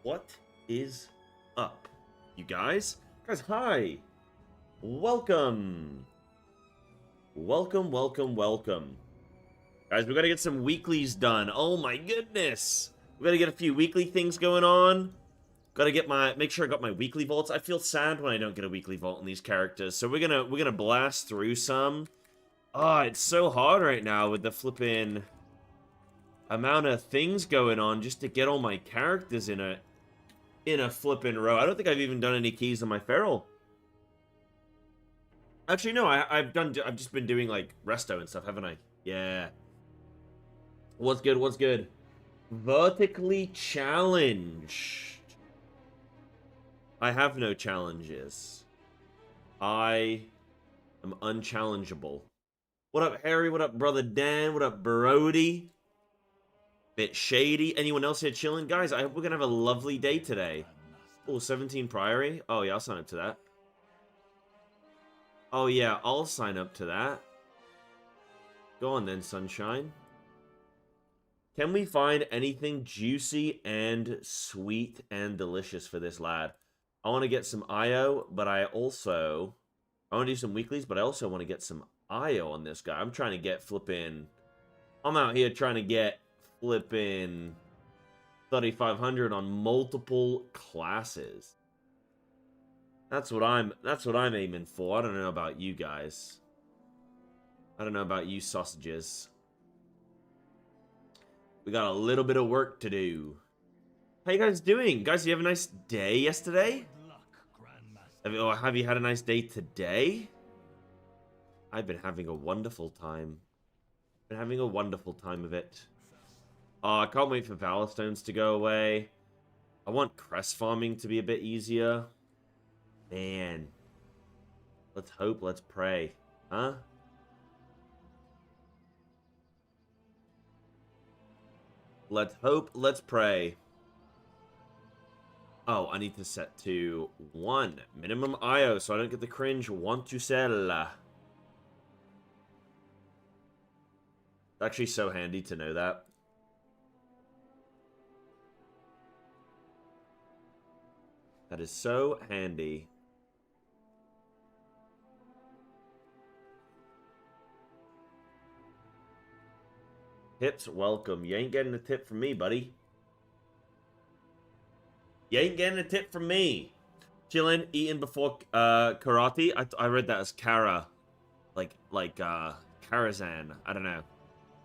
What is up, you guys? Guys, hi! Welcome! Welcome. Guys, we gotta get some weeklies done. Oh my goodness! We gotta get a few weekly things going on. Make sure I got my weekly vaults. I feel sad when I don't get a weekly vault in these characters, so we're gonna blast through some. It's so hard right now with the flipping amount of things going on just to get all my characters in a flipping row. I don't think I've even done any keys on my feral. Actually, no, I've just been doing like resto and stuff, haven't I? Yeah. What's good? Vertically challenged. I have no challenges. I am unchallengeable. What up, Harry? What up, brother Dan? What up, Brody? Bit shady. Anyone else here chilling? Guys, I hope we're gonna have a lovely day today. Oh, 17 Priory? Oh, yeah, I'll sign up to that. Oh, yeah, I'll sign up to that. Go on then, sunshine. Can we find anything juicy and sweet and delicious for this lad? I want to get some IO, but I want to do some weeklies, but I also want to get some IO on this guy. I'm out here trying to get flipping 3,500 on multiple classes. That's what I'm aiming for. I don't know about you guys. I don't know about you sausages. We got a little bit of work to do. How you guys doing? Guys, you have a nice day yesterday? Have you had a nice day today? I've been having a wonderful time. Been having a wonderful time of it. I can't wait for Valorstones to go away. I want crest farming to be a bit easier. Man. Let's hope, let's pray. Huh? Let's hope, let's pray. Oh, I need to set to 1 minimum IO so I don't get the cringe want to sell. It's actually so handy to know that. That is so handy. Tips, welcome. You ain't getting a tip from me, buddy. You ain't getting a tip from me. Chillin', eating before karate. I read that as Kara. Like Karazhan. I don't know.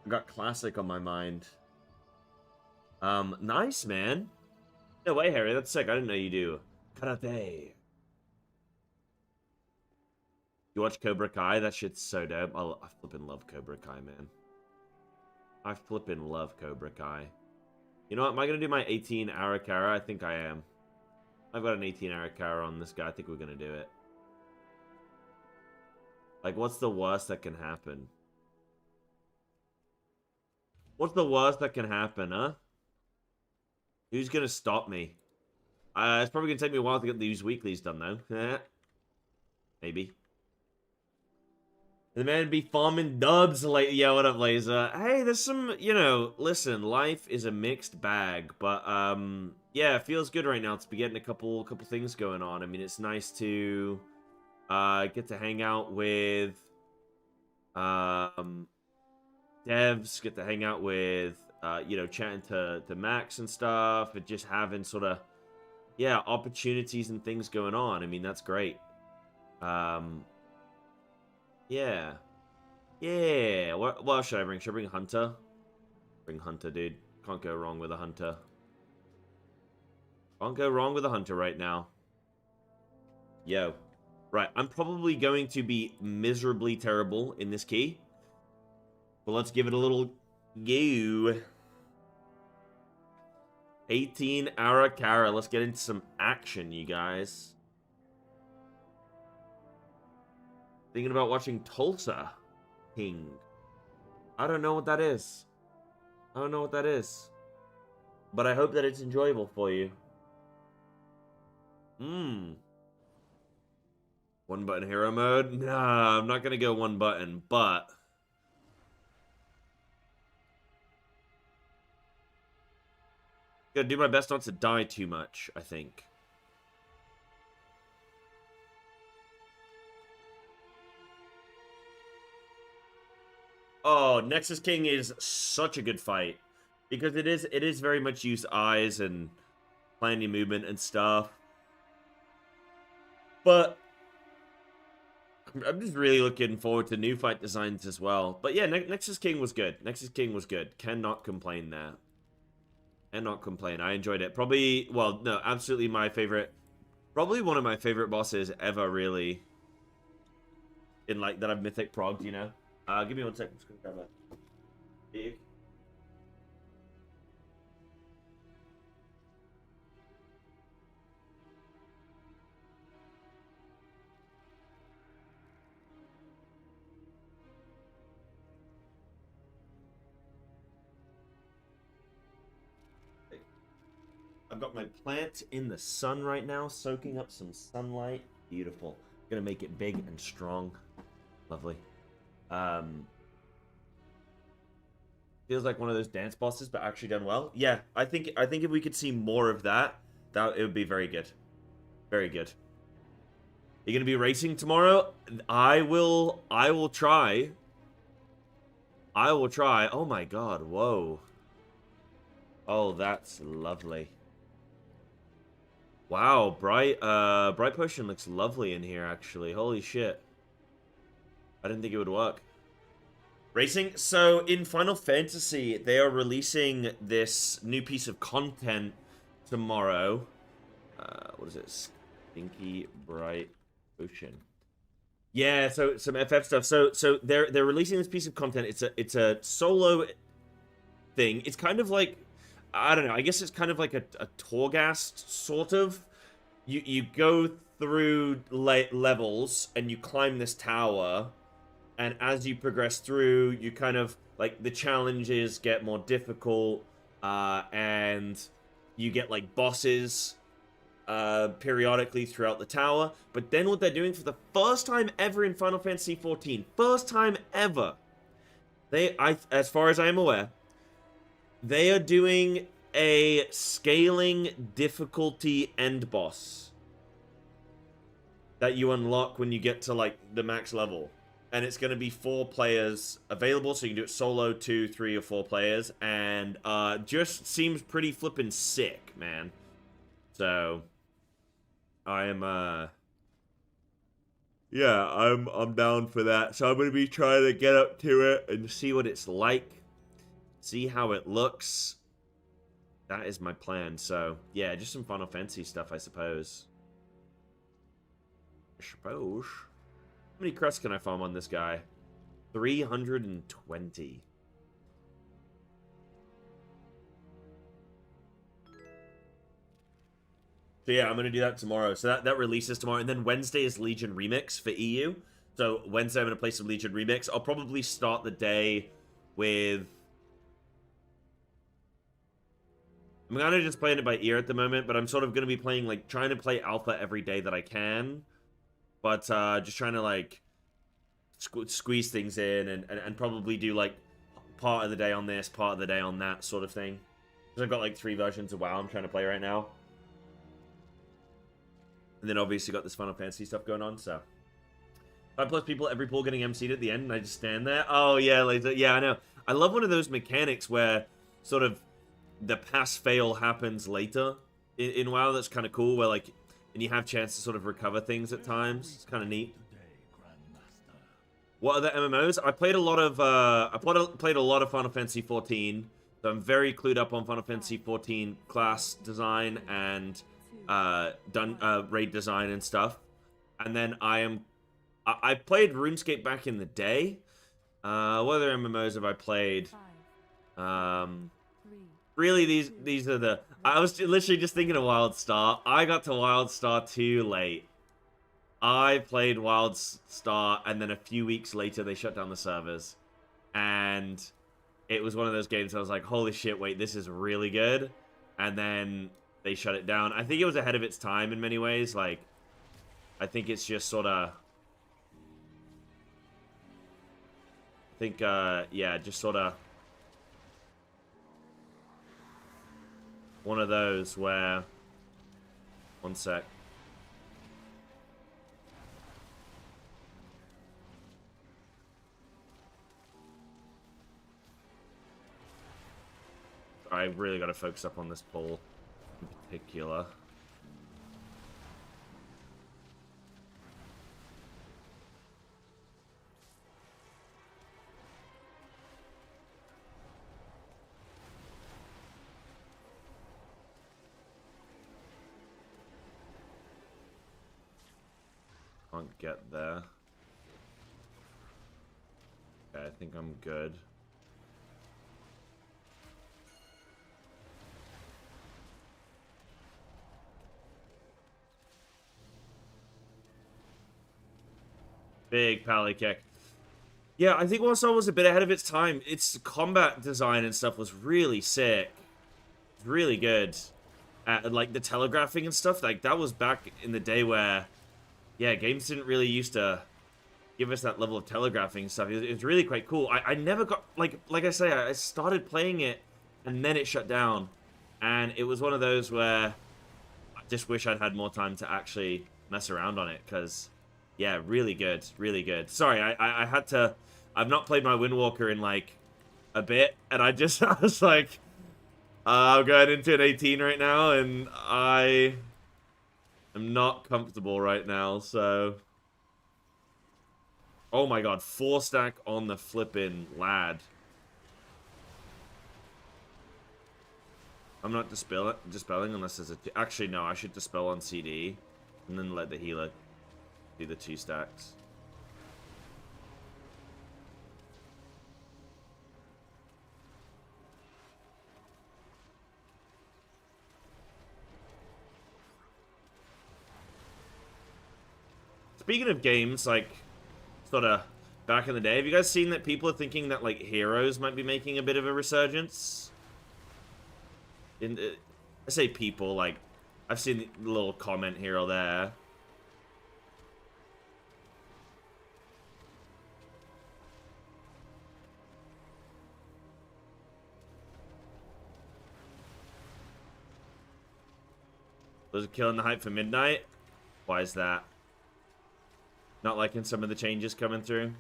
I got classic on my mind. Nice, man. No way, Harry. That's sick. I didn't know you do. Karate. You watch Cobra Kai? That shit's so dope. I flippin' love Cobra Kai, man. I flippin' love Cobra Kai. You know what? Am I going to do my 18 Arakara? I think I am. I've got an 18 Arakara on this guy. I think we're going to do it. Like, what's the worst that can happen? What's the worst that can happen, huh? Who's going to stop me? It's probably going to take me a while to get these weeklies done, though. Maybe. The man be farming dubs late. Yeah, what up, Laser? Hey, there's some, listen, life is a mixed bag, but, yeah, it feels good right now to be getting a couple things going on. I mean, it's nice to, get to hang out with, devs, get to hang out with, chatting to Max and stuff, and just having sort of, yeah, opportunities and things going on. I mean, that's great. Yeah. Yeah. What else should I bring? Should I bring Hunter? Bring Hunter, dude. Can't go wrong with a Hunter. Can't go wrong with a Hunter right now. Yo. Right, I'm probably going to be miserably terrible in this key. But let's give it a little go. 18 Arakara. Let's get into some action, you guys. Thinking about watching Tulsa King. I don't know what that is. But I hope that it's enjoyable for you. One button hero mode? Nah, I'm not gonna go one button, but Gotta do my best not to die too much, I think. Oh, Nexus King is such a good fight. Because it is very much use eyes and plan your movement and stuff. But I'm just really looking forward to new fight designs as well. But yeah, Nexus King was good. Nexus King was good. Cannot complain there. Cannot complain. I enjoyed it. Probably, well, no, absolutely my favorite. Probably one of my favorite bosses ever, really. In, like, that I've mythic progged, you know? Give me 1 second. I'm just gonna grab a big. I've got my plant in the sun right now, soaking up some sunlight. Beautiful. Gonna make it big and strong. Lovely. Feels like one of those dance bosses, but actually done well. Yeah, I think if we could see more of that, it would be very good. Very good. You gonna be racing tomorrow? I will try. I will try. Oh my god, whoa. Oh, that's lovely. Wow, bright potion looks lovely in here, actually. Holy shit. I didn't think it would work. Racing? So, in Final Fantasy, they are releasing this new piece of content tomorrow. What is it? Stinky Bright Potion. Yeah, so some FF stuff. So they're releasing this piece of content. It's a solo thing. It's kind of like, I don't know, I guess it's kind of like a Torghast, sort of. You go through levels, and you climb this tower, and as you progress through, you kind of, like, the challenges get more difficult, and you get, like, bosses periodically throughout the tower. But then what they're doing for the first time ever in Final Fantasy XIV, first time ever, as far as I am aware, they are doing a scaling difficulty end boss that you unlock when you get to, like, the max level. And it's going to be 4 players available, so you can do it solo, 2, 3, or 4 players. And just seems pretty flippin' sick, man. So I am yeah, I'm down for that. So I'm going to be trying to get up to it and see what it's like. See how it looks. That is my plan. So, yeah, just some Final Fantasy stuff, I suppose. How many crests can I farm on this guy? 320. So yeah, I'm going to do that tomorrow. So that releases tomorrow. And then Wednesday is Legion Remix for EU. So Wednesday I'm going to play some Legion Remix. I'll probably start the day with... I'm kind of just playing it by ear at the moment, but I'm sort of going to be playing, like, trying to play Alpha every day that I can. But just trying to, like, squeeze things in and probably do, like, part of the day on this, part of the day on that sort of thing. Because I've got, like, 3 versions of WoW I'm trying to play right now. And then obviously got this Final Fantasy stuff going on, so. 5+ people, every pool getting MC'd at the end, and I just stand there. Oh, yeah, like, yeah, I know. I love one of those mechanics where sort of the pass-fail happens later in WoW. That's kind of cool, where, like, and you have chance to sort of recover things at times. It's kind of neat. What other MMOs? I played a lot of played a lot of Final Fantasy XIV. So I'm very clued up on Final Fantasy XIV class design and raid design and stuff. And then I played RuneScape back in the day. What other MMOs have I played? Really, these are the... I was literally just thinking of WildStar. I got to WildStar too late. I played WildStar, and then a few weeks later, they shut down the servers. And it was one of those games I was like, holy shit, wait, this is really good. And then they shut it down. I think it was ahead of its time in many ways. Like, I think it's just sort of... I think, yeah, just sort of... one of those where... One sec. I really gotta focus up on this pull in particular. Can't get there. Okay, I think I'm good. Big pally kick. Yeah, I think Warsaw was a bit ahead of its time. Its combat design and stuff was really sick. Really good. Like, the telegraphing and stuff, like, that was back in the day where, yeah, games didn't really used to give us that level of telegraphing and stuff. It was really quite cool. I never got, like I say, I started playing it, and then it shut down. And it was one of those where I just wish I'd had more time to actually mess around on it, because, yeah, really good, really good. Sorry, I had to... I've not played my Windwalker in, like, a bit, and I was like... I'm going into an 18 right now, and I am not comfortable right now, so... Oh my god, 4-stack on the flippin' lad. I'm not dispelling unless there's a... Actually, no, I should dispel on CD, and then let the healer do the 2 stacks. Speaking of games, like, sort of back in the day, have you guys seen that people are thinking that, like, Heroes might be making a bit of a resurgence? I say people, like, I've seen a little comment here or there. Was it killing the hype for Midnight? Why is that? Not liking some of the changes coming through?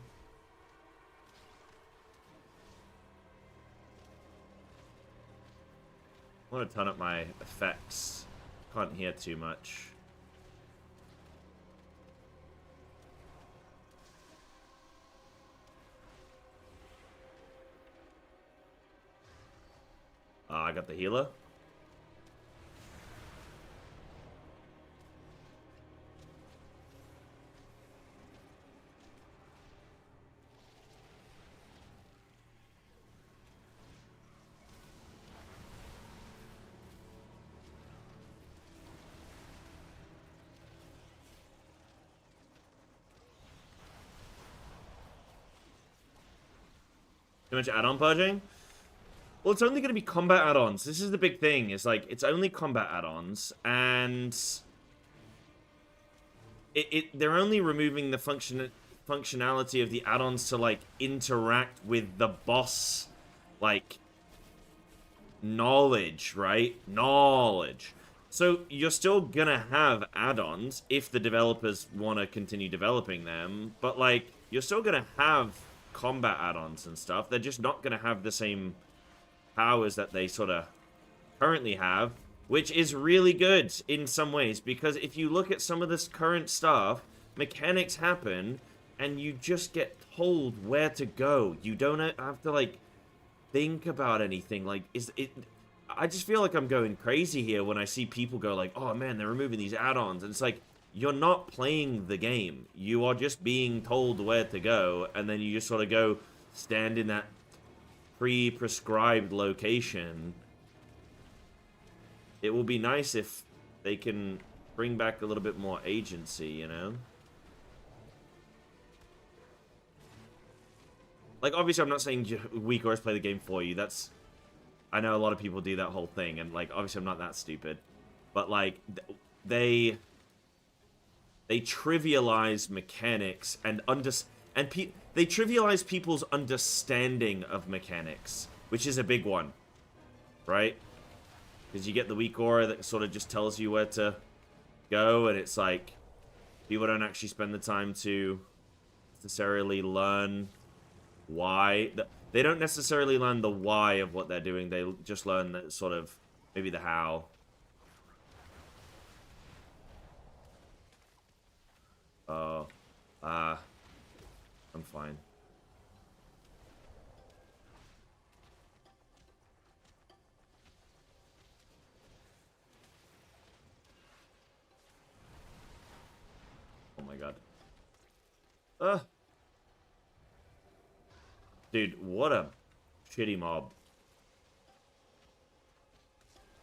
I want to turn up my effects. Can't hear too much. I got the healer. Too much add-on purging? Well, it's only going to be combat add-ons. This is the big thing. It's like, it's only combat add-ons, and they're only removing the functionality of the add-ons to, like, interact with the boss, like, knowledge, right? Knowledge. So you're still gonna have add-ons if the developers want to continue developing them, but, like, you're still gonna have combat add-ons and stuff. They're just not gonna have the same powers that they sort of currently have, which is really good in some ways, because if you look at some of this current stuff, mechanics happen, and you just get told where to go. You don't have to, like, think about anything. Like, I just feel like I'm going crazy here when I see people go like, oh man, they're removing these add-ons, and it's like, you're not playing the game. You are just being told where to go, and then you just sort of go stand in that pre-prescribed location. It will be nice if they can bring back a little bit more agency, you know? Like, obviously, I'm not saying Weeklies play the game for you. That's... I know a lot of people do that whole thing, and, like, obviously I'm not that stupid. But, like, they trivialize mechanics and they trivialize people's understanding of mechanics, which is a big one, right? Because you get the weak aura that sort of just tells you where to go, and it's like, people don't actually spend the time to necessarily learn why. They don't necessarily learn the why of what they're doing, they just learn that sort of, maybe the how. Oh, I'm fine. Oh my god. Dude, what a shitty mob.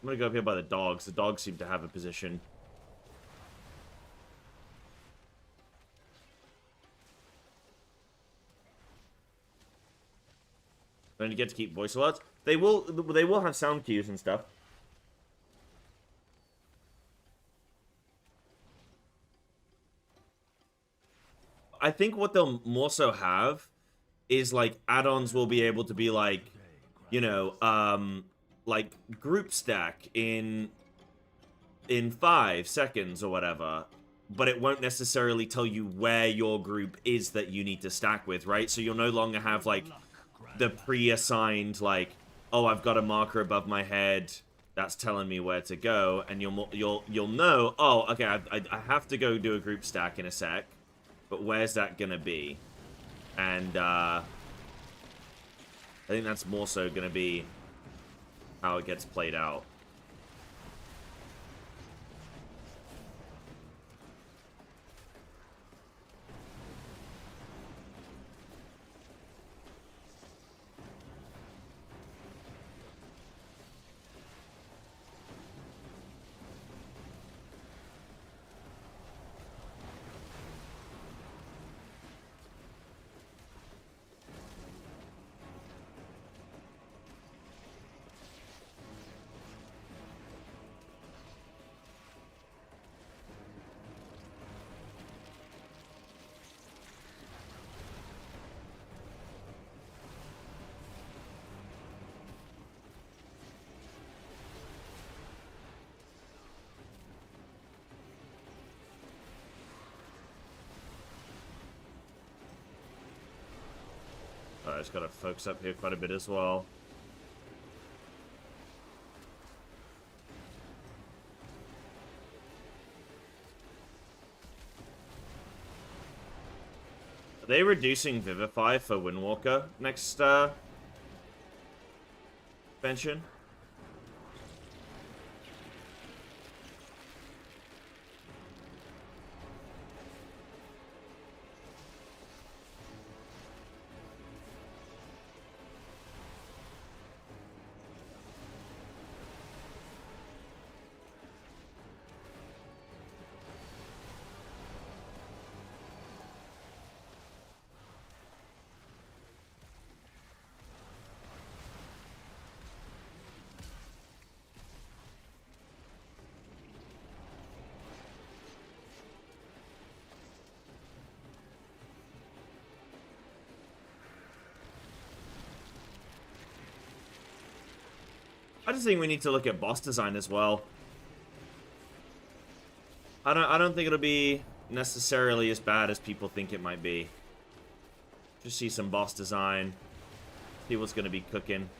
I'm gonna go up here by the dogs. The dogs seem to have a position. Don't you get to keep voice alerts? They will have sound cues and stuff. I think what they'll more so have is like add-ons will be able to be like, you know, like group stack in 5 seconds or whatever, but it won't necessarily tell you where your group is that you need to stack with, right? So you'll no longer have like the pre-assigned like, oh, I've got a marker above my head that's telling me where to go, and you'll know, oh, okay, I have to go do a group stack in a sec, but where's that gonna be? And I think that's more so gonna be how it gets played out. I just gotta focus up here quite a bit as well. Are they reducing Vivify for Windwalker next expansion? I just think we need to look at boss design as well. I don't think it'll be necessarily as bad as people think it might be. Just see some boss design. See what's gonna be cooking.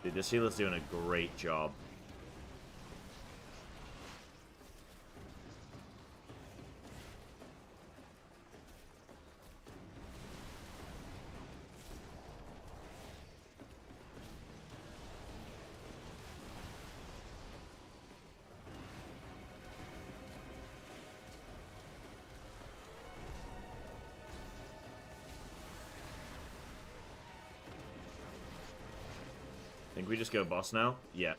Dude, this healer's doing a great job. Think we just go boss now? Yeah.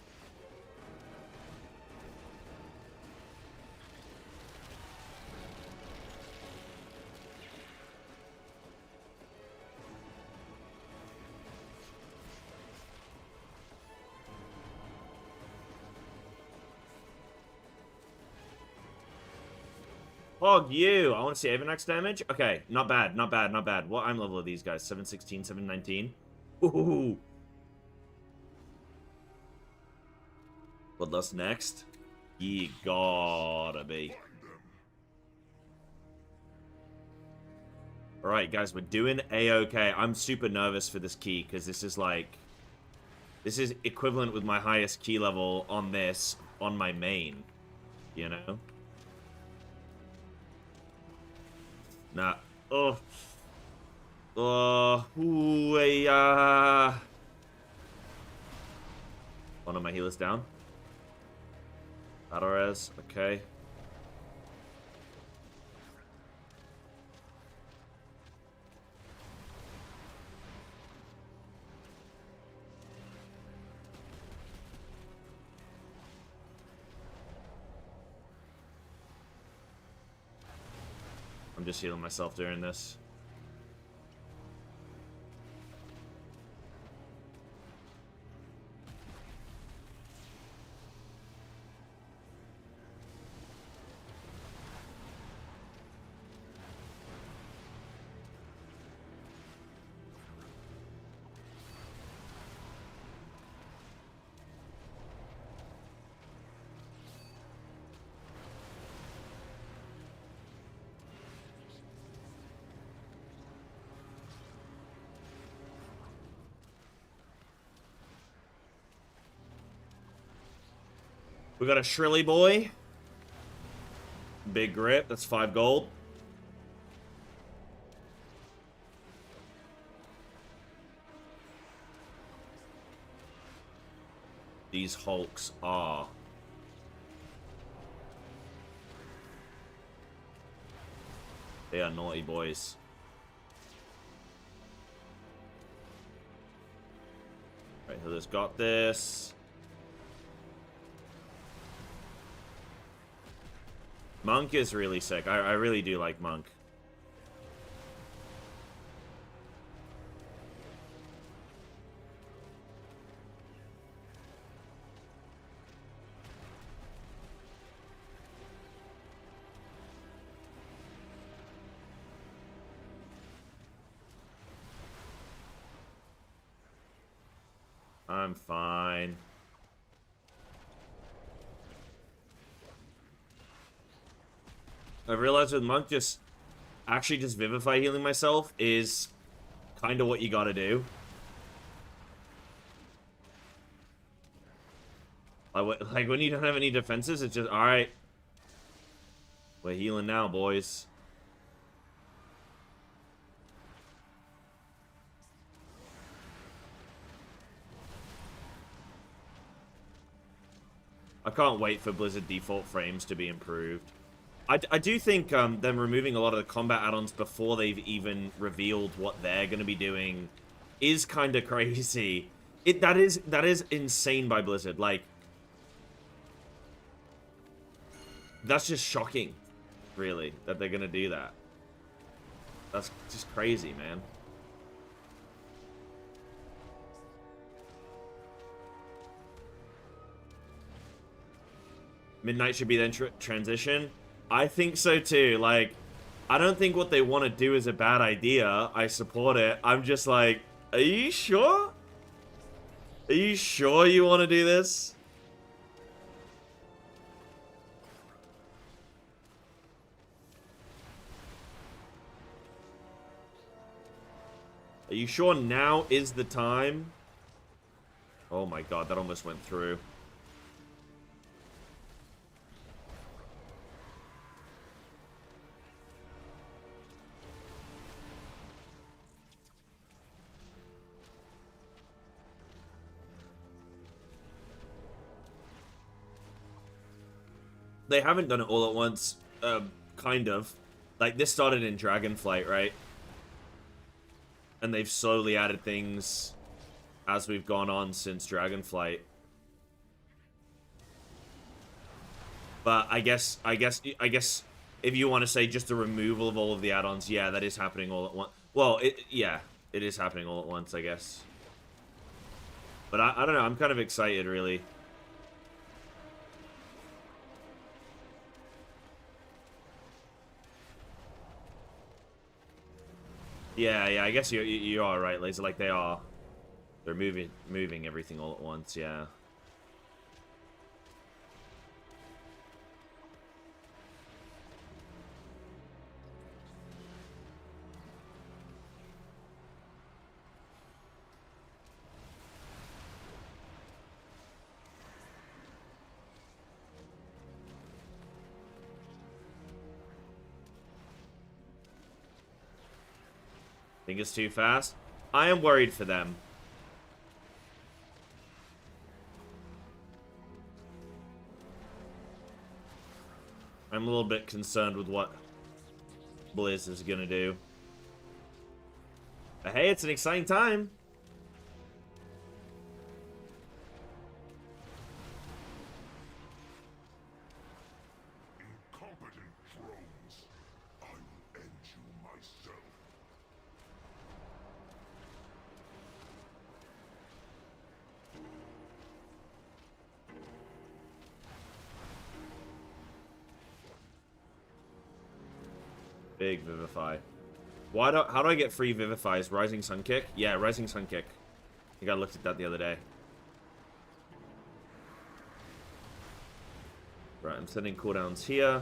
Hog you. I want to see Avanax damage. Okay, not bad, not bad, not bad. What I'm level of these guys? 716, 719. Ooh. Bloodlust next. Ye gotta be. Alright, guys, we're doing A-okay. I'm super nervous for this key, because this is like... This is equivalent with my highest key level on this, on my main. You know? Nah. Oh. Oh. Ooh, One of my healers down. Battle res. Okay. I'm just healing myself during this. We got a Shrilly boy. Big grip. That's 5 gold. These Hulks are... They are naughty boys. Right, healer's got this. Monk is really sick. I really do like Monk. I'm fine. I realized with Monk, just Vivify healing myself is kind of what you gotta do. Like when you don't have any defenses, it's just, alright. We're healing now, boys. I can't wait for Blizzard default frames to be improved. I do think them removing a lot of the combat add-ons before they've even revealed what they're going to be doing is kind of crazy. That is insane by Blizzard. Like, that's just shocking, really, that they're going to do that. That's just crazy, man. Midnight should be then transition. I think so too. Like, I don't think what they want to do is a bad idea. I support it. I'm just like, are you sure? Are you sure you want to do this? Are you sure now is the time? Oh my god, that almost went through. They haven't done it all at once, kind of. Like, this started in Dragonflight, right? And they've slowly added things as we've gone on since Dragonflight. But I guess if you want to say just the removal of all of the add-ons, yeah, that is happening all at once. Well, yeah, it is happening all at once, I guess. But I don't know, I'm kind of excited, really. Yeah, yeah, I guess you are right, Laser. Like they are. They're moving everything all at once, yeah. Think it's too fast? I am worried for them. I'm a little bit concerned with what Blizz is gonna do. But hey, it's an exciting time. Incompetent drones. I will end you myself. Big Vivify. How do I get free Vivifies? Rising Sun Kick? Yeah, Rising Sun Kick. I think I looked at that the other day. Right, I'm sending cooldowns here.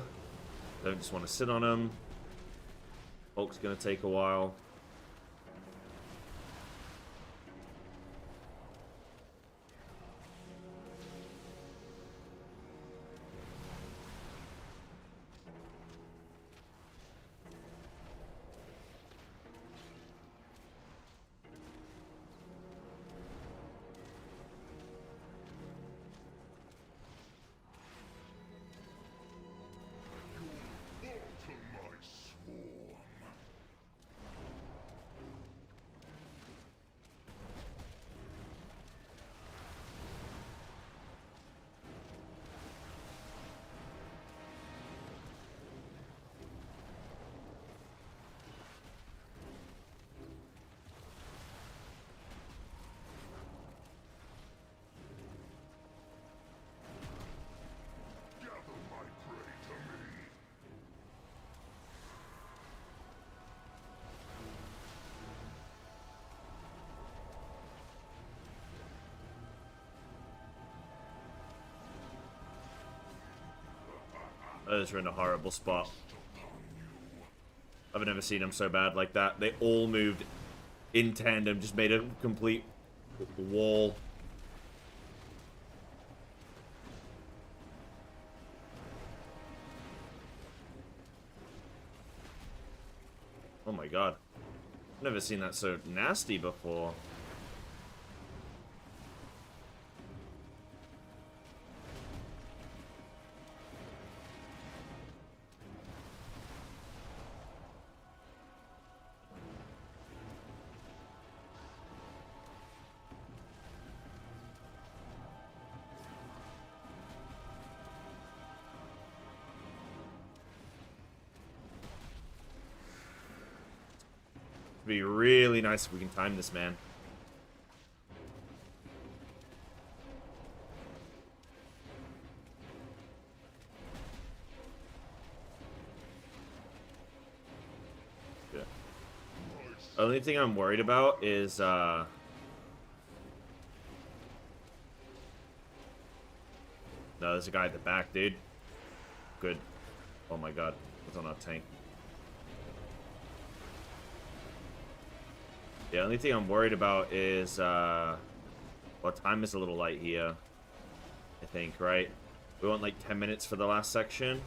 Don't just want to sit on them. Hulk's gonna take a while. Alter my swarm. Gather my prey to me. Those are in a horrible spot. I've never seen them so bad like that. They all moved in tandem, just made a complete wall. Oh my god. I've never seen that so nasty before. It'd be really nice if we can time this, man. Yeah. Only thing I'm worried about is, no, there's a guy at the back, dude. Good. Oh my god. It's on our tank. The only thing I'm worried about is, well, time is a little light here. I think, right? We want like 10 minutes for the last section.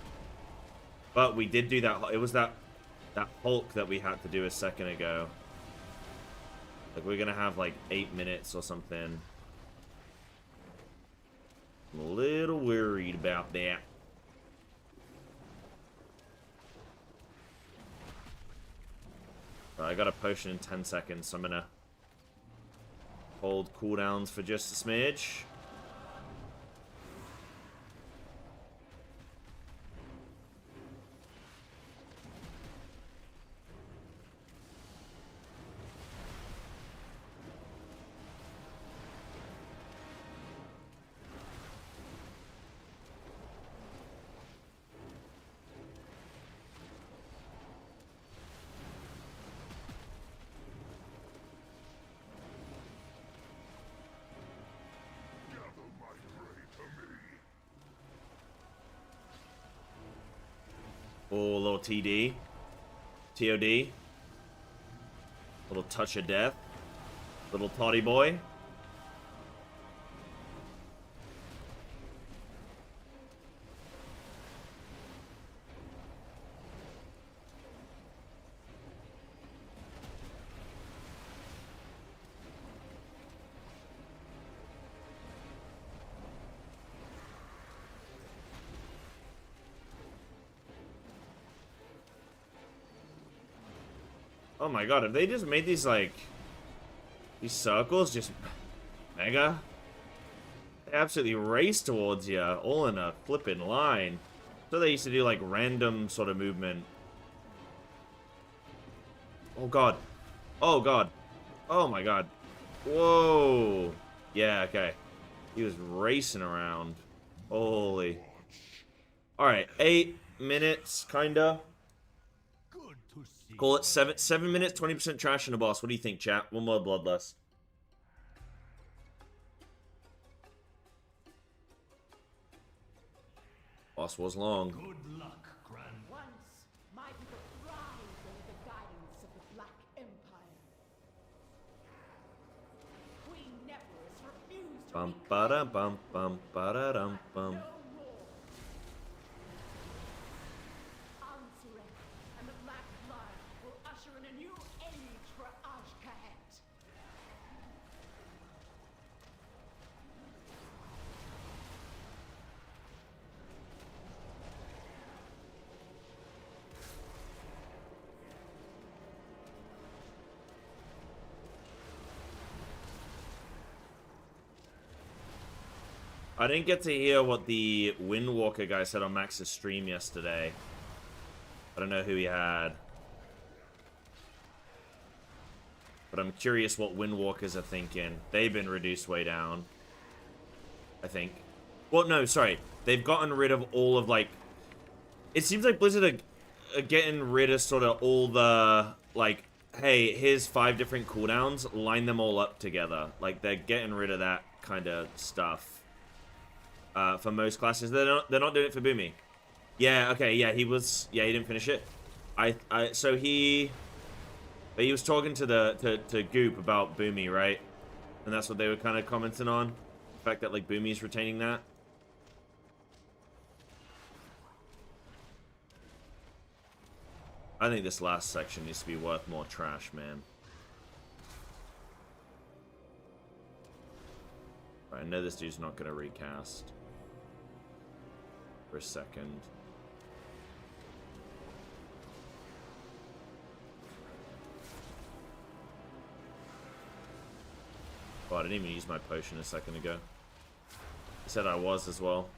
But we did do that. It was that Hulk that we had to do a second ago. Like, we're gonna have like 8 minutes or something. I'm a little worried about that. Right, I got a potion in 10 seconds, so I'm gonna hold cooldowns for just a smidge. Oh, a little TD. TOD. Little touch of death. Little toddy boy. Oh my god, have they just made these, like, these circles just mega? They absolutely race towards you, all in a flippin' line. So they used to do, like, random sort of movement. Oh god. Oh god. Oh my god. Whoa. Yeah, okay. He was racing around. Holy. Alright, 8 minutes, kinda. Good to see Call it 7 minutes, 20% trash and a boss. What do you think, chat? One more bloodlust. Boss was long. Good luck, Grand. Once, my people thrived under the guidance of the Black Empire. Queen Nephros refused to Bum reclaim ba da bum bum ba da dum bum. no more. Answer and the Black Blood will usher in a new age for Ashkahet. I didn't get to hear what the Windwalker guy said on Max's stream yesterday. I don't know who he had. But I'm curious what Windwalkers are thinking. They've been reduced way down. I think. Well, no, sorry. They've gotten rid of all of, like... It seems like Blizzard are getting rid of sort of all the, like, hey, here's 5 different cooldowns, line them all up together. Like, they're getting rid of that kind of stuff. For most classes. They're not doing it for Boomy. Yeah, okay, yeah, he didn't finish it. So he was talking to Goop about Boomy, right? And that's what they were kind of commenting on. The fact that, like, Boomy's retaining that. I think this last section needs to be worth more trash, man. Right, I know this dude's not gonna recast. For a second. Oh, I didn't even use my potion a second ago. He said I was as well.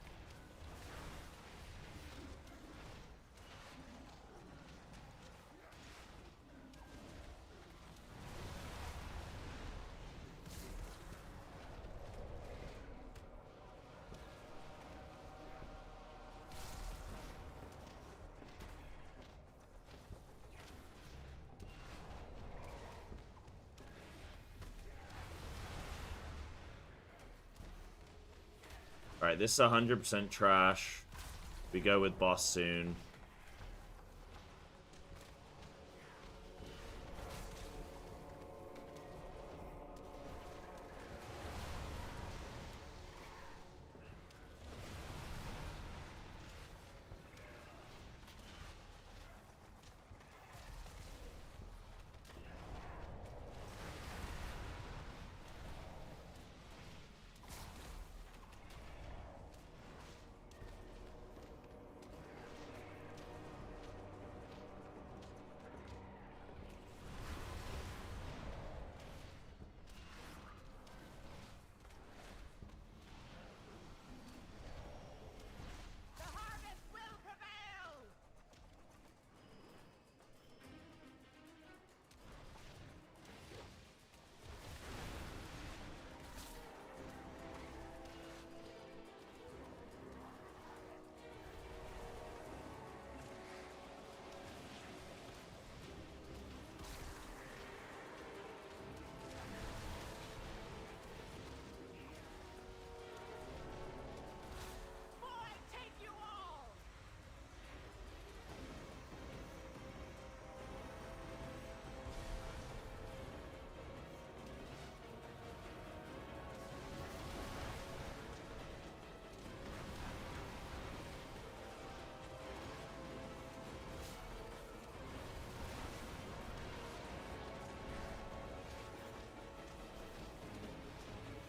Alright, this is 100% trash. We go with boss soon.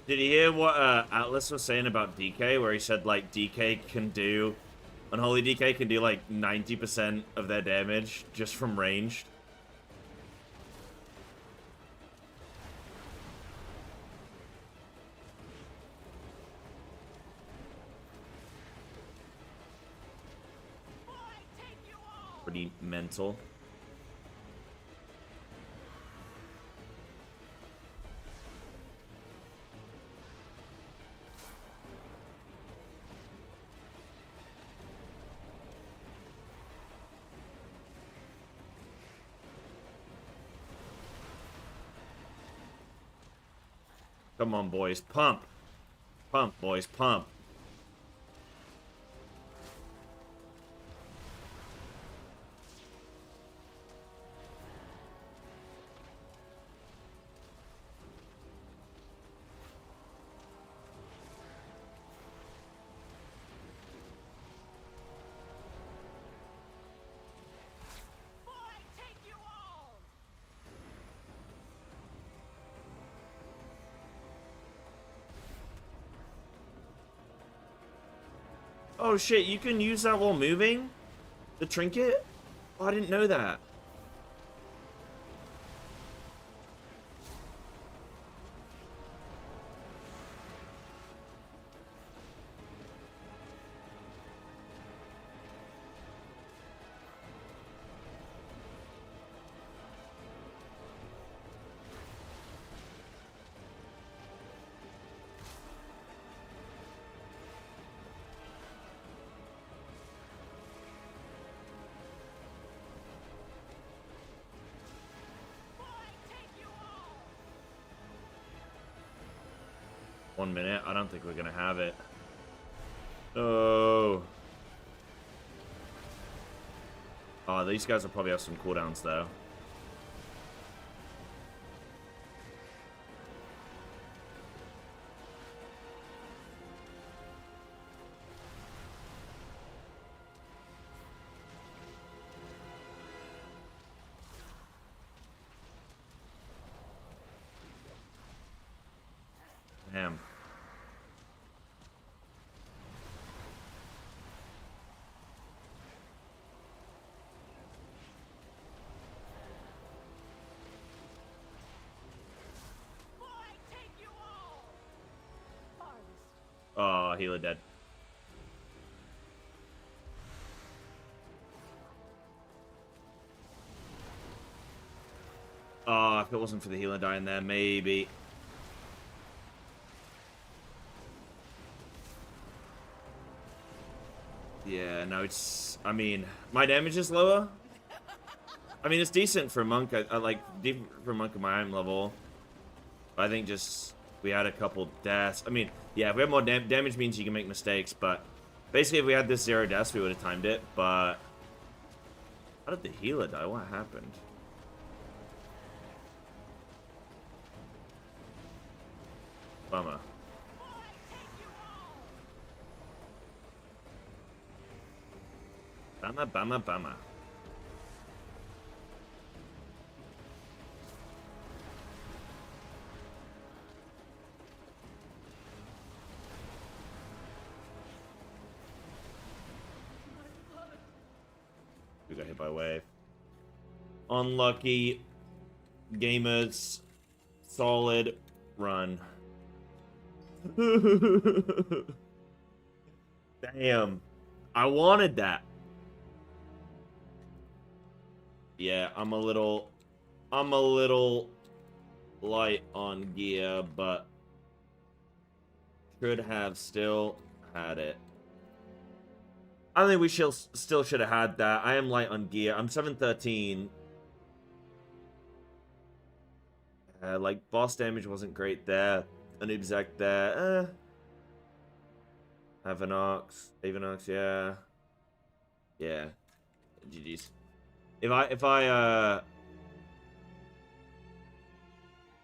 Did you hear what Atlas was saying about DK, where he said like DK can do, Unholy DK can do like 90% of their damage just from ranged? Pretty mental. Come on, boys. Pump. Pump, boys. Pump. Oh shit, you can use that while moving? The trinket? Oh, I didn't know that. One minute. I don't think we're gonna have it. Oh. Oh, these guys will probably have some cooldowns though. Damn. Oh, healer dead. Oh, if it wasn't for the healer dying there, maybe. Yeah, no, it's... I mean, my damage is lower. I mean, it's decent for a monk. I like, deep for a monk at my own level. But I think just... We had a couple deaths. I mean, yeah, if we have more damage means you can make mistakes, but... Basically, if we had this 0 deaths, we would have timed it, but... How did the healer die? What happened? Bummer. Bummer, bummer, bummer. We got hit by a wave. Unlucky. Gamers. Solid run. Damn. I wanted that. Yeah, I'm a little light on gear, but should have still had it. I think we still should have had that. I am light on gear. I'm 713. Like, boss damage wasn't great there. An exec there. Avanox, yeah. Yeah. GG's.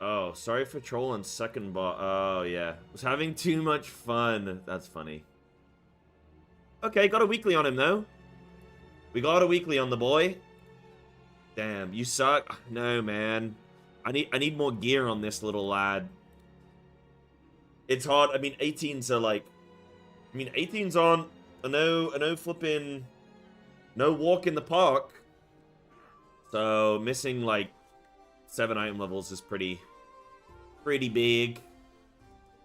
Oh, sorry for trolling second bot. Oh, yeah. Was having too much fun. That's funny. Okay, got a weekly on him, though. We got a weekly on the boy. Damn, you suck. No, man. I need more gear on this little lad. It's hard. I mean, 18s are like... I mean, 18s aren't... I know flipping... No walk in the park. So, missing, like, 7 item levels is pretty big.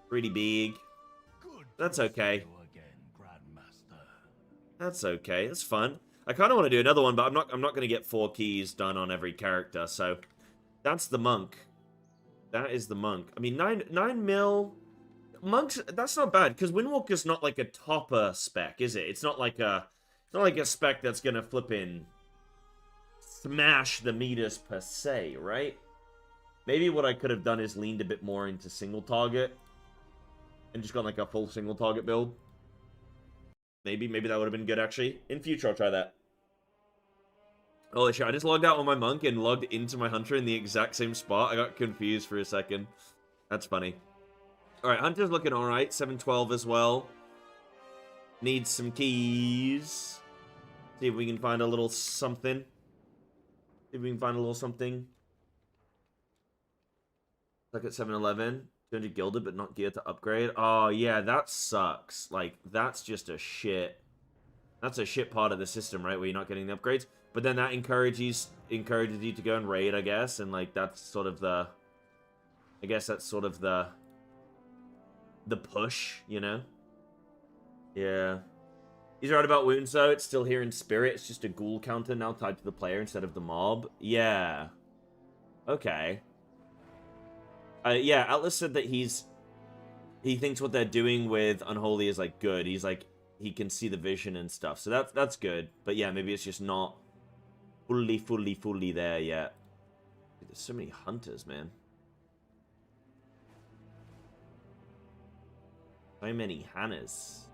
Pretty big. That's okay. That's okay. That's fun. I kind of want to do another one, but I'm not going to get 4 keys done on every character, so... That's the monk. That is the monk. I mean, 9 mil... Monks, that's not bad, because Windwalker's not like a topper spec, is it? It's not like a spec that's gonna flip in smash the meters per se, right? Maybe what I could have done is leaned a bit more into single target and just gone like a full single target build. Maybe that would have been good, actually. In future, I'll try that. Holy shit, I just logged out on my monk and logged into my hunter in the exact same spot. I got confused for a second. That's funny. Alright, hunter's looking alright. 712 as well. Needs some keys. See if we can find a little something. See if we can find a little something. Like at 711. 200 gilded, but not geared to upgrade. Oh, yeah, that sucks. Like, that's just a shit... That's a shit part of the system, right? Where you're not getting the upgrades. But then that encourages you to go and raid, I guess. And, like, that's sort of the... I guess that's sort of the push, you know? Yeah. He's right about wounds, though. It's still here in spirit. It's just a ghoul counter now tied to the player instead of the mob. Yeah. Okay. Yeah, Atlas said that he thinks what they're doing with Unholy is, like, good. He's, like, he can see the vision and stuff. So that's good. But, yeah, maybe it's just not fully there yet. There's so many hunters, man. So many Hannahs.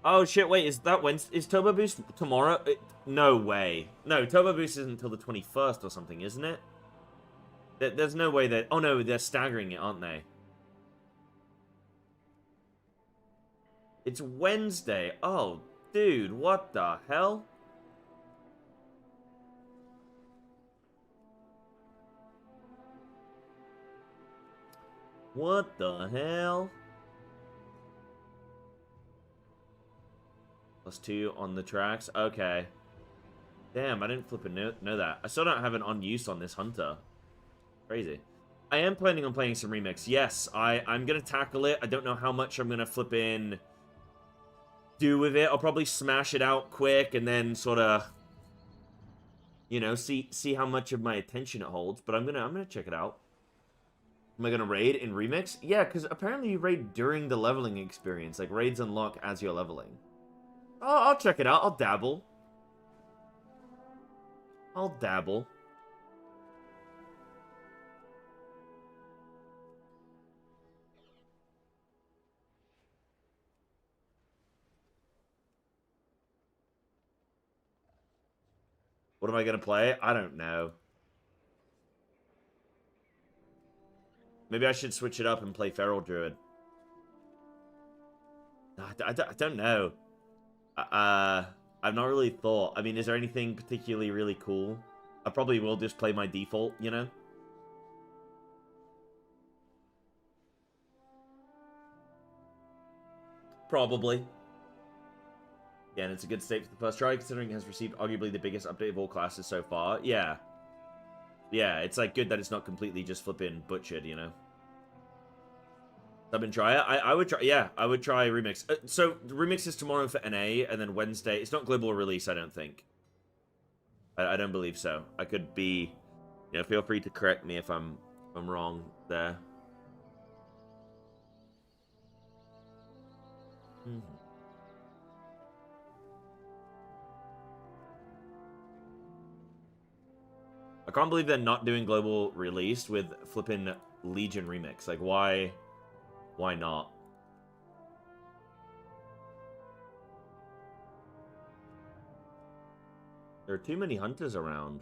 Oh shit, wait, is that Wednesday? Is Turbo Boost tomorrow? No way. No, Turbo Boost isn't until the 21st or something, isn't it? There's no way that... Oh no, they're staggering it, aren't they? It's Wednesday. Oh, dude, what the hell? What the hell? +2 on the tracks. Okay. Damn, I didn't flip a know that. I still don't have an on use on this hunter. Crazy. I am planning on playing some remix. Yes, I'm gonna tackle it. I don't know how much I'm gonna flip in do with it. I'll probably smash it out quick and then sort of, you know, see how much of my attention it holds. But I'm gonna check it out. Am I gonna raid in remix? Yeah, because apparently you raid during the leveling experience. Like raids unlock as you're leveling. Oh, I'll check it out. I'll dabble. I'll dabble. What am I gonna play? I don't know. Maybe I should switch it up and play Feral Druid. I don't know. I've not really thought. I mean, is there anything particularly really cool? I probably will just play my default, you know? Probably. Yeah, and it's a good state for the first try, considering it has received arguably the biggest update of all classes so far. Yeah. Yeah, it's like good that it's not completely just flipping butchered, you know? Sub and try it. I would try. Yeah, I would try remix. So remix is tomorrow for NA, and then Wednesday. It's not global release, I don't think. I don't believe so. I could be. You know, feel free to correct me if I'm wrong there. I can't believe they're not doing global release with flipping Legion remix. Like, why? Why not? There are too many hunters around.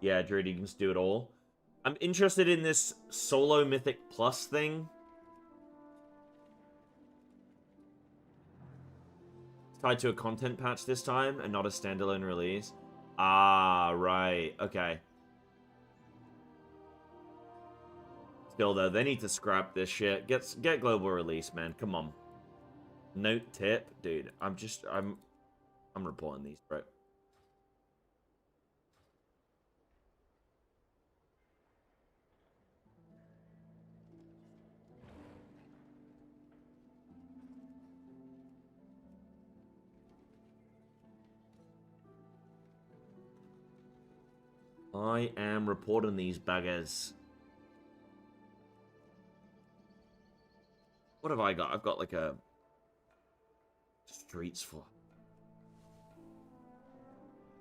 Yeah, Druid, you can just do it all. I'm interested in this solo Mythic Plus thing. tied to a content patch this time and not a standalone release. Ah, right. Okay. Still, though, they need to scrap this shit. Get global release, man. Come on. Note tip, dude. I'm reporting these, bro. I am reporting these baggers. What have I got? I've got like a streets for.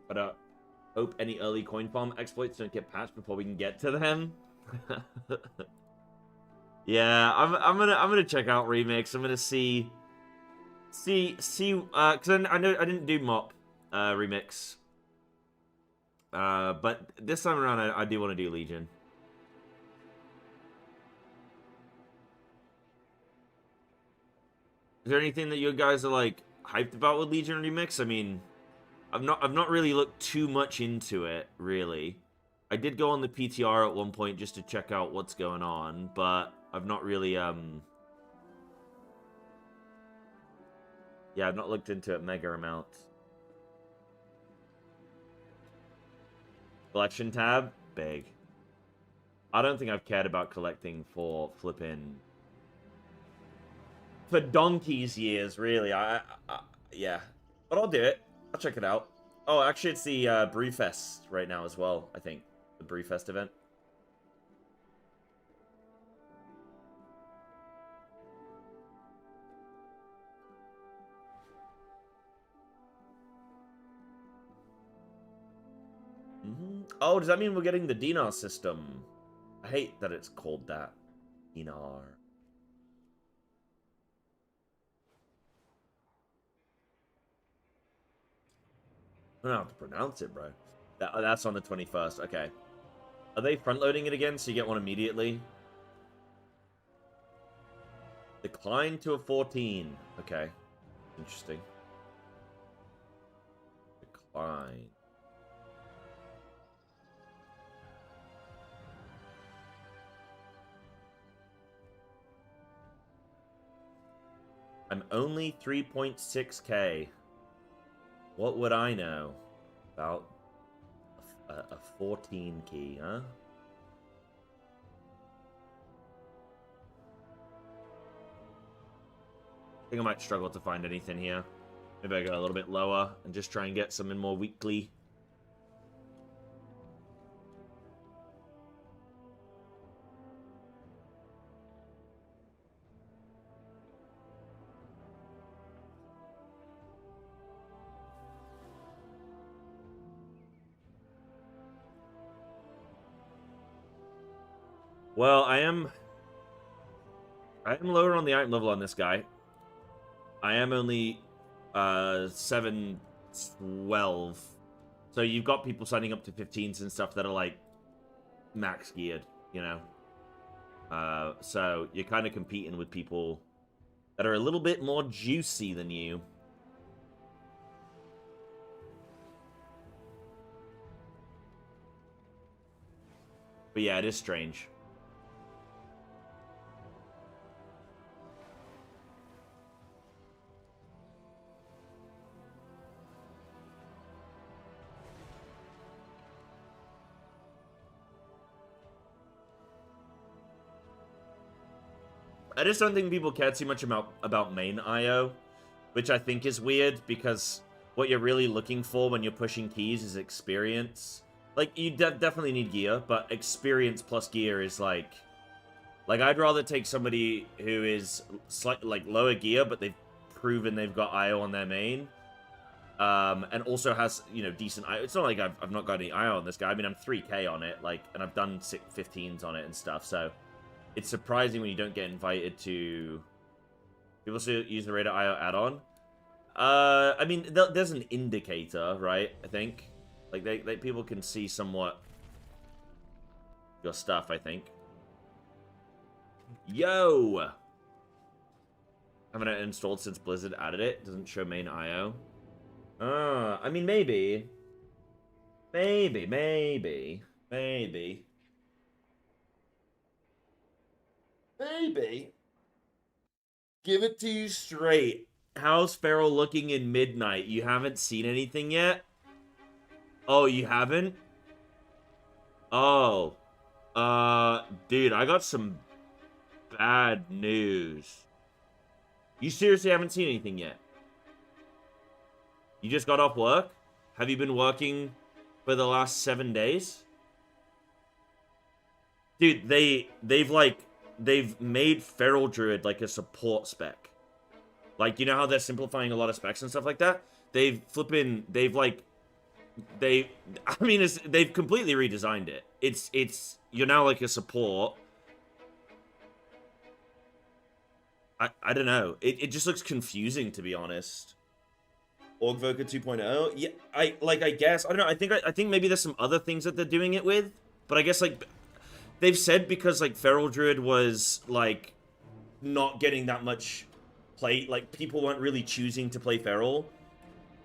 But hope any early coin farm exploits don't get patched before we can get to them. Yeah, I'm gonna check out Remix. I'm gonna see because I know I didn't do Mop Remix. But this time around I do want to do Legion. Is there anything that you guys are like hyped about with Legion Remix? I mean, I've not really looked too much into it, really. I did go on the PTR at one point just to check out what's going on, but I've not really yeah, I've not looked into it mega amounts. Collection tab, big. I don't think I've cared about collecting for flipping for donkey's years, really. Yeah, but I'll do it. I'll check it out. Oh, actually, it's the Brewfest right now as well. I think the Brewfest event. Oh, does that mean we're getting the dinar system? I hate that it's called that. Dinar. I don't know how to pronounce it, bro. That's on the 21st. Okay. Are they front-loading it again so you get one immediately? Decline to a 14. Okay. Interesting. Decline. I'm only 3.6k. What would I know about a 14 key, huh? I think I might struggle to find anything here. Maybe I go a little bit lower and just try and get some in more weekly. Well, I am lower on the item level on this guy. I am only 712. So you've got people signing up to 15s and stuff that are like max geared, you know. So you're kind of competing with people that are a little bit more juicy than you. But yeah, it is strange. I just don't think people care too much about main IO, which I think is weird because what you're really looking for when you're pushing keys is experience. Like, you definitely need gear, but experience plus gear is like I'd rather take somebody who is slightly like lower gear, but they've proven they've got IO on their main, and also has, you know, decent IO. It's not like I've not got any IO on this guy. I mean, I'm 3k on it, like, and I've done 15s on it and stuff, so it's surprising when you don't get invited to... People still use the Radar IO add-on. I mean, there's an indicator, right? I think. Like, people can see somewhat your stuff, I think. Yo! Haven't it installed since Blizzard added it. Doesn't show main IO. I mean, maybe. Maybe. Give it to you straight. How's Feral looking in Midnight? You haven't seen anything yet? Oh, you haven't? Oh. Dude, I got some bad news. You seriously haven't seen anything yet? You just got off work? Have you been working for the last 7 days? Dude, they've made Feral Druid like a support spec. Like, you know how they're simplifying a lot of specs and stuff like that? They've completely redesigned it. You're now like a support. I don't know. It just looks confusing, to be honest. Orgvoker 2.0? Yeah, I guess. I don't know. I think maybe there's some other things that they're doing it with. But I guess, like, they've said because, like, Feral Druid was, like, not getting that much play. Like, people weren't really choosing to play Feral.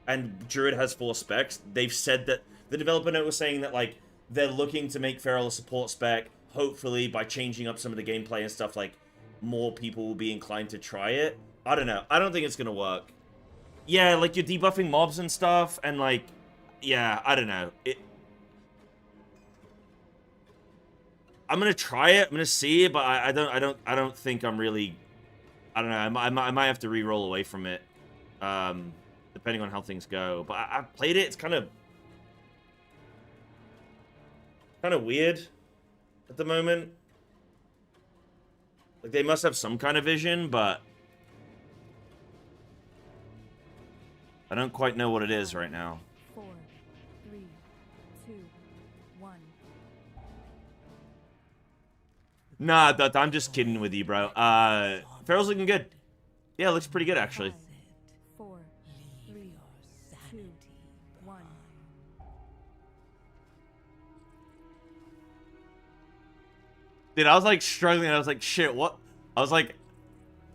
And Druid has 4 specs. They've said that... The developer note was saying that, like, they're looking to make Feral a support spec. Hopefully, by changing up some of the gameplay and stuff, like, more people will be inclined to try it. I don't know. I don't think it's gonna work. Yeah, like, you're debuffing mobs and stuff, and, like... Yeah, I don't know. I'm gonna try it. I'm gonna see it, but I don't think I'm really... I don't know. I might have to re-roll away from it. Depending on how things go. But I've played it. It's kind of weird at the moment. Like, they must have some kind of vision, but I don't quite know what it is right now. 4, 3, 2, 1. Nah, I'm just kidding with you, bro. Feral's looking good. Yeah, it looks pretty good, actually. 4, 3, 2, 1. Dude, I was, like, struggling. I was like, shit, what? I was like,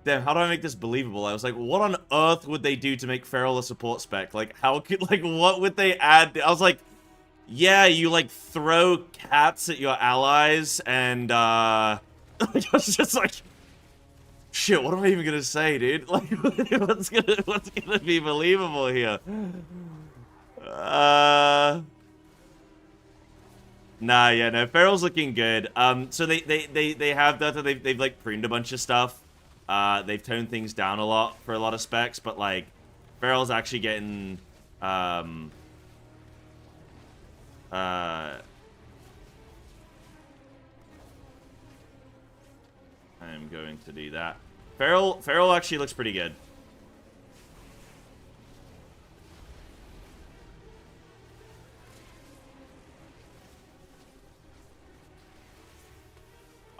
damn, how do I make this believable? I was like, what on earth would they do to make Feral a support spec? Like, how could, like, what would they add? I was like, yeah, you, like, throw cats at your allies, and, I was just like, shit, what am I even gonna say, dude? Like, what's gonna be believable here? Nah, yeah, no, Feral's looking good. So they have that, they've like pruned a bunch of stuff. They've toned things down a lot for a lot of specs, but like, Feral's actually getting, I am going to do that. Feral actually looks pretty good.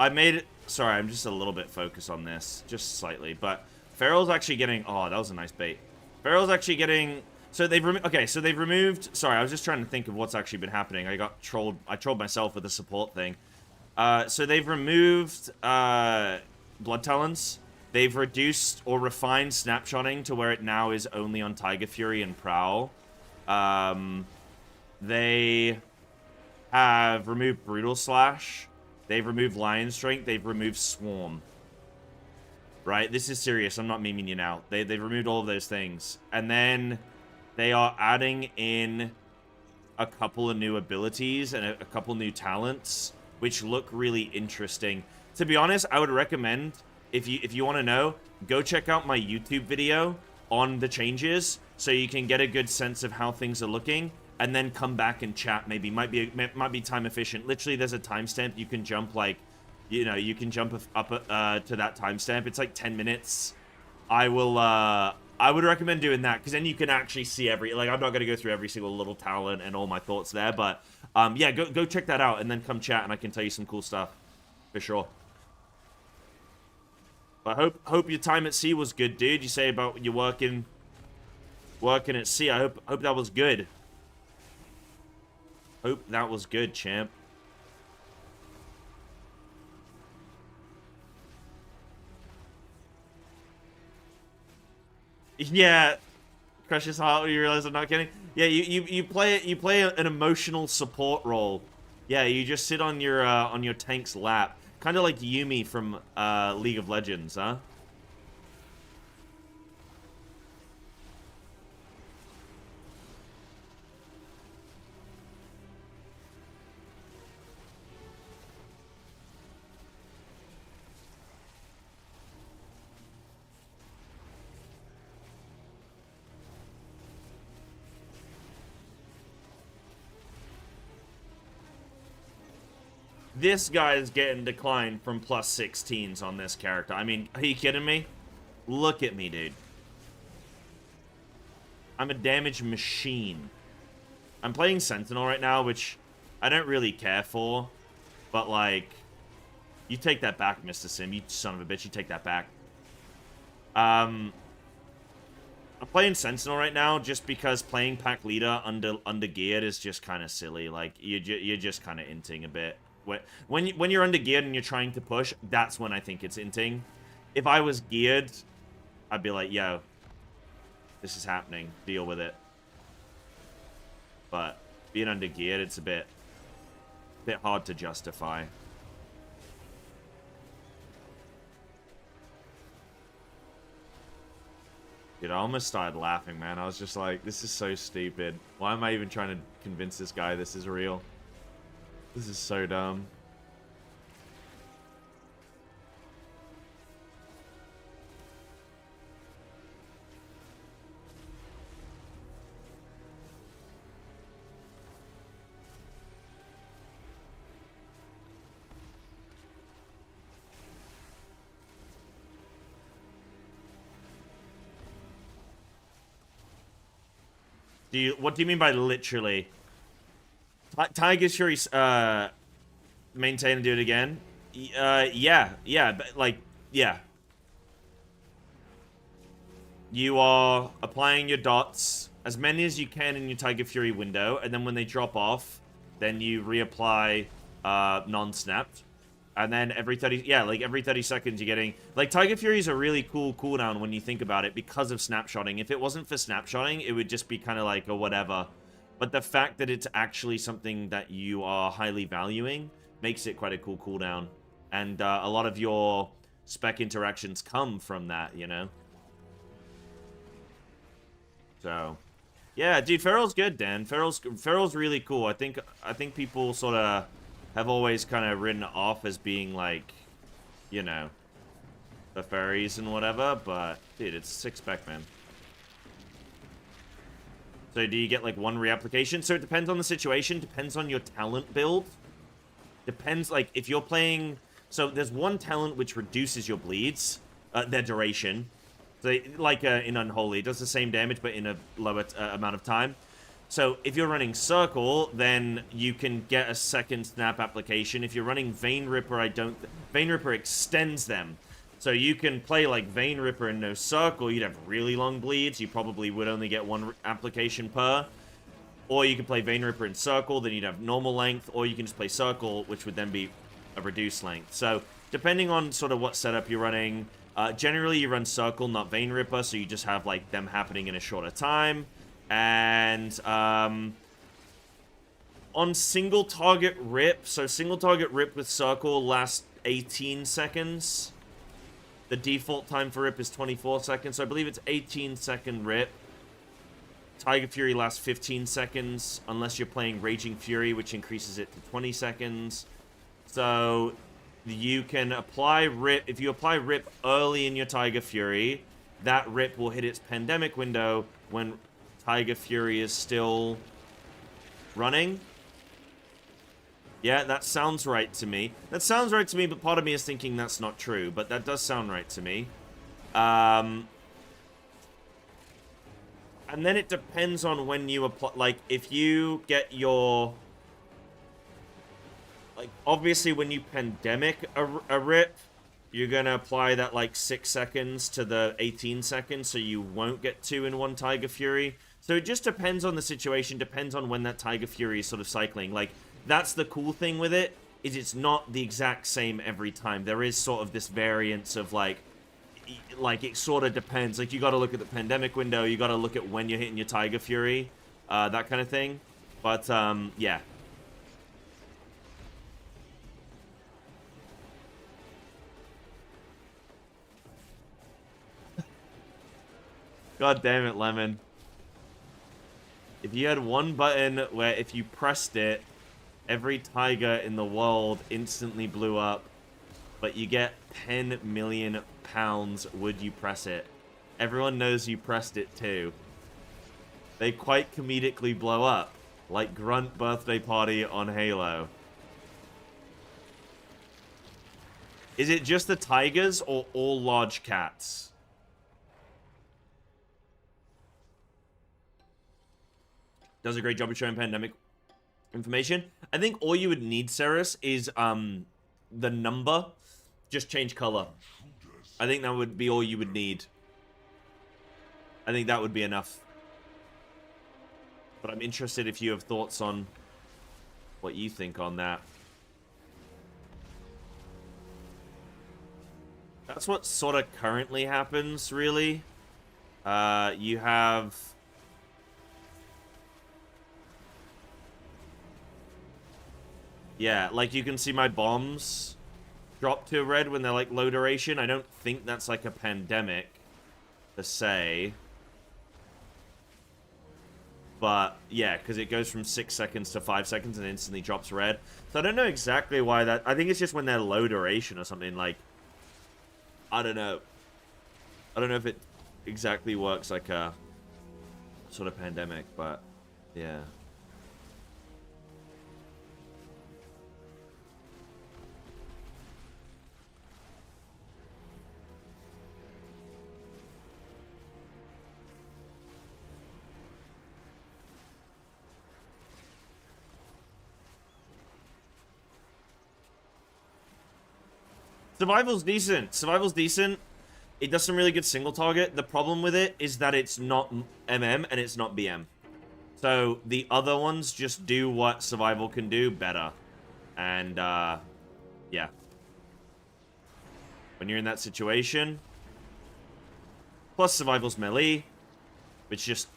I made it... Sorry, I'm just a little bit focused on this. Just slightly. But Feral's actually getting... Oh, that was a nice bait. Feral's actually getting... So they've removed... Okay, so they've removed... Sorry, I was just trying to think of what's actually been happening. I got trolled... I trolled myself with the support thing. So they've removed Blood Talons. They've reduced or refined snapshotting to where it now is only on Tiger Fury and Prowl. They have removed Brutal Slash. They've removed Lion Strength. They've removed Swarm. Right? This is serious. I'm not memeing you now. They've removed all of those things. And then they are adding in a couple of new abilities and a couple new talents, which look really interesting. To be honest, I would recommend, if you want to know, go check out my YouTube video on the changes so you can get a good sense of how things are looking. And then come back and chat, maybe. Might be time efficient. Literally, there's a timestamp. You can jump, like, you know, you can jump up to that timestamp. It's like 10 minutes. I would recommend doing that, because then you can actually see every... Like, I'm not going to go through every single little talent and all my thoughts there, but, yeah, go check that out, and then come chat, and I can tell you some cool stuff. For sure. But hope your time at sea was good, dude. You say about you working at sea. I hope that was good. Hope that was good, champ. Yeah, crush his heart when you realize I'm not kidding. Yeah, you play it. You play an emotional support role. Yeah, you just sit on your tank's lap, kind of like Yumi from League of Legends, huh? This guy is getting declined from plus 16s on this character. I mean, are you kidding me? Look at me, dude. I'm a damage machine. I'm playing Sentinel right now, which I don't really care for. But, like, you take that back, Mr. Sim. You son of a bitch. You take that back. I'm playing Sentinel right now just because playing Pack Leader under geared is just kind of silly. Like, you're just kind of inting a bit. When you're under geared and you're trying to push, that's when I think it's inting. If I was geared, I'd be like, yo, this is happening. Deal with it. But being under geared, it's a bit hard to justify. Dude, I almost started laughing, man. I was just like, this is so stupid. Why am I even trying to convince this guy this is real? This is so dumb. What do you mean by literally? Tiger's Fury, maintain and do it again? Yeah, but, like, yeah. You are applying your dots, as many as you can in your Tiger Fury window, and then when they drop off, then you reapply, non-snapped. And then every 30, yeah, like every 30 seconds you're getting, like Tiger Fury is a really cool cooldown when you think about it because of snapshotting. If it wasn't for snapshotting, it would just be kind of like a whatever. But the fact that it's actually something that you are highly valuing makes it quite a cool cooldown. And a lot of your spec interactions come from that, you know? So, yeah, dude, Feral's good, Dan. Feral's really cool. I think people sort of have always kind of written it off as being like, you know, the furries and whatever, but dude, it's 6 spec, man. So do you get like one reapplication? So it depends on the situation, depends on your talent build. Depends, like, if you're playing... So there's one talent which reduces your bleeds, their duration. So, like in Unholy, it does the same damage, but in a lower amount of time. So if you're running Circle, then you can get a second snap application. If you're running Vein Ripper, Vein Ripper extends them. So you can play like Vein Ripper and no Circle, you'd have really long bleeds. You probably would only get one application per. Or you could play Vein Ripper and Circle, then you'd have normal length. Or you can just play Circle, which would then be a reduced length. So depending on sort of what setup you're running, generally you run Circle, not Vein Ripper, so you just have like them happening in a shorter time. And on single target rip, so single target rip with Circle lasts 18 seconds. The default time for rip is 24 seconds, so I believe it's 18-second rip. Tiger Fury lasts 15 seconds, unless you're playing Raging Fury, which increases it to 20 seconds. So you can apply rip. If you apply rip early in your Tiger Fury, that rip will hit its pandemic window when Tiger Fury is still running. Yeah, that sounds right to me. That sounds right to me, but part of me is thinking that's not true. But that does sound right to me. And then it depends on when you apply. Like, if you get your... Like, obviously, when you pandemic a rip, you're going to apply that, like, 6 seconds to the 18 seconds, so you won't get 2 in one Tiger Fury. So it just depends on the situation, depends on when that Tiger Fury is sort of cycling. Like, that's the cool thing with it, is it's not the exact same every time. There is sort of this variance of, like like, it sort of depends. Like, you got to look at the pandemic window. You got to look at when you're hitting your Tiger Fury, that kind of thing. But, yeah. God damn it, Lemon. If you had one button where if you pressed it, every tiger in the world instantly blew up, but you get 10 million pounds, would you press it? Everyone knows you pressed it too. They quite comedically blow up, like Grunt Birthday Party on Halo. Is it just the tigers or all large cats? Does a great job of showing pandemic information. I think all you would need, Ceres, is the number. Just change color. I think that would be all you would need. I think that would be enough. But I'm interested if you have thoughts on what you think on that. That's what sort of currently happens, really. You have... Yeah, like you can see my bombs drop to red when they're like low duration. I don't think that's like a pandemic per se. But yeah, because it goes from 6 seconds to 5 seconds and instantly drops red. So I don't know exactly why that... I think it's just when they're low duration or something. Like, I don't know. I don't know if it exactly works like a sort of pandemic, but yeah. Survival's decent. Survival's decent. It does some really good single target. The problem with it is that it's not MM and it's not BM. So the other ones just do what survival can do better. And, yeah. When you're in that situation. Plus survival's melee, which just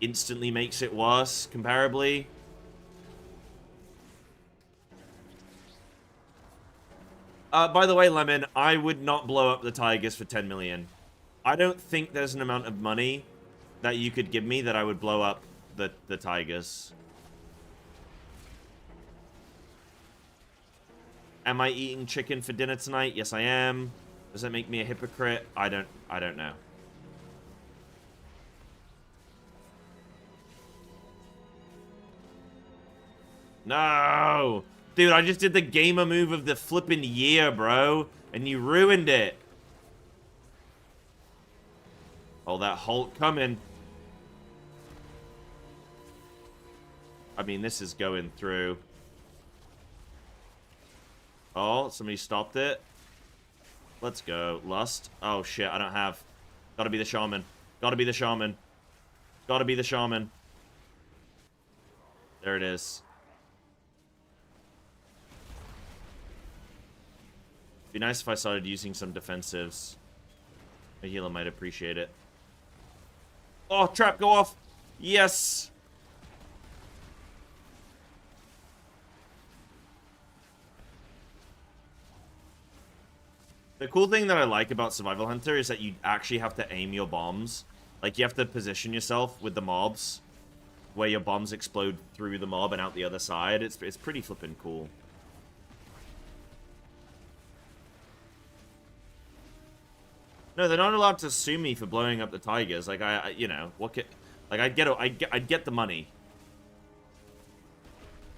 instantly makes it worse, comparably. By the way, Lemon, I would not blow up the Tigers for 10 million. I don't think there's an amount of money that you could give me that I would blow up the Tigers. Am I eating chicken for dinner tonight? Yes, I am. Does that make me a hypocrite? I don't know. No! Dude, I just did the gamer move of the flipping year, bro. And you ruined it. Oh, that Hulk coming. I mean, this is going through. Oh, somebody stopped it. Let's go. Lust. Oh, shit, I don't have. Gotta be the shaman. Gotta be the shaman. Gotta be the shaman. There it is. Be nice if I started using some defensives. A healer might appreciate it. Oh, trap, go off! Yes! The cool thing that I like about Survival Hunter is that you actually have to aim your bombs. Like, you have to position yourself with the mobs, where your bombs explode through the mob and out the other side. It's pretty flippin' cool. No, they're not allowed to sue me for blowing up the Tigers. Like, you know, what could... Like, I'd get the money.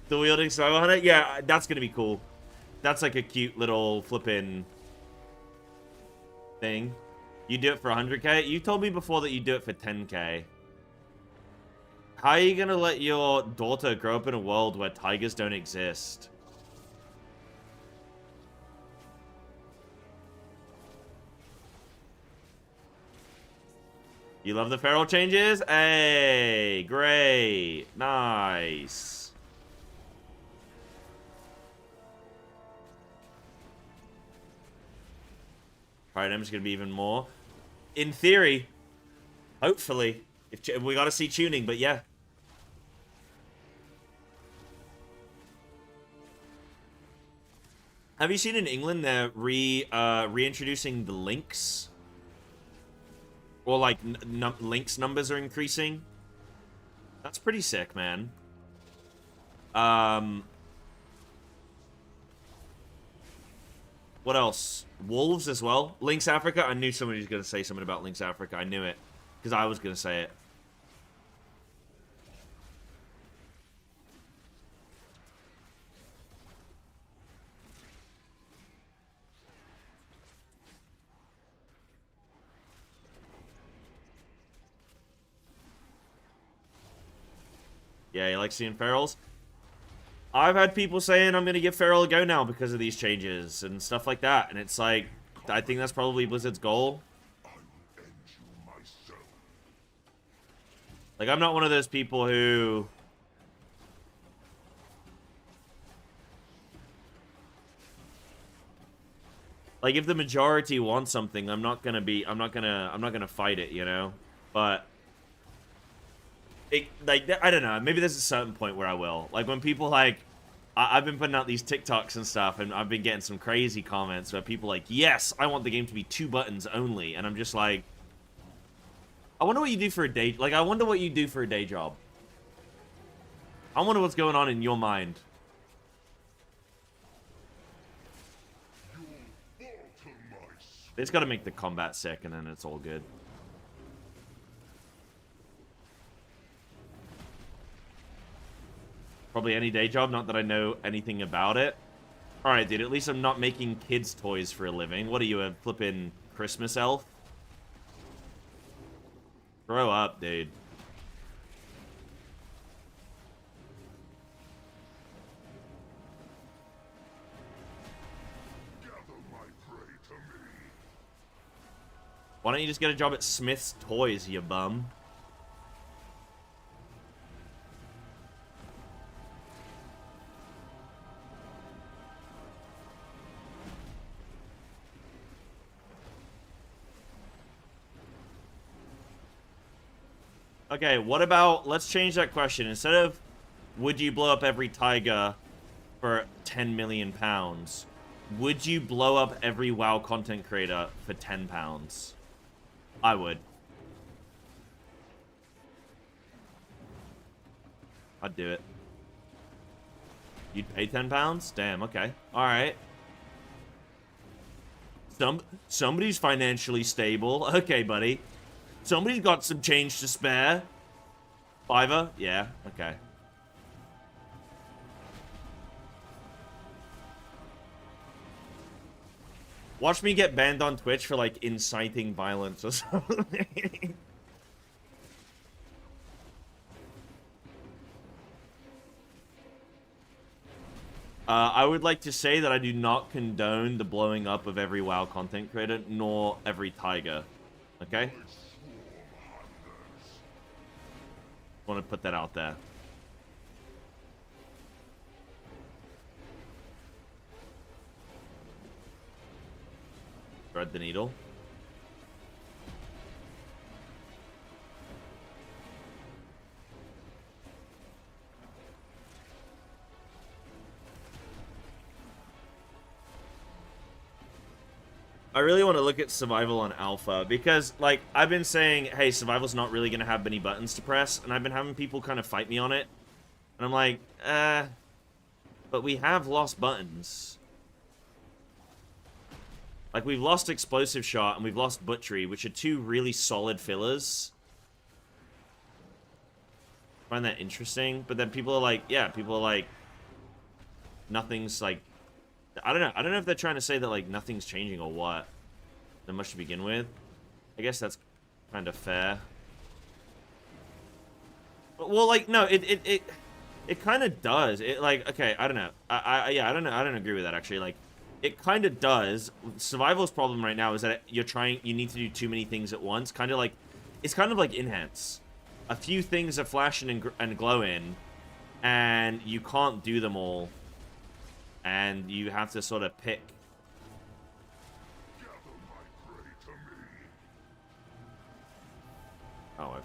The wielding Survival Hunter? Yeah, that's gonna be cool. That's like a cute little flippin' thing. You do it for 100k? You told me before that you do it for 10k. How are you gonna let your daughter grow up in a world where tigers don't exist? You love the feral changes? Hey, great. Nice. Items gonna be even more. In theory, hopefully, if we gotta see tuning, but yeah. Have you seen in England they're reintroducing the links? Or like links numbers are increasing? That's pretty sick, man. What else? Wolves as well. Lynx Africa. I knew somebody was going to say something about Lynx Africa. I knew it. Because I was going to say it. Yeah, you like seeing ferals? I've had people saying I'm going to give Feral a go now because of these changes and stuff like that. And it's like, I think that's probably Blizzard's goal. Like, I'm not one of those people who... Like, if the majority wants something, I'm not gonna fight it, you know? But... I don't know, maybe there's a certain point where I will. Like, when people, like... I've been putting out these TikToks and stuff, and I've been getting some crazy comments where people are like, yes, I want the game to be 2 buttons only. And I'm just like... I wonder what you do for a day... Like, I wonder what you do for a day job. I wonder what's going on in your mind. It's got to make the combat sick, and then it's all good. Probably any day job, not that I know anything about it. Alright, dude, at least I'm not making kids' toys for a living. What are you, a flippin' Christmas elf? Grow up, dude. Why don't you just get a job at Smith's Toys, you bum? Okay, what about, let's change that question. Instead of, would you blow up every tiger for 10 million pounds, would you blow up every WoW content creator for 10 pounds? I would. I'd do it. You'd pay 10 pounds? Damn, okay. Alright. Somebody's financially stable. Okay, buddy. Somebody's got some change to spare. Fiver? Yeah, okay. Watch me get banned on Twitch for, like, inciting violence or something. I would like to say that I do not condone the blowing up of every WoW content creator, nor every tiger. Okay? Want to put that out there. Thread the needle. I really want to look at survival on alpha because, like, I've been saying, hey, survival's not really going to have many buttons to press, and I've been having people kind of fight me on it. And I'm like, but we have lost buttons. Like, we've lost Explosive Shot and we've lost Butchery, which are 2 really solid fillers. I find that interesting, but then people are like, yeah, people are like, nothing's, like, I don't know if they're trying to say that, like, nothing's changing or what. Not much to begin with. I guess that's kind of fair. But, well, like, no, it kind of does. It, like, okay, I don't know. Yeah, I don't agree with that, actually. Like, it kind of does. Survival's problem right now is that you need to do too many things at once. Kind of like, it's kind of like Enhance. A few things are flashing and glowing, and you can't do them all. And you have to sort of pick. Oh, I've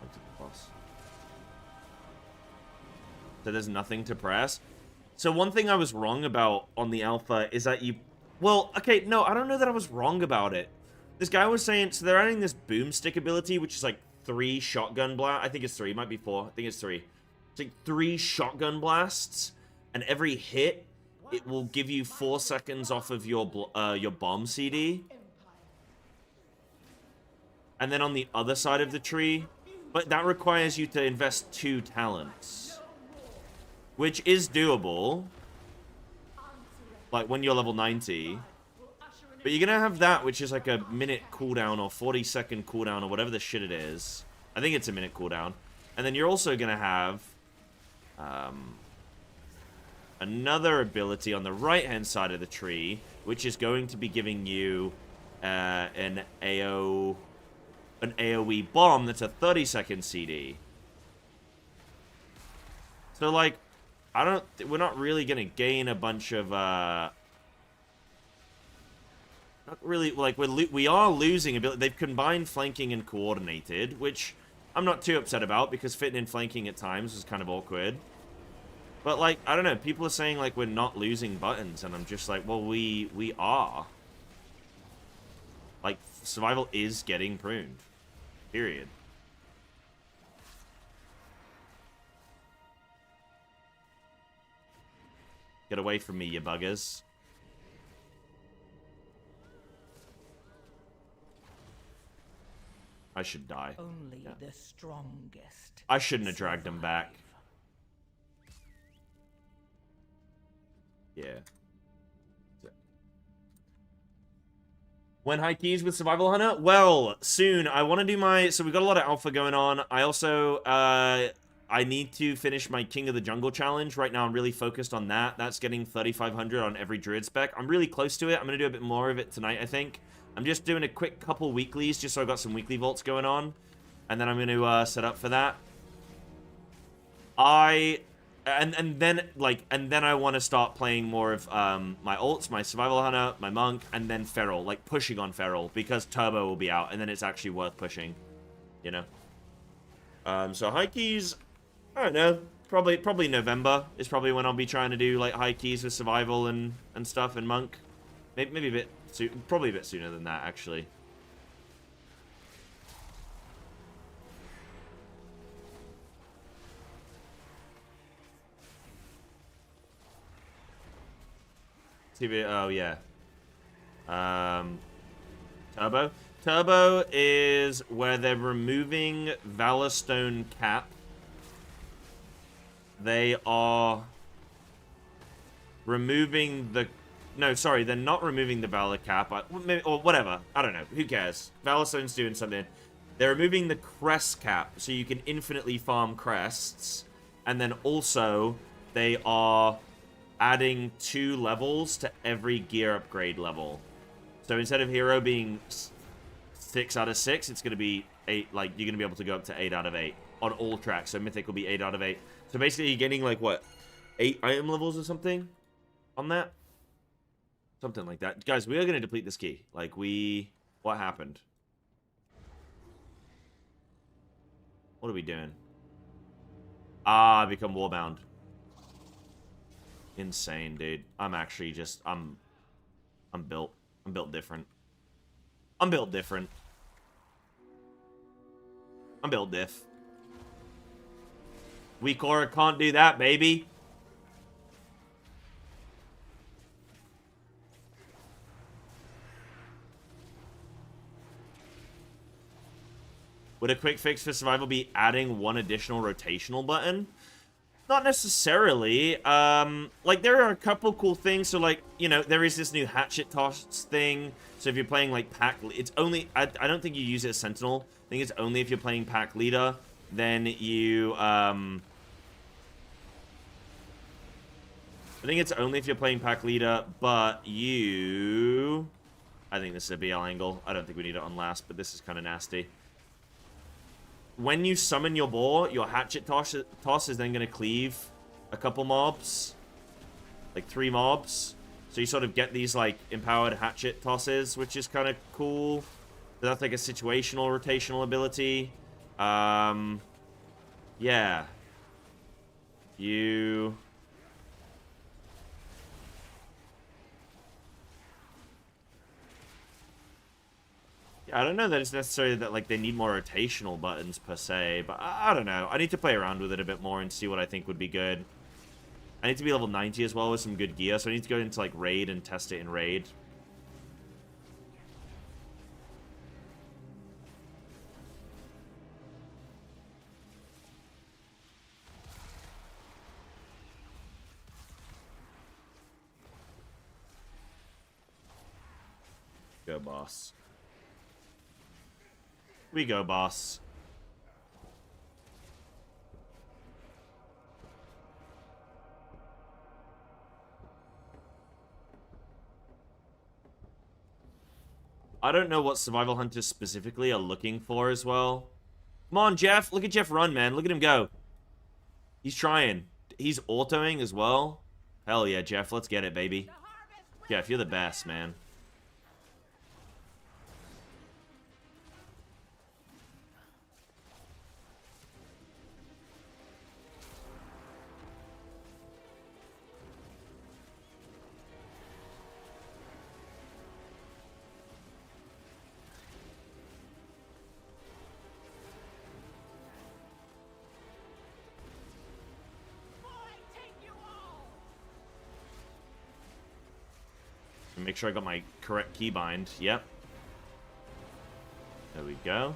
looked at the boss. So there's nothing to press. So one thing I was wrong about on the alpha is that you... Well, okay, no, I don't know that I was wrong about it. This guy was saying... So they're adding this boomstick ability, which is like 3 shotgun blast. I think it's 3. It might be 4. I think it's 3. It's like 3 shotgun blasts. And every hit, it will give you 4 seconds off of your bomb CD. And then on the other side of the tree... But that requires you to invest 2 talents. Which is doable. Like, when you're level 90. But you're gonna have that, which is like a minute cooldown or 40-second cooldown or whatever the shit it is. I think it's a minute cooldown. And then you're also gonna have... another ability on the right-hand side of the tree, which is going to be giving you an AoE bomb that's a 30-second CD. So, like, we're not really gonna gain a bunch of, not really, like, we are losing ability. They've combined flanking and coordinated, which I'm not too upset about, because fitting in flanking at times is kind of awkward. But, like, I don't know, people are saying, like, we're not losing buttons, and I'm just like, well, we are. Like, survival is getting pruned. Period. Get away from me, you buggers. I should die. Only the strongest. I shouldn't have dragged him back. Yeah. When high keys with Survival Hunter? Well, soon. I want to do my... So we've got a lot of alpha going on. I also... I need to finish my King of the Jungle challenge. Right now, I'm really focused on that. That's getting 3,500 on every Druid spec. I'm really close to it. I'm going to do a bit more of it tonight, I think. I'm just doing a quick couple weeklies, just so I've got some weekly vaults going on. And then I'm going to set up for that. And then I want to start playing more of my ults, my Survival Hunter, my Monk, and then Feral, like pushing on Feral, because Turbo will be out, and then it's actually worth pushing, you know. So high keys, I don't know, probably November is probably when I'll be trying to do like high keys with Survival and stuff, and Monk, maybe a bit probably a bit sooner than that actually. Oh, yeah. Turbo? Turbo is where they're removing Valorstone Cap. They are removing the... No, sorry, they're not removing the Valor Cap. Or whatever. I don't know. Who cares? Valorstone's doing something. They're removing the Crest Cap, so you can infinitely farm crests. And then also, they are... adding 2 levels to every gear upgrade level. So instead of hero being 6 out of 6, it's going to be 8, like, you're going to be able to go up to 8 out of 8 on all tracks. So Mythic will be 8 out of 8. So basically you're getting, like, what, 8 item levels or something on that? Something like that. Guys, we are going to deplete this key. Like, what happened? What are we doing? I become warbound. Insane, dude. I'm actually just... I'm built different. I'm built different. I'm built diff. Weak aura can't do that, baby. Would a quick fix for survival be adding 1 additional rotational button? Not necessarily. Like, there are a couple cool things. So, like, you know, there is this new hatchet toss thing. So if you're playing, like, pack... It's only... I don't think you use it as Sentinel. I think it's only if you're playing pack leader. Then you, I think it's only if you're playing pack leader, but you... I think this is a BL angle. I don't think we need it on last, but this is kind of nasty. When you summon your boar, your hatchet toss is then going to cleave a couple mobs. Like 3 mobs. So you sort of get these, like, empowered hatchet tosses, which is kind of cool. So that's like a situational rotational ability. Yeah. You... Yeah, I don't know that it's necessarily that, like, they need more rotational buttons, per se, but I don't know. I need to play around with it a bit more and see what I think would be good. I need to be level 90 as well with some good gear, so I need to go into, like, Raid and test it in Raid. Go, boss. We go, boss. I don't know what survival hunters specifically are looking for as well. Come on, Jeff. Look at Jeff run, man. Look at him go. He's trying. He's autoing as well. Hell yeah, Jeff. Let's get it, baby. Jeff, you're the best, man. Make sure I got my correct keybind. Yep. There we go.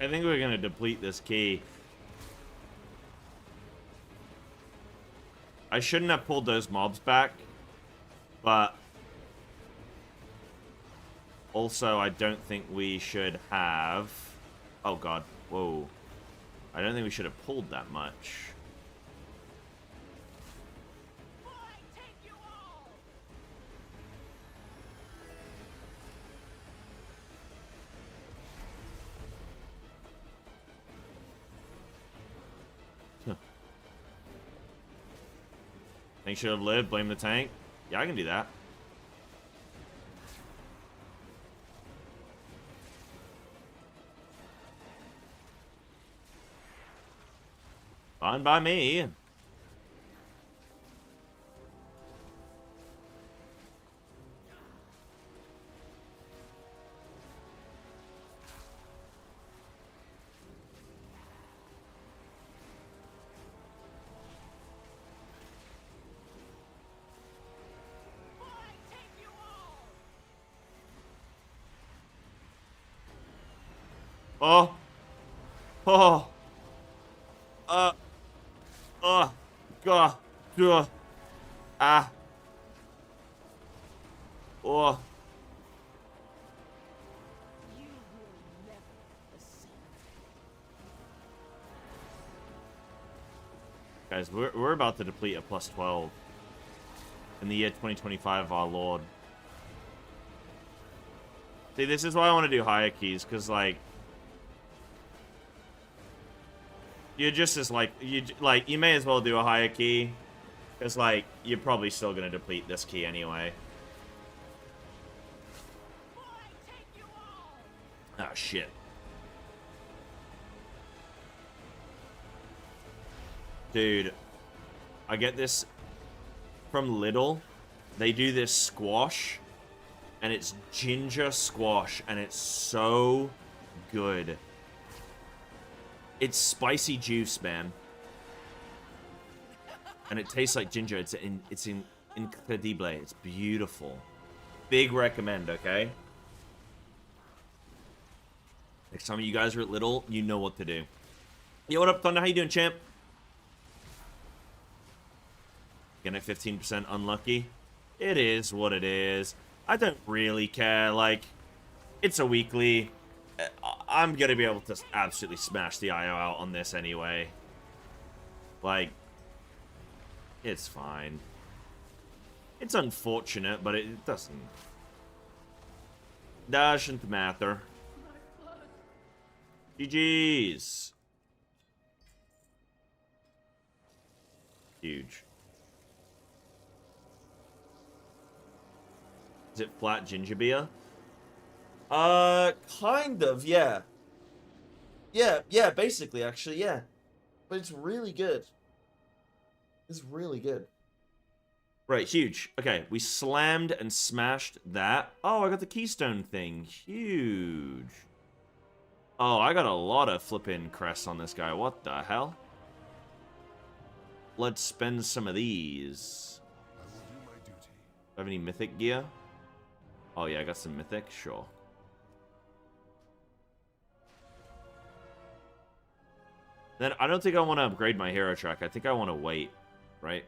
I think we're going to deplete this key. I shouldn't have pulled those mobs back. But also, I don't think we should have... Oh, God. Whoa. I don't think we should have pulled that much. Tank should have lived. Blame the tank. Yeah, I can do that. Fine by me. Oh. Oh. God. Ah. Oh. Guys, we're about to deplete a plus 12 in the year 2025 of our Lord. See, this is why I want to do higher keys, because, like, you're just as, like, you may as well do a higher key, because, like, you're probably still going to deplete this key anyway. Ah, shit. Dude, I get this from Lidl. They do this squash, and it's ginger squash, and it's so good. It's spicy juice, man. And it tastes like ginger. It's incredible. It's beautiful. Big recommend, okay? Next time you guys are at Lidl, you know what to do. Yo, what up, Thunder? How you doing, champ? Getting at 15% unlucky. It is what it is. I don't really care. Like, it's a weekly. I'm gonna be able to absolutely smash the IO out on this anyway. Like, it's fine. It's unfortunate, but it doesn't matter. GG's. Huge. Is it flat ginger beer? Kind of, yeah. Yeah, basically, actually, yeah. But it's really good. It's really good. Right, huge. Okay, we slammed and smashed that. Oh, I got the keystone thing. Huge. Oh, I got a lot of flipping crests on this guy. What the hell? Let's spend some of these. I will do my duty. Have any mythic gear? Oh yeah, I got some mythic. Sure. Then I don't think I want to upgrade my hero track. I think I want to wait, right?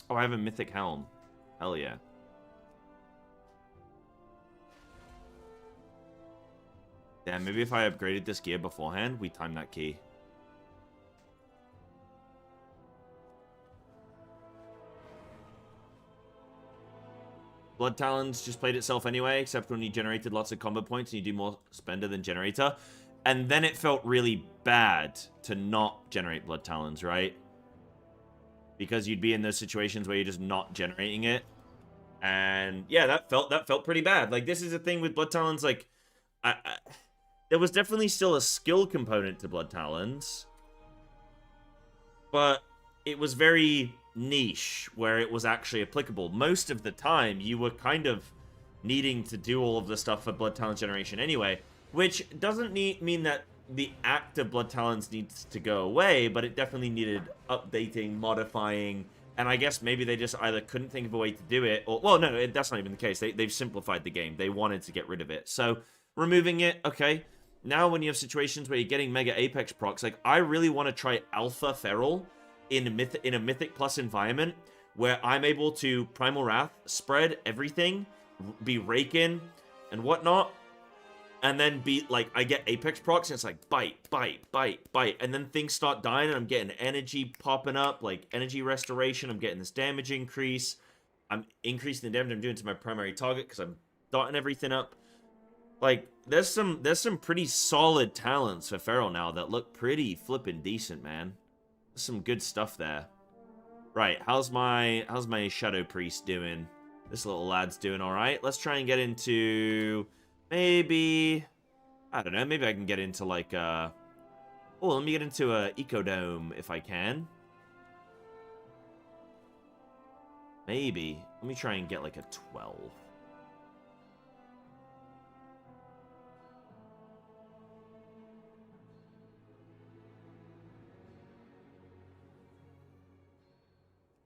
Oh, I have a mythic helm. Hell yeah. Damn, maybe if I upgraded this gear beforehand, we time that key. Blood Talons just played itself anyway, except when you generated lots of combo points and you do more spender than generator. And then it felt really bad to not generate Blood Talons, right? Because you'd be in those situations where you're just not generating it. And yeah, that felt pretty bad. Like, this is the thing with Blood Talons, like, there was definitely still a skill component to Blood Talons. But it was very niche where it was actually applicable. Most of the time, you were kind of needing to do all of the stuff for Blood Talons generation anyway, which doesn't mean that the act of Blood Talons needs to go away, but it definitely needed updating, modifying, and I guess maybe they just either couldn't think of a way to do it, or, well, no, that's not even the case. They've simplified the game. They wanted to get rid of it. So, removing it, okay. Now when you have situations where you're getting Mega Apex procs, like, I really want to try Alpha Feral in a Mythic Plus environment, where I'm able to Primal Wrath, spread everything, be raking, and whatnot, and then be, like, I get Apex procs, and it's like, bite, and then things start dying, and I'm getting energy popping up, like, energy restoration, I'm getting this damage increase, I'm increasing the damage I'm doing to my primary target, because I'm dotting everything up. Like, there's some pretty solid talents for Feral now that look pretty flippin' decent, man. There's some good stuff there. Right, how's my Shadow Priest doing? This little lad's doing alright. Let's try and get into... maybe... I don't know, maybe I can get into, like, oh, let me get into a Ecodome, if I can. Maybe. Let me try and get, like, a 12.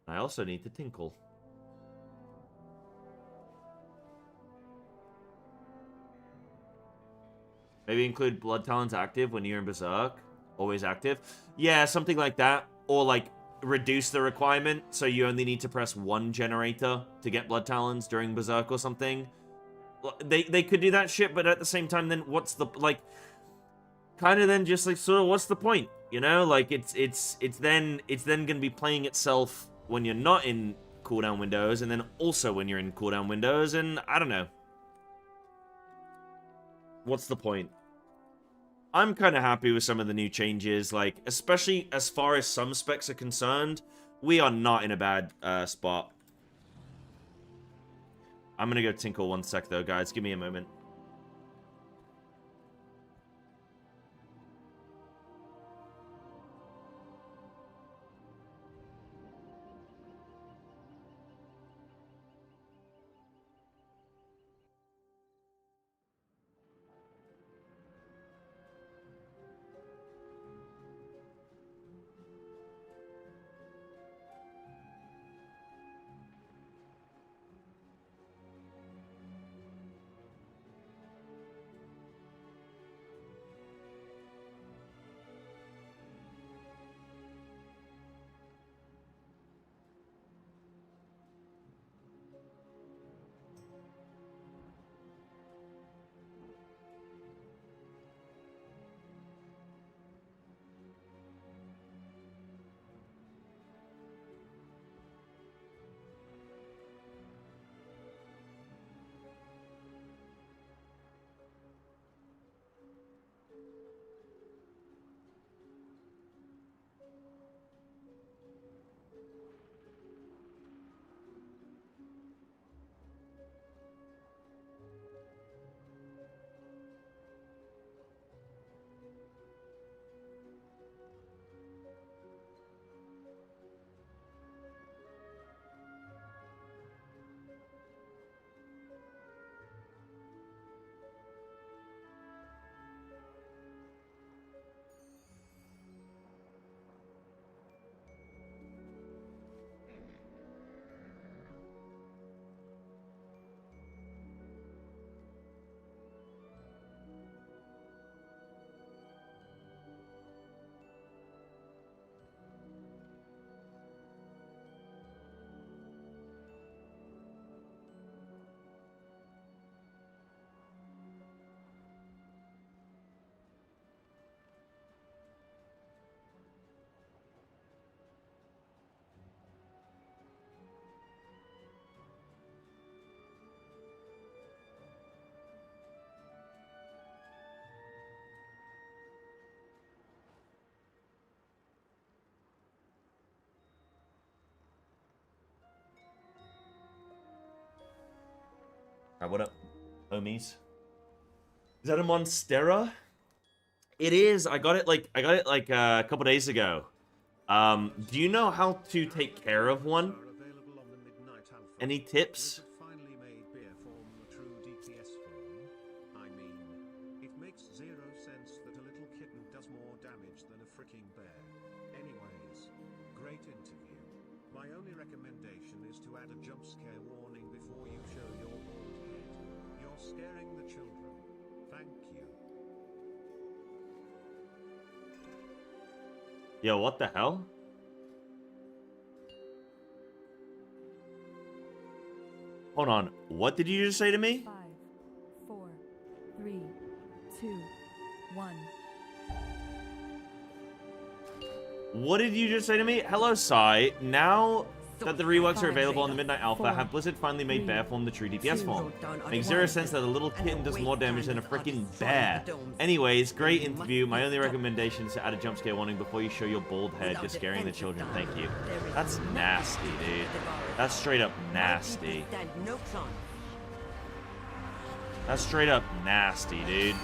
I also need to tinkle. Maybe include Blood Talons active when you're in Berserk. Always active. Yeah, something like that. Or, like, reduce the requirement so you only need to press one generator to get Blood Talons during Berserk or something. They could do that shit, but at the same time, then what's the, like, kind of then just, like, sort of what's the point? You know? Like, it's then gonna be playing itself when you're not in cooldown windows, and then also when you're in cooldown windows, and I don't know. What's the point? I'm kind of happy with some of the new changes, like, especially as far as some specs are concerned, we are not in a bad spot. I'm gonna go tinkle one sec, though, guys. Give me a moment. Alright, what up, homies? Is that a Monstera? It is. I got it like a couple days ago. Do you know how to take care of one? Any tips? Finally made beer form the true DPS form. I mean, it makes zero sense that a little kitten does more damage than a freaking bear. Anyways, great interview. My only recommendation is to add a jump scare warning before you show your bald head. You're scaring the children. Thank you. Yo, what the hell? Hold on. What did you just say to me? 5, 4, 3, 2, 1. What did you just say to me? Hello, Sai. Now that the reworks are available on the Midnight Alpha, have Blizzard finally made Bear Form the true DPS form? Makes zero sense that a little kitten does more damage than a freaking bear. Anyways, great interview. My only recommendation is to add a jump scare warning before you show your bald head. You're scaring the children. Thank you. That's nasty, dude. That's straight up nasty. That's straight up nasty, dude.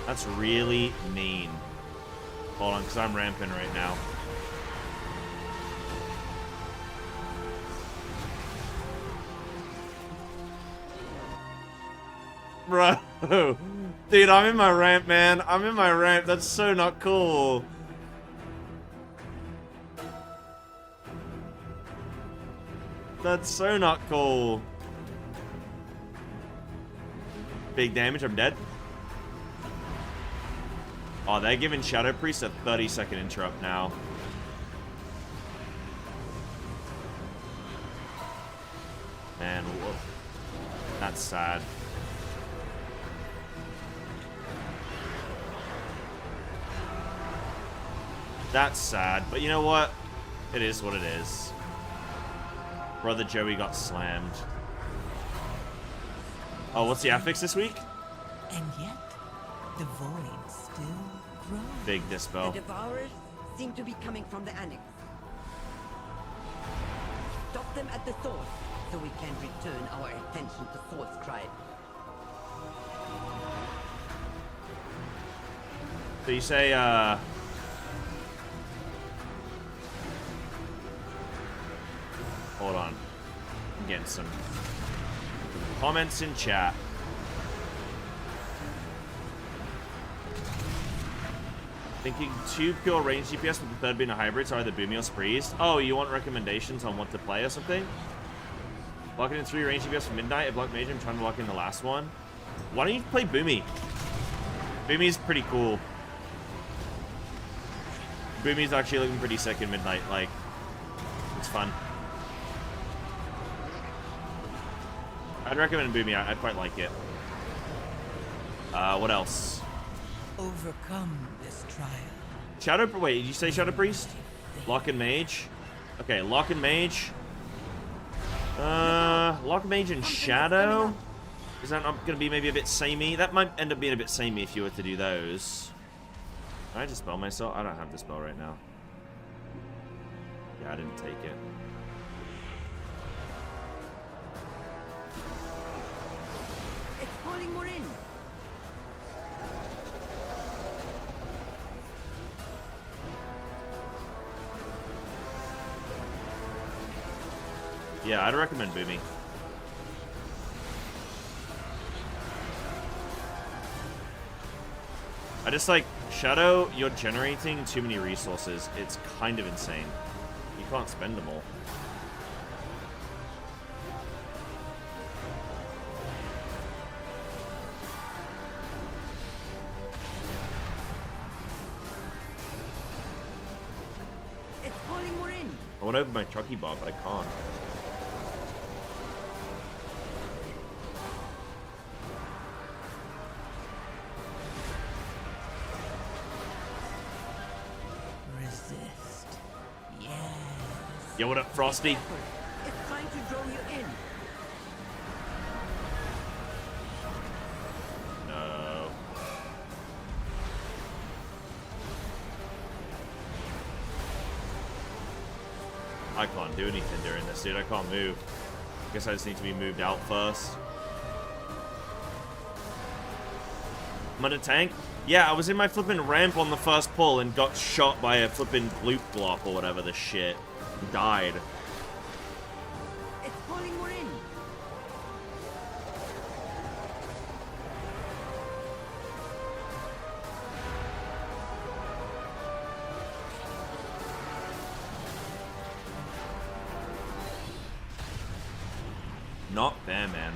That's really mean. Hold on, because I'm ramping right now. Bro. Dude, I'm in my ramp, man. I'm in my ramp. That's so not cool. That's so not cool. Big damage, I'm dead. Oh, they're giving Shadow Priest a 30-second interrupt now. Man, whoa. That's sad. That's sad, but you know what? It is what it is. Brother Joey got slammed. Oh, what's the affix this week? And yet, the void still grows. Big Dispel. The Devourers seem to be coming from the Annex. Stop them at the source, so we can return our attention to Source Tribe. So you say, hold on. I'm getting some comments in chat. Thinking 2 pure range DPS with the third being a hybrid, so either Boomy or Sprees. Oh, you want recommendations on what to play or something? Locking in 3 range DPS for Midnight, a Block Mage, I'm trying to lock in the last one. Why don't you play Boomy? Boomy's pretty cool. Boomy's actually looking pretty sick in Midnight, like, it's fun. I'd recommend Boomy, I'd quite like it. What else? Overcome this trial. Shadow, wait, did you say Shadow Priest? Lock and Mage? Okay, Lock and Mage. Lock Mage and Shadow? Is that not gonna be maybe a bit samey? That might end up being a bit samey if you were to do those. Can I dispel myself? I don't have Dispel right now. Yeah, I didn't take it. It's pulling more in. Yeah, I'd recommend Boomy. I just like, Shadow, you're generating too many resources. It's kind of insane. You can't spend them all. It's pulling more in. I want to open my Chucky Bob, but I can't. Resist. Yes. Yo, what up, Frosty? It's trying to draw you in. No. I can't do anything during this, dude. I can't move. I guess I just need to be moved out first. I'm gonna tank. Yeah, I was in my flipping ramp on the first pull and got shot by a flipping loop glop or whatever the shit. Died. It's pulling more in. Not fair, man.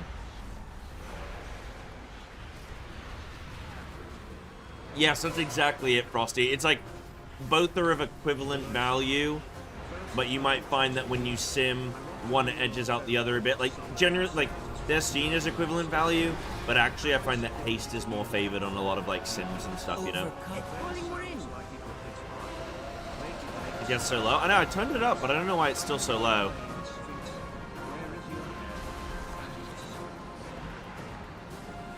Yes, that's exactly it, Frosty. It's like both are of equivalent value, but you might find that when you sim, one edges out the other a bit. Like generally, like they're seen as equivalent value, but actually I find that haste is more favored on a lot of like sims and stuff. You know, It's pulling more in. it gets so low. I know I turned it up, but I don't know why it's still so low.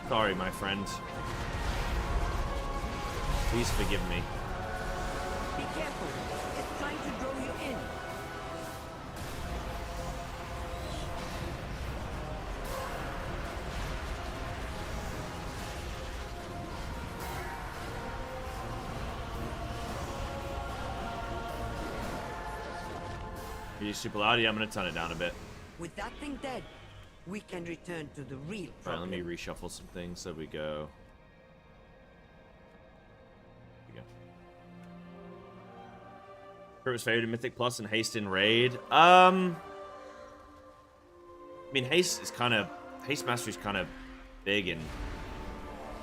Sorry, my friend. Please forgive me. Be careful. It's trying to draw you in. Are you super loud? Yeah, I'm gonna turn it down a bit. With that thing dead, we can return to the real Alright, problem. let me reshuffle some things so we go. Was favorite Mythic Plus and Haste in Raid. I mean, Haste Mastery is kind of big in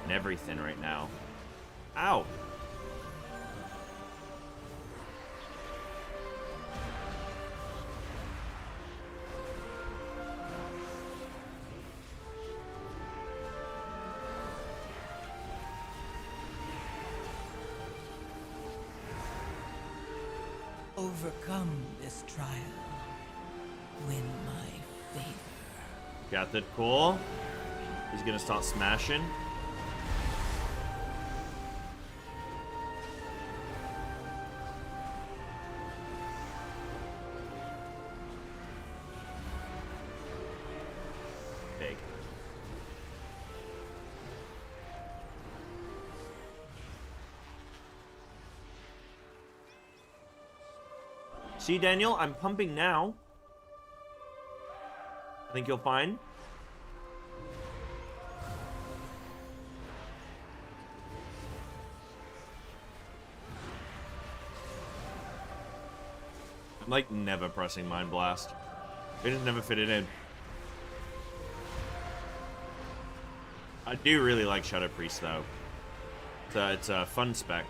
everything right now. Ow. Overcome this trial. Win my favor. Got that cool. He's gonna start smashing. Big. See, Daniel, I'm pumping now. I think you'll find. I'm like never pressing Mind Blast. They just never fit it in. I do really like Shadow Priest though. It's a fun spec.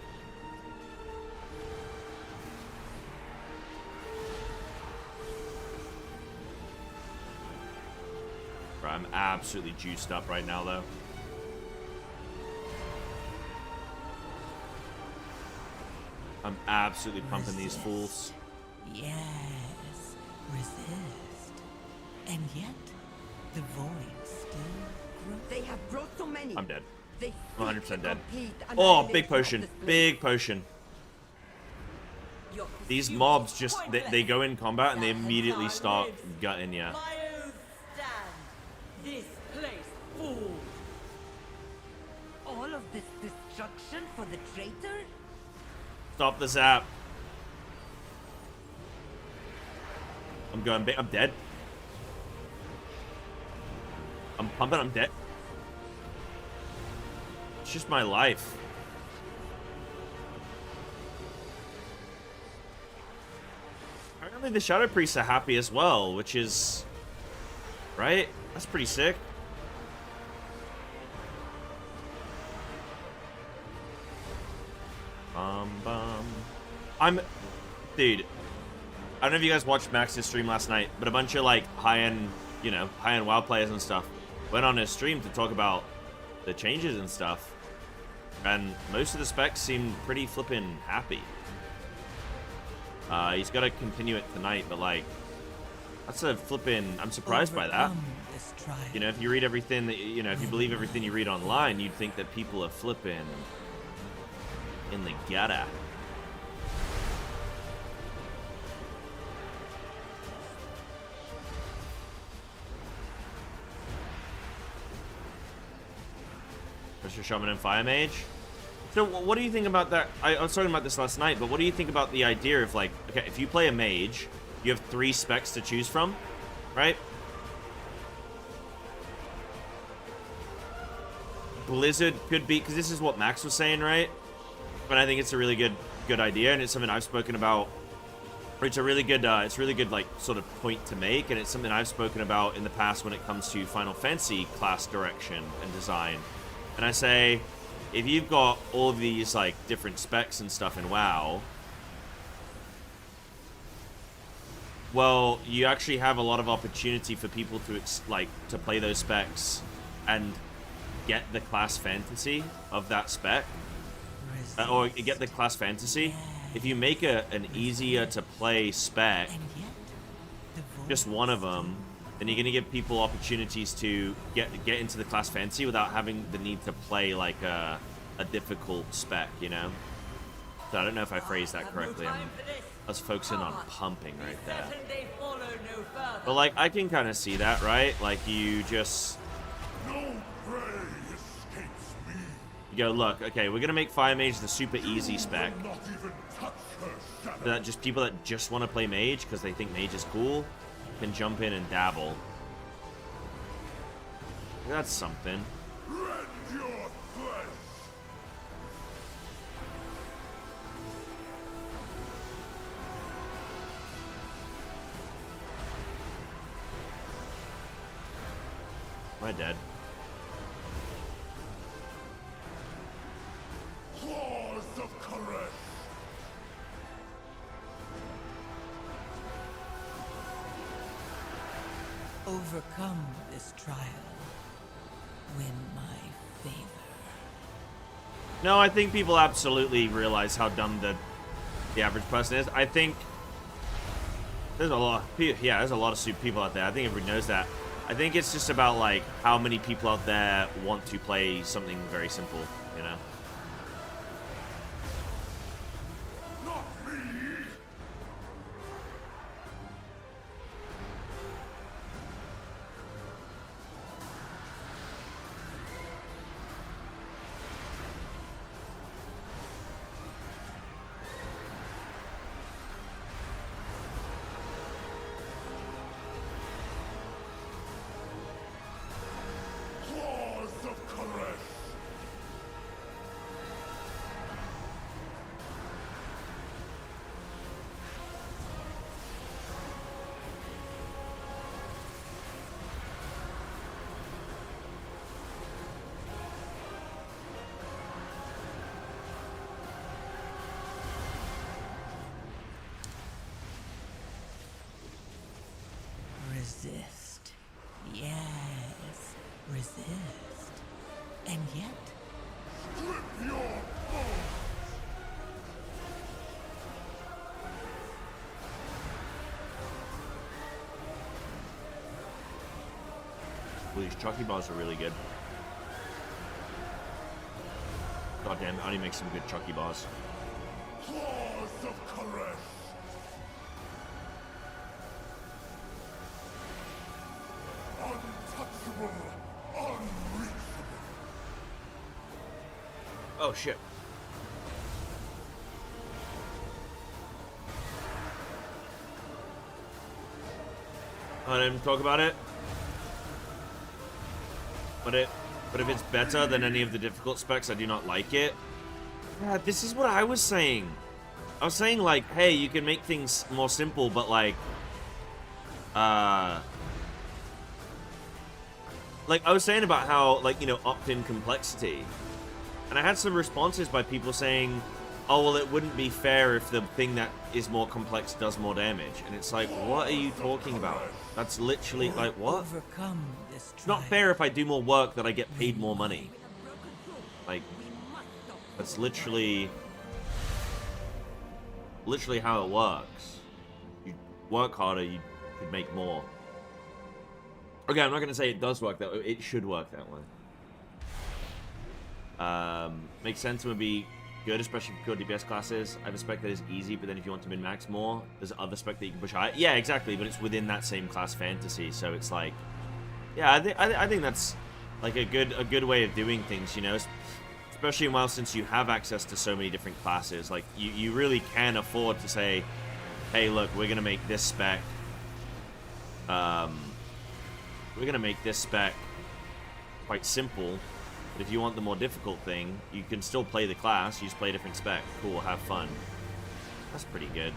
I'm absolutely juiced up right now, though. I'm absolutely pumping these fools. Yes, resist. And yet, the void still grows. They have brought so many. I'm dead. They I'm 100% dead. complete Oh, annihilation big of potion. this place. Big potion. Your These pursuit mobs is just, pointless. they go in combat and they immediately start gutting you. My oath stands. This place full. All of this destruction for the traitor? Stop the zap. I'm going big. I'm dead. I'm pumping. I'm dead. It's just my life. Apparently the Shadow Priests are happy as well, which is... Right? That's pretty sick. Dude, I don't know if you guys watched Max's stream last night, but a bunch of like high-end, you know, high-end WoW players and stuff went on his stream to talk about the changes and stuff. And most of the specs seemed pretty flippin' happy. He's got to continue it tonight, but like, that's a flippin', I'm surprised by that. Overcome this trial. You know, if you read everything that, you know, if you believe everything you read online, you'd think that people are flipping in the gutter. Extra Shaman and Fire Mage. So what do you think about that? I was talking about this last night, but what do you think about the idea of like, okay, if you play a mage, you have 3 specs to choose from, right? Blizzard could be, because this is what Max was saying, right? But I think it's a really good idea, and it's something I've spoken about. It's really good like sort of point to make, and it's something I've spoken about in the past when it comes to Final Fantasy class direction and design. And I say, if you've got all of these like different specs and stuff in WoW, well, you actually have a lot of opportunity for people to play those specs and get the class fantasy of that spec, or get the class fantasy. If you make an easier to play spec, just one of them, then you're gonna give people opportunities to get into the class fantasy without having the need to play like a difficult spec, you know? So I don't know if I phrased that correctly. I was focusing on pumping right there. But like, I can kind of see that, right? Like, you just... You go, look, okay, we're gonna make Fire Mage the super easy spec. So that just people that just want to play Mage because they think Mage is cool can jump in and dabble. That's something. Am I dead? Claws of caress. Overcome this trial. Win my favor. No, I think people absolutely realize how dumb the average person is. I think there's a lot. Yeah, there's a lot of stupid people out there. I think everybody knows that. I think it's just about like how many people out there want to play something very simple, you know. Resist. Yes, resist. And yet, Strip your bones. Well, these Chucky bars are really good. God damn it, I need to make some good Chucky bars. Claws of caress. Untouchable, unreachable. Oh shit. I didn't talk about it. But if it's better than any of the difficult specs, I do not like it. Yeah, this is what I was saying. I was saying like, hey, you can make things more simple, but like I was saying about how, like, you know, opt-in complexity. And I had some responses by people saying, oh, well, it wouldn't be fair if the thing that is more complex does more damage. And it's like, what are you talking about? That's literally, like, what? overcome this It's not trial. fair if I do more work that I get paid more money. Like, that's literally how it works. You work harder, you should make more. Okay, I'm not going to say it does work that way. It should work that way. Makes sense and would be good, especially for pure DPS classes. I have a spec that is easy, but then if you want to min-max more, there's other spec that you can push higher. Yeah, exactly, but it's within that same class fantasy, so it's like... Yeah, I think that's like a good way of doing things, you know? especially while since you have access to so many different classes, like you really can afford to say, hey, look, we're gonna make this spec. We're gonna make this spec quite simple, but if you want the more difficult thing, you can still play the class. You just play a different spec. Cool, have fun. That's pretty good.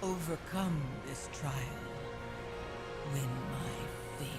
Overcome this trial. Win my favor.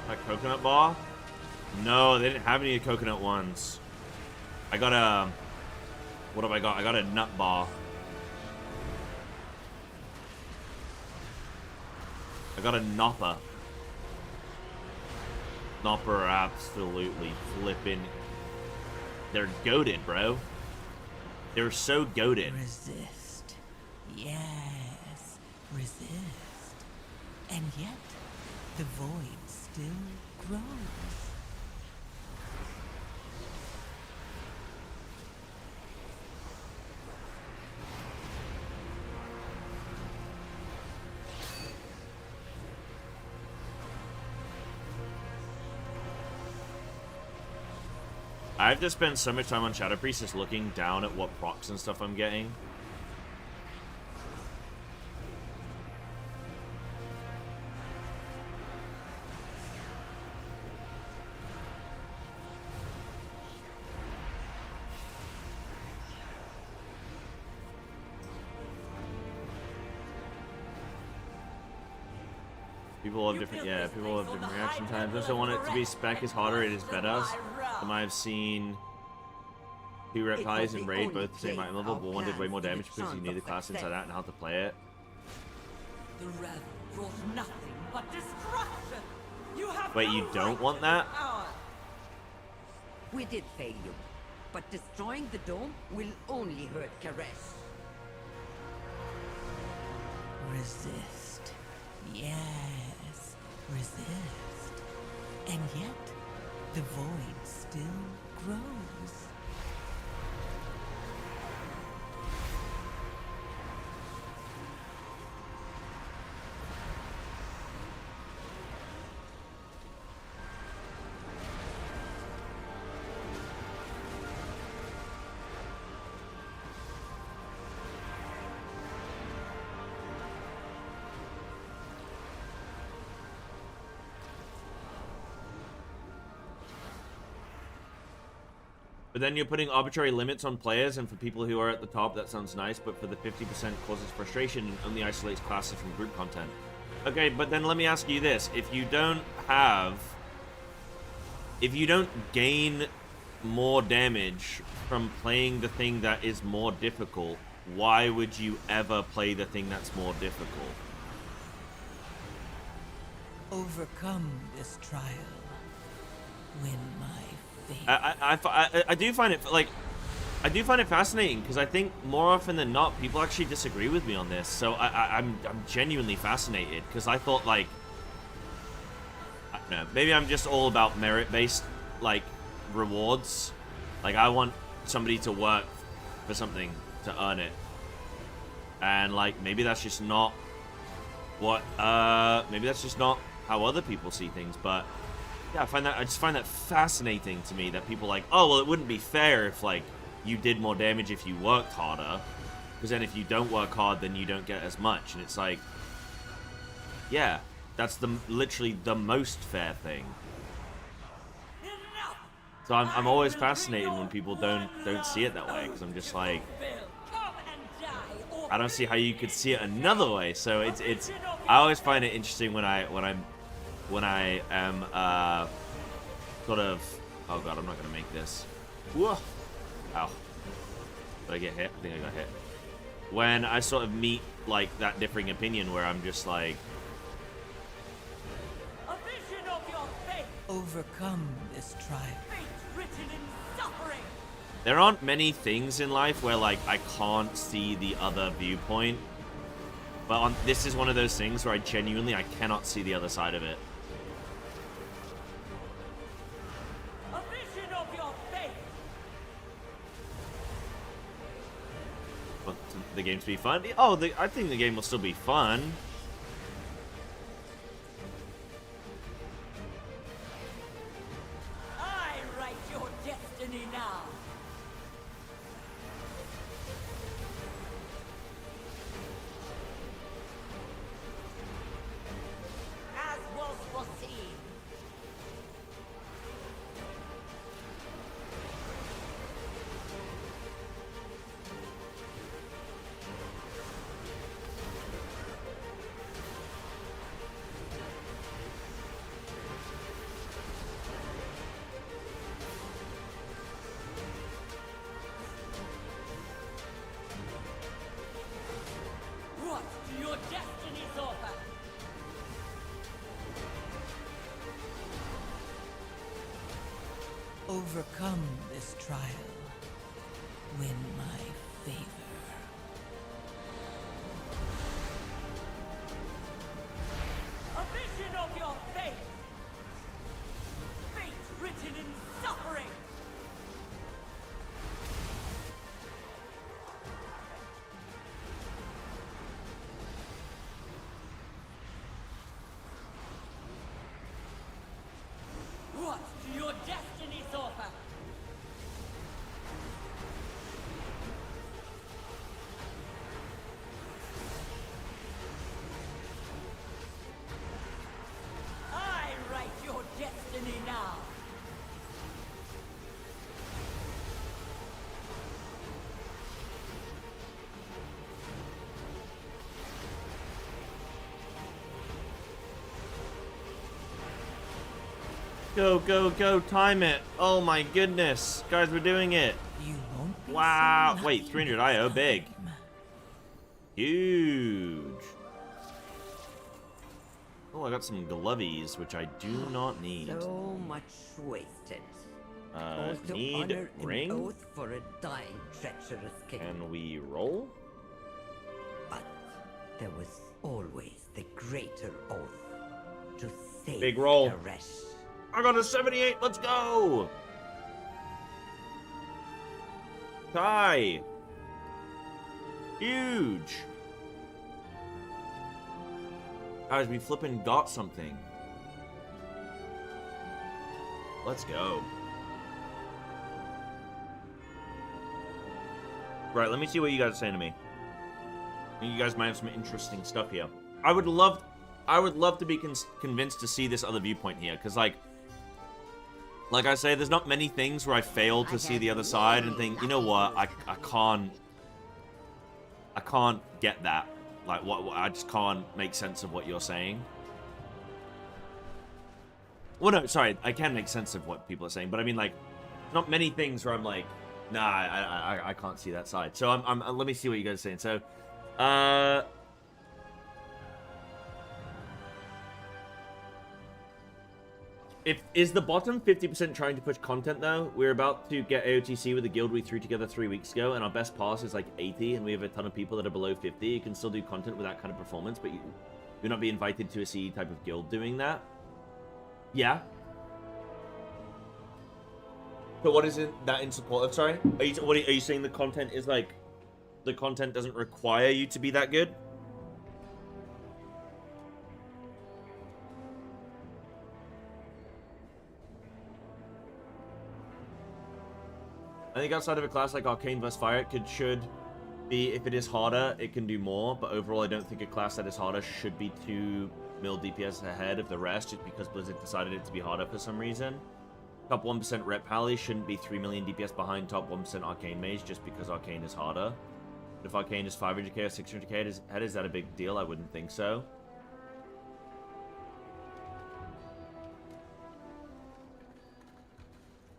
Like coconut bar? No, they didn't have any coconut ones. I got a... What have I got? I got a nut bar. I got a Nopper. Nopper are absolutely flipping... They're goated, bro. They're so goated. Resist. Yes, resist. And yet, the void still grows. I have to spend so much time on Shadow Priest just looking down at what procs and stuff I'm getting. People have different, yeah, people have different reaction times. I also want it to be spec is harder, it is better. I've seen 2 reptiles in raid, both the same item level, but one did way more damage because you knew the class inside out and how to play it. The Rev brought nothing but destruction. You have Wait, you don't want that? We did fail you, but destroying the dome will only hurt Karesh. Resist. Yes, resist. And yet, the void still grows. But then you're putting arbitrary limits on players, and for people who are at the top, that sounds nice, but for the 50% causes frustration and only isolates classes from group content. Okay, but then let me ask you this. If you don't gain more damage from playing the thing that is more difficult, why would you ever play the thing that's more difficult? Overcome this trial. Win my favor. I do find it fascinating because I think more often than not people actually disagree with me on this. So I'm genuinely fascinated because I thought, like, I don't know, maybe I'm just all about merit-based like rewards. Like, I want somebody to work for something to earn it, and like maybe that's just not What? Maybe that's just not how other people see things, but yeah, I just find that fascinating to me that people like, oh, well, it wouldn't be fair if, like, you did more damage if you worked harder, because then if you don't work hard, then you don't get as much, and it's like, yeah, that's literally the most fair thing. So I'm always fascinated when people don't see it that way, because I'm just like, I don't see how you could see it another way. So it's I always find it interesting when I am sort of, oh god, I'm not gonna make this. Whoa. Ow. Did I get hit? I think I got hit. When I sort of meet like that differing opinion where I'm just like, A vision of your fate. Overcome this trial. Fate written in suffering. there aren't many things in life where like I can't see the other viewpoint. But this is one of those things where I cannot see the other side of it. A vision of your fate. Want the game to be fun? Oh, I think the game will still be fun. I write your destiny now. As was foreseen. What do your destinies offer? Overcome this trial. Win my favor. A vision of your fate. Fate written in suffering. What do your destinies offer? I write your destiny now. Go, go, go, time it. Oh my goodness. Guys, we're doing it. You won't be Wow. so Wait, lucky 300 this IO, big. time. Huge. Oh, I got some glovies, which I do not need. So much wasted. Calls to Need honor an ring? oath for a dying, treacherous king. Can we roll? But there was always the greater oath to save Big roll. the rest. I got a 78. Let's go. Tie. Huge. Guys, we flipping got something. Let's go. Right, let me see what you guys are saying to me. You guys might have some interesting stuff here. I would love to be convinced to see this other viewpoint here, because like I say, there's not many things where I fail to see the other side and think, you know what, I can't get that. Like, what I just can't make sense of what you're saying. Well, no, sorry, I can make sense of what people are saying, but I mean, like, not many things where I'm like, nah, I can't see that side. So let me see what you guys are saying. So, Is the bottom 50% trying to push content, though? We're about to get AOTC with the guild we threw together 3 weeks ago, and our best pass is like 80, and we have a ton of people that are below 50. You can still do content with that kind of performance, but you'll not be invited to a CE type of guild doing that. Yeah. So what is it that in support of? Sorry? Are you saying the content is like... The content doesn't require you to be that good? I think outside of a class like Arcane vs. Fire, should be, if it is harder, it can do more. But overall, I don't think a class that is harder should be 2 mil DPS ahead of the rest, just because Blizzard decided it to be harder for some reason. Top 1% Rep Pally shouldn't be 3 million DPS behind top 1% Arcane Mage, just because Arcane is harder. But if Arcane is 500k or 600k ahead, is that a big deal? I wouldn't think so.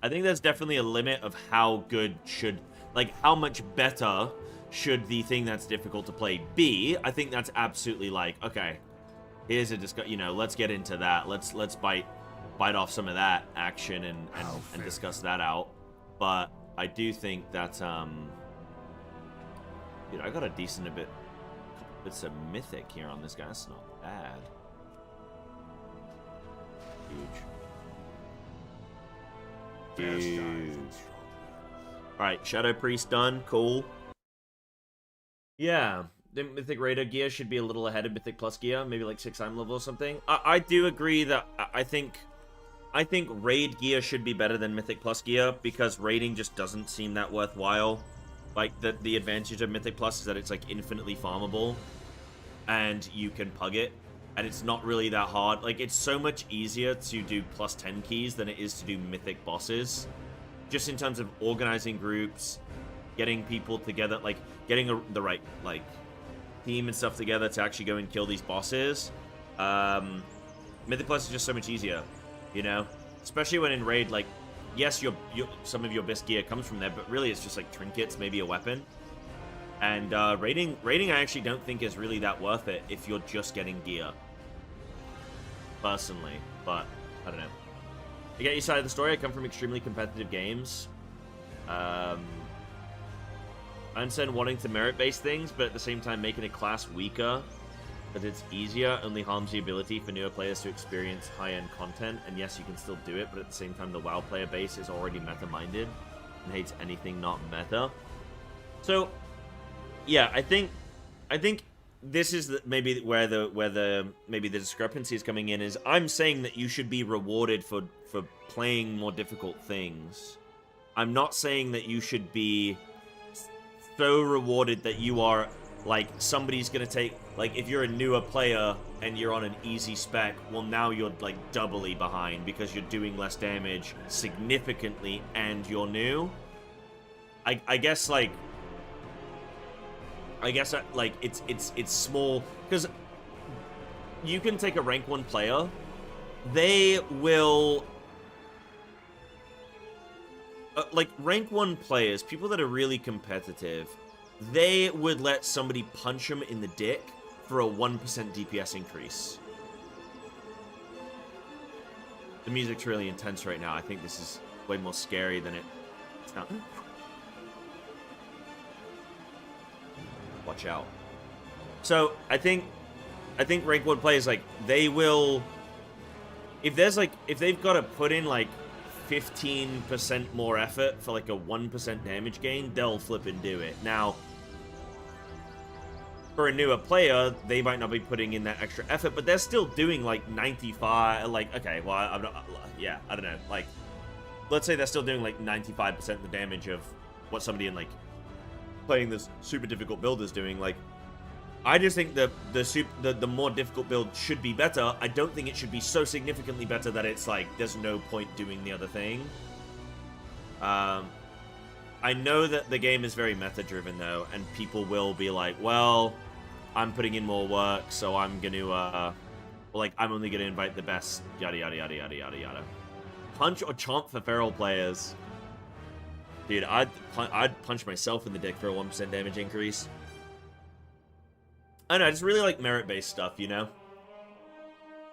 I think there's definitely a limit of how good should, like, how much better should the thing that's difficult to play be. I think that's absolutely like, okay, here's a you know, let's get into that. Let's bite off some of that action and discuss that out. But I do think that dude, I got a decent bit bits of mythic here on this guy. That's not bad. Huge. Alright, Shadow Priest done. Cool. Yeah. The Mythic Raider gear should be a little ahead of Mythic Plus gear. Maybe like 6 time level or something. I do agree that I think Raid gear should be better than Mythic Plus gear, because raiding just doesn't seem that worthwhile. Like, the advantage of Mythic Plus is that it's, like, infinitely farmable. And you can pug it. And it's not really that hard. Like, it's so much easier to do plus 10 keys than it is to do mythic bosses. Just in terms of organizing groups, getting people together, like, getting the right, like, team and stuff together to actually go and kill these bosses. Mythic Plus is just so much easier, you know? Especially when in Raid, like, yes, some of your best gear comes from there, but really it's just, like, trinkets, maybe a weapon. And raiding I actually don't think is really that worth it if you're just getting gear. Personally, but I don't know. To get your side of the story, I come from extremely competitive games. I understand wanting to merit-based things, but at the same time making a class weaker because it's easier only harms the ability for newer players to experience high-end content. And yes, you can still do it, but at the same time the WoW player base is already meta-minded and hates anything not meta. So, yeah, I think this is maybe where the discrepancy is coming in. Is I'm saying that you should be rewarded for playing more difficult things. I'm not saying that you should be so rewarded that you are like somebody's gonna take, like, if you're a newer player and you're on an easy spec, well, now you're like doubly behind because you're doing less damage significantly and you're new. I guess like it's small, because you can take a rank 1 player, they will like rank 1 players, people that are really competitive, they would let somebody punch them in the dick for a 1% DPS increase. The music's really intense right now. I think this is way more scary than it's not. Watch out. So I think rank 1 players, like, they will, if they've got to put in like 15% more effort for like a 1% damage gain, they'll flip and do it. Now, for a newer player, they might not be putting in that extra effort, but they're still doing like 95, like, okay, well, I'm not, yeah, I don't know, like, let's say they're still doing like 95% of the damage of what somebody in like playing this super difficult build is doing. Like, I just think the more difficult build should be better. I don't think it should be so significantly better that it's like there's no point doing the other thing. I know that the game is very meta driven though, and people will be like, well, I'm putting in more work, so I'm gonna like, I'm only gonna invite the best, yada yada yada yada yada yada. Punch or chomp for feral players. Dude, I'd punch myself in the dick for a 1% damage increase. I don't know, I just really like merit-based stuff, you know?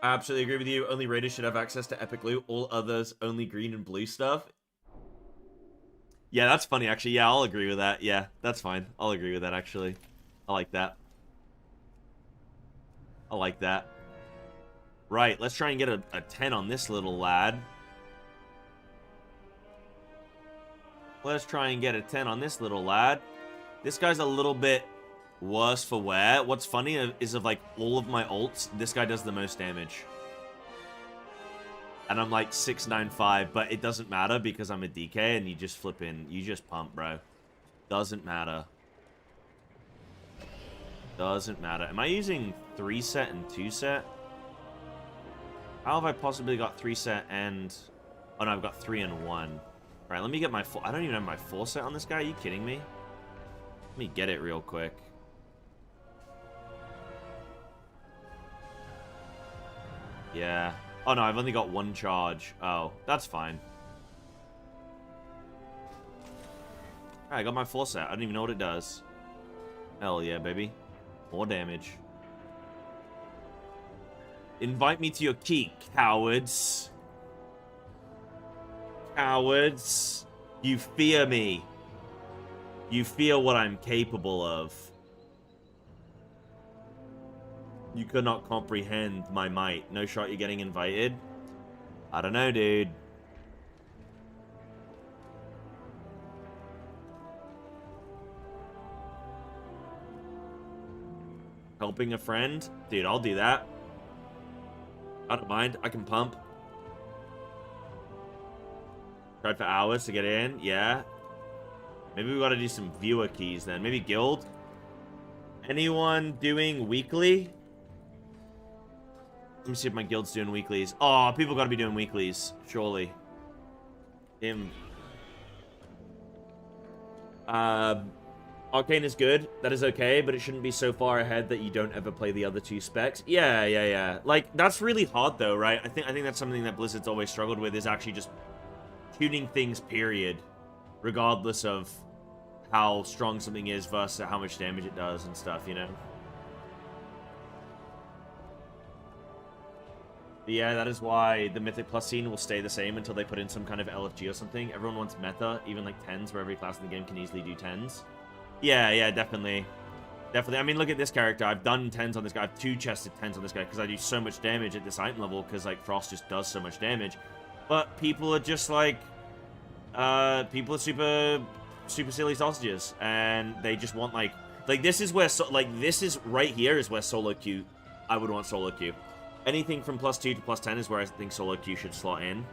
I absolutely agree with you. Only raiders should have access to epic loot. All others, only green and blue stuff. Yeah, that's funny, actually. Yeah, I'll agree with that. Yeah, that's fine. I'll agree with that, actually. I like that. I like that. Right, let's try and get a 10 on this little lad. Let's try and get a 10 on this little lad. This guy's a little bit worse for wear. What's funny is of like all of my ults, this guy does the most damage. And I'm like 695, but it doesn't matter because I'm a DK and you just flip in. You just pump, bro. Doesn't matter. Doesn't matter. Am I using 3 set and 2 set? How have I possibly got 3 set and... Oh no, I've got 3 and 1. Alright, let me get my... I don't even have my 4 set on this guy. Are you kidding me? Let me get it real quick. Yeah. Oh no, I've only got 1 charge. Oh, that's fine. Alright, I got my 4 set. I don't even know what it does. Hell yeah, baby. More damage. Invite me to your key, cowards. Cowards. You fear me. You fear what I'm capable of. You could not comprehend my might. No shot you're getting invited? I don't know, dude. Helping a friend? Dude, I'll do that. I don't mind. I can pump. Tried for hours to get in. Yeah. Maybe we gotta do some viewer keys then. Maybe guild? Anyone doing weekly? Let me see if my guild's doing weeklies. Oh, people gotta be doing weeklies. Surely. Him. Arcane is good. That is okay, but it shouldn't be so far ahead that you don't ever play the other 2 specs. Yeah. Like, that's really hard, though, right? I think that's something that Blizzard's always struggled with, is actually just tuning things, period. Regardless of how strong something is versus how much damage it does and stuff, you know? But yeah, that is why the Mythic Plus scene will stay the same until they put in some kind of LFG or something. Everyone wants meta, even like 10s, where every class in the game can easily do 10s. Yeah, definitely. Definitely. I mean, look at this character. I've done 10s on this guy. I've 2-chested 10s on this guy because I do so much damage at this item level because, like, Frost just does so much damage. But people are just, like... people are super silly sausages. And they just want, like... Like, this is where... this is right here is where solo queue... I would want solo queue. Anything from +2 to +10 is where I think solo queue should slot in.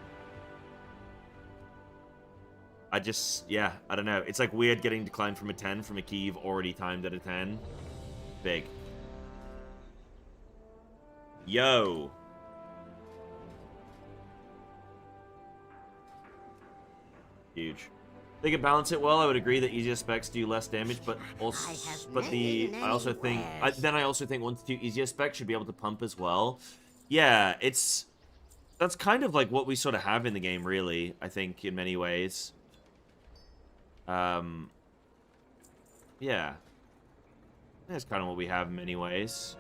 Yeah, I don't know. It's like weird getting declined from a 10 from a key you've already timed at a 10. Big. Yo. Huge. They could balance it well. I would agree that easier specs do less damage, but also, I also think 1 to 2 easier specs should be able to pump as well. Yeah, that's kind of like what we sort of have in the game, really. I think in many ways. Yeah. That's kind of what we have in many ways.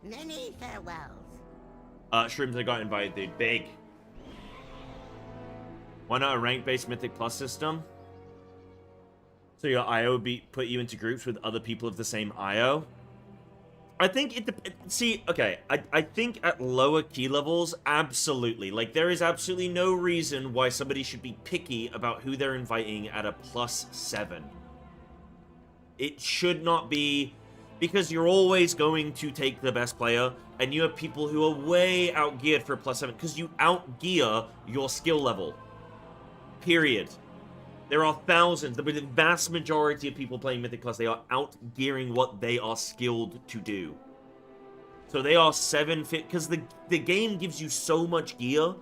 Many farewells. Shrooms, I got invited, dude. Big. Why not a rank-based Mythic Plus system? So your IO put you into groups with other people of the same IO? I think I think at lower key levels, absolutely. Like, there is absolutely no reason why somebody should be picky about who they're inviting at a +7. It should not be... Because you're always going to take the best player, and you have people who are way outgeared for a +7, because you outgear your skill level. Period. There are thousands, the vast majority of people playing Mythic Plus, they are outgearing what they are skilled to do. So they are 7-fit, because the game gives you so much gear,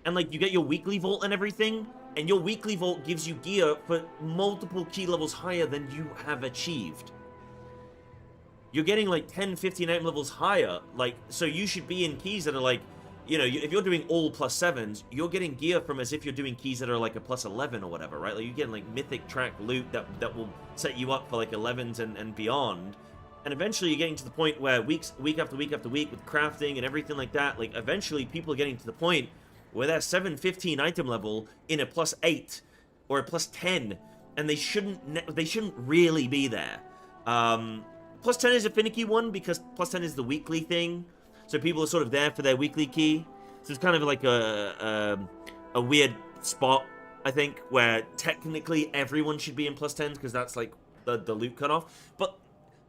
and like, you get your weekly vault and everything, and your weekly vault gives you gear for multiple key levels higher than you have achieved. You're getting like 10, 15 item levels higher, like, so you should be in keys that are like, you know, if you're doing all +7s, you're getting gear from as if you're doing keys that are like a +11 or whatever, right? Like, you're getting like mythic track loot that will set you up for like 11s and beyond. And eventually you're getting to the point where week after week after week with crafting and everything like that, like, eventually people are getting to the point where they're 7-15 item level in a +8 or a +10, and they shouldn't really be there. +10 is a finicky one because +10 is the weekly thing. so people are sort of there for their weekly key. So it's kind of like a weird spot, I think, where technically everyone should be in +10s because that's like the loot cutoff. But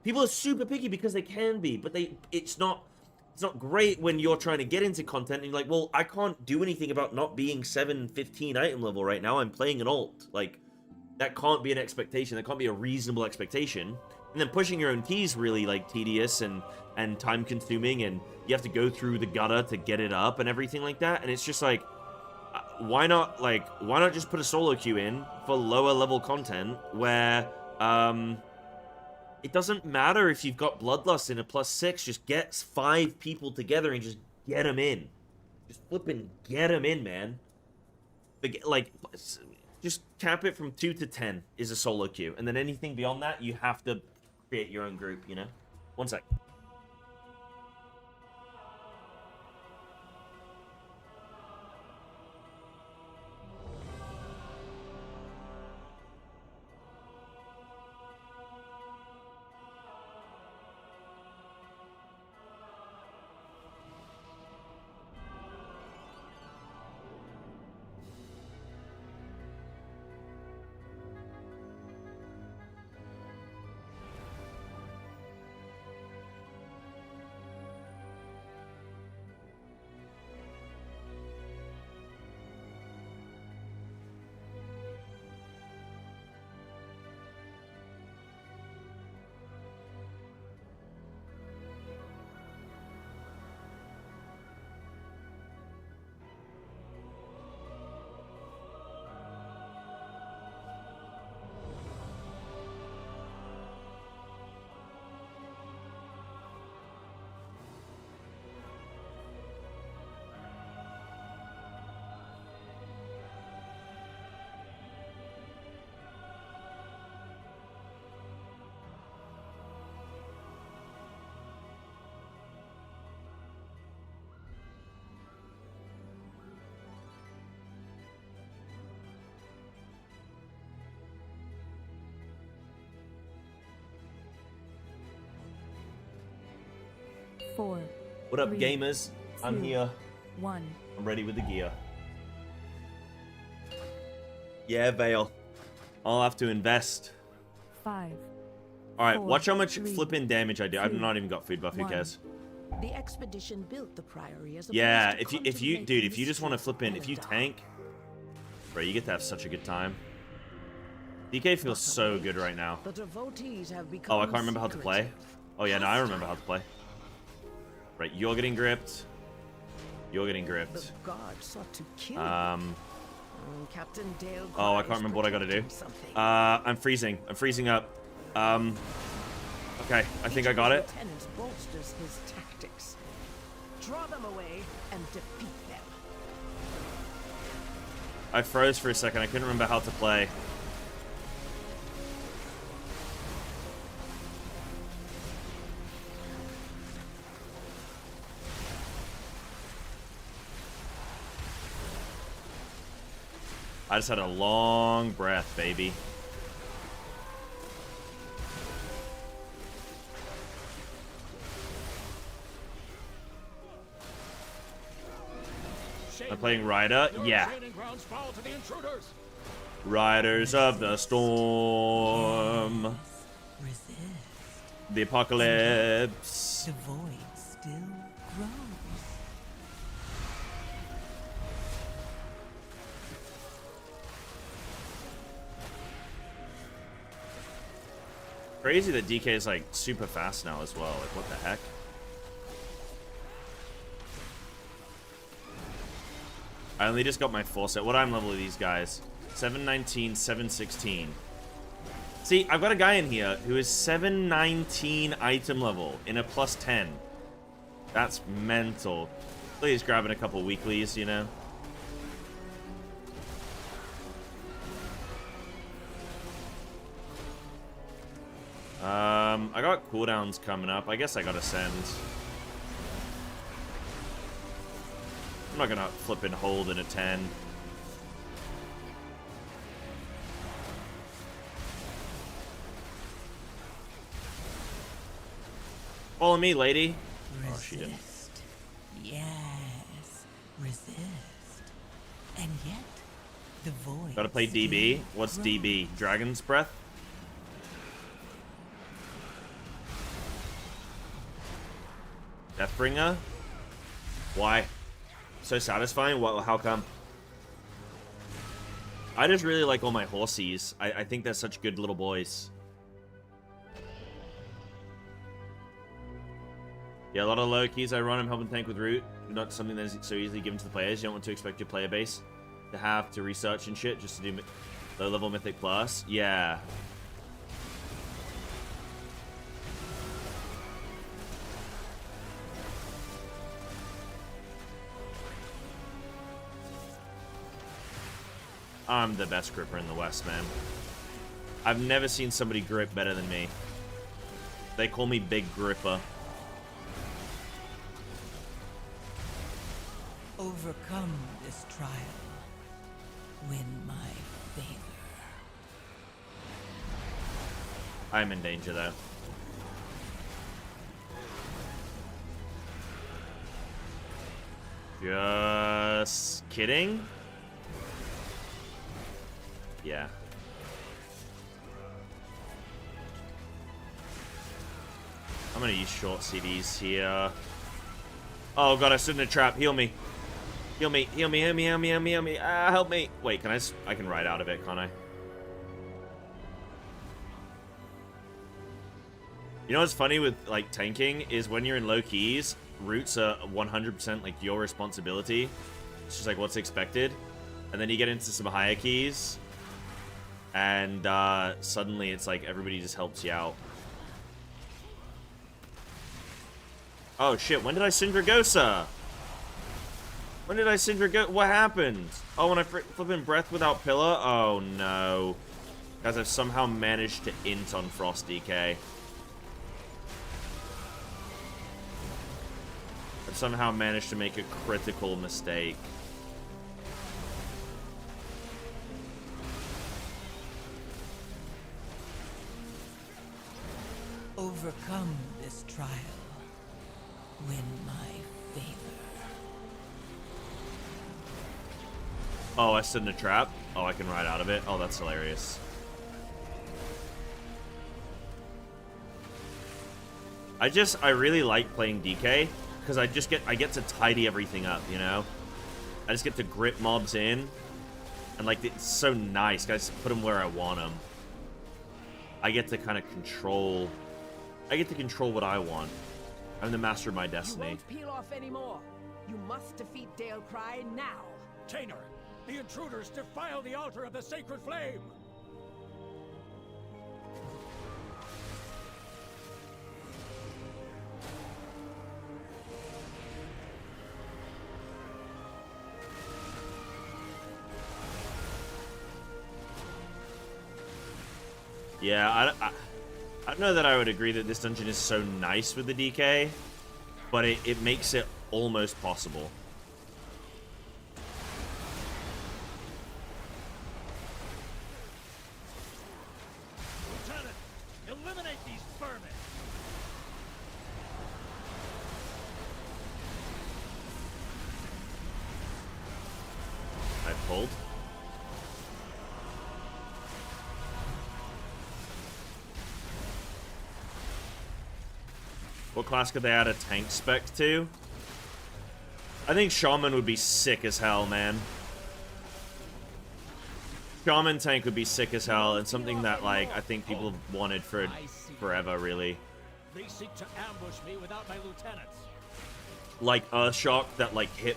people are super picky because they can be, but it's not great when you're trying to get into content and you're like, well, I can't do anything about not being 715 item level right now. I'm playing an alt. Like, that can't be an expectation. That can't be a reasonable expectation. And then pushing your own keys really like tedious and time consuming, and you have to go through the gutter to get it up and everything like that. And it's just like, why not just put a solo queue in for lower level content where it doesn't matter if you've got Bloodlust in a +6, just get 5 people together and just get them in. Just flipping get them in, man. Like, just cap it from 2 to 10 is a solo queue. And then anything beyond that, you have to create your own group, you know? One sec. Four. What up, three, gamers? I'm two, here. 1. I'm ready with the gear. Yeah, Vale. I'll have to invest. 5. Alright, four, watch how much three, flipping damage I do. I've two, not even got food buff, who 1. cares? The expedition built the priory as a Yeah, place to if you contemplate dude, the if you just want to flip in, if you mystery of tank, bro, you get to have such a good time. DK feels so good right now. the devotees have become Oh, I can't remember how to play. secretive. Oh yeah, no, I remember how to play. Right, you're getting gripped. You're getting The gripped. guards sought to kill Captain Dale. Oh, I Cries can't remember what I gotta do. protecting something. I'm freezing. I'm freezing up. Okay, I think I got it. Lieutenant bolsters his tactics. Draw them away and defeat them. I froze for a second. I couldn't remember how to play. I just had a long breath, baby. I'm playing Ryder? Yeah. Riders of the Storm. Resist. The Apocalypse. The void still grows. Crazy that DK is like super fast now as well. Like, what the heck? I only just got my full set. What I'm level of these guys? 719, 716. See, I've got a guy in here who is 719 item level in a +10. That's mental. Please grabbing a couple weeklies, you know? I got cooldowns coming up. I guess I gotta send. I'm not gonna flip and hold in a 10. Follow me, lady. Oh, she didn't. Resist. Yes, resist. And yet, the void. Gotta play DB. What's DB? Dragon's Breath? Deathbringer? Why? So satisfying? What? How come? I just really like all my horsies. I think they're such good little boys. Yeah, a lot of low keys I run. I'm helping tank with root. Not something that is so easily given to the players. You don't want to expect your player base to have to research and shit just to do low-level Mythic Plus. Yeah. I'm the best gripper in the West, man. I've never seen somebody grip better than me. They call me Big Gripper. Overcome this trial. Win my favor. I'm in danger, though. Just kidding? Yeah. I'm gonna use short CDs here. Oh god, I stood in a trap. Heal me. Heal me. Heal me. Heal me. Heal me. Heal me. Heal me. Ah, help me. Wait, can I can ride out of it, can't I? You know what's funny with, like, tanking is when you're in low keys, roots are 100%, like, your responsibility. It's just, like, what's expected. And then you get into some higher keys, and suddenly it's like everybody just helps you out. Oh, shit. When did I Syndragosa? When did I Syndragosa? What happened? Oh, when I flipping Breath without Pillar? Oh, no. Guys, I've somehow managed to int on Frost DK. I've somehow managed to make a critical mistake. Overcome this trial. Win my favor. Oh, I stood in a trap? Oh, I can ride out of it? Oh, that's hilarious. I really like playing DK, because I get to tidy everything up, you know? I just get to grip mobs in, and, like, it's so nice. I just put them where I want them. I get to kind of control... I get to control what I want. I'm the master of my destiny. You won't peel off anymore. You must defeat Dalecry now. Tainer, the intruders defile the altar of the sacred flame! Yeah, I don't know that I would agree that this dungeon is so nice with the DK, but it makes it almost possible. Lieutenant, eliminate these vermin! I pulled. What class could they add a tank spec to? I think Shaman would be sick as hell, man. Shaman tank would be sick as hell, and something that, like, I think people have wanted for forever, really. They seek to ambush me without my lieutenants. Like Earthshock that, like, hit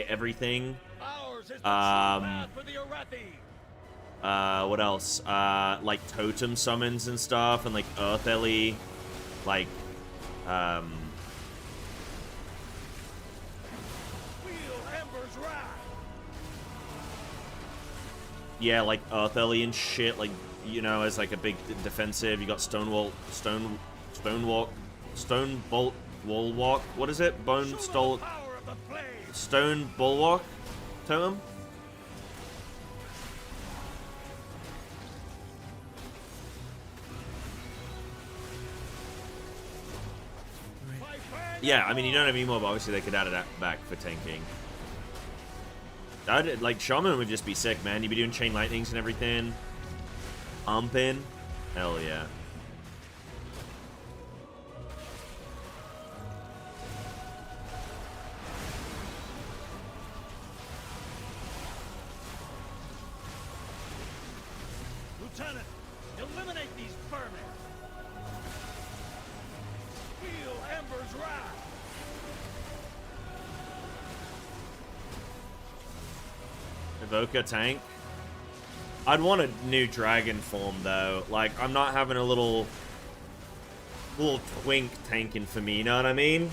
everything. Ours is the true path for the Arathi. What else? Like totem summons and stuff, and like Earth Ellie, like, Feel Ember's wrath. yeah, like Earth Ellie and shit, like, you know, as like a big defensive. You got Stonewall, Stone Bolt, Wall Walk. What is it? Stone Bulwark totem. My Yeah, I mean, you don't have emo, but obviously they could add it back for tanking. That'd, like, Shaman would just be sick, man. You'd be doing chain lightnings and everything. Pumping. Hell yeah. Lieutenant, eliminate these vermin. Feel Ember's wrath. Evoker tank. I'd want a new dragon form though. Like, I'm not having a little twink tanking for me, you know what I mean?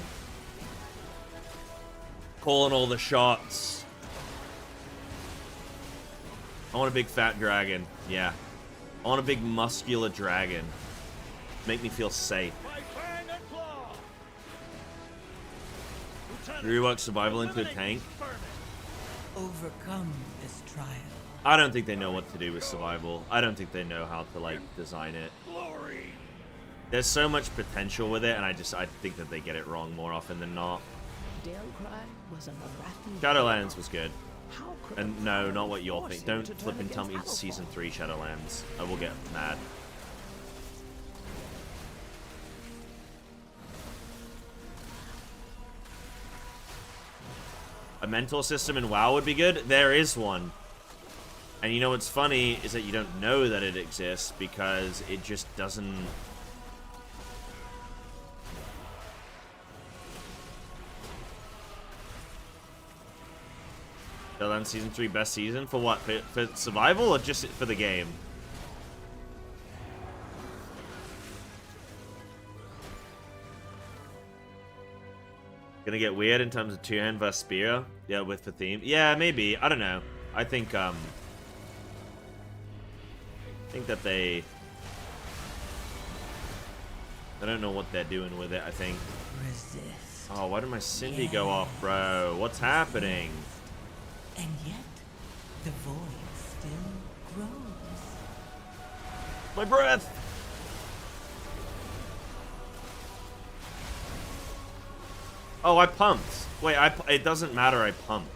Calling all the shots. I want a big fat dragon. Yeah. I want a big muscular dragon. Make me feel safe. Rework survival into a tank. Overcome this trial. I don't think they know what to do with survival. I don't think they know how to, like, design it. There's so much potential with it, and I think that they get it wrong more often than not. Was an Arathi. Shadowlands was good. How could And a no, not foe what you're force thinking. him Don't to turn flip and tell me against it's Season Alpha? 3 Shadowlands. I will get mad. A mentor system in WoW would be good. There is one. And you know what's funny is that you don't know that it exists because it just doesn't... Shadowlands Season 3 best season? For what? For survival or just for the game? Gonna get weird in terms of two-hand versus spear? Yeah, with the theme. Yeah, maybe. I don't know. I think that they don't know what they're doing with it, I think. Resist. Oh, why did my Cindy go off, bro? What's happening? And yet, the void still grows. My breath! Oh, I pumped. Wait, it doesn't matter, I pumped.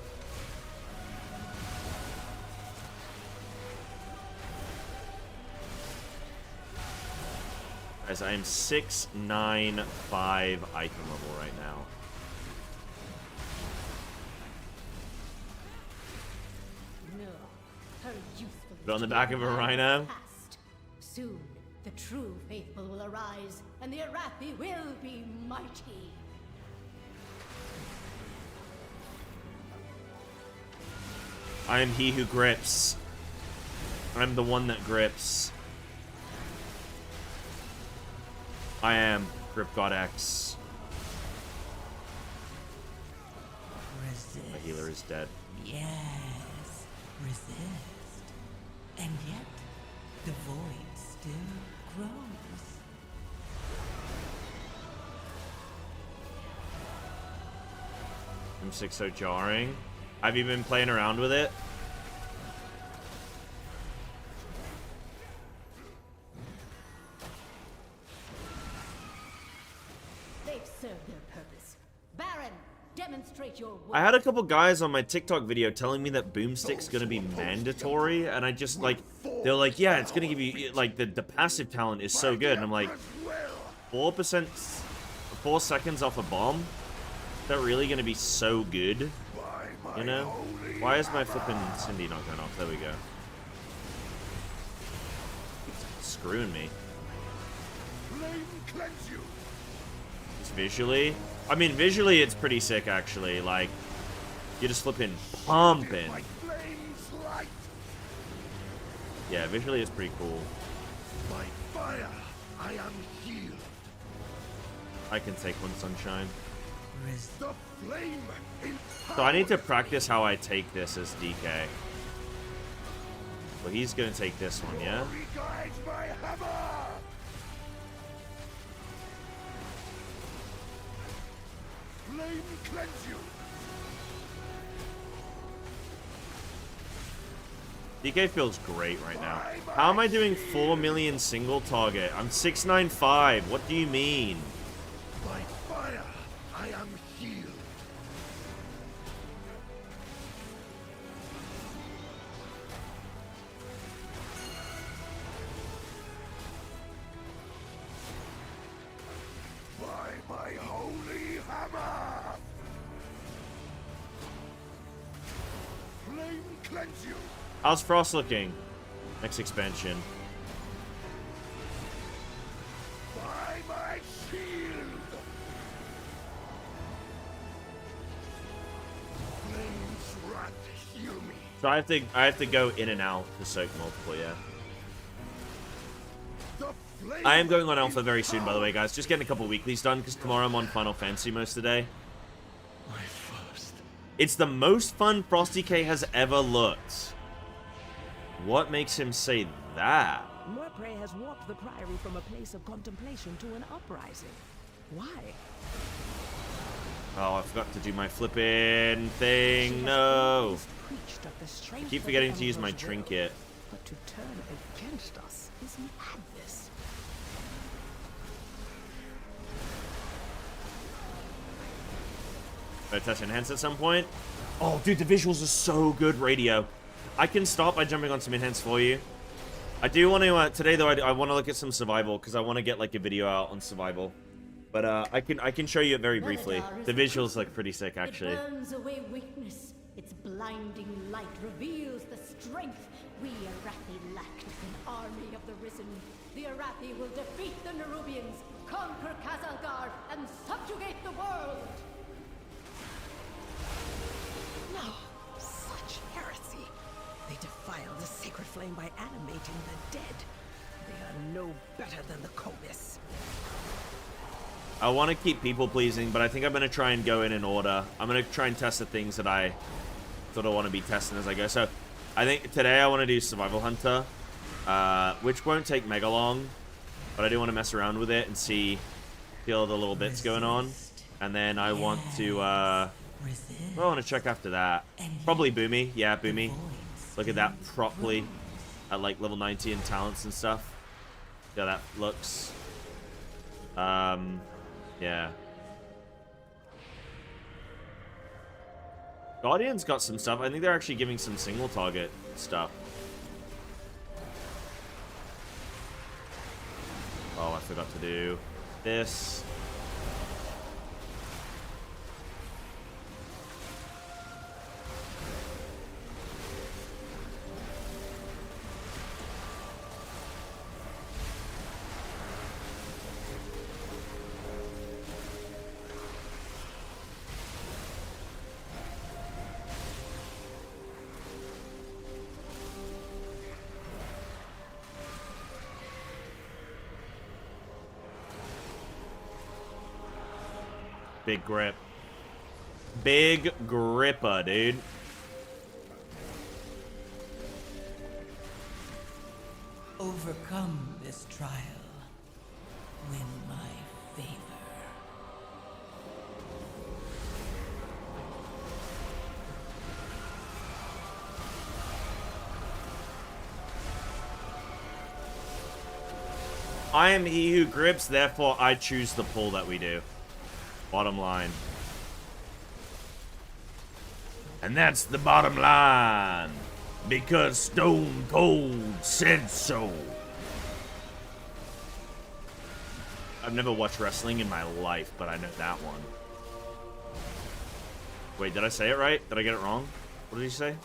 Guys, I am 695 item level right now. No, her youthful Put on the back of a rhino. past. Soon, the true faithful will arise, and the Arathi will be mighty. I am he who grips. I'm the one that grips. I am Grip God X. Resist. My healer is dead. Yes, resist. And yet, the void still grows. M6 so jarring. Have you been playing around with it? They've served their purpose. Baron, demonstrate your work. I had a couple guys on my TikTok video telling me that boomstick's gonna be mandatory, and I just, like, they're like, yeah, it's gonna give you, like, the passive talent is so good, and I'm like, 4%, 4 seconds off a bomb? Is that really gonna be so good? You know? Why is my flipping Cindy not going off? There we go. It's screwing me. Just visually? I mean, visually it's pretty sick, actually. Like, you're just flipping pumping. Yeah, visually it's pretty cool. By fire, I am healed. I can take one, Sunshine. The flame So I need to practice how I take this as DK. Well, he's gonna take this one, yeah? guides my hammer. Flame cleanse you. DK feels great right now. How am I doing 4 million single target? I'm 695. What do you mean? By fire, I cleanse you. How's Frost looking? Next expansion. By my shield. Flames wrath heal me. So I have to go in and out to soak multiple, yeah. The flame I am going on Alpha very soon, by the way, guys. Just getting a couple weeklies done, because tomorrow I'm on Final Fantasy most of the day. my first. It's the most fun Frosty K has ever looked. What makes him say that? Morprey has warped the Priory from a place of contemplation to an uprising. Why? Oh, I forgot to do my flipping thing. No. I keep forgetting to use my trinket. But to turn against us is madness. Better test Enhance at some point. Oh, dude, the visuals are so good, radio. I can start by jumping on some Enhance for you. I do want to, today though, I want to look at some Survival, because I want to get like a video out on Survival. But I can show you it very briefly. The visuals look pretty sick, actually. It burns away weakness. Its blinding light reveals the strength we Arathi lacked. An army of the Risen. The Arathi will defeat the Nerubians, conquer Kazalgar, and subjugate the world. No, such heresy. They defile the sacred flame by animating the dead. They are no better than the Comis. I want to keep people pleasing, but I think I'm going to try and go in order. I'm going to try and test the things that I sort of want to be testing as I go. So I think today I want to do Survival Hunter, which won't take mega long, but I do want to mess around with it and see all the little bits going on. And then I want to, well, I want to check after that. Probably Boomy. Yeah, Boomy. Look at that properly at like level 90 in talents and stuff. See how that looks. Yeah. Guardian's got some stuff. I think they're actually giving some single target stuff. Oh, I forgot to do this. Big grip. Big gripper, dude. Overcome this trial. Win my favor. I am he who grips, therefore I choose the pull that we do. Bottom line. And that's the bottom line. Because Stone Cold said so. I've never watched wrestling in my life, but I know that one. Wait, did I say it right? Did I get it wrong? What did he say?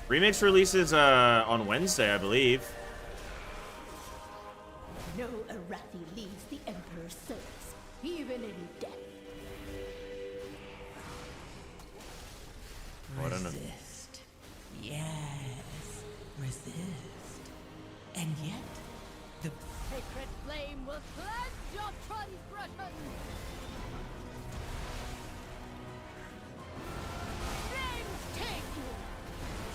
Remix releases on Wednesday, I believe. No Arathi leaves the Emperor's service, even in death. Oh, I don't know. Resist. Yes. Resist. And yet, the Sacred flame will cleanse your transgression. Flames take you.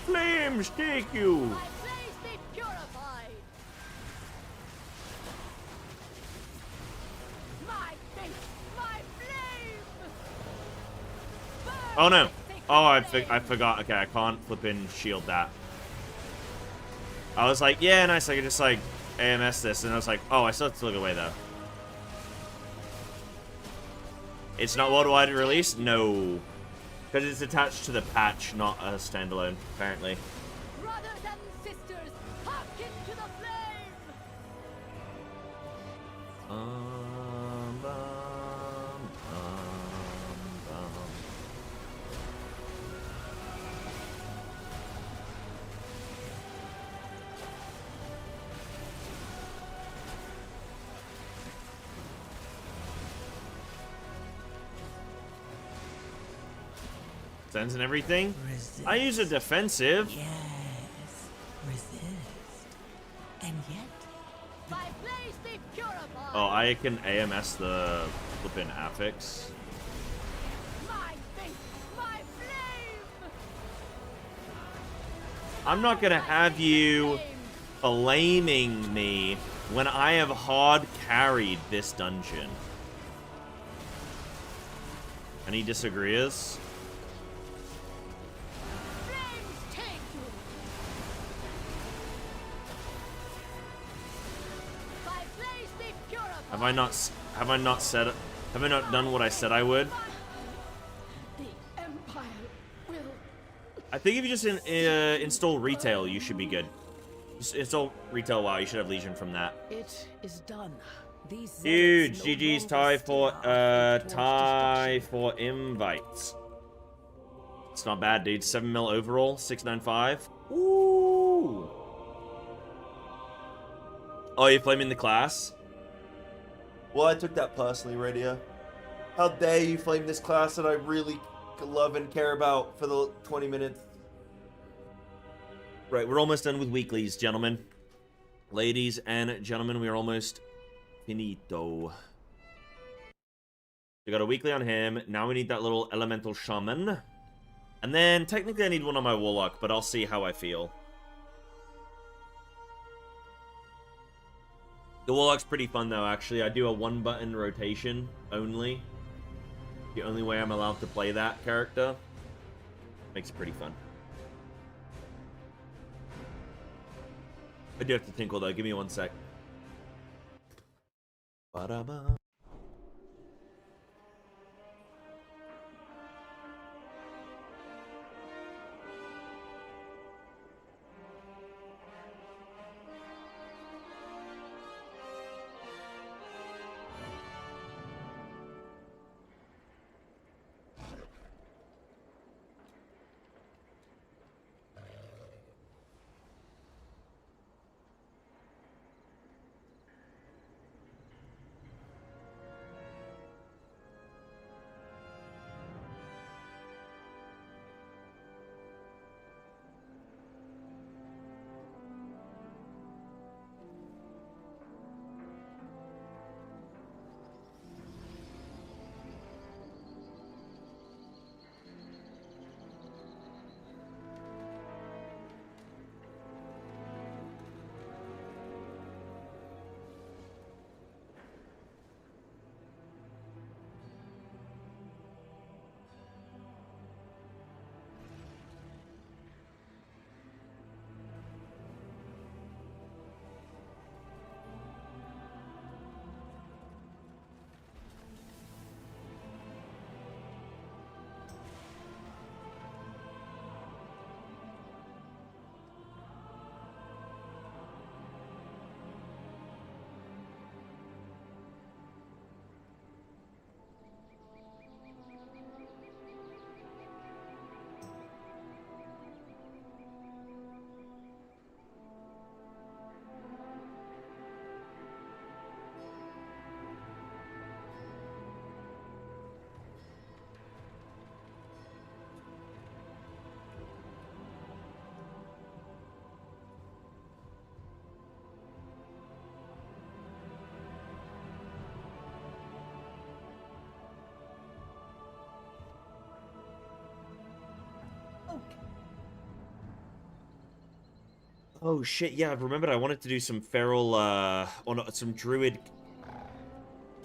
Flames take you. My place be purified. My faith, my flame. Burn Oh no. with sacred Oh, I flame. forgot. Okay, I can't flip in shield that. I was like, yeah, nice. I could just like AMS this, and I was like, oh, I still have to look away though. It's not worldwide release? No. Because it's attached to the patch, not a standalone, apparently. Brothers and sisters, hearken to the flame. Sends and everything. Resist. I use a defensive. Yes. Resist. And yet, My blaze be purified. Oh, I can AMS the flippin' affix. My faith, my flame. I'm not gonna have you blaming me when I have hard carried this dungeon. Any disagrees? Flames take you. My blaze be purified. Have I not done what I said I would? The Empire will. I think if you just install retail, you should be good. Just install retail. Wow, you should have Legion from that. It is done. These Huge zealots no GG's longer tie steer for our faith towards tie destruction. for invites. It's not bad, dude. 7 mil overall, 695. Ooh. Oh, you're flaming the class? Well, I took that personally, Radio. How dare you flame this class that I really love and care about for the 20 minutes. Right, we're almost done with weeklies, gentlemen. Ladies and gentlemen, we are almost finito. We got a weekly on him. Now we need that little elemental shaman. And then, technically I need one on my warlock, but I'll see how I feel. The warlock's pretty fun, though, actually. I do a one-button rotation only. The only way I'm allowed to play that character. Makes it pretty fun. I do have to tinkle, though. Give me 1 sec. Ba-da-ba. Oh shit, yeah, I've remembered I wanted to do some feral, or not, some druid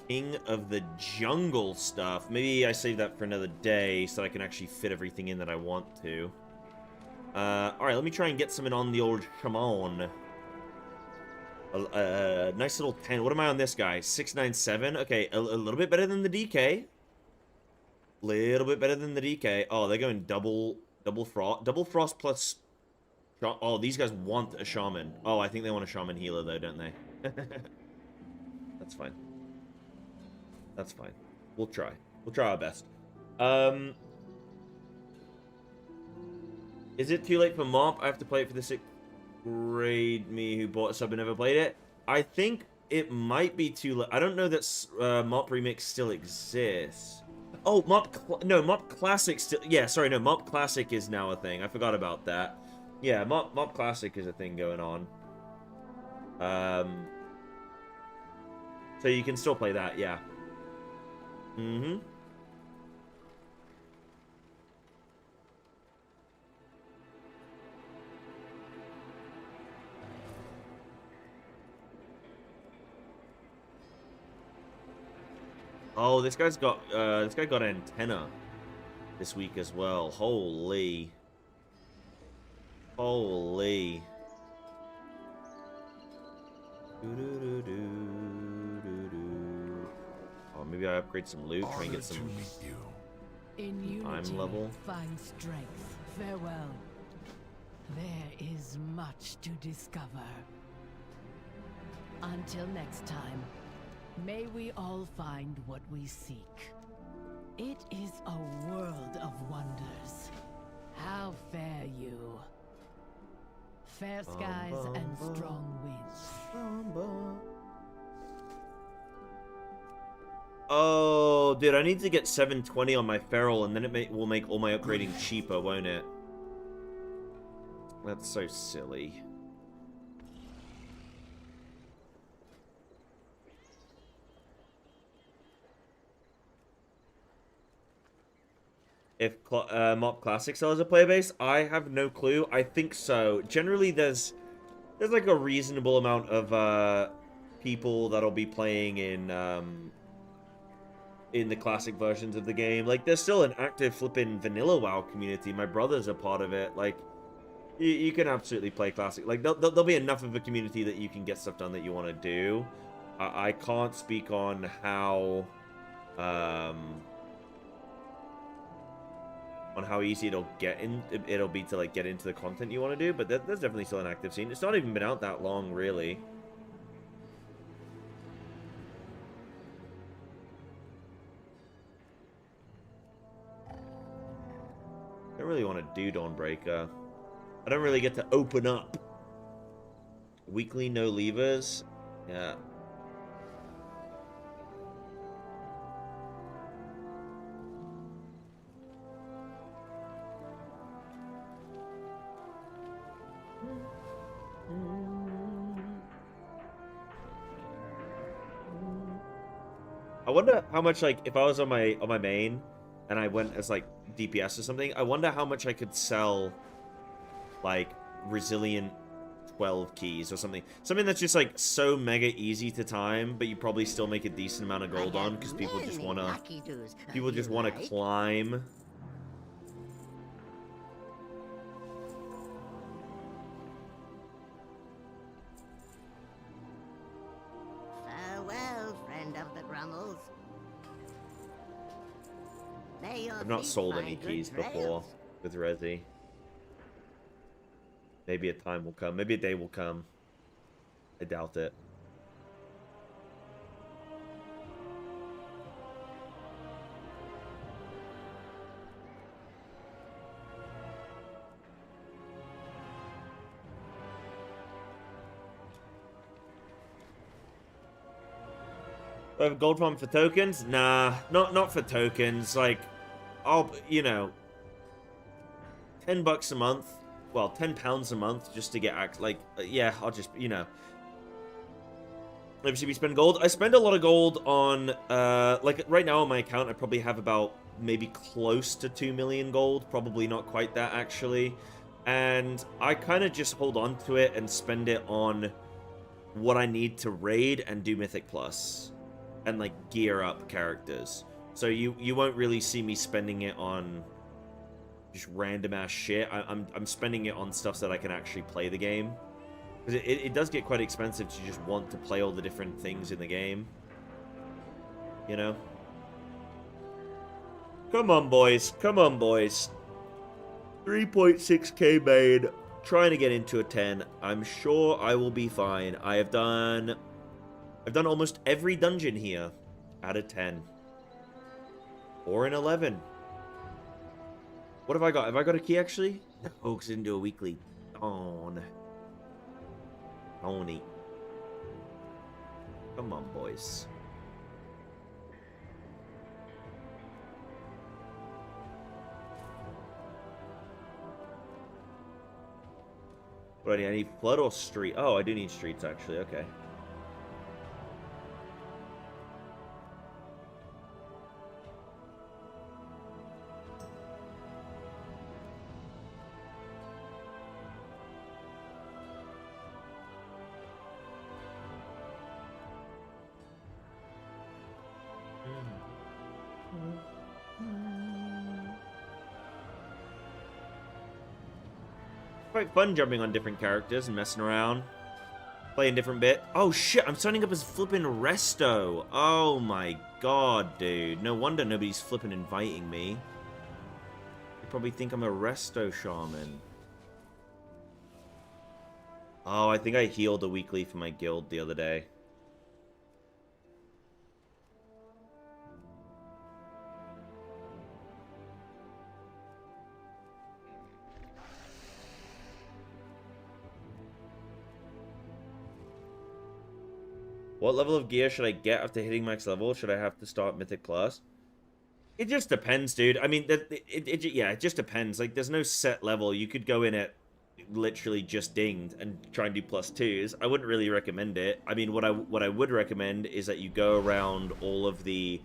king of the jungle stuff. Maybe I save that for another day so that I can actually fit everything in that I want to. Alright, let me try and get something on the old shaman. Nice little 10. What am I on this guy? 697? Okay, a little bit better than the DK. Little bit better than the DK. Oh, they're going double frost plus... Oh, these guys want a shaman. Oh, I think they want a shaman healer, though, don't they? That's fine. That's fine. We'll try. We'll try our best. Is it too late for Mop? I have to play it for the 6th grade me who bought a sub and never played it. I think it might be too late. I don't know that Mop Remix still exists. Oh, no, Mop Classic still... Yeah, sorry, no, Mop Classic is now a thing. I forgot about that. Yeah, Mop Classic is a thing going on. So you can still play that, yeah. Mm-hmm. Oh, this guy got an antenna this week as well. Holy. Holy. Oh, maybe I upgrade some loot, try and get some In unity, level. find strength. Farewell. There is much to discover. Until next time, may we all find what we seek. It is a world of wonders. How fare you? Fair skies and strong winds. Oh, dude, I need to get 720 on my feral, and then it will make all my upgrading cheaper, won't it? That's so silly. If Mop Classic still has a player base, I have no clue. I think so. Generally, there's like a reasonable amount of people that'll be playing in the classic versions of the game. Like, there's still an active flipping vanilla WoW community. My brother's a part of it. Like, you can absolutely play classic. Like, there'll be enough of a community that you can get stuff done that you want to do. I can't speak on how easy it'll be to like get into the content you want to do, but there's definitely still an active scene. It's not even been out that long, really. I don't really want to do Dawnbreaker. I don't really get to open up. Weekly no levers. Yeah. I wonder how much, like, if I was on my main and I went as like DPS or something, I wonder how much I could sell like resilient 12 keys or something. Something that's just like so mega easy to time, but you probably still make a decent amount of gold on because people just wanna climb. Farewell, friend of the Grummles. I've not sold any keys before with Resi. Maybe a time will come. Maybe a day will come. I doubt it. Do I have a gold farm for tokens? Nah, not for tokens. Like, you know, $10 a month. Well, £10 a month just to get yeah, I'll just, you know. Obviously, we spend gold. I spend a lot of gold on, like, right now on my account, I probably have about maybe close to 2 million gold. Probably not quite that, actually. And I kind of just hold on to it and spend it on what I need to raid and do Mythic Plus. And, like, gear up characters. So you won't really see me spending it on just random ass shit. I'm spending it on stuff so that I can actually play the game. Because it does get quite expensive to just want to play all the different things in the game. You know? Come on, boys. Come on, boys. 3.6k made. Trying to get into a 10. I'm sure I will be fine. I've done almost every dungeon here out of 10. Or an 11. What have I got? Have I got a key, actually? No, because I didn't do a weekly. Darn. Tony. Come on, boys. What do I need? I need flood or street? Oh, I do need streets, actually. Okay. Quite fun jumping on different characters and messing around. Playing different bit. Oh shit, I'm signing up as flipping Resto. Oh my god, dude. No wonder nobody's flipping inviting me. They probably think I'm a Resto shaman. Oh, I think I healed a weekly for my guild the other day. What level of gear should I get after hitting max level? Should I have to start Mythic Plus? It just depends, dude. I mean, yeah, it just depends. Like, there's no set level. You could go in at literally just dinged and try and do +2s. I wouldn't really recommend it. I mean, what I would recommend is that you go around all of the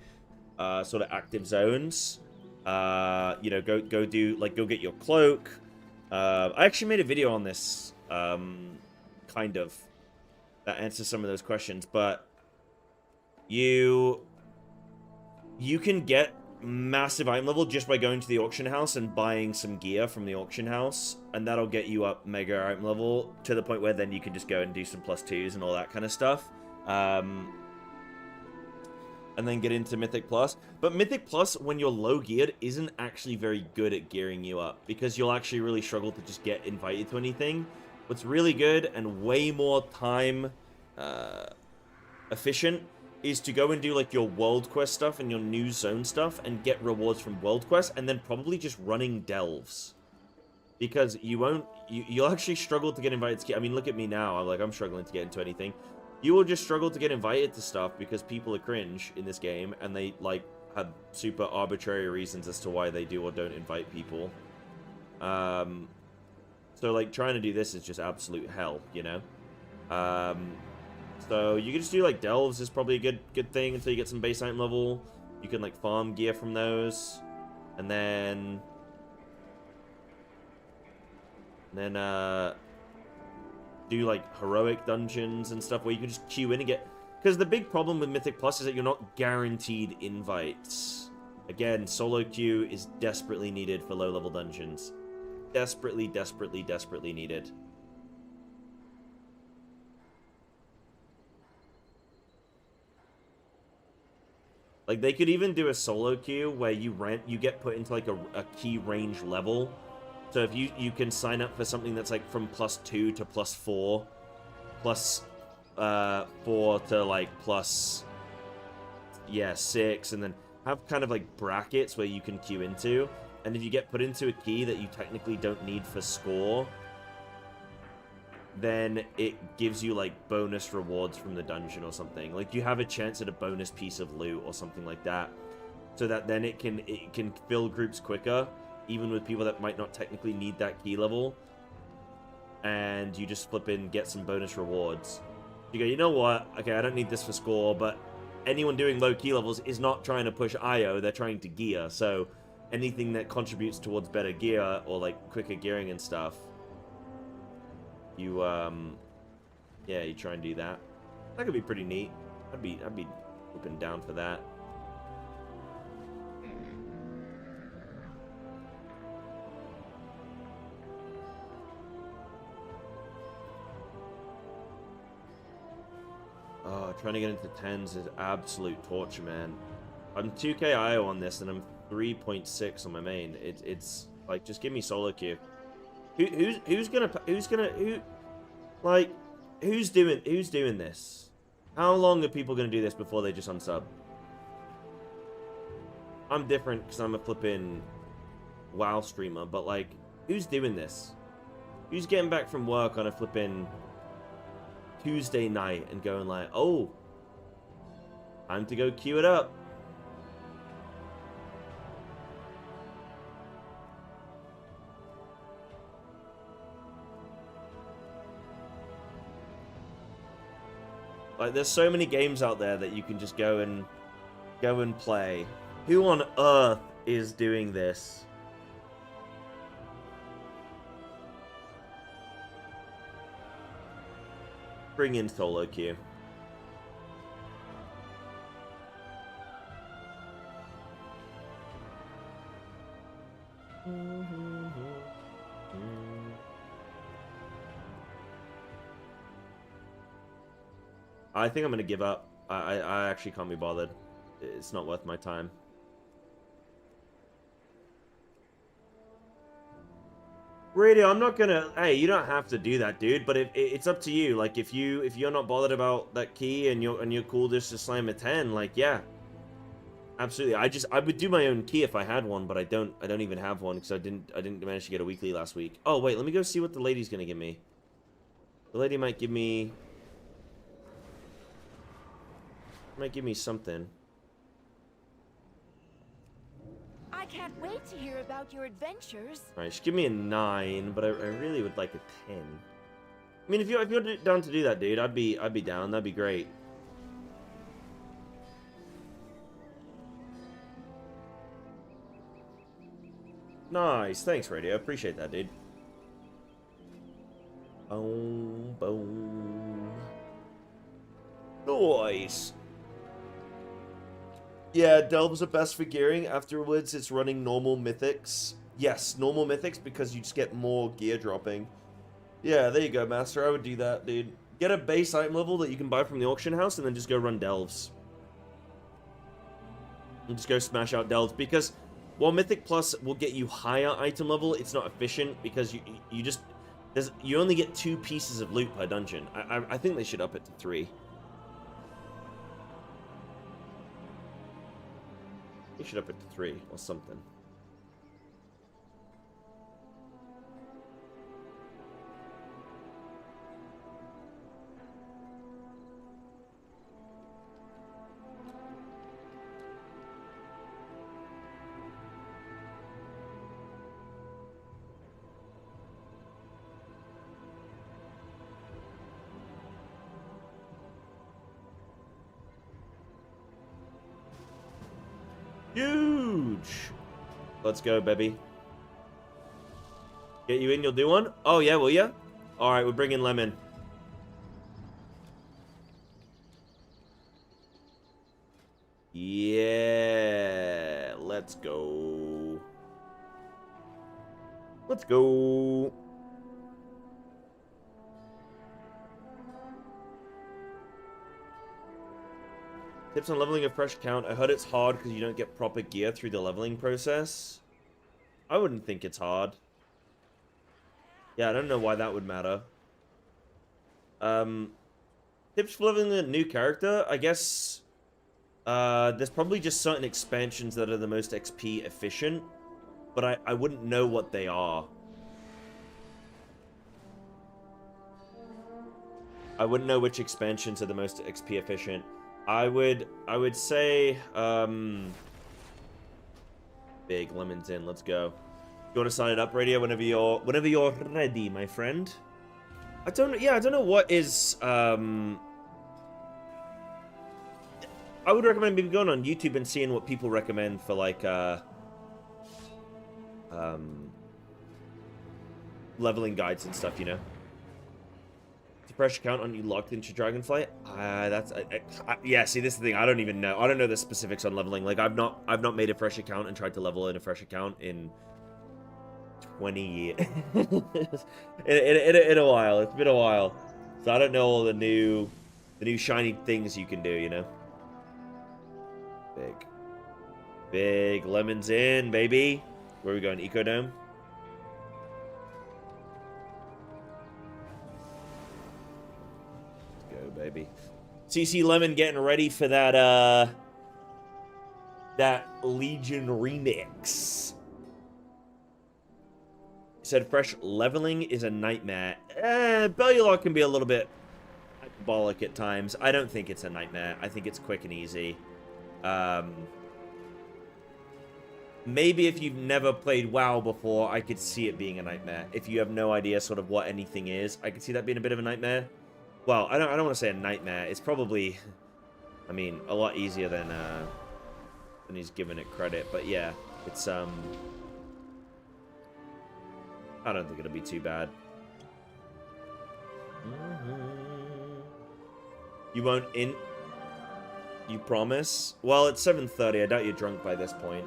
sort of active zones. You know, go get your cloak. I actually made a video on this, kind of, that answers some of those questions, but you can get massive item level just by going to the auction house and buying some gear from the auction house, and that'll get you up mega item level to the point where then you can just go and do some +2s and all that kind of stuff, and then get into Mythic Plus. But Mythic Plus, when you're low geared, isn't actually very good at gearing you up, because you'll actually really struggle to just get invited to anything. What's really good and way more time efficient is to go and do like your world quest stuff and your new zone stuff and get rewards from world quests, and then probably just running delves, because you'll actually struggle to get invited to. I mean, look at me now. I'm struggling to get into anything. You will just struggle to get invited to stuff because people are cringe in this game, and they like have super arbitrary reasons as to why they do or don't invite people. So, like, trying to do this is just absolute hell, you know? So, you can just do, like, delves is probably a good thing until you get some base item level. You can, like, farm gear from those. And then... do, like, heroic dungeons and stuff where you can just queue in and get... Because the big problem with Mythic Plus is that you're not guaranteed invites. Again, solo queue is desperately needed for low-level dungeons. Desperately, desperately, desperately needed. Like, they could even do a solo queue where you get put into, like, a key range level. So if you can sign up for something that's, like, from +2 to +4, +4 to, like, +6, and then have kind of, like, brackets where you can queue into. And if you get put into a key that you technically don't need for score, then it gives you, like, bonus rewards from the dungeon or something. Like, you have a chance at a bonus piece of loot or something like that. So that then it can fill groups quicker, even with people that might not technically need that key level. And you just flip in, get some bonus rewards. You go, you know what? Okay, I don't need this for score, but anyone doing low key levels is not trying to push IO, they're trying to gear, so... anything that contributes towards better gear or like quicker gearing and stuff, you yeah, you try and do that. That could be pretty neat. I'd be open down for that. Oh, trying to get into 10s is absolute torture, man. I'm 2k IO on this and I'm 3.6 on my main. It's like, just give me solo queue. Who's doing this? How long are people gonna do this before they just unsub? I'm different because I'm a flipping WoW streamer, but like, who's doing this? Who's getting back from work on a flipping Tuesday night and going like, oh, time to go queue it up? Like, there's so many games out there that you can just go and play. Who on earth is doing this? Bring in solo queue. I think I'm gonna give up. I actually can't be bothered. It's not worth my time. Radio, I'm not gonna. Hey, you don't have to do that, dude. But it's up to you. Like, if you're not bothered about that key and you're cool just to slam a 10, like, yeah, absolutely. I would do my own key if I had one, but I don't even have one because I didn't manage to get a weekly last week. Oh wait, let me go see what the lady's gonna give me. The lady might give me something. I can't wait to hear about your adventures. Alright, she give me a 9, but I really would like a 10. I mean, if you're down to do that, dude, I'd be down. That'd be great. Nice, thanks, Radio. Appreciate that, dude. Boom, boom. Nice. Yeah, Delves are best for gearing. Afterwards, it's running normal mythics. Yes, normal mythics because you just get more gear dropping. Yeah, there you go, Master. I would do that, dude. Get a base item level that you can buy from the auction house and then just go run Delves. And just go smash out Delves because while Mythic Plus will get you higher item level, it's not efficient because you only get 2 pieces of loot per dungeon. I think they should up it to 3. They should up it to 3 or something. Huge! Let's go, baby. Get you in, you'll do one? Oh, yeah, will ya? Alright, we're bringing Lemon. Yeah, let's go. Let's go. Tips on leveling a fresh account. I heard it's hard because you don't get proper gear through the leveling process. I wouldn't think it's hard. Yeah, I don't know why that would matter. Tips for leveling a new character? I guess there's probably just certain expansions that are the most XP efficient, but I wouldn't know what they are. I wouldn't know which expansions are the most XP efficient. I would say, big Lemon's in. Let's go. You want to sign it up, Radio? Whenever you're ready, my friend. I don't know what is. I would recommend maybe going on YouTube and seeing what people recommend for like leveling guides and stuff. You know. Fresh account on you logged into Dragonflight. Yeah. See, this is the thing. I don't even know. I don't know the specifics on leveling. Like, I've not made a fresh account and tried to level in a fresh account in 20 years. in a while. It's been a while. So I don't know all the new shiny things you can do. You know. Big Lemons in, baby. Where are we going? Ecodome. Baby. CC Lemon getting ready for that that Legion remix. He said fresh leveling is a nightmare. Bellular can be a little bit hyperbolic at times. I don't think it's a nightmare. I think it's quick and easy. Maybe if you've never played WoW before, I could see it being a nightmare. If you have no idea sort of what anything is, I could see that being a bit of a nightmare. Well, I don't want to say a nightmare. It's probably, I mean, a lot easier than he's given it credit. But yeah, it's I don't think it'll be too bad. You won't in. You promise? Well, it's 7:30. I doubt you're drunk by this point.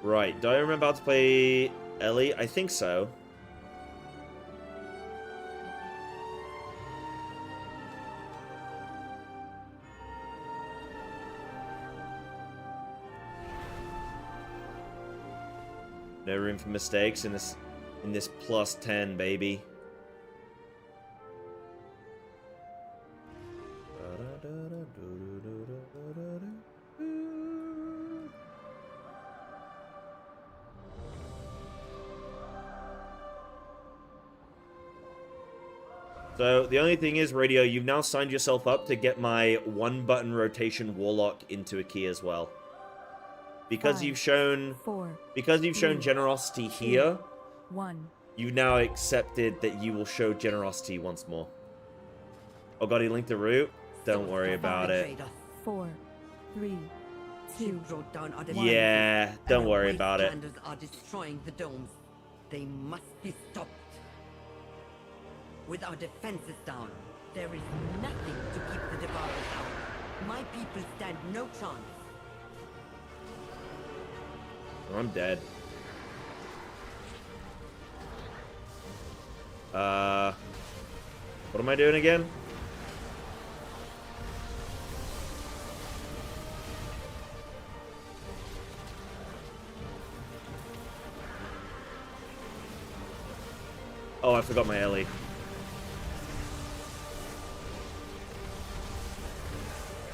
Right. Do I remember how to play Ellie? I think so. No room for mistakes in this plus 10, baby. So, the only thing is, Radio, you've now signed yourself up to get my one-button rotation Warlock into a key as well. Because you've shown generosity here, you've now accepted that you will show generosity once more. Oh god, he linked the route? Don't worry about it. 4, 3, 2, yeah, don't worry about it. Are destroying the domes. They must be stopped. With our defenses down, there is nothing to keep the Devourers out. My people stand no chance. Oh, I'm dead. What am I doing again? Oh, I forgot my Ellie.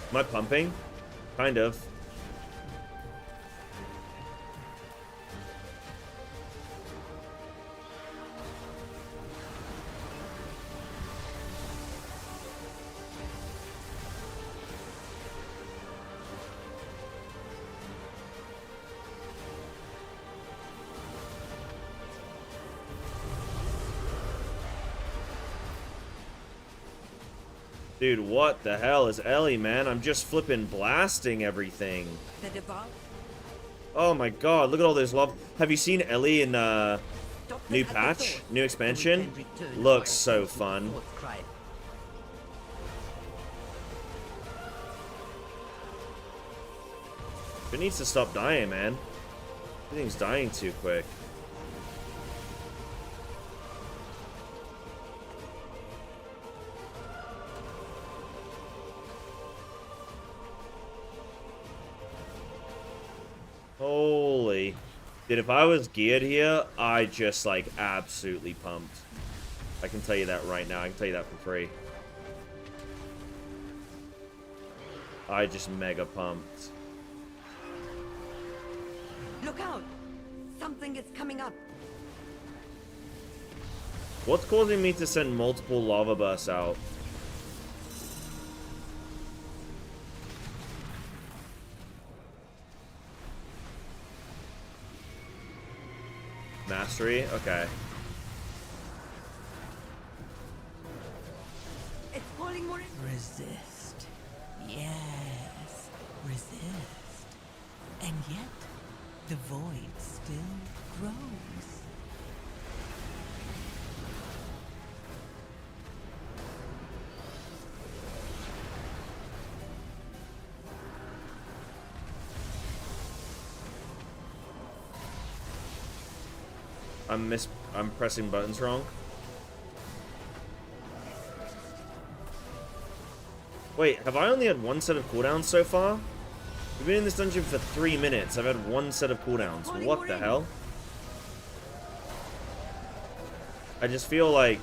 Am I pumping? Kind of. Dude, what the hell is Ellie, man? I'm just flipping blasting everything. Oh my god, look at all this love. Have you seen Ellie in new patch? New expansion? Looks so fun. It needs to stop dying, man. Everything's dying too quick. Holy. Dude, if I was geared here, I'd just, like, absolutely pumped. I can tell you that right now. I can tell you that for free. I just mega pumped. Look out! Something is coming up. What's causing me to send multiple lava bursts out? Mastery? Okay. It's falling more. Resist. Yes. Resist. And yet, the void still grows. I'm pressing buttons wrong. Wait, have I only had one set of cooldowns so far? We've been in this dungeon for 3 minutes. I've had one set of cooldowns. What the hell? I just feel like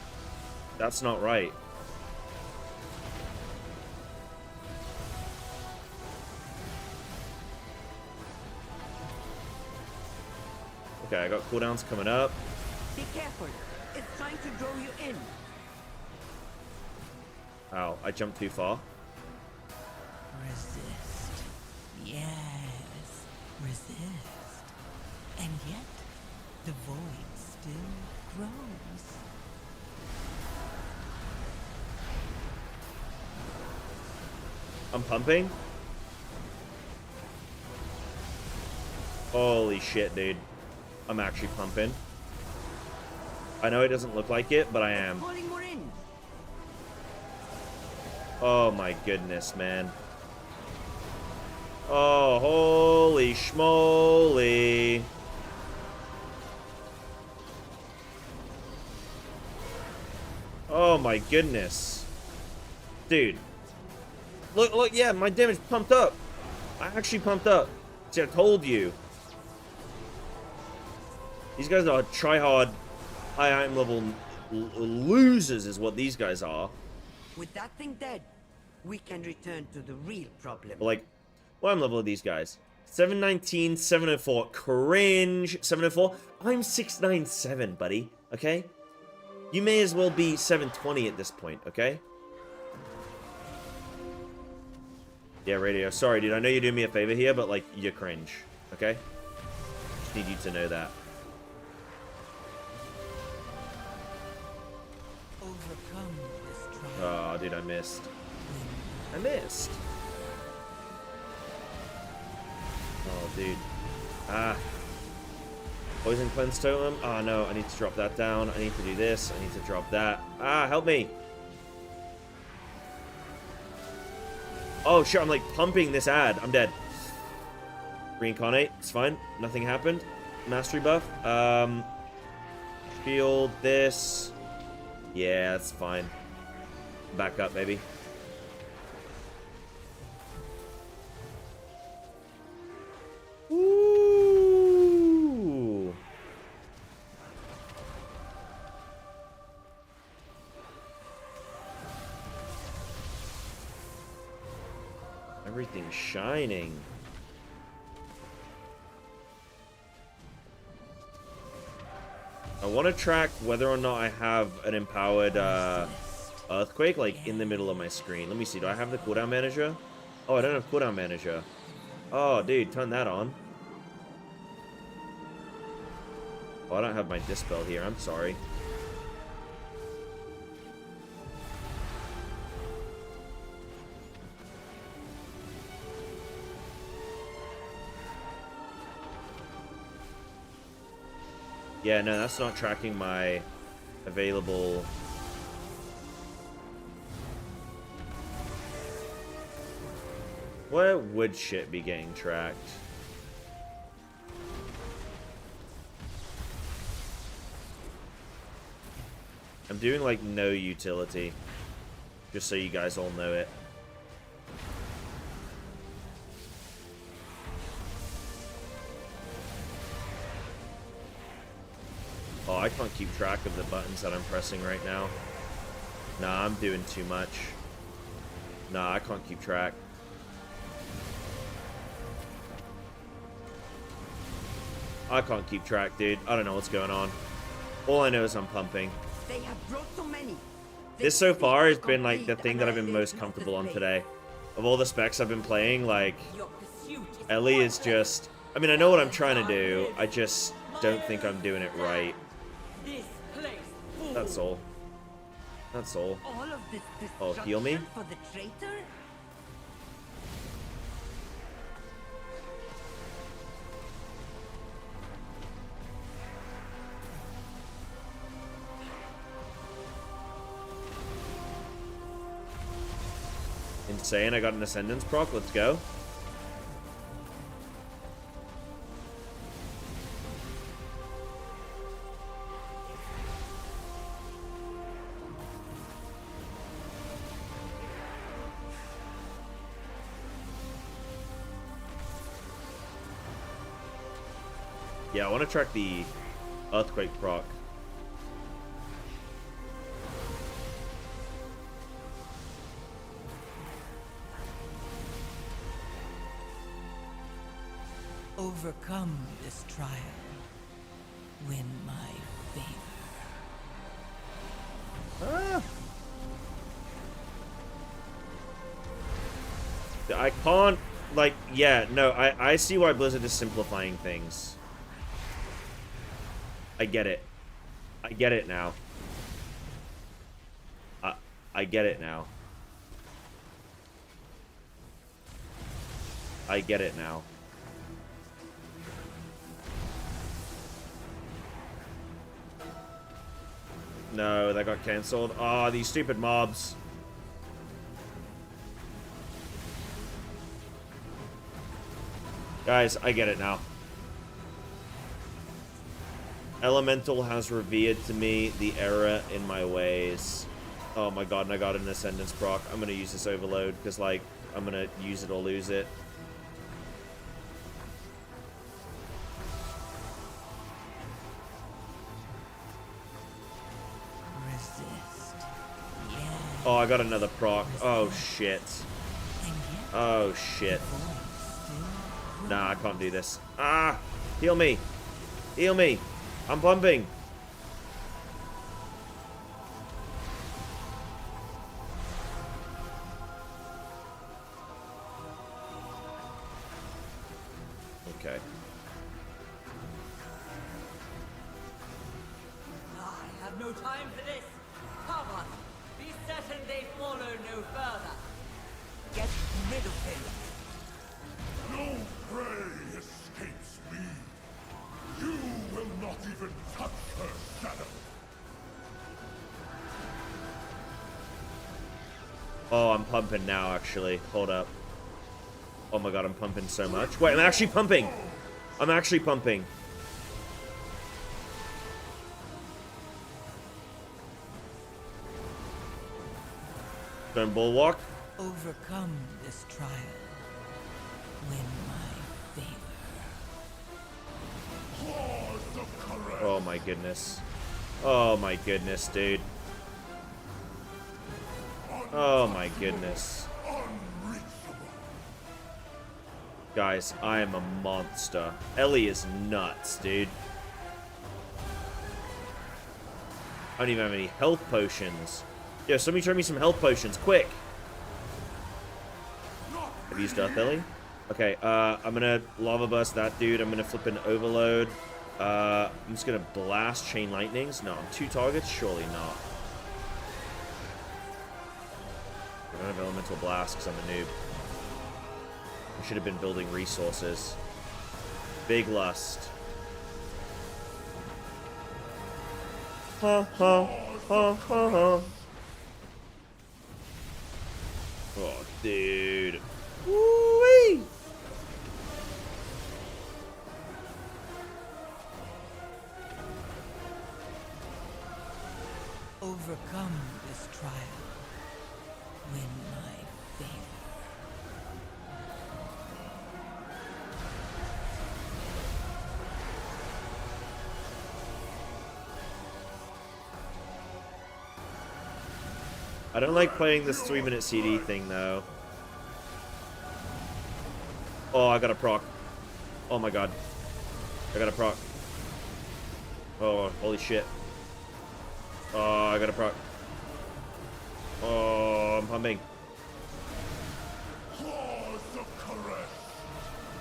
that's not right. Okay, I got cooldowns coming up. Be careful. It's trying to draw you in. Ow, I jumped too far. Resist. Yes, resist. And yet, the void still grows. I'm pumping. Holy shit, dude. I'm actually pumping. I know it doesn't look like it, but I am. Oh my goodness, man. Oh, holy schmoly. Oh my goodness. Dude. Look, yeah, my damage pumped up. I actually pumped up. See, I told you. These guys are try-hard, high item level losers is what these guys are. With that thing dead, we can return to the real problem. But like, what item level are these guys? 719, 704. Cringe. 704. I'm 697, buddy. Okay? You may as well be 720 at this point, okay? Yeah, radio. Sorry, dude. I know you're doing me a favor here, but, like, you're cringe. Okay? Just need you to know that. Overcome this trial. Oh, dude, I missed. I missed. Oh, dude. Ah. Poison cleanse totem. Oh, no. I need to drop that down. I need to do this. I need to drop that. Ah, help me. Oh, shit. I'm, like, pumping this ad. I'm dead. Reincarnate. It's fine. Nothing happened. Mastery buff. Shield. This. Yeah, that's fine. Back up, baby. Ooh. Everything's shining. I want to track whether or not I have an empowered earthquake like in the middle of my screen. Let me see. Do I have the cooldown manager? Oh, I don't have cooldown manager. Oh, dude, turn that on. Oh, I don't have my dispel here. I'm sorry. Yeah, no, that's not tracking my available... Where would shit be getting tracked? I'm doing, like, no utility. Just so you guys all know it. Oh, I can't keep track of the buttons that I'm pressing right now. Nah, I'm doing too much. Nah, I can't keep track. I can't keep track, dude. I don't know what's going on. All I know is I'm pumping. They have brought so many. This so far has been like the thing that I've been most comfortable on today. Of all the specs I've been playing, like Ellie is just... I mean, I know what I'm trying to do. I just don't think I'm doing it right. That's all. That's all. Oh, heal me? For the traitor? Insane, I got an Ascendance proc, let's go. Yeah, I want to track the Earthquake proc. Overcome this trial. Win my favor. I can't like, yeah, no, I see why Blizzard is simplifying things. I get it. I get it now. I get it now. I get it now. No, that got cancelled. Oh, these stupid mobs. Guys, I get it now. Elemental has revealed to me the error in my ways. Oh my god, and I got an Ascendance proc. I'm gonna use this Overload, because, like, I'm gonna use it or lose it. Resist. Yeah. Oh, I got another proc. Oh, shit. Oh, shit. Nah, I can't do this. Ah! Heal me! Heal me! I'm pumping! Okay. I have no time for this. Come on, be certain they follow no further. Get rid of him. No prey escapes me. You will not even touch her shadow. Oh, I'm pumping now, actually. Hold up. Oh my god, I'm pumping so much. Wait, I'm actually pumping! I'm actually pumping. Stone Bulwark. Overcome this trial. Win my favor. Oh my goodness. Oh my goodness, dude. Oh my goodness. Guys, I am a monster. Ellie is nuts, dude. I don't even have any health potions. Yo, somebody throw me some health potions, quick! Have you used Earth Ellie? Okay, I'm gonna Lava Burst that dude. I'm gonna flip an Overload. I'm just gonna blast Chain Lightnings. No, 2 targets? Surely not. I don't have Elemental Blast because I'm a noob. I should have been building resources. Big Lust. Ha ha ha ha ha. Oh, dude. Woo-wee! Overcome this trial. Win my favor. I don't like playing this 3-minute CD thing, though. Oh, I got a proc. Oh my god. I got a proc. Oh, holy shit. Oh, I got a proc. Oh, I'm pumping.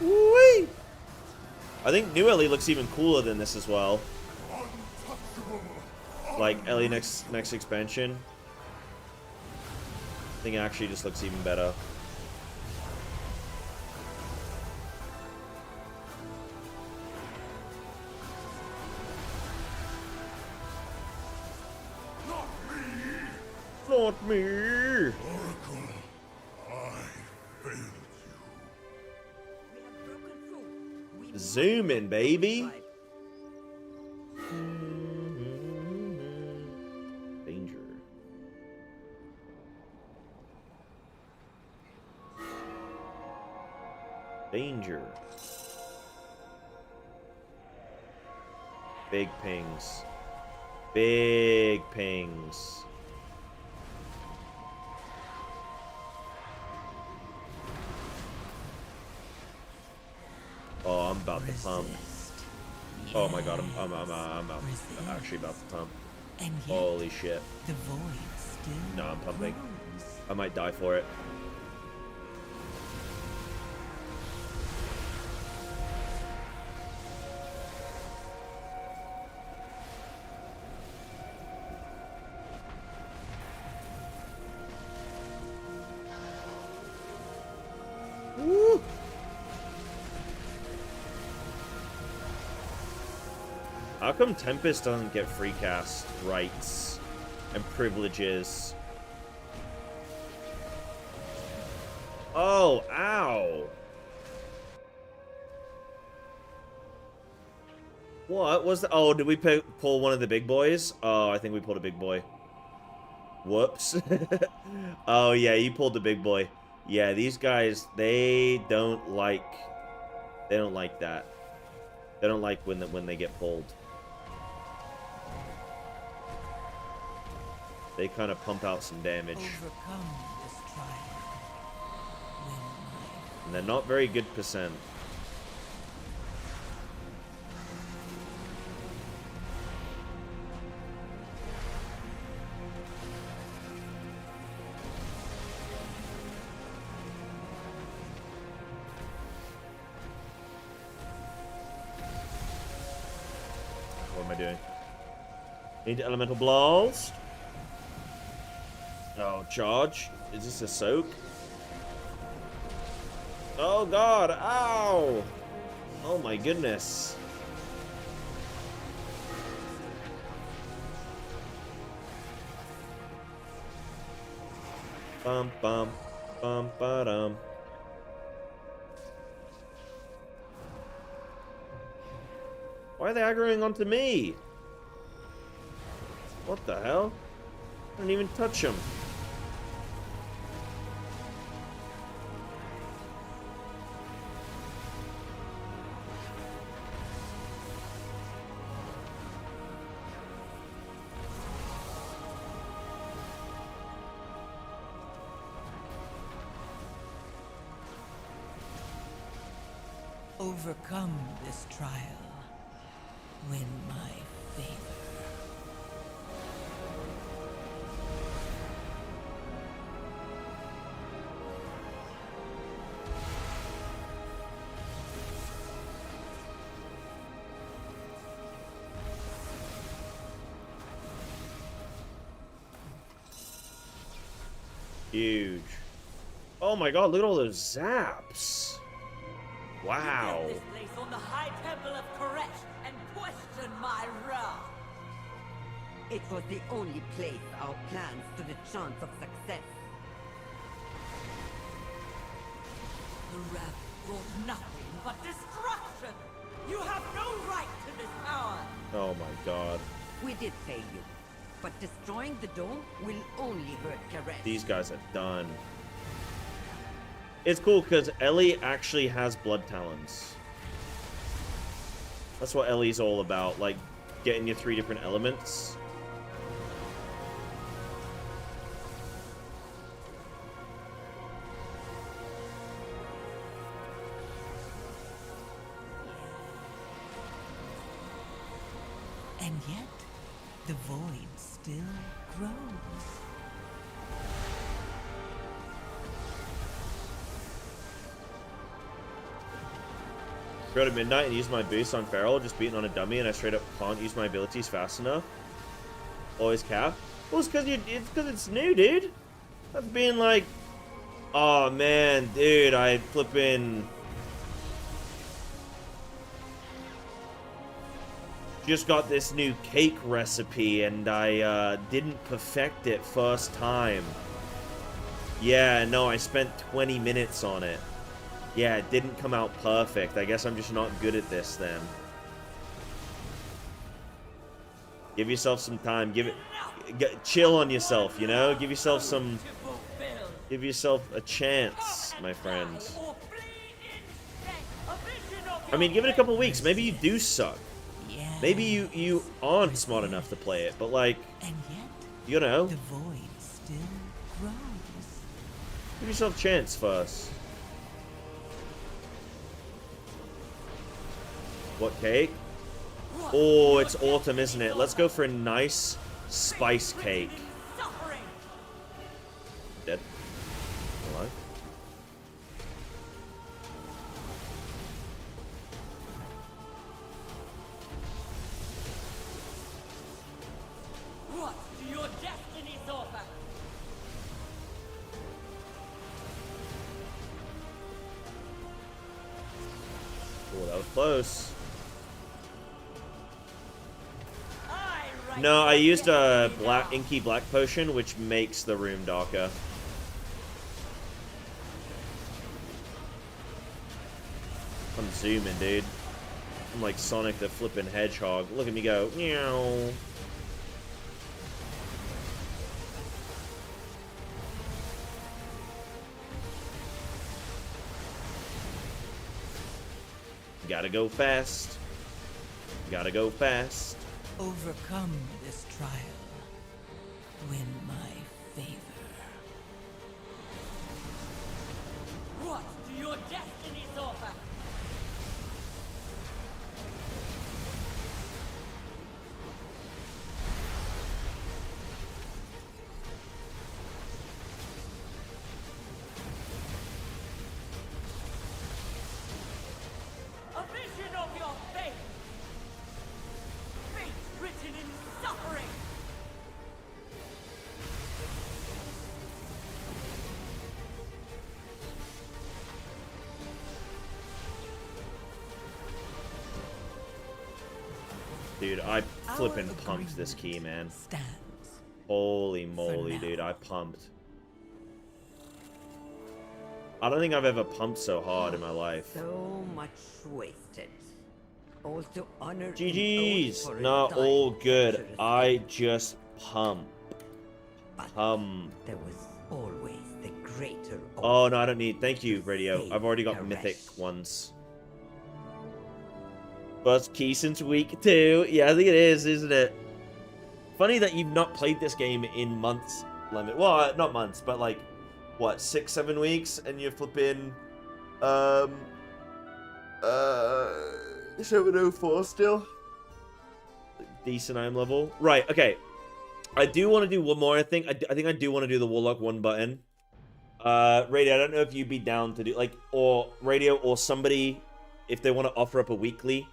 Woo-wee! I think new Ellie looks even cooler than this as well. Like, Ellie next expansion. I think it actually just looks even better. Not me! Oracle, I failed you. Zoom in, baby! Danger. Danger. Big pings. Big pings. Oh, I'm about to pump. Oh my god, I'm actually about to pump. Holy shit. The void still No, I'm pumping. I might die for it. How come Tempest doesn't get free cast rights and privileges? Oh, ow. What was the... Oh, did we pull one of the big boys? Oh, I think we pulled a big boy. Whoops. Oh, yeah, you pulled the big boy. Yeah, these guys, they don't like that. They don't like when they get pulled. They kind of pump out some damage. Overcome this trial. And they're not very good percent. What am I doing? Need elemental blast. Oh, charge. Is this a soak? Oh god, ow! Oh my goodness. Bum bum bum ba-dum. Why are they aggroing onto me? What the hell? I didn't even touch them. Overcome this trial. Win my favor. Huge. Oh my god, look at all those zaps. Wow. You get this place on the high temple of Koresh and question my wrath. It was the only place our plans stood a chance of success. The wrath brought nothing but destruction. You have no right to this power. Oh my god. We did fail you, but destroying the dome will only hurt Koresh. These guys are done. It's cool because Ellie actually has blood talons. That's what Ellie's all about, like getting your 3 different elements. And yet, the void still grows. Go to midnight and use my boost on Feral, just beating on a dummy, and I straight up can't use my abilities fast enough. Always cap. Well, it's because it's new, dude. That's being like, oh man, dude, I flipping just got this new cake recipe and I didn't perfect it first time. Yeah, no, I spent 20 minutes on it. Yeah, it didn't come out perfect. I guess I'm just not good at this then. Give yourself some time. Chill on yourself, you know? Give yourself a chance, my friend. I mean, give it a couple weeks. Maybe you do suck. Maybe you aren't smart enough to play it, but like, you know, The void still grows. give yourself a chance first. What cake? Oh, it's autumn, isn't it? Let's go for a nice spice cake. Dead. Alive. What do your destinies offer? Oh, that was close. No, I used a inky black potion, which makes the room darker. I'm zooming, dude. I'm like Sonic the flippin' Hedgehog. Look at me go. Meow. Gotta go fast. Gotta go fast. Overcome this trial. Win my favor. What do your destinies offer? A vision of your fate! Fate written in suffering! Dude, I flippin' pumped this key, man. Holy moly, dude, I pumped. I don't think I've ever pumped so hard in my life. So much wasted. All to honor GG's! Not all good. I just pump. There was always the greater. Oh, no, I don't need. Thank you, Radio. I've already got mythic ones. First key since week 2. Yeah, I think it is, isn't it? Funny that you've not played this game in months, Lemon. Well, not months, but like, what, 6-7 weeks, and you're flipping 704 still. Decent IM level. Right, okay. I do want to do one more, I think. I think I do want to do the Warlock 1 button. Radio, I don't know if you'd be down to do, like, or Radio, or somebody, if they want to offer up a weekly.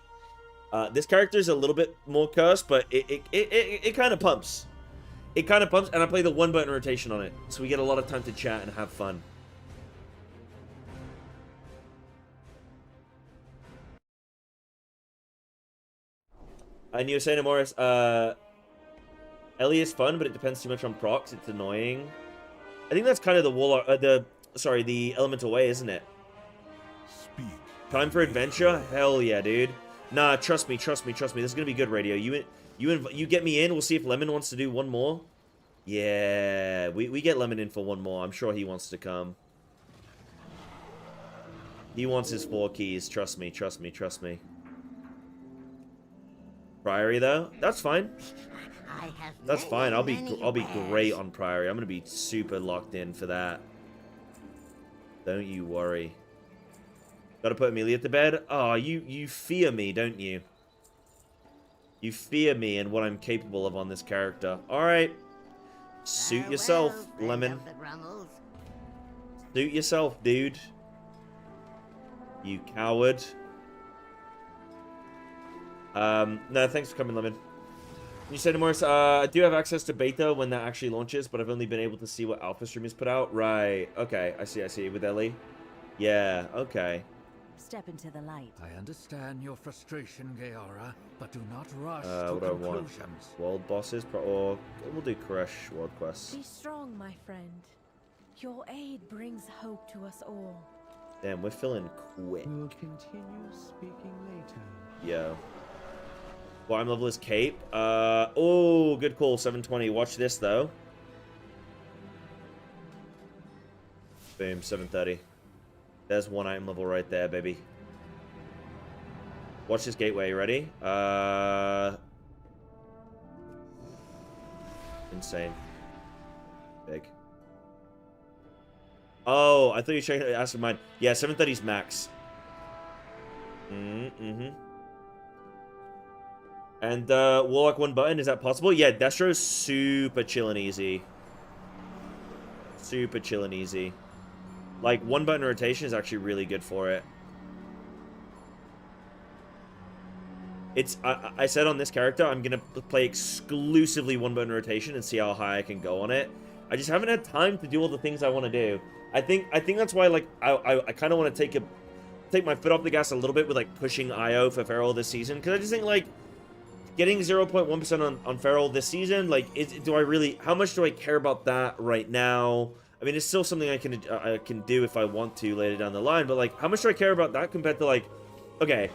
This character is a little bit more cursed, but it kind of pumps. It kind of pumps, and I play the 1 button rotation on it, so we get a lot of time to chat and have fun. And you were saying to Morris, Ellie is fun, but it depends too much on procs. It's annoying. I think that's kind of the Warlock, the Elemental way, isn't it? Speak. Time for adventure? Hell yeah, dude. Nah, trust me. This is gonna be good, Radio. You get me in. We'll see if Lemon wants to do one more. Yeah, we get Lemon in for one more. I'm sure he wants to come. He wants his 4 keys. Trust me. Priory though, that's fine. That's fine. I'll be great on Priory. I'm gonna be super locked in for that. Don't you worry. Gotta put Amelia to bed. Oh, you fear me, don't you? You fear me and what I'm capable of on this character. Alright. Suit yourself, Lemon. Suit yourself, dude. You coward. No, thanks for coming, Lemon. You said to Morris, I do have access to beta when that actually launches, but I've only been able to see what Alpha Stream has put out. Right. Okay, I see. With Ellie? Yeah, okay. Step into the light. I understand your frustration, Gaora, but do not rush what to do I want? conclusions. World bosses, or we'll do Crush World Quests. Be strong, my friend. Your aid brings hope to us all. Damn, we're feeling quick. We'll continue speaking later. Yo. Well, I'm level is Cape. Oh, good call, 720. Watch this, though. Boom, 730. There's one item level right there, baby. Watch this gateway. You ready? Insane. Big. Oh, I thought you were asking mine. Yeah, 730's max. Mm-hmm. And, Warlock 1 button, is that possible? Yeah, Destro's super chill and easy. Super chill and easy. Like, 1 button rotation is actually really good for it. It's, I said on this character, I'm gonna play exclusively 1 button rotation and see how high I can go on it. I just haven't had time to do all the things I want to do. I think that's why, like, I kind of want to take my foot off the gas a little bit with, like, pushing IO for Feral this season, because I just think, like, getting 0.1% on Feral this season, like, do I really... How much do I care about that right now? I mean, it's still something I can do if I want to later down the line, but, like, how much do I care about that compared to, like... Okay,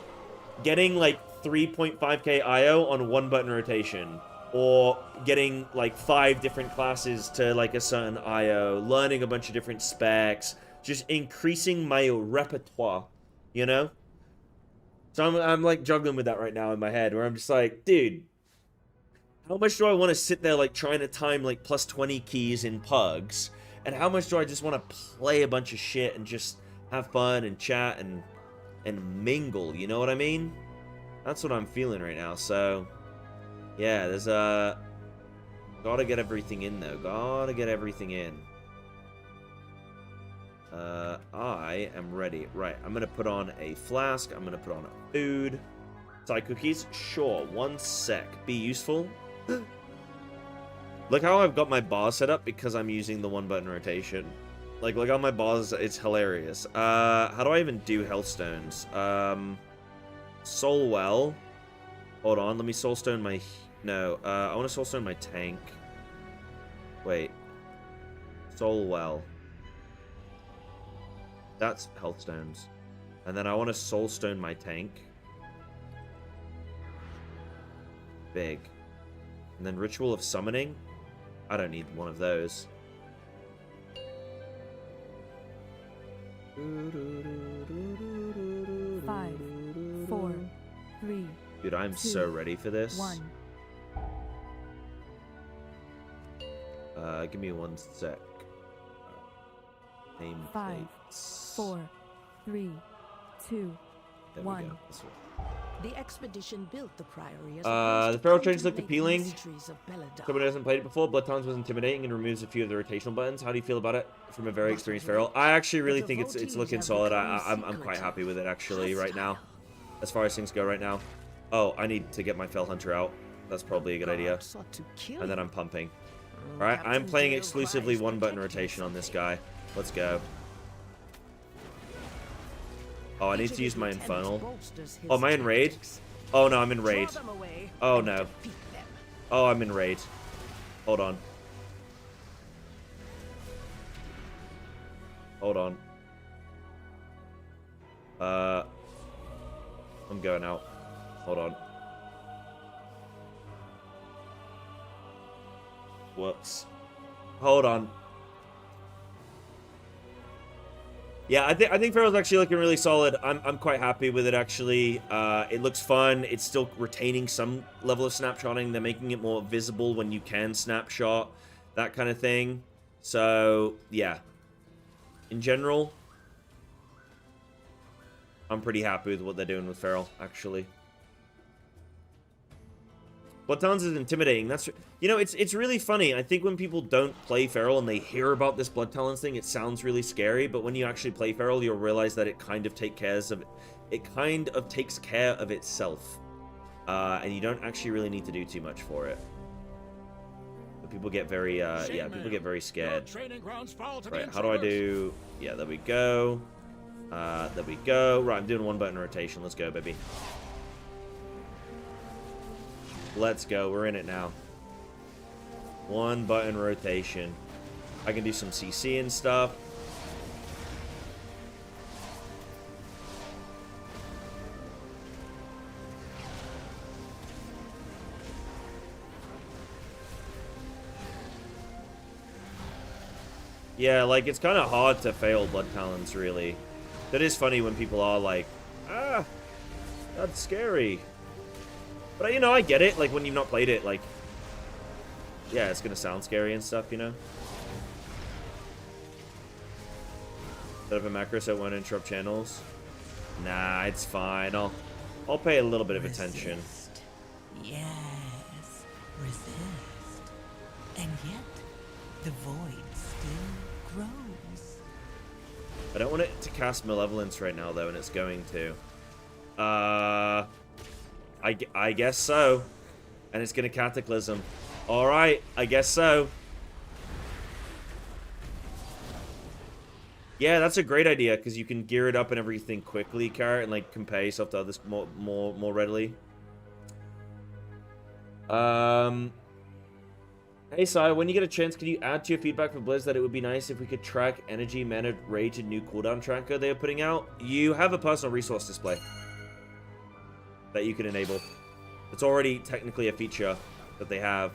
getting, like, 3.5k IO on 1-button rotation. Or getting, like, 5 different classes to, like, a certain IO. Learning a bunch of different specs. Just increasing my repertoire, you know? So I'm like, juggling with that right now in my head, where I'm just like, dude, how much do I want to sit there, like, trying to time, like, plus 20 keys in pugs? And how much do I just want to play a bunch of shit and just have fun and chat and mingle, you know what I mean? That's what I'm feeling right now, so... Yeah, there's gotta get everything in, though. Gotta get everything in. I am ready. Right, I'm gonna put on a flask. I'm gonna put on a food. Side cookies? Sure, 1 sec. Be useful. Look how I've got my bar set up because I'm using the 1-button rotation. Like, look how my bars, it's hilarious. How do I even do Healthstones? Soulwell. Hold on, let me Soulstone my... No, I want to Soulstone my tank. Wait. Soulwell. That's Healthstones. And then I want to Soulstone my tank. Big. And then Ritual of Summoning. I don't need one of those. 5, 4, 3. Dude, I'm 2, so ready for this. 1. Give me 1 sec. Name 5, plates. 4, 3, 2, There 1. we go. This one. The expedition built the priory as The Feral changes looked appealing. Somebody hasn't played it before. Blood Talons was intimidating and removes a few of the rotational buttons. How do you feel about it from a very experienced Feral? I actually really think it's looking solid. I'm quite happy with it actually right now. As far as things go right now. Oh, I need to get my Fell Hunter out. That's probably a good idea. And then I'm pumping. Alright, I'm playing exclusively 1-button rotation on this guy. Let's go. Oh, I need to use my Infernal. Oh, am I in Raid? Oh, no, I'm in Raid. Oh, no. Oh, I'm in Raid. Hold on. Hold on. I'm going out. Hold on. Whoops. Hold on. Yeah, I think Feral's actually looking really solid. I'm quite happy with it actually. It looks fun. It's still retaining some level of snapshotting. They're making it more visible when you can snapshot, that kind of thing. So yeah, in general, I'm pretty happy with what they're doing with Feral actually. Blood Talons is intimidating. That's, you know, it's really funny. I think when people don't play Feral and they hear about this Blood Talons thing, it sounds really scary. But when you actually play Feral, you'll realize that it kind of takes care of itself, and you don't actually really need to do too much for it. But people get very, people get very scared. Right? How do I do? Yeah, there we go. There we go. Right, I'm doing 1-button rotation. Let's go, baby. Let's go. We're in it now. 1-button rotation. I can do some CC and stuff. Yeah, like, it's kind of hard to fail Blood Talons, really. That is funny when people are like, ah, that's scary. But, you know, I get it. Like, when you've not played it, like, yeah, it's going to sound scary and stuff, you know? Set up a macro so it won't interrupt channels. Nah, it's fine. I'll pay a little bit of attention. Yes, resist. And yet, the void still grows. I don't want it to cast Malevolence right now, though, and it's going to. I guess so. And it's gonna Cataclysm. Alright, I guess so. Yeah, that's a great idea, because you can gear it up and everything quickly, Carrot, and like compare yourself to others more readily. Hey, Sai, when you get a chance, can you add to your feedback for Blizz that it would be nice if we could track energy, mana, rage, and new cooldown tracker they are putting out? You have a personal resource display that you can enable. It's already technically a feature that they have.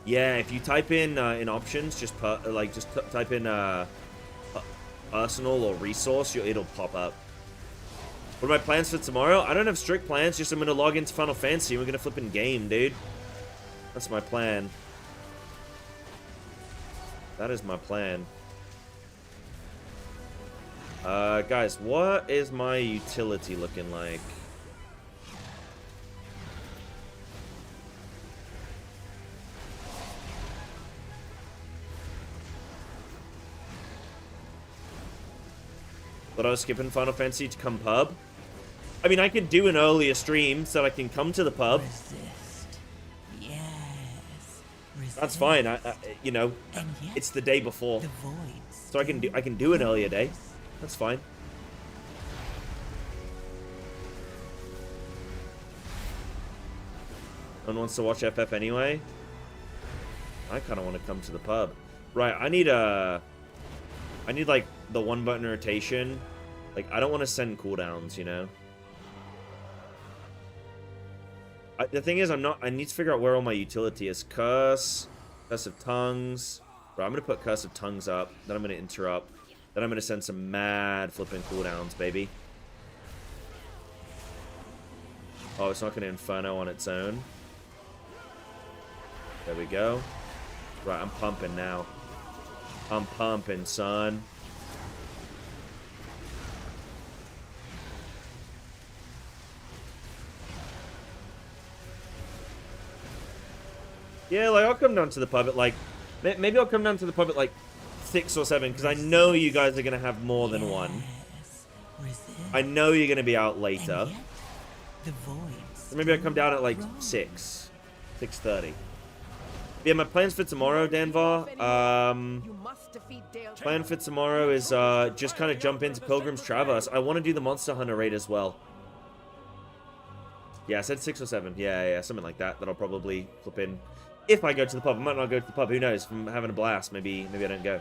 Yeah, if you type in options, just type in personal or resource, it'll pop up. What are my plans for tomorrow? I don't have strict plans, just I'm gonna log into Final Fantasy and we're gonna flip in game, dude. That's my plan. That is my plan. Guys, what is my utility looking like? But I was skipping Final Fantasy to come pub. I mean, I could do an earlier stream so I can come to the pub. Resist. Yes. Resist. That's fine. You know, it's the day before, so I can do an earlier day. That's fine. No one wants to watch FF anyway. I kind of want to come to the pub. Right, I need like the 1-button rotation. Like, I don't want to send cooldowns, you know. The thing is, I need to figure out where all my utility is. Curse of Tongues. Right, I'm gonna put Curse of Tongues up. Then I'm gonna interrupt. Then I'm gonna send some mad flipping cooldowns, baby. Oh, it's not gonna Inferno on its own. There we go. Right, I'm pumping now. I'm pumping, son. Yeah, like, I'll come down to the pub at, like... Maybe I'll come down to the pub at, like, 6 or 7, because I know you guys are going to have more than one. I know you're going to be out later. So maybe I'll come down at, like, 6. 6:30. Yeah, my plans for tomorrow, Danvar, plan for tomorrow is, just kind of jump into Pilgrim's Traverse. I want to do the Monster Hunter raid as well. Yeah, I said 6 or 7. Yeah, something like that. That'll probably flip in. If I go to the pub. I might not go to the pub. Who knows? If I'm having a blast, maybe I don't go.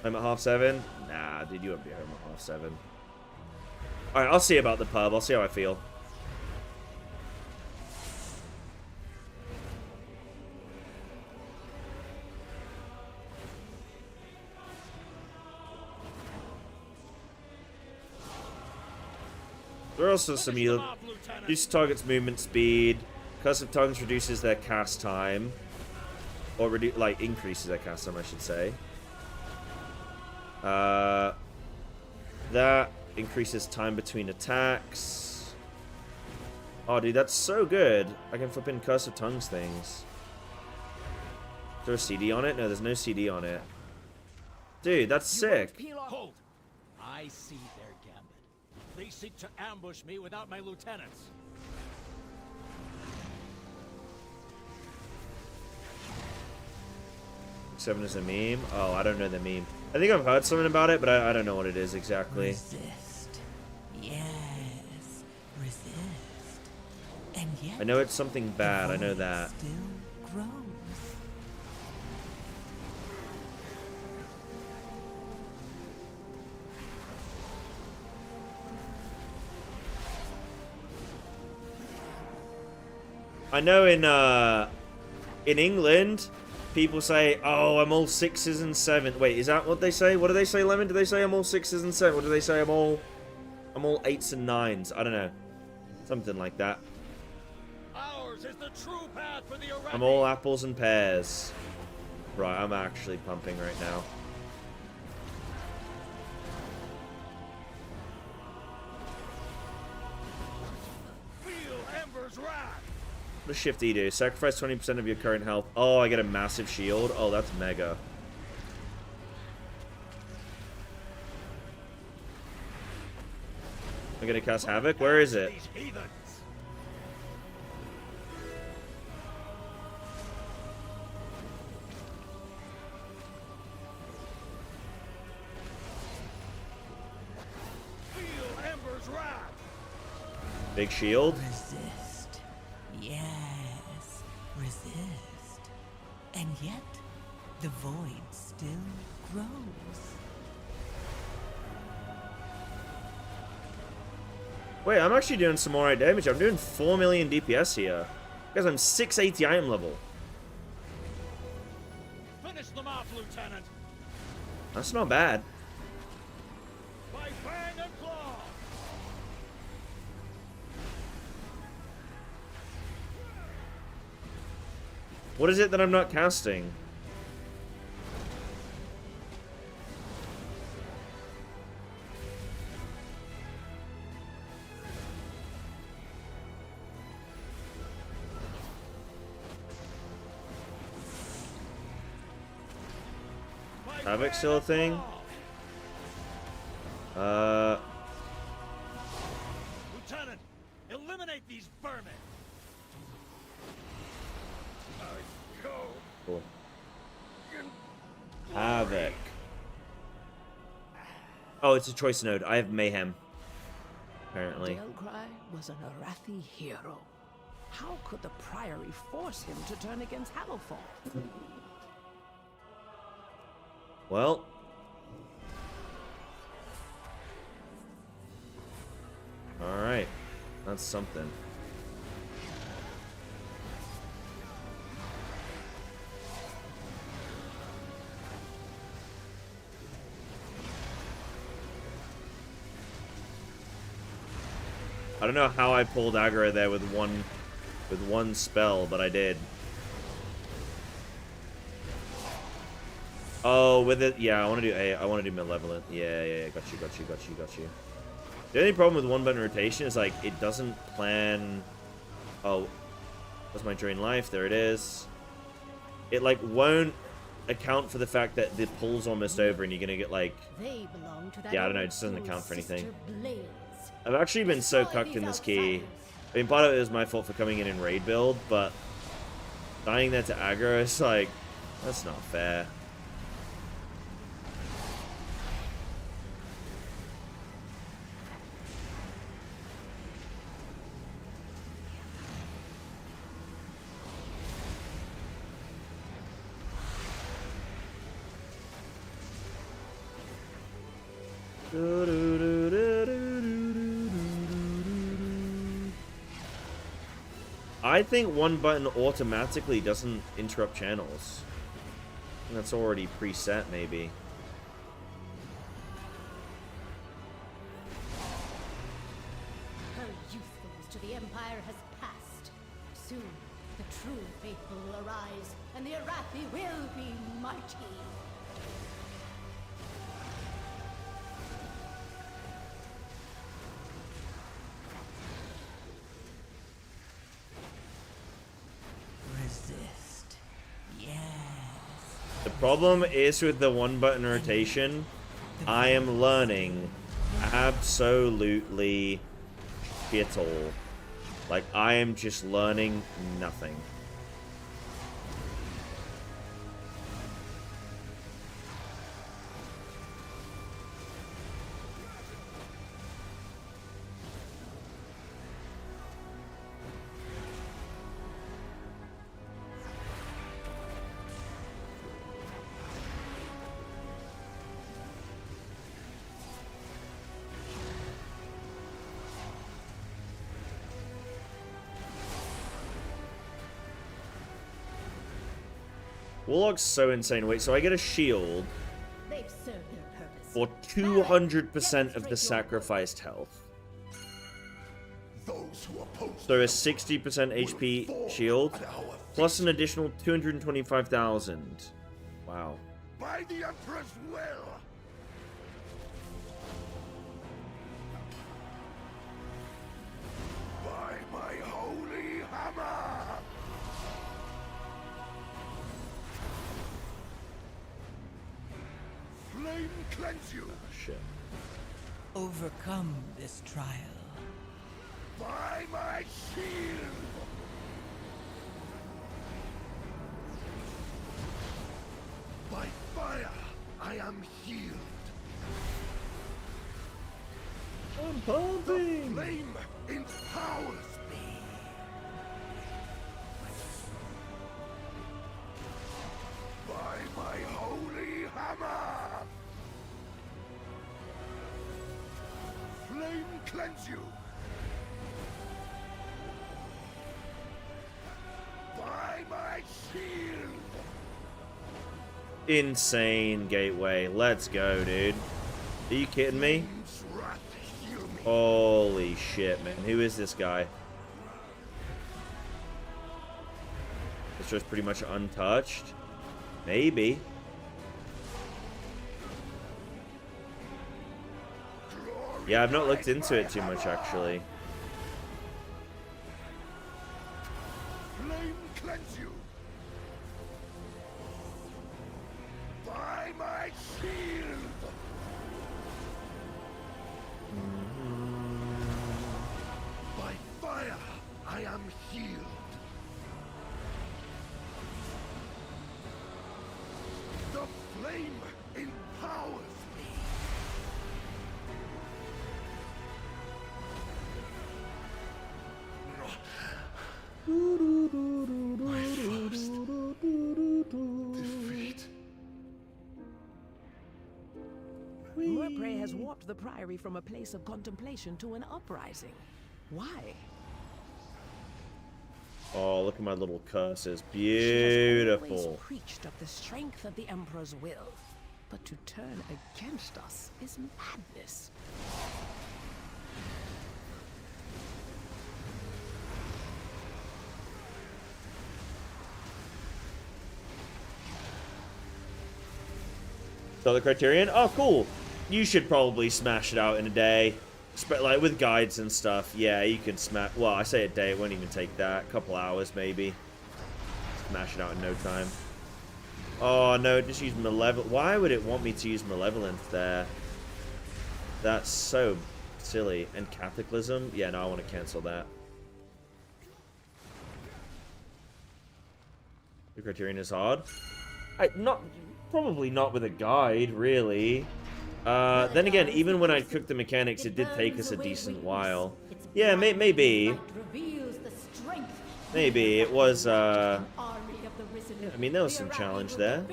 I'm at 7:30? Nah, dude, you won't be home at 7:30. Alright, I'll see about the pub. I'll see how I feel. There are also some reduces target's movement speed. Curse of Tongues reduces their cast time, or increases their cast time, I should say. That increases time between attacks. Oh, dude, that's so good. I can flip in Curse of Tongues things. Is there a CD on it? No, there's no CD on it. Dude, that's sick. Hold. I see their gambit. They seek to ambush me without my lieutenants. 7 is a meme? Oh, I don't know the meme. I think I've heard something about it, but I don't know what it is exactly. Resist. Yes. Resist. And yet I know it's something bad. I know that. still grows. I know in England, people say, "Oh, I'm all 6s and 7s." Wait, is that what they say? What do they say, Lemon? Do they say I'm all 6s and 7s? What do they say? I'm all 8s and 9s. I don't know, something like that. Ours is the true path for the Arathi. I'm all apples and pears. Right, I'm actually pumping right now. Feel Ember's wrath. What does Shift E do? Sacrifice 20% of your current health. Oh, I get a massive shield. Oh, that's mega. I'm gonna cast Havoc? Where is it? Feel Ember's wrath. Big shield. Resist. Yes, resist. And yet, the void still grows. Wait, I'm actually doing some alright damage. I'm doing 4 million DPS here. Because I'm 680 item level. Finish them off, Lieutenant. That's not bad. By fang and claw. What is it that I'm not casting? Havoc still a thing? Lieutenant, eliminate these vermin. Cool. Havoc. Oh, it's a choice node. I have Mayhem. Apparently. Delcry was an Arathi hero. How could the Priory force him to turn against Hammerfall? Well. Alright. That's something. I don't know how I pulled aggro there with one spell, but I did. Oh, with it, yeah. I want to do malevolent. Yeah. Got you. The only problem with one button rotation is like it doesn't plan. Oh, what's my drain life? There it is. It like won't account for the fact that the pull's almost over and you're gonna get like. They belong to that Yeah, I don't know. It just doesn't account for anything. Blaze. I've actually been so cucked in this key. I mean, part of it was my fault for coming in raid build, but dying there to aggro is like, that's not fair. I think one button automatically doesn't interrupt channels. And that's already preset, maybe. Her youthfulness to the Empire has passed. Soon, the true faithful will arise, and the Arathi will be mighty. Resist. Yes. The problem is with the one button rotation, I am learning absolutely shit all. Like, I am just learning nothing. Warlock's so insane. Wait, so I get a shield They've served their purpose. for 200% of the sacrificed health. Those who oppose So a 60% HP shield, plus an additional 225,000. Wow. by the Emperor's will. By my holy hammer. Flame cleanse you. Oh, shit. Overcome this trial. By my shield. By fire, I am healed. I'm pumping! Flame in power. cleanse you. By my shield. Insane gateway. Let's go, dude. Are you kidding me? Holy shit, man. Who is this guy? It's just pretty much untouched. Maybe. Yeah, I've not looked into it too much, actually. Flame cleanse you. By my shield. By fire, I am healed. The flame empowers me. My first defeat. Murpray has warped the Priory from a place of contemplation to an uprising. Why? Oh, look at my little curses. She has always Beautiful. preached of the strength of the Emperor's will, but to turn against us is madness. So the Criterion? Oh, cool. You should probably smash it out in a day. Like, with guides and stuff. Yeah, you can smash... Well, I say a day. It won't even take that. A couple hours, maybe. Smash it out in no time. Oh, no. Just use Malevolent. Why would it want me to use Malevolent there? That's so silly. And Cataclysm? Yeah, no, I want to cancel that. The Criterion is hard. Probably not with a guide, really. Then again, even when I cooked the mechanics, it did take us a decent while. Yeah, maybe. Maybe. It was, yeah, I mean, there was some challenge there.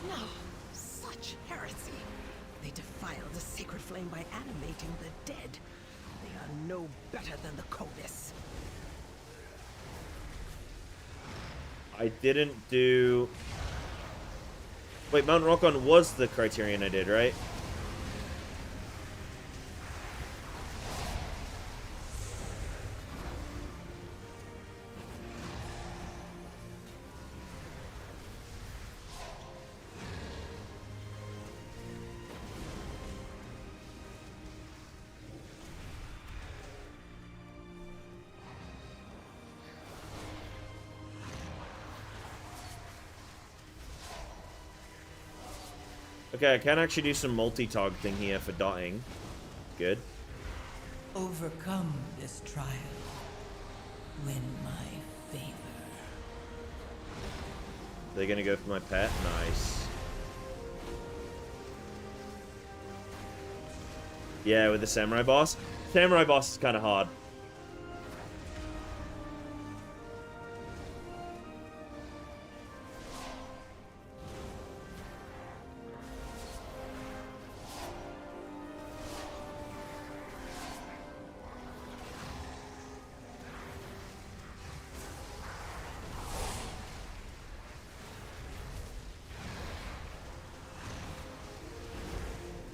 No, such heresy. They defile the sacred flame by animating the dead. They are no better than the Covis. I didn't do... Wait, Mount Rockon was the Criterion I did, right? Okay, I can actually do some multi-tog thing here for dotting. Good. Overcome this trial. Win my favor. They're gonna go for my pet? Nice. Yeah, with the Samurai boss. Samurai boss is kind of hard.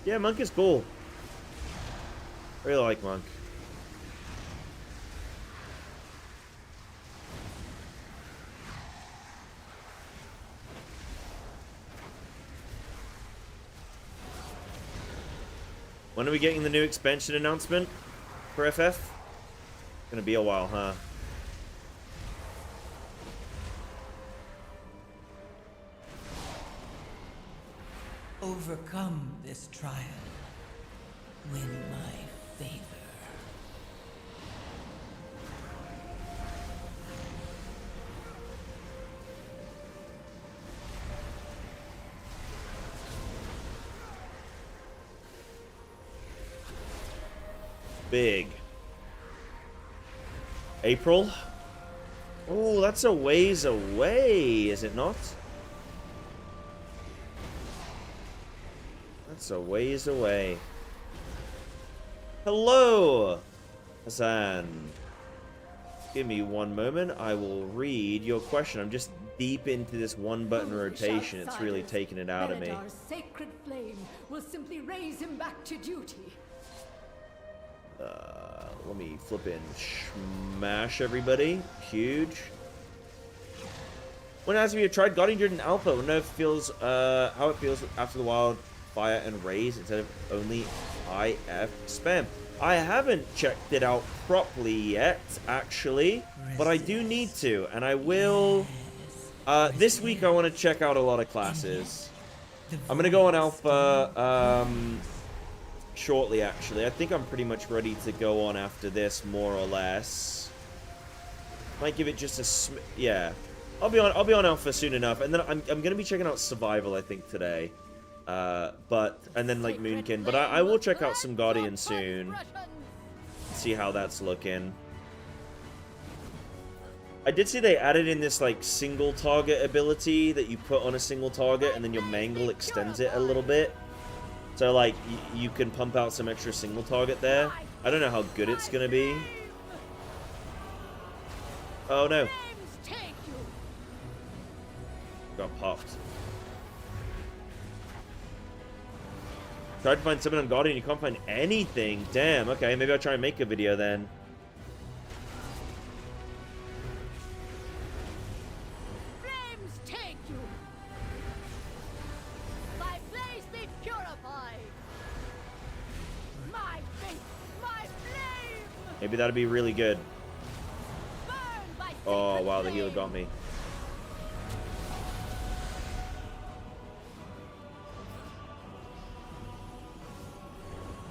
Yeah, Monk is cool. Really like Monk. When are we getting the new expansion announcement for FF? Gonna be a while, huh? Overcome this trial. Win my favor. Big. April? Oh, that's a ways away, is it not? That's a ways away. Hello, Hassan. Give me one moment. I will read your question. I'm just deep into this one-button rotation. It's really taking it out of me. Benedar's sacred flame will simply raise him back to duty. Let me flip in. Smash everybody. Huge. When asked if you tried Guardian Druid in Alpha, I wonder if it feels, how it feels after the wildfire and raise instead of only IF spam. I haven't checked it out properly yet, actually, but I do need to, and I will. This week I want to check out a lot of classes. I'm gonna go on Alpha shortly, actually. I think I'm pretty much ready to go on after this, more or less. Might give it just a yeah. I'll be on Alpha soon enough, and then I'm gonna be checking out Survival, I think, today. And then like Moonkin, but I will check out some Guardian soon. See how that's looking. I did see they added in this like single target ability that you put on a single target, and then your Mangle extends it a little bit. So like you can pump out some extra single target there. I don't know how good it's gonna be. Oh no. Got popped. Tried to find something on Guardian, you can't find anything. Damn, okay, maybe I'll try and make a video then. Flames take you. My blaze be purified. My faith, my flame. Maybe that'd be really good. Oh wow, the healer got me.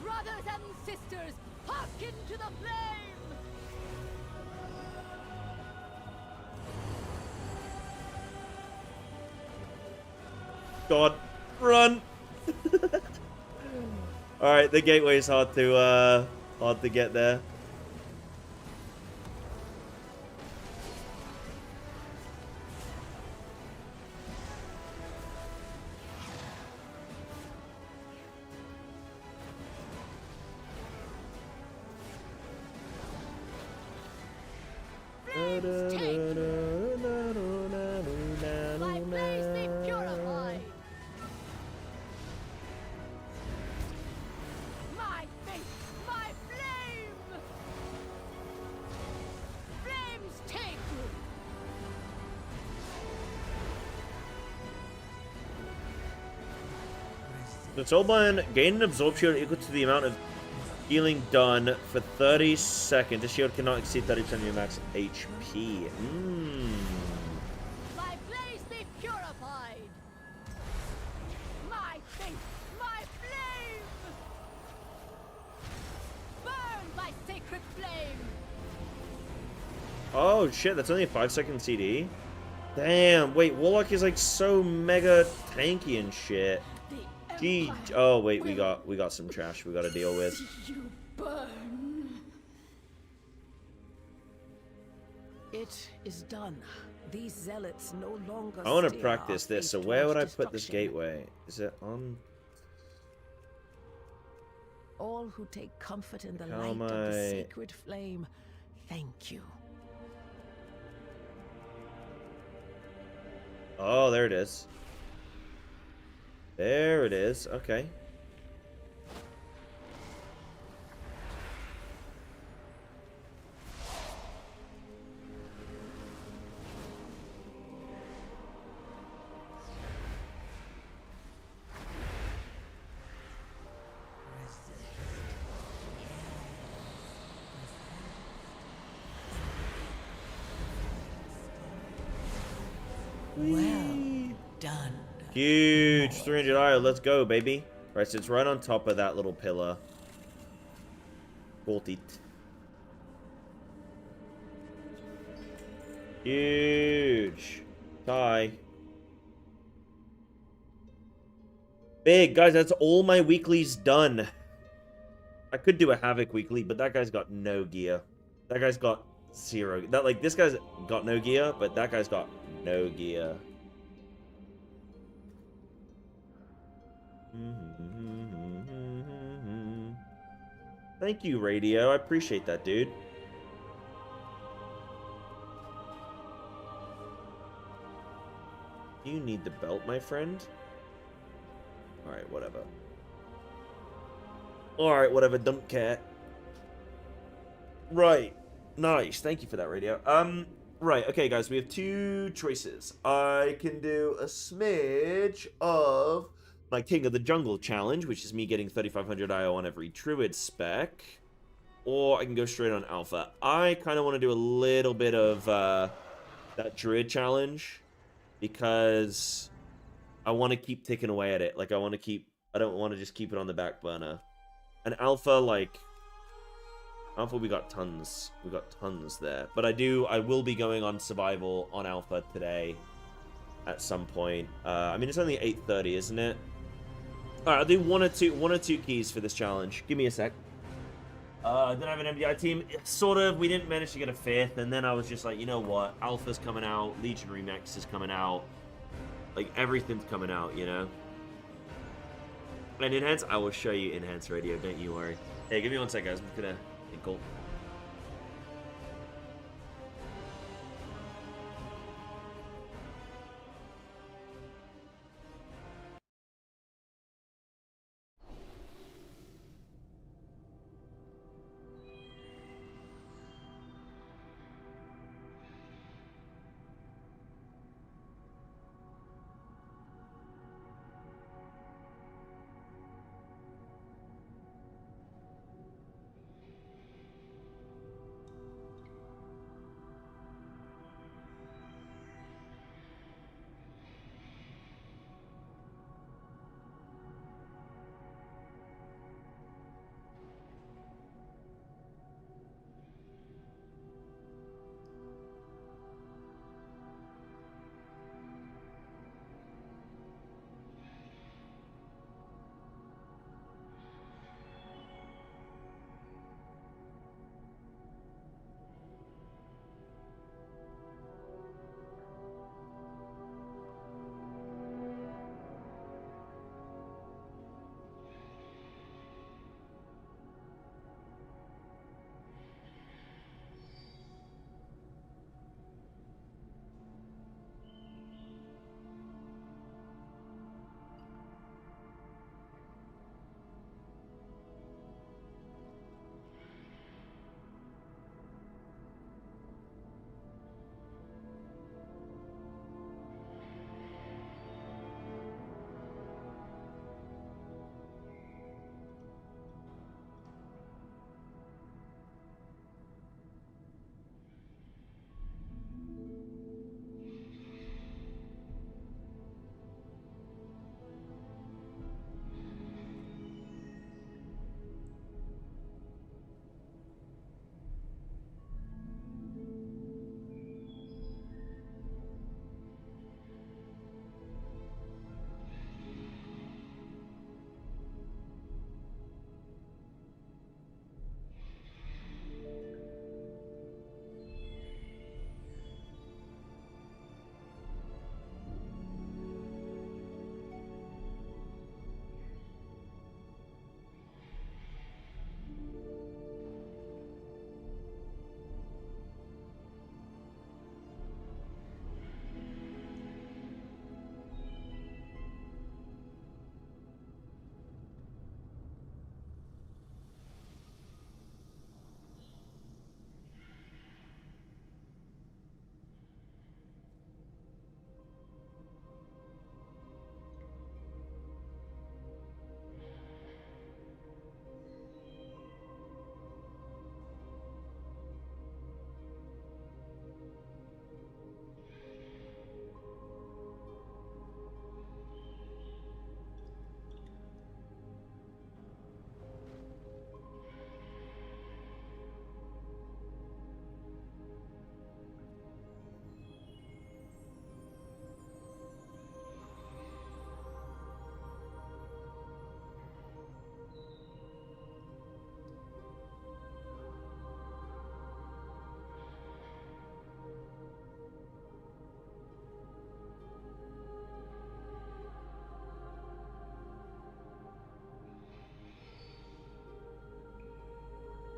Brothers and sisters, hearken to the flame! God, run! All right, the gateway is hard to get there. My blaze be purified. My faith, my flame. Flames take you. The Soulblind gain an absorb shield equal to the amount of healing done for 30 seconds. The shield cannot exceed 30% of your max HP. My blaze be purified. My faith, my flame. Burn by sacred flame. Oh shit, that's only a 5-second CD? Damn, wait, Warlock is like so mega tanky and shit. Gee, oh wait, we got some trash we gotta deal with. You burn. It is done. These zealots no longer. I want to steer practice our this, so faith where would I towards put this destruction. gateway? Is it on? All who take comfort in the How light am of the I- sacred flame, thank you. Oh, there it is. There it is. Okay. Well done. Huge 300 IO. Let's go, baby. Right, so it's right on top of that little pillar. Bolted. Huge. Tie. Big, guys, that's all my weeklies done. I could do a Havoc weekly, but that guy's got no gear. That guy's got zero. That, like, this guy's got no gear, but that guy's got no gear. Thank you, Radio. I appreciate that, dude. You need the belt, my friend? Alright, whatever. Alright, whatever, don't care. Right. Nice. Thank you for that, Radio. Right, okay, guys, we have two choices. I can do a smidge of my King of the Jungle challenge, which is me getting 3,500 IO on every Druid spec. Or I can go straight on Alpha. I kind of want to do a little bit of that Druid challenge, because I want to keep ticking away at it. Like, I don't want to just keep it on the back burner. And Alpha, like... Alpha, we got tons. We got tons there. But I will be going on Survival on Alpha today at some point. I mean, it's only 8:30, isn't it? Alright, I'll do one or two keys for this challenge. Give me a sec. Didn't have an MDI team. Sort of. We didn't manage to get a 5th, and then I was just like, you know what? Alpha's coming out. Legionary Max is coming out. Like, everything's coming out, you know? And Enhance, I will show you Enhance Radio, don't you worry. Hey, give me one sec, guys. I'm just gonna... Cool.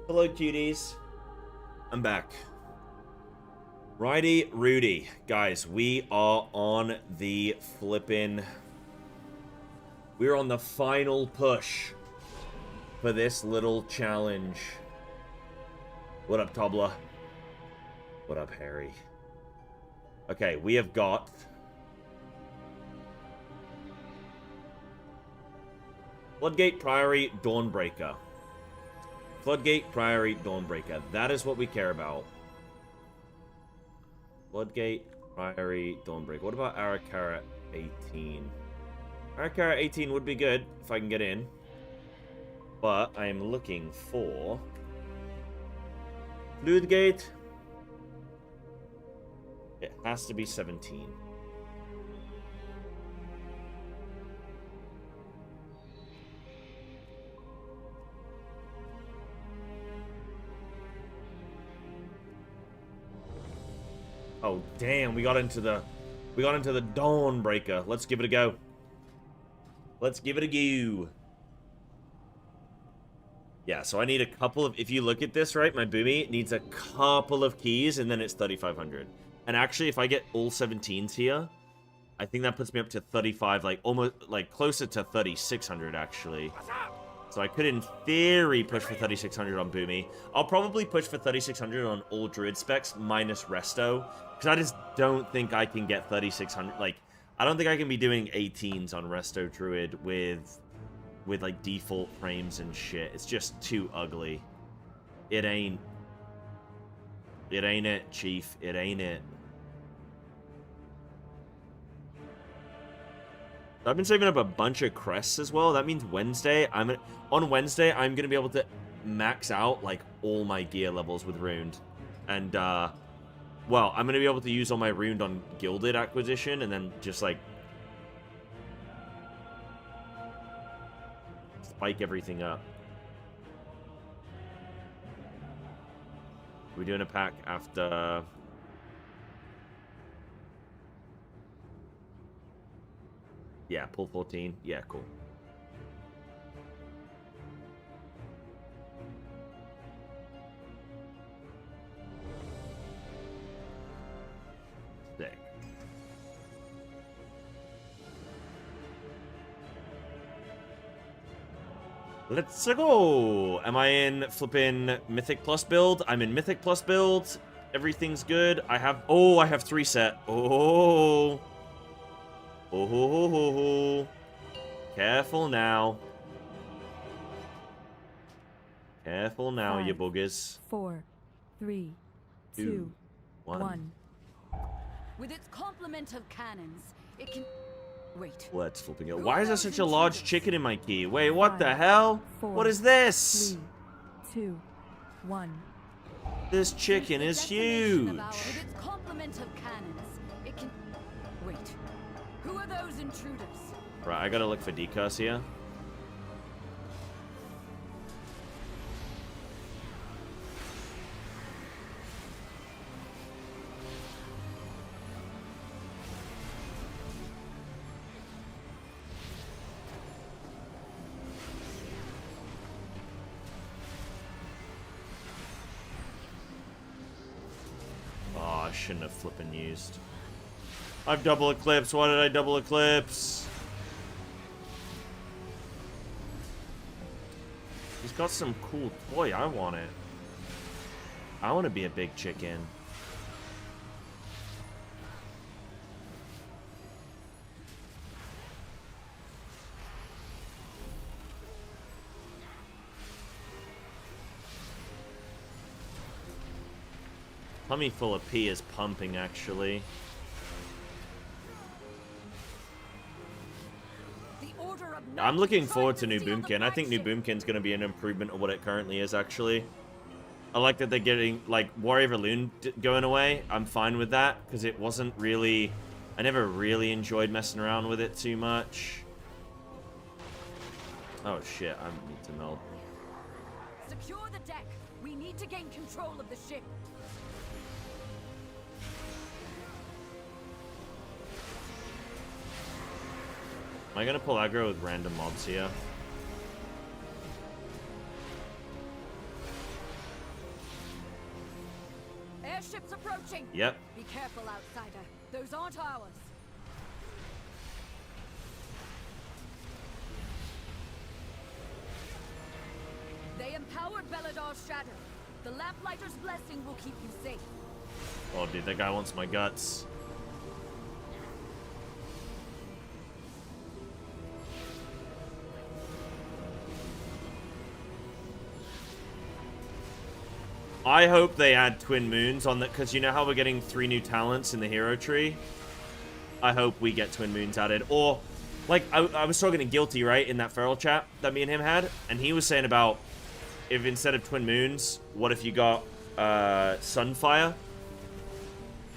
Hello, cuties. I'm back. Righty, Rudy. Guys, we are on the we're on the final push for this little challenge. What up, Tobler? What up, Harry? Okay, we have got... Floodgate Priory Dawnbreaker. Floodgate Priory Dawnbreaker. That is what we care about. Floodgate Priory Dawnbreaker. What about Arakara 18? Arakara 18 would be good if I can get in. But I am looking for... Floodgate. It has to be 17. Oh damn, we got into the Dawnbreaker. Let's give it a go. Let's give it a go. Yeah, so I need a couple of... If you look at this, right, my Boomy needs a couple of keys, and then it's 3,500. And actually, if I get all 17s here, I think that puts me up to 35, like, almost, like, closer to 3,600, actually. So I could, in theory, push for 3,600 on Boomy. I'll probably push for 3,600 on all Druid specs, minus Resto. Because I just don't think I can get 3,600, like... I don't think I can be doing 18s on Resto Druid with like default frames and shit. It's just too ugly. It ain't it, Chief. It ain't it. I've been saving up a bunch of crests as well. That means Wednesday, on Wednesday I'm gonna be able to max out like all my gear levels with Runed. And well, I'm gonna be able to use all my Runed on Gilded acquisition and then just like spike everything up. We're doing a pack after... Yeah, pull 14. Yeah, cool. Sick. Let's go! Am I in flipping Mythic Plus build? I'm in Mythic Plus build. Everything's good. I have 3 set. Oh. Oh, ho, ho, ho, ho. Careful now. Careful now, 5, you boogers. 4, 3, 2, 1. With its complement of cannons, it can... Wait. Let's flipping it. Why is there such a large chicken in my key? Wait, what the hell? 4, what is this? 3, 2, 1. This chicken is huge. With its complement of cannons, it can... Wait. Who are those intruders? Right, I gotta look for decurse here. Oh, I shouldn't have flipping used. I've double eclipse. Why did I double eclipse? He's got some cool toy. I want it. I want to be a big chicken. Tummy full of pee is pumping, actually. I'm looking forward to New Boomkin. I think New Boomkin's going to be an improvement of what it currently is, actually. I like that they're getting, like, Warrior Loon going away. I'm fine with that, because it wasn't really... I never really enjoyed messing around with it too much. Oh, shit. I need to meld. Secure the deck. We need to gain control of the ship. Am I gonna pull aggro with random mobs here? Airships approaching. Yep. Be careful, outsider. Those aren't ours. They empowered Beladar's shadow. The Lamplighter's blessing will keep you safe. Oh, dude, that guy wants my guts. I hope they add Twin Moons on that, because you know how we're getting 3 new talents in the hero tree? I hope we get Twin Moons added. Or, like, I was talking to Guilty, right, in that feral chat that me and him had, and he was saying about, if instead of Twin Moons, what if you got Sunfire?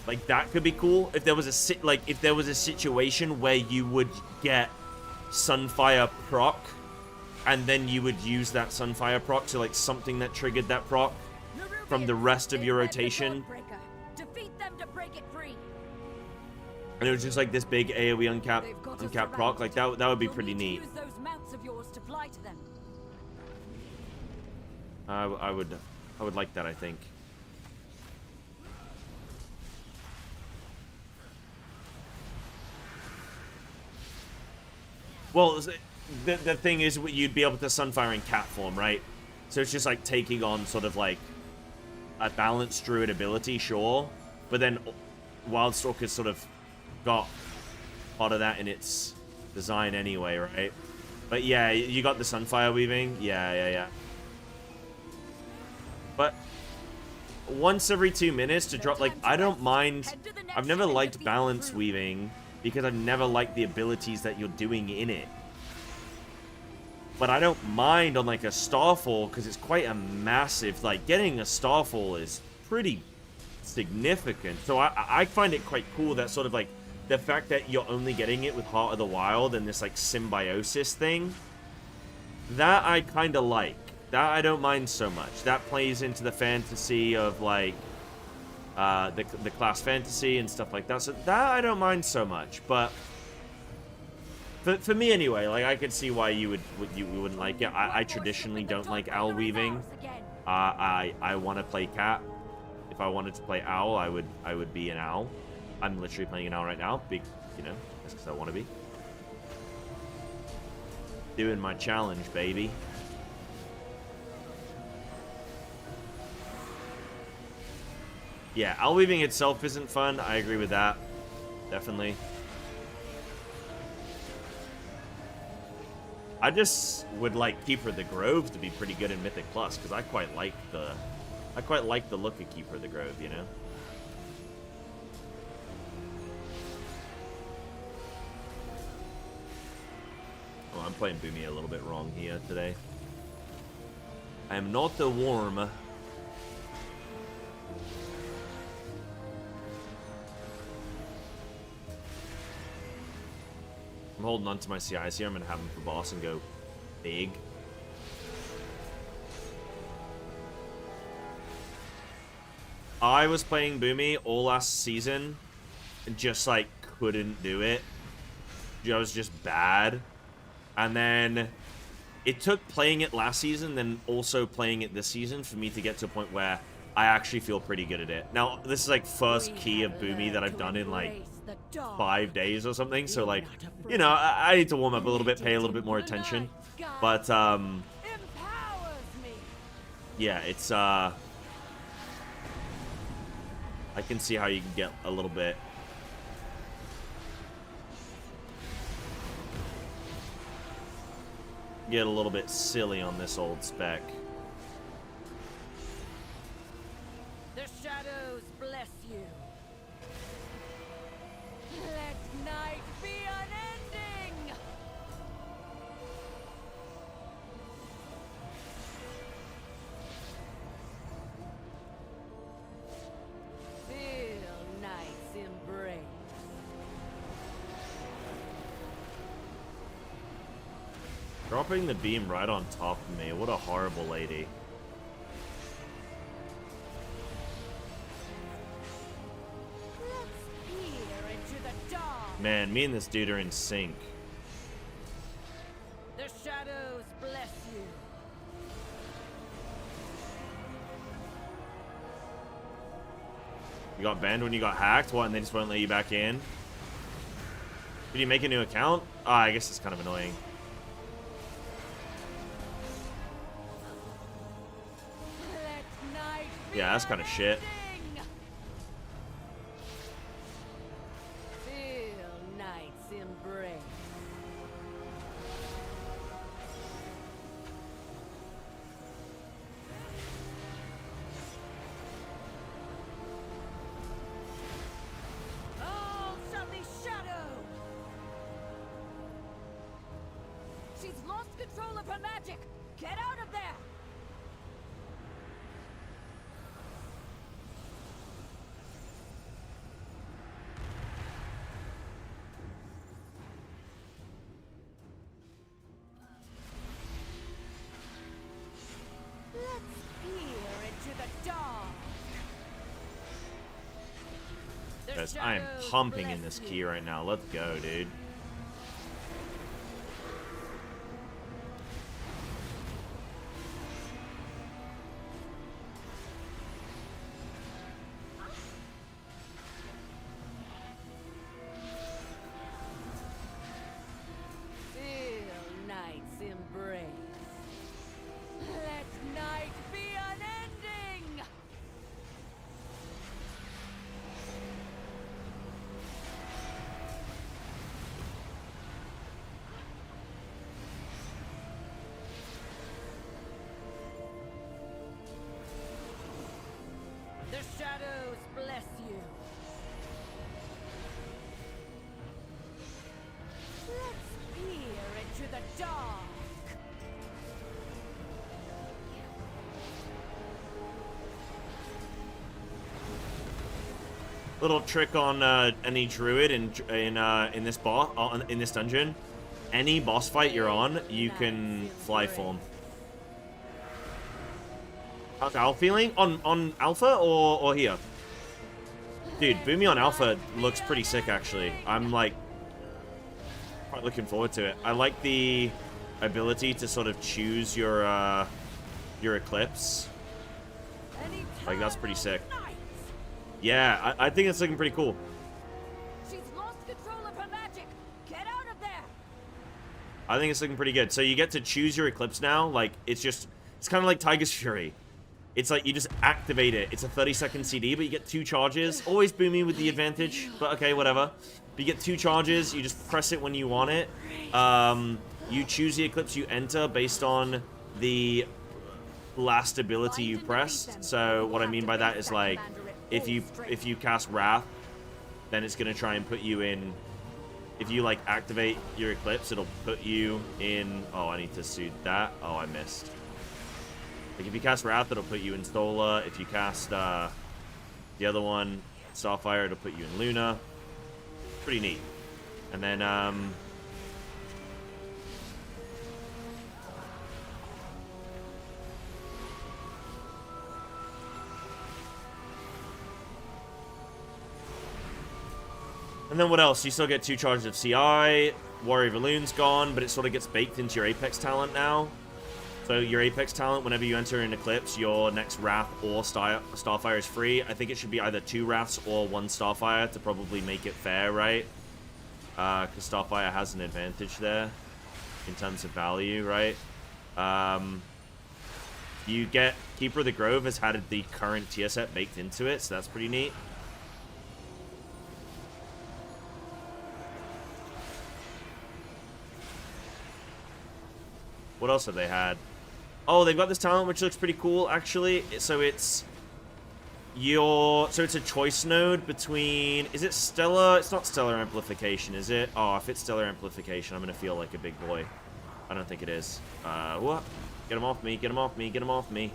Like, that could be cool. If there was a situation where you would get Sunfire proc, and then you would use that Sunfire proc to, like, something that triggered that proc from the rest of your rotation. Defeat them to break it free. And it was just like this big AoE uncapped proc. Like, that would be pretty neat. Use those mounts of yours to fly to them. I would like that, I think. Well, the thing is, you'd be able to Sunfire in cat form, right? So it's just like taking on sort of like a balanced druid ability, sure. But then Wildstalker's sort of got part of that in its design anyway, right? But yeah, you got the Sunfire weaving. Yeah. But once every 2 minutes to drop, like, I don't mind. I've never liked balance weaving because I've never liked the abilities that you're doing in it. But I don't mind on, like, a Starfall because it's quite a massive, like, getting a Starfall is pretty significant. So I find it quite cool that sort of, like, the fact that you're only getting it with Heart of the Wild and this, like, symbiosis thing, that I kind of like. That I don't mind so much. That plays into the fantasy of, like, the class fantasy and stuff like that. So that I don't mind so much. But for me anyway, like, I could see why you wouldn't like it. I traditionally don't like owl weaving. I want to play cat. If I wanted to play owl, I would be an owl. I'm literally playing an owl right now. Big, you know, that's because I want to be. Doing my challenge, baby. Yeah, owl weaving itself isn't fun. I agree with that. Definitely. I just would like Keeper of the Grove to be pretty good in Mythic Plus, because I quite like the look of Keeper of the Grove, you know? Oh, I'm playing Boomy a little bit wrong here today. I am not the warm. I'm holding on to my CIs here. I'm going to have them for boss and go big. I was playing Boomy all last season and just, like, couldn't do it. I was just bad. And then it took playing it last season, then also playing it this season for me to get to a point where I actually feel pretty good at it. Now, this is, like, first key of Boomy that I've done in, like, 5 days or something. So, like, you know, I need to warm up a little bit, pay a little bit more attention. But, yeah, it's, I can see how you can get a little bit silly on this old spec. The shadows bless you. Let night be unending. Feel night's embrace. Dropping the beam right on top of me. What a horrible lady. Let's peer into the dark. Man, me and this dude are in sync. The shadows bless you. You got banned when you got hacked? What, and they just won't let you back in? Did you make a new account? Ah, I guess it's kind of annoying. Yeah, that's kind of shit. Feel night's embrace. All shall be shadow. She's lost control of her magic. Get out of there. Let's peer into the dark. Guys, I am pumping in this key right now. Let's go, dude. Feel night's embrace. Let night be unending. The shadows bless you. Let's peer into the dark. Little trick on any druid in this boss in this dungeon. Any boss fight you're on, you can fly form. How's Al feeling on alpha or here? Dude, Boomy on alpha looks pretty sick actually. I'm like quite looking forward to it. I like the ability to sort of choose your eclipse. Like that's pretty sick. Yeah, I think it's looking pretty cool. She's lost control of her magic. Get out of there. I think it's looking pretty good. So you get to choose your eclipse now. Like it's kind of like Tiger's Fury. It's like you just activate it. It's a 30-second CD, but you get 2 charges. Always Boomy with the advantage, but okay, whatever. But you get 2 charges. You just press it when you want it. You choose the eclipse you enter based on the last ability you pressed. So what I mean by that is like if you cast Wrath, then it's gonna try and put you in. If you like activate your eclipse, it'll put you in. Oh, I need to suit that. Oh, I missed. Like if you cast Wrath, it'll put you in Stola. If you cast the other one, Starfire, it'll put you in Luna. Pretty neat. And then what else? You still get 2 charges of CI. Warrior of Elune gone, but it sort of gets baked into your Apex talent now. So your Apex talent, whenever you enter an Eclipse, your next Wrath or Starfire is free. I think it should be either 2 Wraths or 1 Starfire to probably make it fair, right? Because Starfire has an advantage there in terms of value, right? You get Keeper of the Grove has had the current tier set baked into it, so that's pretty neat. What else have they had? Oh, they've got this talent which looks pretty cool, actually. So it's it's a choice node between. Is it Stellar? It's not Stellar Amplification, is it? Oh, if it's Stellar Amplification, I'm gonna feel like a big boy. I don't think it is. What? Get him off me! Get him off me! Get him off me!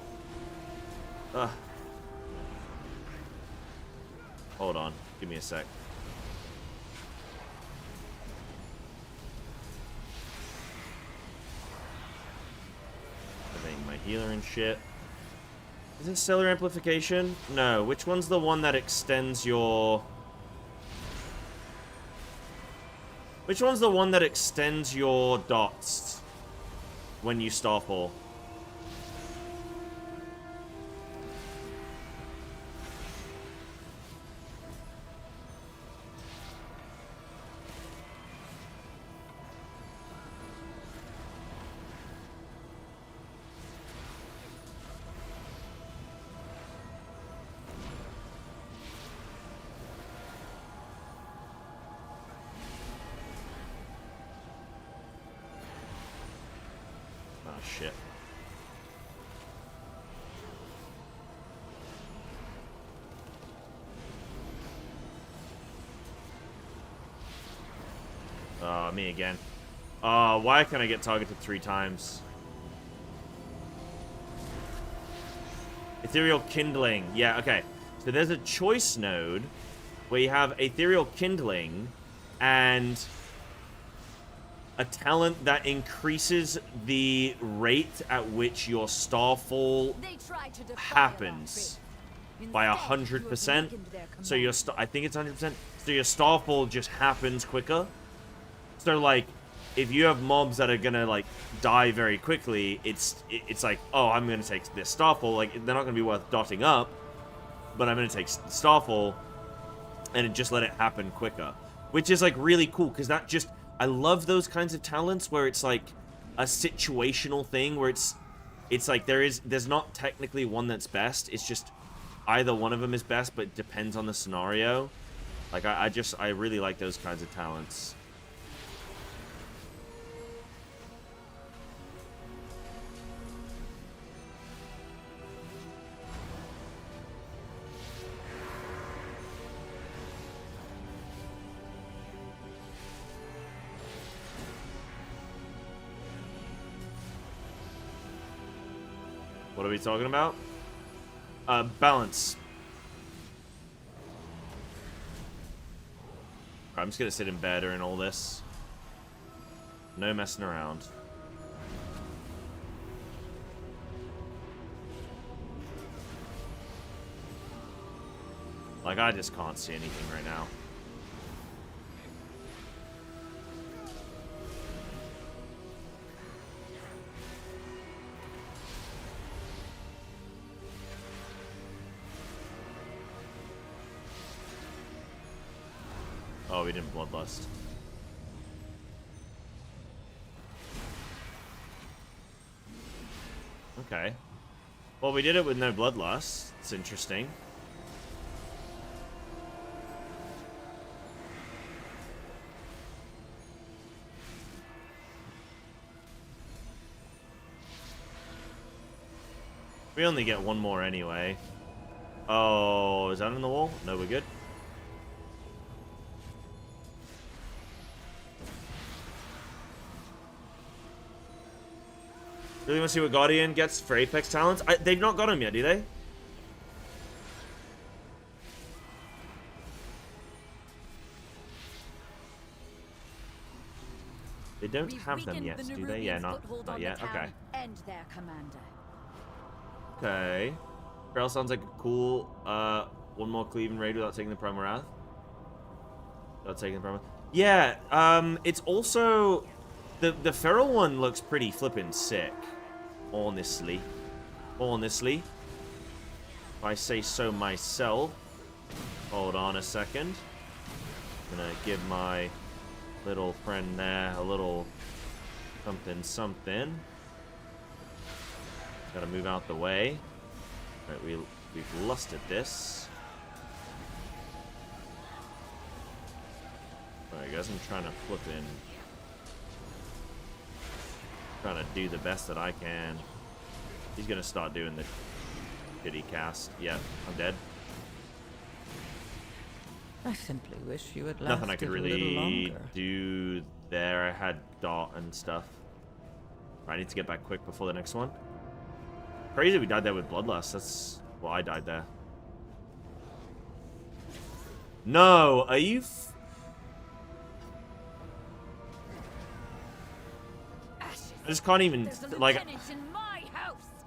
Hold on. Give me a sec. My healer and shit. Is it Stellar Amplification? No. Which one's the one that extends your... Which one's the one that extends your dots when you Starfall? shit. Me again. Why can I get targeted 3 times? Ethereal Kindling. Yeah, okay. So there's a choice node where you have Ethereal Kindling and a talent that increases the rate at which your Starfall happens by 100%. So your I think it's 100%. So your Starfall just happens quicker. So like, if you have mobs that are gonna like die very quickly, it's like, oh, I'm gonna take this Starfall. Like, they're not gonna be worth dotting up, but I'm gonna take Starfall and just let it happen quicker, which is like really cool because that just, I love those kinds of talents where it's like a situational thing where it's like there's not technically one that's best. It's just either one of them is best, but it depends on the scenario. Like I really like those kinds of talents. What are we talking about? Balance. I'm just gonna sit in bed during all this. No messing around. Like, I just can't see anything right now. Oh, we didn't bloodlust. Okay. Well, we did it with no bloodlust. It's interesting. We only get one more anyway. Oh, is that on the wall? No, we're good. Really want to see what Guardian gets for Apex talents? They've not got him yet, do they? They don't have them yet, do they? Yeah, not yet. Okay. And their commander. Okay. Trail sounds like a cool, one more Cleveland raid without taking the Primal Wrath. Without taking the Primal. Yeah, it's also... The Feral one looks pretty flippin' sick. Honestly. If I say so myself. Hold on a second. I'm gonna give my little friend there a little something. Gotta move out the way. Right, we've lusted this. Alright guys, I'm trying to flip in. Trying to do the best that I can. He's gonna start doing the shitty cast. Yeah, I'm dead. I simply wish you had Nothing I lasted could a little really longer. do there. I had dot and stuff. I need to get back quick before the next one. Crazy we died there with Bloodlust. That's... Well, I died there. No! Are you... I just can't even... Like...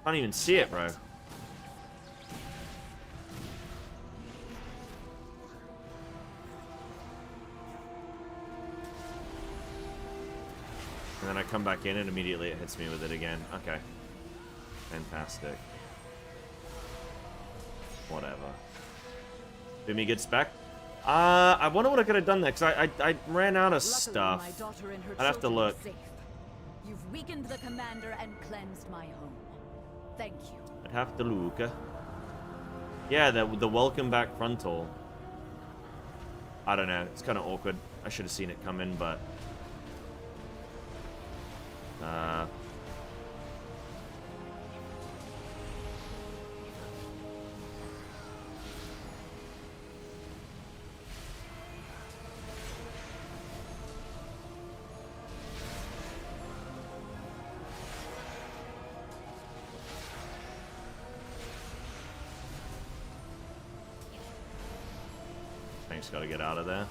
Can't even see it, bro. And then I come back in and immediately it hits me with it again. Okay. Fantastic. Whatever. Do me good spec? I wonder what I could have done there, because I ran out of stuff. I'd have to look. You've weakened the commander and cleansed my home. Thank you. I'd have to look. Yeah, the welcome back frontal. I don't know. It's kind of awkward. I should have seen it come in, but... just gotta get out of there.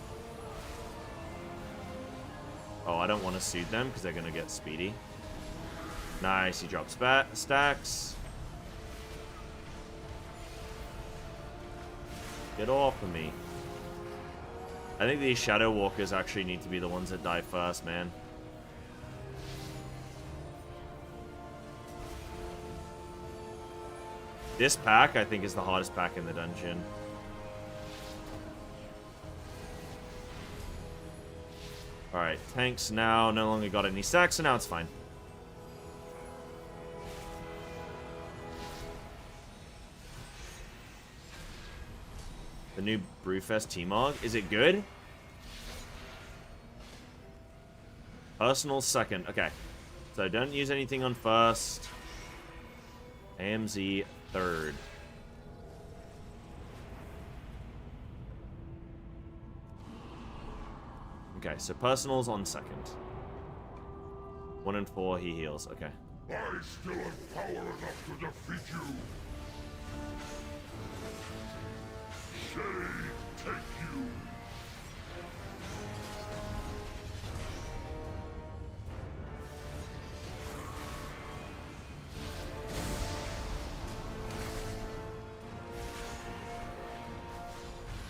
Oh, I don't want to suit them because they're gonna get speedy. Nice, he drops stacks. Get off of me. I think these Shadow Walkers actually need to be the ones that die first, man. This pack, I think, is the hardest pack in the dungeon. Alright, tanks now no longer got any stacks, so now it's fine. The new Brewfest T-Mog. Is it good? Personal second. Okay. So don't use anything on first. AMZ third. Okay, so personal's on second. 1 and 4, he heals. Okay. I still have power enough to defeat you. Shade, take you.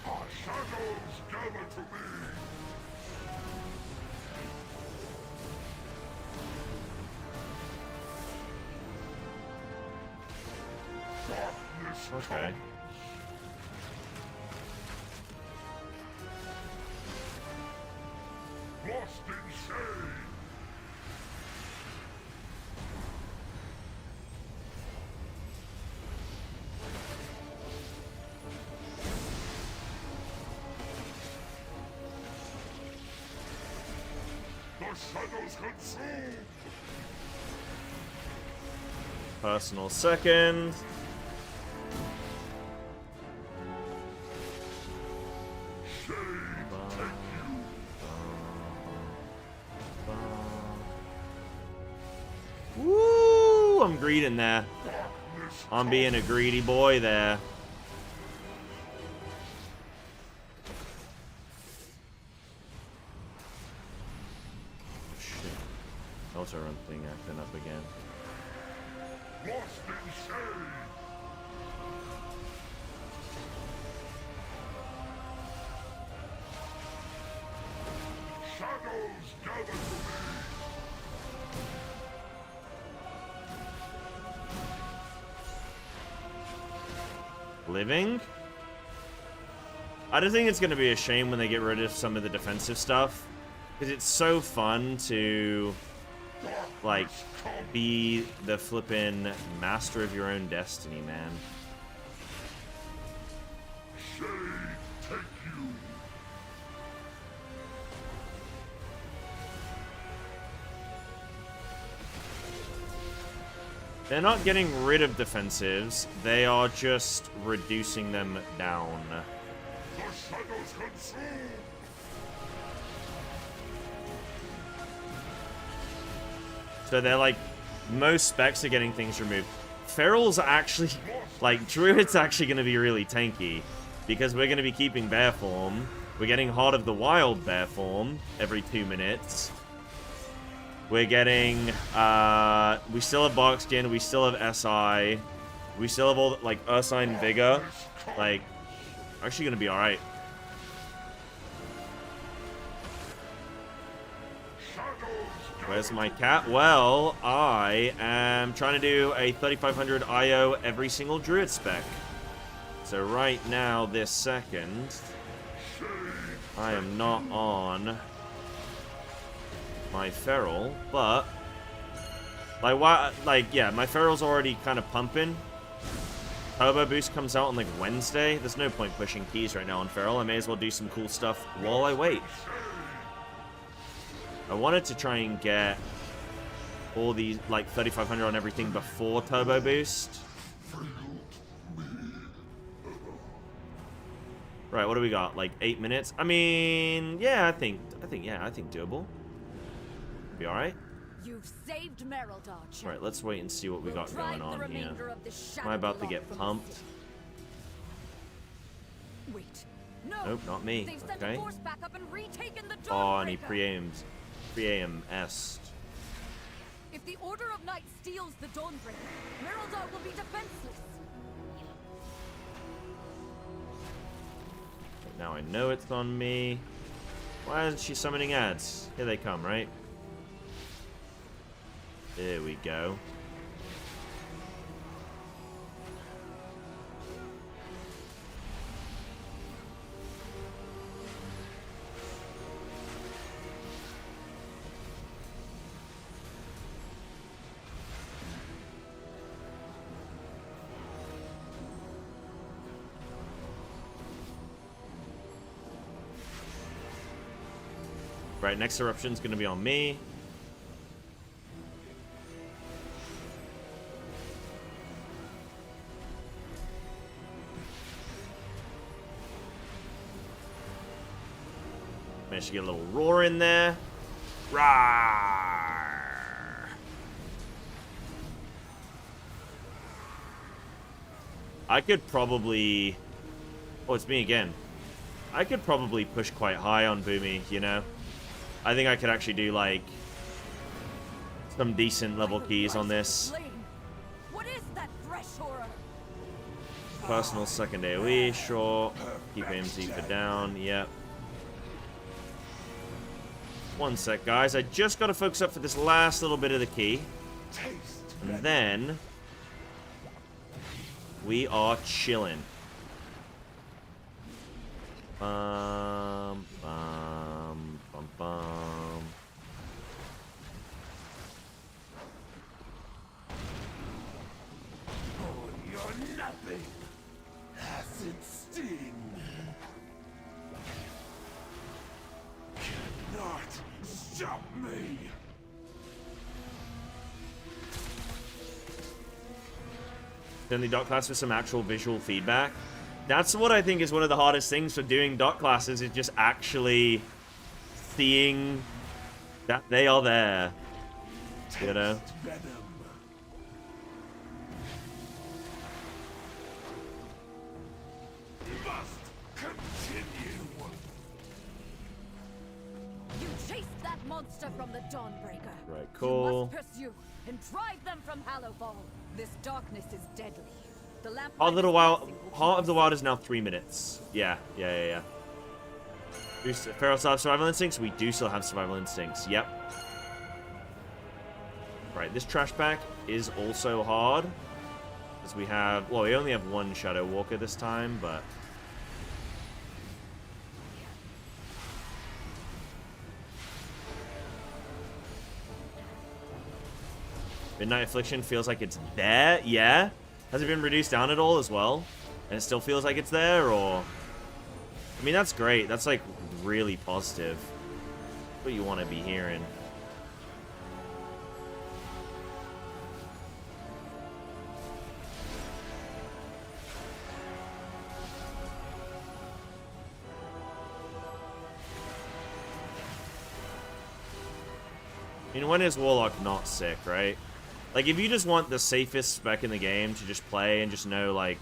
Our shadows gather to me. Darkness Okay. lost in shade. The shadows consume. Personal second. Woo! I'm greeding there. I'm being a greedy boy there. Shit. Auto run thing acting up again. Lost in shade. Shadows gather to me. Living? I just think it's going to be a shame when they get rid of some of the defensive stuff. Because it's so fun to, like, be the flippin' master of your own destiny, man. Shade, take you. They're not getting rid of defensives, they are just reducing them down. The shadows consume. So they're like, most specs are getting things removed. Ferals are actually, like, Druid's actually going to be really tanky. Because we're going to be keeping bear form. We're getting Heart of the Wild bear form every 2 minutes. We're getting, we still have Barkskin, we still have SI. We still have all, like, Ursine Vigor. Like, actually going to be alright. Where's my cat? Well, I am trying to do a 3500 IO every single Druid spec. So right now, this second, I am not on my Feral, but like, why? Like, yeah, my Feral's already kind of pumping. Turbo Boost comes out on like Wednesday. There's no point pushing keys right now on Feral. I may as well do some cool stuff while I wait. I wanted to try and get all these, like, 3500 on everything before Turbo Boost. Right, what do we got? Like 8 minutes? I mean, yeah, I think doable. Be all right. You've saved Meraldar. All right, let's wait and see what we got going on here. Am I about to get pumped? Wait. No. Nope, not me. They've sent Okay. a force back up and retaken the Oh, and he Dawnbreaker. pre-aim-est. If the Order of Knights steals the Dawnbreaker, Merildar will be defenseless. Now I know it's on me. Why isn't she summoning ads? Here they come, right? There we go. Right, next eruption's gonna be on me. Managed to get a little roar in there. Rawr! I could probably... Oh, it's me again. I could probably push quite high on Boomy, you know? I think I could actually do, like, some decent level keys on this. What is that fresh horror? Personal second AoE, sure. Keep AMZ for down, yep. One sec, guys. I just got to focus up for this last little bit of the key. And then... we are chilling. Bum, bum, bum, bum. Oh, you're nothing. Acid sting. Cannot stop me. Then the dot class with some actual visual feedback. That's what I think is one of the hardest things for doing dot classes, is just actually seeing that they are there. You know? You chased that monster from the Dawnbreaker. Right, cool. You must pursue and drive them from Hallowfall. This darkness is deadly. The lamp Heart of the Wild is now 3 minutes. Yeah. Do Feral still have survival instincts? We do still have survival instincts. Yep. Right, this trash pack is also hard. Because we have... well, we only have one Shadow Walker this time, but... Midnight Affliction feels like it's there? Yeah. Has it been reduced down at all as well? And it still feels like it's there, or... I mean, that's great. That's, like, really positive. What you want to be hearing. I mean, when is Warlock not sick, right? Like, if you just want the safest spec in the game to just play and just know, like,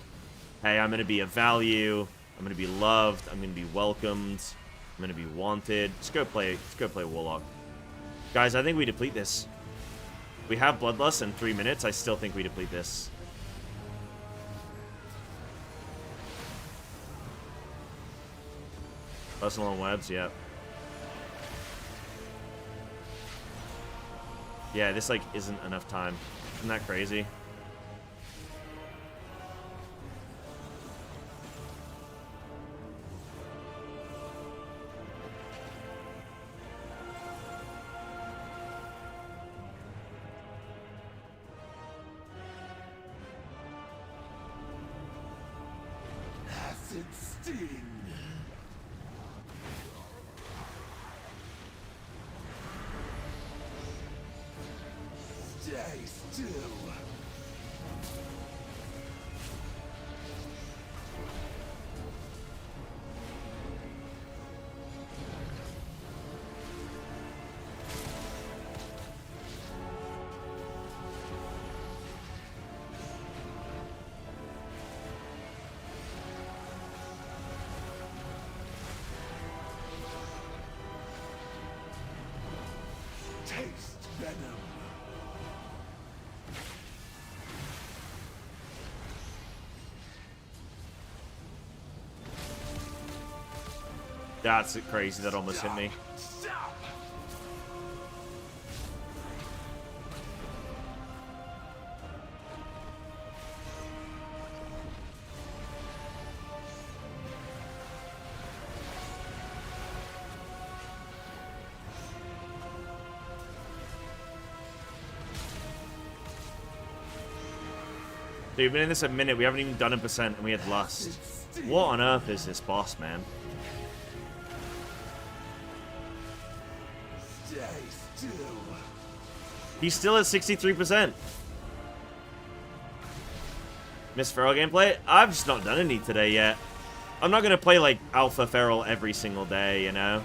hey, I'm going to be of value, I'm going to be loved, I'm going to be welcomed, I'm going to be wanted, just go play Warlock. Guys, I think we deplete this. We have Bloodlust in 3 minutes. I still think we deplete this. Personal on webs, yep. Yeah, this, like, isn't enough time. Isn't that crazy? Acid sting. Stay still. That's crazy. That almost hit me. Stop! Dude, we've been in this a minute. We haven't even done a percent, and we had lust. What on earth is this boss, man? Stay still. He's still at 63%. Miss Feral gameplay? I've just not done any today yet. I'm not gonna play like Alpha Feral every single day, you know?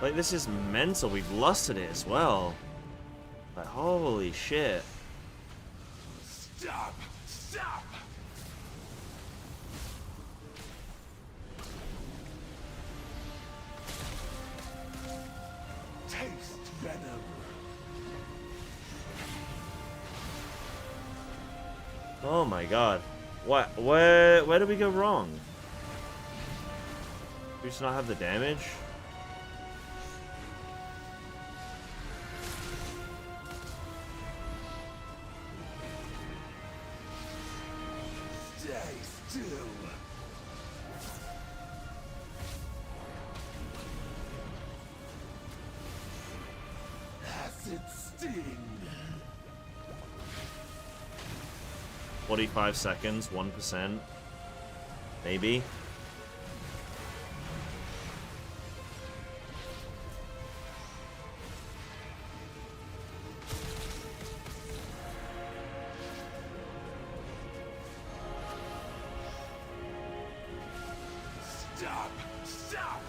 Like, this is mental. We've lusted it as well. Like, holy shit. Stop! Stop! Taste venom. Oh my god. What? Where did we go wrong? We just not have the damage? Stay still. Acid sting. 45 seconds, 1%. Maybe. Stop! Stop!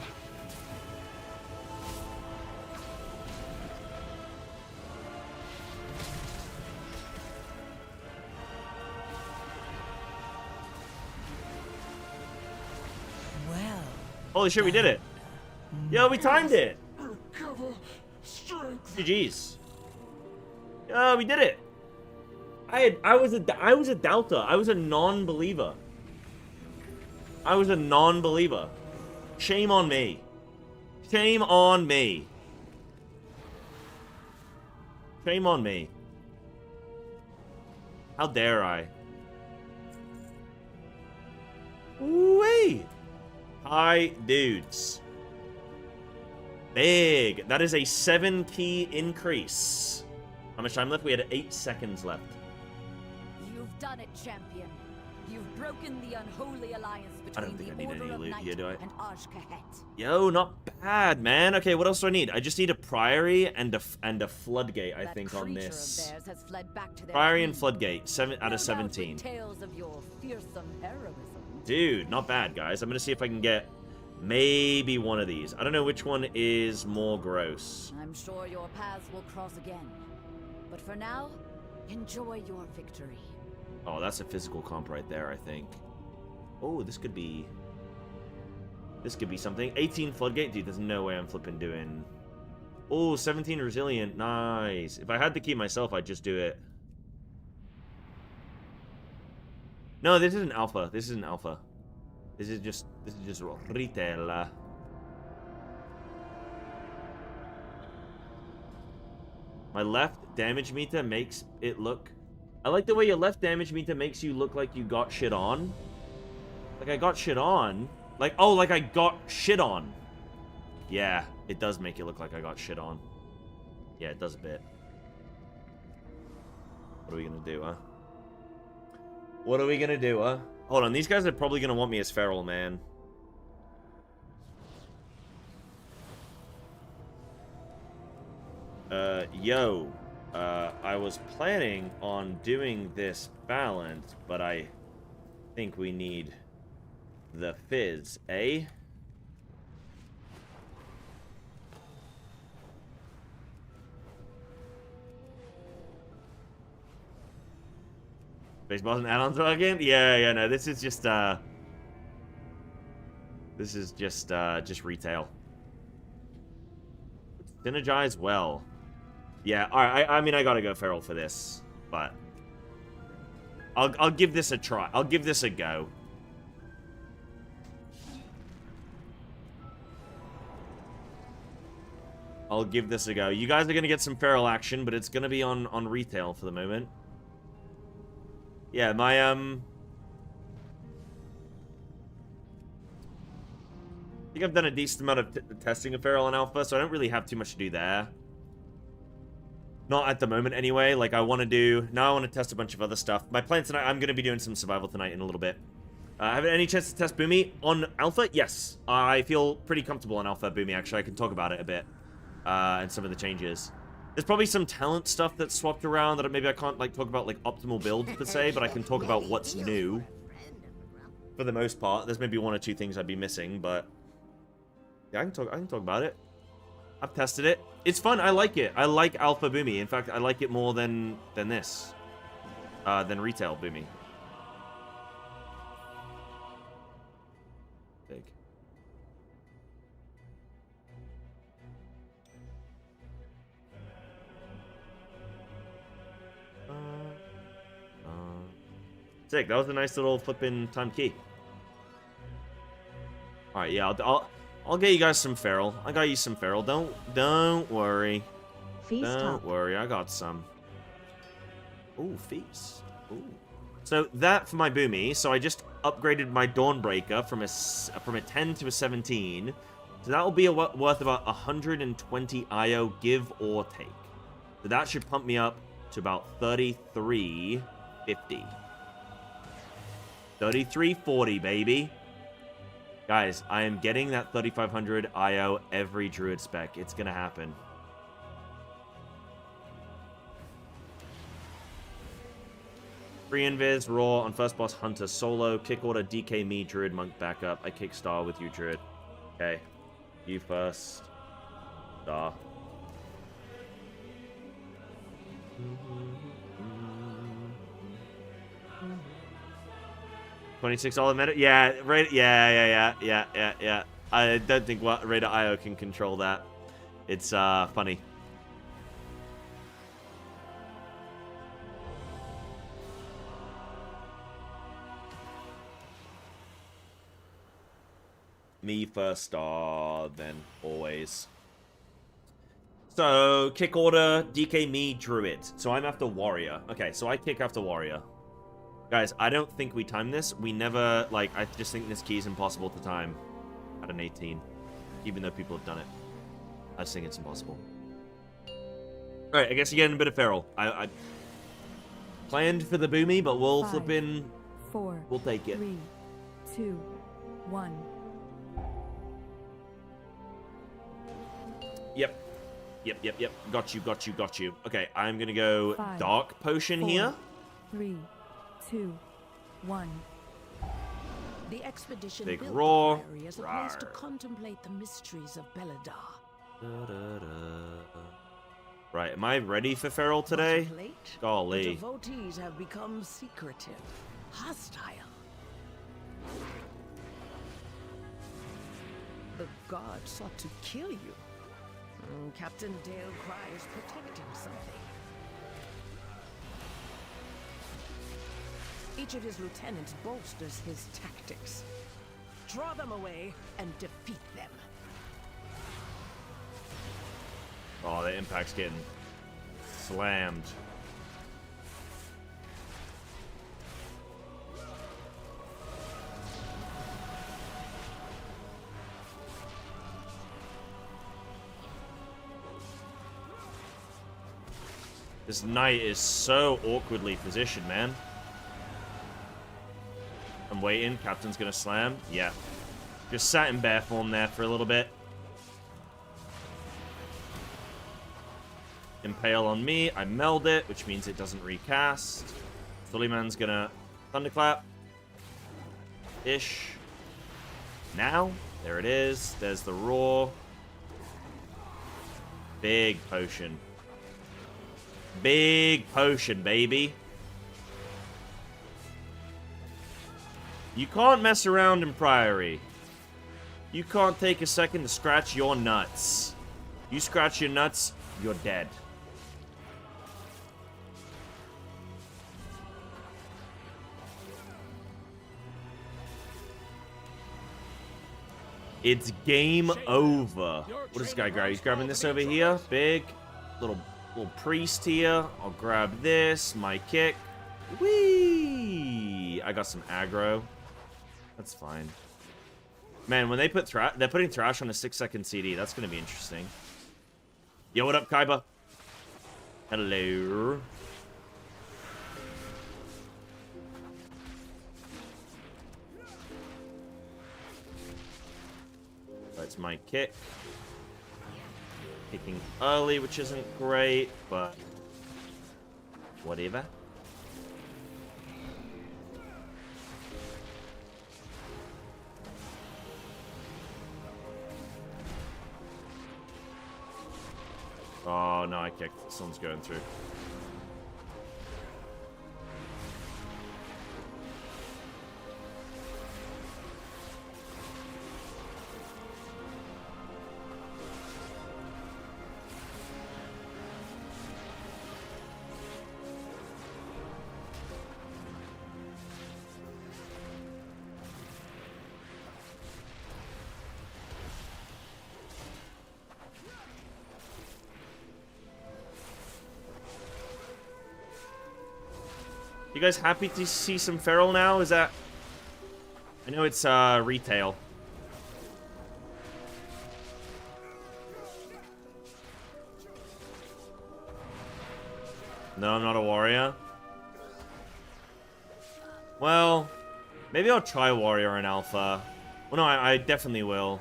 Well. Holy shit, we did it. Yo, we timed it. Recover strength. GG's. Yo, we did it. I was a doubter. I was a non-believer. I was a non-believer. Shame on me. Shame on me. Shame on me. How dare I? Wait. Hi, dudes. Big. That is a 7 key increase. How much time left? We had 8 seconds left. You've done it, champion. You've broken the unholy alliance I don't between think I the need Order any of loot Night here, do I? and Ajkahet. Yo, not bad, man. Okay, what else do I need? I just need a Priory and a Floodgate, I think, on this. Of theirs has fled back to their Priory and queen. Floodgate, 7 out No of doubt 17. with tales of your fearsome heroism. Dude, not bad, guys. I'm gonna see if I can get maybe one of these. I don't know which one is more gross. I'm sure your paths will cross again. But for now, enjoy your victory. Oh, that's a physical comp right there, I think. Oh, this could be something. 18 Floodgate? Dude, there's no way I'm flipping doing... Oh, 17 Resilient. Nice. If I had to keep myself, I'd just do it. No, this isn't alpha. This isn't alpha. This is just retail. My left damage meter makes it look... I like the way your left damage meter makes you look like you got shit on. Like I got shit on. Like, oh, like I got shit on. Yeah, it does make it look like I got shit on. Yeah, it does a bit. What are we gonna do, huh? What are we gonna do, huh? Hold on, these guys are probably gonna want me as Feral, man. Yo. I was planning on doing this balance, but I think we need the fizz, eh? Baseballs and add-ons again? Yeah, no, this is just retail. Synergize well. Yeah, alright, I mean, I gotta go Feral for this, but... I'll give this a try. I'll give this a go. I'll give this a go. You guys are gonna get some feral action, but it's gonna be on retail for the moment. Yeah, my I think I've done a decent amount of testing of feral and alpha, so I don't really have too much to do there. Not at the moment, anyway. Like, I want to test a bunch of other stuff. My plan tonight, I'm going to be doing some survival tonight in a little bit. Have any chance to test Boomy on alpha? Yes. I feel pretty comfortable on alpha Boomy, actually. I can talk about it a bit. And some of the changes. There's probably some talent stuff that's swapped around that maybe I can't, like, talk about, like, optimal builds, per se, but I can talk about what's new. For the most part. There's maybe one or two things I'd be missing, but... yeah, I can talk about it. I've tested it. It's fun. I like it. I like Alpha Boomy. In fact, I like it more than this. Than Retail Boomy. Big. Sick. That was a nice little flipping time key. Alright, yeah, I'll get you guys some feral. I got you some feral. Don't worry. Don't worry, I got some. Ooh, feast. Ooh. So that for my Boomy. So I just upgraded my Dawnbreaker from a 10 to a 17. So that will be worth about 120 IO, give or take. So that should pump me up to about 3350. 3340, baby. Guys, I am getting that 3500 IO every Druid spec. It's gonna happen. Free invis, raw, on first boss, hunter, solo, kick order, DK me, Druid, monk, backup. I kick star with you, Druid. Okay. You first. Star. 26 meta? Yeah, right. Yeah. I don't think Raider IO can control that. It's funny. Me first star, then always. So, kick order, DK me, Druid. So I'm after Warrior. Okay, so I kick after Warrior. Guys, I don't think we time this. We never, like, I just think this key is impossible to time at an 18. Even though people have done it. I just think it's impossible. Alright, I guess you're getting a bit of feral. I planned for the Boomy, but we'll flip in. 4. We'll take it. 3, 2, 1. Yep. Got you. Okay, I'm gonna go 5, Dark Potion 4, here. 3, 2, 1. The expedition Big built roar. the prairie as a place to contemplate the mysteries of Belladar. Right, am I ready for feral today? The Golly. devotees have become secretive, hostile. The gods sought to kill you. Captain Dale Cry is protecting something. Each of his lieutenants bolsters his tactics. Draw them away and defeat them. Oh, the impact's getting slammed. This knight is so awkwardly positioned, man. I'm waiting. Captain's gonna slam. Yeah. Just sat in bear form there for a little bit. Impale on me. I meld it, which means it doesn't recast. Fullyman's gonna thunderclap. Ish. Now. There it is. There's the roar. Big potion. Big potion, baby. You can't mess around in Priory. You can't take a second to scratch your nuts. You scratch your nuts, you're dead. It's game over. What does this guy grab? He's grabbing this over here. Big. Little priest here. I'll grab this. My kick. Whee! I got some aggro. That's fine. Man, when they put they're putting Thrash on a 6-second CD. That's going to be interesting. Yo, what up, Kaiba? Hello. That's my kick. Kicking early, which isn't great, but whatever. Oh, no, I kicked. Someone's going through. You guys happy to see some Feral now? Is that... I know it's retail. No, I'm not a warrior. Well, maybe I'll try warrior in alpha. Well, no, I definitely will.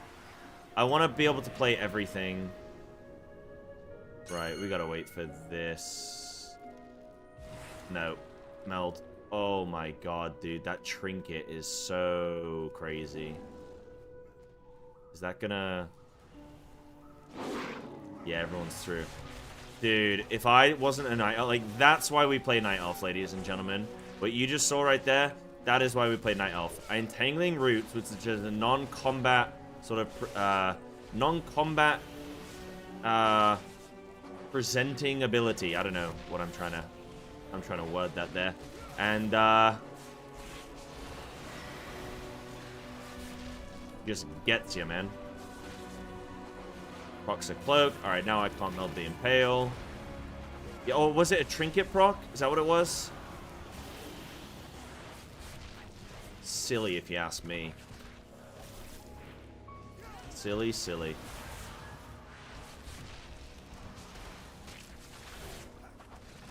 I want to be able to play everything. Right, we gotta wait for this. No. Meld. Oh my god, dude. That trinket is so crazy. Is that gonna... Yeah, everyone's through. Dude, if I wasn't a Night Elf... Like, that's why we play Night Elf, ladies and gentlemen. What you just saw right there, that is why we play Night Elf. Entangling Roots, which is just a non-combat sort of... non-combat... presenting ability. I don't know what I'm trying to word that there. And, just gets you, man. Procs a cloak. Alright, now I can't meld the Impale. Yeah, oh, was it a trinket proc? Is that what it was? Silly, if you ask me. Silly, silly.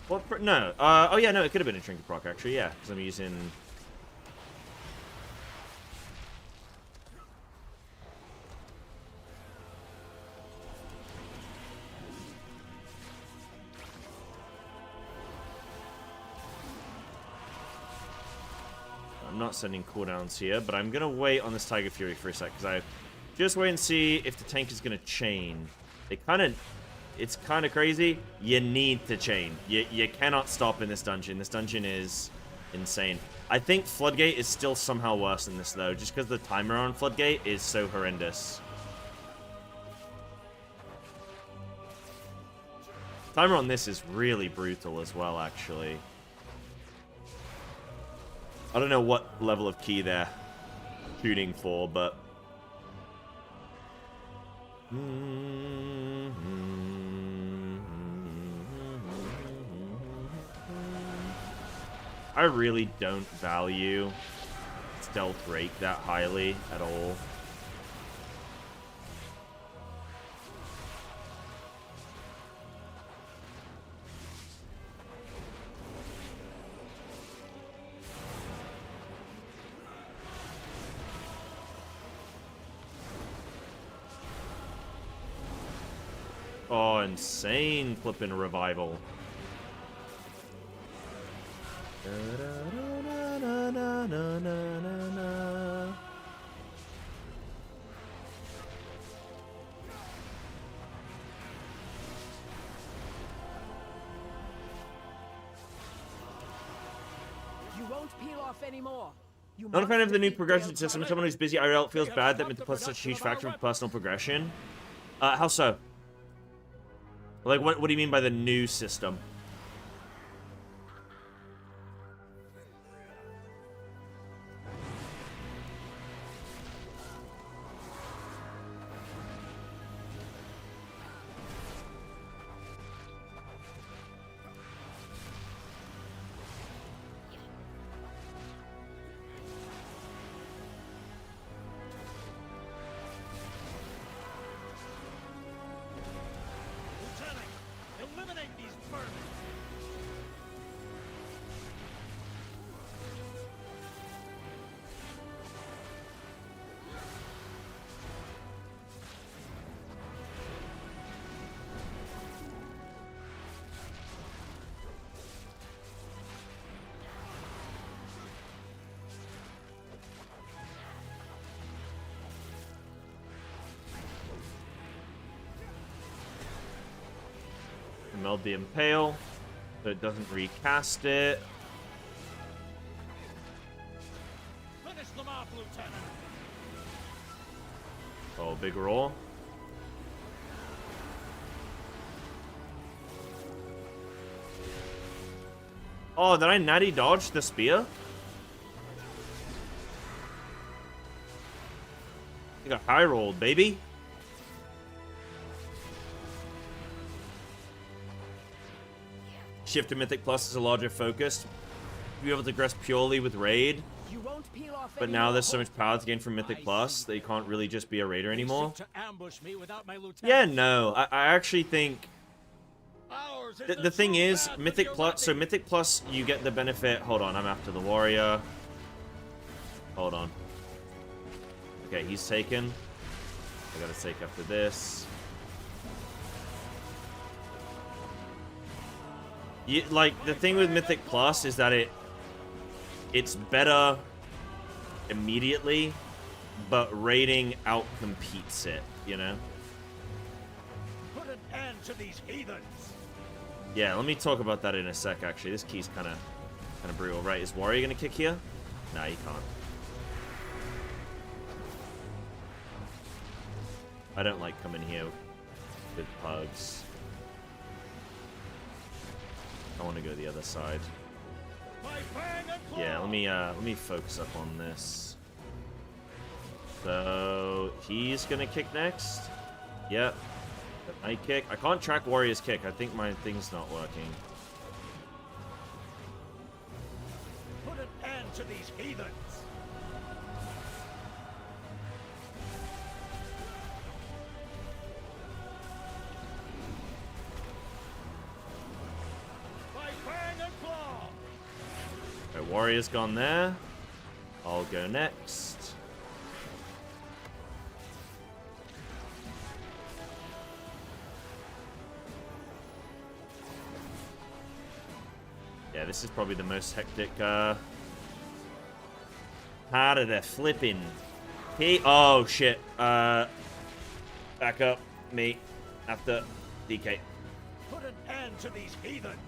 What? No. Oh, yeah, no, it could have been a trinket proc, actually, yeah. Because I'm using... I'm not sending cooldowns here, but I'm going to wait on this Tiger Fury for a sec, because I just wait and see if the tank is going to chain. It's kind of crazy. You need to chain. You cannot stop in this dungeon. This dungeon is insane. I think Floodgate is still somehow worse than this, though, just because the timer on Floodgate is so horrendous. Timer on this is really brutal as well, actually. I don't know what level of key they're shooting for, but... I really don't value stealth rake that highly at all. Oh, insane flippin' revival. You won't peel off anymore. Not a fan of the new progression system. As someone who's busy IRL, it feels bad that Mythic Plus is such a huge factor of personal progression. How so? Like, what do you mean by the new system? meld the Impale, so it doesn't recast it. Finish them off, Lieutenant. Oh, big roll. Oh, did I natty dodge the spear? I got high rolled, baby. Shift to Mythic Plus is a larger focus. You'll be able to progress purely with Raid. You won't peel off But any now more there's so much power to gain from Mythic Plus that you can't really just be a Raider anymore. To ambush me without my lieutenant. Yeah, no. I actually think... Ours is The thing true is, path Mythic to Plus... So Urathi. Mythic Plus, you get the benefit... Hold on, I'm after the Warrior. Hold on. Okay, he's taken. I gotta take after this. Like, the thing with Mythic Plus is that it's better immediately, but raiding outcompetes it, you know? Put an end to these heathens. Yeah, let me talk about that in a sec, actually. This key's kind of brutal, right? Is Warrior gonna kick here? Nah, he can't. I don't like coming here with pugs. I want to go the other side. Yeah, let me focus up on this. So he's gonna kick next. Yep. I kick. I can't track Warrior's kick. I think my thing's not working. Put an end to these heathens. Alright, Warrior's gone there. I'll go next. Yeah, this is probably the most hectic, How did they flipping? Oh, shit. Back up. Me. After DK. Put an end to these heathens.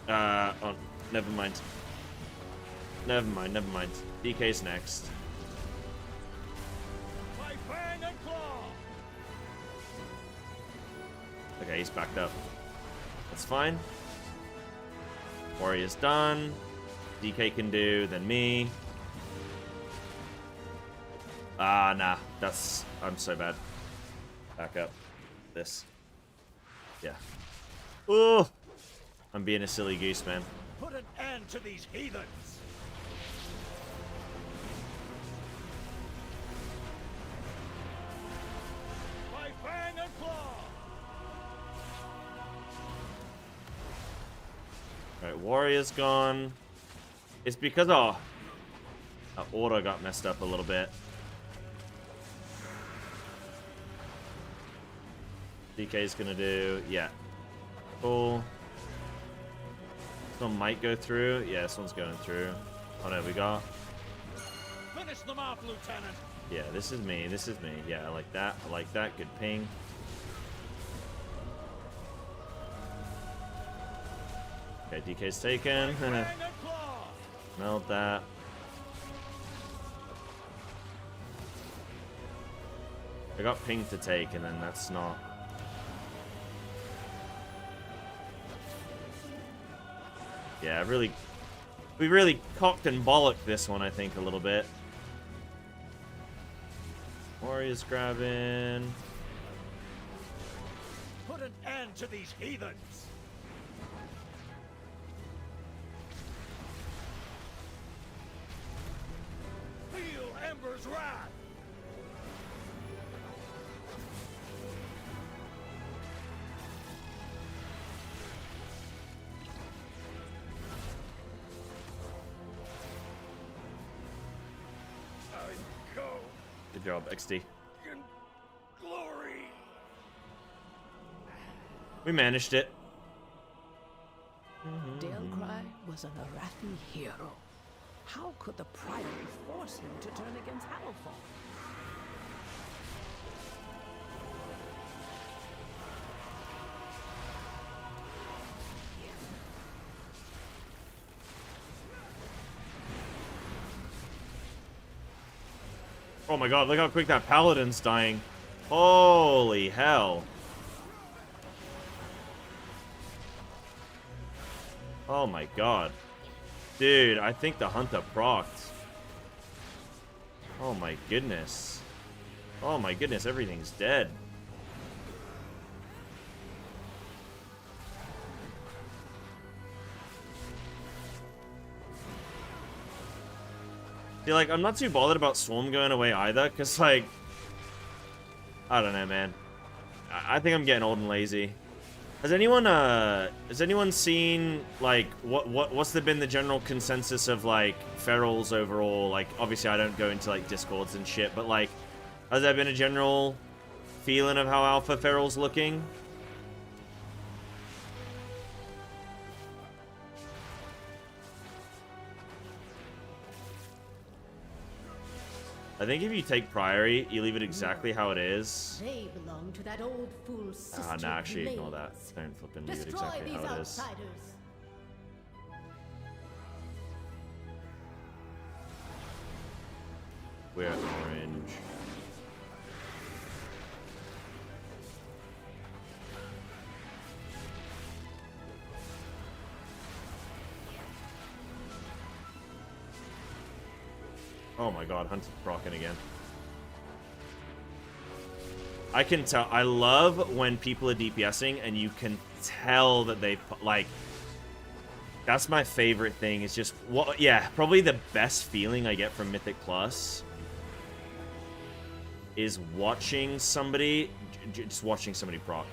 Oh, never mind. Never mind. DK's next. My fang and claw. Okay, he's backed up. That's fine. Warrior's done. DK can do, then me. Ah, nah. I'm so bad. Back up. This. Yeah. Ooh! I'm being a silly goose, man. Put an end to these heathens. My fang and claw. Alright, Warrior's gone. It's because our order got messed up a little bit. DK's gonna do, yeah. Cool. This one might go through. Yeah, this one's going through. Oh no, we got. Finish them off, Lieutenant. Yeah, this is me. Yeah, I like that. Good ping. Okay, DK's taken. Meld that. I got ping to take, and then that's not. Yeah, we really cocked and bollocked this one, I think, a little bit. Warrior's grabbing. Put an end to these heathens. Feel Ember's wrath. Good job, XD. In glory. We managed it. Dalcry was an Arathi hero. How could the Priory force him to turn against Hammerfall? Oh my god, look how quick that paladin's dying. Holy hell. Oh my god. Dude, I think the hunter procced. Oh my goodness. Oh my goodness, everything's dead. See, like, I'm not too bothered about Swarm going away either, because, like, I don't know, man. I think I'm getting old and lazy. Has anyone seen, like, what's been the general consensus of, like, ferals overall? Like, obviously I don't go into, like, Discords and shit, but, like, has there been a general feeling of how Alpha Feral's looking? I think if you take Priory, you leave it exactly how it is. They belong to that old fool sister. No, actually ignore that. Don't flipping leave it exactly how it is. We're orange. Oh my god, Hunter's proccing again. I can tell. I love when people are DPSing and you can tell that they, like, that's my favorite thing. It's just, what? Yeah, probably the best feeling I get from Mythic Plus is watching somebody, just watching somebody proc.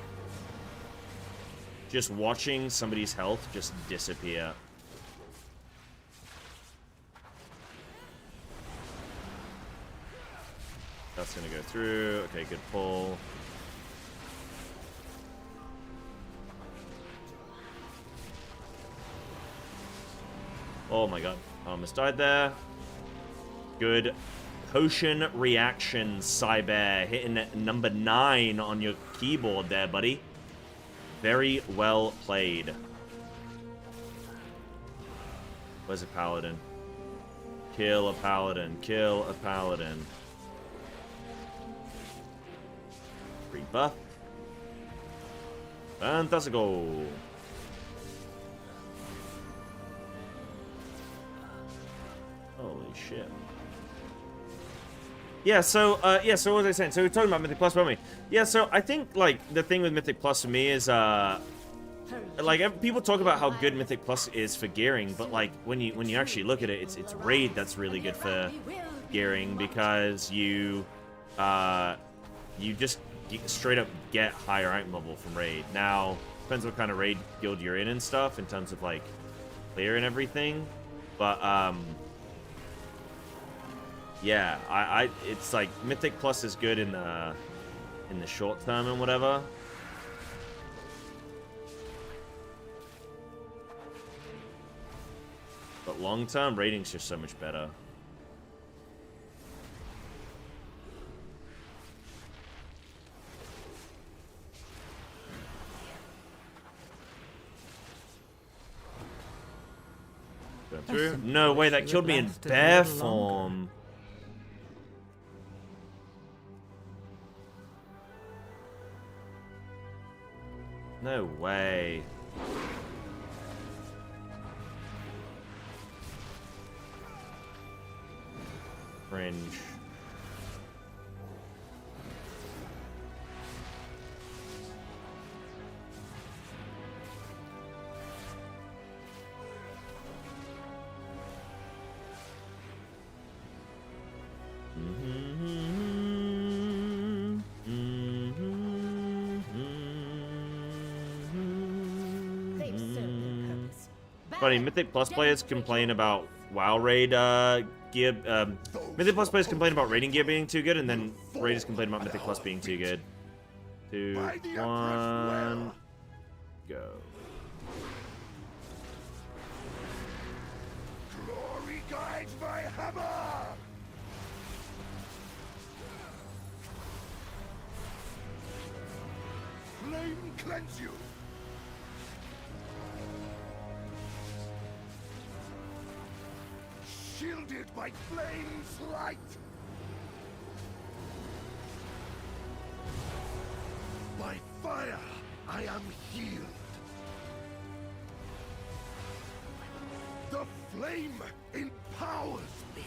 Just watching somebody's health just disappear. That's gonna go through. Okay, good pull. Oh my god. Almost died there. Good potion reaction, Cyber. Hitting number 9 on your keyboard there, buddy. Very well played. Where's a paladin? Kill a paladin. Kill a paladin. Rebuff. Fantastico. Holy shit. Yeah, so what was I saying? So we're talking about Mythic Plus, weren't we? Yeah, so I think, like, the thing with Mythic Plus for me is, like, people talk about how good Mythic Plus is for gearing, but, like, when you actually look at it, it's Raid that's really good for gearing, because you just straight up get higher item level from Raid. Now, depends what kind of Raid guild you're in and stuff, in terms of, like, player and everything, but, yeah, it's like Mythic Plus is good in the short term and whatever. But long term, rating's just so much better. Go through. No way, that killed me in bear form. No way. Cringe. Funny, Mythic Plus players complain about WoW Raid gear. Mythic Plus players complain about raiding gear being too good, and then Raiders complain about Mythic Plus being too good. 2, 1, go. Glory guides my hammer! Flame cleanse you! Shielded by flame's light! I am healed. The flame empowers me.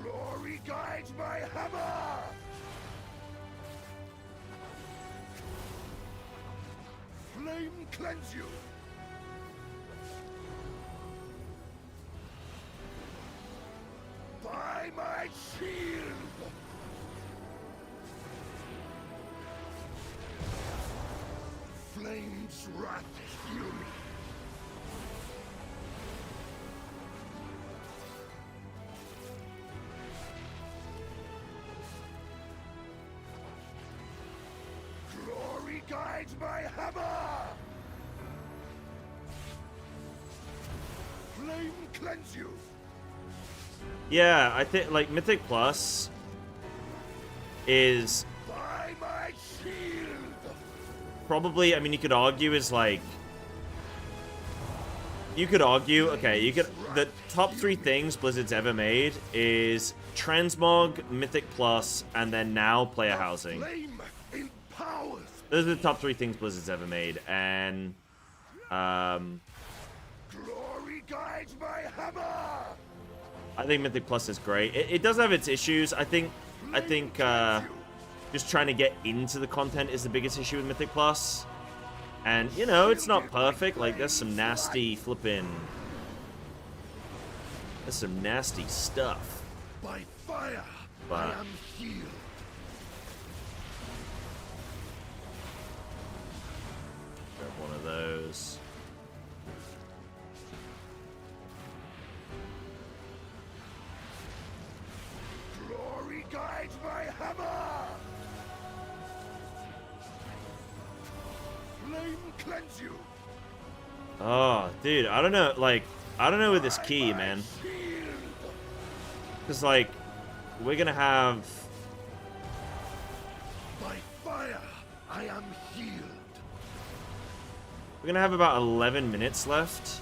Glory guides my hammer. Flame cleanse you. By my shield. Flame's wrath heal me. Glory guides my hammer. Flame cleanse you. Yeah, I think like Mythic Plus is By my shield. probably, I mean, you could argue is like, you could argue, okay, you could, the top 3 things Blizzard's ever made is Transmog, Mythic Plus, and then now player housing. Flame empowers. Those are the top 3 things Blizzard's ever made, and Glory guides my hammer. I think Mythic Plus is great. It does have its issues. I think just trying to get into the content is the biggest issue with Mythic Plus. And, you know, it's not perfect. Like, there's some nasty flipping... There's some nasty stuff. By fire, But I am healed. grab one of those. Glory guides my hammer. Flame cleanse you. Oh, dude, I don't know. Like, I don't know with this key, man. Because, like, we're going to have... By fire, I am healed. We're going to have about 11 minutes left.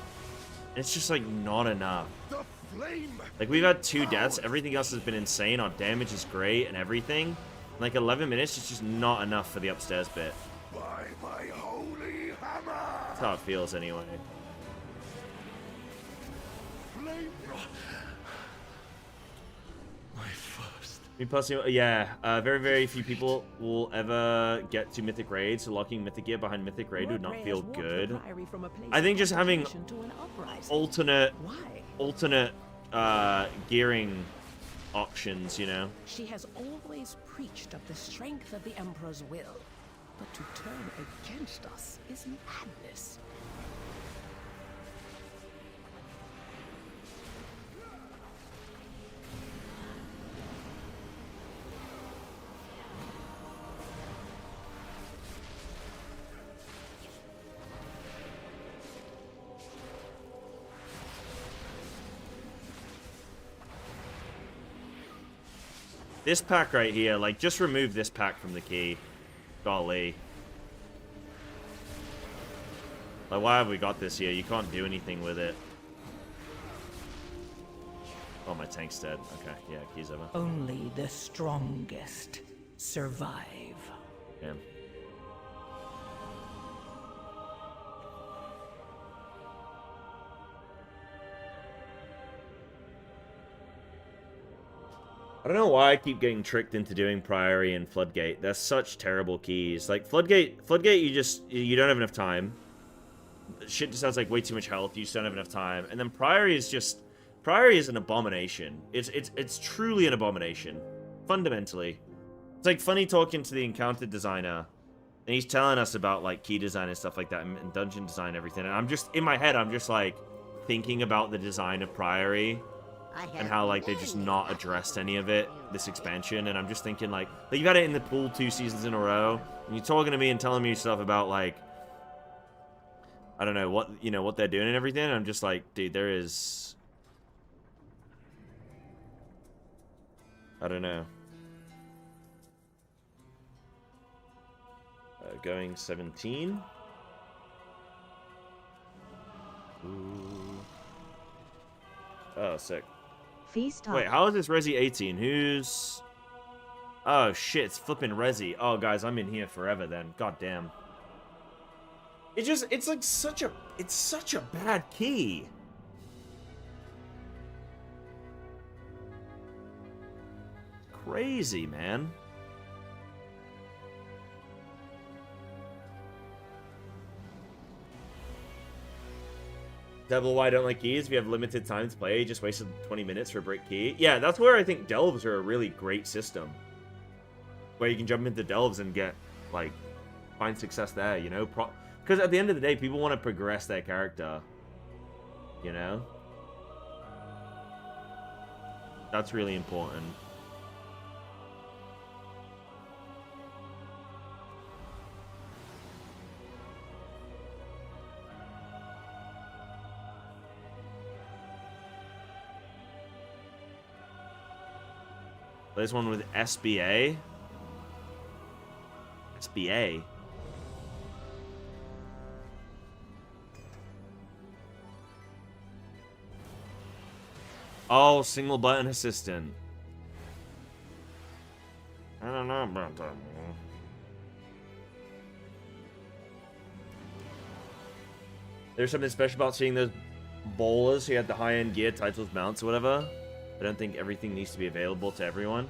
It's just, like, not enough. The flame. Like, we've had 2 deaths. Everything else has been insane. Our damage is great and everything. Like, 11 minutes is just not enough for the upstairs bit. By my holy hammer. That's how it feels, anyway. Flame. My first. Me personally, yeah, very, very few people will ever get to Mythic Raid, so locking Mythic Gear behind Mythic Raid would not feel good. I think just having alternate gearing options, you know? She has always preached of the strength of the Emperor's will, but to turn against us is madness. This pack right here, like, just remove this pack from the key. Golly. Like, why have we got this here? You can't do anything with it. Oh, my tank's dead. Okay, yeah, key's over. Only the strongest survive. Damn. I don't know why I keep getting tricked into doing Priory and Floodgate. They're such terrible keys. Like, Floodgate, you don't have enough time. Shit just sounds like way too much health. You just don't have enough time. And then Priory is an abomination. It's truly an abomination. Fundamentally. It's like funny talking to the encounter designer, and he's telling us about, like, key design and stuff like that, and dungeon design and everything. And I'm just, in my head, I'm just, like, thinking about the design of Priory. And how, like, they just not addressed any of it, this expansion. And I'm just thinking, like you've had it in the pool 2 seasons in a row. And you're talking to me and telling me stuff about, like, I don't know, what they're doing and everything. And I'm just like, dude, there is... I don't know. Going 17. Ooh. Oh, sick. Feast Wait, how is this Resi 18? Who's... Oh shit, it's flipping Resi. Oh guys, I'm in here forever then. God damn. It's like such a bad key. Crazy, man. Devil, why I don't like keys? If you have limited time to play, you just wasted 20 minutes for a break key. Yeah, that's where I think delves are a really great system. Where you can jump into delves and get, like, find success there, you know? Because at the end of the day, people want to progress their character. You know? That's really important. There's one with SBA. SBA. Oh, single button assistant. I don't know about that. There's something special about seeing those bowlers who had the high-end gear, titles, mounts, or whatever. I don't think everything needs to be available to everyone.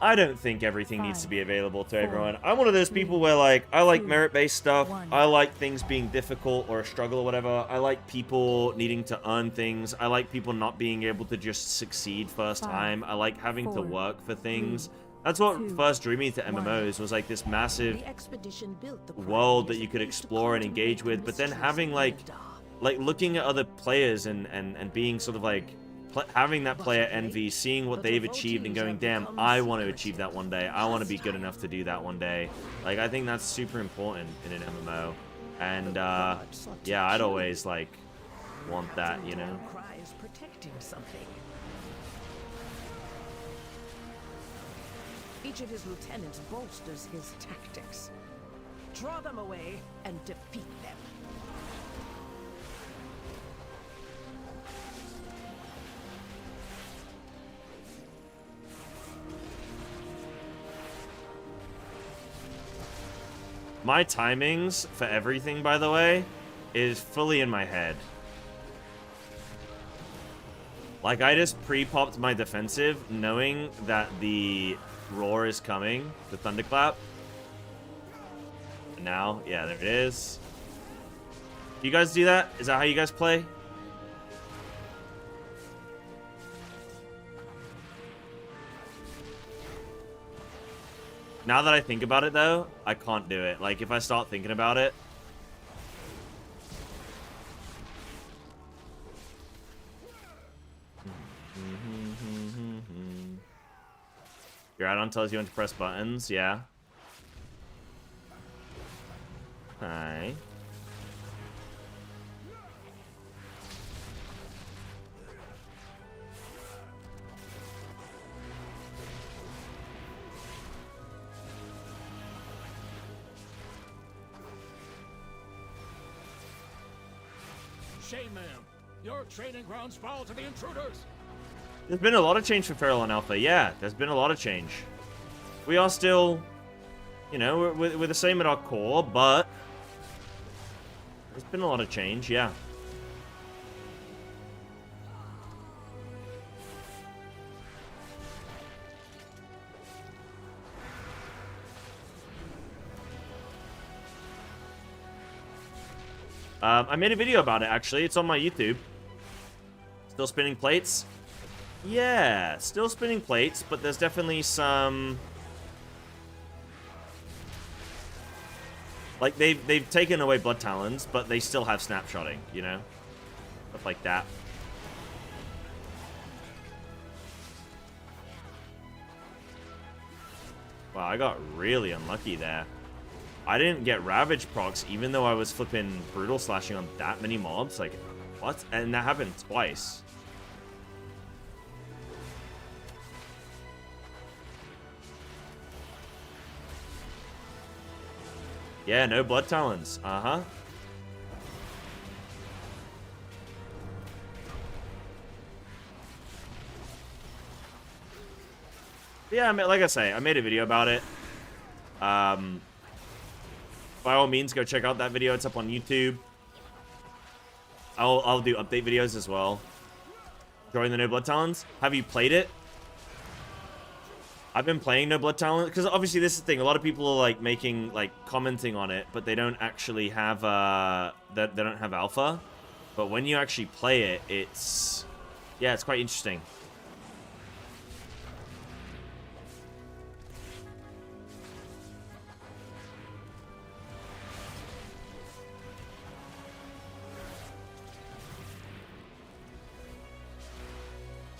I don't think everything needs to be available to everyone. I'm one of those people where, like, I like merit-based stuff. I like things being difficult or a struggle or whatever. I like people needing to earn things. I like people not being able to just succeed first time. I like having to work for things. That's what first drew me to MMOs, was like this massive world that you could explore and engage with. But then having, like looking at other players and being sort of like, having that player envy, seeing what they've achieved and going, damn, I want to achieve that one day. I want to be good enough to do that one day. Like, I think that's super important in an MMO. And, yeah, I'd always, like, want that, you know? Each of his lieutenants bolsters his tactics. Draw them away and defeat them. My timings for everything, by the way, is fully in my head. Like, I just pre-popped my defensive, knowing that the roar is coming, the thunderclap. And now, yeah, there it is. Do you guys do that? Is that how you guys play? Now that I think about it, though, I can't do it. Like, if I start thinking about it... Your add-on tells you when to press buttons, yeah. Hi. Shame, ma'am. Your training grounds fall to the intruders. There's been a lot of change for Feral and Alpha. Yeah, there's been a lot of change. We are still, you know, we're the same at our core, but there's been a lot of change, yeah. I made a video about it, actually. It's on my YouTube. Still spinning plates? Yeah, still spinning plates, but there's definitely some... Like, they've taken away Blood Talons, but they still have snapshotting, you know? Stuff like that. Wow, I got really unlucky there. I didn't get Ravage procs, even though I was flipping Brutal Slashing on that many mobs. Like, what? And that happened twice. Yeah, no Blood Talons. Uh-huh. Yeah, like I say, I made a video about it. By all means, go check out that video. It's up on YouTube. I'll do update videos as well. Join the No Blood Talons. Have you played it? I've been playing No Blood Talons because obviously this is the thing. A lot of people are like making commenting on it, but they don't actually have they don't have alpha. But when you actually play it, it's quite interesting.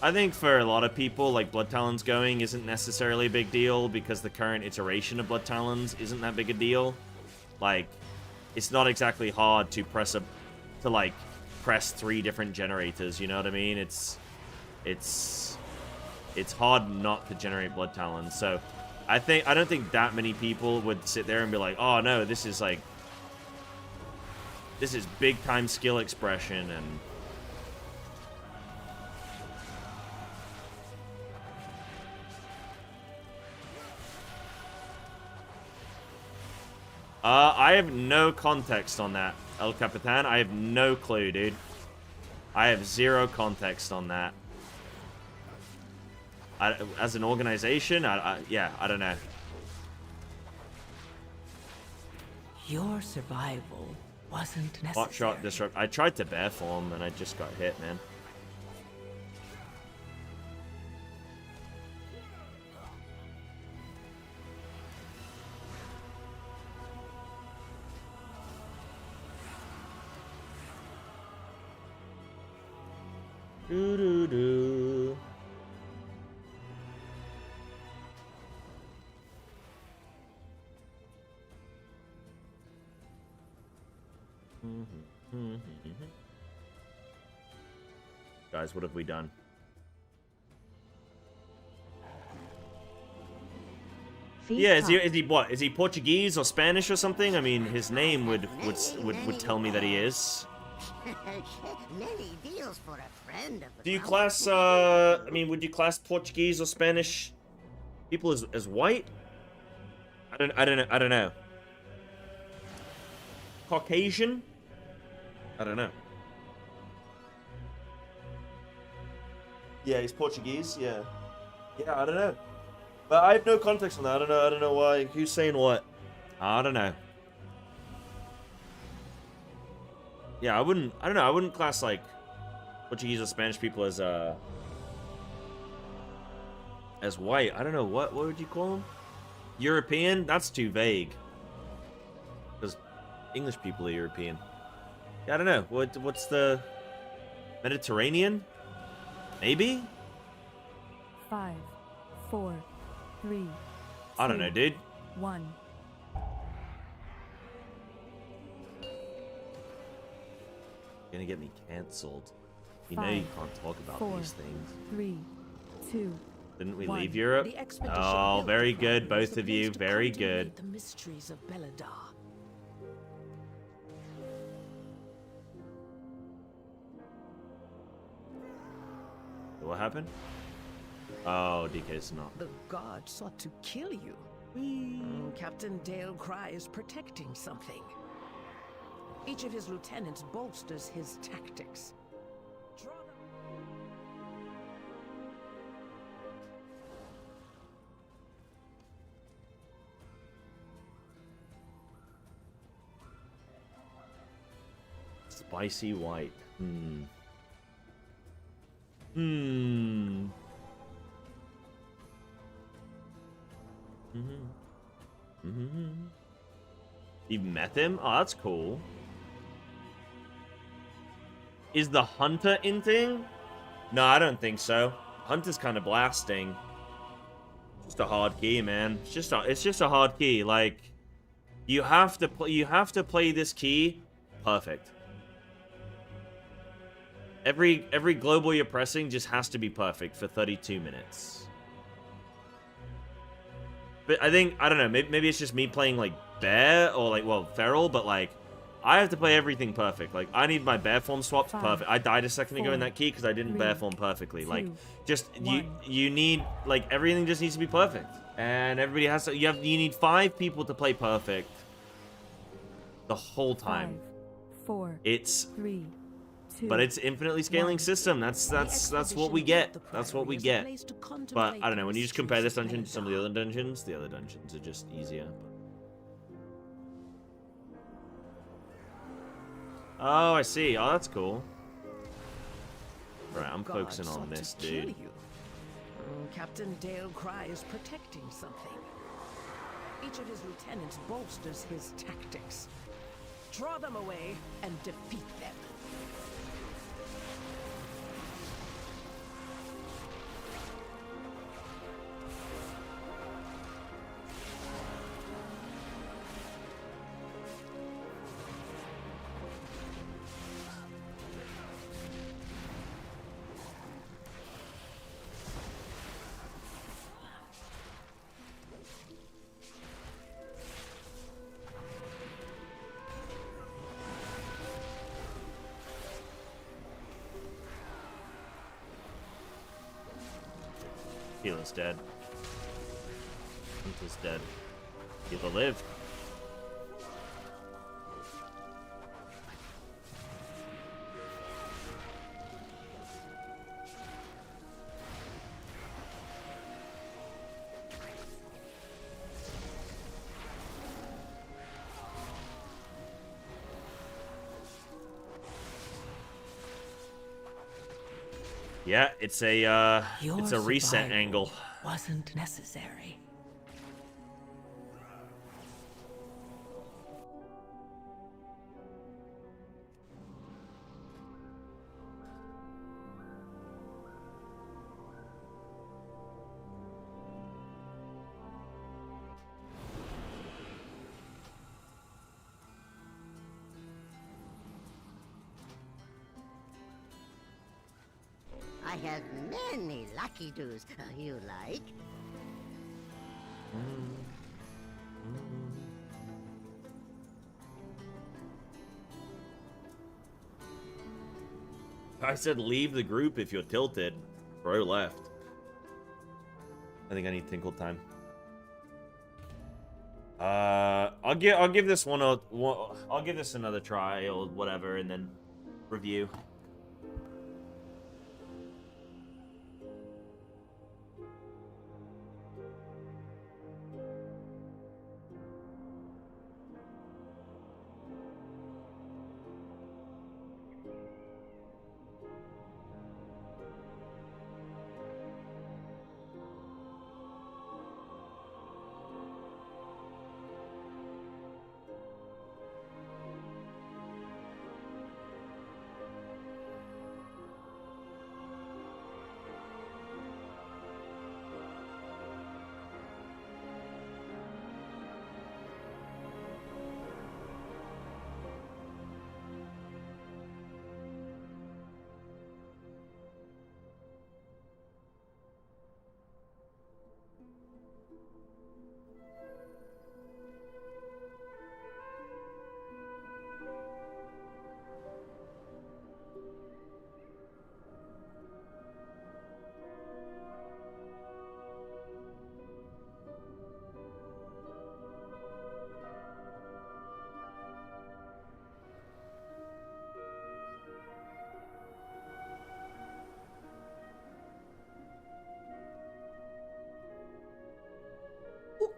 I think for a lot of people, like, Blood Talons going isn't necessarily a big deal because the current iteration of Blood Talons isn't that big a deal. Like, it's not exactly hard to press 3 different generators, you know what I mean? It's hard not to generate Blood Talons. So, I don't think that many people would sit there and be like, "Oh no, this is big time skill expression," and I have no context on that, El Capitan. I have no clue, dude. I have zero context on that. As an organization, yeah, I don't know. Your survival wasn't necessary. Hot shot disrupt. I tried to bear form and I just got hit, man. Doo-doo-doo. Guys, what have we done? Yeah, is he what? Is he Portuguese or Spanish or something? I mean, his name would tell me that he is. Many deals for a friend of the Do you class I mean, would you class Portuguese or Spanish people as white? I don't know. Caucasian? I don't know. Yeah, he's Portuguese, yeah. Yeah, I don't know. But I have no context on that. I don't know why. Who's saying what? I don't know. Yeah, I don't know. I wouldn't class like Portuguese or Spanish people as white. I don't know. What would you call them? European? That's too vague. Because English people are European. Yeah, I don't know. What's the Mediterranean? Maybe? 5, 4, 3. I don't know, dude. 1. Gonna get me cancelled. You know you can't talk about these things. 3, 2. Didn't we leave Europe? Oh, very good, both of you. Very good. The mysteries of Belladar. What happened? Oh, DK's not. The god sought to kill you. Captain Dale Cry is protecting something. Each of his lieutenants bolsters his tactics. Spicy white. You've met him? Oh, that's cool. Is the Hunter inting? No, I don't think so. Hunter's kind of blasting. Just a hard key, man. It's just a hard key. Like, you have to play this key perfect. Every global you're pressing just has to be perfect for 32 minutes. But I don't know, maybe it's just me playing like Bear or like, well, Feral, but like, I have to play everything perfect. Like, I need my bear form swaps 5, perfect. I died a second ago in 4, that key because I didn't 3, bear form perfectly. Like, 2, just, 1. you need, like, everything just needs to be perfect. And everybody has to, you need 5 people to play perfect the whole time. 5, 4, It's 3, 2. But it's infinitely scaling 1. system. That's what we get. That's what we get. But I don't know. When you just compare this dungeon to some of the other dungeons are just easier. Oh, I see. Oh, that's cool. Right, I'm focusing on this dude. Captain Dale Cry is protecting something. Each of his lieutenants bolsters his tactics. Draw them away and defeat them. Healer's dead. Hunter's dead. Healer lived. Yeah, it's a reset angle. Wasn't necessary. I have many lucky doos. You like? I said leave the group if you're tilted. Bro left. I think I need tinkle time. I'll give this I'll give this another try or whatever, and then review.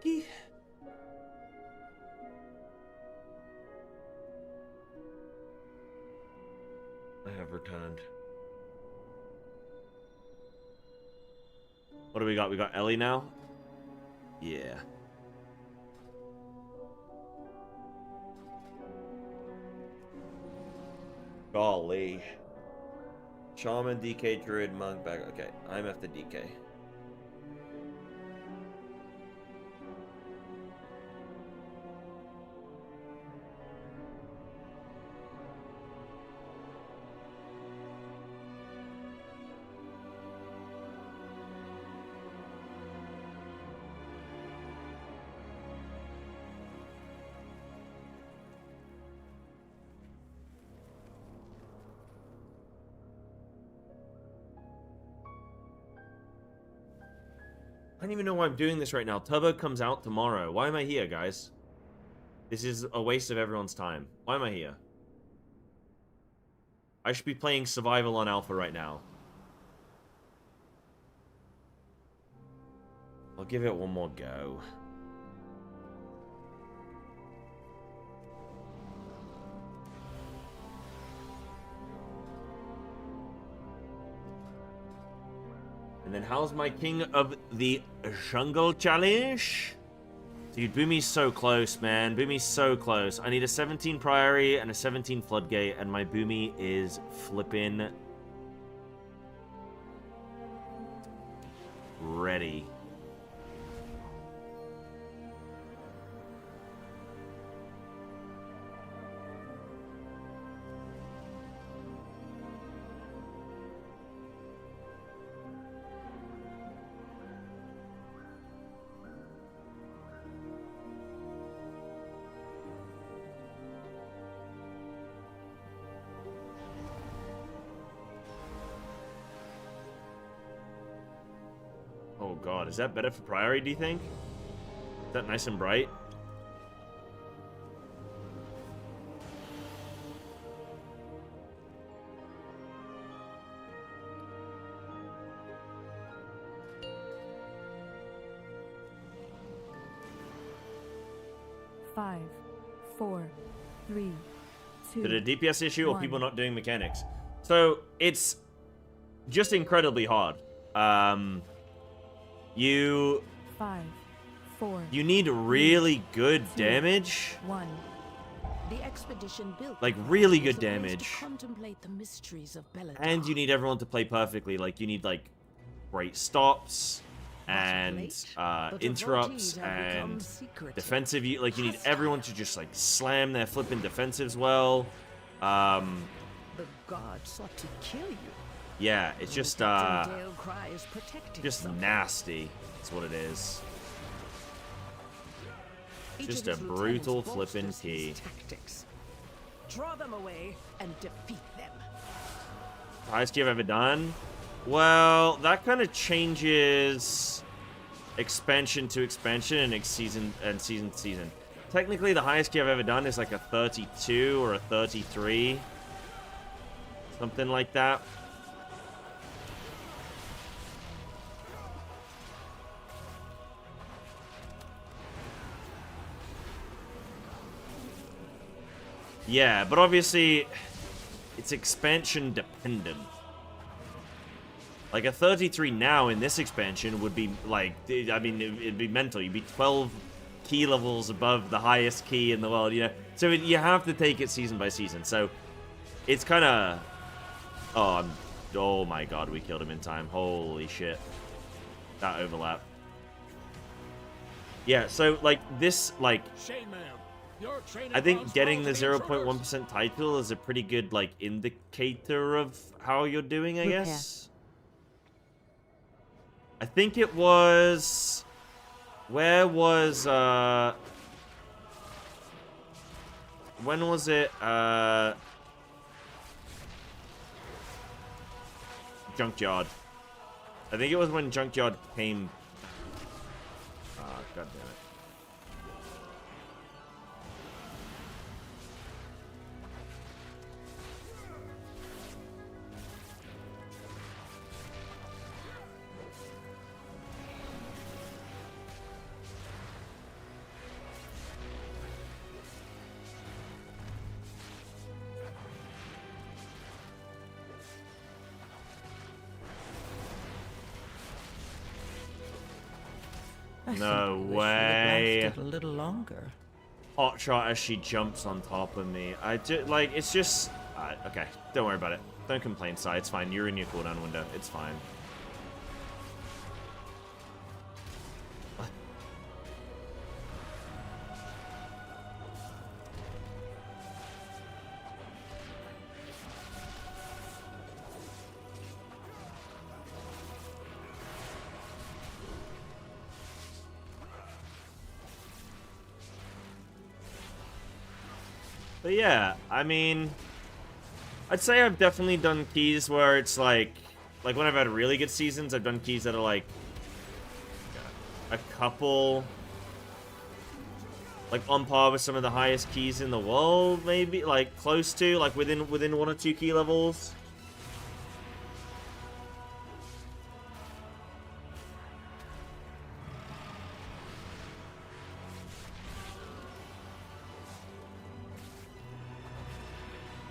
Okay. I have returned. What do we got? We got Ellie now? Yeah. Golly. Shaman, DK, Druid, Monk, back. Okay, I'm after DK. don't even know why I'm doing this right now. Turbo comes out tomorrow. Why am I here, guys? This is a waste of everyone's time. Why am I here? I should be playing Survival on Alpha right now. I'll give it one more go. And then how's my King of the Jungle challenge? Dude, Boomy's so close, man. Boomy's so close. I need a 17 Priory and a 17 Floodgate, and my Boomy is flippin' ready. Oh god, is that better for Priory, do you think? Is that nice and bright? Five, four, three, two. Is it a DPS issue or one. people not doing mechanics? So, it's just incredibly hard. You Five, four, need really good two, damage. One. The expedition built Like, really was good a place damage. To contemplate the mysteries of Belladar. And you need everyone to play perfectly. Like, you need, like, great stops and interrupts and defensive. Like, you need everyone to just, like, slam their flipping defensives well. The god sought to kill you. Yeah, it's just, Captain Dale Cry is protecting just something. nasty. That's what it is. Each Just of a his brutal lieutenants flippin' bolsters key. his tactics. Draw them away and defeat them. Highest key I've ever done? Well, that kind of changes expansion to expansion and season to season. Technically, the highest key I've ever done is like a 32 or a 33. Something like that. Yeah, but obviously, it's expansion dependent. Like, a 33 now in this expansion would be, like, I mean, it'd be mental. You'd be 12 key levels above the highest key in the world, you know? So you have to take it season by season. So, it's kind of... Oh my god, we killed him in time. Holy shit. That overlap. Yeah, so, like, this, like... Shame, ma'am. Your training I think grounds getting the full of intruders. 0.1% title is a pretty good, like, indicator of how you're doing, I Repair. guess. I think it was... Where was, when was it, Junkyard. I think it was when Junkyard came... Ah, god damn it. No way. Lasted a little longer. Hot shot as she jumps on top of me. Like, it's just... okay, don't worry about it. Don't complain, Sai. It's fine. You're in your cooldown window. It's fine. But yeah, I mean, I'd say I've definitely done keys where it's like when I've had really good seasons, I've done keys that are like, God. a couple, like on par with some of the highest keys in the world, maybe, like close to, like within 1 or 2 key levels.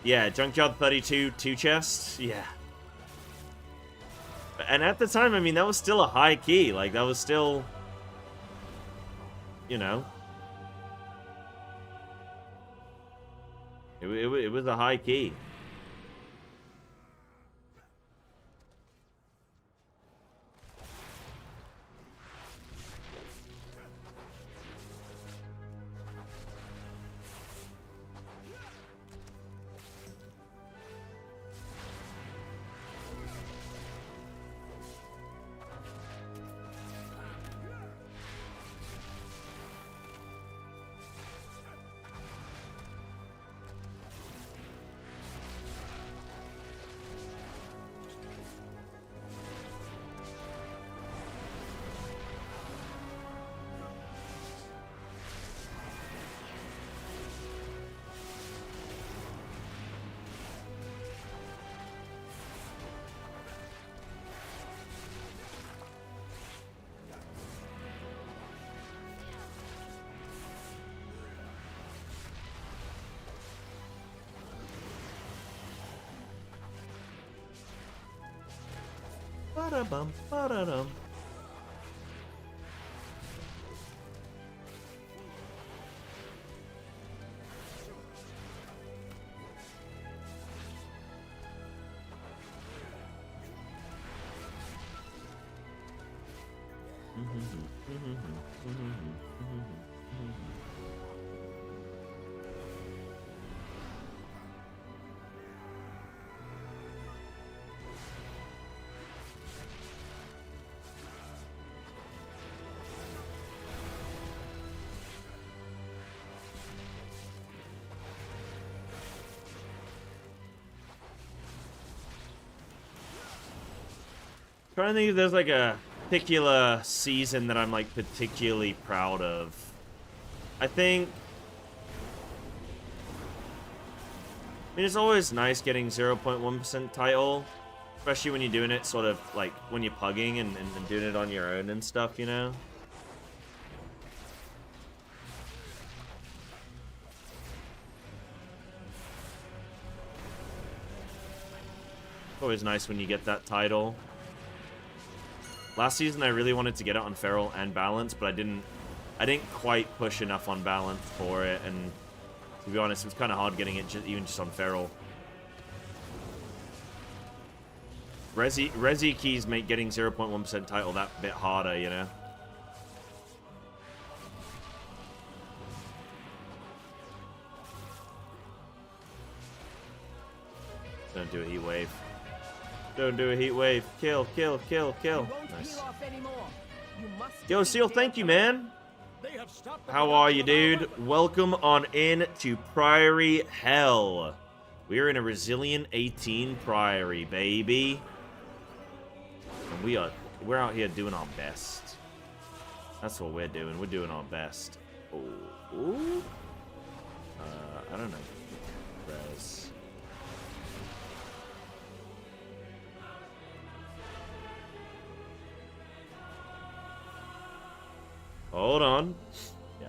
Yeah, Junkyard 32, 2 chests. Yeah. And at the time, I mean, that was still a high key. Like, that was still, you know. It was a high key. Ba-da-bum, ba-da-dum. Trying to think if there's like a particular season that I'm like particularly proud of. I think, I mean, it's always nice getting 0.1% title, especially when you're doing it sort of like when you're pugging and doing it on your own and stuff, you know? Always nice when you get that title. Last season, I really wanted to get it on Feral and Balance, but I didn't quite push enough on Balance for it, and to be honest, it was kind of hard getting it even just on Feral. Resi keys make getting 0.1% title that bit harder, you know? Don't do a heat wave. Don't do a heat wave. Kill, kill, kill, kill. Nice. Yo, Seal, thank you, man. How are you, dude? Welcome on in to Priory Hell. We're in a Resilient 18 Priory, baby. And we're out here doing our best. That's what we're doing. We're doing our best. Ooh. I don't know. Res. Hold on. Yeah.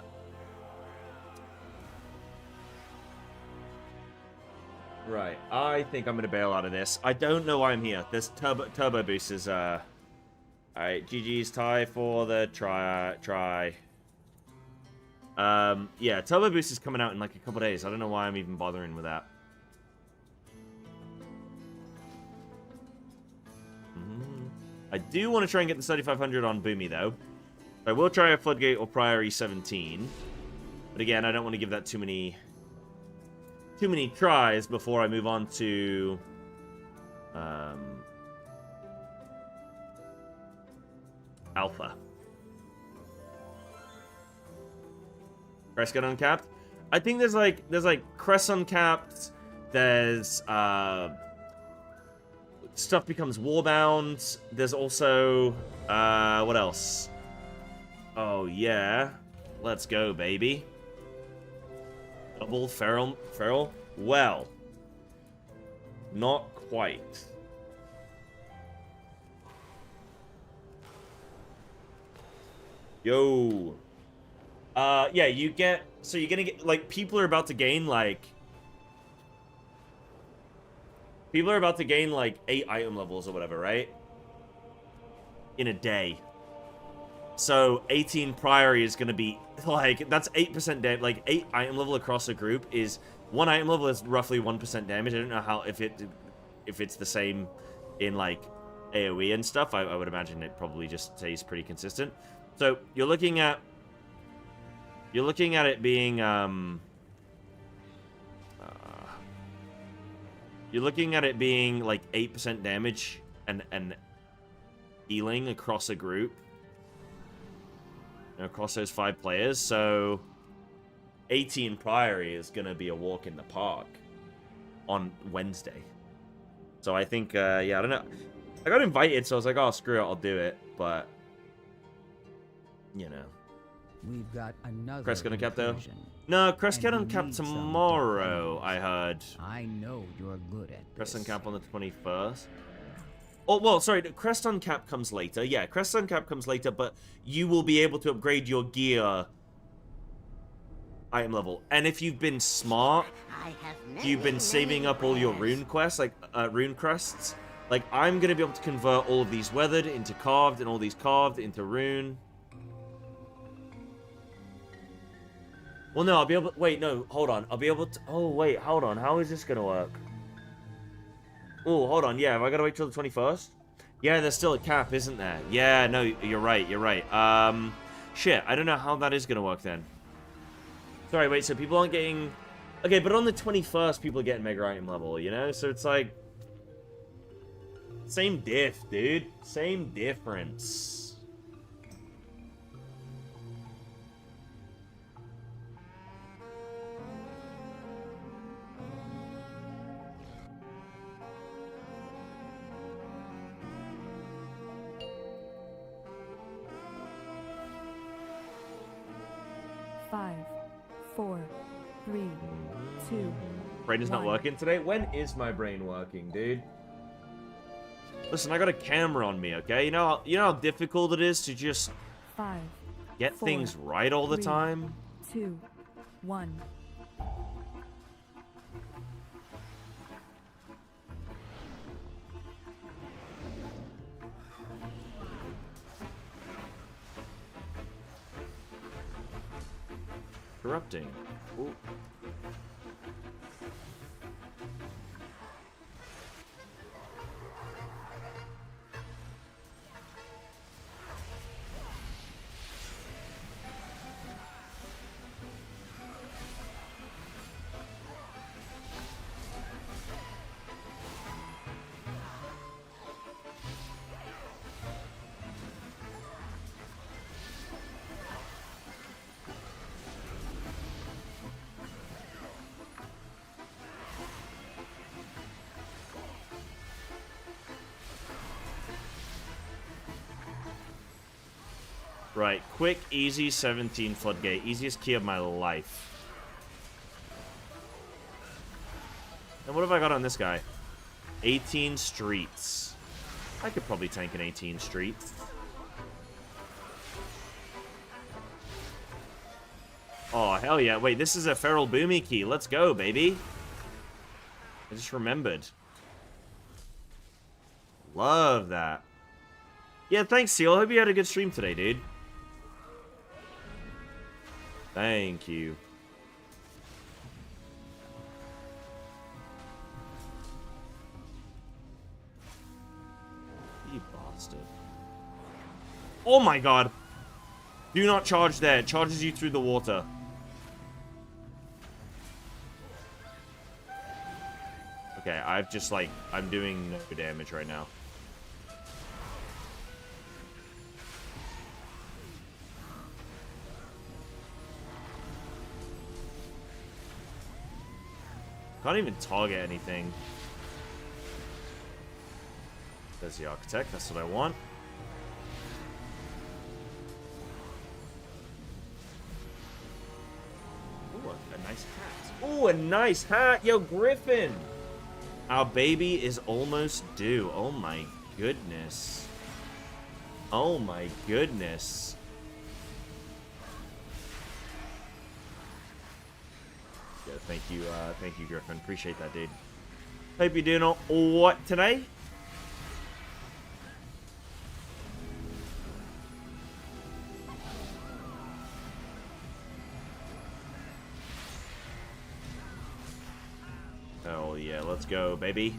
Right. I think I'm gonna bail out of this. I don't know why I'm here. This turbo boost is Alright, GG's tie for the try. Yeah, turbo boost is coming out in like a couple days. I don't know why I'm even bothering with that. I do want to try and get the 3500 on Boomy though. I will try a Floodgate or Priory 17. But again, I don't want to give that too many tries before I move on to Alpha. Crest get uncapped. I think there's like Crest uncapped, there's stuff becomes warbound, there's also what else? Oh, yeah. Let's go, baby. Double feral. Well. Not quite. Yo. Yeah, you get... So you're gonna get... Like, people are about to gain, like... People are about to gain, like, 8 item levels or whatever, right? In a day. So, 18 Priory is gonna be, like, that's 8% damage. Like, 8 item level across a group is... 1 item level is roughly 1% damage. I don't know how... If it's the same in, like, AoE and stuff. I would imagine it probably just stays pretty consistent. So, you're looking at it being, you're looking at it being, like, 8% damage and healing across a group. Across those 5 players, so 18 Priory is gonna be a walk in the park on Wednesday. So I think, yeah, I don't know. I got invited, so I was like, oh, screw it, I'll do it. But, you know. We've got another Crest gonna cap though? incursion. No, Crest And get we on cap need some tomorrow, I defenders. heard. I know you're good at Crest this. on cap on the 21st. Oh, well, sorry, Crest on cap comes later. Yeah, Crest on cap comes later, but you will be able to upgrade your gear item level. And if you've been smart, you've been saving up all your rune quests, like rune crests. Like, I'm gonna be able to convert all of these weathered into carved, and all these carved into rune. Well, no, I'll be able to... Wait, no, hold on. I'll be able to... Oh, wait, hold on. How is this gonna work? Oh, hold on. Yeah, have I got to wait till the 21st? Yeah, there's still a cap, isn't there? Yeah, no, you're right. You're right. Shit, I don't know how that is going to work then. Sorry, wait, so people aren't getting... Okay, but on the 21st, people are getting mega item level, you know? So it's like... Same diff, dude. Same difference. Five, 4, 3, 2. Brain is not working today? When is my brain working, dude? Listen, I got a camera on me, okay? You know how difficult it is to just 5, get 4, things right all the 3, time? 2, 1. Corrupting. Ooh. Right, quick, easy, 17 floodgate. Easiest key of my life. And what have I got on this guy? 18 streets. I could probably tank an 18 streets. Oh, hell yeah. Wait, this is a Feral Boomy key. Let's go, baby. I just remembered. Love that. Yeah, thanks, Seal. Hope you had a good stream today, dude. Thank you. You bastard. Oh my god. Do not charge there. It charges you through the water. Okay, I've just like... I'm doing no damage right now. Can't even target anything. There's the Architect. That's what I want. a nice hat. Ooh, a nice hat. Yo, Griffin. Our baby is almost due. Oh my goodness. Oh my goodness. Yeah, thank you, Griffin. Appreciate that, dude. Hope you're doing all right today. Oh yeah, let's go, baby.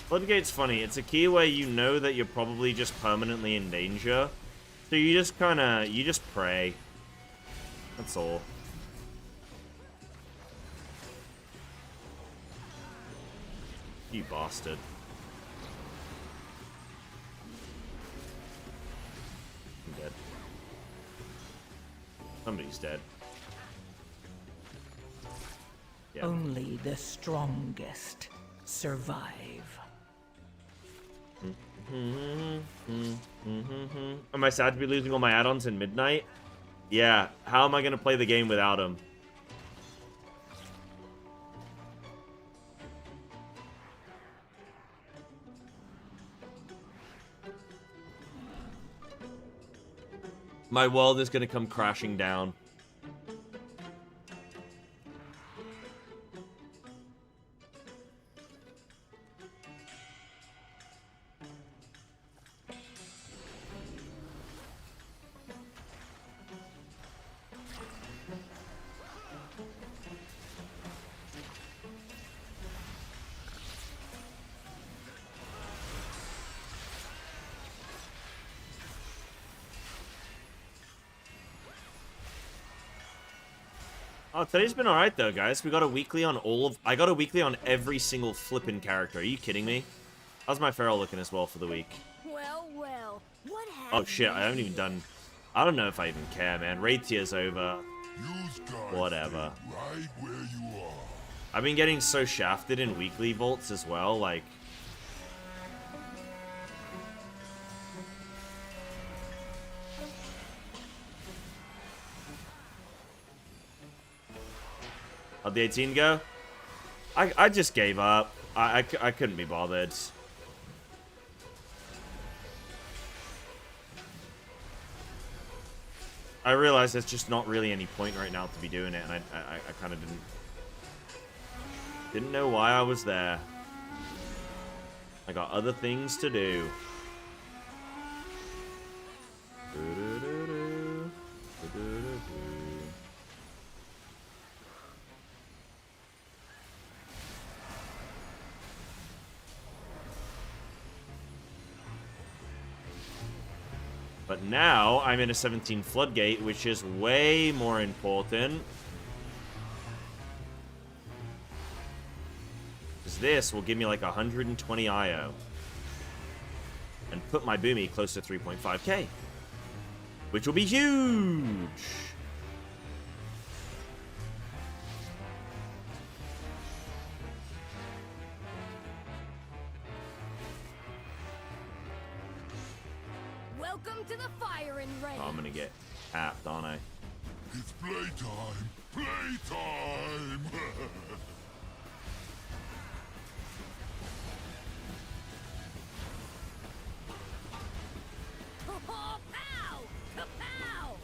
Floodgate's funny. It's a key where you know that you're probably just permanently in danger. So you just you just pray. That's all. You bastard. I'm dead. Somebody's dead. Yeah. Only the strongest survive. Am I sad to be losing all my add-ons in midnight? Yeah. How am I going to play the game without them? My world is going to come crashing down. Oh, today's been alright though, guys. We got a weekly on I got a weekly on every single flippin' character. Are you kidding me? How's my Feral looking as well for the week? Well, what Oh shit, I haven't even done... I don't know if I even care, man. Raid tier's over. Whatever. Right where you are. I've been getting so shafted in weekly vaults as well, like... How'd the 18 go? I just gave up. I couldn't be bothered. I realized there's just not really any point right now to be doing it, and I kind of didn't know why I was there. I got other things to do. But now I'm in a 17 Floodgate, which is way more important. Because this will give me like 120 IO. And put my Boomy close to 3.5k. Which will be huge! Welcome to the firing range. Oh, I'm gonna get tapped, aren't I? It's playtime! Playtime! Pow! Kapow!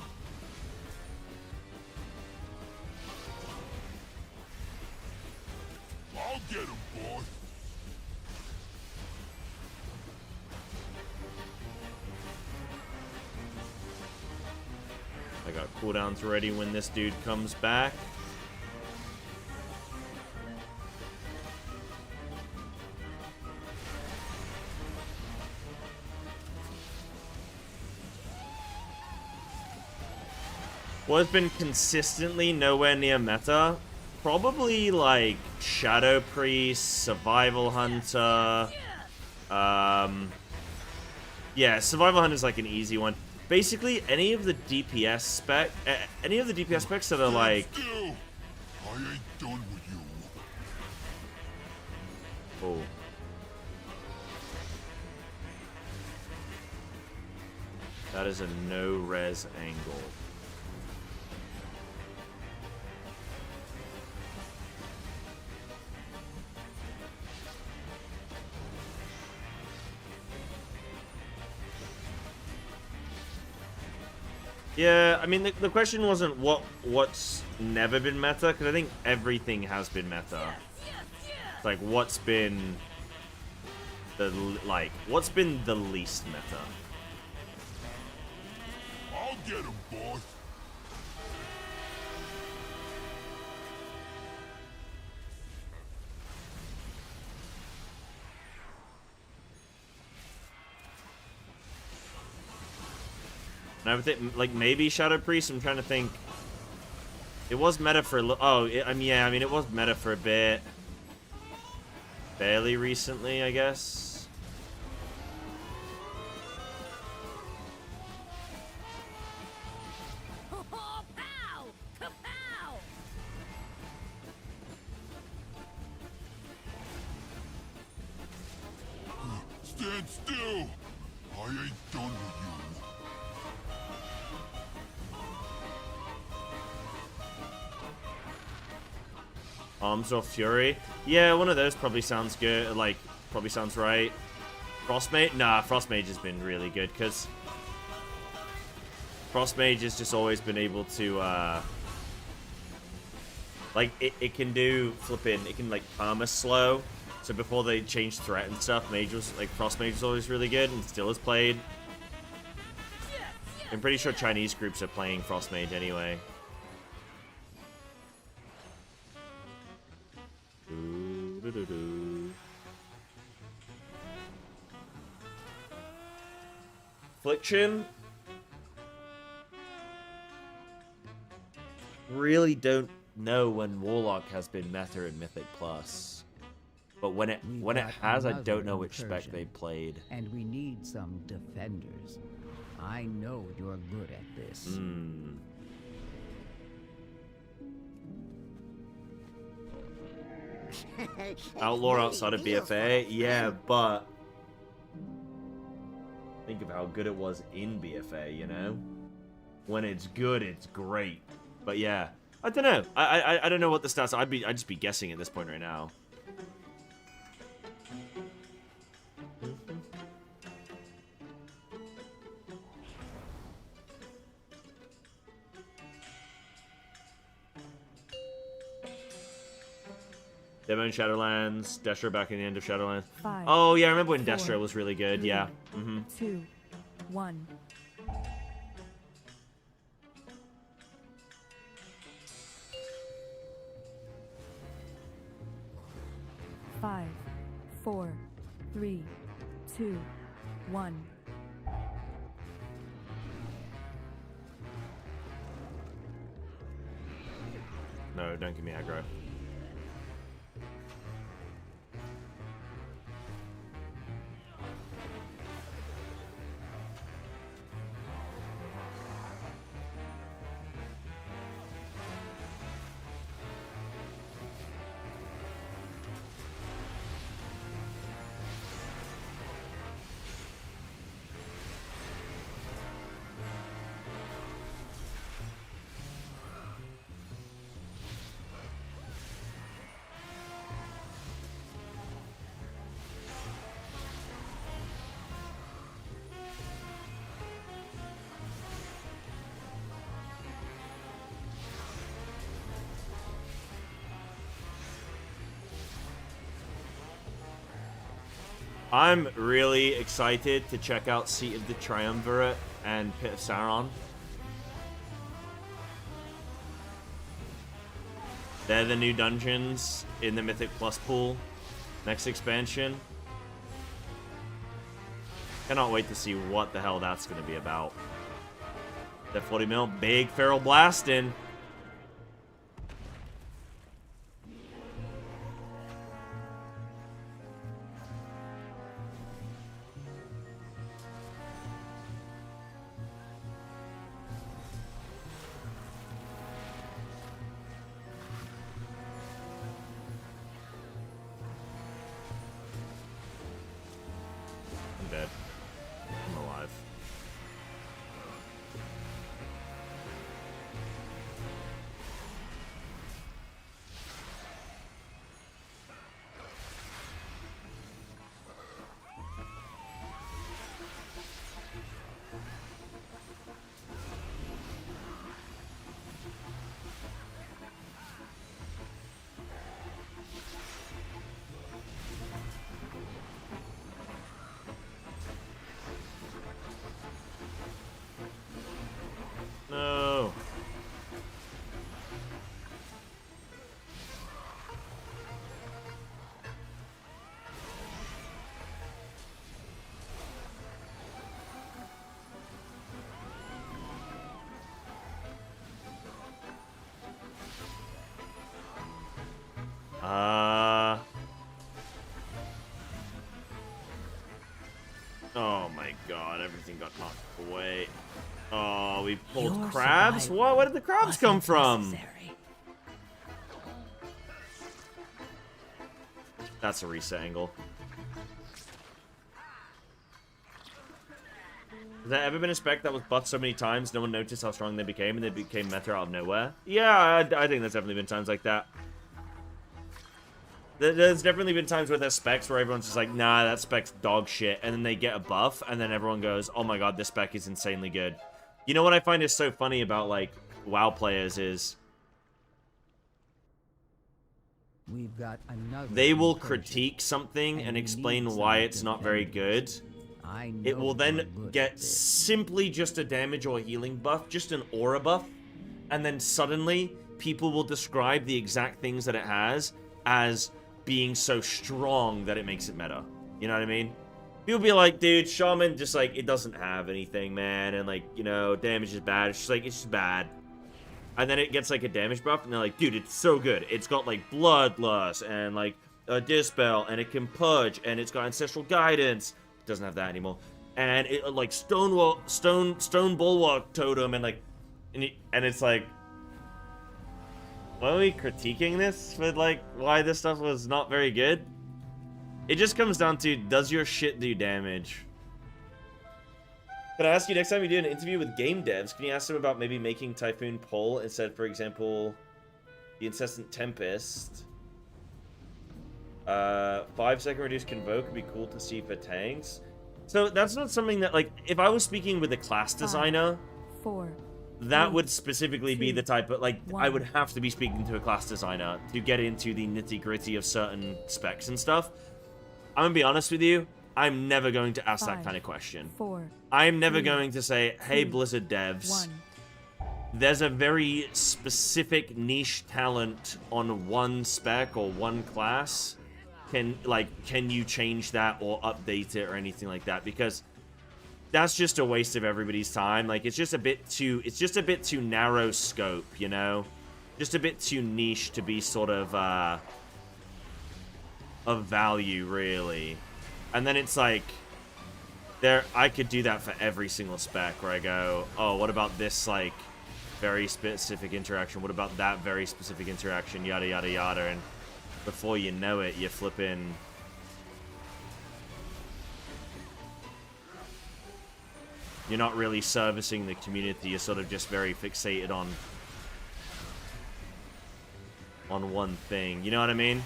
I'll get him, boy! I got cooldowns ready when this dude comes back. What has been consistently nowhere near meta? Probably like Shadow Priest, Survival Hunter. Yeah, Survival Hunter is like an easy one. Basically, any of the DPS specs that are like. Still, I ain't done with you. Oh. That is a no-res angle. Yeah, I mean, the question wasn't what's never been meta, because I think everything has been meta. It's like, what's been the least meta? I'll get him, boss. And I would think, like, maybe Shadow Priest. I'm trying to think. It was meta for I mean, it was meta for a bit. Fairly recently, I guess. Stand still. I ain't done with you. Arms of Fury. Yeah, one of those probably sounds good. Like, probably sounds right. Frostmage? Nah, Frostmage has been really good, because Frostmage has just always been able to, like, it can do flipping, it can, like, perma slow. So before they changed threat and stuff, Frostmage was always really good, and still is played. I'm pretty sure Chinese groups are playing Frostmage anyway. Affliction? Really don't know when Warlock has been meta in Mythic Plus. But when it has, I don't know which spec they played. And we need some defenders. I know you're good at this. Outlaw outside of BFA? Yeah, but think of how good it was in BFA, you know? When it's good, it's great. But yeah, I don't know. I don't know what the stats are. I'd just be guessing at this point right now. Demo in Shadowlands, Destro back in the end of Shadowlands. 5, oh yeah, I remember when 4, Destro was really good. 3, Yeah. 2, 1. Five, 4, 3, 2, 1. No, don't give me aggro. I'm really excited to check out Seat of the Triumvirate and Pit of Sauron. They're the new dungeons in the Mythic Plus pool. Next expansion. Cannot wait to see what the hell that's going to be about. That 40 mil, big feral blasting. I'm dead. I'm alive. No. Oh my god, everything got knocked away. Oh, we pulled Your crabs? survival What? Where did the crabs come wasn't from? necessary. That's a reset angle. Has there ever been a spec that was buffed so many times no one noticed how strong they became and they became meta out of nowhere? Yeah, I think there's definitely been times like that. There's definitely been times where there's specs where everyone's just like, nah, that spec's dog shit, and then they get a buff, and then everyone goes, oh my god, this spec is insanely good. You know what I find is so funny about, like, WoW players is We've got another they will incursion, critique something and we explain need why some it's not very good. defenders. I know It will you're then good get at this. simply just a damage or healing buff, just an aura buff, and then suddenly people will describe the exact things that it has as being so strong that it makes it meta. You know what I mean? People be like, dude, Shaman just like, it doesn't have anything, man, and like, you know, damage is bad. It's just like, it's just bad. And then it gets like a damage buff, and they're like, dude, it's so good. It's got like Bloodlust and like a Dispel, and it can purge, and it's got Ancestral Guidance. It doesn't have that anymore. And it like Stone Bulwark Totem, and like, and it's like, why are we critiquing this for like why this stuff was not very good? It just comes down to, does your shit do damage? Can I ask you, next time you do an interview with game devs, can you ask them about maybe making Typhoon Pull instead, for example, the Incessant Tempest? 5-second reduced Convoke would be cool to see for tanks. So that's not something that, like, if I was speaking with a class designer, 4, that would specifically be 2, the type of, like, 1. I would have to be speaking to a class designer to get into the nitty-gritty of certain specs and stuff. I'm gonna be honest with you, I'm never going to ask that 5, kind of question. 4, I'm never 3, going to say, hey, 2, Blizzard devs, 1. there's a very specific niche talent on one spec or one class. Can you change that or update it or anything like that? Because that's just a waste of everybody's time. Like, it's just a bit too narrow scope, you know? Just a bit too niche to be sort of value, really. And then it's like, I could do that for every single spec where I go, oh, what about this, like, very specific interaction? What about that very specific interaction? Yada, yada, yada. And before you know it, you're flipping... You're not really servicing the community. You're sort of just very fixated on one thing. You know what I mean?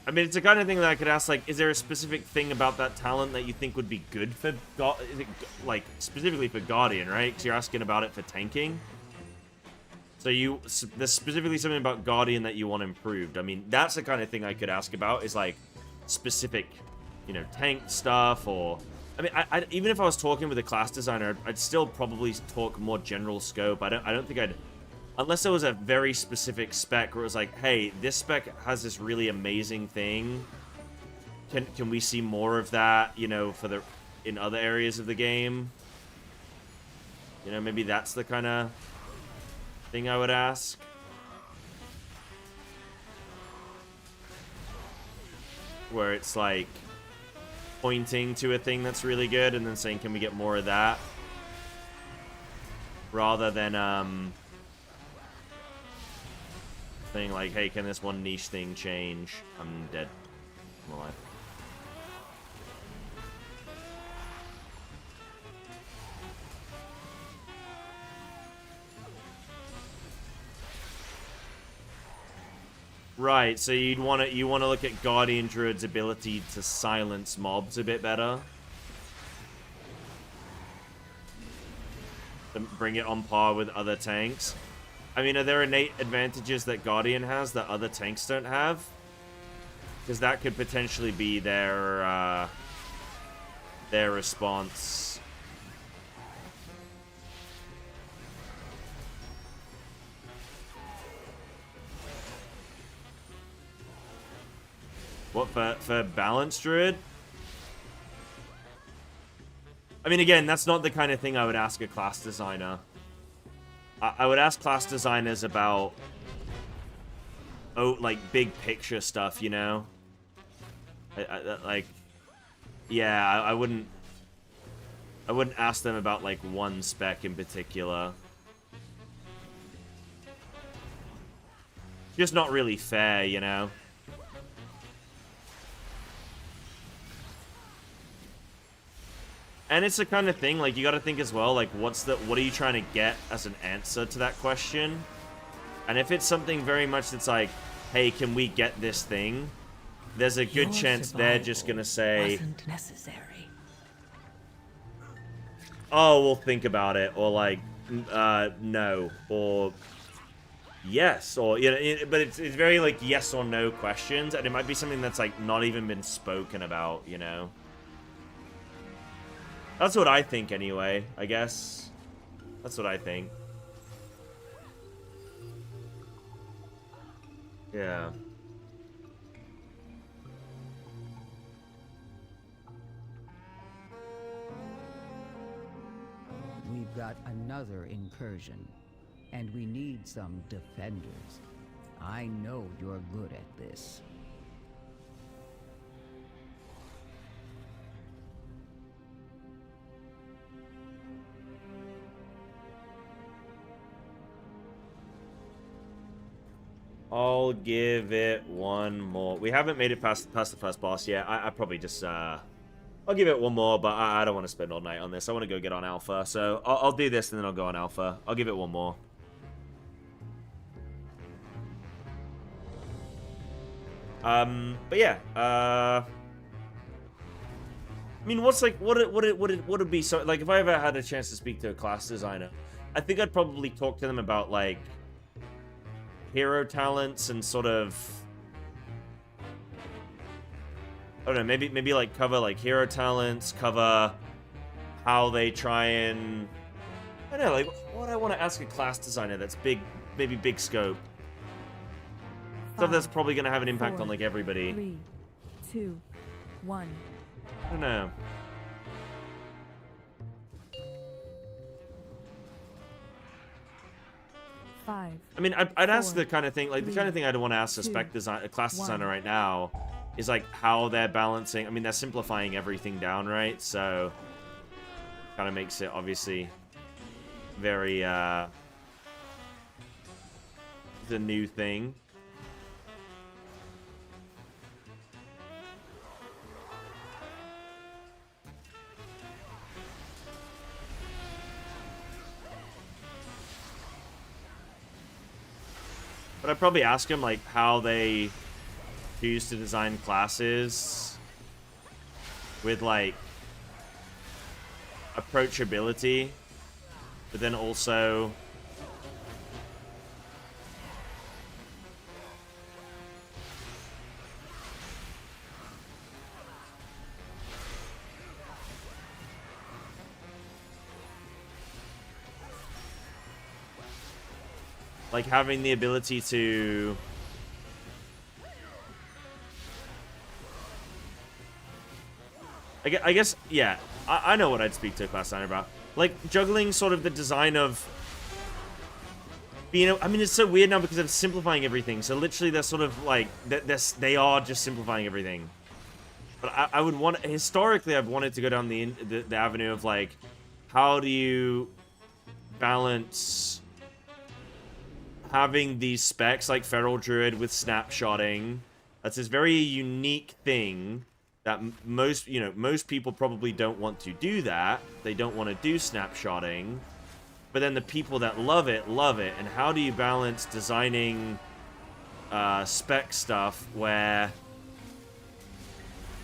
I mean, it's the kind of thing that I could ask, like, is there a specific thing about that talent that you think would be good for, like, specifically for Guardian, right? Because you're asking about it for tanking. So there's specifically something about Guardian that you want improved. I mean, that's the kind of thing I could ask about, is, like, specific, you know, tank stuff, or... I mean, even if I was talking with a class designer, I'd still probably talk more general scope. I don't think I'd Unless there was a very specific spec where it was like, hey, this spec has this really amazing thing. Can we see more of that, you know, in other areas of the game? You know, maybe that's the kind of thing I would ask. Where it's like pointing to a thing that's really good and then saying, can we get more of that? Rather than saying like, hey, can this one niche thing change? I'm dead. I'm alive. Right, so you want to look at Guardian Druid's ability to silence mobs a bit better. To bring it on par with other tanks. I mean, are there innate advantages that Guardian has that other tanks don't have? Because that could potentially be their response. What, for Balance Druid? I mean, again, that's not the kind of thing I would ask a class designer. I would ask class designers about, like, big picture stuff, you know? Like, yeah, I wouldn't ask them about, like, one spec in particular. Just not really fair, you know? And it's the kind of thing, like, you gotta think as well, like, what are you trying to get as an answer to that question? And if it's something very much that's like, hey, can we get this thing? There's a good chance they're just gonna say, wasn't necessary. oh, we'll think about it, or like, no, or yes, or, you know, but it's very, like, yes or no questions, and it might be something that's, like, not even been spoken about, you know? That's what I think, anyway, I guess. That's what I think. Yeah. We've got another incursion, and we need some defenders. I know you're good at this. I'll give it one more. We haven't made it past the first boss yet. I probably just, I'll give it one more, but I don't want to spend all night on this. I want to go get on Alpha, so I'll do this and then I'll go on Alpha. I'll give it one more. But yeah, I mean, what's like, what would be so, like, if I ever had a chance to speak to a class designer, I think I'd probably talk to them about, like, hero talents and sort of, I don't know, maybe like cover like hero talents, cover how they try and, I don't know, like what I want to ask a class designer that's big, maybe big scope. Stuff that's probably going to have an impact on like everybody. 3, 2, 1. I don't know. Five. I mean, I'd ask the kind of thing, like the kind of thing I'd want to ask a class designer right now is like how they're balancing. I mean, they're simplifying everything down, right? So kind of makes it obviously very the new thing. But I'd probably ask them, like, how they choose to design classes with, like, approachability, but then also like having the ability to I guess, yeah, I know what I'd speak to a class designer about. Like, juggling sort of the design of being, I mean, it's so weird now because I'm simplifying everything. So literally they're sort of like, they are just simplifying everything. But I would want, historically, I've wanted to go down the avenue of like, how do you balance having these specs like Feral Druid with snapshotting? That's this very unique thing that most people probably don't want to do that. They don't want to do snapshotting. But then the people that love it, And how do you balance designing spec stuff where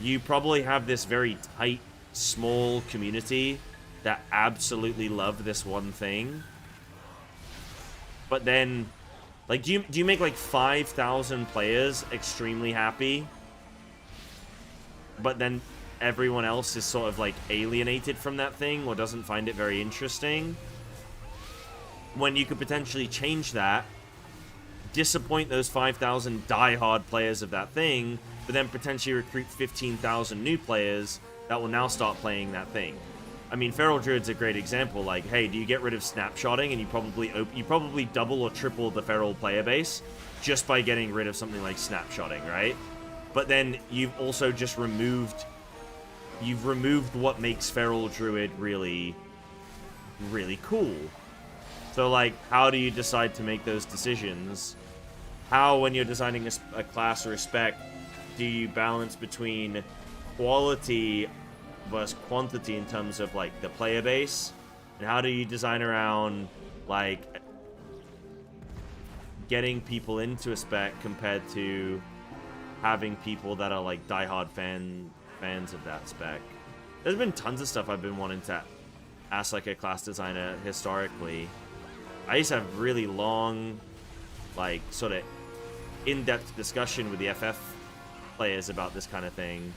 you probably have this very tight, small community that absolutely love this one thing? But then, like, do you make like 5,000 players extremely happy? But then everyone else is sort of like alienated from that thing or doesn't find it very interesting? When you could potentially change that, disappoint those 5,000 diehard players of that thing, but then potentially recruit 15,000 new players that will now start playing that thing. I mean, Feral Druid's a great example. Like, hey, do you get rid of snapshotting and you probably double or triple the Feral player base just by getting rid of something like snapshotting, right? But then you've also just removed what makes Feral Druid really, really cool. So, like, how do you decide to make those decisions? How, when you're designing a class or a spec, do you balance between quality versus quantity in terms of, like, the player base? And how do you design around, like, getting people into a spec compared to having people that are, like, diehard fans of that spec? There's been tons of stuff I've been wanting to ask, like, a class designer historically. I used to have really long, like, sort of in-depth discussion with the FF players about this kind of thing.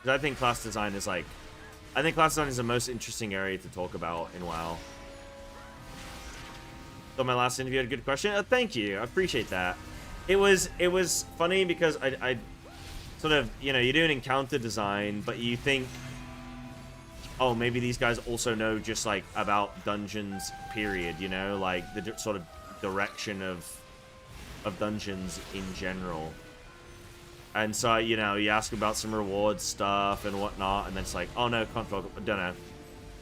Because I think class design is, like, I think class design is the most interesting area to talk about in WoW. So my last interview had a good question. Thank you. I appreciate that. It was funny because I sort of, you know, you do an encounter design, but you think, oh, maybe these guys also know just, like, about dungeons, period, you know? Like, the sort of direction of dungeons in general. And so, you know, you ask about some reward stuff and whatnot, and then it's like, oh, no, can't focus, I don't know. And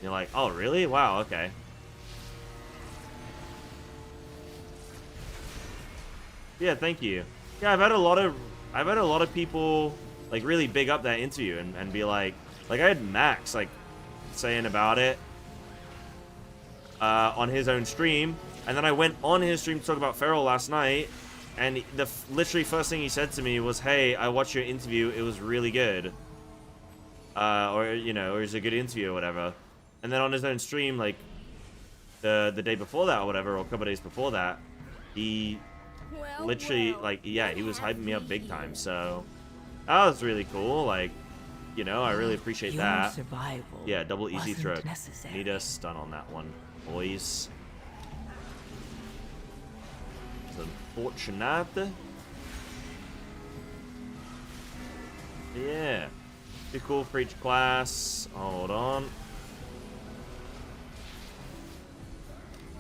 you're like, oh, really? Wow, okay. Yeah, thank you. Yeah, I've had a lot of people, like, really big up that interview and be like I had Max, like, saying about it on his own stream, and then I went on his stream to talk about Feral last night, and the literally first thing he said to me was, hey, I watched your interview, it was really good. Or, you know, it was a good interview or whatever. And then on his own stream, like, the day before that or whatever, or a couple of days before that, he literally, like, yeah, he was hyping me up big time, so that was really cool. Like, you know, I really appreciate that. Yeah, double easy throw. Need a stun on that one, boys. It's unfortunate. Yeah. Be cool for each class. Hold on.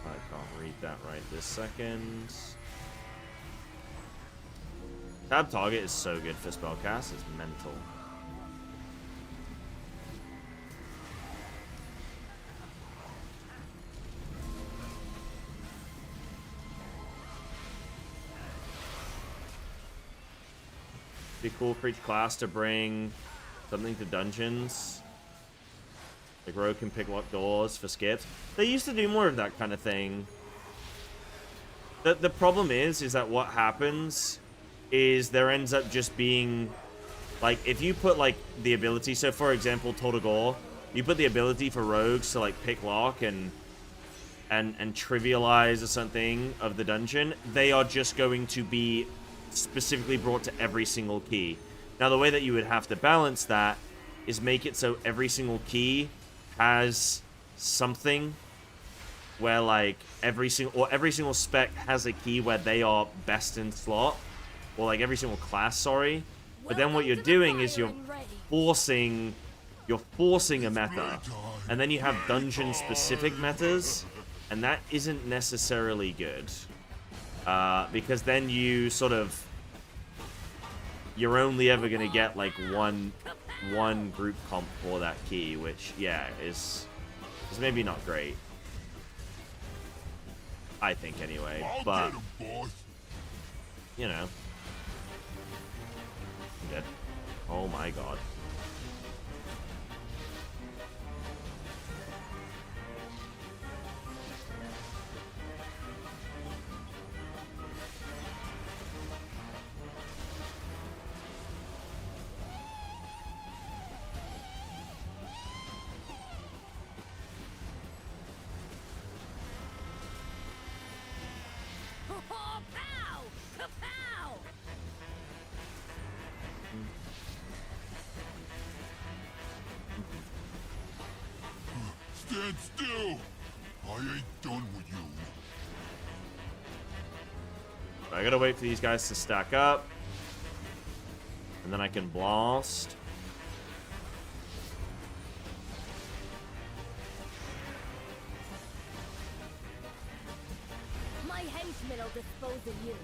I can't read that right this second. Tab target is so good for spellcast, it's mental. Be cool for each class to bring something to dungeons. Like, Rogue can pick lock doors for skips. They used to do more of that kind of thing. The problem is that what happens is there ends up just being, like, if you put, like, the ability, so for example, Total Gore, you put the ability for rogues to, like, pick lock and trivialize or something of the dungeon, they are just going to be specifically brought to every single key. Now, the way that you would have to balance that is make it so every single key has something where, like, every single spec has a key where they are best in slot, or like every single class, sorry. But then what you're doing is you're forcing a meta, and then you have dungeon-specific metas, and that isn't necessarily good, because then you sort of, you're only ever gonna get like one group comp for that key, which, yeah, is maybe not great. I think anyway, but you know, I'm dead. Oh my god. Stand still! I ain't done with you. I gotta wait for these guys to stack up, and then I can blast. My henchmen will dispose of you.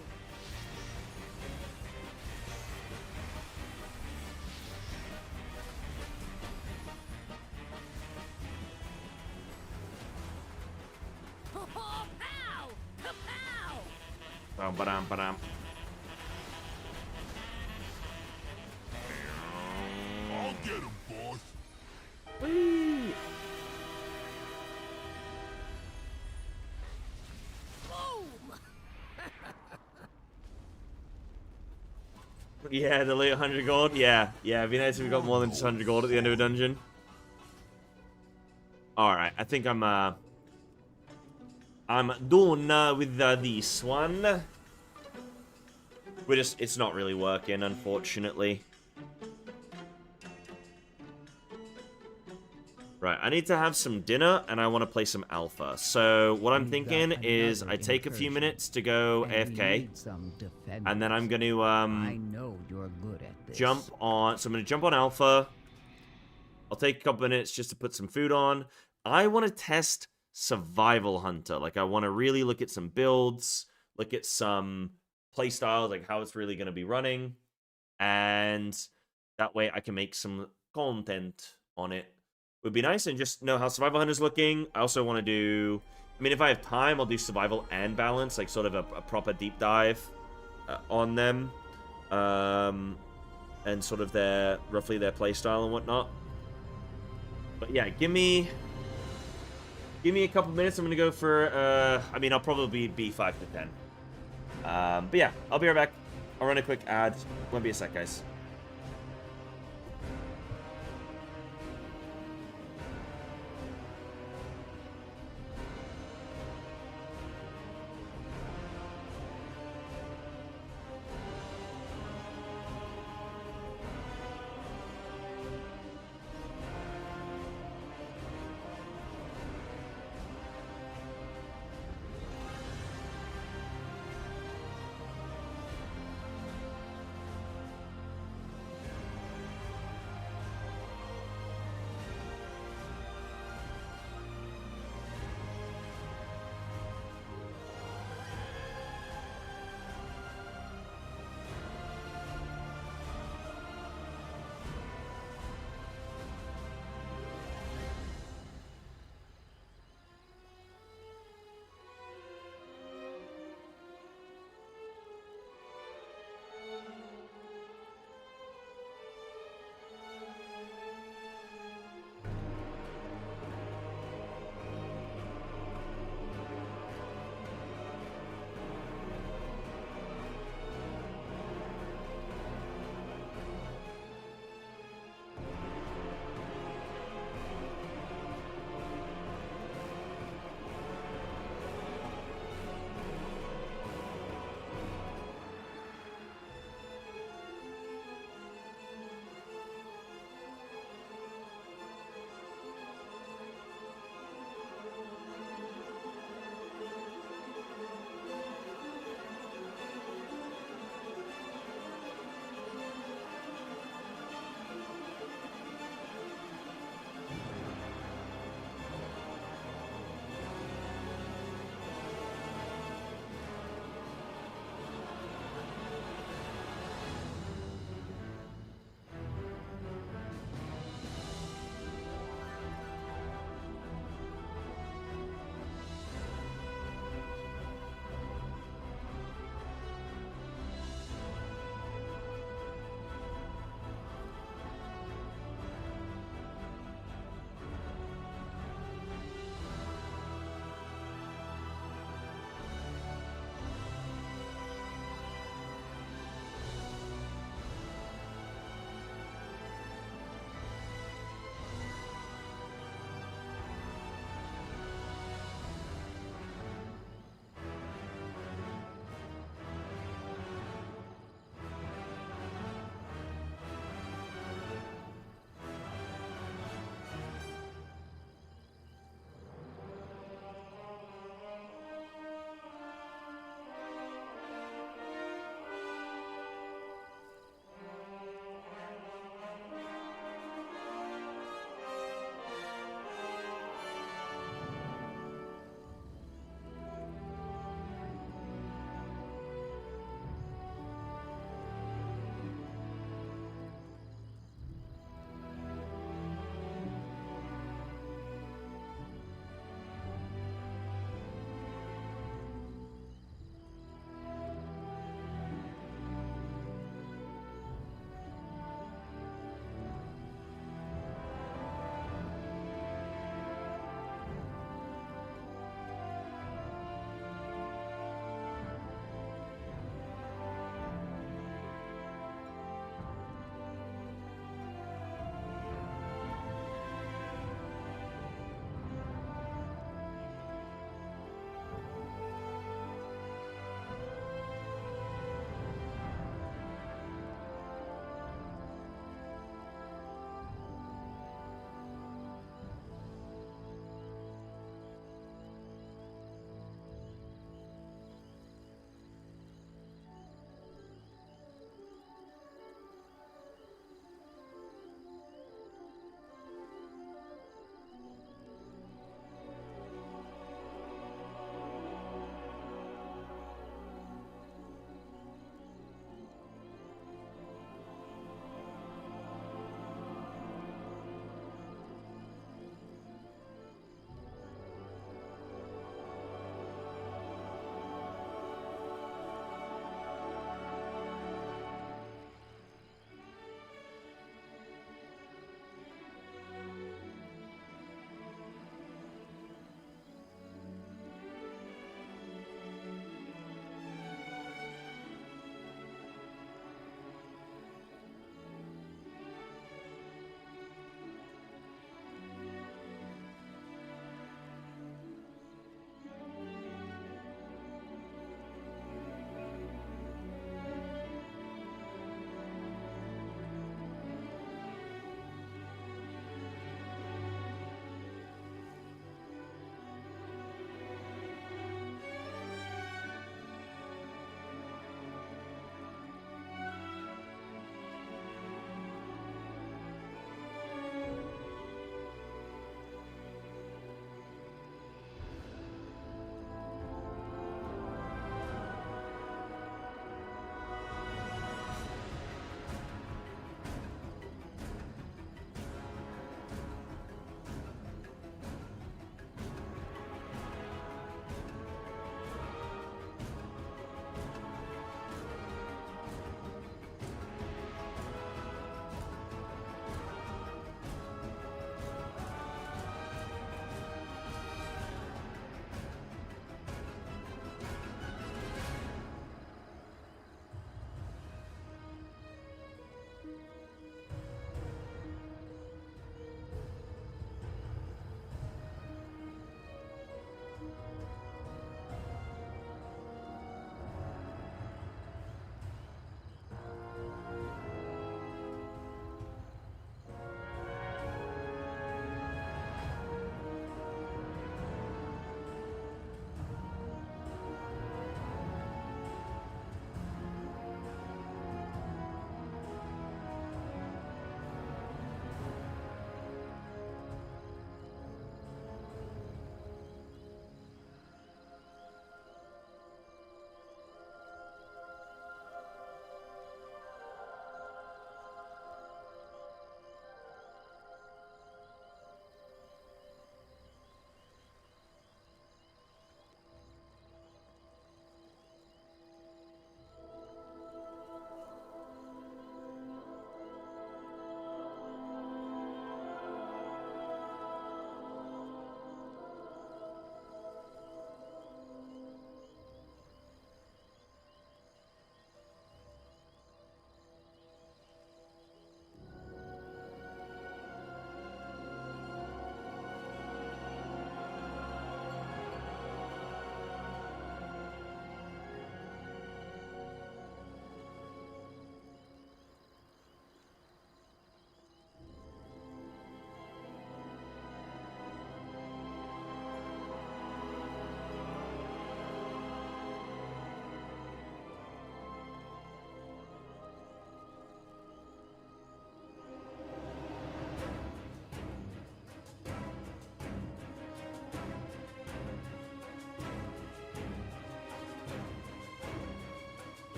Ba-dam, ba-dam. I'll get him, boss. Whee! Yeah, the late 100 gold. Yeah, it'd be nice if we got more than just 100 gold at the end of a dungeon. Alright, I think I'm done with this one. It's not really working, unfortunately. Right, I need to have some dinner, and I want to play some Alpha. So, what I'm thinking is I take a few minutes to go AFK, and then I'm going to, I know you're good at this. jump on... So, I'm going to jump on Alpha. I'll take a couple minutes just to put some food on. I want to test Survival Hunter. Like, I want to really look at some builds, look at some playstyles, like how it's really going to be running, and that way I can make some content on it. Would be nice, and just know how Survival Hunter's looking. I also want to do... I mean, if I have time, I'll do Survival and Balance, like sort of a proper deep dive on them. And sort of roughly their playstyle and whatnot. But yeah, give me a couple minutes. I'm going to go for... I mean, I'll probably be 5 to 10. But yeah, I'll be right back. I'll run a quick ad. Won't be a sec, guys.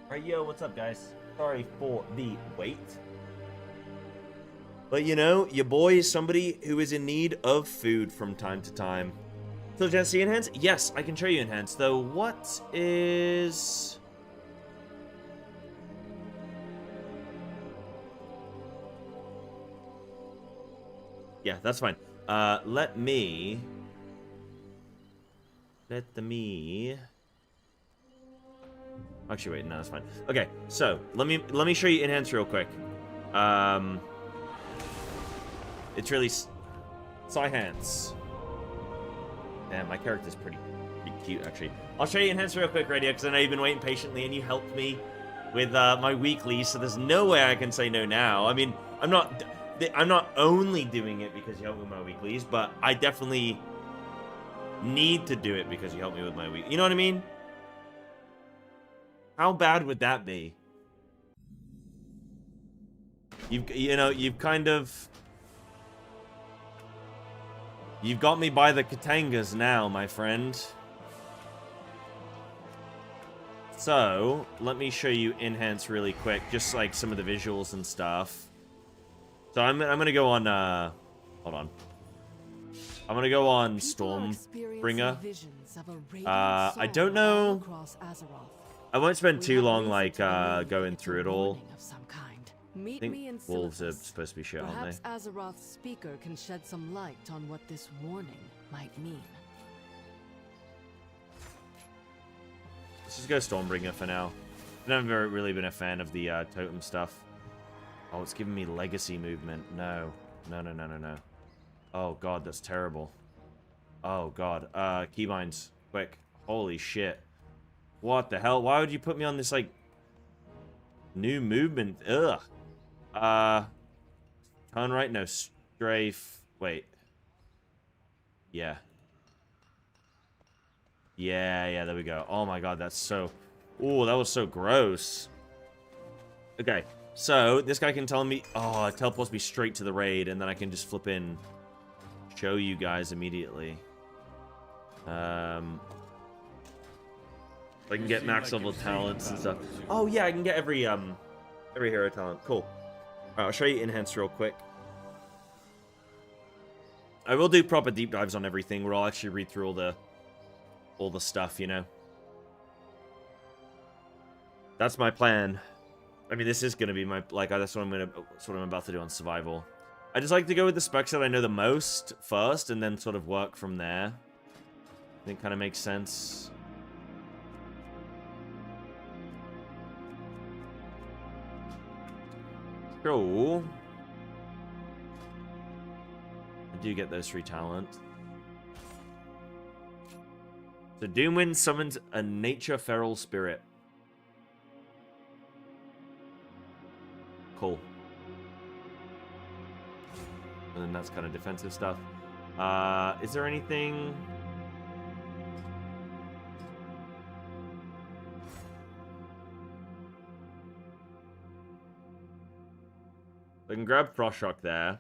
Alright, yo, what's up, guys? Sorry for the wait. But you know, your boy is somebody who is in need of food from time to time. So, Jesse, enhance? Yes, I can show you enhance, though. What is... Yeah, that's fine. Let me... Actually, wait, no, that's fine. Okay, so let me show you enhance real quick. It's really Psyhance. Damn, my character's pretty cute, actually. I'll show you enhance real quick, Radio, because I know you've been waiting patiently, and you helped me with my weeklies, so there's no way I can say no now. I mean, I'm not only doing it because you helped me with my weeklies, but I definitely need to do it because you helped me with my week. You know what I mean? How bad would that be? You've kind of... You've got me by the Katangas now, my friend. So, let me show you enhance really quick, just like some of the visuals and stuff. So I'm gonna go on, hold on. I'm gonna go on Stormbringer. I don't know. I won't spend too long, like, going through it all. I think wolves are supposed to be shit, aren't they? Perhaps Azeroth's speaker can shed some light on what this warning might mean. Let's just go Stormbringer for now. I've never really been a fan of the totem stuff. Oh, it's giving me legacy movement. No. No. Oh, God, that's terrible. Oh, God. Keybinds. Quick. Holy shit. What the hell? Why would you put me on this, like, new movement? Ugh. Turn right? No. Strafe. Wait. Yeah. Yeah, there we go. Oh my god, that's so... Ooh, that was so gross. Okay, so this guy can tell me... Oh, it teleports me straight to the raid, and then I can just flip in... Show you guys immediately. I can get max level talents and stuff. Oh yeah, I can get every hero talent. Cool. Alright, I'll show you enhance real quick. I will do proper deep dives on everything where I'll actually read through all the stuff, you know. That's my plan. I mean, this is gonna be my that's what I'm about to do on survival. I just like to go with the specs that I know the most first, and then sort of work from there. I think kind of makes sense. Cool. I do get those 3 talent. So Doomwind summons a nature feral spirit. Cool. And then that's kind of defensive stuff. Is there anything... I can grab Frost Shock there.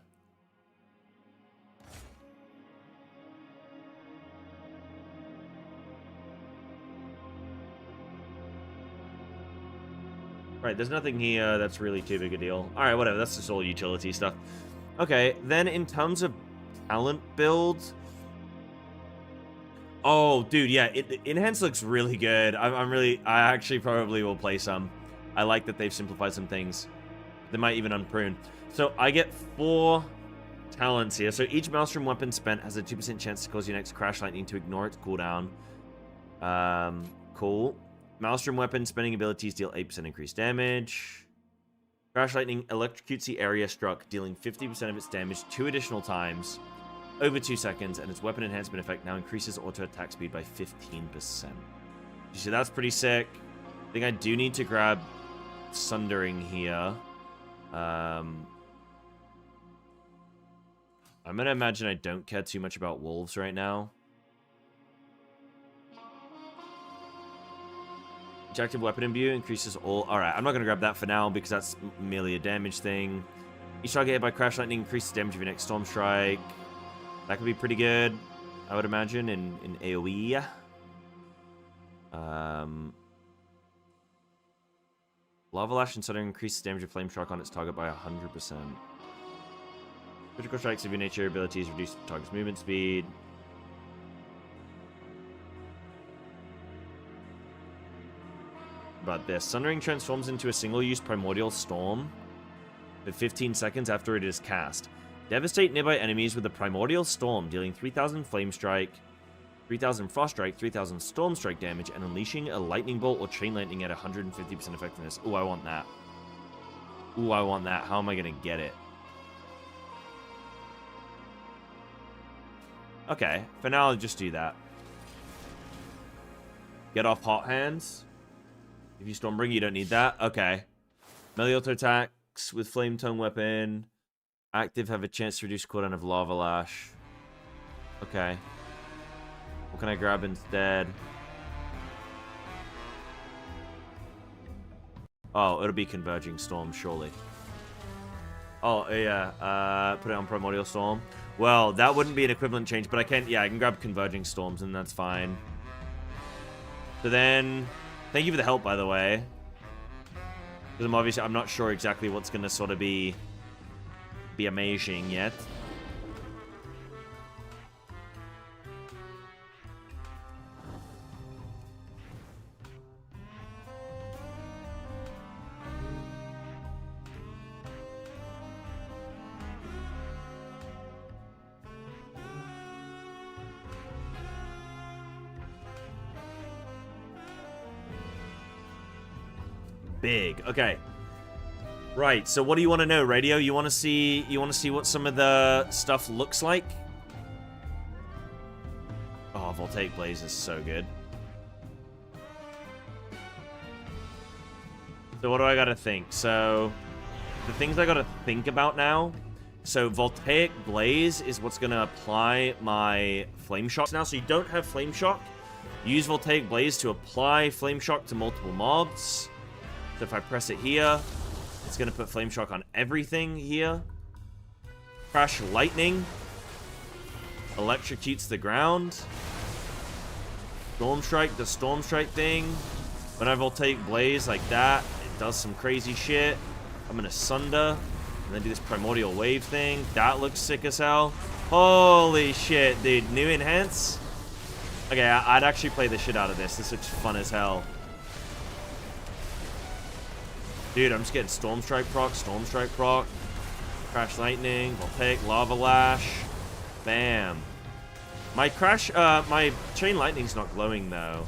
Right, there's nothing here that's really too big a deal. Alright, whatever, that's just all utility stuff. Okay, then in terms of talent builds... Oh, dude, yeah, Enhance looks really good. I actually probably will play some. I like that they've simplified some things. They might even unprune. So I get 4 talents here. So each Maelstrom weapon spent has a 2% chance to cause your next Crash Lightning to ignore its cooldown. Cool. Maelstrom weapon spending abilities deal 8% increased damage. Crash Lightning electrocutes the area struck, dealing 50% of its damage 2 additional times over 2 seconds, and its weapon enhancement effect now increases auto attack speed by 15%. You see, that's pretty sick. I think I do need to grab Sundering here. I'm gonna imagine I don't care too much about wolves right now. Each active weapon imbue increases all... Alright, I'm not gonna grab that for now because that's merely a damage thing. Each target hit by Crash Lightning increases damage of your next Storm Strike. That could be pretty good, I would imagine, in AoE. Lava Lash and Sudden increases damage of Flame Shock on its target by 100%. Critical strikes of your nature abilities reduce the target's movement speed. But this Sundering transforms into a single-use Primordial Storm for 15 seconds after it is cast. Devastate nearby enemies with a Primordial Storm, dealing 3,000 Flame Strike, 3,000 Frost Strike, 3,000 Storm Strike damage, and unleashing a Lightning Bolt or Chain Lightning at 150% effectiveness. Ooh, I want that. Ooh, I want that. How am I going to get it? Okay, for now, I'll just do that. Get off Hot Hands. If you Stormbring, you don't need that. Okay. Melee auto attacks with Flame Tongue Weapon. Active have a chance to reduce cooldown of Lava Lash. Okay. What can I grab instead? Oh, it'll be Converging Storm, surely. Oh, yeah. Put it on Primordial Storm. Well, that wouldn't be an equivalent change, but I can grab Converging Storms, and that's fine. So then... Thank you for the help, by the way. Because I'm not sure exactly what's going to sort of be amazing yet. Big. Okay. Right. So what do you want to know, Radio? You want to see what some of the stuff looks like? Oh, Voltaic Blaze is so good. So what do I got to think? So the things I got to think about now. So Voltaic Blaze is what's going to apply my Flame Shock now. So you don't have Flame Shock. Use Voltaic Blaze to apply Flame Shock to multiple mobs. So if I press it here, it's going to put Flame Shock on everything here. Crash Lightning. Electrocutes the ground. Storm Strike, the Storm Strike thing. When I Voltaic Blaze like that, it does some crazy shit. I'm going to Sunder. And then do this Primordial Wave thing. That looks sick as hell. Holy shit, dude. New Enhance? Okay, I'd actually play the shit out of this. This looks fun as hell. Dude, I'm just getting Storm Strike proc, Crash Lightning, Voltaic, Lava Lash. Bam. My Chain Lightning's not glowing, though.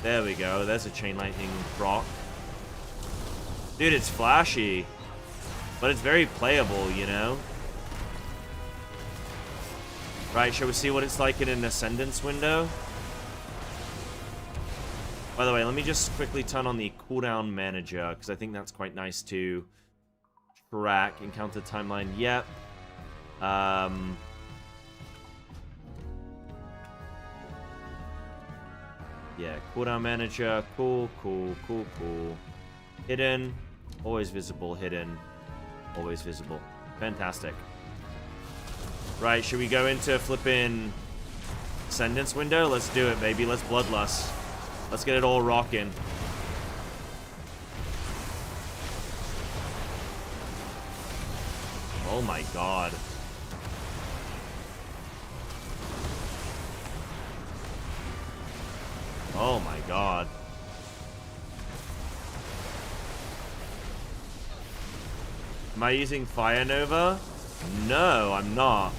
There we go. There's a Chain Lightning proc. Dude, it's flashy. But it's very playable, you know? Right, shall we see what it's like in an Ascendance window? By the way, let me just quickly turn on the cooldown manager, because I think that's quite nice to track. Encounter timeline, yep. Yeah, cooldown manager, cool. Hidden, always visible, hidden, always visible. Fantastic. Right, should we go into flipping Ascendance window? Let's do it, baby. Let's Bloodlust. Let's get it all rocking. Oh my god. Oh my god. Am I using Fire Nova? No, I'm not.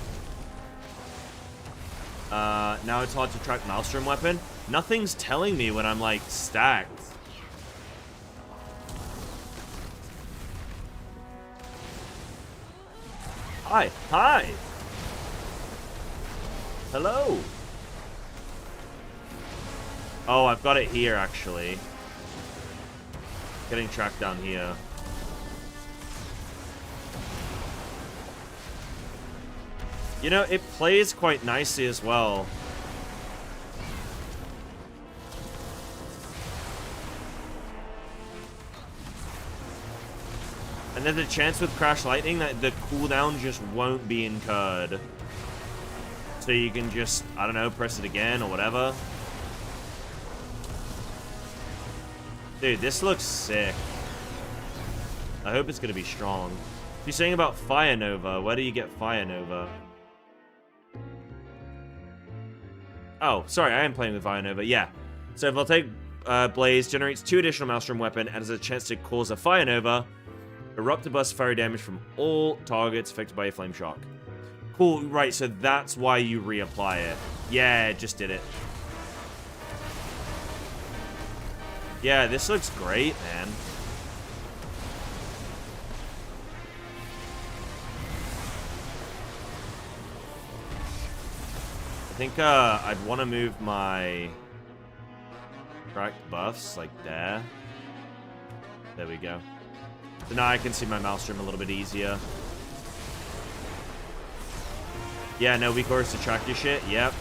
Now it's hard to track Maelstrom weapon. Nothing's telling me when I'm, like, stacked. Hi. Hi. Hello. Oh, I've got it here, actually. Getting tracked down here. You know, it plays quite nicely as well. And there's a chance with Crash Lightning that the cooldown just won't be incurred. So you can just, I don't know, press it again or whatever. Dude, this looks sick. I hope it's going to be strong. You're saying about Fire Nova. Where do you get Fire Nova? Oh, sorry, I am playing with Fire Nova. Yeah. So Voltaic Blaze generates 2 additional Maelstrom weapon and has a chance to cause a Fire Nova. Erupt to burst fiery damage from all targets affected by a flame shock. Cool, right, so that's why you reapply it. Yeah, just did it. Yeah, this looks great, man. I think I'd want to move my tracked buffs like there. There we go. So now I can see my Maelstrom a little bit easier. Yeah, no, weak orders to track your shit. Yep.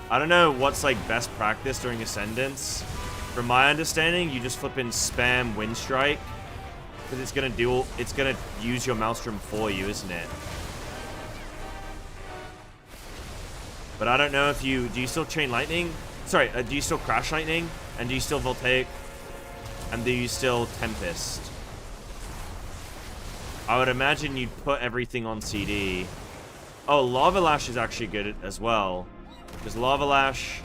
I don't know what's like best practice during Ascendance. From my understanding, you just flip in spam Wind Strike. Because it's gonna use your Maelstrom for you, isn't it? But I don't know if do you still Chain Lightning? Sorry, do you still Crash Lightning? And do you still Voltaic? And do you still Tempest? I would imagine you'd put everything on CD. Oh, Lava Lash is actually good as well. Because Lava Lash,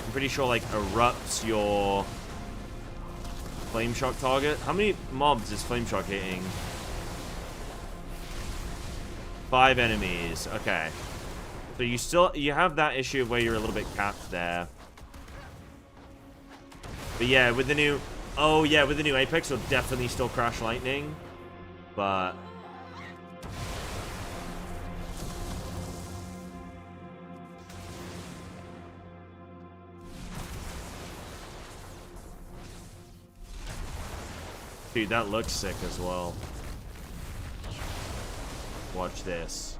I'm pretty sure, like, erupts your Flame Shock target. How many mobs is Flame Shock hitting? 5 enemies. Okay. So you have that issue of where you're a little bit capped there. But yeah, with the new... Oh, yeah, with the new Apex, you'll definitely still Crash Lightning. But... Dude, that looks sick as well. Watch this.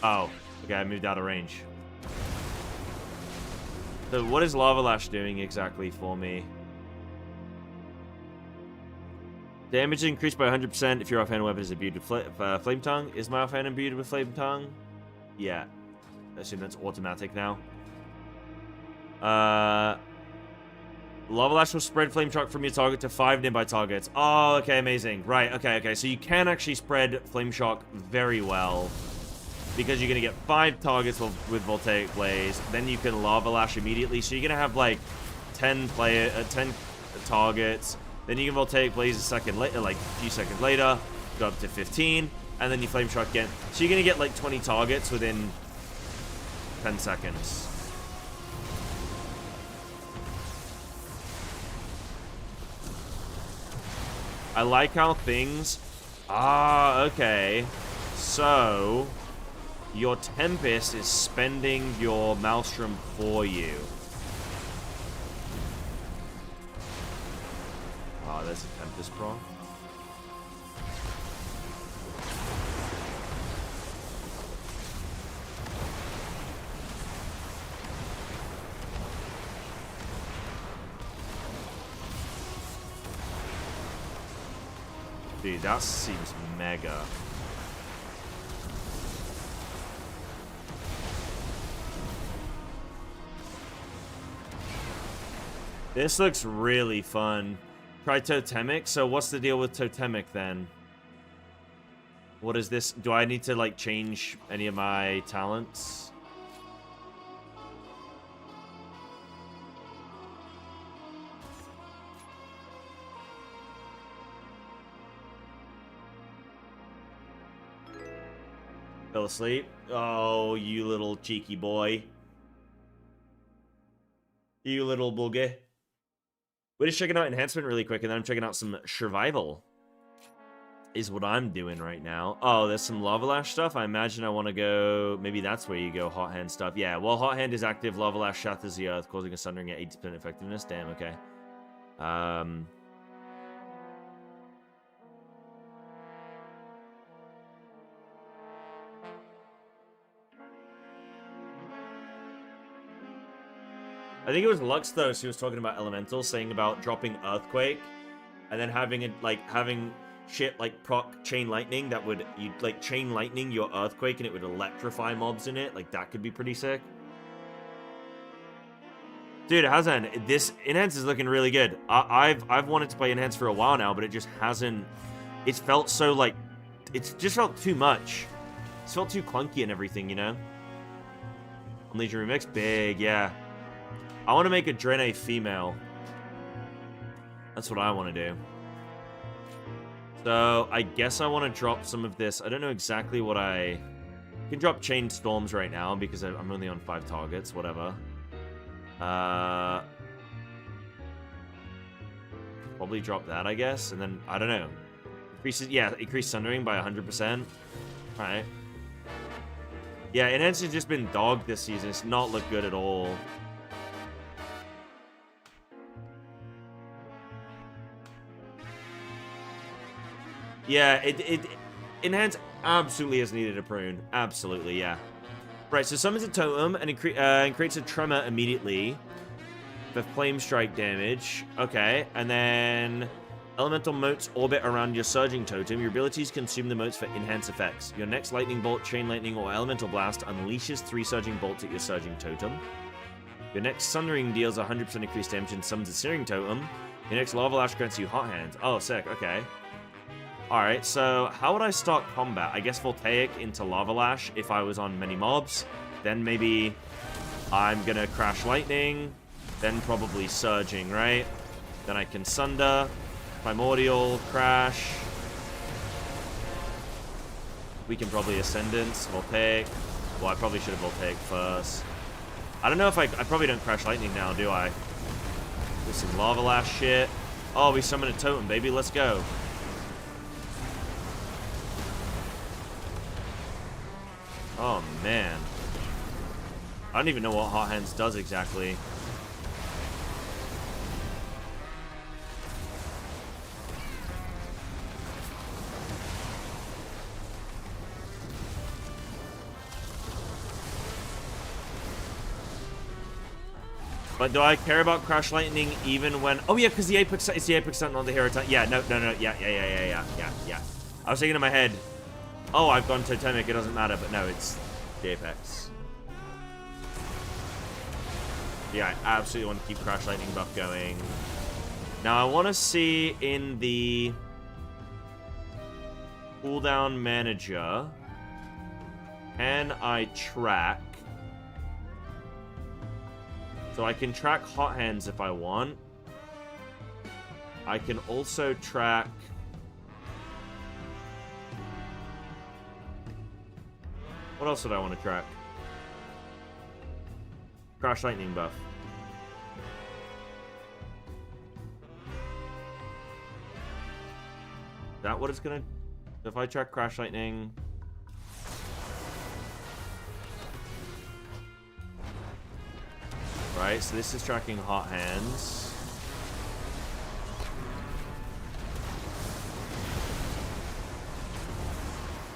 Oh, okay, I moved out of range. So what is Lava Lash doing exactly for me? Damage increased by 100% if your offhand weapon is imbued with Flame Tongue. Is my offhand imbued with Flame Tongue? Yeah. I assume that's automatic now. Lava Lash will spread Flame Shock from your target to 5 nearby targets. Oh, okay, amazing. Right, okay. So you can actually spread Flame Shock very well. Because you're going to get 5 targets with Voltaic Blaze. Then you can Lava Lash immediately. So you're going to have like 10 targets. Then you can Voltaic Blaze a second later, like a few seconds later. Go up to 15. And then you Flame Shock again. So you're going to get like 20 targets within 10 seconds. I like how things... Ah, okay. So... Your Tempest is spending your Maelstrom for you. Ah, there's a Tempest proc. Dude, that seems mega. This looks really fun. Try Totemic. So what's the deal with Totemic then? What is this? Do I need to like change any of my talents? Fell asleep? Oh, you little cheeky boy. You little boogie. We're just checking out Enhancement really quick, and then I'm checking out some Survival. Is what I'm doing right now. Oh, there's some Lava Lash stuff. I imagine I want to go... Maybe that's where you go, Hot Hand stuff. Yeah, well, Hot Hand is active. Lava Lash shatters the earth, causing a sundering at 80% effectiveness. Damn, okay. I think it was Lux, though, she was talking about Elemental, saying about dropping Earthquake, and then having it, like, having shit like proc Chain Lightning that would, you'd, like, Chain Lightning your Earthquake and it would electrify mobs in it. Like, that could be pretty sick. Dude, it hasn't. This Enhance is looking really good. I've wanted to play Enhance for a while now, but it just hasn't. It's felt so like, it's just felt too much. It's felt too clunky and everything, you know? Legion Remix, big, yeah. I want to make a Draenei female. That's what I want to do. So, I guess I want to drop some of this. I don't know exactly what I can drop. Chain Storms right now because I'm only on 5 targets, whatever. Probably drop that, I guess, and then I don't know. Increase Sundering by 100%. All right. Yeah, Enhance has just been dogged this season. It's not looked good at all. Yeah, Enhance absolutely has needed a prune. Absolutely, yeah. Right, so summons a totem and creates a tremor immediately for flame strike damage. Okay, and then elemental motes orbit around your surging totem. Your abilities consume the motes for enhanced effects. Your next lightning bolt, chain lightning, or elemental blast unleashes 3 surging bolts at your surging totem. Your next sundering deals 100% increased damage and summons a searing totem. Your next lava lash grants you hot hands. Oh, sick. Okay. Alright, so how would I start combat? I guess Voltaic into Lava Lash if I was on many mobs. Then maybe I'm gonna Crash Lightning. Then probably Surging, right? Then I can Sunder, Primordial, Crash. We can probably Ascendance, Voltaic. Well, I probably should have Voltaic first. I don't know if I probably don't Crash Lightning now, do I? Do some Lava Lash shit. Oh, we summon a totem, baby. Let's go. Oh, man. I don't even know what Hot Hands does exactly. But do I care about Crash Lightning even when... Oh, yeah, because it's the Apex Sentinel, not the hero time. Yeah, no. Yeah. I was thinking in my head... Oh, I've gone Totemic, it doesn't matter, but no, it's the Apex. Yeah, I absolutely want to keep Crash Lightning buff going. Now, I want to see in the cooldown manager, can I track? So I can track Hot Hands if I want. I can also track... What else would I want to track? Crash Lightning buff. Is that what it's gonna... If I track Crash Lightning... Right, so this is tracking Hot Hands.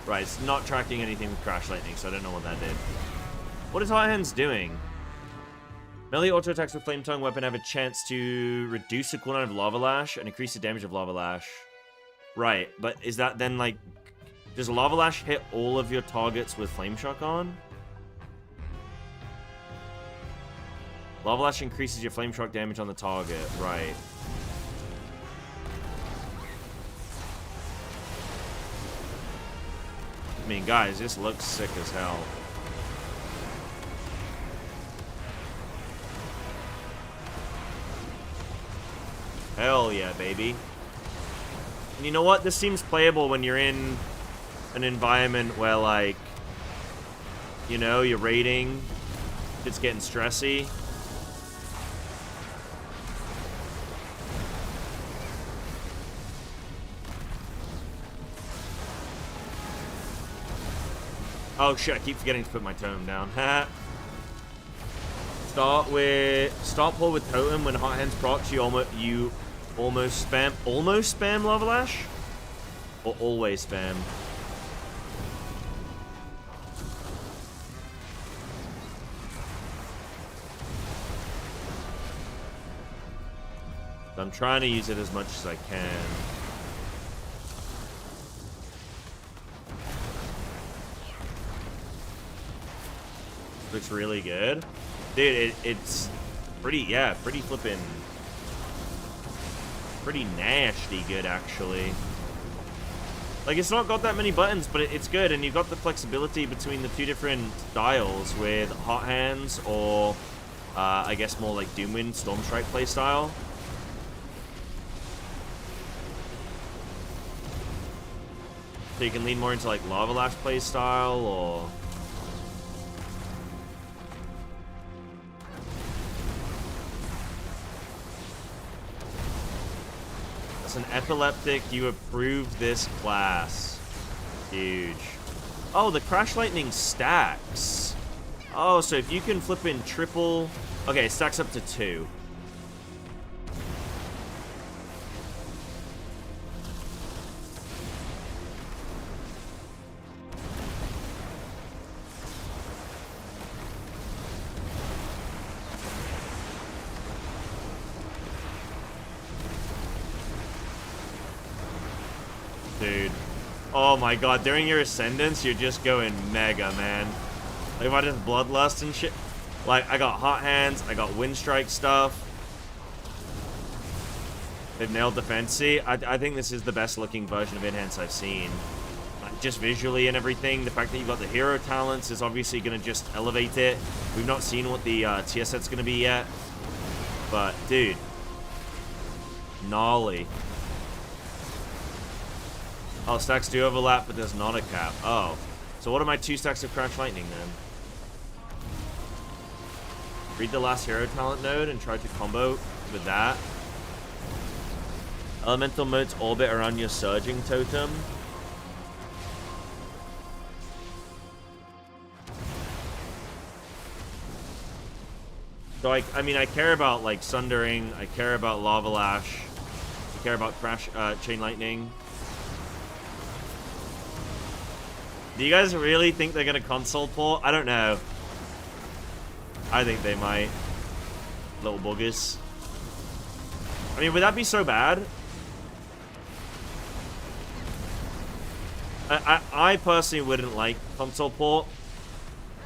Right, it's not tracking anything with Crash Lightning, so I don't know what that did. What is Hot Hands doing? Melee auto attacks with Flame Tongue weapon have a chance to reduce the cooldown of Lava Lash and increase the damage of Lava Lash. Right, but is that then like... Does Lava Lash hit all of your targets with Flame Shock on? Lava Lash increases your Flame Shock damage on the target, right. I mean, guys, this looks sick as hell. Hell yeah, baby. And you know what? This seems playable when you're in an environment where, like, you know, you're raiding, it's getting stressy. Oh shit, I keep forgetting to put my totem down. Start pull with totem. When Hot Hands procs, you almost spam Lava Lash? Or always spam? I'm trying to use it as much as I can. Looks really good. Dude, it's pretty flippin'. Pretty nasty good, actually. Like, it's not got that many buttons, but it's good, and you've got the flexibility between the two different dials with Hot Hands or, I guess more like Doomwind, Stormstrike playstyle. So you can lean more into, like, Lava Lash playstyle, or... As an epileptic, you approved this class. Huge. Oh, the Crash Lightning stacks. Oh, so if you can flip in triple... Okay, it stacks up to 2. Dude. Oh my god, during your Ascendance, you're just going mega, man. Like, if I just Bloodlust and shit. Like, I got Hot Hands, I got Windstrike stuff. They've nailed Defense-y. I think this is the best looking version of Enhance I've seen. Like, just visually and everything. The fact that you've got the hero talents is obviously going to just elevate it. We've not seen what the tier set's going to be yet. But, dude. Gnarly. Oh, stacks do overlap, but there's not a cap. Oh. So what are my 2 stacks of Crash Lightning, then? Read the last hero talent node and try to combo with that. Elemental modes orbit around your Surging Totem. So, I mean, I care about, like, Sundering. I care about Lava Lash. I care about Chain Lightning. Do you guys really think they're gonna console port? I don't know. I think they might. Little buggers. I mean, would that be so bad? I personally wouldn't like console port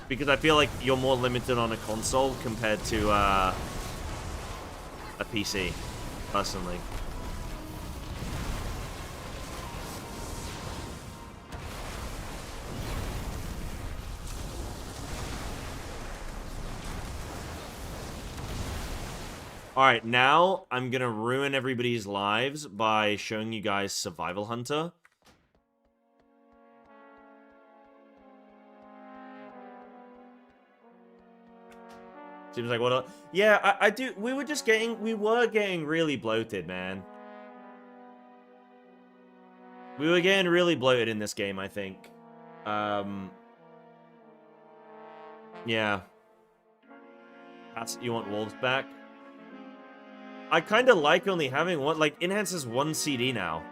because I feel like you're more limited on a console compared to a PC, personally. Alright, now I'm gonna ruin everybody's lives by showing you guys Survival Hunter. Seems like what? Yeah, I do. We were getting really bloated, man. We were getting really bloated in this game, I think. Yeah. You want wolves back? I kind of like only having one. Like, Enhance is 1 CD now.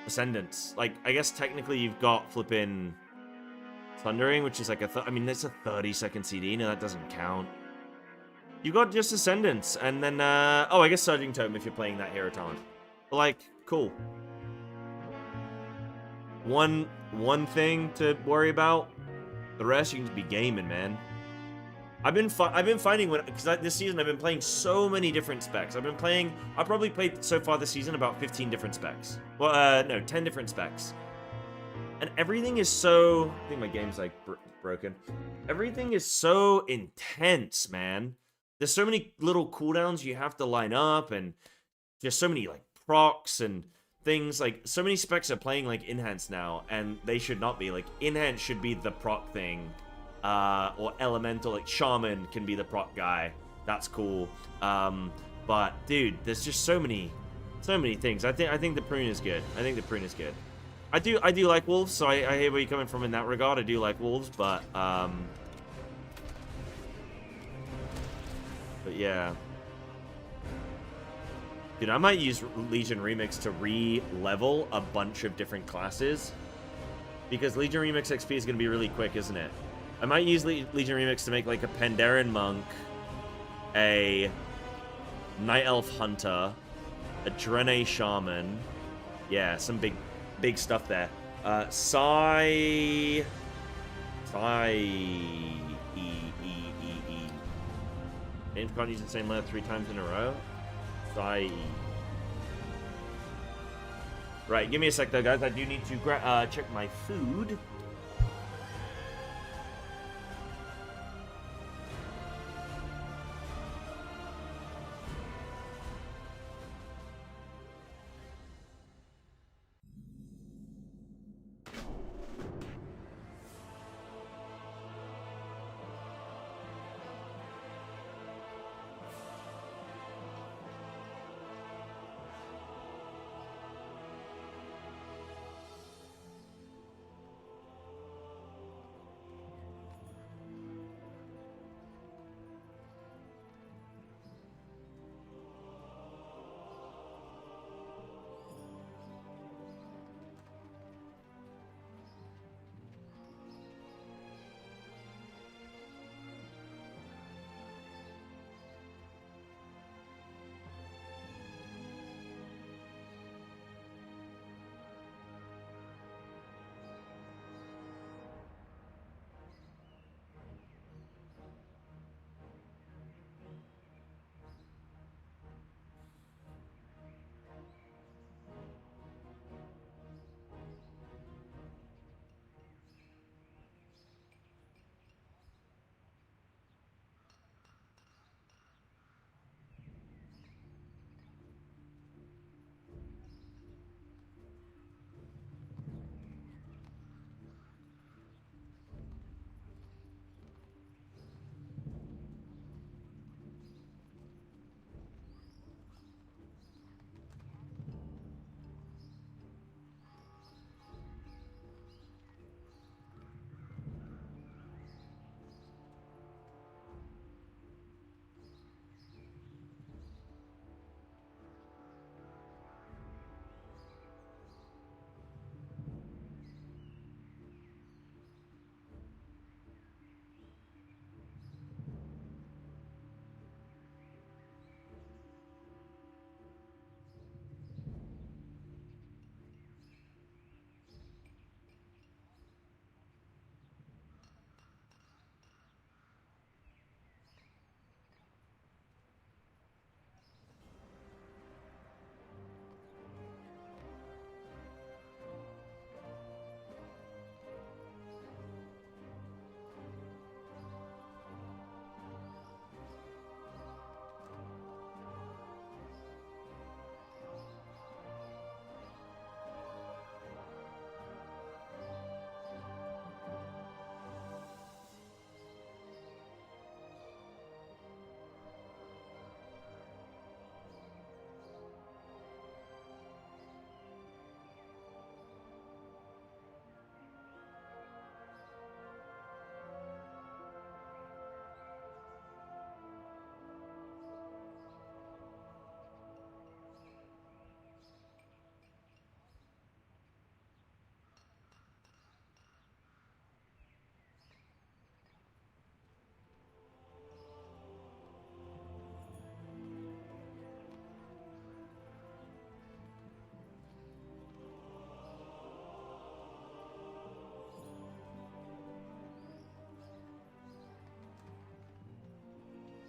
Ascendance. Like, I guess technically you've got flipping Thundering, which is like I mean, that's a 30-second CD. No, that doesn't count. You got just Ascendance, and then, oh, I guess Surging Totem if you're playing that hero talent. But, like, cool. One thing to worry about. The rest, you can just be gaming, man. I've been finding because this season I've been playing so many different specs. I probably played so far this season about 15 different specs. Well, no, 10 different specs. And everything is so, I think my game's like broken. Everything is so intense, man. There's so many little cooldowns you have to line up, and there's so many like procs and things. Like, so many specs are playing like Enhance now, and they should not be. Like, Enhance should be the proc thing. Or Elemental, like Shaman can be the proc guy. That's cool. But dude, there's just so many things. I think the prune is good. I think the prune is good. I do like wolves, so I hear where you're coming from in that regard. I do like wolves, but yeah. Dude, I might use Legion Remix to re-level a bunch of different classes. Because Legion Remix XP is going to be really quick, isn't it? I might use Legion Remix to make like a Pandaren Monk, a Night Elf Hunter, a Drene Shaman. Yeah, some big stuff there. James can't use the same letter 3 times in a row. Sigh. Right, give me a sec though, guys. I do need to check my food.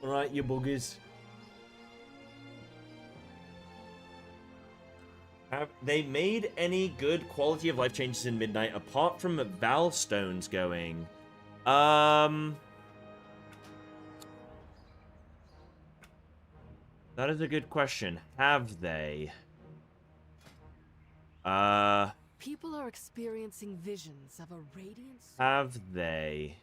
Alright, you buggers. Have they made any good quality of life changes in Midnight apart from Val Stones going? That is a good question. Have they? People are experiencing visions of a radiant. Have they?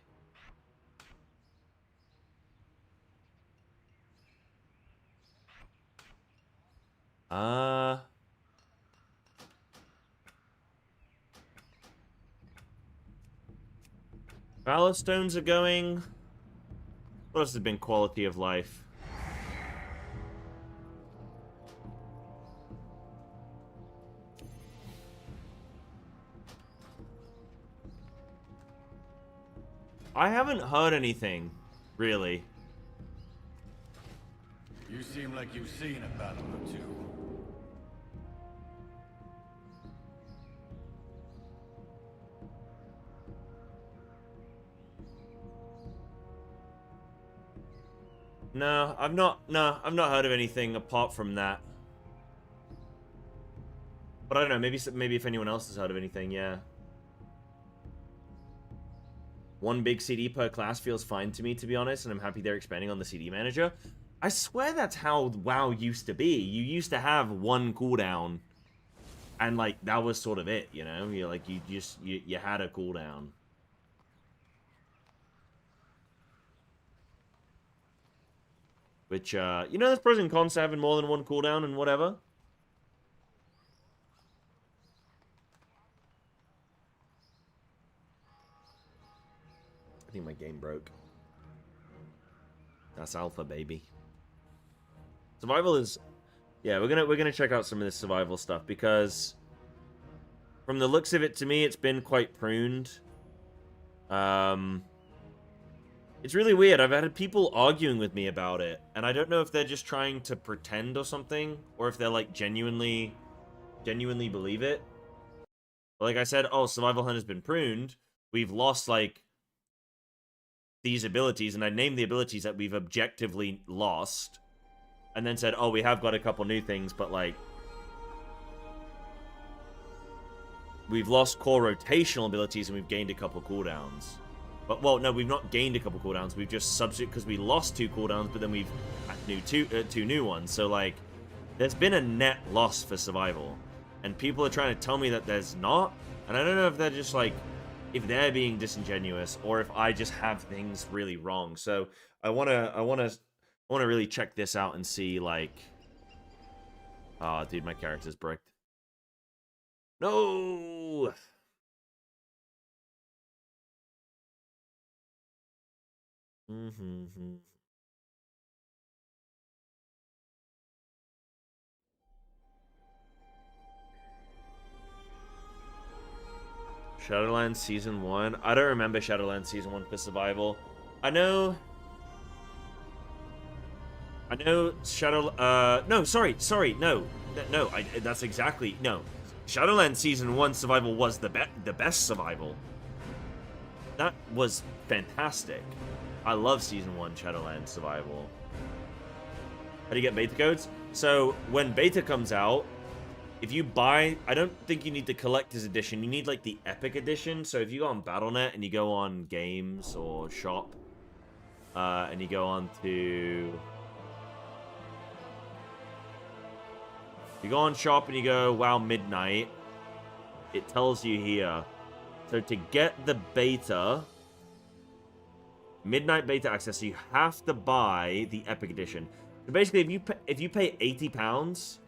Valor Stones are going. What else has been quality of life? I haven't heard anything, really. You seem like you've seen a battle or two. No, I've not heard of anything apart from that. But I don't know, maybe if anyone else has heard of anything, yeah. One big CD per class feels fine to me, to be honest, and I'm happy they're expanding on the CD manager. I swear that's how WoW used to be. You used to have one cooldown, and like that was sort of it, you know? You're like you had a cooldown. Which you know, there's pros and cons to having more than one cooldown and whatever. I think my game broke. That's alpha, baby. Survival is, yeah, we're gonna check out some of this survival stuff because from the looks of it, to me, it's been quite pruned. It's really weird. I've had people arguing with me about it, and I don't know if they're just trying to pretend or something, or if they're like genuinely believe it. But like I said, oh, Survival Hunt has been pruned. We've lost like these abilities, and I named the abilities that we've objectively lost, and then said, oh, we have got a couple new things, but like we've lost core rotational abilities and we've gained a couple cooldowns. But, well, no, we've not gained a couple cooldowns. We've just substituted, because we lost 2 cooldowns, but then we've two new ones. So, like, there's been a net loss for survival. And people are trying to tell me that there's not. And I don't know if they're just, like, if they're being disingenuous or if I just have things really wrong. So, I wanna really check this out and see, like... Oh, dude, my character's bricked. No! Shadowlands Season 1? I don't remember Shadowlands Season 1 for survival. I know Shadow... no, sorry, no. No, that's exactly... No. Shadowlands Season 1 survival was the best survival. That was fantastic. I love Season 1 Shadowlands survival. How do you get beta codes? So, when beta comes out, if you buy... I don't think you need the Collector's Edition. You need, like, the Epic Edition. So, if you go on Battle.net and you go on Games or Shop, and you go on to... You go on Shop and you go, WoW Midnight, it tells you here. So, to get the beta... Midnight beta access, so you have to buy the Epic Edition. So basically, if you pay £80,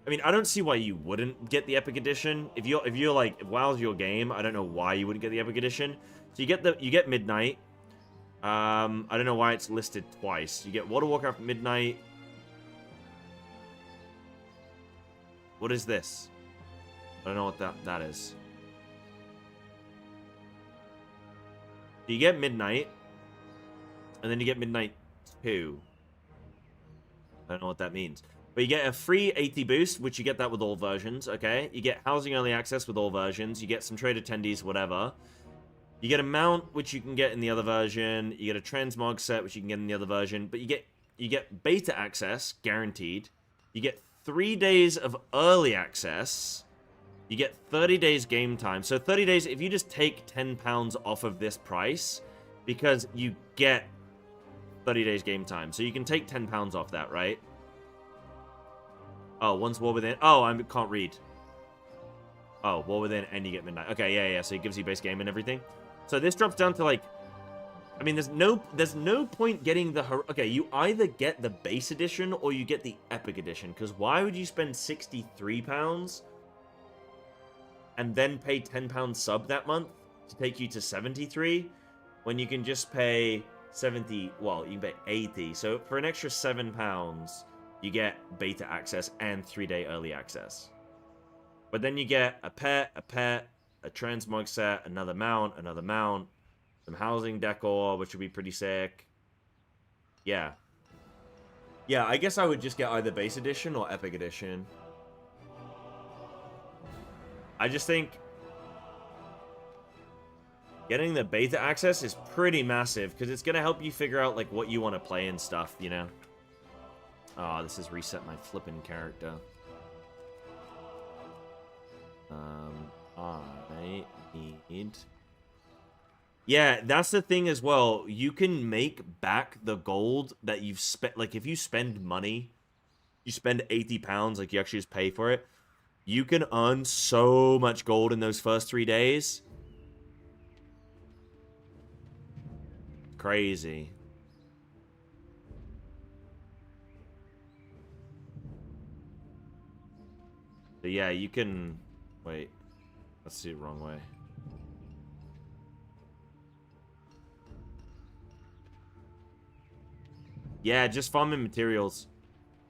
I mean, I don't see why you wouldn't get the Epic Edition. If you're like, if WoW's your game, I don't know why you wouldn't get the Epic Edition. So you get Midnight. I don't know why it's listed twice. You get World of Warcraft Midnight. What is this? I don't know what that is. So you get Midnight. And then you get Midnight 2. I don't know what that means. But you get a free 80 boost, which you get that with all versions, okay? You get Housing Early Access with all versions. You get some trade attendees, whatever. You get a mount, which you can get in the other version. You get a transmog set, which you can get in the other version. But you get beta access, guaranteed. You get 3 days of early access. You get 30 days game time. So 30 days, if you just take £10 off of this price, because you get 30 days game time. So you can take £10 off that, right? Oh, once War Within. Oh, I can't read. Oh, War Within and you get Midnight. Okay, yeah. So it gives you base game and everything. So this drops down to like... I mean, there's no point getting the... Okay, you either get the base edition or you get the Epic edition. Because why would you spend £63 and then pay £10 sub that month to take you to 73 when you can just pay 70... Well, you can pay 80. So for an extra £7, you get beta access and 3-day early access. But then you get a pet, a transmog set, another mount, some housing decor, which would be pretty sick. Yeah. Yeah, I guess I would just get either base edition or epic edition. I just think getting the beta access is pretty massive because it's going to help you figure out like what you want to play and stuff, you know? Oh, this has reset my flippin' character. I need... Yeah, that's the thing as well. You can make back the gold that you've spent. Like, if you spend money, you spend £80, like, you actually just pay for it. You can earn so much gold in those first 3 days. Crazy. So yeah, you can... Wait. Let's see it wrong way. Yeah, just farming materials.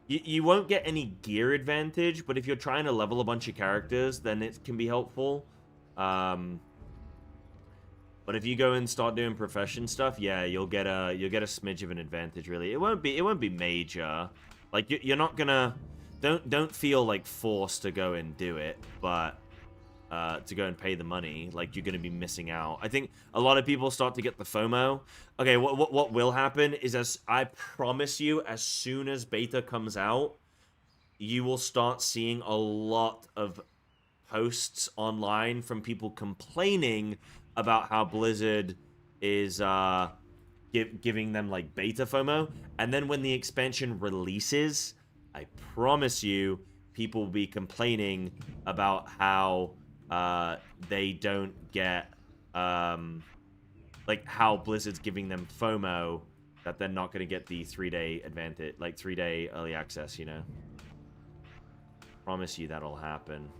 You won't get any gear advantage, but if you're trying to level a bunch of characters, then it can be helpful. But if you go and start doing profession stuff, yeah, you'll get a smidge of an advantage. Really, it won't be major. Like you're not gonna don't feel like forced to go and do it, but to go and pay the money, like you're gonna be missing out. I think a lot of people start to get the FOMO. Okay, what will happen is, as I promise you, as soon as beta comes out, you will start seeing a lot of posts online from people complaining about how Blizzard is giving them like beta FOMO, and then when the expansion releases, I promise you, people will be complaining about how they don't get like how Blizzard's giving them FOMO, that they're not going to get the 3-day advantage, like 3-day early access, you know. Promise you that'll happen.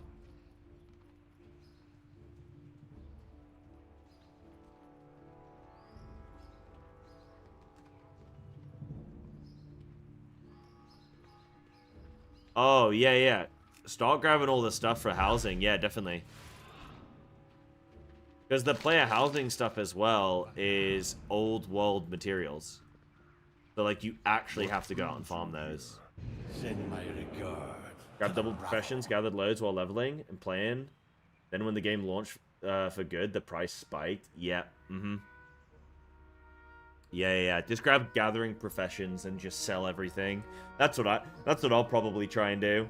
Oh, yeah. Start grabbing all the stuff for housing. Yeah, definitely. Because the player housing stuff as well is old world materials. So, like, you actually have to go out and farm those. Send my regards. Grab double professions, gathered loads while leveling and playing. Then when the game launched for good, the price spiked. Yeah, Yeah. Just grab gathering professions and just sell everything. That's what I'll probably try and do.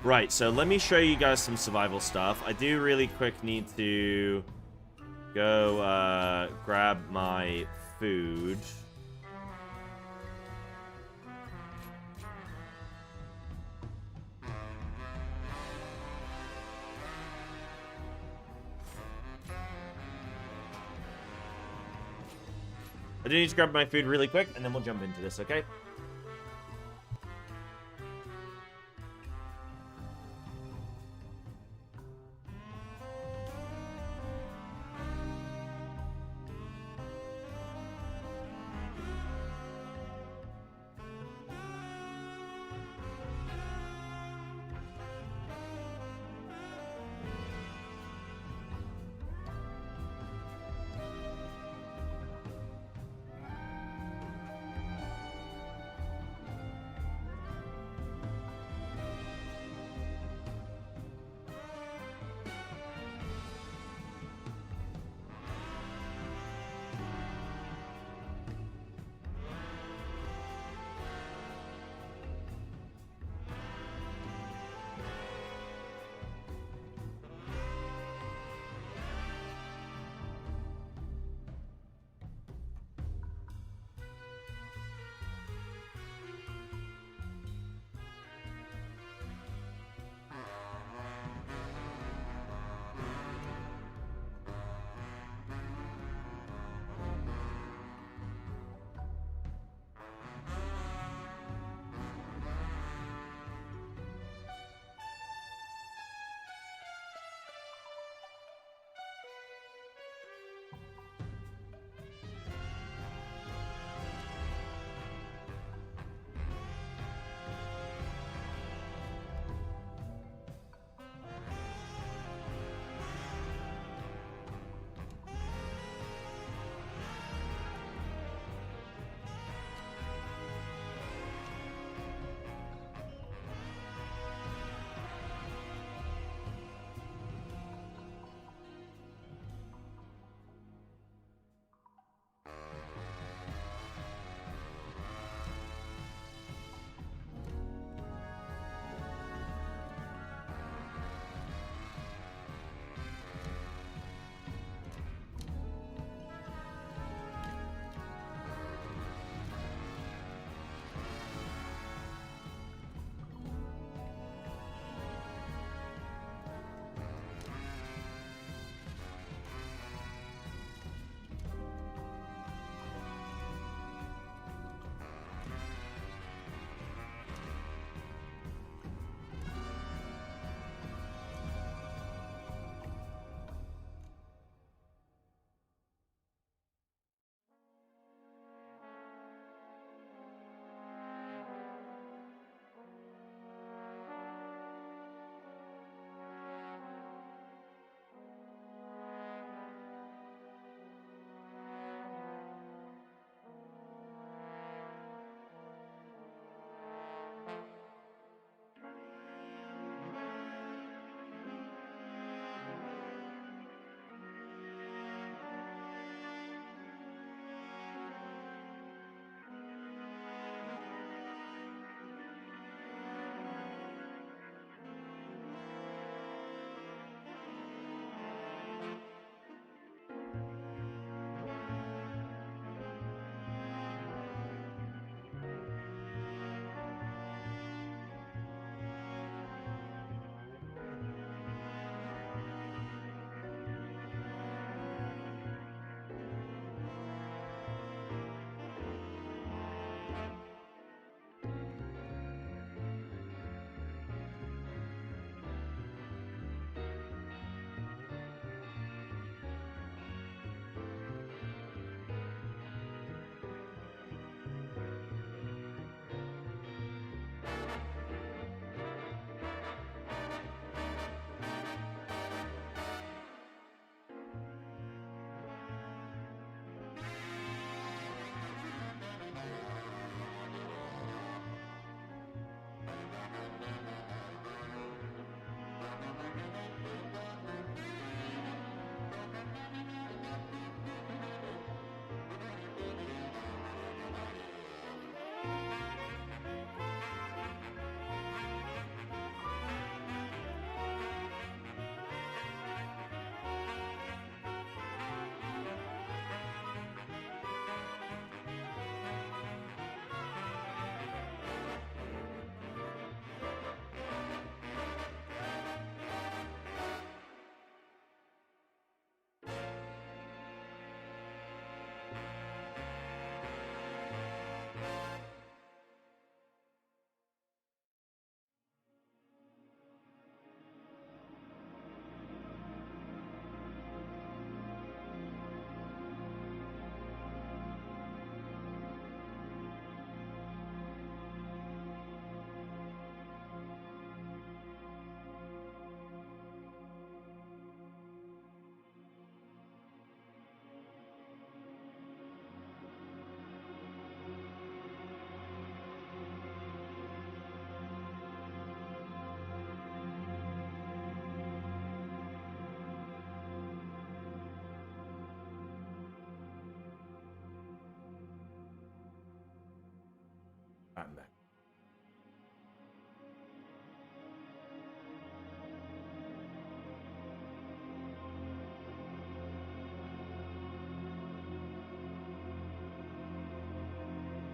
Right, so let me show you guys some survival stuff. I do really quick need to go grab my food. I do need to grab my food really quick, and then we'll jump into this, okay?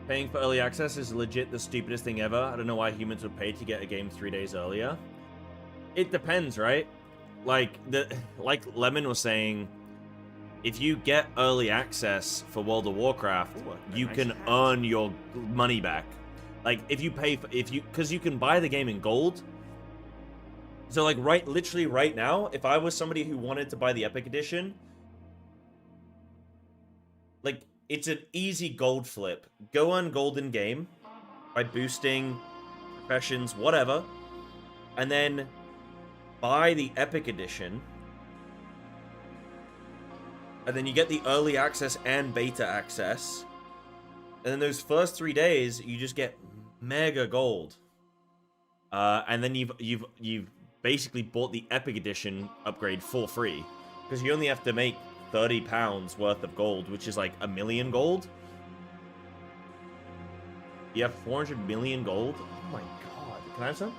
Paying for early access is legit the stupidest thing ever. I don't know why humans would pay to get a game 3 days earlier. It depends, right? Like Lemon was saying, if you get early access for World of Warcraft, you can earn your money back. Like if you pay for because you can buy the game in gold. So like literally right now, if I was somebody who wanted to buy the Epic Edition, like it's an easy gold flip. Go on Golden Game by boosting professions, whatever, and then buy the Epic Edition. And then you get the early access and beta access. And then those first 3 days, you just get mega gold. And then you've basically bought the Epic Edition upgrade for free. Because you only have to make £30 worth of gold, which is like 1 million gold. You have 400 million gold? Oh my god. Can I have some?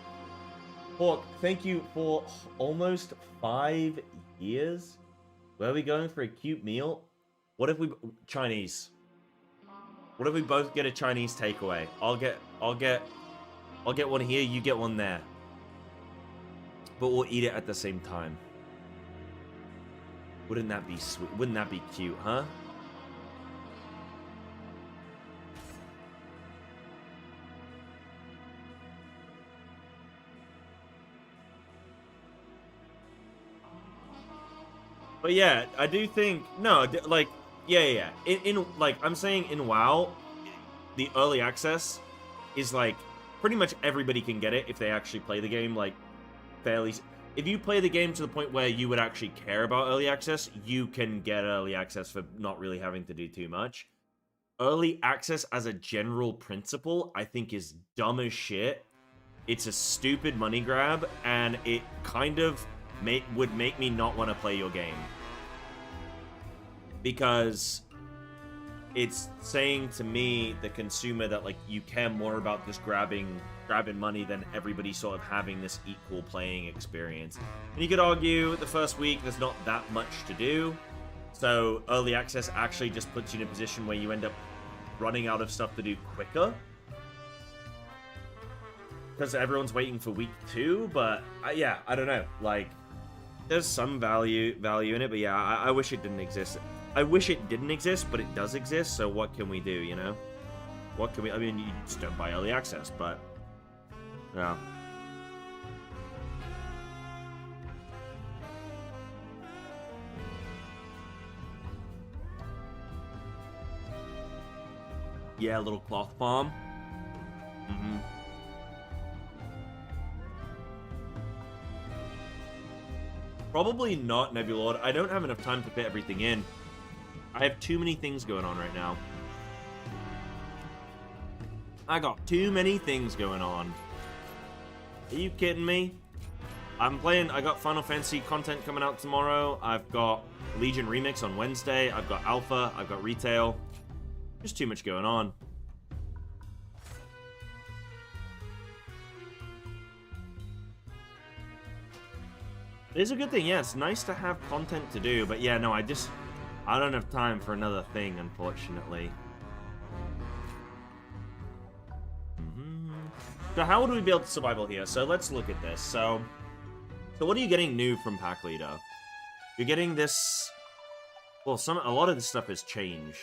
Hawk, thank you for almost 5 years. Where are we going for a cute meal? What if we... Chinese. What if we both get a Chinese takeaway? I'll get one here, you get one there. But we'll eat it at the same time. Wouldn't that be sweet? Wouldn't that be cute, huh? But yeah, I do think like yeah. In like I'm saying in WoW, the early access is like pretty much everybody can get it if they actually play the game like fairly. If you play the game to the point where you would actually care about early access, you can get early access for not really having to do too much. Early access as a general principle, I think is dumb as shit. It's a stupid money grab, and it kind of would make me not want to play your game. Because it's saying to me, the consumer, that like you care more about just grabbing money than everybody sort of having this equal playing experience. And you could argue the first week there's not that much to do. So early access actually just puts you in a position where you end up running out of stuff to do quicker. Because everyone's waiting for week 2, but yeah, I don't know. Like, there's some value in it, but yeah, I wish it didn't exist. I wish it didn't exist, but it does exist, so what can we do, you know? What can we... I mean, you just don't buy early access, but... Yeah. Yeah, a little cloth palm. Mm-hmm. Probably not, Nebulord. I don't have enough time to fit everything in. I have too many things going on right now. I got too many things going on. Are you kidding me? I got Final Fantasy content coming out tomorrow. I've got Legion Remix on Wednesday. I've got Alpha. I've got Retail. Just too much going on. It is a good thing, yeah, it's nice to have content to do, but yeah, no, I don't have time for another thing, unfortunately. So how would we build survival here? So let's look at this. So what are you getting new from Pack Leader? You're getting this... Well, a lot of this stuff has changed.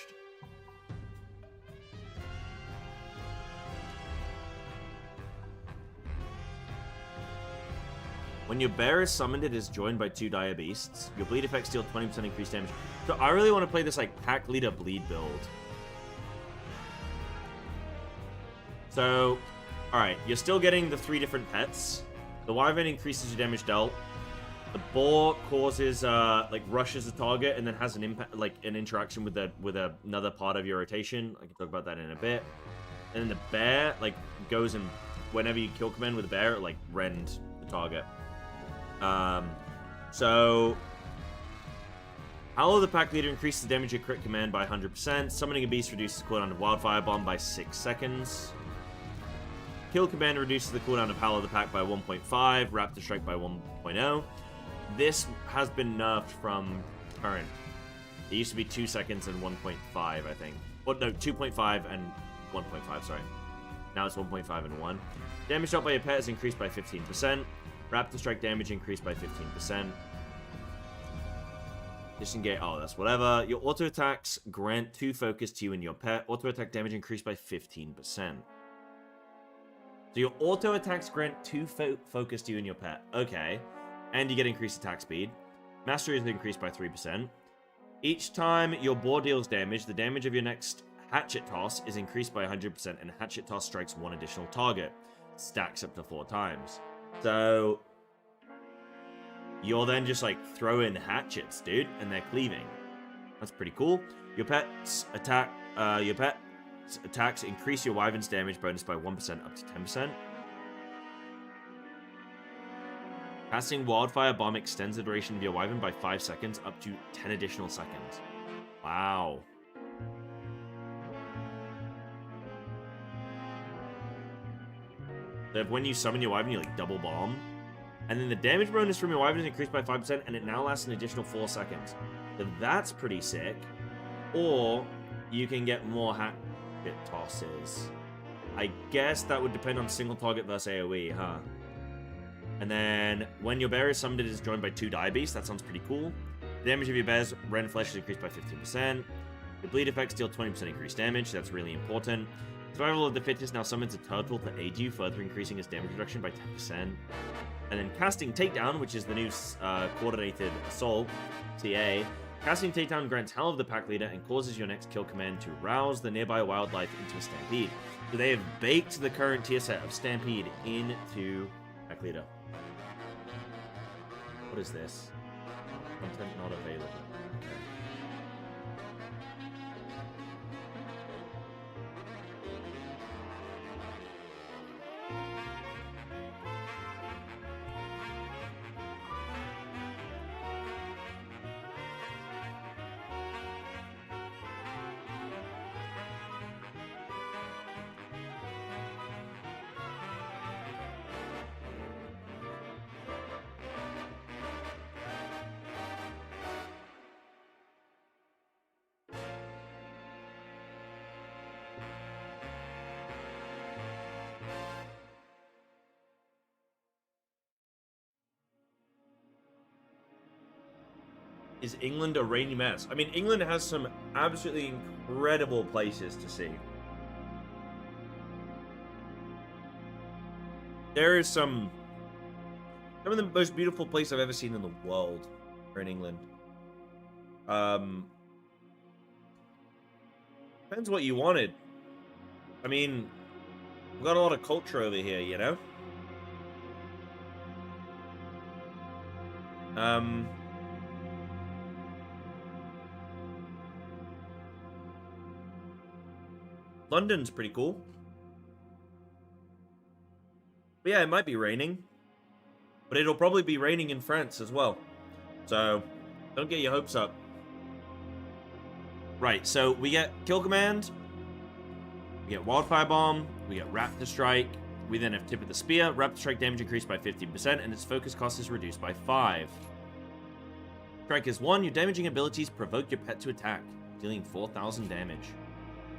When your bear is summoned, it is joined by 2 dire beasts. Your bleed effects deal 20% increased damage. So I really want to play this like Pack Leader bleed build. So, alright, you're still getting the 3 different pets. The wyvern increases your damage dealt. The boar causes like rushes the target and then has an impact, like an interaction with another part of your rotation. I can talk about that in a bit. And then the bear like goes and whenever you kill command with the bear, it like rend the target. So Howl of the Pack Leader increases the damage of crit command by 100%. Summoning a beast reduces the cooldown of Wildfire Bomb by 6 seconds. Kill command reduces the cooldown of Howl of the Pack by 1.5. Raptor Strike by 1.0. This has been nerfed from current. It used to be 2 seconds and 1.5, I think. Well, no, 2.5 and 1.5, sorry. Now it's 1.5 and 1. Damage dealt by your pet is increased by 15%. Raptor Strike damage increased by 15%. Disengage. Oh, that's whatever. Your auto attacks grant 2 focus to you and your pet. Auto attack damage increased by 15%. So your auto attacks grant 2 focus to you and your pet. Okay. And you get increased attack speed. Mastery is increased by 3%. Each time your boar deals damage, the damage of your next hatchet toss is increased by 100%, and hatchet toss strikes 1 additional target. Stacks up to 4 times. So you're then just like throwing hatchets, dude, and they're cleaving. That's pretty cool. Your pet's attacks increase your wyvern's damage bonus by 1% up to 10%. Casting Wildfire Bomb extends the duration of your wyvern by 5 seconds up to 10 additional seconds. Wow. So when you summon your wyvern, you like double bomb. And then the damage bonus from your wyvern is increased by 5%, and it now lasts an additional 4 seconds. So that's pretty sick. Or you can get more hatchet tosses. I guess that would depend on single target versus AoE, huh? And then when your bear is summoned, it is joined by 2 Dire Beasts. That sounds pretty cool. The damage of your bear's rend flesh is increased by 15%. Your bleed effects deal 20% increased damage. That's really important. Survival of the Fittest now summons a turtle to aid you, further increasing its damage reduction by 10%. And then Casting Takedown, which is the new Coordinated Assault, CA. Casting Takedown grants Howl of the Pack Leader and causes your next kill command to rouse the nearby wildlife into a Stampede. So they have baked the current tier set of Stampede into Pack Leader. What is this? Content not available. Okay. Is England a rainy mess? I mean, England has some absolutely incredible places to see. There is some of the most beautiful places I've ever seen in the world are in England. Depends what you wanted. I mean, we've got a lot of culture over here, you know? London's pretty cool. But yeah, it might be raining. But it'll probably be raining in France as well. So, don't get your hopes up. Right, so we get Kill Command. We get Wildfire Bomb. We get Raptor Strike. We then have Tip of the Spear. Raptor Strike damage increased by 15%, and its focus cost is reduced by 5. Strike is 1. Your damaging abilities provoke your pet to attack, dealing 4,000 damage.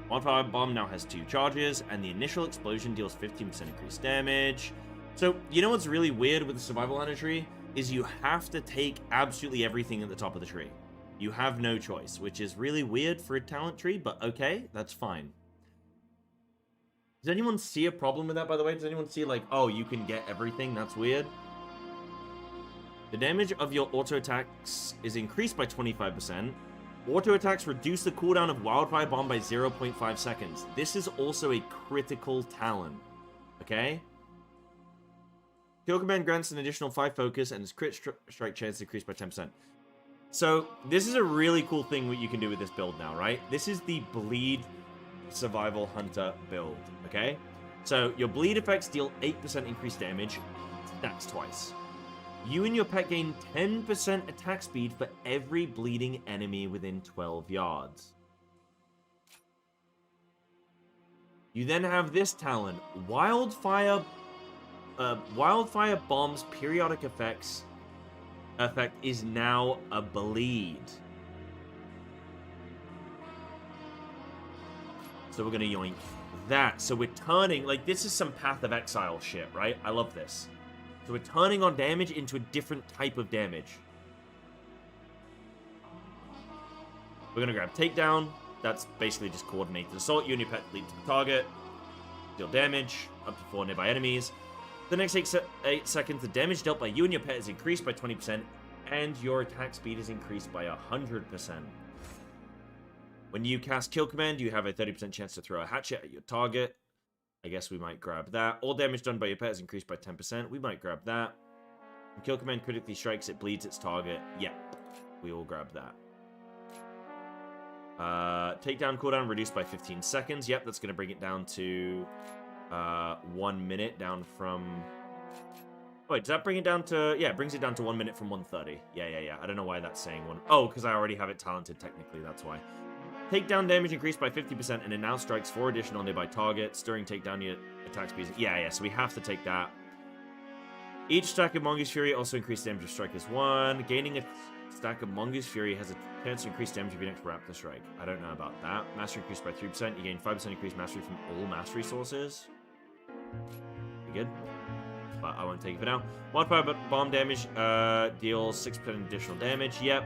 Wildfire Bomb now has 2 charges, and the initial explosion deals 15% increased damage. So, you know what's really weird with the Survival Hunter tree? Is you have to take absolutely everything at the top of the tree. You have no choice, which is really weird for a talent tree, but okay, that's fine. Does anyone see a problem with that, by the way? Does anyone see, like, oh, you can get everything? That's weird. The damage of your auto attacks is increased by 25%. Auto attacks reduce the cooldown of Wildfire Bomb by 0.5 seconds. This is also a critical talent. Okay? Kill Command grants an additional 5 focus, and its crit strike chance decreased by 10%. So, this is a really cool thing what you can do with this build now, right? This is the Bleed Survival Hunter build, okay? So, your Bleed effects deal 8% increased damage, stacks twice. You and your pet gain 10% attack speed for every bleeding enemy within 12 yards. You then have this talent, Wildfire Bomb's periodic effect is now a bleed. So we're gonna yoink that. So we're turning, like, this is some Path of Exile shit, right? I love this. So we're turning our damage into a different type of damage. We're gonna grab Takedown. That's basically just coordinated assault. You and your pet leap to the target. Deal damage. Up to 4 nearby enemies. The next 8 seconds, the damage dealt by you and your pet is increased by 20%, and your attack speed is increased by 100%. When you cast Kill Command, you have a 30% chance to throw a hatchet at your target. I guess we might grab that. All damage done by your pet is increased by 10%. We might grab that. When Kill Command critically strikes, it bleeds its target. Yeah, we will grab that. Takedown cooldown reduced by 15 seconds. Yep, that's going to bring it down to 1 minute, down from... Oh, wait, does that bring it down to... Yeah, it brings it down to 1 minute from 1:30. Yeah. I don't know why that's saying one... Oh, because I already have it talented, technically, that's why. Takedown damage increased by 50%, and it now strikes 4 additional nearby targets. During takedown, your attack speed... Yeah, so we have to take that. Each stack of Mongoose Fury also increased damage of Strike as 1. Gaining a stack of Mongoose Fury has a chance to increase damage of your next Raptor Strike. I don't know about that. Mastery increased by 3%. You gain 5% increased mastery from all mastery sources. Pretty good. But I won't take it for now. Wildfire Bomb damage deals 6% additional damage. Yep.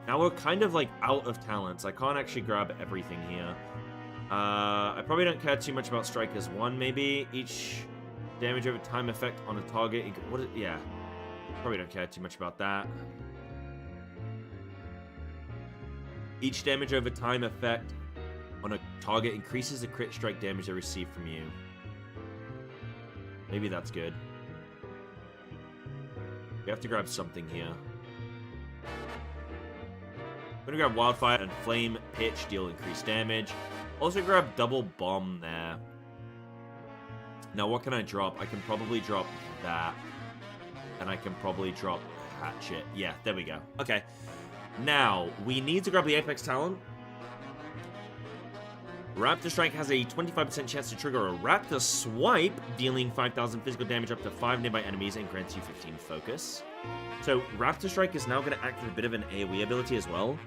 Now we're kind of like out of talents. I can't actually grab everything here. I probably don't care too much about Strike as 1, maybe. Each damage over time effect on a target. Yeah. Probably don't care too much about that. Each damage over time effect on a target increases the crit strike damage they receive from you. Maybe that's good. We have to grab something here. I'm gonna grab Wildfire and Flame Pitch, deal increased damage. Also grab Double Bomb there. Now what can I drop? I can probably drop that. And I can probably drop Hatchet. Yeah, there we go. Okay. Now, we need to grab the Apex Talent. Raptor Strike has a 25% chance to trigger a Raptor Swipe, dealing 5,000 physical damage up to 5 nearby enemies and grants you 15 focus. So, Raptor Strike is now going to act as a bit of an AoE ability as well.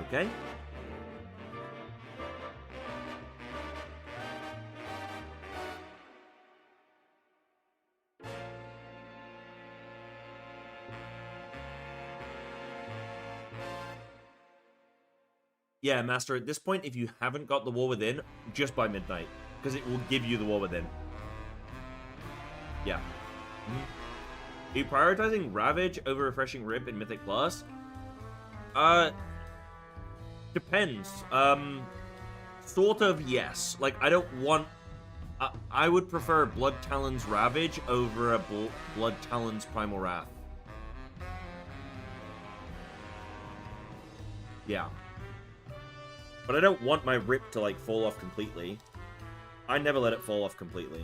Okay. Yeah, Master, at this point, if you haven't got the War Within, just by midnight, because it will give you the War Within. Yeah. Are you prioritizing Ravage over Refreshing Rip in Mythic Plus? Depends. Sort of, yes. Like, I don't want... I would prefer Blood Talon's Ravage over a Blood Talon's Primal Wrath. Yeah. But I don't want my Rip to, like, fall off completely. I never let it fall off completely.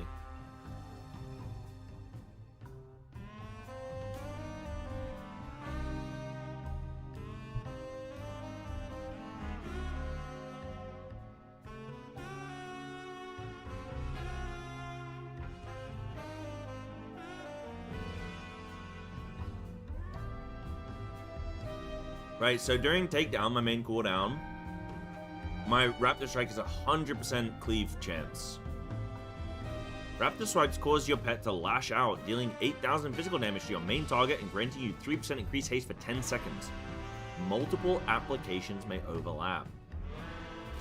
Right, so during takedown, my main cooldown, my Raptor Strike is 100% cleave chance. Raptor Swipes cause your pet to lash out, dealing 8,000 physical damage to your main target and granting you 3% increased haste for 10 seconds. Multiple applications may overlap.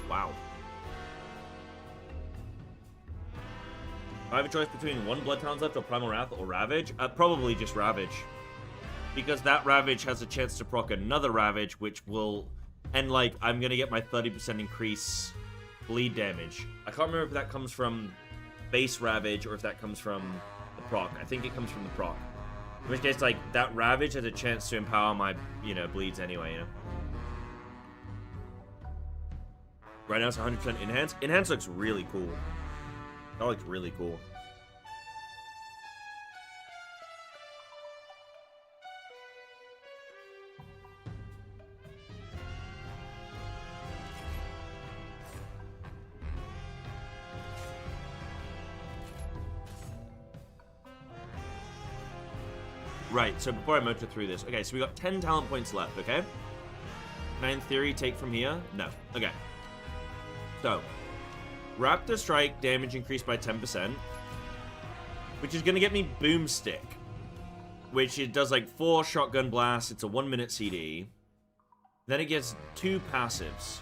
Wow. If I have a choice between one Blood Talon's left or Primal Wrath or Ravage, probably just Ravage. Because that Ravage has a chance to proc another Ravage, which will... And, like, I'm going to get my 30% increase bleed damage. I can't remember if that comes from base Ravage or if that comes from the proc. I think it comes from the proc. In which case, like, that Ravage has a chance to empower my, you know, bleeds anyway, you know? Right now it's 100% Enhance. Enhance looks really cool. That looks really cool. Right, so before I motor through this. Okay, so we got 10 talent points left, okay? Can I, in theory, take from here? No. Okay. So, Raptor Strike, damage increased by 10%. Which is going to get me Boomstick. Which it does like 4 shotgun blasts. It's a 1-minute CD. Then it gets 2 passives.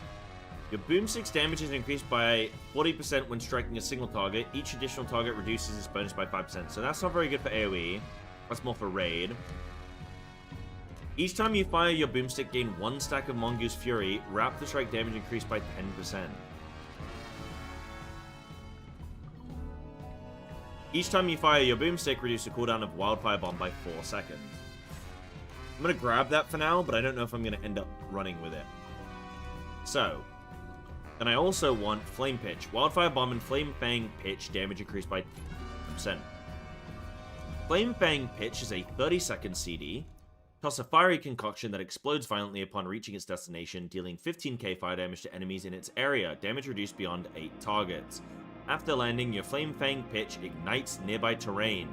Your Boomstick's damage is increased by 40% when striking a single target. Each additional target reduces its bonus by 5%. So that's not very good for AoE. That's more for raid. Each time you fire your Boomstick, gain 1 stack of Mongoose Fury. Raptor Strike damage increased by 10%. Each time you fire your Boomstick, reduce the cooldown of Wildfire Bomb by 4 seconds. I'm going to grab that for now, but I don't know if I'm going to end up running with it. So, and I also want Flame Pitch. Wildfire Bomb and Flame Fang Pitch damage increased by 10%. Flame Fang Pitch is a 30-second CD. Toss a fiery concoction that explodes violently upon reaching its destination, dealing 15k fire damage to enemies in its area. Damage reduced beyond 8 targets. After landing, your Flame Fang Pitch ignites nearby terrain,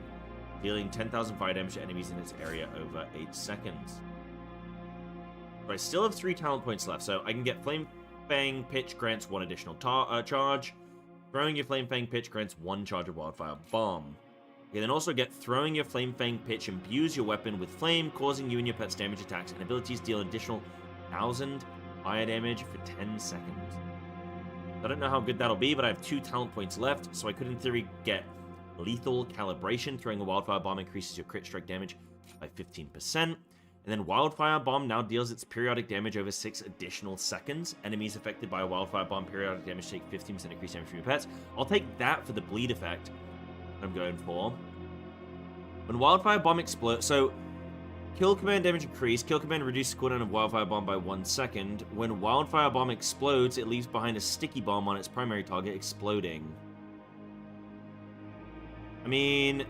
dealing 10,000 fire damage to enemies in its area over 8 seconds. But I still have 3 talent points left, so I can get Flame Fang Pitch grants 1 additional charge. Throwing your Flame Fang Pitch grants 1 charge of Wildfire Bomb. You can also get Throwing your Flame Fang Pitch imbues your weapon with flame, causing you and your pet's damage attacks and abilities deal an additional 1,000 fire damage for 10 seconds. I don't know how good that'll be, but I have 2 talent points left, so I could in theory get Lethal Calibration. Throwing a Wildfire Bomb increases your crit strike damage by 15%. And then Wildfire Bomb now deals its periodic damage over 6 additional seconds. Enemies affected by a Wildfire Bomb periodic damage take 15% increased damage from your pets. I'll take that for the bleed effect I'm going for. When Wildfire Bomb explodes, so Kill Command damage increased. Kill Command reduces cooldown of Wildfire Bomb by 1 second. When Wildfire Bomb explodes, it leaves behind a sticky bomb on its primary target, exploding. I mean,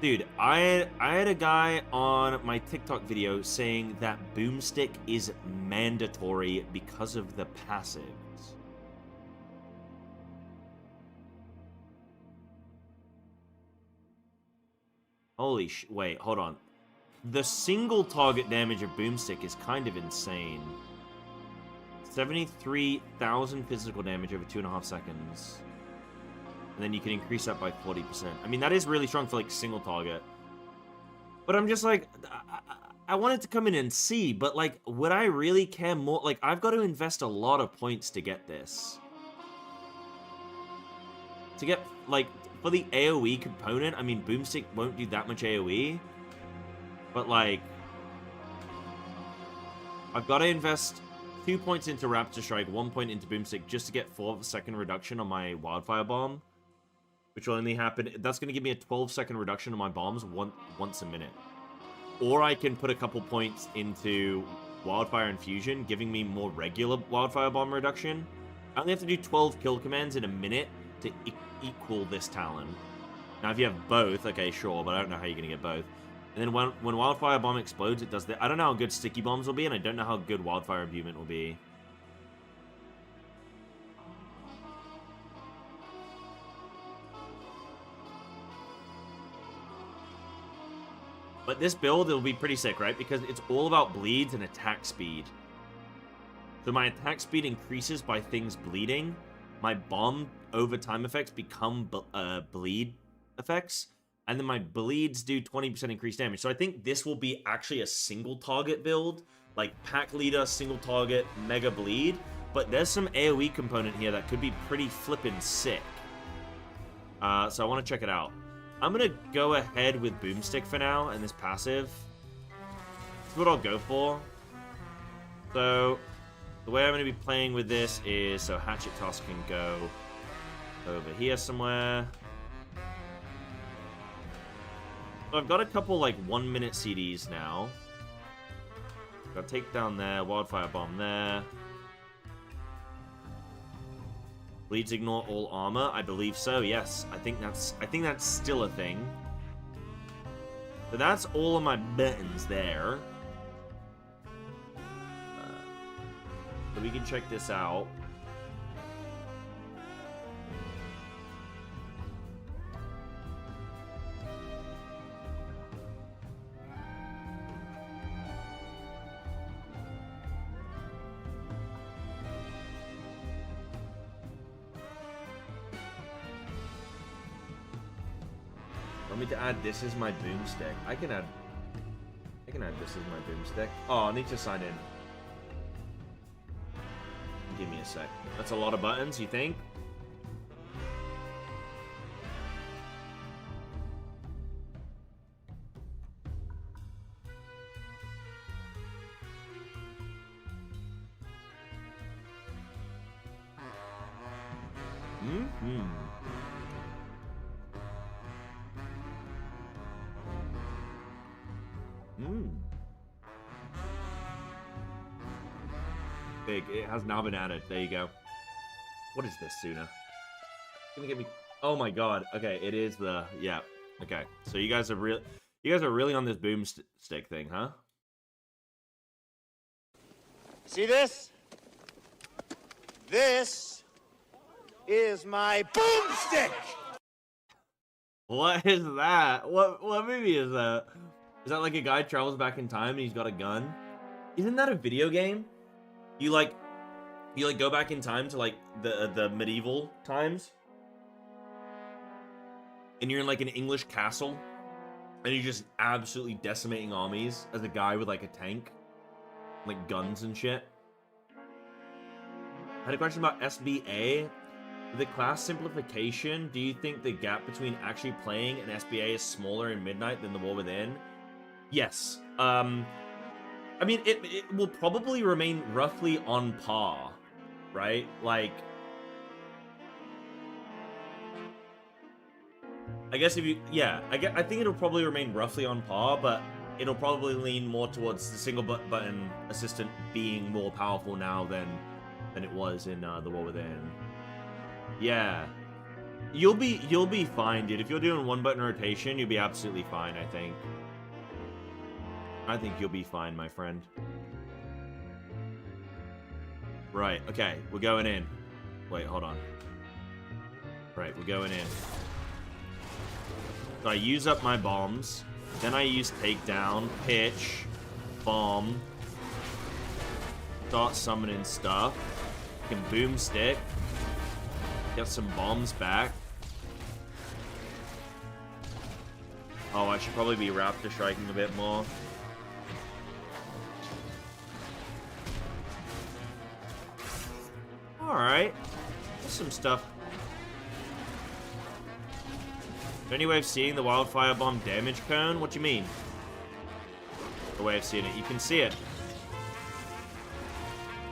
dude, I had a guy on my TikTok video saying that Boomstick is mandatory because of the passives. Holy wait, hold on. The single target damage of Boomstick is kind of insane. 73,000 physical damage over 2.5 seconds. And then you can increase that by 40%. I mean, that is really strong for, like, single target. But I'm just like, I wanted to come in and see, but, like, would I really care more? Like, I've got to invest a lot of points to get this. To get, like, for the AoE component, I mean, Boomstick won't do that much AoE. But, like, I've got to invest 2 points into Raptor Strike, 1 point into Boomstick, just to get 4-second reduction on my Wildfire Bomb. Which will only happen... That's going to give me a 12-second reduction on my bombs once a minute. Or I can put a couple points into Wildfire Infusion, giving me more regular Wildfire Bomb reduction. I only have to do 12 kill commands in a minute to equal this talent. Now, if you have both, okay, sure, but I don't know how you're going to get both. And then when Wildfire Bomb explodes, it does that. I don't know how good Sticky Bombs will be, and I don't know how good Wildfire Imbuement will be. But this build, it'll be pretty sick, right? Because it's all about bleeds and attack speed. So my attack speed increases by things bleeding. My bomb over time effects become bleed effects. And then my bleeds do 20% increased damage. So I think this will be actually a single target build. Like pack leader, single target, mega bleed. But there's some AoE component here that could be pretty flippin' sick. So I want to check it out. I'm going to go ahead with Boomstick for now and this passive. That's what I'll go for. So the way I'm going to be playing with this is, so Hatchet Toss can go over here somewhere. So I've got a couple like 1 minute CDs now. Got Takedown there, Wildfire Bomb there. Bleeds ignore all armor. I believe so. Yes, I think that's still a thing. So that's all of my buttons there. So we can check this out. Want me to add this as my boomstick? I can add this as my boomstick. Oh, I need to sign in. Give me a sec. That's a lot of buttons, you think? Big. It has now been added. There you go. What is this, Suna? Gonna get me. Oh my god. Okay, it is the. Yeah. Okay. So you guys are real. You guys are really on this boomstick thing, huh? See this? This is my boomstick. What is that? What movie is that? Is that like a guy travels back in time and he's got a gun? Isn't that a video game? You go back in time to like the medieval times, and you're in like an English castle, and you're just absolutely decimating armies as a guy with like a tank, like guns and shit. I had a question about SBA. The class simplification, do you think the gap between actually playing an SBA is smaller in Midnight than the War Within? Yes. I mean, it will probably remain roughly on par, right? Like, I guess if you, yeah, I think it'll probably remain roughly on par, but it'll probably lean more towards the single button assistant being more powerful now than it was in the War Within. Yeah, you'll be fine, dude. If you're doing one button rotation, you'll be absolutely fine. I think you'll be fine, my friend. Right, okay, we're going in. Wait, hold on. Right, we're going in. So I use up my bombs. Then I use takedown, pitch, bomb. Start summoning stuff. Can boomstick. Get some bombs back. Oh, I should probably be raptor striking a bit more. Alright. There's some stuff. Any way of seeing the wildfire bomb damage cone? What do you mean? The way of seeing it. You can see it.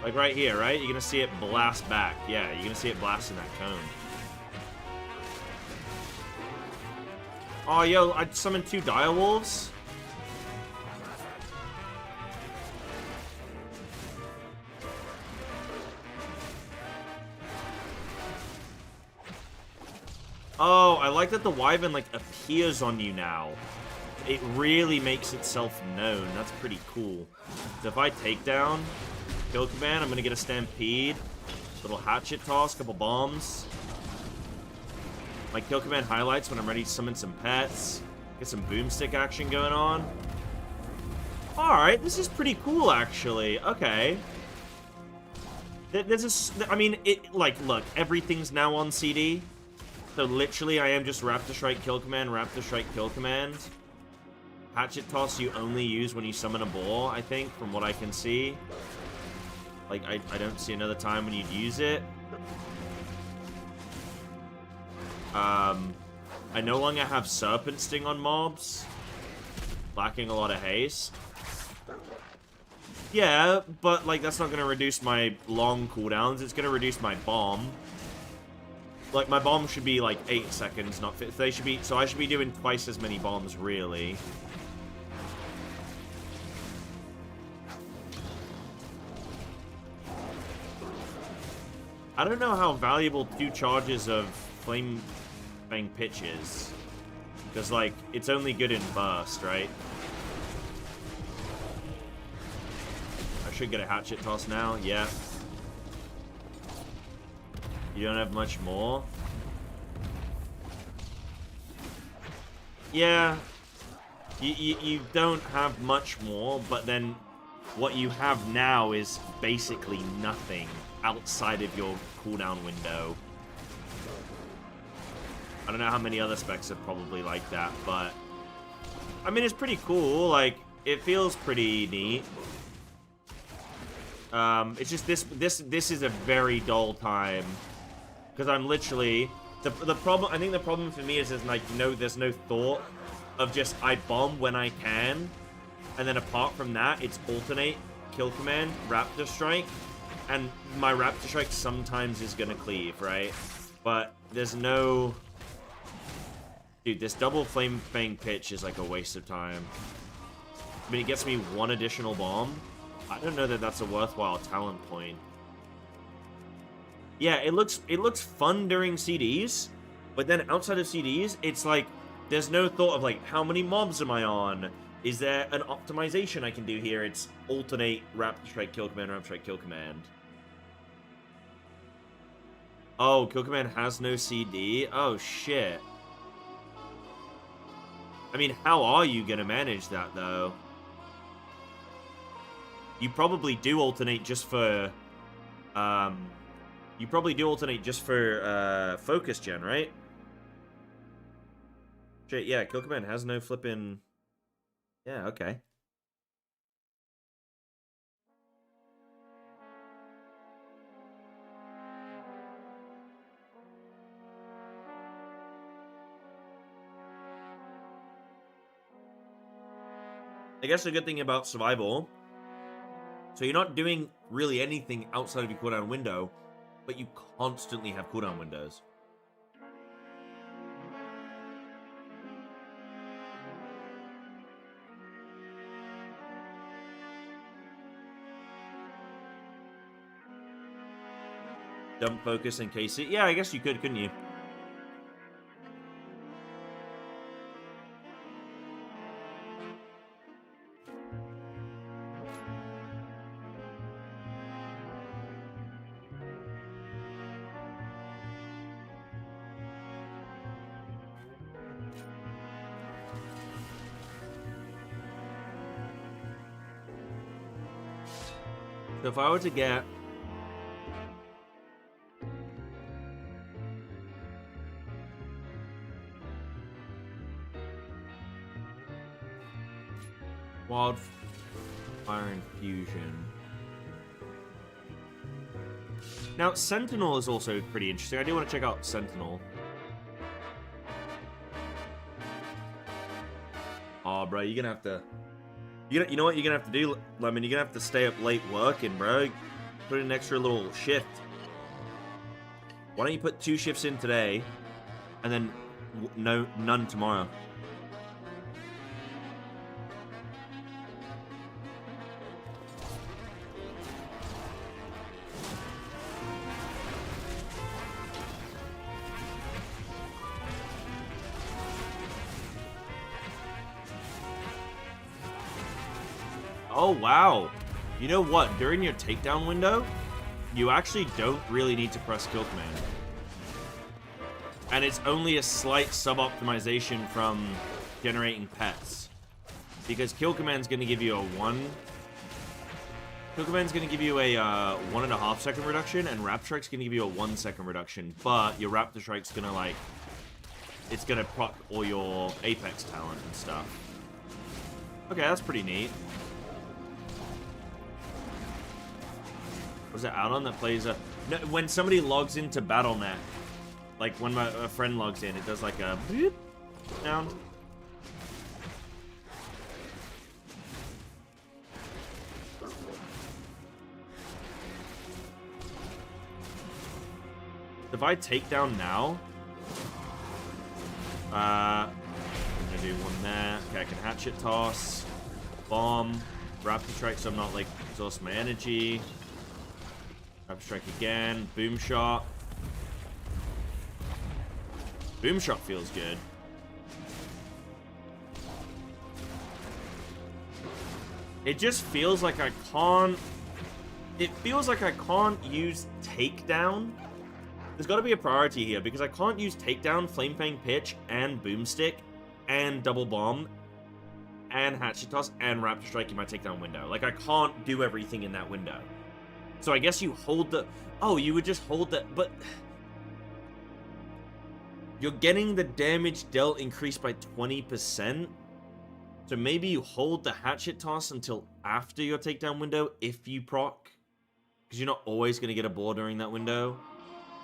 Like right here, right? You're gonna see it blast back. Yeah, you're gonna see it blasting that cone. Oh, yo, I summoned 2 direwolves? Oh, I like that the wyvern, like, appears on you now. It really makes itself known. That's pretty cool. So if I take down Kill Command, I'm gonna get a Stampede. Little Hatchet Toss, couple bombs. My Kill Command highlights when I'm ready to summon some pets. Get some boomstick action going on. Alright, this is pretty cool, actually. Okay. I mean, like, look, everything's now on CD. So literally, I am just Raptor Strike, Kill Command, Raptor Strike, Kill Command. Hatchet Toss you only use when you summon a boar, I think, from what I can see. Like, I don't see another time when you'd use it. I no longer have Serpent Sting on mobs. Lacking a lot of haste. Yeah, but, like, that's not going to reduce my long cooldowns. It's going to reduce my bomb. Like, my bomb should be, like, 8 seconds, not 50. They should be, so I should be doing twice as many bombs, really. I don't know how valuable 2 charges of Flame Fang Pitch is. Because, like, it's only good in burst, right? I should get a Hatchet Toss now, yeah. You don't have much more? Yeah. You don't have much more, but then what you have now is basically nothing outside of your cooldown window. I don't know how many other specs are probably like that, but I mean, it's pretty cool. Like, it feels pretty neat. It's just this is a very dull time because I'm literally the problem. I think the problem for me is there's like there's no thought of just I bomb when I can, and then apart from that, it's alternate kill command, raptor strike, and my raptor strike sometimes is gonna cleave, right? But there's no. Dude, this double flame fang pitch is like a waste of time. I mean, it gets me one additional bomb. I don't know that that's a worthwhile talent point. Yeah, it looks fun during CDs, but then outside of CDs, it's like there's no thought of like how many mobs am I on? Is there an optimization I can do here? It's alternate raptor strike kill command, raptor strike kill command. Oh, kill command has no CD. Oh shit. I mean, how are you gonna manage that though? You probably do alternate just for, focus gen, right? Shit, yeah, kill command has no flippin'... Yeah, okay. I guess the good thing about survival, so you're not doing really anything outside of your cooldown window, but you constantly have cooldown windows. Dump focus in case it... Yeah, I guess you could, couldn't you? So if I were to get... Wildfire Infusion. Now, Sentinel is also pretty interesting. I do want to check out Sentinel. Oh, bro, you're gonna have to... You know what you're gonna have to do, Lemon? You're gonna have to stay up late working, bro. Put in an extra little shift. Why don't you put 2 shifts in today, and then none tomorrow? Oh, wow. You know what? During your takedown window, you actually don't really need to press kill command. And it's only a slight sub-optimization from generating pets. Because kill command's going to give you a 1... Kill command's going to give you a 1.5 second reduction, and Raptor Strike's going to give you a 1 second reduction. But your Raptor Strike's going to, like... It's going to proc all your Apex talent and stuff. Okay, that's pretty neat. Was it Audon that plays a... No, when somebody logs into Battle.net, like when a friend logs in, it does like a beep sound. If I take down now, I'm gonna do one there. Okay, I can hatchet toss, bomb, raptor strike, so I'm not like exhaust my energy. Raptor strike again, boom shot. Boom shot feels good. It just feels like I can't... It feels like I can't use takedown. There's got to be a priority here, because I can't use takedown, flame fang pitch, and boomstick, and double bomb, and hatchet toss, and raptor strike in my takedown window. Like, I can't do everything in that window. So I guess you hold the... Oh, you would just hold the... But... You're getting the damage dealt increased by 20%. So maybe you hold the hatchet toss until after your takedown window if you proc. Because you're not always going to get a ball during that window.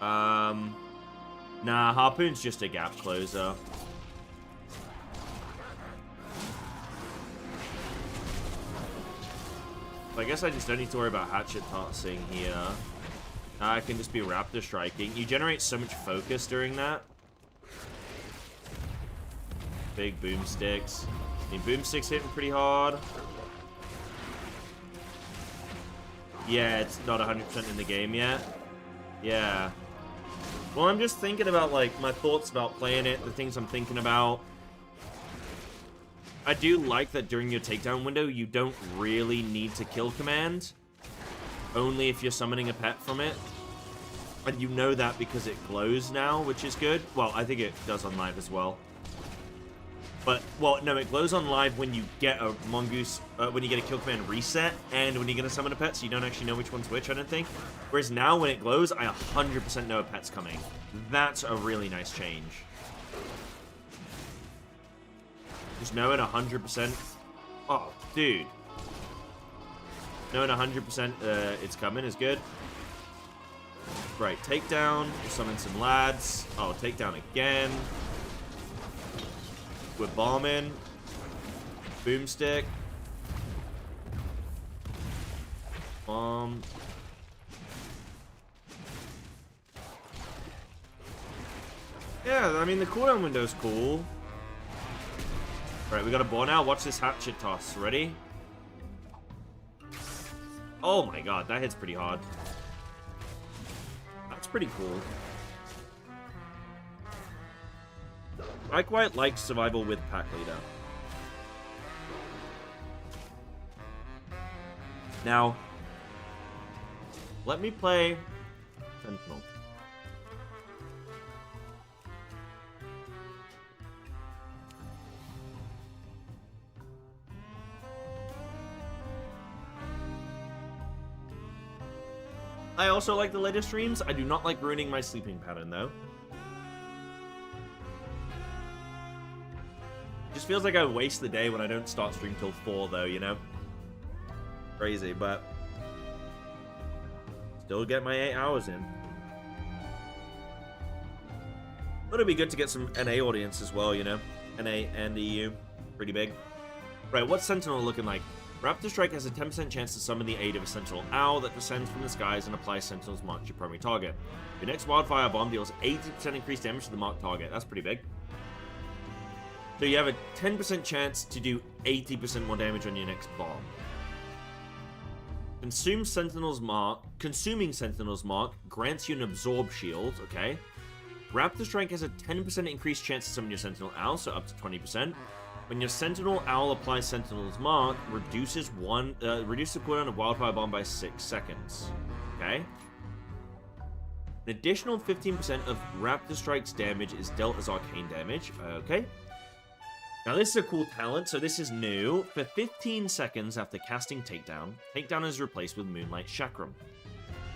Nah, Harpoon's just a gap closer. I guess I just don't need to worry about hatchet tossing here. I can just be raptor striking. You generate so much focus during that. Big boomsticks. I mean, boomsticks hitting pretty hard. Yeah, it's not 100% in the game yet. Yeah. Well, I'm just thinking about, like, my thoughts about playing it, the things I'm thinking about. I do like that during your takedown window, you don't really need to kill command. Only if you're summoning a pet from it. And you know that because it glows now, which is good. Well, I think it does on live as well. But, well, no, it glows on live when you get a mongoose, when you get a kill command reset, and when you're going to summon a pet, so you don't actually know which one's which, I don't think. Whereas now, when it glows, I 100% know a pet's coming. That's a really nice change. Just knowing 100%... Oh, dude. Knowing 100% it's coming is good. Right, takedown. Summon some lads. Oh, takedown again. We're bombing. Boomstick. Bomb. Yeah, I mean, the cooldown window's cool. Right, we got a ball now. Watch this hatchet toss. Ready? Oh my god, that hits pretty hard. That's pretty cool. I quite like survival with pack leader. Now, let me play Sentinel. I also like the later streams. I do not like ruining my sleeping pattern, though. Just feels like I waste the day when I don't start stream till 4, though, you know? Crazy, but... still get my 8 hours in. But it'd be good to get some NA audience as well, you know? NA and EU. Pretty big. Right, what's Sentinel looking like? Raptor Strike has a 10% chance to summon the aid of a Sentinel Owl that descends from the skies and applies Sentinel's Mark to your primary target. Your next Wildfire Bomb deals 80% increased damage to the marked target. That's pretty big. So you have a 10% chance to do 80% more damage on your next bomb. Consuming Sentinel's Mark grants you an Absorb Shield, okay? Raptor Strike has a 10% increased chance to summon your Sentinel Owl, so up to 20%. When your Sentinel Owl applies Sentinel's Mark, reduces the cooldown of Wildfire Bomb by 6 seconds. Okay? An additional 15% of Raptor Strike's damage is dealt as arcane damage. Okay. Now this is a cool talent, so this is new. For 15 seconds after casting Takedown, Takedown is replaced with Moonlight Chakram.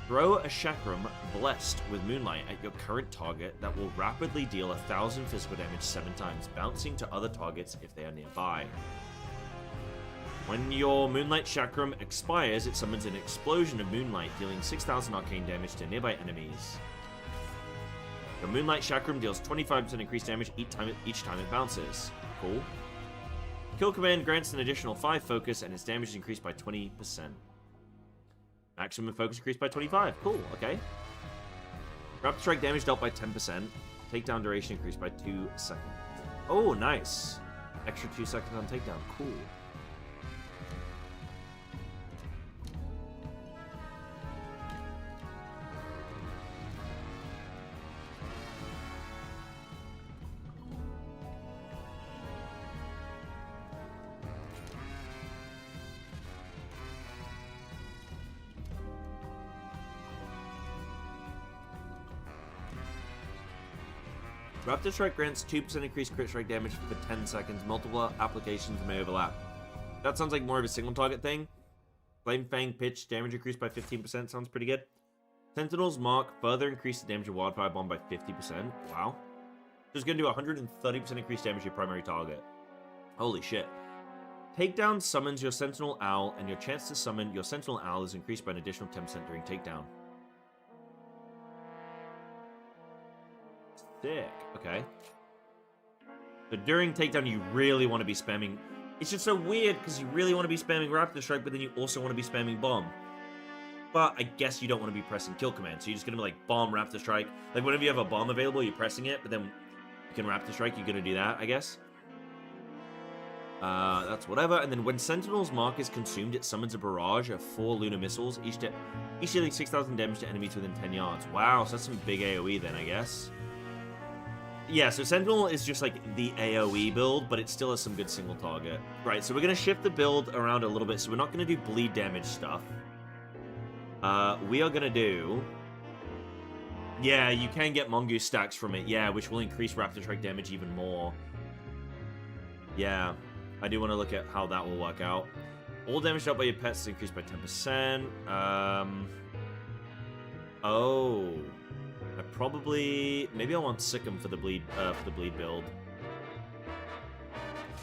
Throw a Chakram blessed with Moonlight at your current target that will rapidly deal 1,000 physical damage 7 times, bouncing to other targets if they are nearby. When your Moonlight Chakram expires, it summons an explosion of Moonlight, dealing 6,000 arcane damage to nearby enemies. Your Moonlight Chakram deals 25% increased damage each time it bounces. Cool. Kill command grants an additional 5 focus, and its damage is increased by 20%. Maximum focus increased by 25. Cool, okay. Raptor Strike damage dealt by 10%. Takedown duration increased by 2 seconds. Oh, nice. Extra 2 seconds on takedown. Cool. Raptor Strike grants 2% increased crit strike damage for 10 seconds. Multiple applications may overlap. That sounds like more of a single target thing. Flame Fang pitch damage increased by 15% sounds pretty good. Sentinel's Mark further increased the damage of Wildfire Bomb by 50%. Wow. It's going to do 130% increased damage to your primary target. Holy shit. Takedown summons your Sentinel Owl, and your chance to summon your Sentinel Owl is increased by an additional 10% during takedown. Sick. Okay. So during takedown, you really want to be spamming... It's just so weird, because you really want to be spamming Raptor Strike, but then you also want to be spamming Bomb. But I guess you don't want to be pressing Kill Command, so you're just going to be like, Bomb, Raptor Strike. Like, whenever you have a Bomb available, you're pressing it, but then you can Raptor Strike, you're going to do that, I guess. That's whatever. And then when Sentinel's Mark is consumed, it summons a barrage of 4 lunar missiles, each dealing 6,000 damage to enemies within 10 yards. Wow, so that's some big AoE then, I guess. Yeah, so Sentinel is just like the AoE build, but it still has some good single target. Right, so we're going to shift the build around a little bit, so we're not going to do bleed damage stuff. We are going to do... Yeah, you can get Mongoose stacks from it, yeah, which will increase Raptor Strike damage even more. Yeah, I do want to look at how that will work out. All damage dealt by your pets is increased by 10%. Oh... I probably... Maybe I want Sikkim for the bleed build.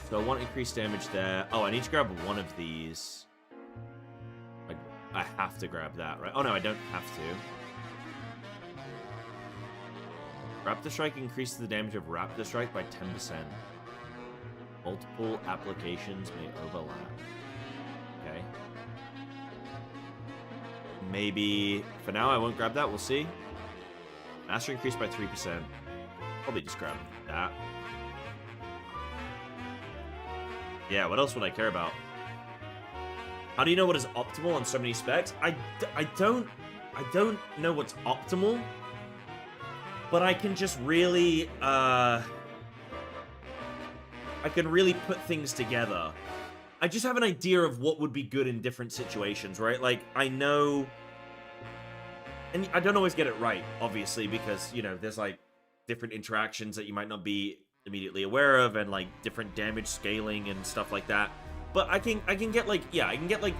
So I want increased damage there. Oh, I need to grab one of these. I have to grab that, right? Oh, no, I don't have to. Raptor Strike increases the damage of Raptor Strike by 10%. Multiple applications may overlap. Okay. Maybe... For now, I won't grab that. We'll see. Master increased by 3%. Probably just grab that. Yeah, what else would I care about? How do you know what is optimal on so many specs? I don't know what's optimal. But I can just really, I can really put things together. I just have an idea of what would be good in different situations, right? Like, I know... And I don't always get it right, obviously, because, you know, there's, like, different interactions that you might not be immediately aware of, and, like, different damage scaling and stuff like that. But I can get, like, yeah, I can get, like,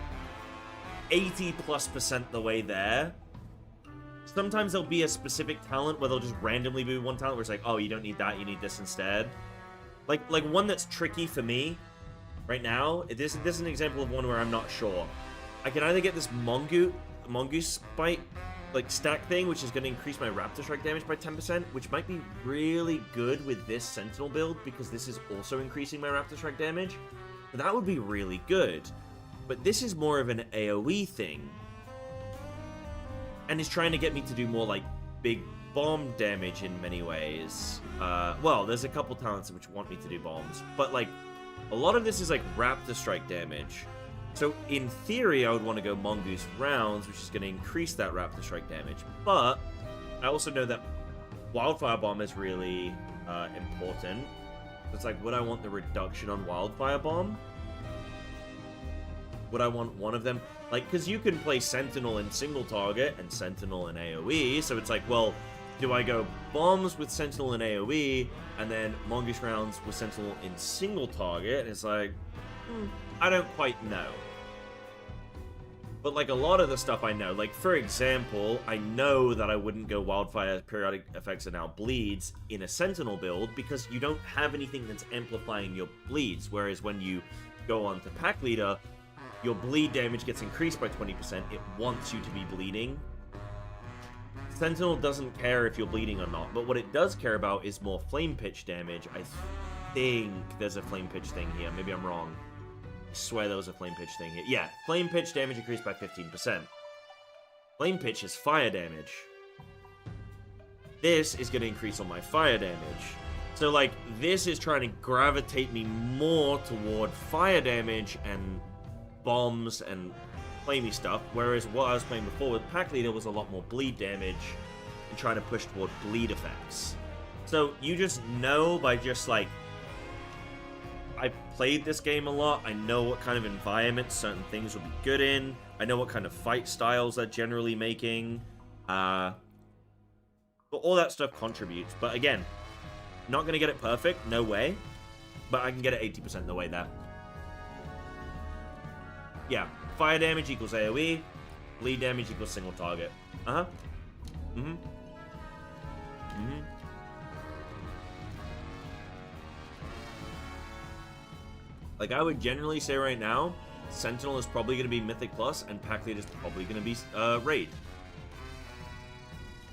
80+% the way there. Sometimes there'll be a specific talent where they'll just randomly be one talent where it's like, oh, you don't need that, you need this instead. Like one that's tricky for me right now, this is an example of one where I'm not sure. I can either get this Mongoose Bite like stack thing, which is going to increase my Raptor Strike damage by 10%, which might be really good with this Sentinel build, because this is also increasing my Raptor Strike damage. But that would be really good. But this is more of an AoE thing. And is trying to get me to do more, like, big bomb damage in many ways. Well, there's a couple talents which want me to do bombs. But, like, a lot of this is, like, Raptor Strike damage. So, in theory, I would want to go Mongoose Rounds, which is going to increase that Raptor Strike damage. But I also know that Wildfire Bomb is really important. It's like, would I want the reduction on Wildfire Bomb? Would I want one of them? Like, because you can play Sentinel in single target and Sentinel in AoE, so it's like, well, do I go Bombs with Sentinel in AoE, and then Mongoose Rounds with Sentinel in single target? And it's like, I don't quite know. But, like, a lot of the stuff I know. Like, for example, I know that I wouldn't go Wildfire Periodic Effects and now Bleeds in a Sentinel build, because you don't have anything that's amplifying your bleeds, whereas when you go on to Pack Leader, your bleed damage gets increased by 20%. It wants you to be bleeding. Sentinel doesn't care if you're bleeding or not, but what it does care about is more Flame Pitch damage. I think there's a Flame Pitch thing here. Maybe I'm wrong. I swear there was a Flame Pitch thing here. Yeah, Flame Pitch damage increased by 15%. Flame Pitch is fire damage. This is going to increase on my fire damage. So, like, this is trying to gravitate me more toward fire damage and bombs and flamey stuff, whereas what I was playing before with Pack Leader was a lot more bleed damage and trying to push toward bleed effects. So you just know by just like, I've played this game a lot, I know what kind of environments certain things will be good in, I know what kind of fight styles they're generally making, but all that stuff contributes. But again, not going to get it perfect, no way, but I can get it 80% the way there. Yeah, fire damage equals AoE, bleed damage equals single target. Like, I would generally say right now, Sentinel is probably going to be Mythic Plus, and Pack Leader is probably going to be Raid.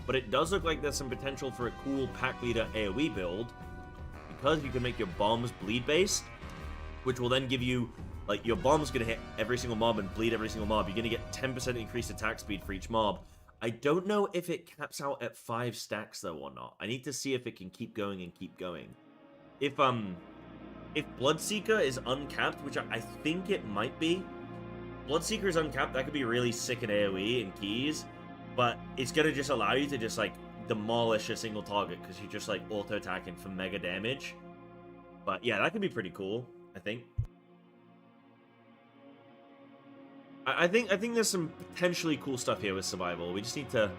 But it does look like there's some potential for a cool Pack Leader AoE build, because you can make your bombs bleed-based, which will then give you, like, your bomb's going to hit every single mob and bleed every single mob. You're going to get 10% increased attack speed for each mob. I don't know if it caps out at 5 stacks, though, or not. I need to see if it can keep going and keep going. If Bloodseeker is uncapped, which I think it might be, Bloodseeker is uncapped, that could be really sick in AoE and keys, but it's going to just allow you to just, like, demolish a single target, because you're just, like, auto-attacking for mega damage. But, yeah, that could be pretty cool, I think. I think there's some potentially cool stuff here with survival. We just need to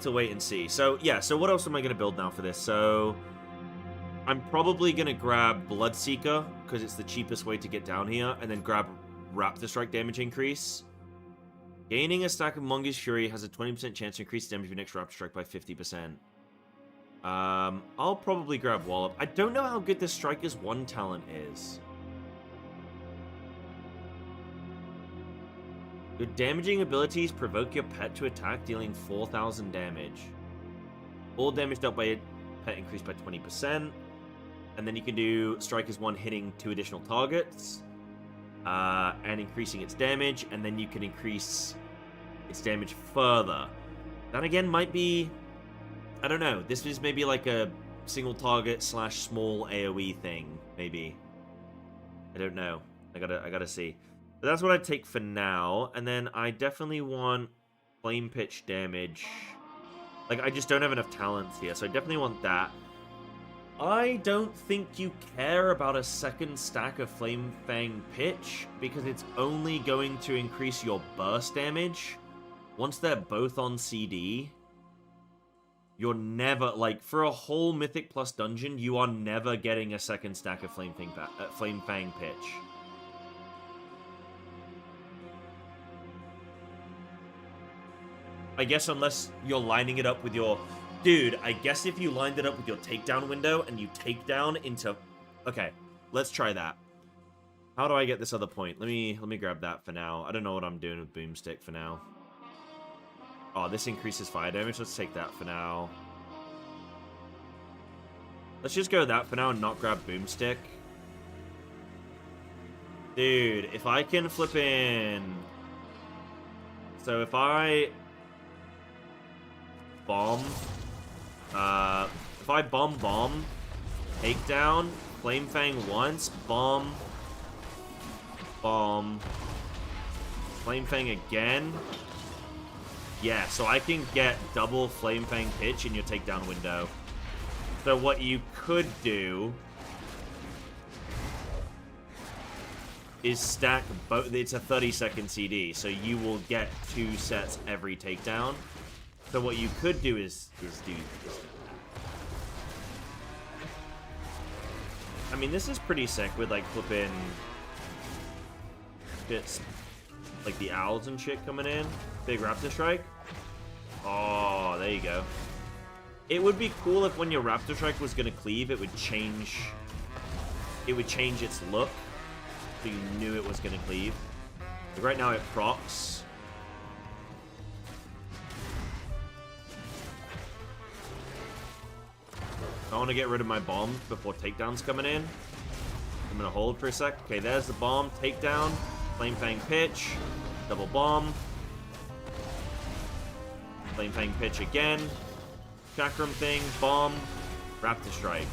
wait and see. So, yeah, so what else am I going to build now for this? So, I'm probably going to grab Bloodseeker, because it's the cheapest way to get down here, and then grab Raptor Strike damage increase. Gaining a stack of Mongoose Fury has a 20% chance to increase damage of your next Raptor Strike by 50%. I'll probably grab Wallop. I don't know how good this Striker's 1 talent is. Your damaging abilities provoke your pet to attack, dealing 4,000 damage. All damage dealt by a pet increased by 20%. And then you can do Striker's 1 hitting 2 additional targets. And increasing its damage. And then you can increase its damage further. That again might be... I don't know. This is maybe like a single target / small AoE thing. Maybe. I don't know. I gotta see. But that's what I'd take for now. And then I definitely want Flame Pitch damage. Like, I just don't have enough talents here, so I definitely want that. I don't think you care about a second stack of Flame Fang Pitch, because it's only going to increase your burst damage. Once they're both on CD, you're never, like, for a whole Mythic Plus dungeon, you are never getting a second stack of Flame Fang Pitch. I guess unless you're lining it up with your... Dude, I guess if you lined it up with your takedown window and you take down into... Okay, let's try that. How do I get this other point? Let me grab that for now. I don't know what I'm doing with Boomstick for now. Oh, this increases fire damage. Let's take that for now. Let's just go with that for now and not grab Boomstick. Dude, if I can flip in... So if I... Bomb. If I bomb, takedown, Flame Fang once, bomb, Flame Fang again. Yeah, so I can get double Flame Fang Pitch in your takedown window. So what you could do is stack both. It's a 30-second CD, so you will get 2 sets every takedown. So what you could do is do this. I mean, this is pretty sick with, like, flipping bits, like the owls and shit coming in. Big Raptor Strike. Oh, there you go. It would be cool if when your Raptor Strike was gonna cleave, it would change its look, so you knew it was gonna cleave. Like right now, it procs. I want to get rid of my bombs before takedown's coming in. I'm going to hold for a sec. Okay, there's the bomb. Takedown. Flame Fang Pitch. Double bomb. Flame Fang Pitch again. Chakram thing. Bomb. Raptor Strike.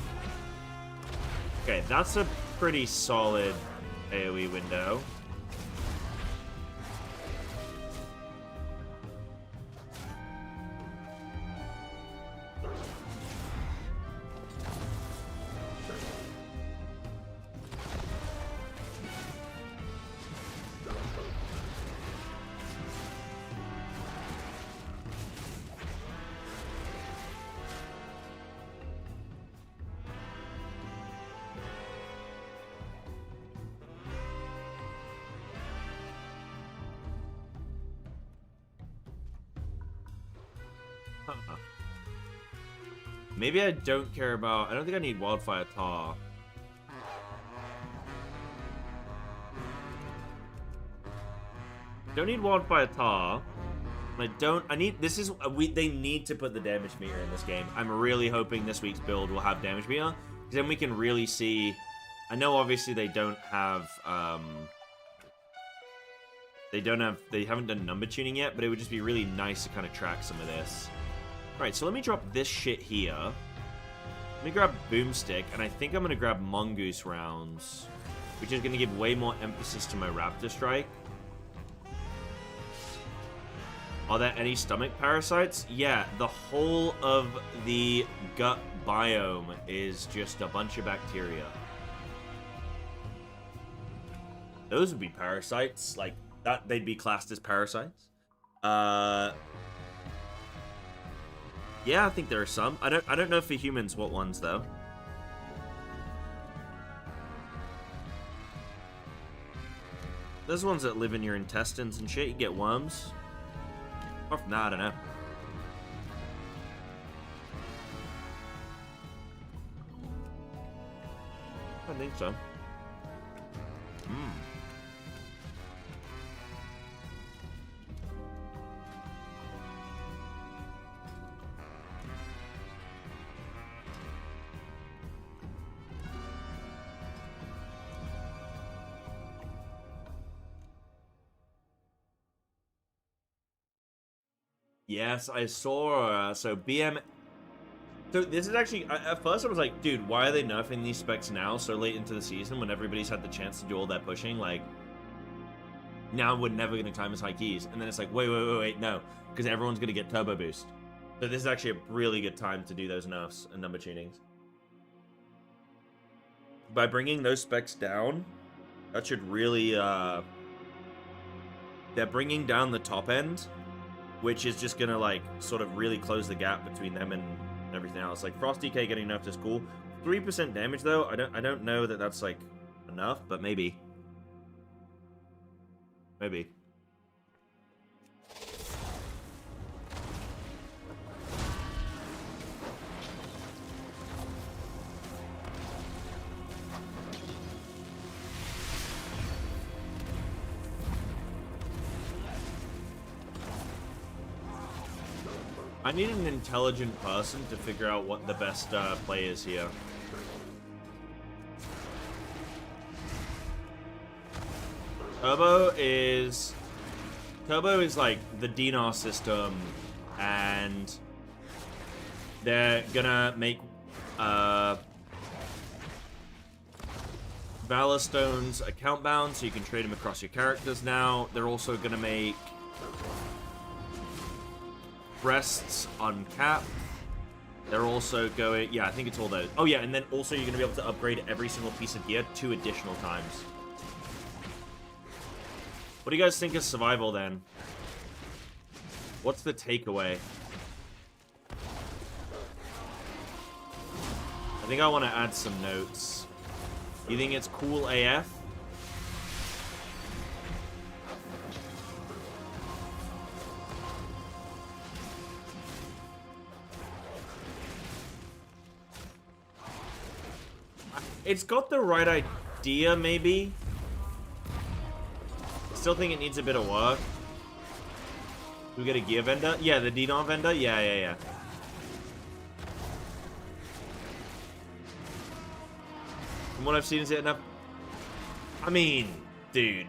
Okay, that's a pretty solid AoE window. Maybe I don't care about... I don't think I need Wildfire Tar. Don't need Wildfire Tar. They need to put the damage meter in this game. I'm really hoping this week's build will have damage meter, because then we can really see. I know obviously they don't have, they haven't done number tuning yet, but it would just be really nice to kind of track some of this. Alright, so let me drop this shit here. Let me grab Boomstick, and I think I'm going to grab Mongoose Rounds, which is going to give way more emphasis to my Raptor Strike. Are there any stomach parasites? Yeah, the whole of the gut biome is just a bunch of bacteria. Those would be parasites. Like, that they'd be classed as parasites. Yeah, I think there are some. I don't know for humans what ones, though. There's ones that live in your intestines and shit. You get worms. Apart from that, I don't know. I think so. Yes, I saw, so BM... So this is actually, at first I was like, dude, why are they nerfing these specs now, so late into the season, when everybody's had the chance to do all that pushing? Like, now we're never going to climb as high keys. And then it's like, wait, no, because everyone's going to get turbo boost. So this is actually a really good time to do those nerfs and number tunings. By bringing those specs down, that should really, they're bringing down the top end, which is just gonna like sort of really close the gap between them and everything else. Like Frost DK getting nerfed is cool. 3% damage though, I don't know that that's like enough, but maybe. Maybe. I need an intelligent person to figure out what the best play is here. Turbo is like the DNAR system, and they're gonna make Valor Stones account bound, so you can trade them across your characters now. They're also gonna make Breasts uncapped. They're also going... Yeah, I think it's all those. Oh, yeah, and then also you're going to be able to upgrade every single piece of gear 2 additional times. What do you guys think of survival, then? What's the takeaway? I think I want to add some notes. You think it's cool AF? It's got the right idea, maybe. Still think it needs a bit of work. Do we get a gear vendor? Yeah, the DNAR vendor? Yeah. From what I've seen, is it enough? I mean, dude.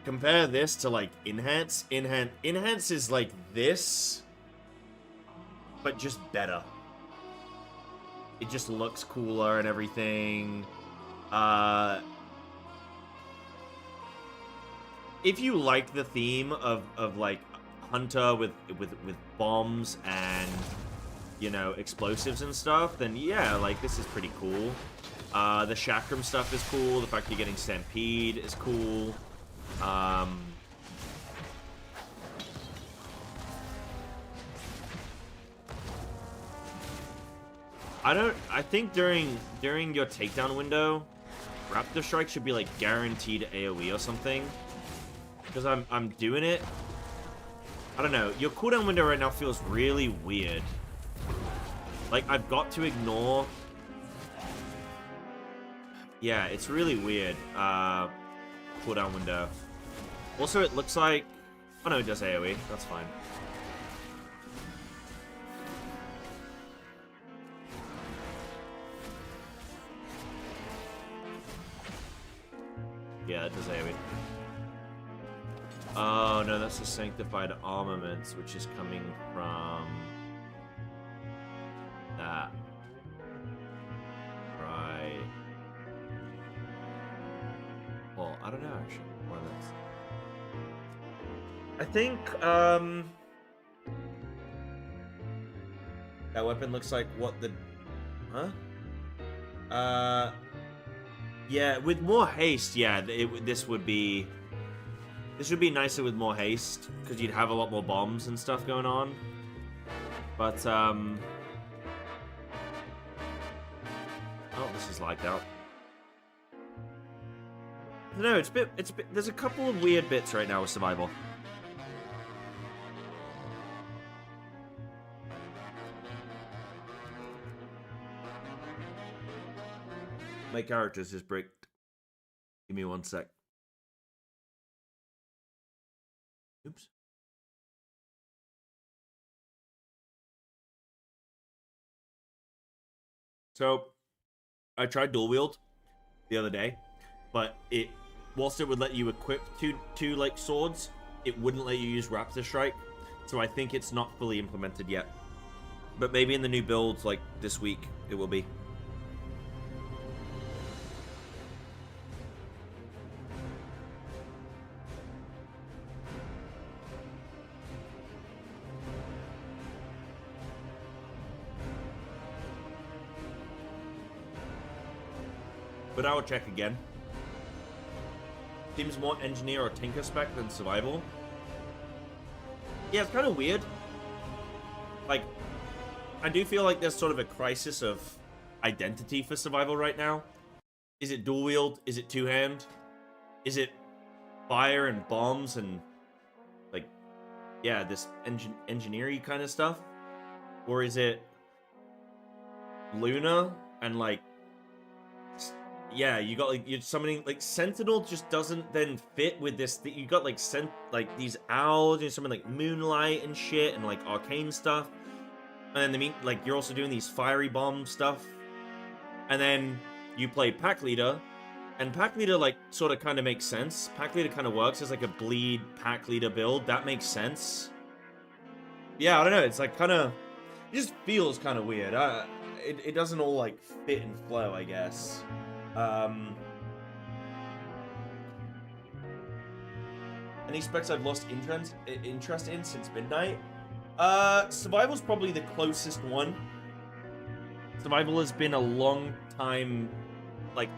Compare this to, like, Enhance. Enhance is like this, but just better. It just looks cooler and everything. If you like the theme of like Hunter with bombs and, you know, explosives and stuff, then yeah, like this is pretty cool. The Chakram stuff is cool. The fact you're getting Stampede is cool. I think during your takedown window, Raptor Strike should be like guaranteed AoE or something. Because I'm doing it. I don't know. Your cooldown window right now feels really weird. Like I've got to ignore. Yeah, it's really weird. cooldown window. Also, it looks like... Oh no, it does AoE. That's fine. Yeah, it does AoE. Oh no, that's the sanctified armaments, which is coming from that. Right. Well, I don't know actually. What are those? I think that weapon looks like what the yeah, with more haste, yeah, this would be nicer with more haste, because you'd have a lot more bombs and stuff going on. But, oh, this is lagged out. I don't know, it's a bit, there's a couple of weird bits right now with survival. My character's just bricked. Give me 1 sec. Oops. So, I tried dual wield the other day, but whilst it would let you equip two like swords, it wouldn't let you use Raptor Strike. So I think it's not fully implemented yet. But maybe in the new builds, like this week, it will be. But I will check again. Seems more engineer or tinker spec than survival. Yeah, it's kind of weird. Like, I do feel like there's sort of a crisis of identity for survival right now. Is it dual wield? Is it two-hand? Is it fire and bombs and, like, yeah, this engineering kind of stuff? Or is it Luna and, like, yeah, you got, like, you're summoning, like, Sentinel just doesn't then fit with this, you got, like, these owls, and summon, like, Moonlight and shit, and, like, arcane stuff, and then, like, you're also doing these fiery bomb stuff, and then you play Pack Leader, and Pack Leader, like, sort of kind of makes sense. Pack Leader kind of works as, like, a bleed Pack Leader build, that makes sense. Yeah, I don't know, it's, like, kind of, it just feels kind of weird. It doesn't all, like, fit and flow, I guess. Any specs I've lost interest in since midnight? Survival's probably the closest one. Survival has been a long time, like,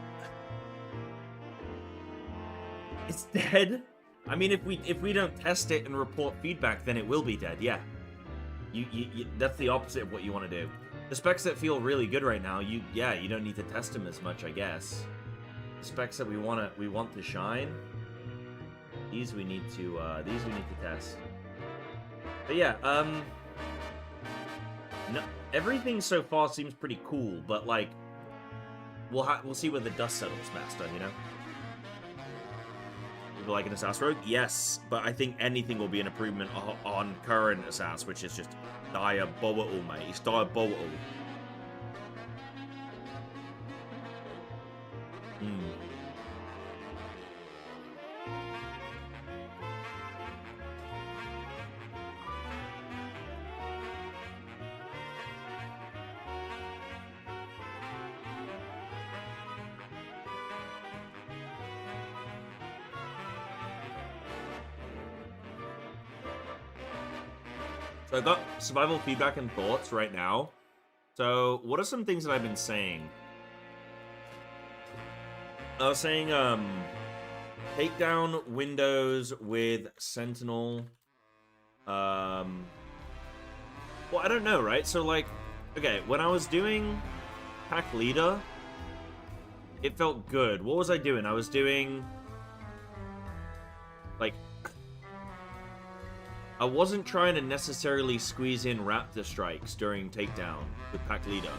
it's dead. I mean, if we don't test it and report feedback, then it will be dead. Yeah, you that's the opposite of what you want to do. The specs that feel really good right now, you don't need to test them as much, I guess. The specs that we want to shine, these we need to test. But yeah, no, everything so far seems pretty cool, but like, we'll see where the dust settles, Master. You know. People like an Assassin Rogue? Yes, but I think anything will be an improvement on current Assassin, which is just diabolical, mate. It's diabolical. So I got survival feedback and thoughts right now. So what are some things that I've been saying? I was saying, take down windows with Sentinel. Well, I don't know, right? So like, okay, when I was doing Pack Leader, it felt good. What was I doing? I was doing, like, I wasn't trying to necessarily squeeze in Raptor Strikes during Takedown with Pack Leader.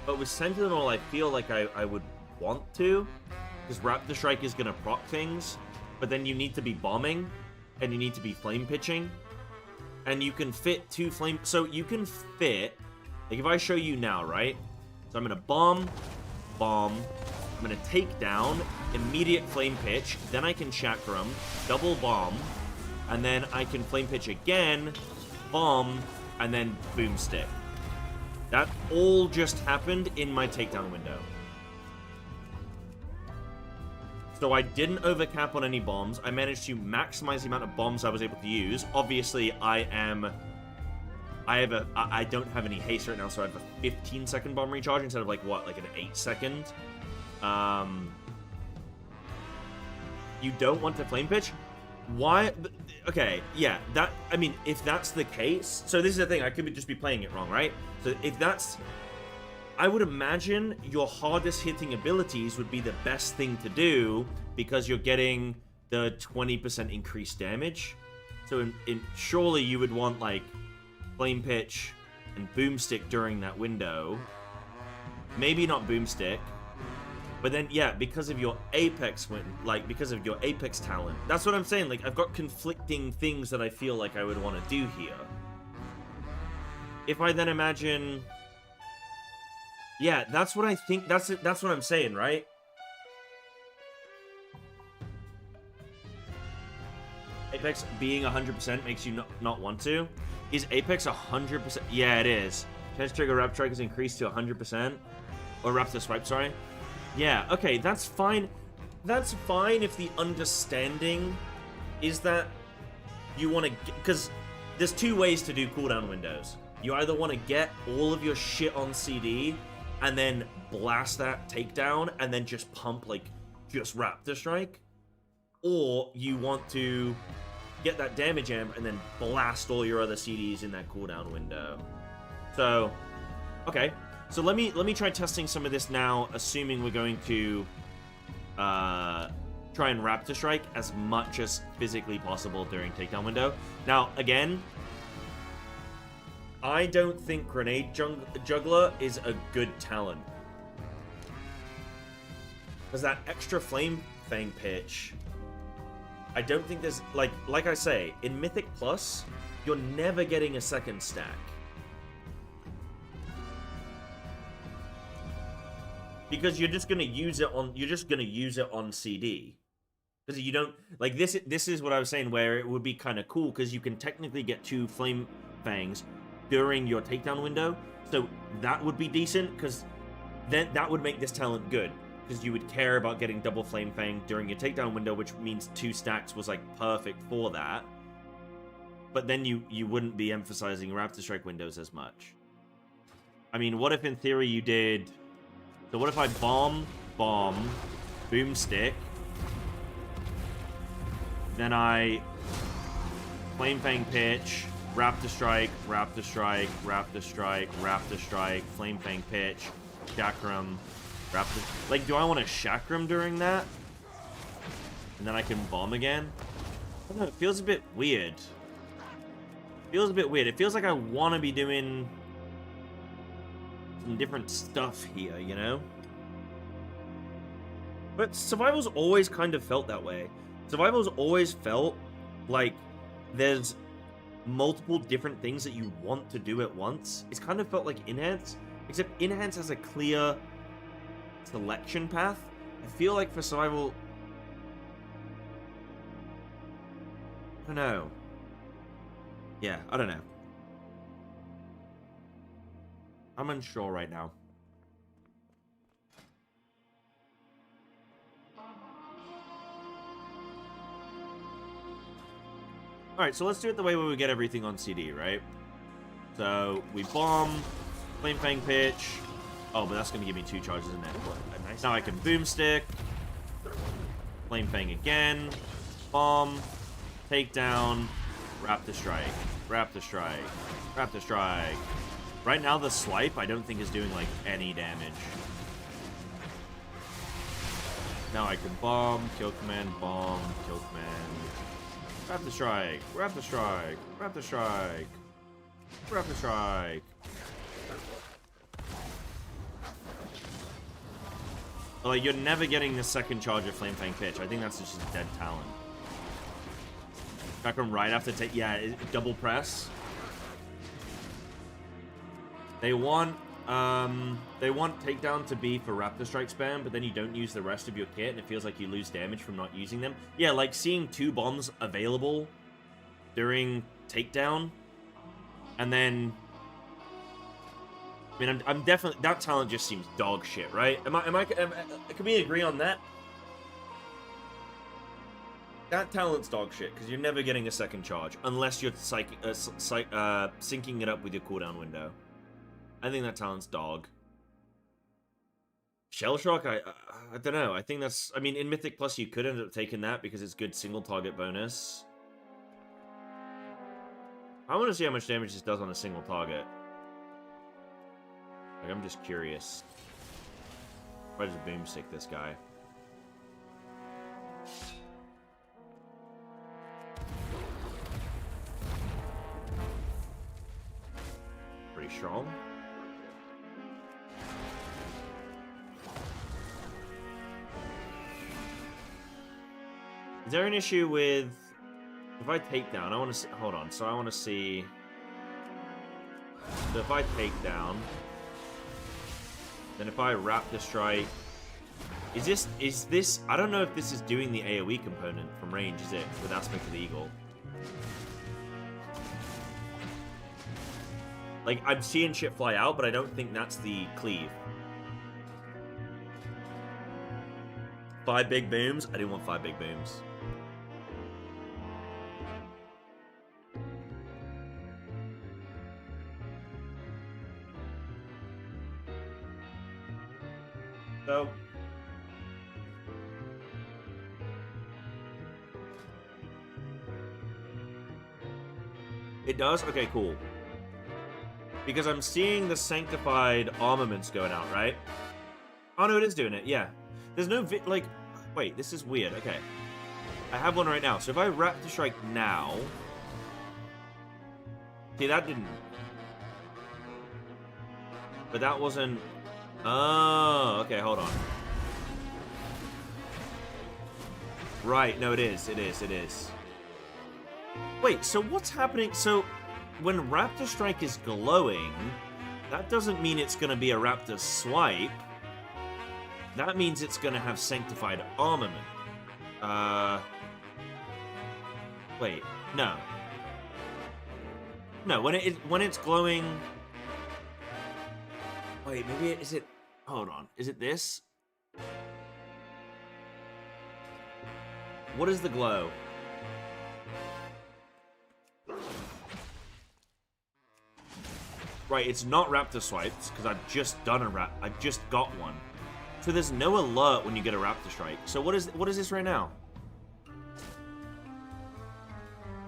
But with Sentinel, I feel like I would want to, because Raptor Strike is going to proc things. but then you need to be bombing, and you need to be flame pitching, and you can fit 2 flame... So you can fit... Like, if I show you now, right? So I'm going to bomb, I'm going to take down, immediate flame pitch, then I can chakram, double bomb, and then I can flame pitch again, bomb, and then boomstick. That all just happened in my takedown window. So I didn't overcap on any bombs. I managed to maximize the amount of bombs I was able to use. Obviously, I don't have any haste right now, so I have a 15-second bomb recharge instead of, like, what, like an 8-second? You don't want to flame pitch? Why? Okay, yeah, I mean, if that's the case... So this is the thing, I could just be playing it wrong, right? So if that's... I would imagine your hardest hitting abilities would be the best thing to do because you're getting the 20% increased damage. So surely you would want, like, flame pitch and boomstick during that window. Maybe not boomstick. But then, yeah, because of your apex because of your apex talent. That's what I'm saying. Like, I've got conflicting things that I feel like I would want to do here. If I then imagine... Yeah, that's what I think. That's what I'm saying, right? Apex being 100% makes you not want to. Is Apex 100%? Yeah, it is. Chance trigger Raptor Strike is increased to 100%. Or Raptor Swipe, sorry. Yeah, okay, that's fine. That's fine if the understanding is that you want to... Because there's 2 ways to do cooldown windows. You either want to get all of your shit on CD... and then blast that takedown, and then just pump, like, just Raptor Strike. Or you want to get that damage amp, and then blast all your other CDs in that cooldown window. So, okay. So let me try testing some of this now, assuming we're going to try and Raptor Strike as much as physically possible during takedown window. Now, again... I don't think Grenade Juggler is a good talent. Because that extra Flame Fang pitch... I don't think there's... Like I say, in Mythic Plus, you're never getting a second stack. Because you're just gonna use it on CD. Because you don't... Like, this is what I was saying, where it would be kind of cool, because you can technically get 2 Flame Fangs during your takedown window, so that would be decent, because then that would make this talent good, because you would care about getting double Flame Fang during your takedown window, which means 2 stacks was, like, perfect for that. But then you wouldn't be emphasizing Raptor Strike windows as much. I mean, what if in theory you did... So what if I bomb, boomstick, then I Flame Fang pitch, Raptor Strike, Raptor Strike, Raptor Strike, Raptor Strike, Flame Fang pitch, Chakram, Raptor... Like, do I want to Chakram during that? And then I can bomb again? I don't know, it feels a bit weird. It feels a bit weird. It feels like I want to be doing some different stuff here, you know? But Survival's always kind of felt that way. Survival's always felt like there's multiple different things that you want to do at once. It's kind of felt like Enhance, except Enhance has a clear selection path. I feel like for Survival... I don't know. Yeah, I don't know. I'm unsure right now. Alright, so let's do it the way where we get everything on CD, right? So, we bomb, Flame Fang pitch. Oh, but that's going to give me 2 charges in there. Nice. Now I can boomstick, Flame Fang again, bomb, takedown, Raptor Strike, Raptor Strike, Raptor Strike. Right now, the swipe, I don't think is doing, like, any damage. Now I can bomb, kill command, bomb, kill command. Raptor Strike, Raptor Strike, Raptor Strike, Raptor Strike. Like, you're never getting the second charge of Flame Fang pitch. I think that's just a dead talent. Back on right after take. Yeah, double press. They want takedown to be for Raptor Strike spam, but then you don't use the rest of your kit, and it feels like you lose damage from not using them. Yeah, like seeing 2 bombs available during takedown, and then I mean, I'm definitely, that talent just seems dog shit, right? Can we agree on that? That talent's dog shit, because you're never getting a second charge, unless you're syncing it up with your cooldown window. I think that talent's dog. Shell Shock, I don't know. I think that's, I mean, in Mythic Plus you could end up taking that because it's good single target bonus. I want to see how much damage this does on a single target. Like, I'm just curious. If I just boomstick this guy. Pretty strong. Is there an issue with if I take down? I want to hold on. So I want to see. So if I take down, then if I Raptor Strike, is this? I don't know if this is doing the AOE component from range. Is it with Aspect of the Eagle? Like, I'm seeing shit fly out, but I don't think that's the cleave. 5 big booms? I didn't want 5 big booms. So... it does? Okay, cool. Because I'm seeing the sanctified armaments going out, right? Oh, no, it is doing it, yeah. There's no like... wait, this is weird. Okay. I have one right now. So if I Raptor Strike now... see, that didn't... but that wasn't... oh, okay, hold on. Right, no, it is. It is, it is. Wait, so what's happening? So... when Raptor Strike is glowing, that doesn't mean it's going to be a Raptor Swipe. That means it's going to have Sanctified Armament. Wait, no. No, when it's glowing... wait, maybe is it... hold on. Is it this? What is the glow? Right, it's not Raptor Swipes, because I've just done I've just got one. So there's no alert when you get a Raptor Strike. So what is this right now?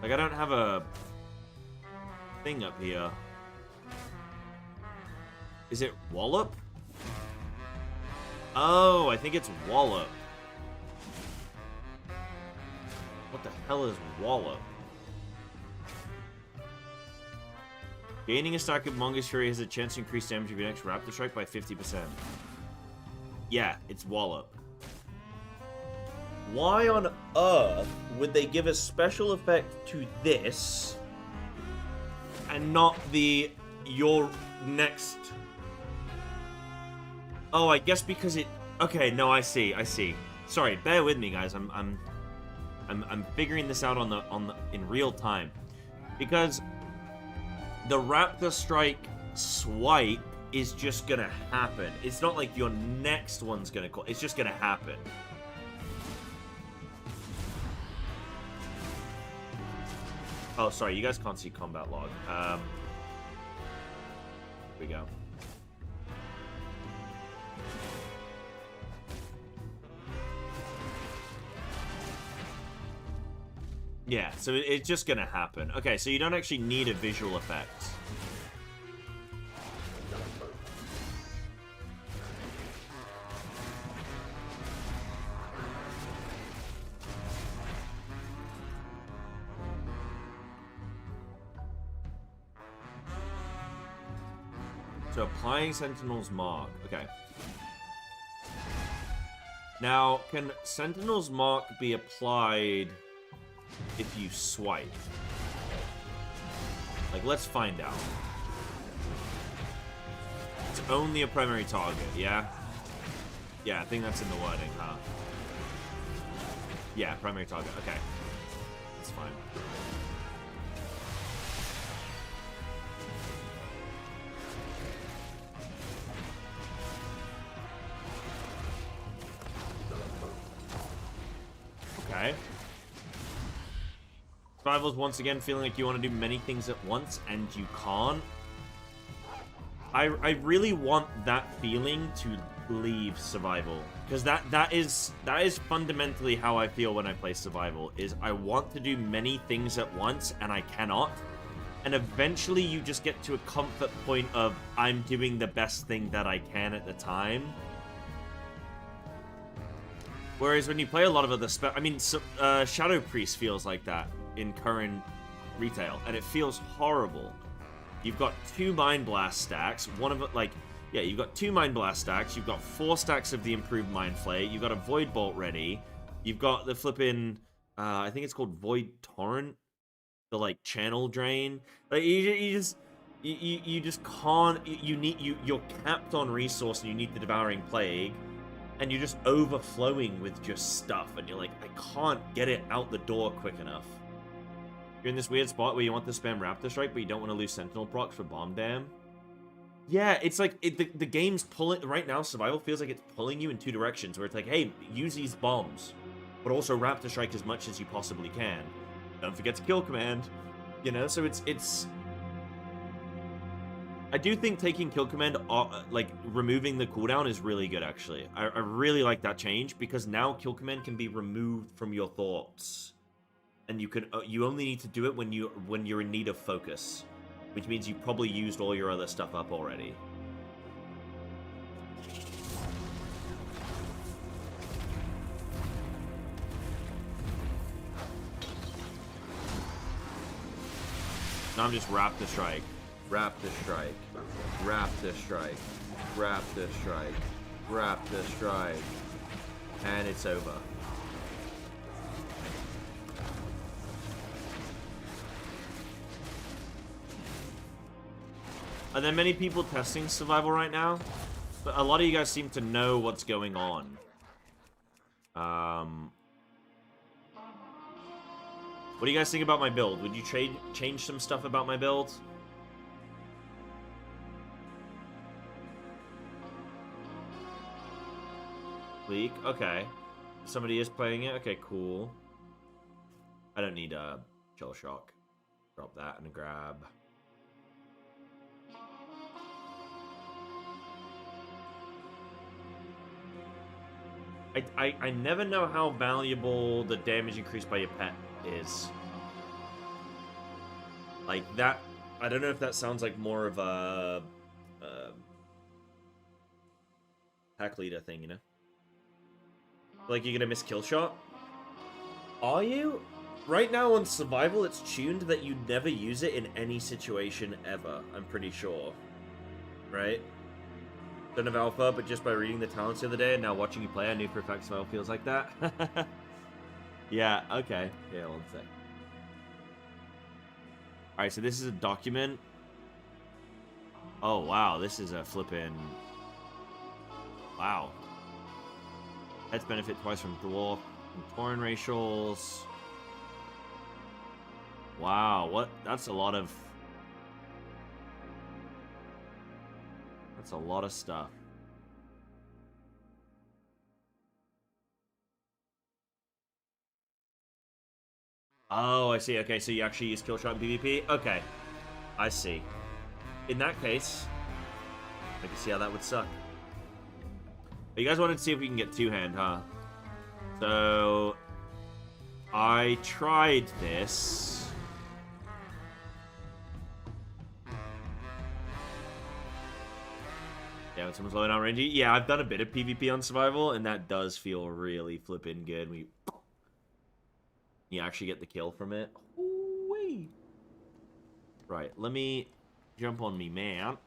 Like, I don't have a thing up here. Is it Wallop? Oh, I think it's Wallop. What the hell is Wallop? Gaining a stack of Mongoose Fury has a chance to increase damage of your next Raptor Strike by 50%. Yeah, it's Wallop. Why on earth would they give a special effect to this and not your next... oh, I guess because it... okay, no, I see. Sorry, bear with me, guys. I'm figuring this out in real time. Because the Raptor Strike swipe is just gonna happen. It's not like your next one's gonna call. It's just gonna happen. Oh, sorry, you guys can't see combat log. Here we go. Yeah, so it's just gonna happen. Okay, so you don't actually need a visual effect. So applying Sentinel's Mark. Okay. Now, can Sentinel's Mark be applied if you swipe? Like, let's find out. It's only a primary target, yeah? Yeah, I think that's in the wording, huh? Yeah, primary target, okay. That's fine. Okay. Survival's once again feeling like you want to do many things at once and you can't. I really want that feeling to leave survival, because that is fundamentally how I feel when I play survival. Is I want to do many things at once and I cannot, and eventually you just get to a comfort point of I'm doing the best thing that I can at the time. Whereas when you play a lot of other I mean, Shadow Priest feels like that in current retail, and it feels horrible. You've got 2 Mind Blast stacks, one of it, like, yeah, you've got 2 Mind Blast stacks, you've got 4 stacks of the improved Mind Flay, you've got a Void Bolt ready, you've got the flippin', I think it's called Void Torrent, the, like, Channel Drain. Like, you just can't, you're capped on resource and you need the Devouring Plague, and you're just overflowing with just stuff, and you're like, I can't get it out the door quick enough. You're in this weird spot where you want to spam Raptor Strike, but you don't want to lose Sentinel procs for Bomb Dam. Yeah, it's like, the game's pulling, right now, Survival feels like it's pulling you in 2 directions, where it's like, hey, use these bombs, but also Raptor Strike as much as you possibly can. Don't forget to Kill Command, you know, so it's... I do think taking Kill Command, like, removing the cooldown is really good, actually. I really like that change, because now Kill Command can be removed from your thoughts. And you can you only need to do it when you're in need of focus, which means you probably used all your other stuff up already. Now I'm just Raptor Strike, Raptor Strike, Raptor Strike, Raptor Strike, Raptor Strike, and it's over. Are there many people testing survival right now? But a lot of you guys seem to know what's going on. What do you guys think about my build? Would you change some stuff about my build? Leak? Okay. Somebody is playing it? Okay, cool. I don't need a Chill Shock. Drop that and grab... I never know how valuable the damage increased by your pet is. Like, that... I don't know if that sounds like more of a... pack leader thing, you know? Like, you're gonna miss Kill Shot? Are you? Right now on Survival, it's tuned that you never use it in any situation ever, I'm pretty sure. Right? Don't have alpha, but just by reading the talents the other day and now watching you play, I knew for a fact Survival feels like that. Yeah, okay. Yeah, one sec. Alright, so this is a document. Oh, wow, this is a flippin'... Wow. Pets benefit twice from Dwarf and Tauren racials. Wow, what? That's a lot of... That's a lot of stuff. Oh, I see. Okay, so you actually use Kill Shot in PvP? Okay. I see. In that case, I can see how that would suck. But you guys wanted to see if we can get two-hand, huh? So... I tried this. Yeah, when someone's low down rangey. Yeah, I've done a bit of PvP on Survival, and that does feel really flippin' good. You actually get the kill from it. Ooh-wee. Right, let me jump on me, man.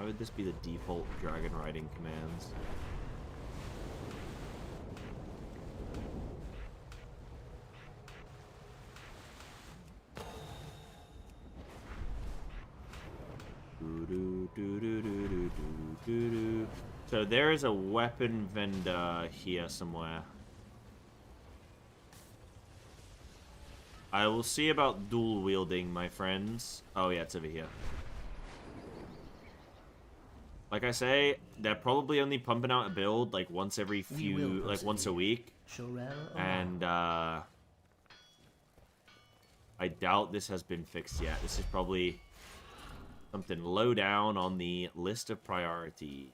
Why would this be the default dragon riding commands? So there is a weapon vendor here somewhere. I will see about dual wielding, my friends. Oh yeah, it's over here. Like I say, they're probably only pumping out a build like once every few, like once a week. And I doubt this has been fixed yet. This is probably something low down on the list of priorities.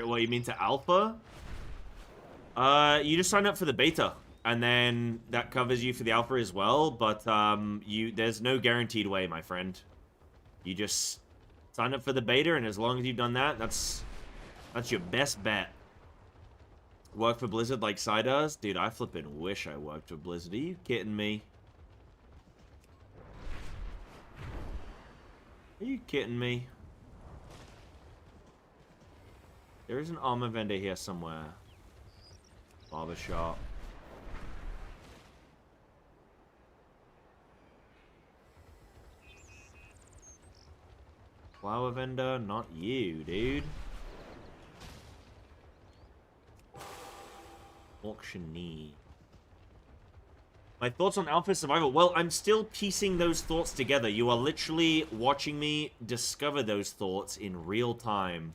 What, you mean to alpha? You just sign up for the beta, and then that covers you for the alpha as well, but there's no guaranteed way, my friend. You just sign up for the beta, and as long as you've done that, that's your best bet. Work for Blizzard like Sai does? Dude, I flippin' wish I worked for Blizzard. Are you kidding me? Are you kidding me? There is an armor vendor here somewhere. Barbershop. Flower vendor, not you, dude. Auctionee. My thoughts on Alpha Survival. Well, I'm still piecing those thoughts together. You are literally watching me discover those thoughts in real time.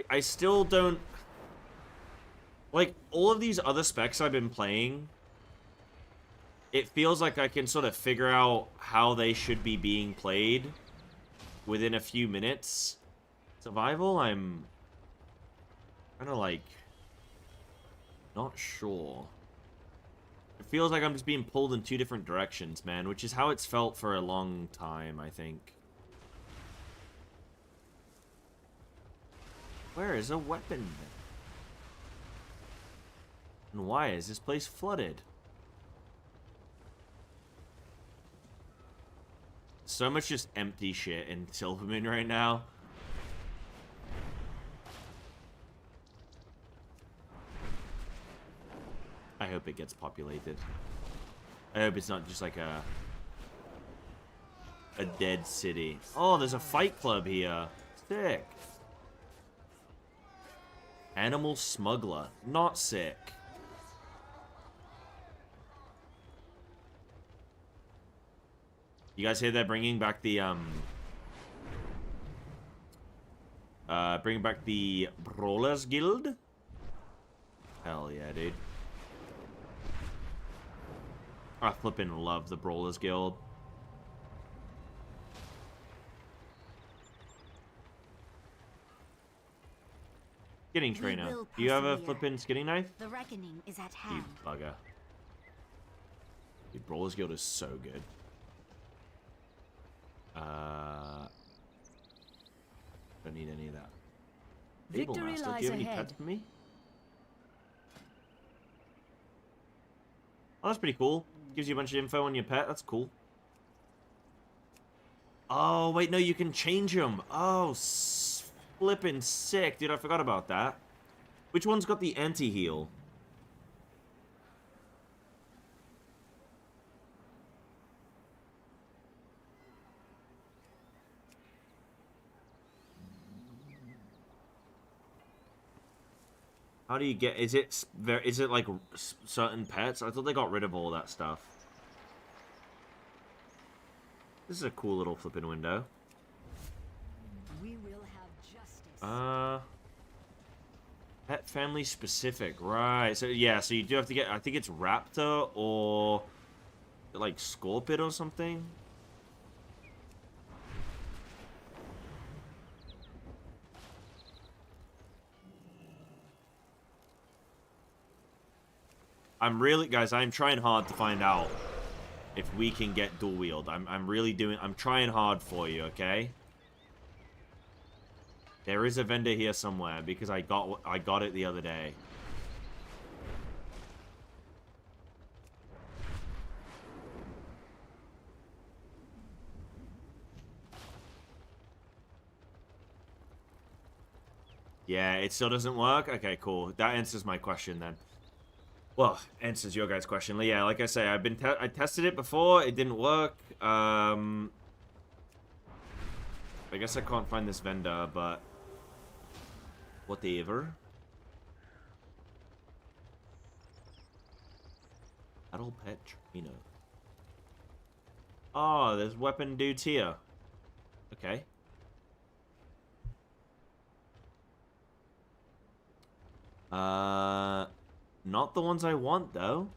I still don't... Like, all of these other specs I've been playing, it feels like I can sort of figure out how they should be being played within a few minutes. Survival, I'm kind of like not sure. It feels like I'm just being pulled in two different directions, man, which is how it's felt for a long time, I think. Where is a weapon? And why is this place flooded? So much just empty shit in Silverman right now. I hope it gets populated. I hope it's not just like a dead city. Oh, there's a fight club here. Sick. Animal smuggler. Not sick. You guys hear they're bringing back the bringing back the Brawlers Guild? Hell yeah, dude. I flippin' love the Brawlers Guild. Skinning trainer. Do you have a flippin' skinning knife? The reckoning is at You hand. bugger. Dude, Brawlers Guild is so good. Don't need any of that. Able Victory Master, do lies you have any ahead. pets for me? Oh, that's pretty cool. Gives you a bunch of info on your pet. That's cool. Oh, wait, no, you can change them. Oh, flippin' sick. Dude, I forgot about that. Which one's got the anti-heal? How do you get... Is it like certain pets? I thought they got rid of all that stuff. This is a cool little flipping window. We will have justice. Pet family specific, right? So yeah, so you do have to get. I think it's Raptor or like Scorpion or something. I'm really, guys, I'm trying hard to find out if we can get dual wield. I'm really doing, I'm trying hard for you, okay? There is a vendor here somewhere because I got it the other day. Yeah, it still doesn't work? Okay, cool. That answers my question then. Well, answers your guys' question. Yeah, like I say, I tested it before. It didn't work. I guess I can't find this vendor, but whatever. Adult pet trainer. Oh, there's weapon dudes here. Okay. Not the ones I want, though.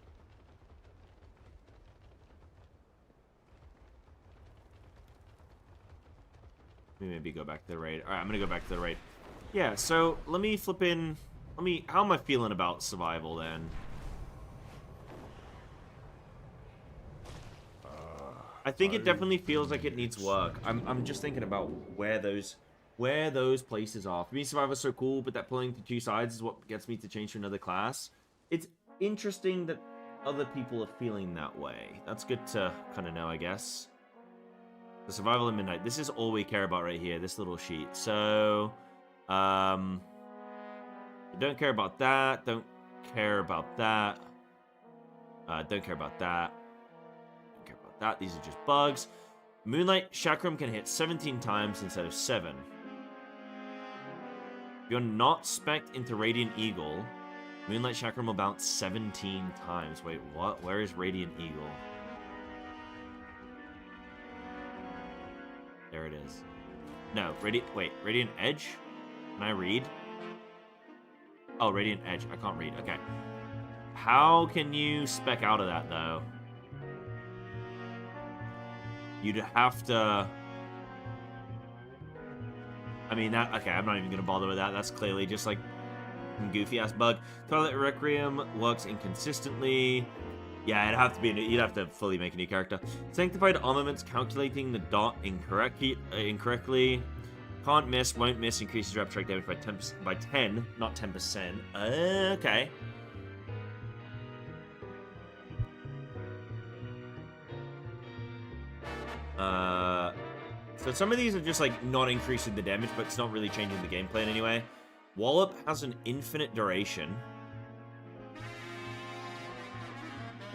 Let me maybe go back to the raid. Alright, I'm gonna go back to the raid. Yeah, so let me flip in... How am I feeling about survival, then? I think it definitely feels like it needs work. I'm just thinking about where those places are. For me, survival's so cool, but that pulling to two sides is what gets me to change to another class. It's interesting that other people are feeling that way. That's good to kind of know, I guess. The survival in midnight. This is all we care about right here, this little sheet. So, don't care about that. Don't care about that. Don't care about that. Don't care about that. These are just bugs. Moonlight Chakram can hit 17 times instead of 7. If you're not spec'd into Radiant Eagle, Moonlight Chakram will bounce 17 times. Wait, what? Where is Radiant Eagle? There it is. No, Radiant Edge? Can I read? Oh, Radiant Edge. I can't read. Okay. How can you spec out of that, though? You'd have to... I mean, that... Okay, I'm not even going to bother with that. That's clearly just, like, a goofy-ass bug. Twilight Requiem works inconsistently. Yeah, it'd have to be... You'd have to fully make a new character. Sanctified Armaments calculating the dot incorrectly. Can't miss, won't miss, increases rapid strike damage by 10, not 10%. Okay. So some of these are just, like, not increasing the damage, but it's not really changing the gameplay in any way. Wallop has an infinite duration.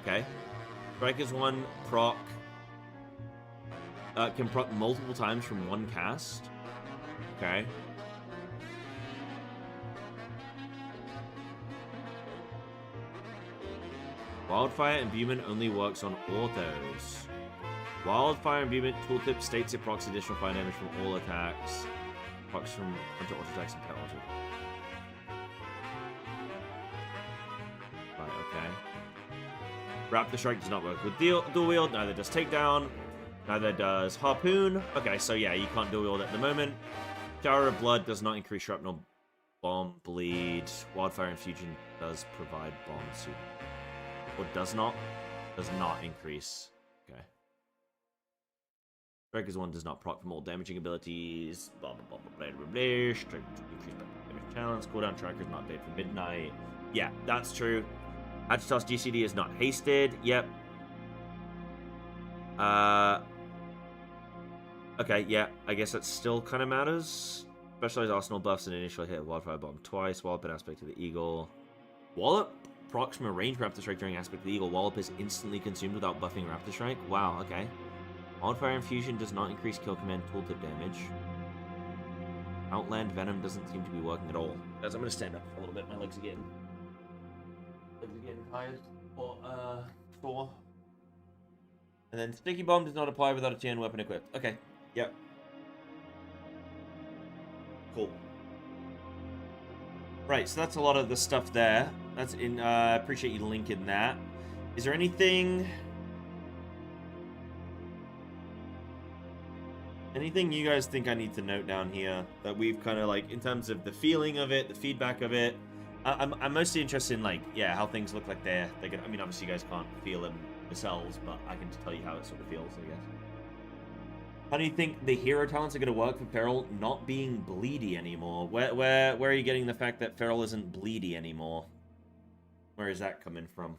Okay. Strikers 1 proc. Can proc multiple times from one cast. Okay. Wildfire Imbuement only works on autos. Wildfire Imbuement tooltip states it procs additional fire damage from all attacks. Procs from hunter auto attacks and pet auto. Right, okay. Raptor Strike does not work with dual wield, neither does Takedown, neither does Harpoon. Okay, so yeah, you can't dual wield at the moment. Shower of Blood does not increase shrapnel, bomb, bleed. Wildfire Infusion does provide bomb suit. Or does not increase. Okay. Strikers 1 does not proc from all damaging abilities. Blah blah blah blah blah blah blah. Strike increase damage challenge. Cooldown tracker is not paid for midnight. Yeah, that's true. Agitas GCD is not hasted. Yep. Okay, yeah, I guess that still kind of matters. Specialized Arsenal buffs an initial hit of Wildfire Bomb twice. Wallop an aspect of the Eagle. Wallop procs from a ranged Raptor Strike during aspect of the Eagle. Wallop is instantly consumed without buffing Raptor Strike. Wow, okay. Wildfire Infusion does not increase kill command tooltip damage. Outland Venom doesn't seem to be working at all. Guys, I'm going to stand up a little bit. My legs are getting tired. Four. And then Sticky Bomb does not apply without a TN weapon equipped. Okay. Yep. Cool. Right, so that's a lot of the stuff there. That's in, appreciate you linking that. Is there anything you guys think I need to note down here that we've kind of, like, in terms of the feeling of it, the feedback of it, I'm mostly interested in, like, yeah, how things look like they're gonna... I mean, obviously you guys can't feel them yourselves, but I can just tell you how it sort of feels, I guess. How do you think the hero talents are going to work for Feral not being bleedy anymore? Where are you getting the fact that Feral isn't bleedy anymore? Where is that coming from?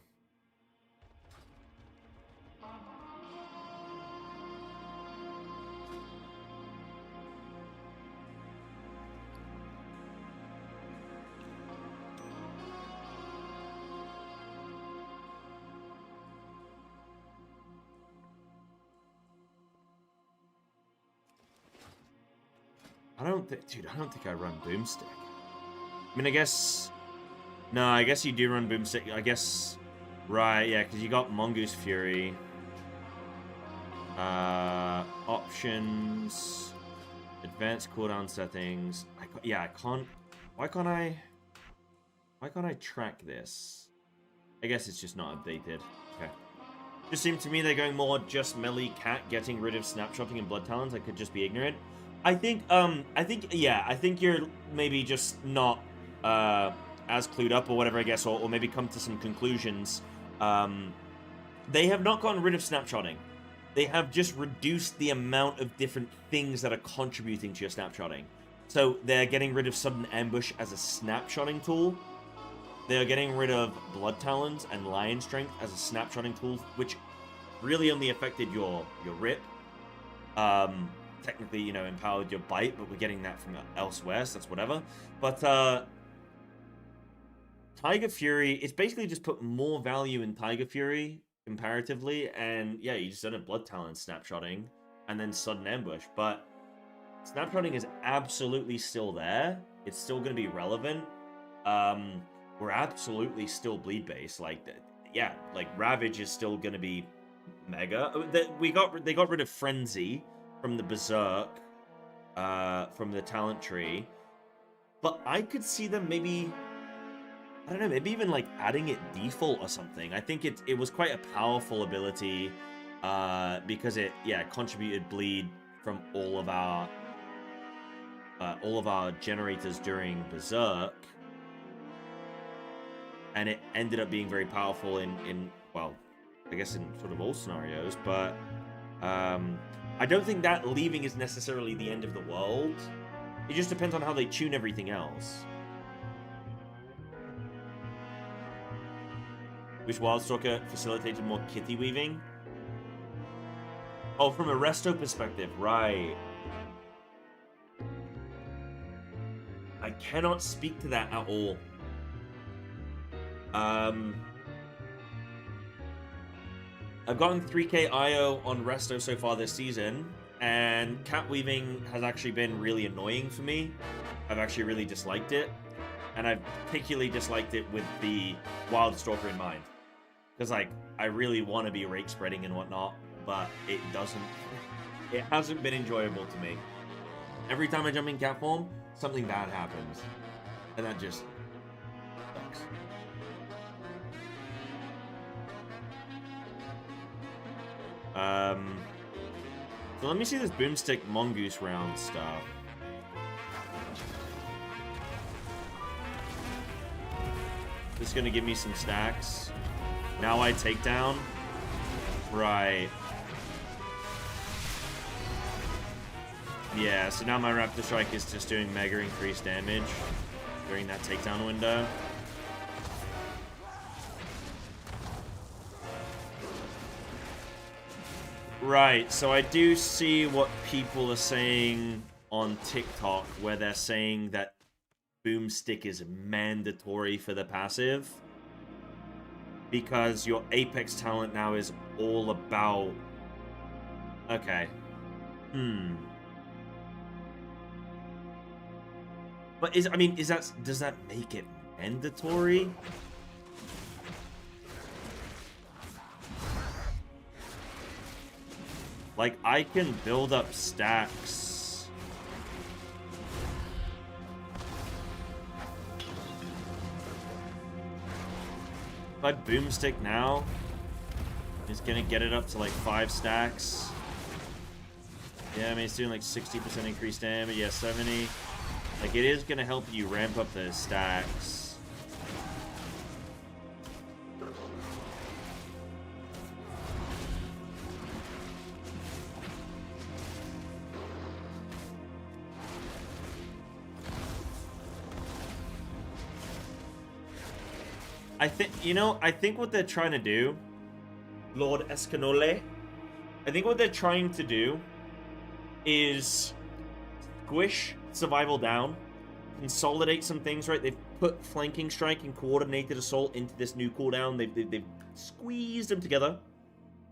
I don't think I run Boomstick. I mean, I guess... No, I guess you do run Boomstick. I guess... Right, yeah, because you got Mongoose Fury. Options... Advanced cooldown settings. I can't... Why can't I track this? I guess it's just not updated. Okay. Just seemed to me they're going more just melee cat, getting rid of snapshotting and blood talons. I could just be ignorant. I think you're maybe just not as clued up or whatever, I guess, or maybe come to some conclusions. They have not gotten rid of snapshotting. They have just reduced the amount of different things that are contributing to your snapshotting. So they're getting rid of sudden ambush as a snapshotting tool. They're getting rid of blood talons and lion strength as a snapshotting tool, which really only affected your rip. Technically, you know, empowered your bite, but we're getting that from elsewhere, so that's whatever. But Tiger Fury, it's basically just put more value in Tiger Fury comparatively, and yeah, you just don't have blood talent snapshotting and then sudden ambush. But snapshotting is absolutely still there. It's still going to be relevant. We're absolutely still bleed based. Like, yeah, like Ravage is still going to be mega. They got rid of Frenzy from the Berserk, from the talent tree, but I could see them maybe, I don't know, maybe even like adding it default or something. I think it was quite a powerful ability, because it contributed bleed from all of our generators during Berserk, and it ended up being very powerful in well, I guess in sort of all scenarios, but I don't think that leaving is necessarily the end of the world. It just depends on how they tune everything else. Which Wildstalker facilitated more kitty weaving? Oh, from a resto perspective, right. I cannot speak to that at all. I've gotten 3k IO on resto so far this season, and cat weaving has actually been really annoying for me. I've actually really disliked it, and I've particularly disliked it with the Wildstalker in mind. Because, like, I really want to be rake spreading and whatnot, but it hasn't been enjoyable to me. Every time I jump in cat form, something bad happens, and that just sucks. So let me see this Boomstick Mongoose round stuff. This is gonna give me some stacks. Now I take down. Right. Yeah, so now my Raptor Strike is just doing mega increased damage during that takedown window. Right, so I do see what people are saying on TikTok, where they're saying that Boomstick is mandatory for the passive, because your Apex talent now is all about... Okay. But does that make it mandatory? Like, I can build up stacks. If I Boomstick now, it's gonna get it up to like 5 stacks. Yeah, I mean, it's doing like 60% increased damage. Yeah, 70. Like, it is gonna help you ramp up those stacks. I think what they're trying to do, Lord Escanole, I think what they're trying to do is squish survival down, consolidate some things, right? They've put flanking strike and coordinated assault into this new cooldown. They've squeezed them together.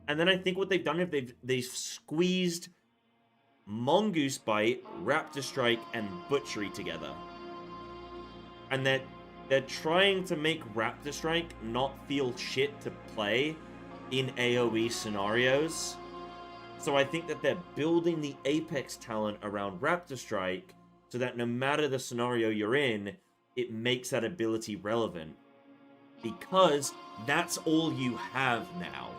And then I think what they've done is they've squeezed Mongoose Bite, Raptor Strike, and Butchery together. And they're trying to make Raptor Strike not feel shit to play in AoE scenarios. So I think that they're building the Apex talent around Raptor Strike so that no matter the scenario you're in, it makes that ability relevant. Because that's all you have now.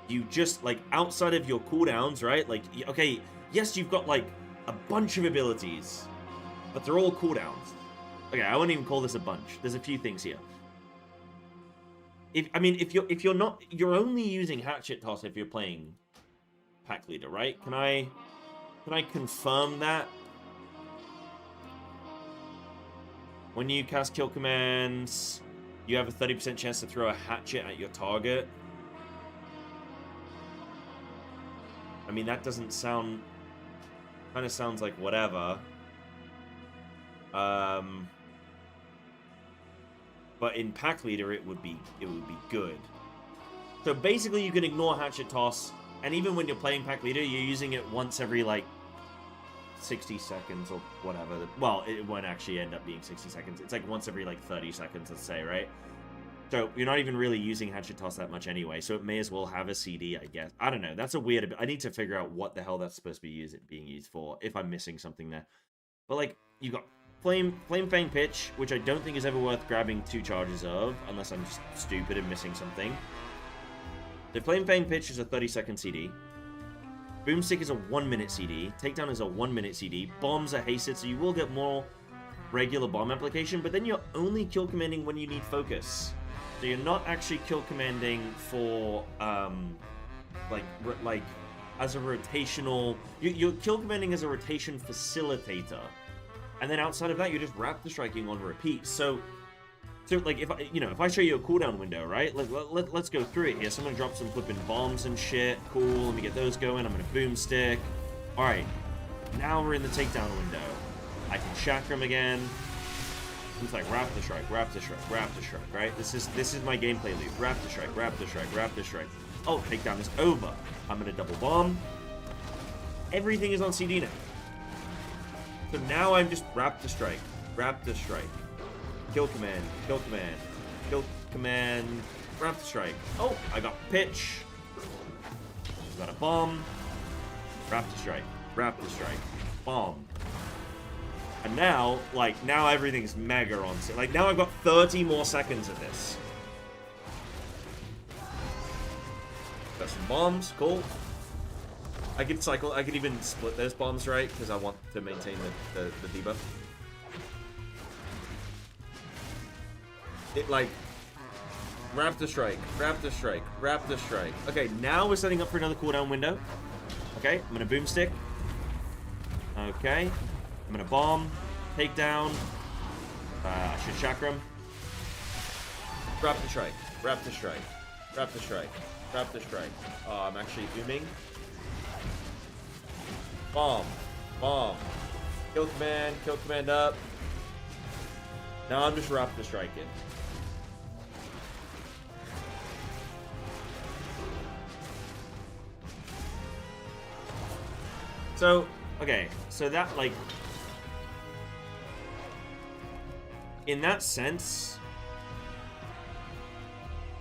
You just, like, outside of your cooldowns, right? Like, okay, yes, you've got, like, a bunch of abilities, but they're all cooldowns. Okay, I wouldn't even call this a bunch. There's a few things here. If you're not, you're only using Hatchet Toss if you're playing Pack Leader, right? Can I confirm that? When you cast kill commands, you have a 30% chance to throw a hatchet at your target. I mean, that doesn't sound... Kind of sounds like whatever. But in Pack Leader, it would be good. So basically, you can ignore Hatchet Toss, and even when you're playing Pack Leader, you're using it once every, like, 60 seconds or whatever. Well, it won't actually end up being 60 seconds. It's like once every, like, 30 seconds, let's say, right? So you're not even really using Hatchet Toss that much anyway, so it may as well have a CD, I guess. I don't know. That's a weird... I need to figure out what the hell that's supposed to be being used for, if I'm missing something there. But, like, you got Flame Fang Pitch, which I don't think is ever worth grabbing 2 charges of, unless I'm just stupid and missing something. The Flame Fang Pitch is a 30-second CD. Boomstick is a 1-minute CD. Takedown is a 1-minute CD. Bombs are hasted, so you will get more regular bomb application, but then you're only kill commanding when you need focus. So you're not actually kill commanding for, like as a rotational... You're kill commanding as a rotation facilitator. And then outside of that, you're just Raptor Striking on repeat. So like, if I show you a cooldown window, right? Let's go through it here. So I'm going to drop some flipping bombs and shit. Cool, let me get those going. I'm going to Boomstick. Alright, now we're in the takedown window. I can Chakram again. It's like Raptor Strike, Raptor Strike, Raptor Strike, right? This is my gameplay loop. Raptor Strike, Raptor Strike, Raptor Strike. Oh, takedown is over. I'm gonna double bomb. Everything is on CD now. So now I'm just Raptor Strike, Raptor Strike. Kill command, kill command, kill command, Raptor Strike. Oh, I got pitch. Got a bomb. Raptor Strike, Raptor Strike, bomb. And now, like, now everything's mega on. Like, now I've got 30 more seconds of this. Got some bombs, cool. I could cycle, I could even split those bombs, right? Because I want to maintain the debuff. It, like, Raptor Strike, Raptor Strike, Raptor Strike. Okay, now we're setting up for another cooldown window. Okay, I'm gonna Boomstick. Okay. I'm gonna bomb, takedown. I should Chakram. Raptor Strike, Raptor Strike, Raptor Strike, Raptor Strike. Oh, I'm actually booming. Bomb, bomb. Kill command up. Now I'm just Raptor Striking. So, okay, so that, like, in that sense,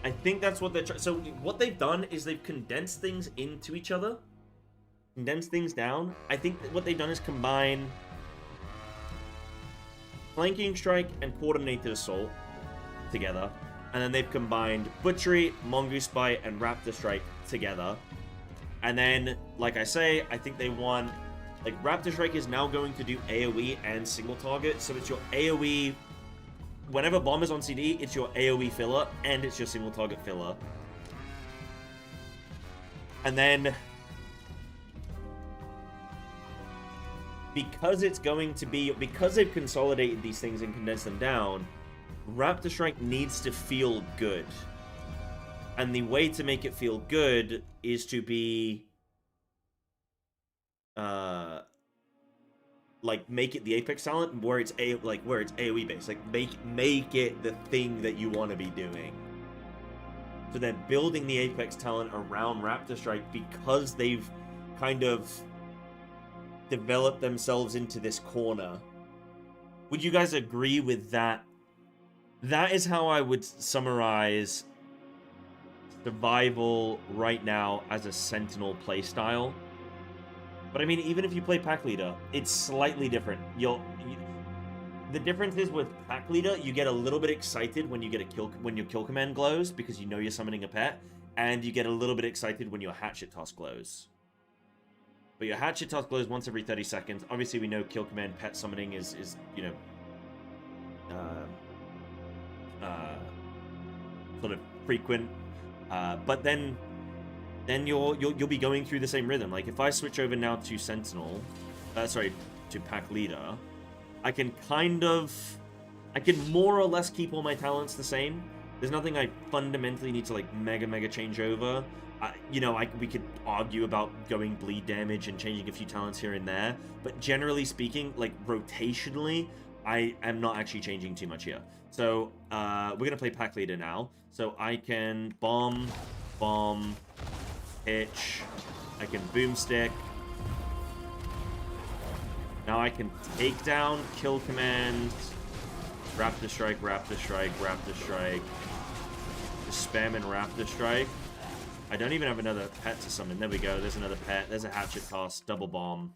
I think that's what they're trying. So what they've done is they've condensed things into each other, condensed things down. I think that what they've done is combine Flanking Strike and Coordinated Assault together, and then they've combined Butchery, Mongoose Bite, and Raptor Strike together. And then, like I say, I think they want... Like, Raptor Strike is now going to do AoE and single target, so it's your AoE... Whenever bomb is on CD, it's your AoE filler, and it's your single target filler. And then... Because it's going to be... Because they've consolidated these things and condensed them down, Raptor Strike needs to feel good. And the way to make it feel good is to be... like, make it the Apex talent where it's AoE based. Like, make it the thing that you want to be doing. So they're building the Apex talent around Raptor Strike because they've kind of developed themselves into this corner. Would you guys agree with that? That is how I would summarize survival right now as a Sentinel playstyle. But I mean, even if you play Pack Leader, it's slightly different. The difference is with Pack Leader, you get a little bit excited when you get when your kill command glows because you know you're summoning a pet, and you get a little bit excited when your hatchet toss glows. But your hatchet toss glows once every 30 seconds. Obviously, we know kill command pet summoning is you know, sort of frequent. But then you'll be going through the same rhythm. Like if I switch over now to Sentinel, to Pack Leader, I can more or less keep all my talents the same. There's nothing I fundamentally need to like mega change over. We could argue about going bleed damage and changing a few talents here and there, but generally speaking, like rotationally, I am not actually changing too much here. So we're gonna play Pack Leader now. So I can bomb, pitch, I can boomstick. Now I can take down, kill command, Raptor Strike, Raptor Strike, Raptor Strike. Just spam and Raptor Strike. I don't even have another pet to summon. There we go. There's another pet. There's a hatchet toss. Double bomb.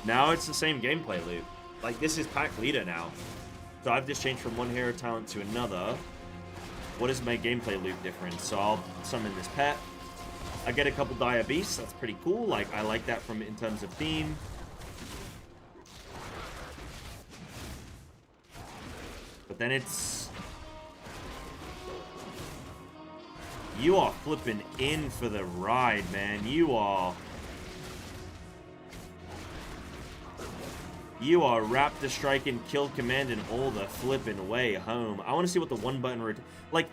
Now it's the same gameplay loop. Like, this is Pack Leader now. So I've just changed from one hero talent to another. What is my gameplay loop difference? So I'll summon this pet. I get a couple Dire Beasts. That's pretty cool. Like, I like that in terms of theme. But then it's... You are flipping in for the ride, man. You are Raptor striking, kill command, and all the flipping way home. I want to see what the one button like.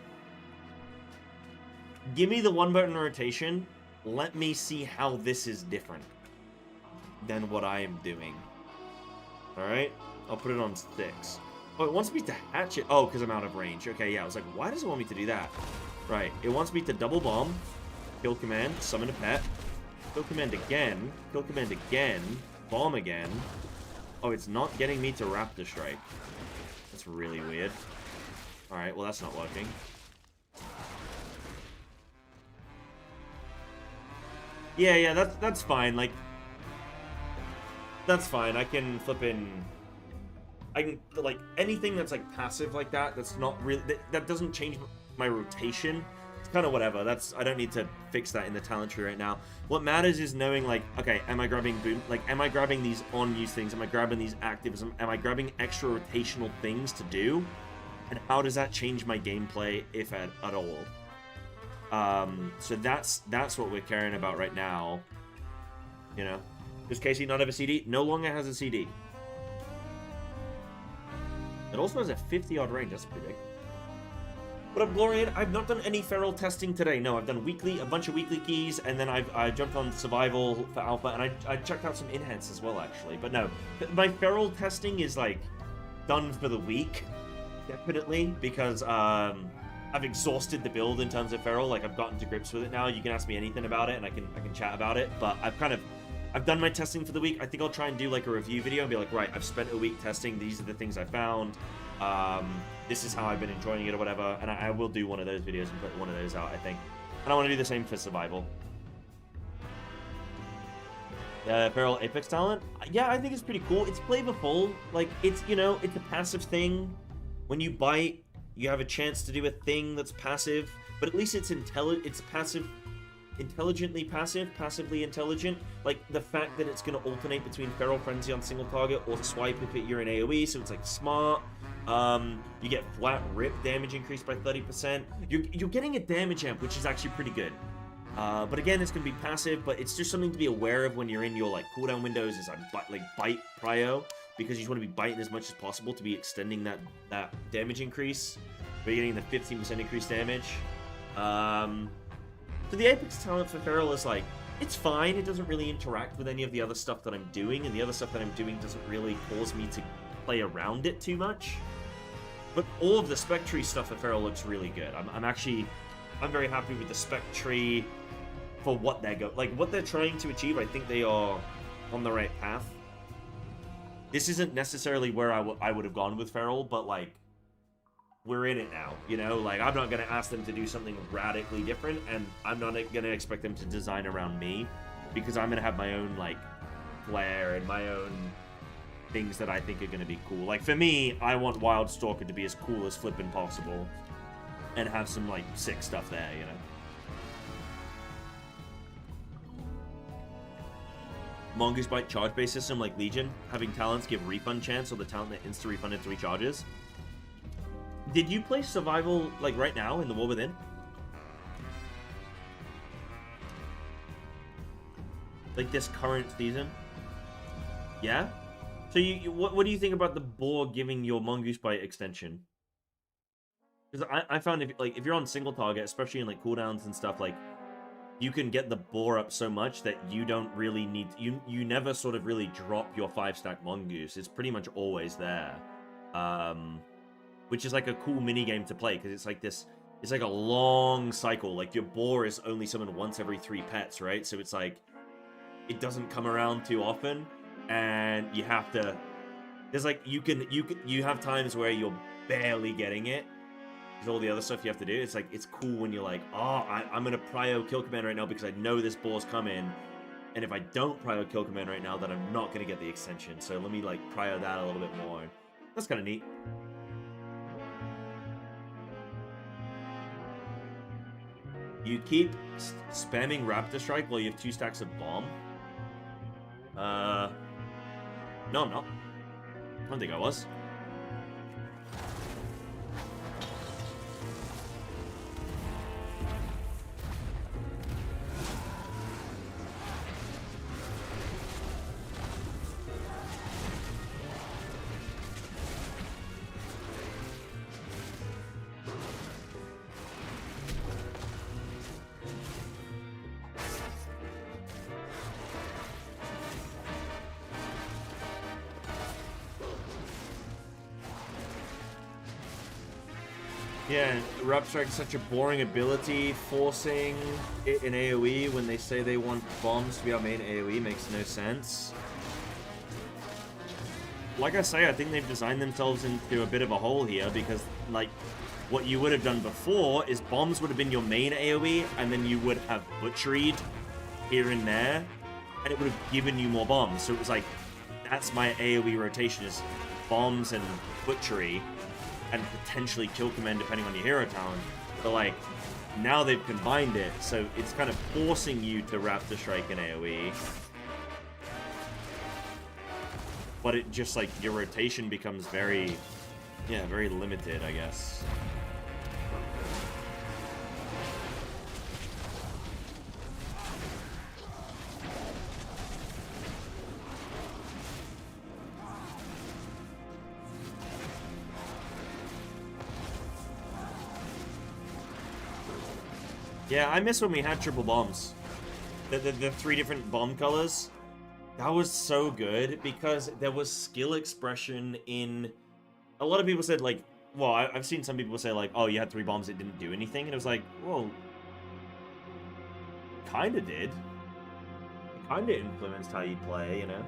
Give me the one button rotation. Let me see how this is different than what I am doing. All right, I'll put it on 6. Oh, it wants me to hatch it. Oh, because I'm out of range. Okay, yeah. I was like, why does it want me to do that? Right. It wants me to double bomb, kill command, summon a pet, kill command again, bomb again. Oh, it's not getting me to Raptor Strike. That's really weird. Alright, well that's not working. Yeah, that's fine. Like, that's fine. I can flip in... I can, like, anything that's, like, passive like that, that's not really... That doesn't change my rotation. It's kind of whatever. I don't need to fix that in the talent tree right now. What matters is knowing, like, okay, am I grabbing boom? Like, am I grabbing these on-use things? Am I grabbing these actives? Am I grabbing extra rotational things to do? And how does that change my gameplay, if at all? So that's what we're caring about right now. You know? Does Casey not have a CD? No longer has a CD. It also has a 50-odd range. That's pretty big. What up, Glorian? I've not done any feral testing today. No, I've done a bunch of weekly keys, and then I jumped on survival for alpha, and I checked out some enhance as well, actually. But no, my feral testing is like done for the week, definitely, because I've exhausted the build in terms of feral. Like, I've gotten to grips with it now. You can ask me anything about it, and I can chat about it. But I've done my testing for the week. I think I'll try and do like a review video and be like, right, I've spent a week testing. These are the things I found. This is how I've been enjoying it or whatever. And I will do one of those videos and put one of those out, I think. And I want to do the same for survival. Feral Apex talent? Yeah, I think it's pretty cool. It's flavorful. Like, it's, you know, it's a passive thing. When you bite, you have a chance to do a thing that's passive. But at least it's passive. Intelligently passive, passively intelligent. Like, the fact that it's going to alternate between Feral Frenzy on single target or swipe if you're in AoE, so it's like smart. You get flat rip damage increased by 30%. You're getting a damage amp, which is actually pretty good. But again, it's going to be passive, but it's just something to be aware of when you're in your like cooldown windows. Is like bite prio, because you just want to be biting as much as possible to be extending that damage increase. But you're getting the 15% increased damage. So the Apex talent for Feral is like, it's fine. It doesn't really interact with any of the other stuff that I'm doing, and the other stuff that I'm doing doesn't really cause me to play around it too much. But all of the spec tree stuff for Feral looks really good. I'm very happy with the spec tree for what what they're trying to achieve. I think they are on the right path. This isn't necessarily where I would have gone with Feral, but like, we're in it now, you know? Like, I'm not going to ask them to do something radically different, and I'm not going to expect them to design around me, because I'm going to have my own, like, flair and my own things that I think are going to be cool. Like, for me, I want Wild Stalker to be as cool as flippin' possible, and have some, like, sick stuff there, you know? Mongoose Bite charge-based system like Legion, having talents give refund chance, or the talent that insta-refund in 3 charges. Did you play Survival, like, right now in the War Within? Like, this current season? Yeah? So, what do you think about the boar giving your Mongoose Bite extension? Because I found if you're on single target, especially in, like, cooldowns and stuff, like, you can get the boar up so much that you don't really need... You never sort of really drop your 5-stack Mongoose. It's pretty much always there. Which is like a cool mini game to play, because it's like this, it's like a long cycle. Like, your boar is only summoned once every 3 pets, right? So it's like, it doesn't come around too often, and you have to, there's like, you have times where you're barely getting it, because all the other stuff you have to do. It's like, it's cool when you're like, oh, I'm gonna prio Kill Command right now because I know this boar's coming, and if I don't prio Kill Command right now, then I'm not gonna get the extension, so let me like prio that a little bit more. That's kind of neat. You keep spamming Raptor Strike while you have 2 stacks of Bomb? No, I'm not. I don't think I was. Yeah, Raptor Strike is such a boring ability. Forcing it in AoE when they say they want bombs to be our main AoE makes no sense. Like I say, I think they've designed themselves into a bit of a hole here, because, like, what you would have done before is bombs would have been your main AoE, and then you would have butcheried here and there, and it would have given you more bombs. So it was like, that's my AoE rotation, is bombs and butchery, and potentially Kill Command depending on your hero talent. But like, now they've combined it, so it's kind of forcing you to Raptor Strike in AoE. But it just, like, your rotation becomes very, yeah, very limited, I guess. Yeah, I miss when we had triple bombs. The 3 different bomb colors. That was so good, because there was skill expression in... A lot of people said, like... Well, I've seen some people say, like, oh, you had 3 bombs, it didn't do anything. And it was like, well... Kinda did. It kinda influenced how you play, you know?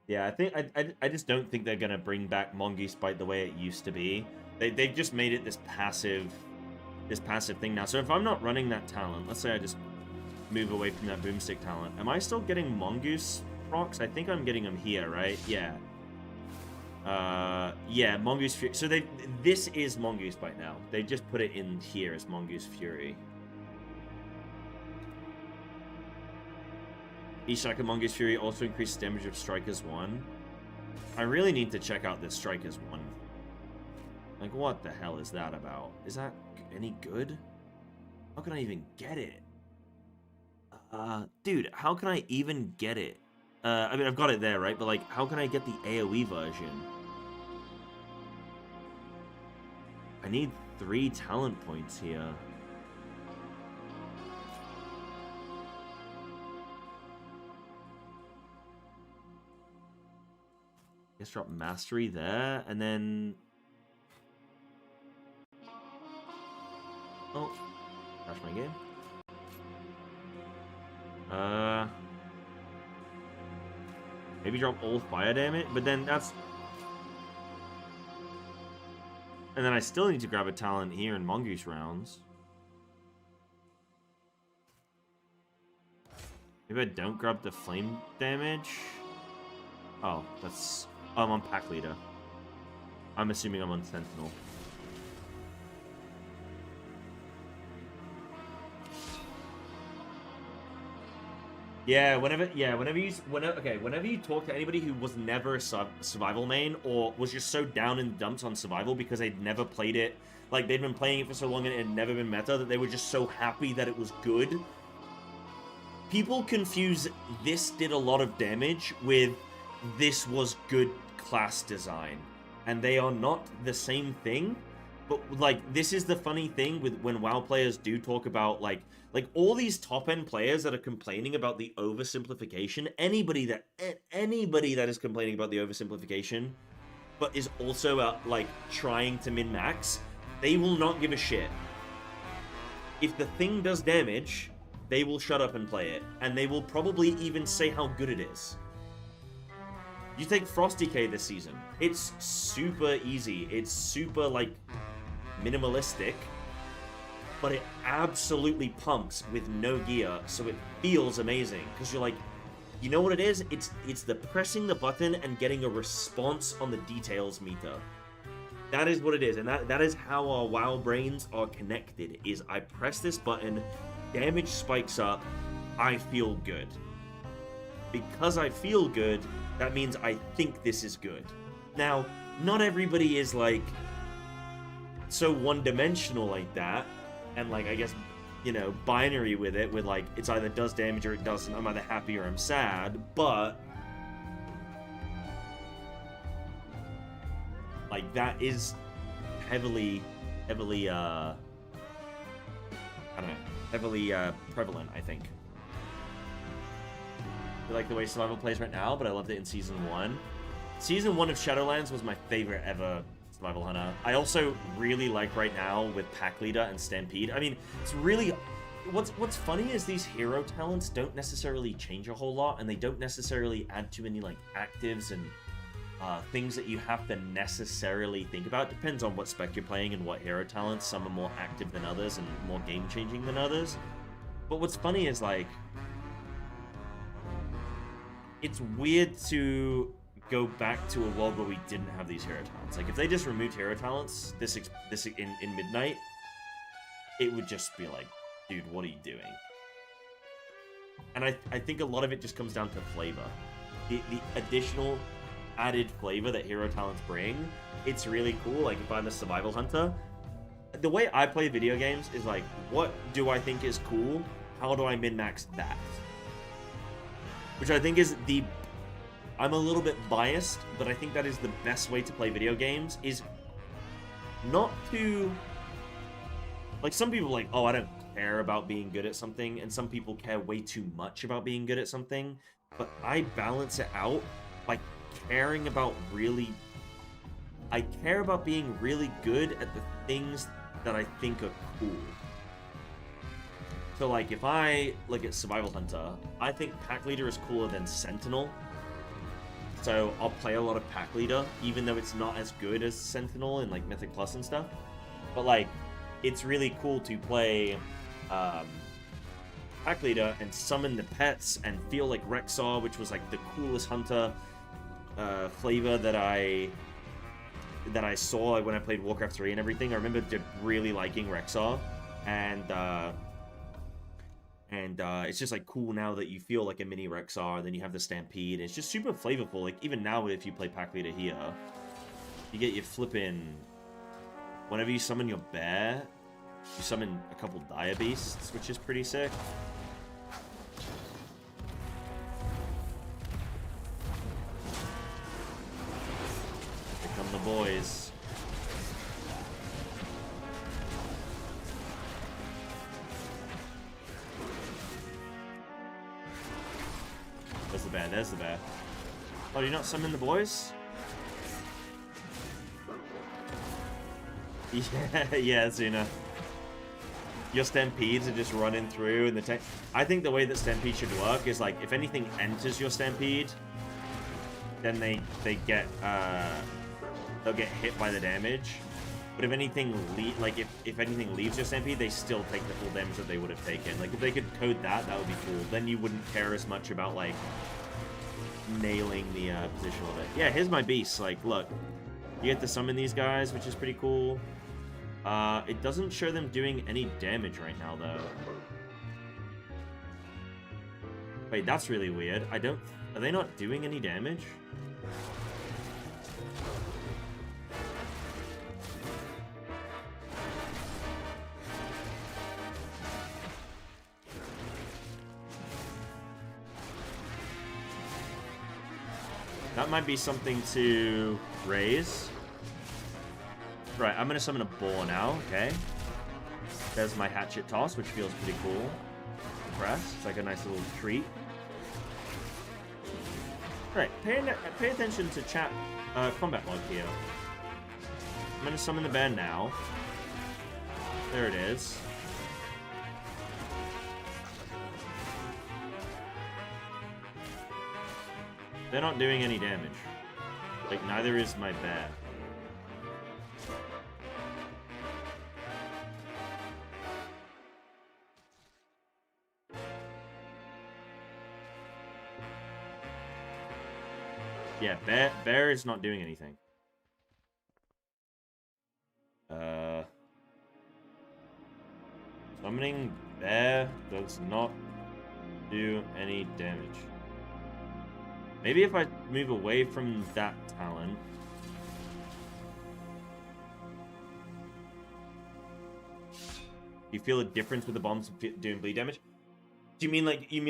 Yeah, I think I just don't think they're gonna bring back Mongoose Bite the way it used to be. They've just made it this passive thing now. So if I'm not running that talent, let's say I just move away from that boomstick talent, am I still getting Mongoose procs? I think I'm getting them here, right? Yeah. Yeah, Mongoose Fury. So this is Mongoose Bite now. They just put it in here as Mongoose Fury. Each strike of Mongoose Fury also increases damage of strikers 1. I really need to check out this Strikers one. Like, what the hell is that about? Is that any good? How can I even get it? Dude, how can I even get it? I mean, I've got it there, right? But, like, how can I get the AoE version? I need 3 talent points here. Guess drop mastery there, and then... Oh, crash my game. Maybe drop all fire damage, but then that's... And then I still need to grab a talent here in Mongoose rounds. Maybe I don't grab the flame damage. Oh, that's... Oh, I'm on Pack Leader. I'm assuming I'm on Sentinel. Yeah, whenever you talk to anybody who was never a survival main or was just so down in the dumps on survival because they'd never played it, like they'd been playing it for so long and it had never been meta, that they were just so happy that it was good. People confuse this did a lot of damage with this was good class design, and they are not the same thing. But like, this is the funny thing with when WoW players do talk about like all these top-end players that are complaining about the oversimplification. Anybody that is complaining about the oversimplification, but is also like trying to min-max, they will not give a shit. If the thing does damage, they will shut up and play it, and they will probably even say how good it is. You take Frost Decay this season. It's super easy. It's super like minimalistic, but it absolutely pumps with no gear, so it feels amazing because you're like, you know what it is? It's the pressing the button and getting a response on the details meter. That is what it is, and that is how our WoW brains are connected. Is I press this button, damage spikes up, I feel good. Because I feel good, that means I think this is good. Now, not everybody is like so one-dimensional like that, and like, I guess, you know, binary with it, with like, it's either does damage or it doesn't. I'm either happy or I'm sad, but like, that is heavily I don't know, heavily prevalent, I think. I like the way survival plays right now, but I loved it in Season 1. Season 1 of Shadowlands was my favorite ever survival hunter. I also really like right now with Pack Leader and Stampede. I mean, it's really... What's funny is these hero talents don't necessarily change a whole lot, and they don't necessarily add too many like actives and things that you have to necessarily think about. Depends on what spec you're playing and what hero talents. Some are more active than others and more game-changing than others. But what's funny is like... It's weird to go back to a world where we didn't have these hero talents. Like, if they just removed hero talents this in Midnight, it would just be like, dude, what are you doing? And I think a lot of it just comes down to flavor. The additional added flavor that hero talents bring, it's really cool. Like, if I'm a survival hunter, the way I play video games is like, what do I think is cool? How do I min-max that? Which I think is the... I'm a little bit biased, but I think that is the best way to play video games, is not to... Like, some people are like, oh, I don't care about being good at something, and some people care way too much about being good at something, but I balance it out by caring about really... I care about being really good at the things that I think are cool. So, like, if I look at Survival Hunter, I think Pack Leader is cooler than Sentinel. So, I'll play a lot of Pack Leader, even though it's not as good as Sentinel in, like, Mythic Plus and stuff. But, like, it's really cool to play Pack Leader and summon the pets and feel like Rexar, which was, like, the coolest hunter flavor that I saw when I played Warcraft 3 and everything. I remember really liking Rexar, and And it's just like cool now that you feel like a mini Rexar, and then you have the Stampede. It's just super flavorful. Like even now, if you play Pack Leader here, you get your flippin'. Whenever you summon your bear, you summon a couple Dire Beasts, which is pretty sick. Here come the boys. There's the bear, there's the bear. Oh, do you not summon the boys? Yeah, Zuna. Your Stampedes are just running through, and the tank. I think the way that Stampede should work is like if anything enters your Stampede, then they get they'll get hit by the damage. But if anything if anything leaves your Stampede, they still take the full damage that they would have taken. Like if they could code that, that would be cool. Then you wouldn't care as much about like nailing the position of it. Yeah, here's my beast. Like, look, you get to summon these guys, which is pretty cool. It doesn't show them doing any damage right now, though. Wait, that's really weird. Are they not doing any damage? That might be something to raise. Right, I'm gonna summon a boar now, okay. There's my hatchet toss, which feels pretty cool. Press, it's like a nice little treat. Right, pay attention to chat combat log here. I'm gonna summon the bear now. There it is. They're not doing any damage. Like, neither is my bear. Yeah, bear is not doing anything. Summoning bear does not do any damage. Maybe if I move away from that talent. You feel a difference with the bombs doing bleed damage? Do you mean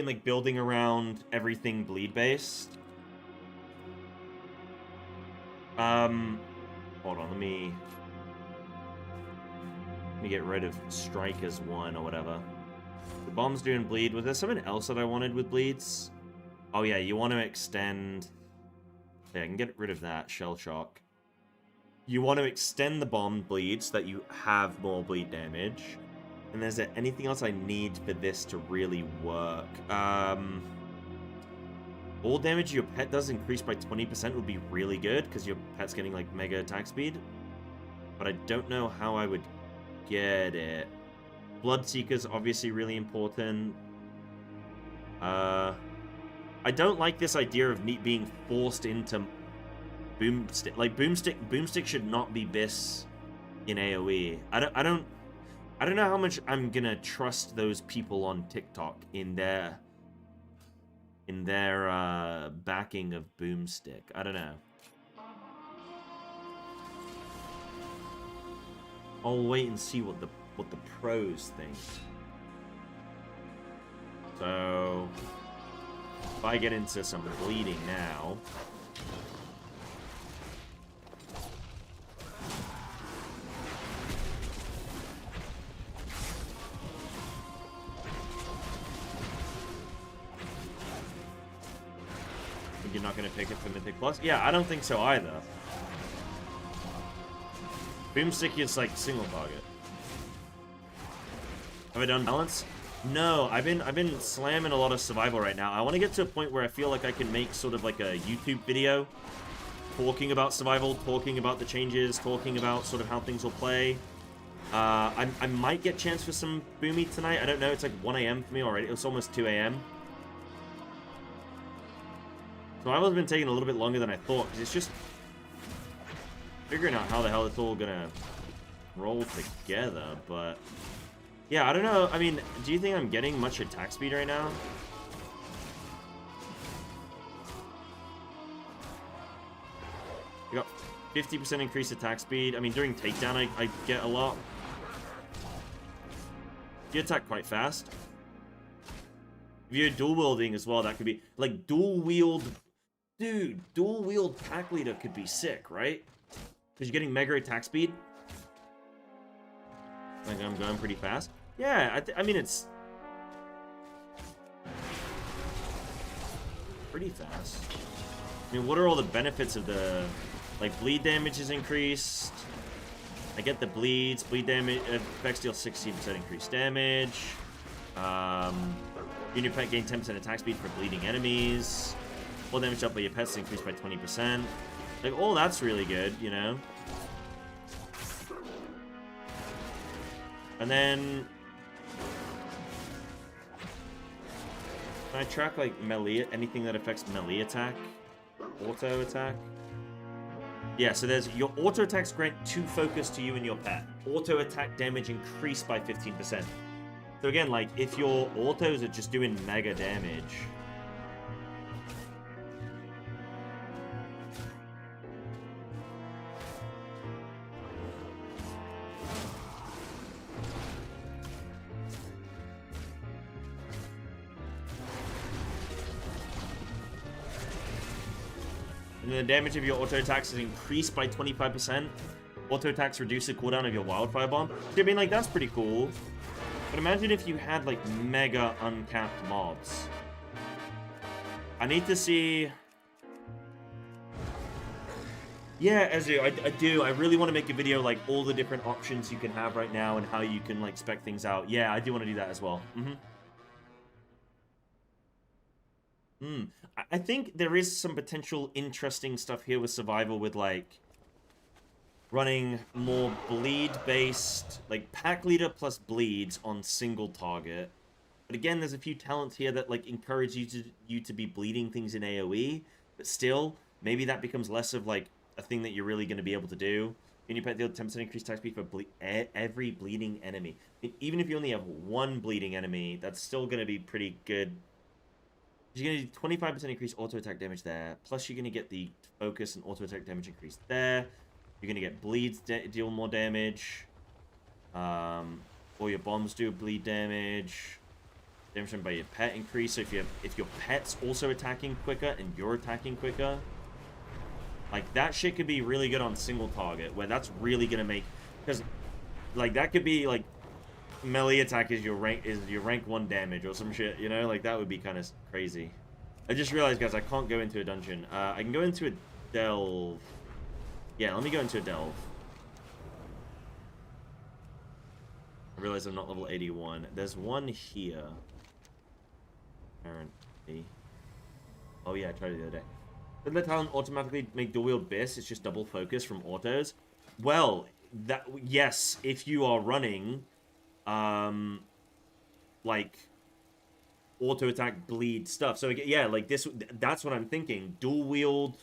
like building around everything bleed based? Hold on, let me get rid of strike as one or whatever. The bomb's doing bleed. Was there something else that I wanted with bleeds? Oh yeah, you want to extend... Yeah, I can get rid of that, shell shock. You want to extend the bomb bleed so that you have more bleed damage. And is there anything else I need for this to really work? All damage your pet does increase by 20% would be really good, because your pet's getting, like, mega attack speed. But I don't know how I would get it. Bloodseeker's obviously really important. I don't like this idea of me being forced into Boomstick. Like, Boomstick should not be Biss in AoE. I don't know how much I'm gonna trust those people on TikTok in their backing of Boomstick. I don't know. I'll wait and see what the pros think. So if I get into some bleeding now. You're not going to pick it for Mythic Plus? Yeah, I don't think so either. Boomstick is like single target. Have I done balance? No, I've been slamming a lot of survival right now. I want to get to a point where I feel like I can make sort of like a YouTube video talking about survival, talking about the changes, talking about sort of how things will play. I might get a chance for some Boomy tonight. I don't know. It's like 1 a.m. for me already. It's almost 2 a.m. Survival's been taking a little bit longer than I thought, because it's just figuring out how the hell it's all gonna roll together, but Yeah, I don't know. I mean, do you think I'm getting much attack speed right now? We got 50% increased attack speed. I mean, during takedown, I get a lot. You attack quite fast. If you're dual wielding as well, that could be like dual wield. Dude, dual wield pack leader could be sick, right? Because you're getting mega attack speed. Like I'm going pretty fast. Yeah, I mean it's pretty fast. I mean, what are all the benefits of the like bleed damage is increased? I get the bleeds. Bleed damage effects deal 16% increased damage. Your pet gain 10% attack speed for bleeding enemies. Full damage up by your pets increased by 20%. Like, oh, that's really good, you know? And then... Can I track, like, melee, anything that affects melee attack? Auto attack? Yeah, so there's your auto attacks grant 2 focus to you and your pet. Auto attack damage increased by 15%. So again, like, if your autos are just doing mega damage... And then the damage of your auto attacks is increased by 25%. Auto attacks reduce the cooldown of your wildfire bomb. So, I mean, like, that's pretty cool. But imagine if you had, like, mega uncapped mobs. I need to see... Yeah, Ezu, I do. I really want to make a video, like, all the different options you can have right now and how you can, like, spec things out. Yeah, I do want to do that as well. I think there is some potential interesting stuff here with survival with, like, running more bleed-based, like, pack leader plus bleeds on single target. But again, there's a few talents here that, like, encourage you to be bleeding things in AoE. But still, maybe that becomes less of, like, a thing that you're really going to be able to do. Can you pet deal 10% increased attack speed for every bleeding enemy? I mean, even if you only have one bleeding enemy, that's still going to be pretty good. You're going to do 25% increased auto attack damage there. Plus, you're going to get the focus and auto attack damage increased there. You're going to get bleeds deal more damage. All your bombs do bleed damage. Damage by your pet increase. So if your pet's also attacking quicker and you're attacking quicker, like that shit could be really good on single target. Where that's really going to make, because like that could be like melee attack is your rank 1 damage or some shit, you know? Like, that would be kind of crazy. I just realized, guys, I can't go into a dungeon. I can go into a delve. Yeah, let me go into a delve. I realize I'm not level 81. There's one here. Apparently. Oh, yeah, I tried it the other day. Did the talent automatically make dual wield Biss? It's just double focus from autos. Well, yes, if you are running... like auto attack bleed stuff. So yeah, like that's what I'm thinking. Dual wield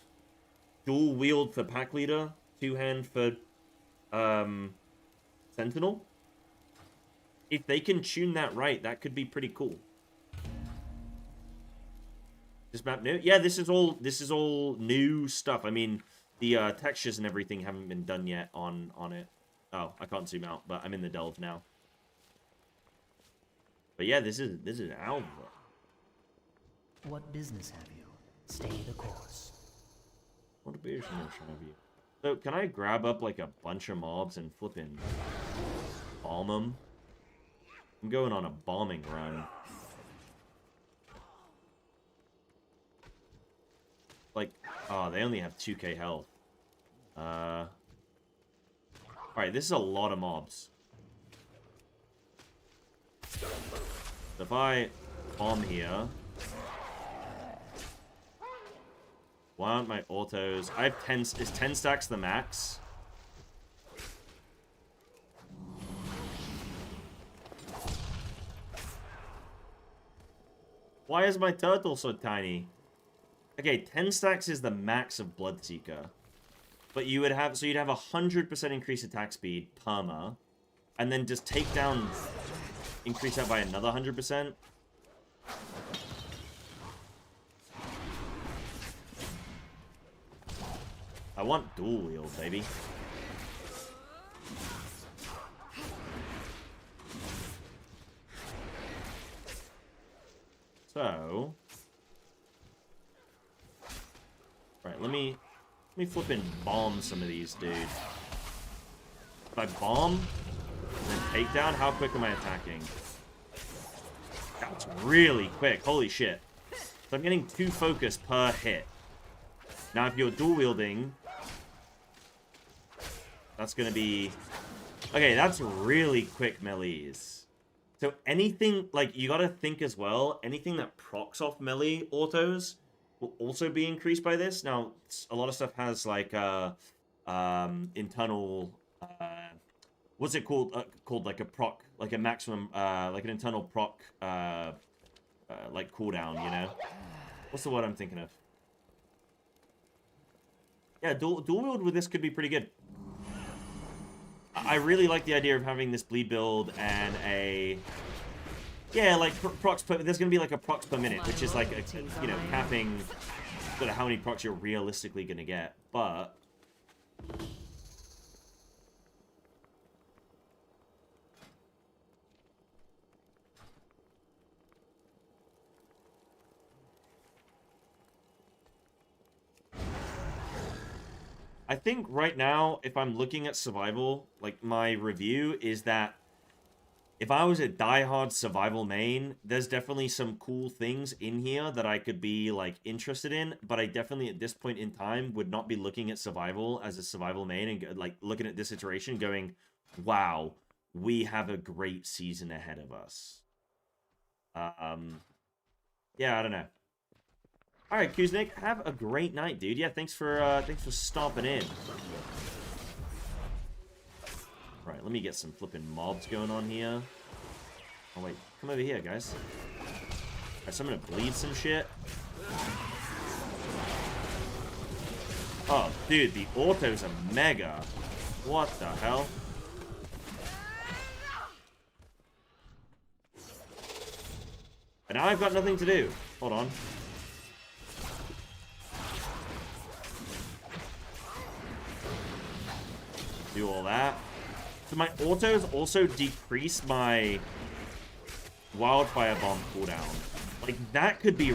for pack leader, 2-hand for sentinel. If they can tune that right, that could be pretty cool. This map new? Yeah, this is all new stuff. I mean, the textures and everything haven't been done yet on it. Oh, I can't zoom out, but I'm in the delve now. But yeah, this is Alva. What business have you? Stay the course. What business have you? So can I grab up like a bunch of mobs and flippin' bomb them? I'm going on a bombing run. Like, oh, they only have 2k health. Alright, this is a lot of mobs. So if I bomb here, why aren't my autos? I have 10. Is 10 stacks the max? Why is my turtle so tiny? Okay, 10 stacks is the max of Bloodseeker. But you would have, so you'd have 100% increased attack speed, perma, and then just take down increase that by another 100%. I want dual wield, baby. So, right, let me flip and bomb some of these, dude. If I bomb and then takedown, how quick am I attacking? That's really quick. Holy shit. So I'm getting 2 focus per hit. Now, if you're dual wielding, that's going to be... Okay, that's really quick melees. So anything, like, you got to think as well, anything that procs off melee autos will also be increased by this. Now, a lot of stuff has, like, internal... what's it called? Called, like, a proc, like a maximum, like an internal proc, like, cooldown, you know? What's the word I'm thinking of? Yeah, dual wield with this could be pretty good. I really like the idea of having this bleed build and a... Yeah, like, procs per... There's going to be, like, a procs per minute, which is, like, you know, capping sort of how many procs you're realistically going to get. But... I think right now, if I'm looking at survival, like, my review is that if I was a diehard survival main, there's definitely some cool things in here that I could be, like, interested in, but I definitely, at this point in time, would not be looking at survival as a survival main and, like, looking at this iteration going, wow, we have a great season ahead of us. Yeah, I don't know. All right, Kuznik, have a great night, dude. Yeah, thanks for stopping in. Right, let me get some flipping mobs going on here. Oh wait, come over here, guys. Alright, so I'm gonna bleed some shit. Oh, dude, the autos are mega. What the hell? And now I've got nothing to do. Hold on. Do all that. So my autos also decrease my wildfire bomb cooldown. Like, that could be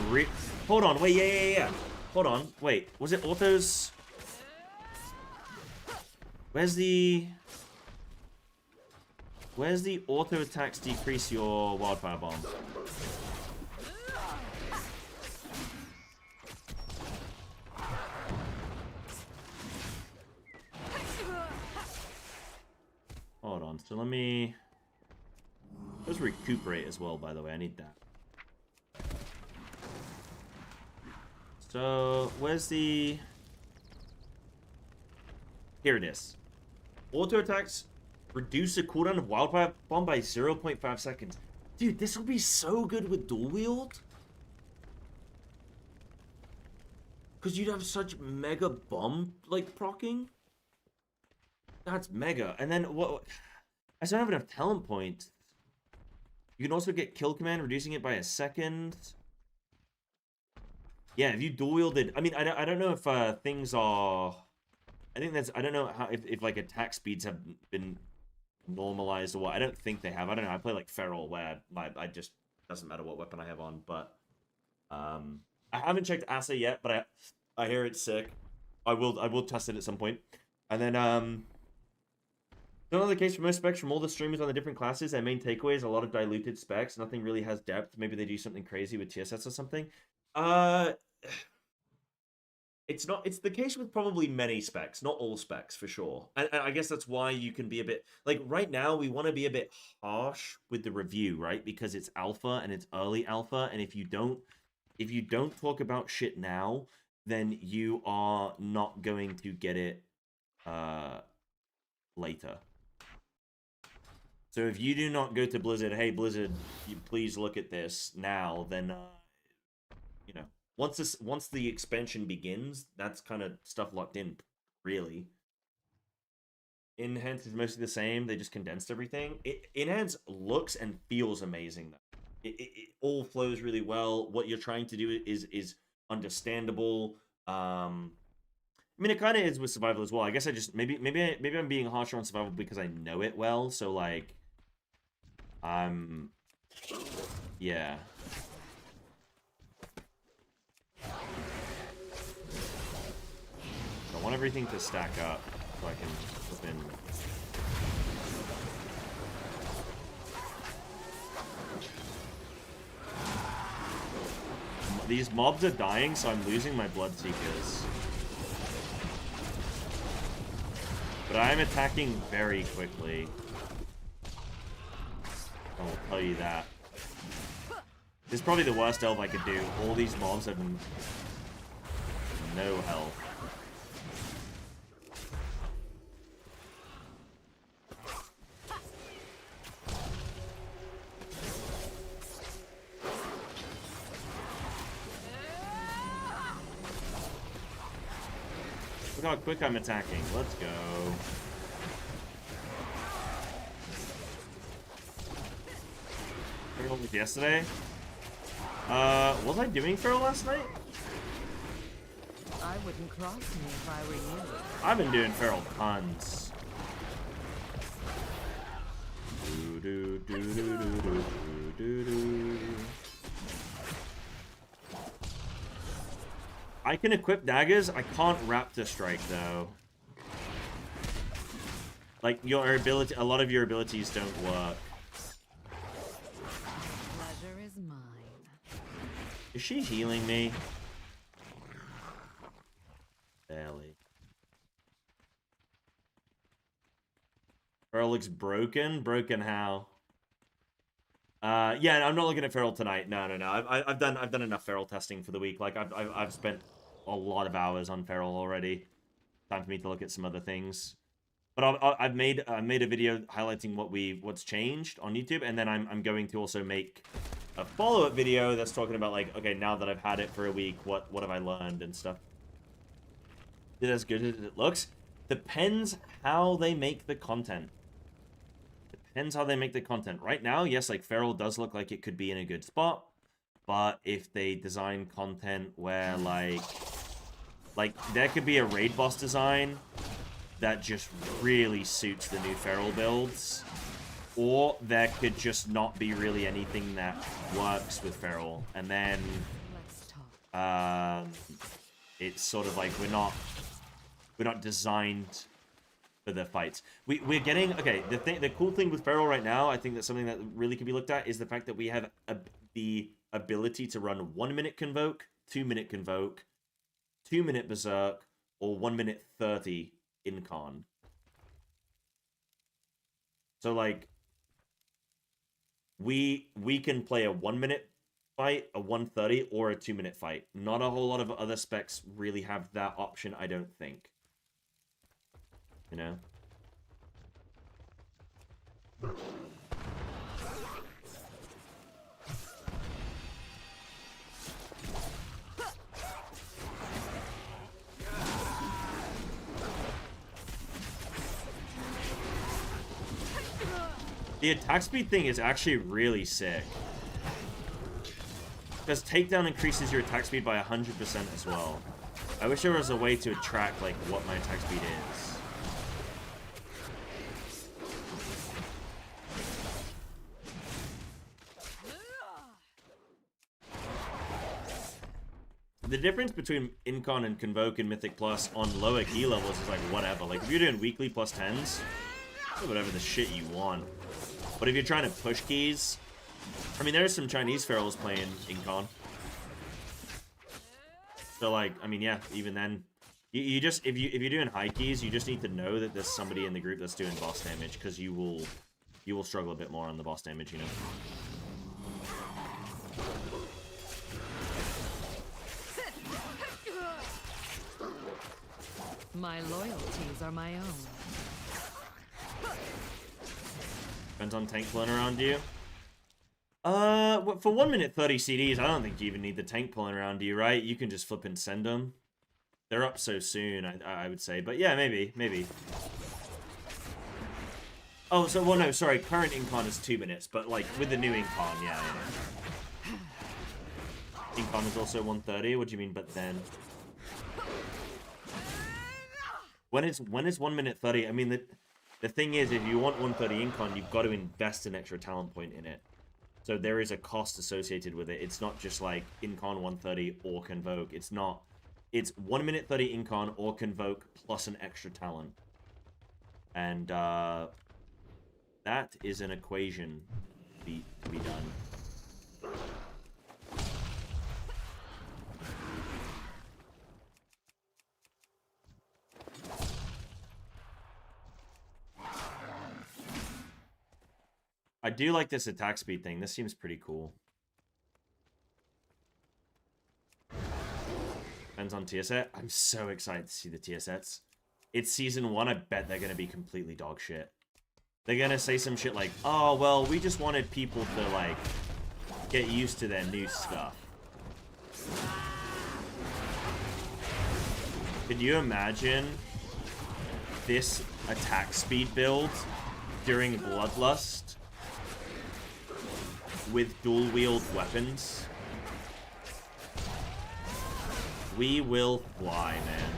Hold on, wait, yeah. Hold on, wait. Was it autos? Where's the auto attacks decrease your wildfire bomb? Hold on, so let me... Let's recuperate as well, by the way. I need that. So, where's the... Here it is. Auto attacks reduce the cooldown of Wildfire Bomb by 0.5 seconds. Dude, this will be so good with dual wield. Because you'd have such mega bomb, like, proccing. That's mega. And then, what? I still don't have enough talent points. You can also get kill command, reducing it by a second. Yeah, if you dual wielded... I mean, I don't know if things are... I think that's... I don't know how if like, attack speeds have been normalized or what. I don't think they have. I don't know. I play, like, Feral, where I just... Doesn't matter what weapon I have on, but... I haven't checked Asa yet, but I hear it's sick. I will test it at some point. And then, Not the case for most specs from all the streamers on the different classes. Their main takeaway is a lot of diluted specs. Nothing really has depth. Maybe they do something crazy with tier sets or something. It's not. It's the case with probably many specs, not all specs for sure. And I guess that's why you can be a bit like right now. We want to be a bit harsh with the review, right? Because it's alpha and it's early alpha, and if you don't talk about shit now, then you are not going to get it later. So if you do not go to Blizzard, hey Blizzard, you please look at this now, then you know, once the expansion begins, that's kind of stuff locked in, really. Enhance is mostly the same. They just condensed everything. Enhance looks and feels amazing. It all flows really well. What you're trying to do is understandable. I mean, it kind of is with survival as well. I guess I just maybe I'm being harsher on survival because I know it well. So like, yeah. I want everything to stack up so I can flip in. These mobs are dying, so I'm losing my Bloodseekers. But I am attacking very quickly. I will tell you that. This is probably the worst elf I could do. All these mobs have no health. Look how quick I'm attacking. Let's go. Feral was yesterday? Was I doing Feral last night? I wouldn't cross me if I were you. I've been doing Feral tons. Do, do, do, do, do, do, do. I can equip daggers. I can't Raptor Strike though. Like your ability, a lot of your abilities don't work. Pleasure is mine. Is she healing me? Barely. Feral looks broken. Broken how? Yeah, I'm not looking at Feral tonight. No. I've done enough Feral testing for the week. Like I've spent a lot of hours on Feral already. Time for me to look at some other things. But I've made a video highlighting what's changed on YouTube, and then I'm going to also make a follow-up video that's talking about like, okay, now that I've had it for a week, what have I learned and stuff. Is it as good as it looks? Depends how they make the content. Depends how they make the content. Right now, yes, like Feral does look like it could be in a good spot, but if they design content where like there could be a raid boss design that just really suits the new Feral builds, or there could just not be really anything that works with Feral, and then it's sort of like we're not designed for the fights. We're getting, okay, the cool thing with Feral right now, I think that's something that really can be looked at, is the fact that we have the ability to run 1 minute Convoke, 2 minute Convoke, 2 minute Berserk, or 1 minute 30 Incon. So like we can play a 1 minute fight, a 1:30, or a 2 minute fight. Not a whole lot of other specs really have that option, I don't think. You know? The attack speed thing is actually really sick. Because takedown increases your attack speed by 100% as well. I wish there was a way to track like what my attack speed is. The difference between Incon and Convoke and Mythic Plus on lower key levels is like whatever. Like if you're doing weekly plus 10s, do whatever the shit you want. But if you're trying to push keys, I mean, there's some Chinese Ferals playing Incon. So like, I mean, yeah, even then, you just if you're doing high keys, you just need to know that there's somebody in the group that's doing boss damage, because you will struggle a bit more on the boss damage, you know. My loyalties are my own. Depends on tank pulling around you. For 1 minute 30 CDs, I don't think you even need the tank pulling around you, right? You can just flip and send them. They're up so soon, I would say. But yeah, maybe. Oh, so, well, no, sorry. Current Incon is 2 minutes, but, like, with the new Incon, yeah. Incon is also 1:30. What do you mean, but then? When is 1 minute 30? I mean, the thing is, if you want 1:30 Incon, you've got to invest an extra talent point in it. So there is a cost associated with it. It's not just like Incon 1:30 or Convoke. It's not. It's 1 minute 30 Incon or Convoke plus an extra talent. And that is an equation to be done. I do like this attack speed thing. This seems pretty cool. Depends on tier set. I'm so excited to see the tier sets. It's season 1. I bet they're going to be completely dog shit. They're going to say some shit like, oh, well, we just wanted people to, like, get used to their new stuff. Can you imagine this attack speed build during Bloodlust with dual-wield weapons? We will fly, man.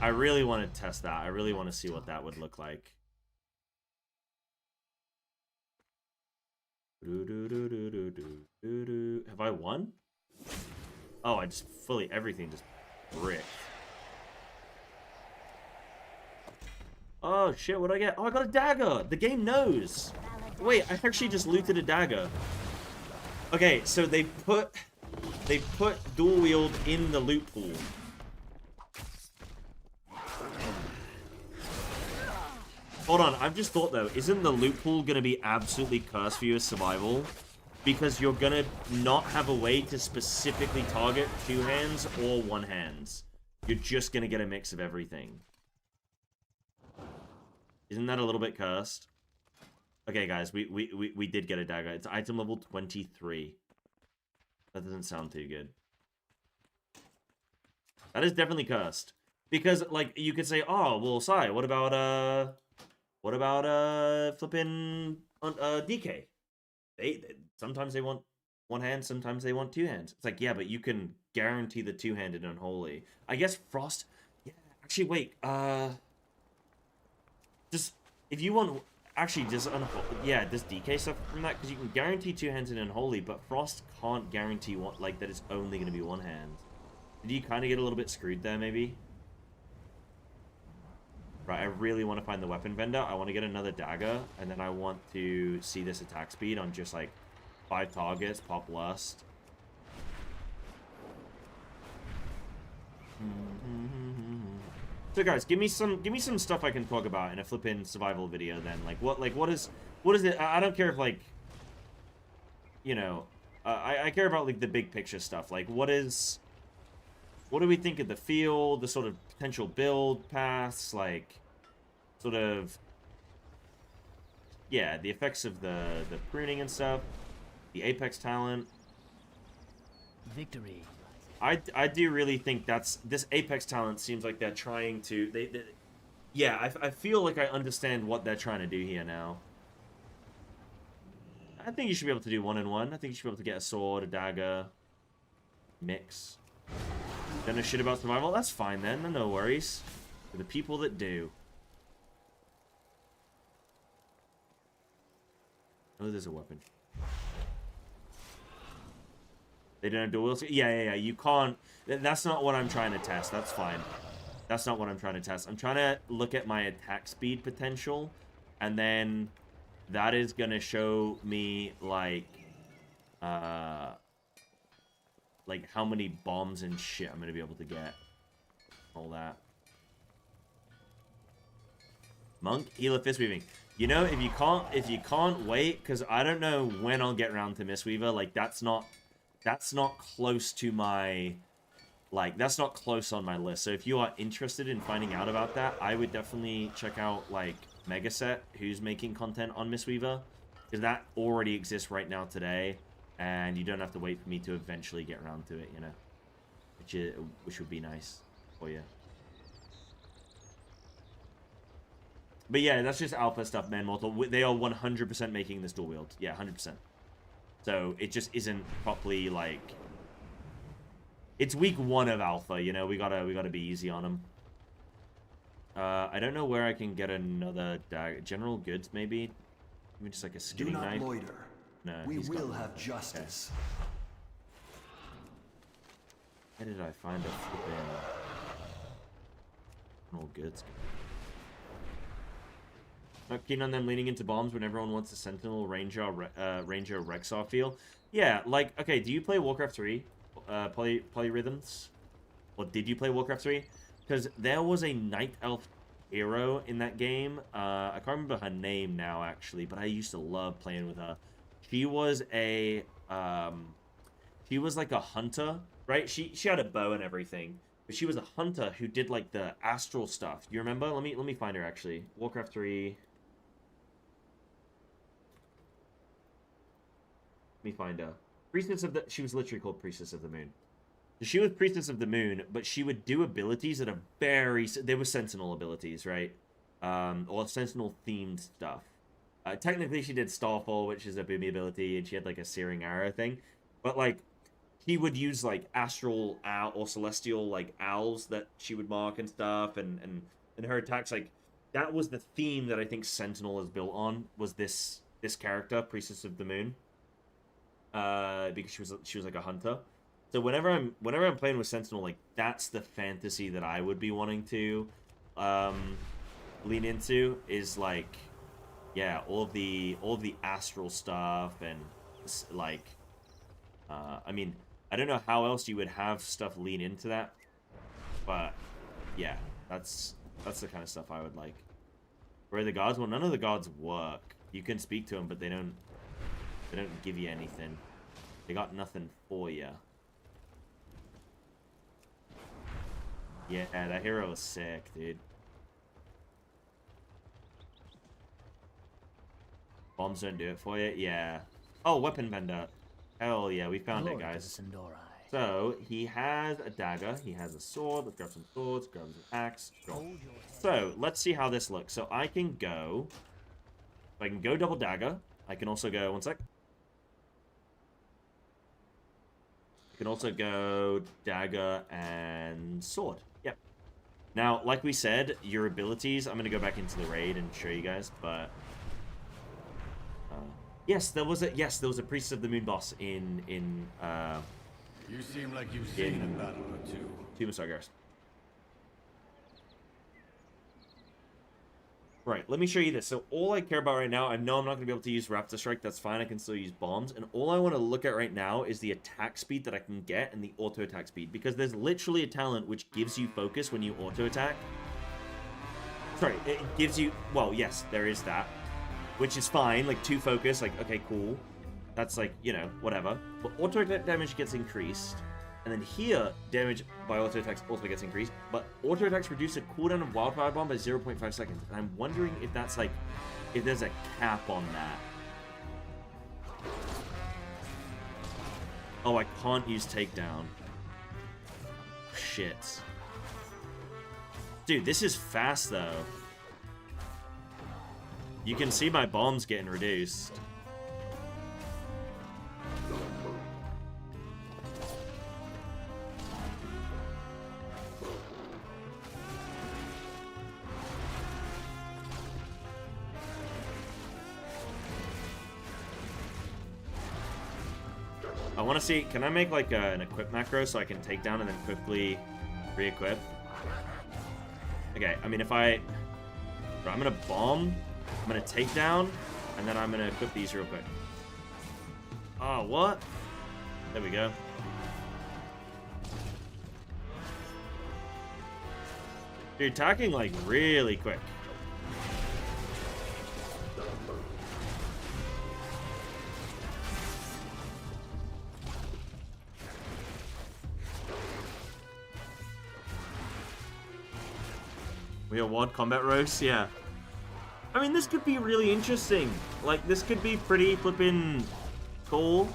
I really want to test that. I really want to see what that would look like. Have I won? Oh, I just fully everything just bricked. Oh shit, what did I get? Oh, I got a dagger! The game knows! Wait, I actually just looted a dagger. Okay, so they put dual wield in the loot pool. Hold on, I've just thought though, isn't the loot pool gonna be absolutely cursed for you as survival? Because you're gonna not have a way to specifically target 2 hands or 1 hands. You're just gonna get a mix of everything. Isn't that a little bit cursed? Okay, guys, we did get a dagger. It's item level 23. That doesn't sound too good. That is definitely cursed. Because, like, you could say, oh, well, Sai, what about flipping DK? Sometimes they want 1 hand, sometimes they want 2 hands. It's like, yeah, but you can guarantee the 2-handed unholy. I guess Frost. Yeah, actually, wait. Just if you want, actually, just yeah, this DK stuff from that because you can guarantee 2-handed unholy, but Frost can't guarantee what like that it's only going to be 1 hand. Did you kind of get a little bit screwed there, maybe? Right, I really want to find the weapon vendor. I want to get another dagger, and then I want to see this attack speed on just like 5 targets, pop lust. So guys, give me some stuff I can talk about in a flippin' survival video then. Like what is it? I don't care if like, you know, I care about like the big picture stuff. Like what do we think of the field, the sort of potential build paths, like sort of, yeah, the effects of the pruning and stuff, the Apex talent. Victory. I do really think this Apex talent seems like they're trying to yeah, I feel like I understand what they're trying to do here now. I think you should be able to do 1-in-1. I think you should be able to get a sword, a dagger, mix. Don't know shit about survival? That's fine then, no worries. For the people that do. Oh, there's a weapon. They don't have dual wields? Yeah. You can't. That's not what I'm trying to test. That's fine. That's not what I'm trying to test. I'm trying to look at my attack speed potential. And then that is going to show me, like how many bombs and shit I'm going to be able to get. All that. Monk, healer, fist weaving. You know, if you can't wait, because I don't know when I'll get around to Mistweaver, like that's not close to my, like, that's not close on my list. So if you are interested in finding out about that, I would definitely check out, like, Megaset, who's making content on Mistweaver, because that already exists right now today, and you don't have to wait for me to eventually get around to it, you know, which would be nice for you. But yeah, that's just alpha stuff, man. Mortal. They are 100% making this dual wield. Yeah, 100%. So it just isn't properly like. It's week 1 of alpha. You know, we gotta be easy on them. I don't know where I can get another dagger. General goods, maybe. Maybe just like a skinning knife. Do not loiter. No, we he's will got have justice. Where did I find a flipping general goods? Not keen on them leaning into bombs when everyone wants a Sentinel, Ranger, Ranger, Rexar feel. Yeah, like, okay, do you play Warcraft 3? Polyrhythms? Or did you play Warcraft 3? Because there was a Night Elf hero in that game. I can't remember her name now, actually, but I used to love playing with her. She was a, she was like a hunter, right? She had a bow and everything, but she was a hunter who did like the astral stuff. You remember? Let me find her, actually. Warcraft 3. Let me find her. Priestess of the... She was literally called Priestess of the Moon. She was Priestess of the Moon, but she would do abilities that are very... They were Sentinel abilities, right? Or Sentinel-themed stuff. Technically, she did Starfall, which is a boomy ability, and she had, like, a Searing Arrow thing. But, like, he would use, like, Astral Owl or Celestial, like, owls that she would mark and stuff, and her attacks, like... That was the theme that I think Sentinel is built on, was this character, Priestess of the Moon. Because she was like a hunter. So whenever I'm playing with Sentinel, like that's the fantasy that I would be wanting to lean into, is like, yeah, all of the astral stuff, and like I mean, I don't know how else you would have stuff lean into that, but yeah, that's the kind of stuff I would like. Where are the gods? Well, none of the gods work. You can speak to them, but they don't give you anything. They got nothing for you. Yeah, that hero is sick, dude. Bombs don't do it for you? Yeah. Oh, weapon vendor. Hell yeah, we found it, guys. So, he has a dagger. He has a sword. Let's grab some swords. Grab an axe. So, let's see how this looks. So, I can go double dagger. I can also go... One sec. You can also go dagger and sword. Yep. Now, like we said, your abilities... I'm going to go back into the raid and show you guys, but... yes, there was a Priest of the Moon boss in you seem like you've seen a battle or two. Tomb of Sargeras. Right, let me show you this. So all I care about right now, I know I'm not going to be able to use Raptor Strike. That's fine, I can still use bombs. And all I want to look at right now is the attack speed that I can get and the auto attack speed. Because there's literally a talent which gives you focus when you auto attack. Sorry, it gives you... Well, yes, there is that. Which is fine, like 2 focus, like, okay, cool. That's like, you know, whatever. But auto attack damage gets increased. And then here, damage by auto attacks also gets increased. But auto attacks reduce a cooldown of Wildfire Bomb by 0.5 seconds. And I'm wondering if that's like, if there's a cap on that. Oh, I can't use Takedown. Shit. Dude, this is fast though. You can see my bombs getting reduced. I want to see, can I make like an equip macro so I can take down and then quickly re-equip? Okay, I mean if I'm gonna bomb, I'm gonna take down, and then I'm gonna equip these real quick. Oh, what? There we go. You're attacking like really quick. We have one combat roast, yeah. I mean, this could be really interesting. Like, this could be pretty flippin' cool.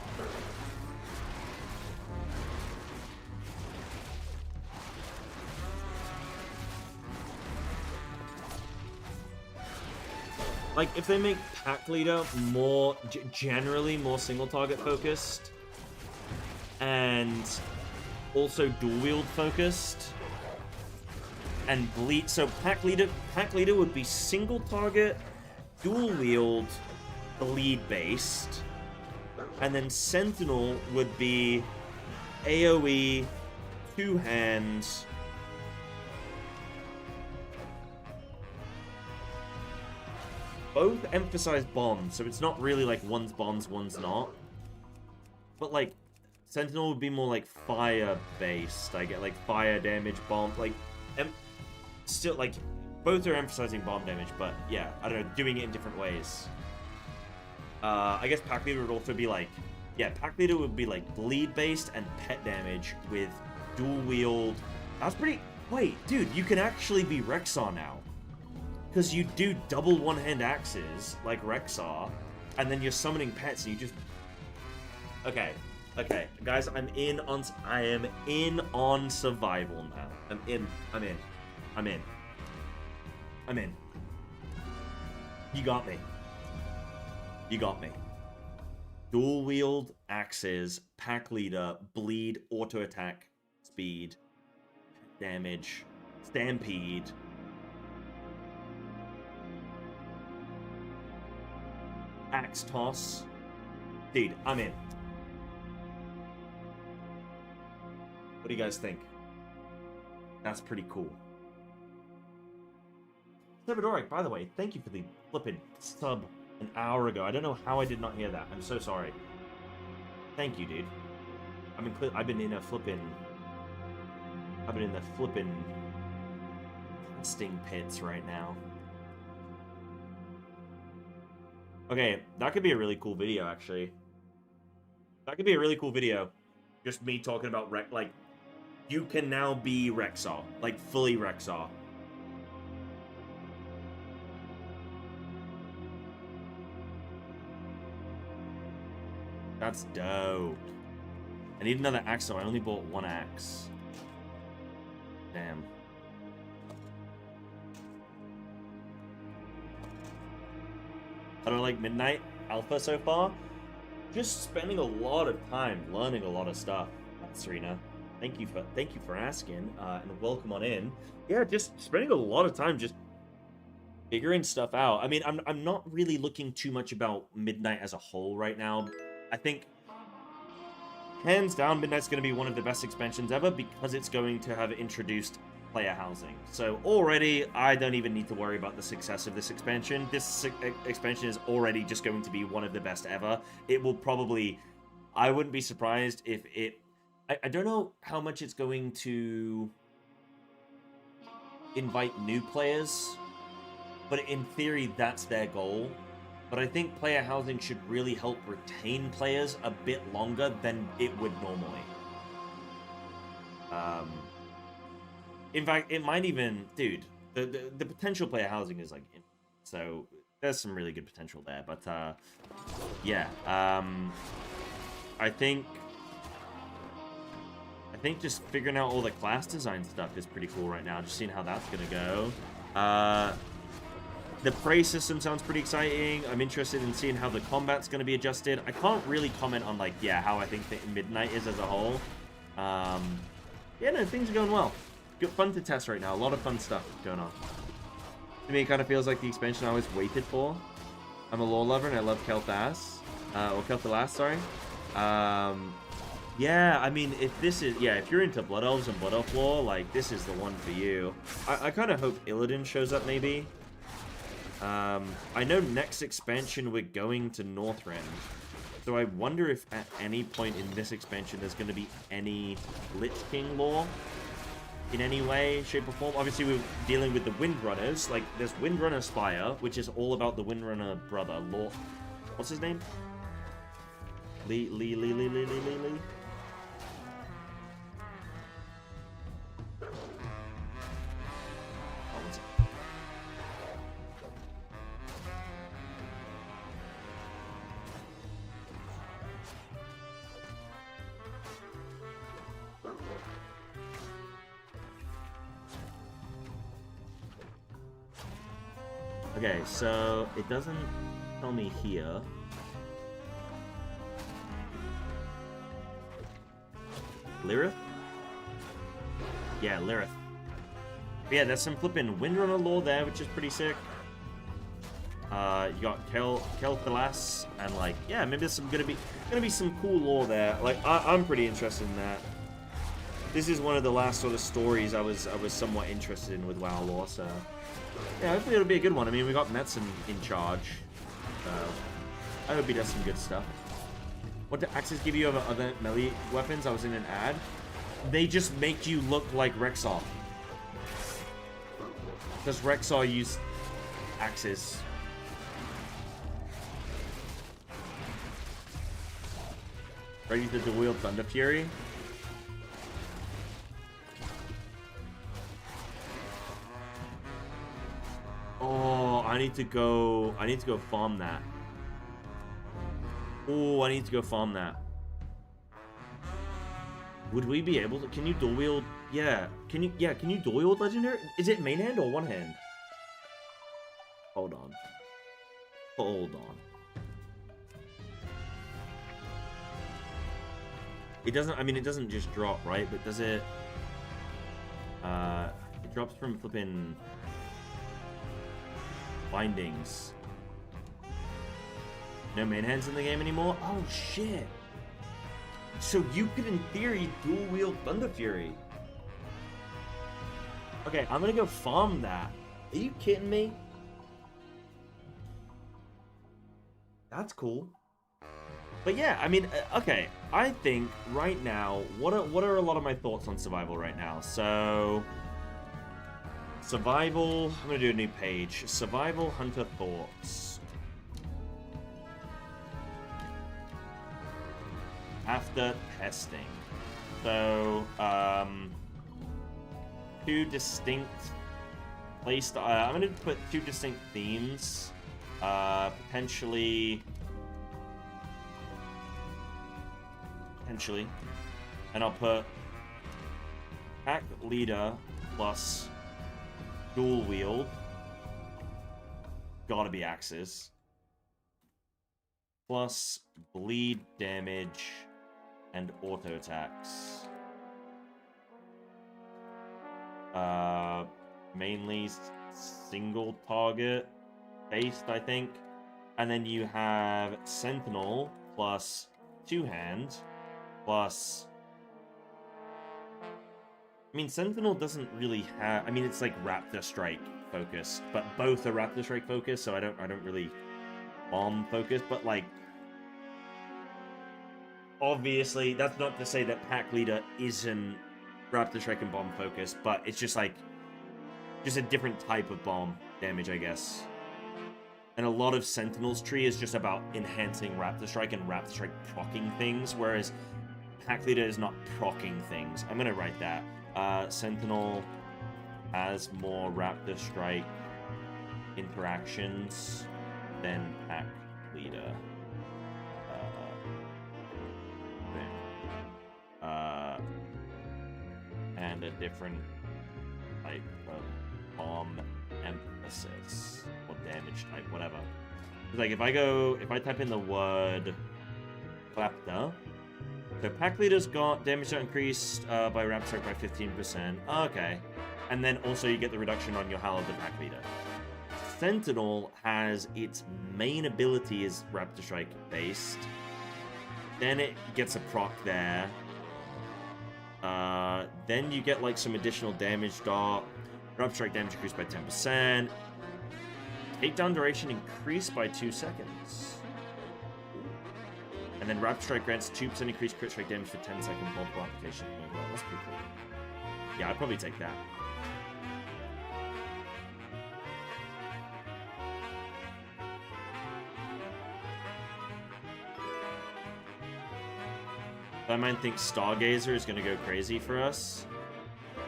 Like, if they make Pack Leader more, generally more single-target focused, and also dual-wield focused, and bleed... So, Pack Leader would be single-target, dual-wield, bleed-based, and then Sentinel would be AoE, two hands... Both emphasize bombs, so it's not really like one's bombs, one's not. But like, Sentinel would be more like fire-based. I get like fire damage, bomb, like, still like, both are emphasizing bomb damage, but yeah, I don't know, doing it in different ways. I guess Pack Leader would also be like, yeah, Pack Leader would be like bleed-based and pet damage with dual-wield. That's pretty, wait, dude, you can actually be Rexar now. Because you do double one-hand axes, like Rexar, and then you're summoning pets, and you just... Okay, guys, I am in on survival now. I'm in. You got me. Dual-wield axes, Pack Leader, bleed, auto-attack, speed, damage, stampede... Axe toss. Dude, I'm in. What do you guys think? That's pretty cool. Sebadoric, by the way, thank you for the flippin' sub an hour ago. I don't know how I did not hear that. I'm so sorry. Thank you, dude. I've been in the flippin' testing pits right now. Okay, that could be a really cool video, actually. That could be a really cool video. Just me talking about, like, you can now be Rexar. Like, fully Rexar. That's dope. I need another axe, though. I only bought one axe. Damn. I don't like Midnight Alpha so far. Just spending a lot of time learning a lot of stuff. Serena, thank you for asking, and welcome on in. Yeah, just spending a lot of time just figuring stuff out. I mean, I'm not really looking too much about Midnight as a whole right now. I think hands down, Midnight's going to be one of the best expansions ever because it's going to have introduced player housing. So already, I don't even need to worry about the success of this expansion. This expansion is already just going to be one of the best ever. It will probably... I wouldn't be surprised if it... I don't know how much it's going to invite new players, but in theory, that's their goal. But I think player housing should really help retain players a bit longer than it would normally. In fact, it might even... Dude, the potential player housing is, like... So, there's some really good potential there. But, yeah. I think just figuring out all the class design stuff is pretty cool right now. Just seeing how that's going to go. The prey system sounds pretty exciting. I'm interested in seeing how the combat's going to be adjusted. I can't really comment on, like, yeah, how I think that Midnight is as a whole. Yeah, no, things are going well. Good, fun to test right now. A lot of fun stuff going on. To me, it kind of feels like the expansion I always waited for. I'm a lore lover and I love Kel'Thas. Or Kel'Thas, sorry. Yeah, I mean, if you're into Blood Elves and Blood Elf lore, like, this is the one for you. I kind of hope Illidan shows up, maybe. I know next expansion we're going to Northrend. So I wonder if at any point in this expansion there's going to be any Lich King lore in any way, shape, or form. Obviously, we're dealing with the Windrunners. Like, there's Windrunner Spire, which is all about the Windrunner brother, Lord. What's his name? Lee. Okay, so it doesn't tell me here. Lyrith? Yeah, Lyrith. But yeah, there's some flipping Windrunner lore there, which is pretty sick. You got Kel'Thalas, and like, yeah, maybe there's gonna be some cool lore there. Like, I'm pretty interested in that. This is one of the last sort of stories I was somewhat interested in with WoW lore, so yeah, hopefully it'll be a good one. I mean, we got Metzen in charge, so I hope he does some good stuff. What do axes give you over other melee weapons? I was in an ad. They just make you look like Rexar. Does Rexar use axes? Ready to dual wield Thunder Fury? Oh, I need to go farm that. Oh, I need to go farm that. Would we be able to? Can you dual wield? Yeah. Can you dual wield legendary? Is it main hand or one hand? Hold on. Hold on. It doesn't, I mean, it doesn't just drop, right? But does it... it drops from flipping... bindings. No main hands in the game anymore? Oh, shit. So you could, in theory, dual-wield Thunder Fury. Okay, I'm gonna go farm that. Are you kidding me? That's cool. But yeah, I mean, okay. I think right now, what are a lot of my thoughts on survival right now? So, survival. I'm gonna do a new page. Survival Hunter thoughts. After testing, so two distinct placed. I'm gonna put two distinct themes. Potentially, and I'll put pack leader plus dual wield. Gotta be axes. Plus bleed damage and auto attacks. Mainly single target based, I think. And then you have Sentinel plus two hands plus... I mean, Sentinel doesn't really have... I mean, it's like Raptor Strike focused, but both are Raptor Strike focused, so I don't really bomb focused, but like... Obviously, that's not to say that Pack Leader isn't Raptor Strike and bomb focused, but it's just like... just a different type of bomb damage, I guess. And a lot of Sentinel's tree is just about enhancing Raptor Strike and Raptor Strike proccing things, whereas Pack Leader is not proccing things. I'm gonna write that. Sentinel has more Raptor Strike interactions than Pack Leader. And a different type of bomb emphasis or damage type, whatever. Like if I type in the word Clapter, so Pack Leader's got damage increased by Raptor Strike by 15%. Okay. And then also you get the reduction on your Howl of the Pack Leader. Sentinel has its main ability is Raptor Strike based. Then it gets a proc there. Then you get like some additional damage dot. Raptor Strike damage increased by 10%. Takedown duration increased by 2 seconds. And then Raptor Strike grants 2% increased crit strike damage for 10 seconds multiple application. Oh, well, that's pretty cool. Yeah, I'd probably take that. That man thinks Stargazer is gonna go crazy for us.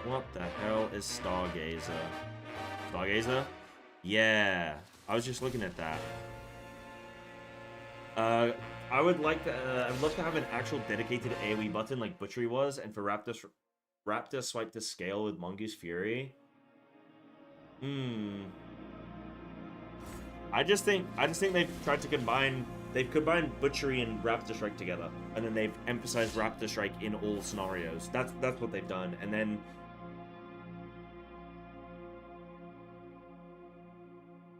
What the hell is Stargazer? Stargazer? Yeah, I was just looking at that. I would like to. I'd love to have an actual dedicated AoE button like Butchery was, and for Raptor swipe to scale with Mongoose Fury. I just think they've tried to combine. They've combined Butchery and Raptor Strike together, and then they've emphasized Raptor Strike in all scenarios. That's what they've done, and then.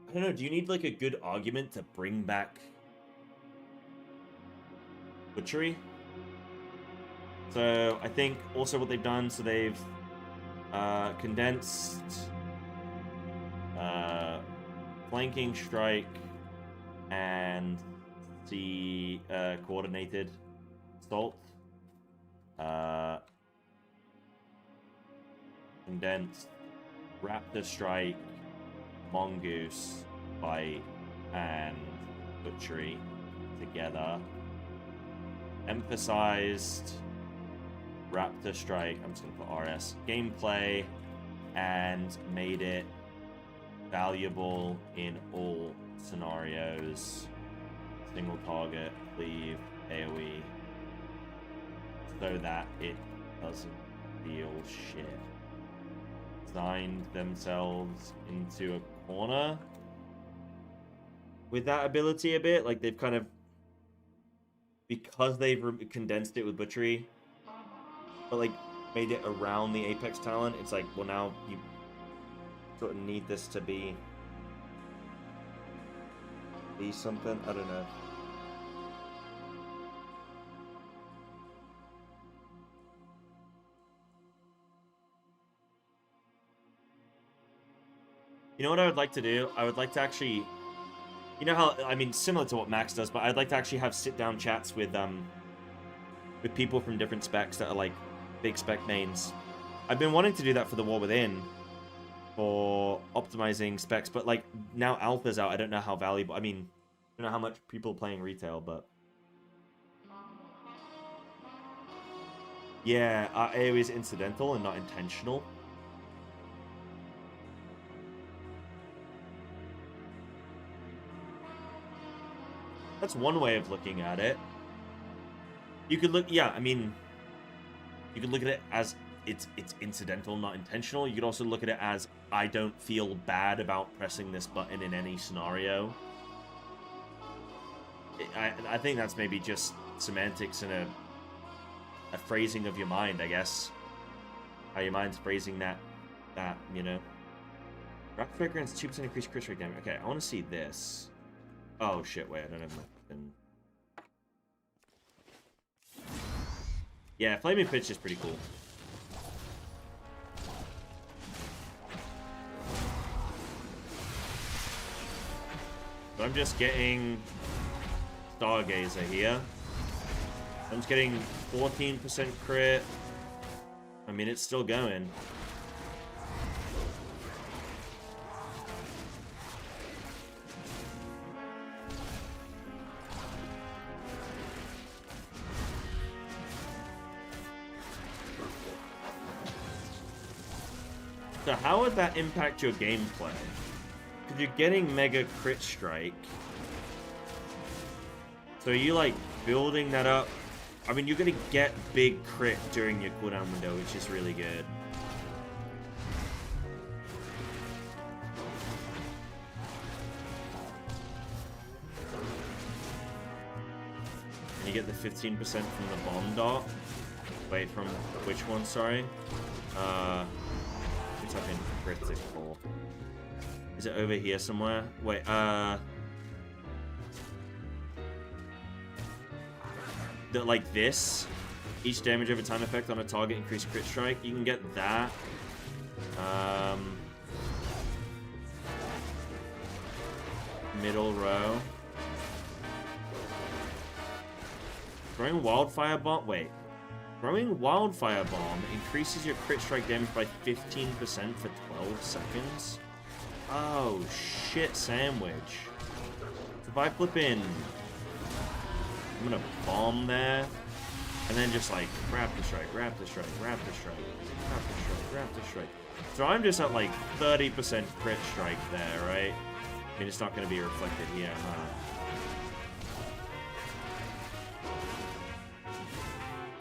I don't know, do you need like a good argument to bring back Butchery? So I think also what they've done, so they've condensed flanking strike and the coordinated assault. Condensed Raptor Strike, Mongoose, Bite, and Butchery together. Emphasized Raptor Strike, I'm just gonna put RS, gameplay, and made it valuable in all scenarios. Single target, cleave, AoE, so that it doesn't feel shit. Designed themselves into a corner with that ability a bit. Like they've kind of, because they've condensed it with Butchery, but like made it around the Apex talent, it's like, well, now you sort of need this to be something. I don't know. You know what I would like to do? I would like to actually, you know how, I mean, similar to what Max does, but I'd like to actually have sit-down chats with people from different specs that are like big spec mains. I've been wanting to do that for the War Within, for optimizing specs, but like now Alpha's out, I don't know how valuable. I mean, I don't know how much people playing retail, but yeah, AoE is incidental and not intentional. That's one way of looking at it. You could look, yeah, I mean, you could look at it as it's incidental, not intentional. You could also look at it as, I don't feel bad about pressing this button in any scenario. I think that's maybe just semantics and a phrasing of your mind, I guess. How your mind's phrasing that, you know. Rapid Strike grants 2% increased crit rate damage. Okay, I want to see this. Oh shit, wait, I don't have my fucking... Yeah, Flaming Pitch is pretty cool. So I'm just getting Stargazer here. I'm just getting 14% crit. I mean, it's still going. So how would that impact your gameplay? Because you're getting Mega Crit Strike. So are you like building that up? I mean, you're going to get big crit during your cooldown window, which is really good. And you get the 15% from the bomb dot. Wait, from which one, sorry? Type in critical. Is it over here somewhere? Wait, like this. Each damage over time effect on a target increased crit strike. You can get that. Middle row. Throwing Wildfire Bomb. Wait. Throwing Wildfire Bomb increases your crit strike damage by 15% for 12 seconds. Oh, shit sandwich. So if I flip in, I'm gonna bomb there, and then just like Raptor Strike, Raptor Strike, Raptor Strike, Raptor Strike, Raptor Strike. So I'm just at like 30% crit strike there, right? I mean, it's not gonna be reflected here, huh?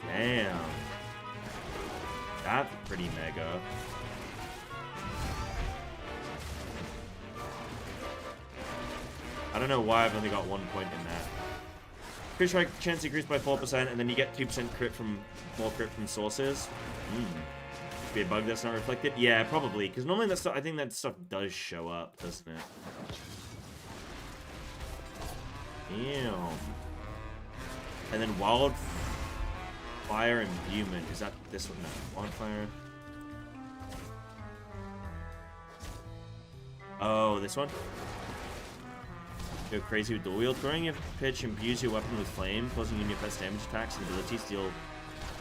Damn. That's pretty mega. I don't know why I've only got 1 point in that. Crit strike chance increased by 4%, and then you get 2% crit from more crit from sources. Be a bug that's not reflected? Yeah, probably, because normally that stuff, I think that stuff does show up, doesn't it? Damn. And then wildfire imbuement. Is that this one? No, wildfire. Oh, this one? Go crazy with dual wield. Throwing your pitch imbues your weapon with flame, causing you your best damage attacks and abilities deal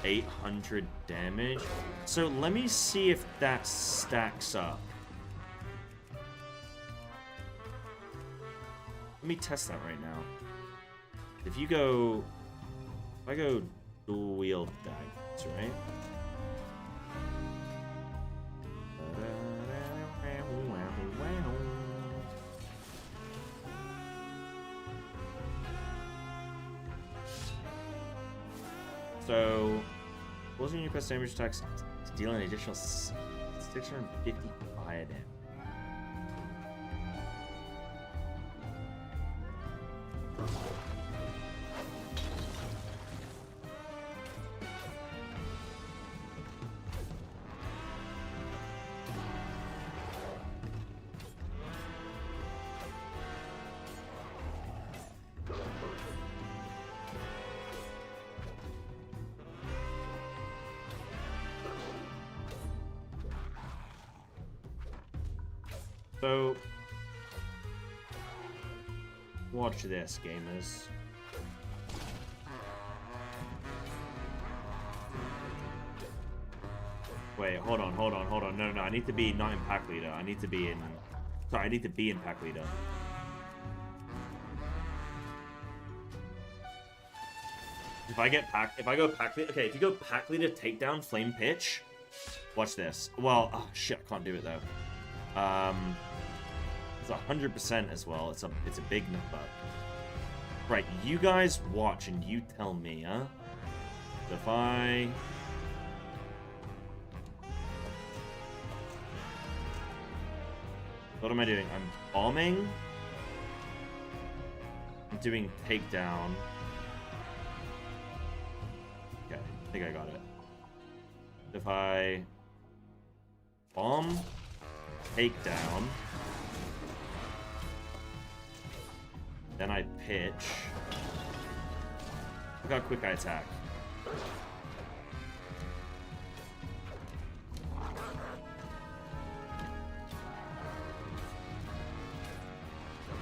800 damage. So let me see if that stacks up. Let me test that right now. If I go dual wield daggers, right? So, causing your best damage attacks to deal an additional 650 fire damage. So, watch this, gamers. Wait, hold on. No, I need to be not in pack leader. I need to be in... Sorry, I need to be in pack leader. If I go pack leader... Okay, if you go pack leader, takedown, flame pitch... Watch this. Well, oh shit, I can't do it though. It's 100% as well. It's a big number. Right, you guys watch and you tell me, huh? So if I... What am I doing? I'm bombing. I'm doing takedown. Okay, I think I got it. If I bomb, takedown, then I pitch. Look how quick I attack.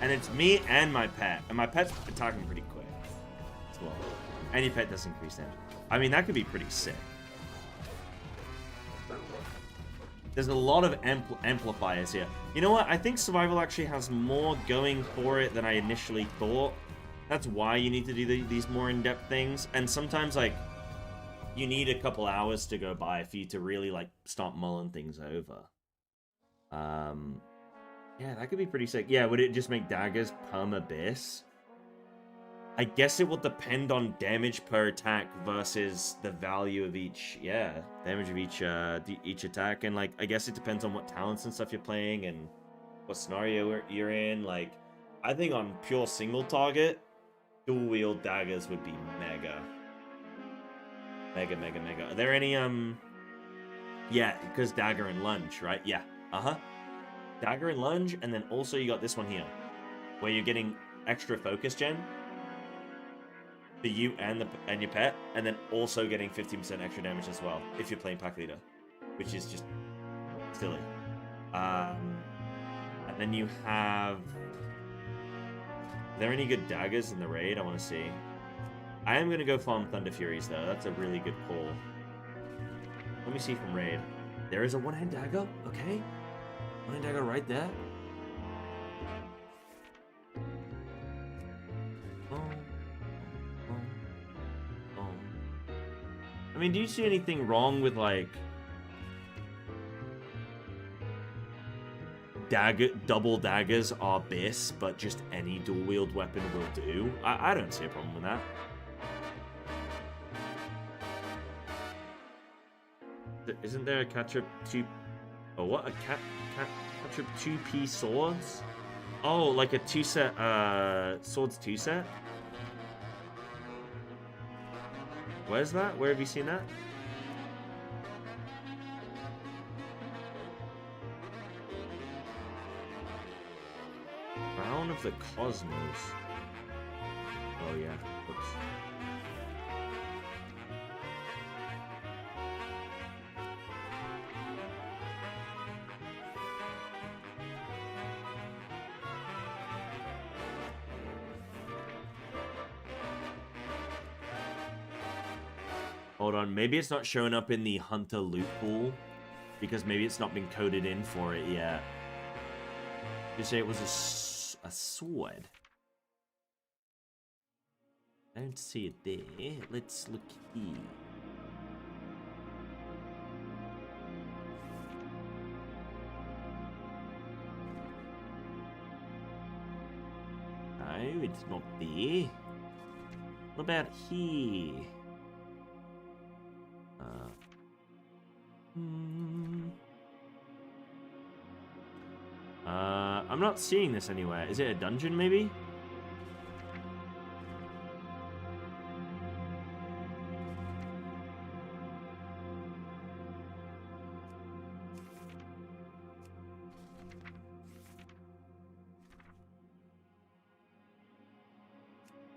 And it's me and my pet. And my pet's attacking pretty quick as well. And your pet does increase damage. I mean, that could be pretty sick. There's a lot of amplifiers here. You know what? I think survival actually has more going for it than I initially thought. That's why you need to do these more in-depth things. And sometimes, like, you need a couple hours to go by for you to really, like, start mulling things over. Yeah, that could be pretty sick. Yeah, would it just make daggers perma-abyss? I guess it will depend on damage per attack versus the value of each, damage of each attack. And, like, I guess it depends on what talents and stuff you're playing and what scenario you're in. Like, I think on pure single target, dual wield daggers would be mega. Mega, mega, mega. Are there any, yeah, because dagger and lunge, right? Yeah, Dagger and lunge, and then also you got this one here, where you're getting extra focus gen for you and your pet, and then also getting 15% extra damage as well if you're playing pack leader, which is just silly. And then you have... Are there any good daggers in the raid? I want to see. I am going to go farm Thunder Furies, though. That's a really good call. Let me see from raid. There is a one-hand dagger? Okay. One-hand dagger right there. I mean, do you see anything wrong with, like, double daggers are Abyss, but just any dual-wield weapon will do? I don't see a problem with that. Isn't there a catch-up 2... Oh, what? A catch-up 2P swords? Oh, like a 2-set, swords 2-set? Where's that? Where have you seen that? Crown of the Cosmos. Oh yeah. Oops. Hold on, maybe it's not showing up in the Hunter loot pool because maybe it's not been coded in for it yet. You say it was a sword. I don't see it there. Let's look here. No, it's not there. What about here? I'm not seeing this anywhere. Is it a dungeon, maybe?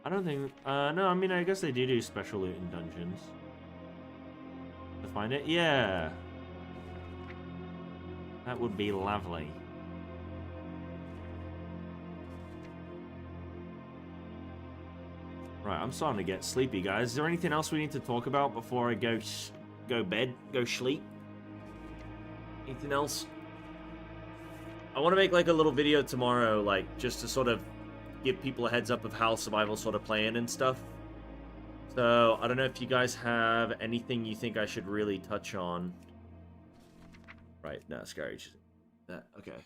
I don't think... no, I mean, I guess they do special loot in dungeons. To find it? Yeah. That would be lovely. Right, I'm starting to get sleepy, guys. Is there anything else we need to talk about before I go bed, go sleep? Anything else? I want to make like a little video tomorrow, like just to sort of give people a heads up of how survival's sort of playing and stuff. So I don't know if you guys have anything you think I should really touch on. Right, no, scary. That okay.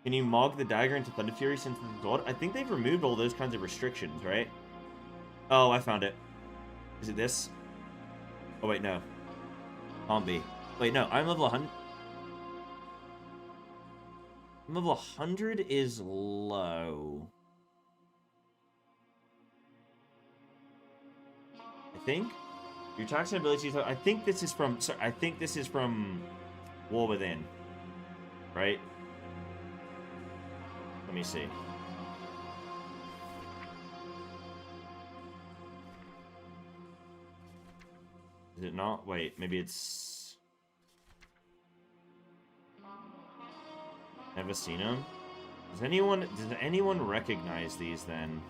Can you mog the dagger into Thunder Fury since it's sword? I think they've removed all those kinds of restrictions, right? Oh, I found it. Is it this? Oh, wait, no. Can't be. Wait, no, I'm level 100. Level 100 is low. I think. Your attacks and abilities. I think this is from. Sorry, I think this is from War Within. Right? Let me see. Is it not? Wait, maybe it's... Never seen them? Does anyone recognize these then?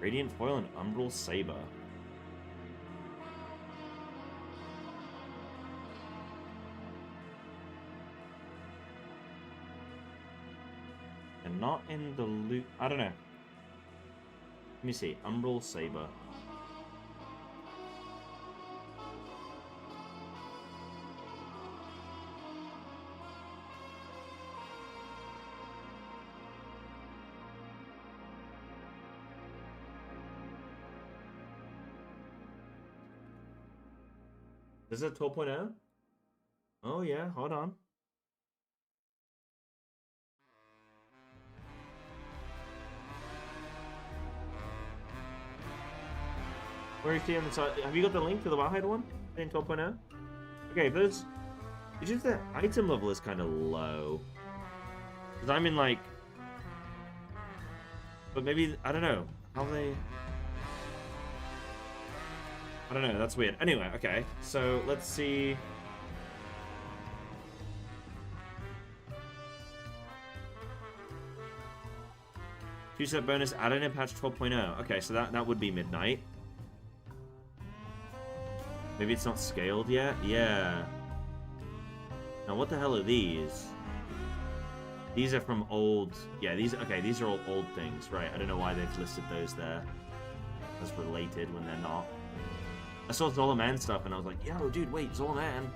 Radiant Foil and Umbral Saber. And not in the loot. I don't know. Let me see. Umbral Saber. Is it 12.0? Oh yeah, hold on. Where is he on the side? Have you got the link to the Wildhide one? In 12.0? Okay, but it's just that item level is kind of low. Because I'm in like... But maybe, I don't know. How they... I don't know, that's weird. Anyway, okay. So, let's see... Two-set bonus added in patch 12.0. Okay, so that would be midnight. Maybe it's not scaled yet? Yeah. Now, what the hell are these? These are from old... Yeah, these are all old things. Right, I don't know why they've listed those there as related when they're not. I saw Zolaman stuff and I was like, yo, dude, wait, Zolaman. Are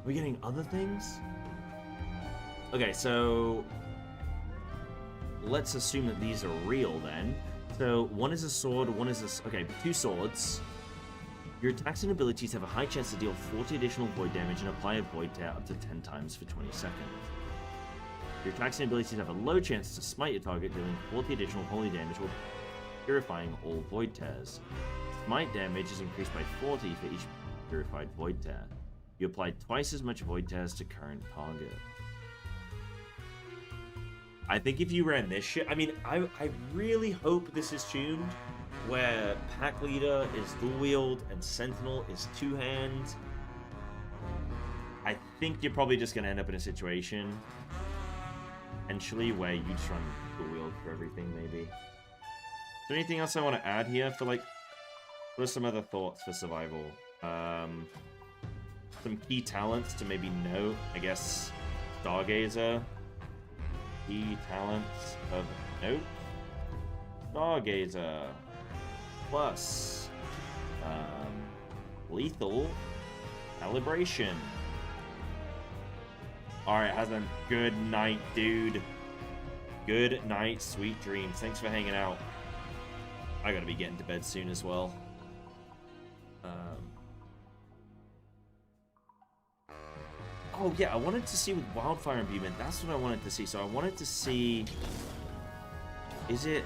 we getting other things? Okay, so... Let's assume that these are real then. So, one is a sword, one is a... Okay, two swords. Your attacks and abilities have a high chance to deal 40 additional void damage and apply a void tear up to 10 times for 20 seconds. Your attacks and abilities have a low chance to smite your target, dealing 40 additional holy damage while purifying all void tears. Smite damage is increased by 40 for each purified void tear. You apply twice as much void tears to current target. I think if you ran this shit, I mean, I really hope this is tuned where Pack Leader is dual wield and Sentinel is two hands. I think you're probably just going to end up in a situation eventually where you just run dual wield for everything, maybe. Is there anything else I want to add here for, like, what are some other thoughts for survival? Some key talents to maybe note, I guess, Stargazer. Key talents of note. Stargazer. Plus, lethal calibration. Alright, Hassan. Good night, dude. Good night, sweet dreams. Thanks for hanging out. I gotta be getting to bed soon as well. Oh yeah, I wanted to see with Wildfire Imbuement. That's what I wanted to see. So I wanted to see... Is it...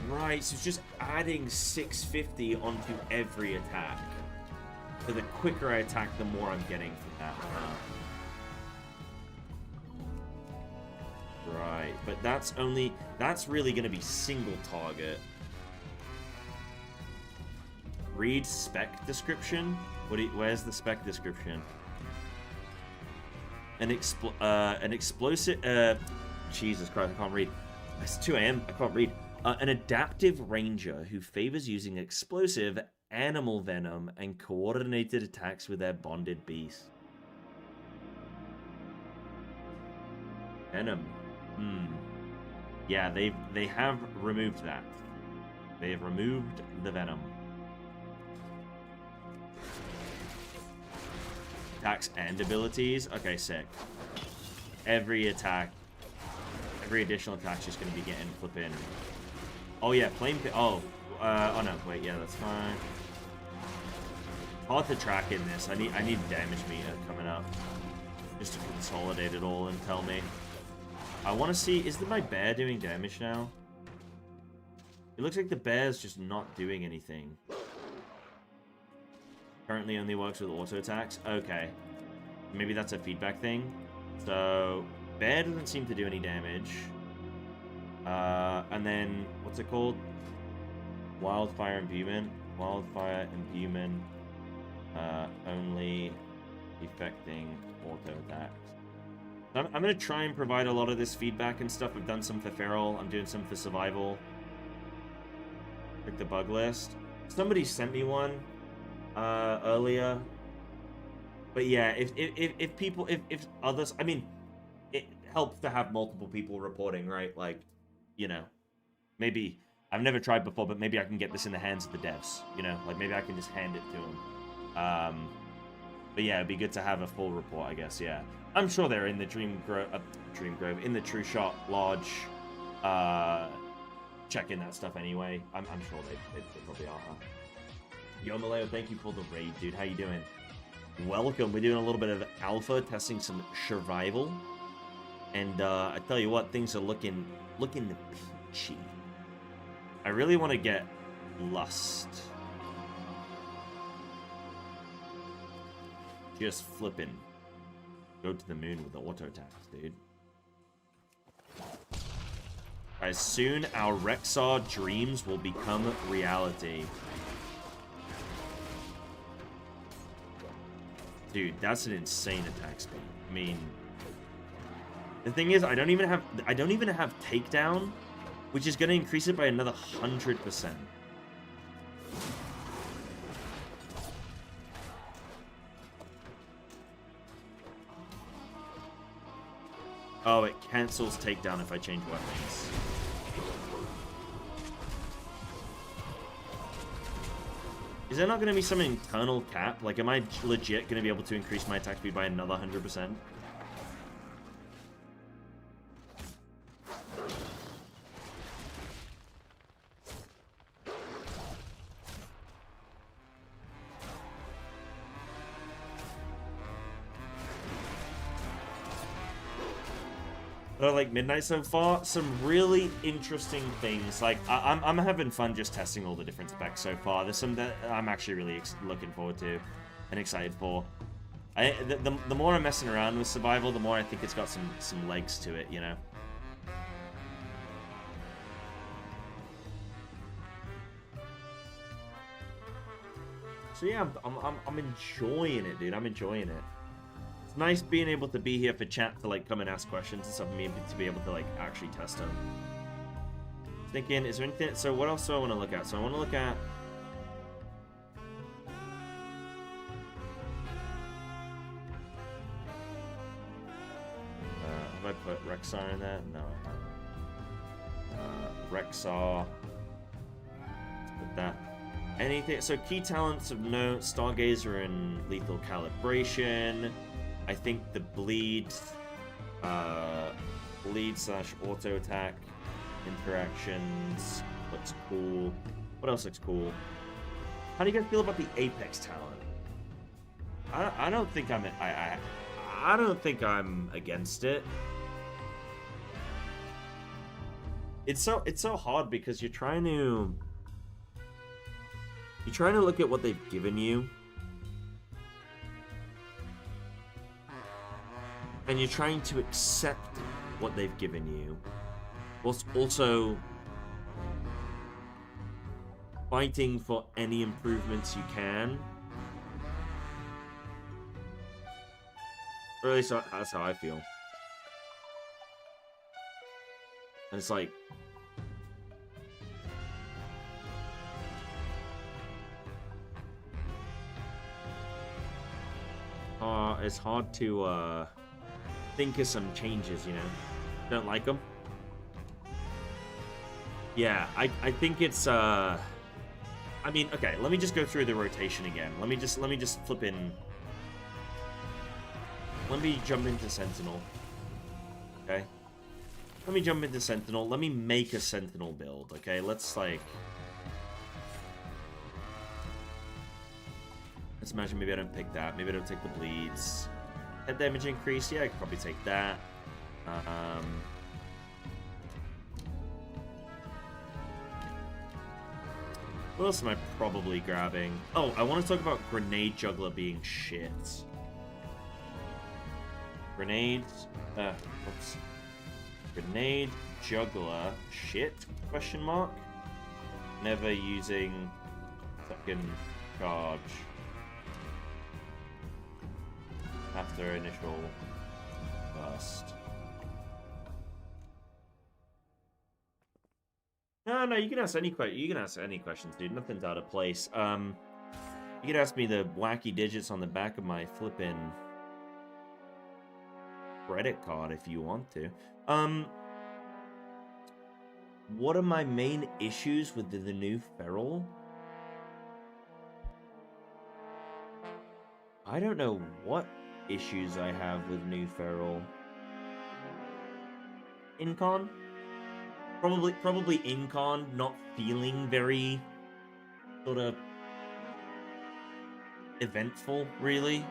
Right, so it's just adding 650 onto every attack. So the quicker I attack, the more I'm getting from that. Right, but that's really going to be single target. Read spec description? Where's the spec description? An explosive... Jesus Christ, I can't read. It's 2 AM, I can't read. An adaptive ranger who favors using explosive, animal venom, and coordinated attacks with their bonded beast. Venom. Yeah, they have removed that. They have removed the venom. Attacks and abilities. Okay, sick. Every additional attack is just going to be getting flipping. Oh yeah, flame pit. Oh no, wait, yeah, that's fine. Hard to track in this. I need damage meter coming up, just to consolidate it all and tell me. I want to see, is my bear doing damage now? It looks like the bear's just not doing anything. Currently only works with auto attacks. Okay, maybe that's a feedback thing. So bear doesn't seem to do any damage. And then, what's it called? Wildfire Imbuement. Wildfire Imbuement. Only affecting auto attacks. I'm going to try and provide a lot of this feedback and stuff. I've done some for Feral. I'm doing some for Survival. Like the bug list. Somebody sent me one earlier. But yeah, if others... I mean, it helps to have multiple people reporting, right? Like, you know, maybe I've never tried before, but maybe I can get this in the hands of the devs, you know, like maybe I can just hand it to them. But yeah, it'd be good to have a full report, I guess. Yeah, I'm sure they're in the Dream Grove, in the True Shot Lodge, checking that stuff anyway. I'm sure they probably are. Huh? Yo, Maleo, thank you for the raid, dude. How you doing? Welcome. We're doing a little bit of alpha, testing some survival, and I tell you what, things are looking peachy. I really want to get Lust. Just flipping. Go to the moon with the auto attacks, dude. As soon our Rexar dreams will become reality. Dude, that's an insane attack speed. I mean, the thing is, I don't even have takedown, which is going to increase it by another 100%. Oh, it cancels takedown if I change weapons. Is there not going to be some internal cap? Like, am I legit going to be able to increase my attack speed by another 100%? like midnight so far. Some really interesting things. Like I'm having fun just testing all the different specs so far. There's some that I'm actually really looking forward to and excited for. The more I'm messing around with survival, the more I think it's got some legs to it, you know. So yeah, I'm enjoying it, dude. I'm enjoying it. It's nice being able to be here for chat to like come and ask questions and stuff, and me to be able to like actually test them. Thinking, is there anything? So what else do I want to look at? So I want to look at. Have I put Rexar in that? No. Rexar. Let's put that. Anything. So key talents of note: Stargazer and Lethal Calibration. I think the bleed / auto attack interactions looks cool. What else looks cool? How do you guys feel about the Apex talent? I don't think I don't think I'm against it. It's so hard because you're trying to look at what they've given you. And you're trying to accept what they've given you. Whilst also fighting for any improvements you can. Or at least that's how I feel. And it's like... it's hard to, think of some changes, you know? Don't like them? Yeah, I think it's, I mean, okay, let me just go through the rotation again. Let me just flip in... Let me jump into Sentinel. Okay? Let me jump into Sentinel. Let me make a Sentinel build, okay? Let's, like... Let's imagine maybe I don't pick that. Maybe I don't take the bleeds. Head damage increase. Yeah, I could probably take that. What else am I probably grabbing? Oh, I want to talk about Grenade Juggler being shit. Grenades. Oops. Grenade Juggler shit? Question mark. Never using second charge after initial burst. No, you can ask any questions, dude. Nothing's out of place. You can ask me the wacky digits on the back of my flippin' credit card if you want to. What are my main issues with the new Feral? I don't know what issues I have with new Feral. Incon? Probably Incon not feeling very sort of eventful, really.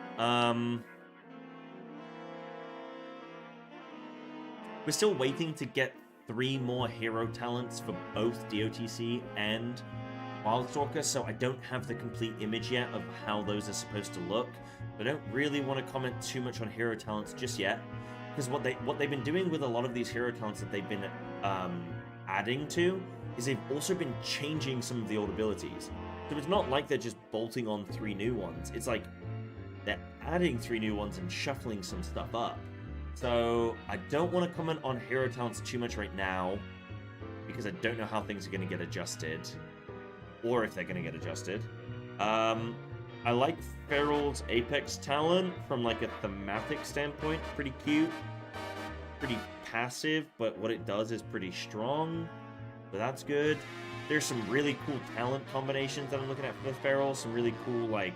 We're still waiting to get 3 more hero talents for both DOTC and Wildstalker, so I don't have the complete image yet of how those are supposed to look. I don't really want to comment too much on hero talents just yet, because what they've been doing with a lot of these hero talents that they've been adding to is they've also been changing some of the old abilities. So it's not like they're just bolting on 3 new ones. It's like they're adding 3 new ones and shuffling some stuff up. So I don't want to comment on hero talents too much right now, because I don't know how things are going to get adjusted, or if they're going to get adjusted. I like Feral's Apex talent from like a thematic standpoint. Pretty cute, pretty passive, but what it does is pretty strong, so that's good. There's some really cool talent combinations that I'm looking at for the Feral. Some really cool like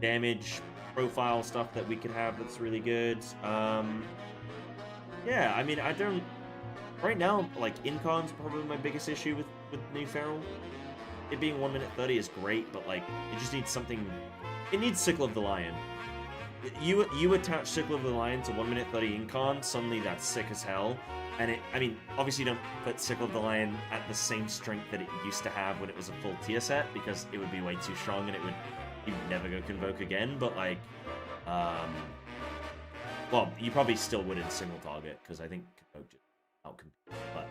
damage profile stuff that we could have that's really good. Yeah, I mean, I don't... Right now, like, Incon's probably my biggest issue with new Feral. It being 1 minute 30 is great, but, like, it just needs something... It needs Sickle of the Lion. You attach Sickle of the Lion to 1 minute 30 Incon, suddenly that's sick as hell. And I mean, obviously you don't put Sickle of the Lion at the same strength that it used to have when it was a full tier set, because it would be way too strong and you would never go Convoke again, but like, well, you probably still would in single target, because I think Convoke just outcompete, but,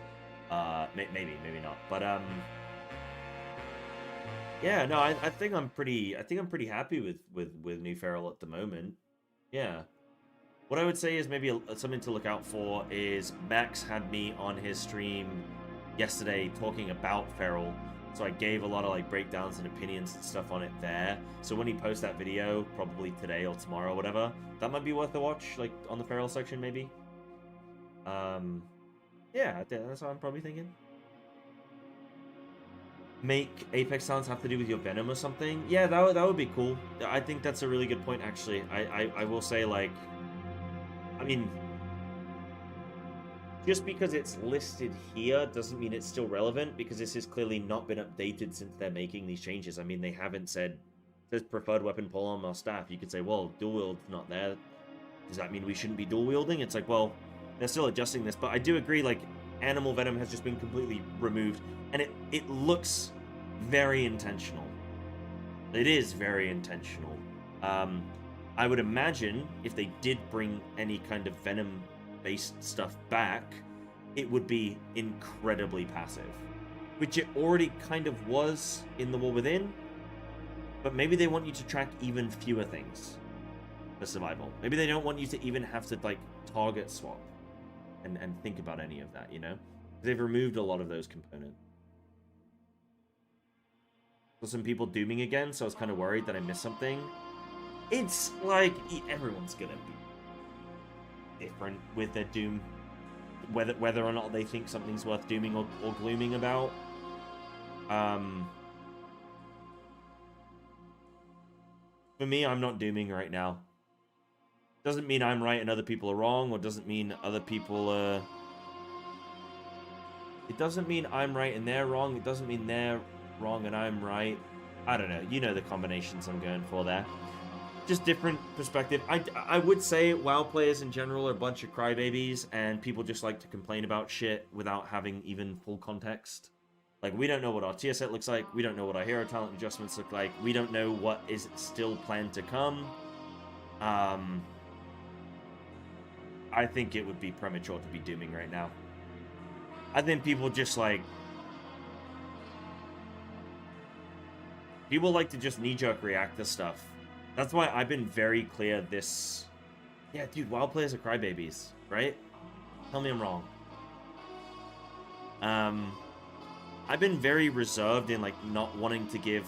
maybe not, but, yeah, no, I think I'm pretty happy with New Feral at the moment. Yeah. What I would say is maybe something to look out for is Max had me on his stream yesterday talking about Feral, so I gave a lot of like breakdowns and opinions and stuff on it there. So when he posts that video, probably today or tomorrow or whatever, that might be worth a watch, like on the Feral section maybe. Yeah, that's what I'm probably thinking. Make Apex Talents have to do with your Venom or something? Yeah, that would be cool. I think that's a really good point, actually. I will say, like, I mean, just because it's listed here doesn't mean it's still relevant, because this has clearly not been updated since they're making these changes. I mean, they haven't said, there's preferred weapon polearm or staff. You could say, well, dual wield's not there. Does that mean we shouldn't be dual wielding? It's like, well, they're still adjusting this, but I do agree, like, Animal Venom has just been completely removed, and it looks very intentional. It is very intentional. I would imagine if they did bring any kind of Venom-based stuff back, it would be incredibly passive, which it already kind of was in The War Within, but maybe they want you to track even fewer things for survival. Maybe they don't want you to even have to, like, target swap and think about any of that, you know? They've removed a lot of those components. So some people dooming again, so I was kind of worried that I missed something. It's like, everyone's gonna be different with their doom, whether or not they think something's worth dooming or glooming about. For me, I'm not dooming right now. Doesn't mean I'm right and other people are wrong, or doesn't mean other people it doesn't mean I'm right and they're wrong. It doesn't mean they're wrong and I'm right. I don't know. You know the combinations I'm going for there. Just different perspective. I would say WoW players in general are a bunch of crybabies, and people just like to complain about shit without having even full context. Like, we don't know what our tier set looks like. We don't know what our hero talent adjustments look like. We don't know what is still planned to come. I think it would be premature to be dooming right now. I think people just like... People like to just knee-jerk react to stuff. That's why I've been very clear this... Yeah, dude, WoW players are crybabies, right? Tell me I'm wrong. I've been very reserved in, like, not wanting to give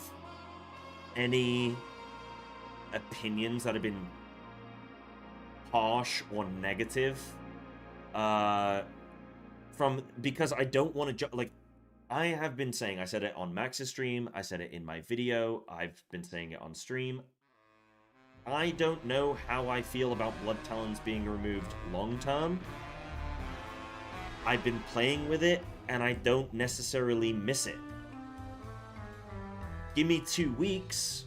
any opinions that have been harsh or negative. Because I don't want to... Like, I have been saying, I said it on Max's stream, I said it in my video, I've been saying it on stream. I don't know how I feel about Blood Talons being removed long term. I've been playing with it, and I don't necessarily miss it. Give me 2 weeks,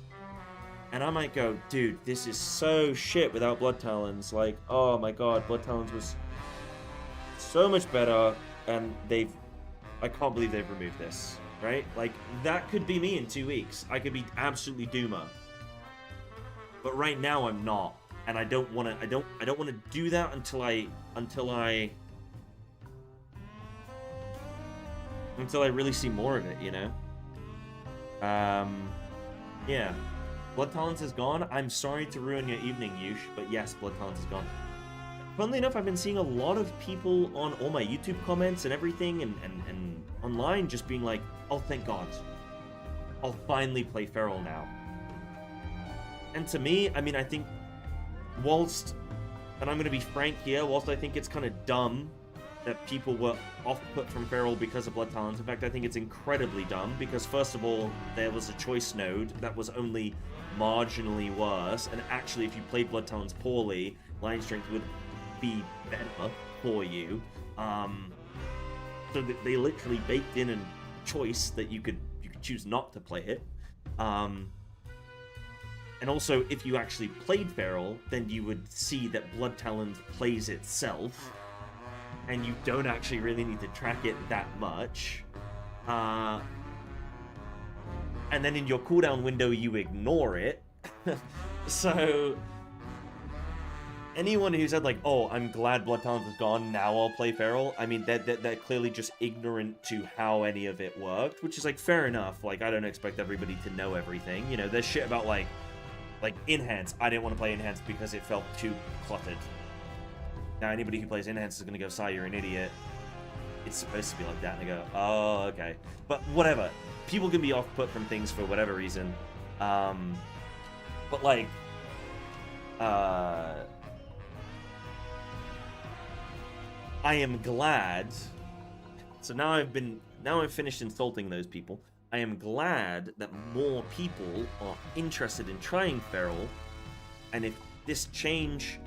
and I might go, dude, this is so shit without Blood Talons. Like, oh my god, Blood Talons was so much better, and I can't believe they've removed this, right? Like, that could be me in 2 weeks. I could be absolutely doomer. But right now I'm not, and I don't want to do that until I really see more of it, you know? Yeah. Blood Talons is gone. I'm sorry to ruin your evening, Yush, but yes, Blood Talons is gone. Funnily enough, I've been seeing a lot of people on all my YouTube comments and everything and online just being like, oh, thank God. I'll finally play Feral now. And to me, I mean, I think whilst, and I'm going to be frank here, whilst I think it's kind of dumb that people were off-put from Feral because of Blood Talons, in fact, I think it's incredibly dumb because, first of all, there was a choice node that was only marginally worse, and actually, if you played Blood Talons poorly, Line Strength would be better for you. So they literally baked in a choice that you could choose not to play it. And also, if you actually played Feral, then you would see that Blood Talons plays itself, and you don't actually really need to track it that much. And then in your cooldown window, you ignore it. So, anyone who said, like, oh, I'm glad Blood Talons is gone, now I'll play Feral, I mean, they're clearly just ignorant to how any of it worked, which is, like, fair enough. Like, I don't expect everybody to know everything. You know, there's shit about, like Enhance. I didn't want to play Enhance because it felt too cluttered. Now, anybody who plays Enhance is going to go, Sai, you're an idiot. It's supposed to be like that. And I go, oh, okay. But whatever. People can be off-put from things for whatever reason. But, like... I am glad... So now I've finished insulting those people. I am glad that more people are interested in trying Feral, and if this change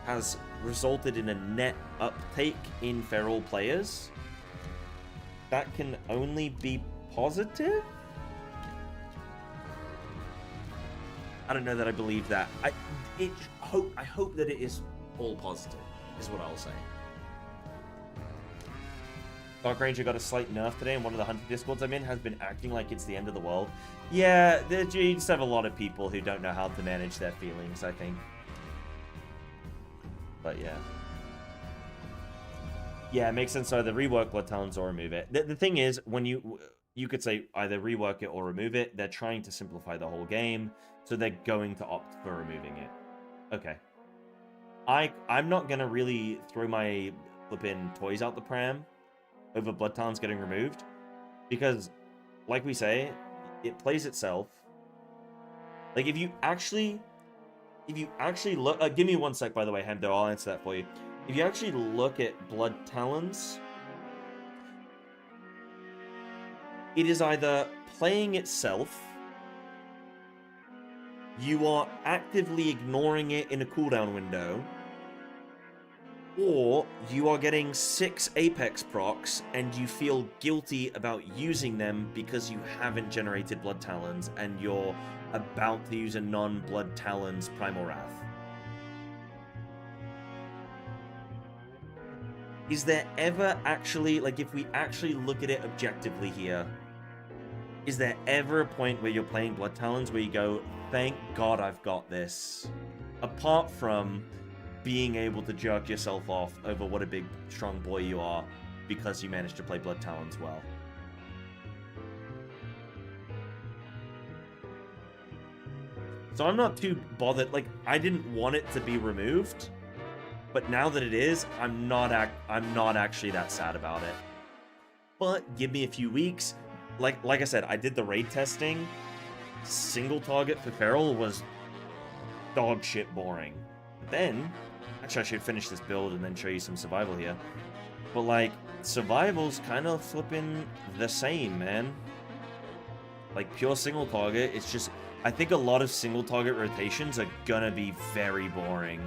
has resulted in a net uptake in Feral players, that can only be positive? I don't know that I believe that. I hope that it is all positive, is what I'll say. Dark Ranger got a slight nerf today, and one of the hunting discords I'm in has been acting like it's the end of the world. Yeah, you just have a lot of people who don't know how to manage their feelings, I think. But yeah. Yeah, it makes sense to either rework Blood Talons or remove it. The thing is, when you could say either rework it or remove it, they're trying to simplify the whole game, so they're going to opt for removing it. Okay. I'm not gonna really throw my flippin' toys out the pram over Blood Talons getting removed, because, like we say, it plays itself. Like, if you actually look... give me 1 sec, by the way, Hemdo, I'll answer that for you. If you actually look at Blood Talons, it is either playing itself, you are actively ignoring it in a cooldown window, or you are getting 6 Apex procs and you feel guilty about using them because you haven't generated Blood Talons and you're about to use a non-Blood Talons Primal Wrath. Is there ever actually, like, if we actually look at it objectively here, is there ever a point where you're playing Blood Talons where you go, thank God I've got this? Apart from being able to jerk yourself off over what a big, strong boy you are because you managed to play Blood Talons well. So I'm not too bothered. Like, I didn't want it to be removed, but now that it is, I'm not actually that sad about it. But give me a few weeks. Like I said, I did the raid testing. Single target for Feral was dog shit boring. But then, actually I should finish this build and then show you some survival here. But like, survival's kind of flipping the same, man. Like, pure single target, it's just... I think a lot of single target rotations are gonna be very boring.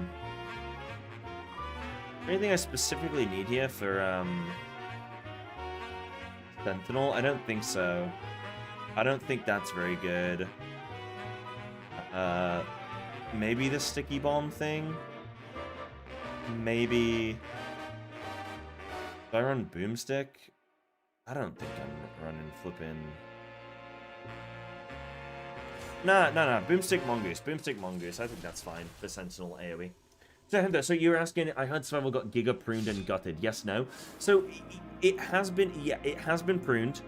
Anything I specifically need here for, Sentinel? I don't think so. I don't think that's very good. Maybe the sticky bomb thing? Maybe... Do I run boomstick? I don't think I'm running flippin'... Nah. Boomstick Mongoose. Boomstick Mongoose. I think that's fine for Sentinel AoE. So you're asking, I heard survival got giga pruned and gutted. Yes, no. So it has been, yeah, it has been pruned.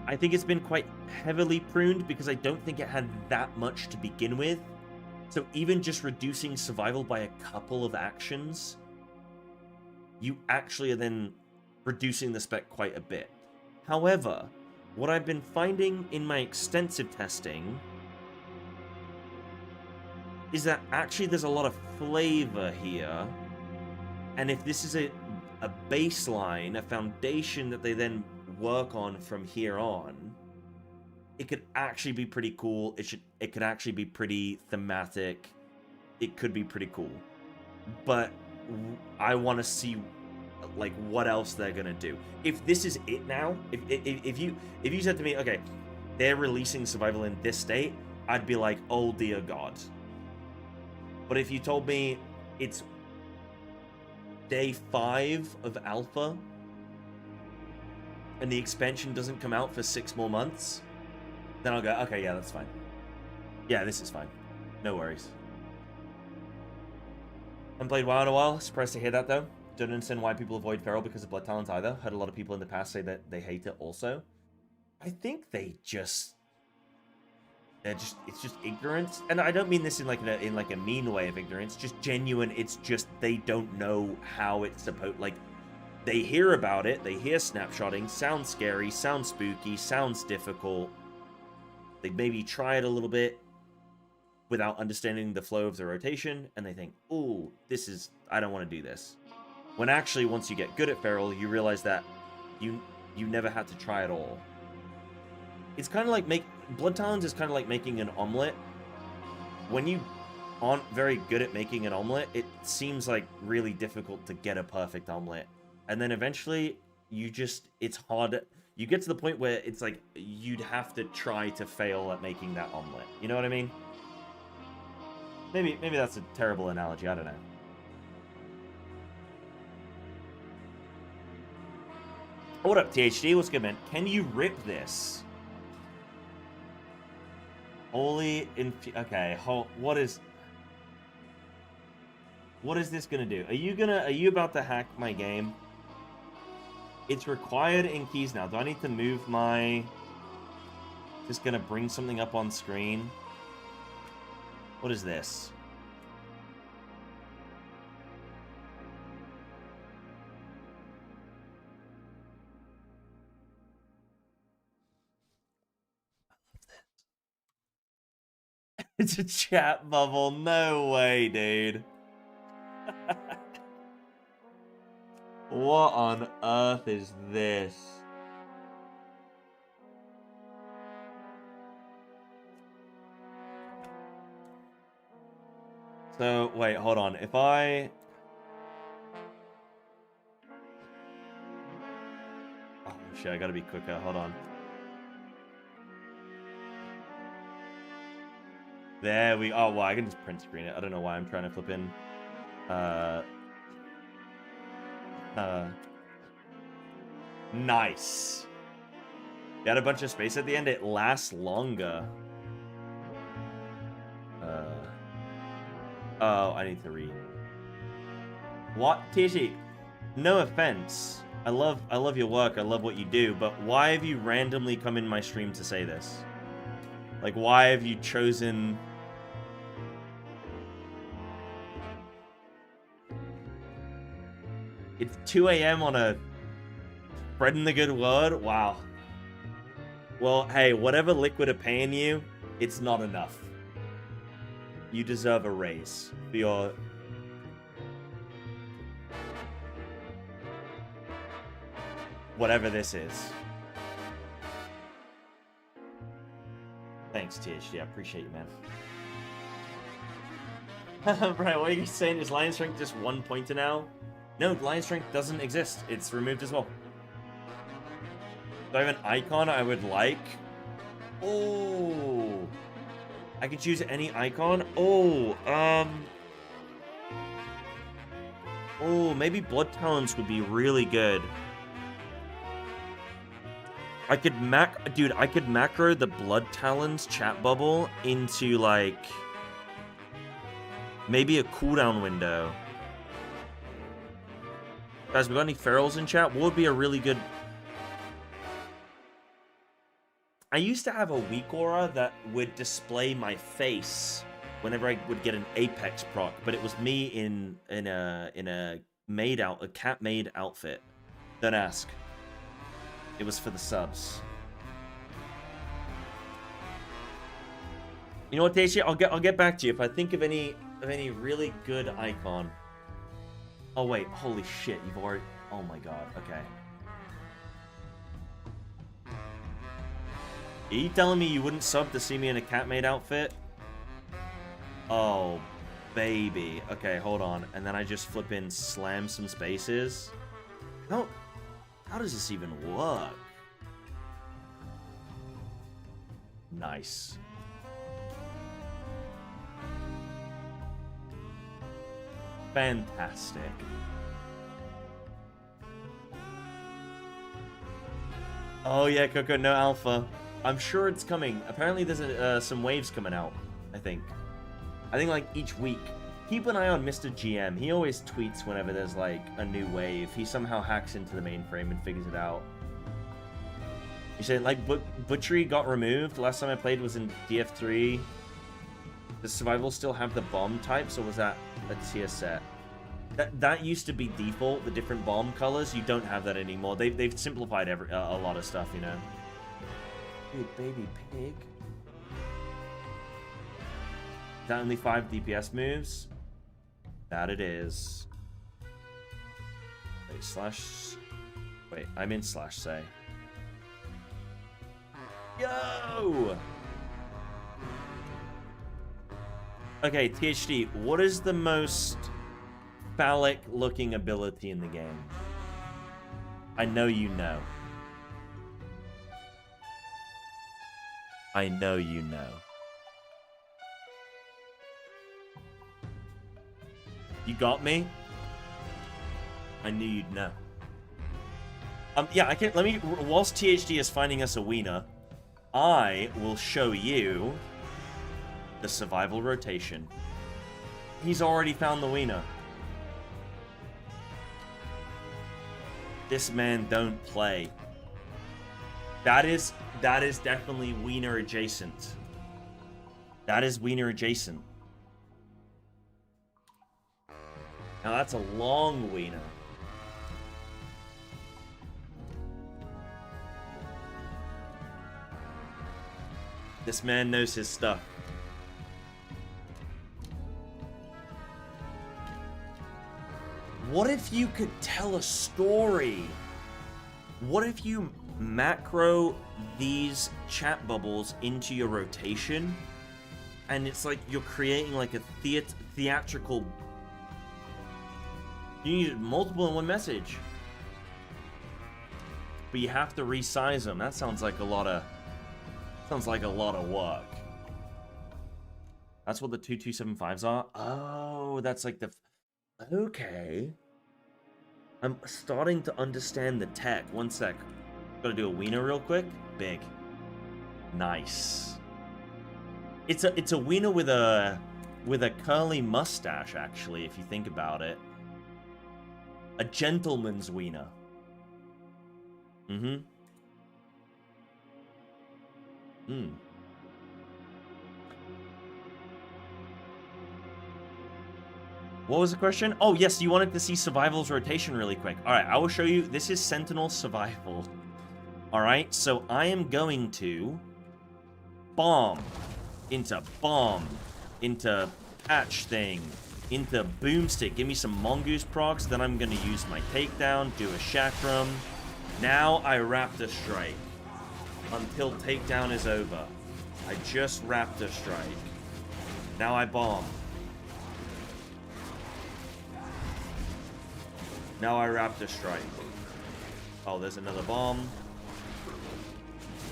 I think it's been quite heavily pruned because I don't think it had that much to begin with. So even just reducing survival by a couple of actions, you actually are then reducing the spec quite a bit. However, what I've been finding in my extensive testing is that actually there's a lot of flavor here, and if this is a baseline, a foundation that they then work on from here on, it could actually be pretty cool. It could actually be pretty thematic. It could be pretty cool. But I want to see like what else they're gonna do. If this is it now, if you said to me, okay, they're releasing survival in this state, I'd be like, oh dear God. But if you told me it's day 5 of alpha and the expansion doesn't come out for 6 more months, then I'll go, okay, yeah, that's fine. Yeah, this is fine. No worries. Haven't played WoW in a while. Surprised to hear that, though. Don't understand why people avoid Feral because of Blood Talons either. Heard a lot of people in the past say that they hate it also. I think they just... it's just ignorance. And I don't mean this in like a mean way of ignorance. Just genuine. It's just they don't know how it's supposed... Like, they hear about it. They hear snapshotting. Sounds scary. Sounds spooky. Sounds difficult. They maybe try it a little bit without understanding the flow of the rotation. And they think, ooh, this is... I don't want to do this. When actually, once you get good at Feral, you realize that you never had to try at all. It's kind of like Blood Talons is kind of like making an omelet. When you aren't very good at making an omelet, it seems like really difficult to get a perfect omelet. And then eventually, it's hard. You get to the point where it's like you'd have to try to fail at making that omelet. You know what I mean? Maybe that's a terrible analogy. I don't know. What up, THD? What's good, man? Can you rip this? Only in... Okay, what is this gonna do? Are you about to hack my game? It's required in keys now. Do I need to move my... Just gonna bring something up on screen? What is this? It's a chat bubble. No way, dude. What on earth is this? So, wait, hold on. If I... Oh, shit, I gotta be quicker. Hold on. There we... Oh, well, I can just print screen it. I don't know why I'm trying to flip in. Nice. You had a bunch of space at the end. It lasts longer. Oh, I need to read. What? THC, no offense. I love your work. I love what you do. But why have you randomly come in my stream to say this? Like, why have you chosen... It's 2 a.m. on a spreading the good word? Wow. Well, hey, whatever Liquid are paying you, it's not enough. You deserve a raise for your... whatever this is. Thanks, THD. I appreciate you, man. Right, what are you saying? Is Lion Strength just 1 pointer now? No, Lion Strength doesn't exist. It's removed as well. Do I have an icon I would like? Oh. I could choose any icon? Oh, oh, maybe Blood Talons would be really good. I could I could macro the Blood Talons chat bubble into, like, maybe a cooldown window. Guys, we got any ferals in chat? What would be a really good... I used to have a weak aura that would display my face whenever I would get an Apex proc, but it was me in a cat maid outfit. Don't ask. It was for the subs. You know what, Tashi? I'll get back to you if I think of any really good icon. Oh wait, holy shit! You've already. Oh my god. Okay. Are you telling me you wouldn't sub to see me in a cat maid outfit? Oh, baby. Okay, hold on. And then I just flip in slam some spaces. How does this even work? Nice. Fantastic. Oh yeah, Coco, no alpha. I'm sure it's coming. Apparently there's some waves coming out, I think like each week. Keep an eye on Mr. GM. He always tweets whenever there's like a new wave. He somehow hacks into the mainframe and figures it out. You said like Butchery got removed. Last time I played was in DF3. Does Survival still have the bomb types, or was that a tier set? That used to be default, the different bomb colors. You don't have that anymore. They've simplified a lot of stuff, you know. Hey, baby pig. Is that only 5 DPS moves? That it is. Wait, I'm in slash say. Yo! Okay, THD, what is the most phallic looking ability in the game? I know you know. I know you know. You got me? I knew you'd know. Yeah, I can. Let me. Whilst THD is finding us a wiener, I will show you the survival rotation. He's already found the wiener. This man don't play. That is definitely wiener adjacent. That is wiener adjacent. Now that's a long wiener. This man knows his stuff. What if you could tell a story? What if you macro these chat bubbles into your rotation, and it's like you're creating like a theatrical. You need multiple in one message, but you have to resize them. That sounds like a lot of work. That's what the 2275s are. Oh, that's like the. Okay. I'm starting to understand the tech. One sec. Gotta do a wiener real quick. Big. Nice. It's a wiener with a curly mustache, actually, if you think about it. A gentleman's wiener. Mm-hmm. Hmm. What was the question? Oh, yes, you wanted to see Survival's rotation really quick. All right, I will show you. This is Sentinel Survival. All right, so I am going to bomb into patch thing, into boomstick. Give me some mongoose procs. Then I'm going to use my takedown, do a chakram. Now I Raptor Strike until takedown is over. I just Raptor Strike. Now I bomb. Now I Raptor Strike. Oh, there's another bomb.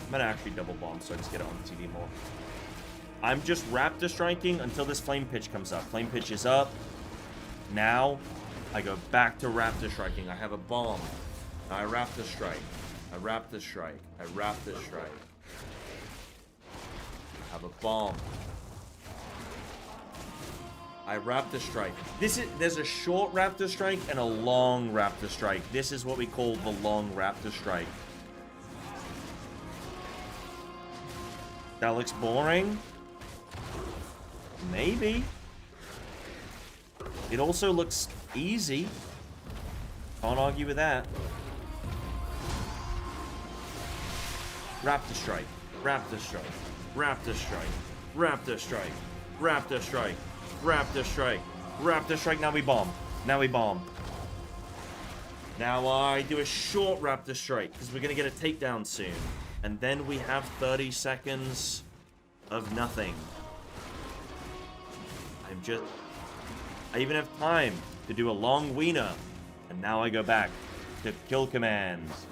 I'm gonna actually double bomb so I just get it on TV more. I'm just Raptor Striking until this Flame Pitch comes up. Flame Pitch is up. Now, I go back to Raptor Striking. I have a bomb. Now I Raptor Strike. I Raptor Strike. I Raptor Strike. I have a bomb. I Raptor Strike. There's a short Raptor Strike and a long Raptor Strike. This is what we call the long Raptor Strike. That looks boring. Maybe. It also looks easy. Can't argue with that. Raptor Strike. Raptor Strike. Raptor Strike. Raptor Strike. Raptor Strike. Raptor Strike. Raptor Strike. Now we bomb. Now we bomb. Now I do a short Raptor Strike because we're going to get a takedown soon. And then we have 30 seconds of nothing. I even have time to do a long wiener. And now I go back to kill commands.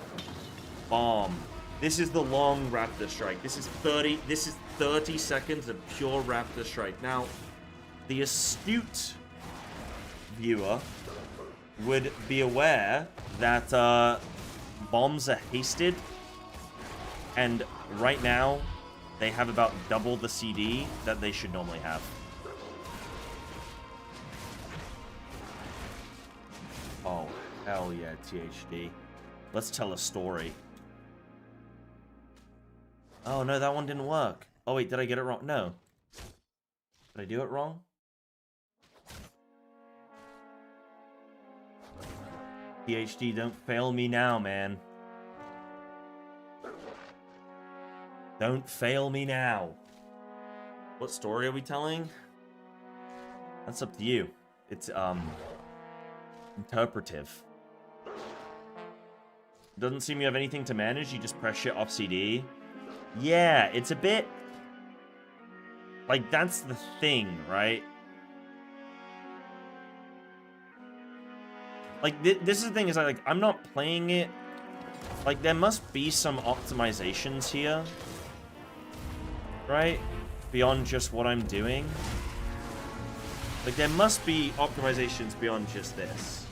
Bomb. This is the long Raptor Strike. This is 30 seconds of pure Raptor Strike. Now, the astute viewer would be aware that bombs are hasted, and right now they have about double the CD that they should normally have. Oh, hell yeah, THD. Let's tell a story. Oh, no, that one didn't work. Oh, wait, did I get it wrong? No. Did I do it wrong? PhD, don't fail me now, man. Don't fail me now. What story are we telling? That's up to you. It's, interpretive. Doesn't seem you have anything to manage, you just press shit off CD. Yeah, it's a bit... like, that's the thing, right? Like, this is the thing, is like, I'm not playing it... like, there must be some optimizations here. Right? Beyond just what I'm doing. Like, there must be optimizations beyond just this.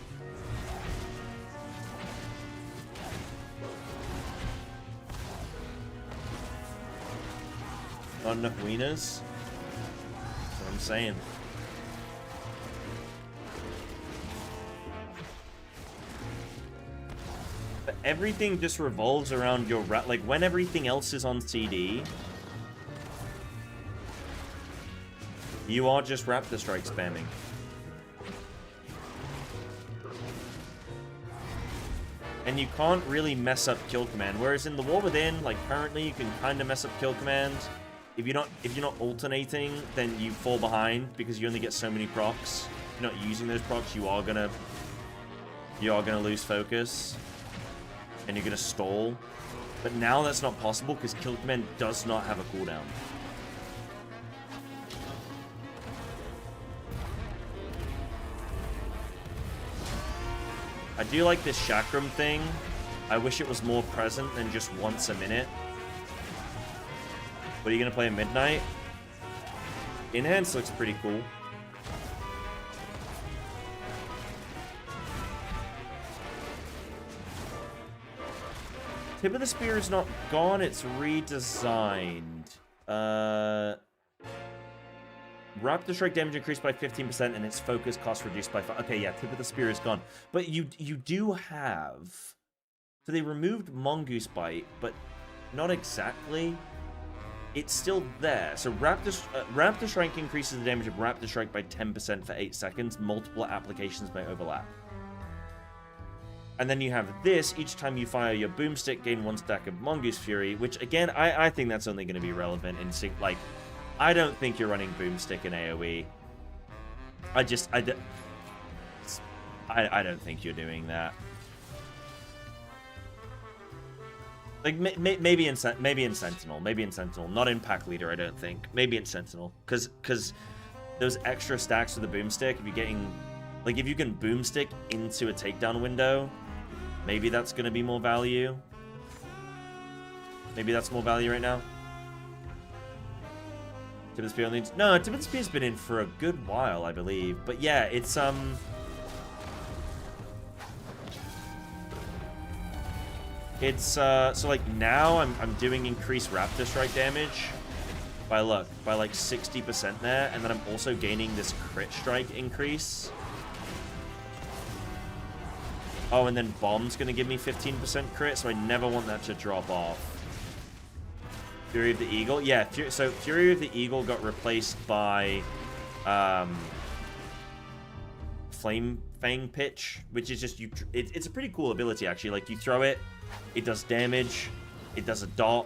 Not enough wieners? That's what I'm saying. But everything just revolves around your like, when everything else is on CD, you are just Raptor Strike spamming. And you can't really mess up kill command. Whereas in the War Within, like currently, you can kind of mess up kill command. If you're not alternating, then you fall behind because you only get so many procs. If you're not using those procs, you are gonna lose focus, and you're gonna stall. But now that's not possible because kill command does not have a cooldown. I do like this chakram thing. I wish it was more present than just once a minute. What are you gonna play at midnight? Enhance looks pretty cool. Tip of the Spear is not gone, it's redesigned. Raptor Strike damage increased by 15% and its focus cost reduced by 5. Okay, yeah, Tip of the Spear is gone. But you do have... so they removed Mongoose Bite, but not exactly. It's still there. So Raptor Strike increases the damage of Raptor Strike by 10% for 8 seconds. Multiple applications may overlap. And then you have this. Each time you fire your boomstick, gain 1 stack of Mongoose Fury, which, again, I think that's only going to be relevant in sync. Like, I don't think you're running boomstick in AoE. I don't think you're doing that. Like, maybe in Sentinel. Maybe in Sentinel. Not in Pack Leader, I don't think. Maybe in Sentinel. Because those extra stacks with the boomstick, if you're getting... like, if you can boomstick into a takedown window, maybe that's going to be more value. Maybe that's more value right now. Tip of the Spear needs... no, Tip of the Spear's been in for a good while, I believe. But yeah, it's, it's, so, like, now I'm doing increased Raptor Strike damage by, look, by, like, 60% there, and then I'm also gaining this crit strike increase. Oh, and then Bomb's gonna give me 15% crit, so I never want that to drop off. Fury of the Eagle? Yeah, so Fury of the Eagle got replaced by, Flame Fang Pitch, which is just, it's a pretty cool ability, actually. Like, you throw it, it does damage, it does a dot,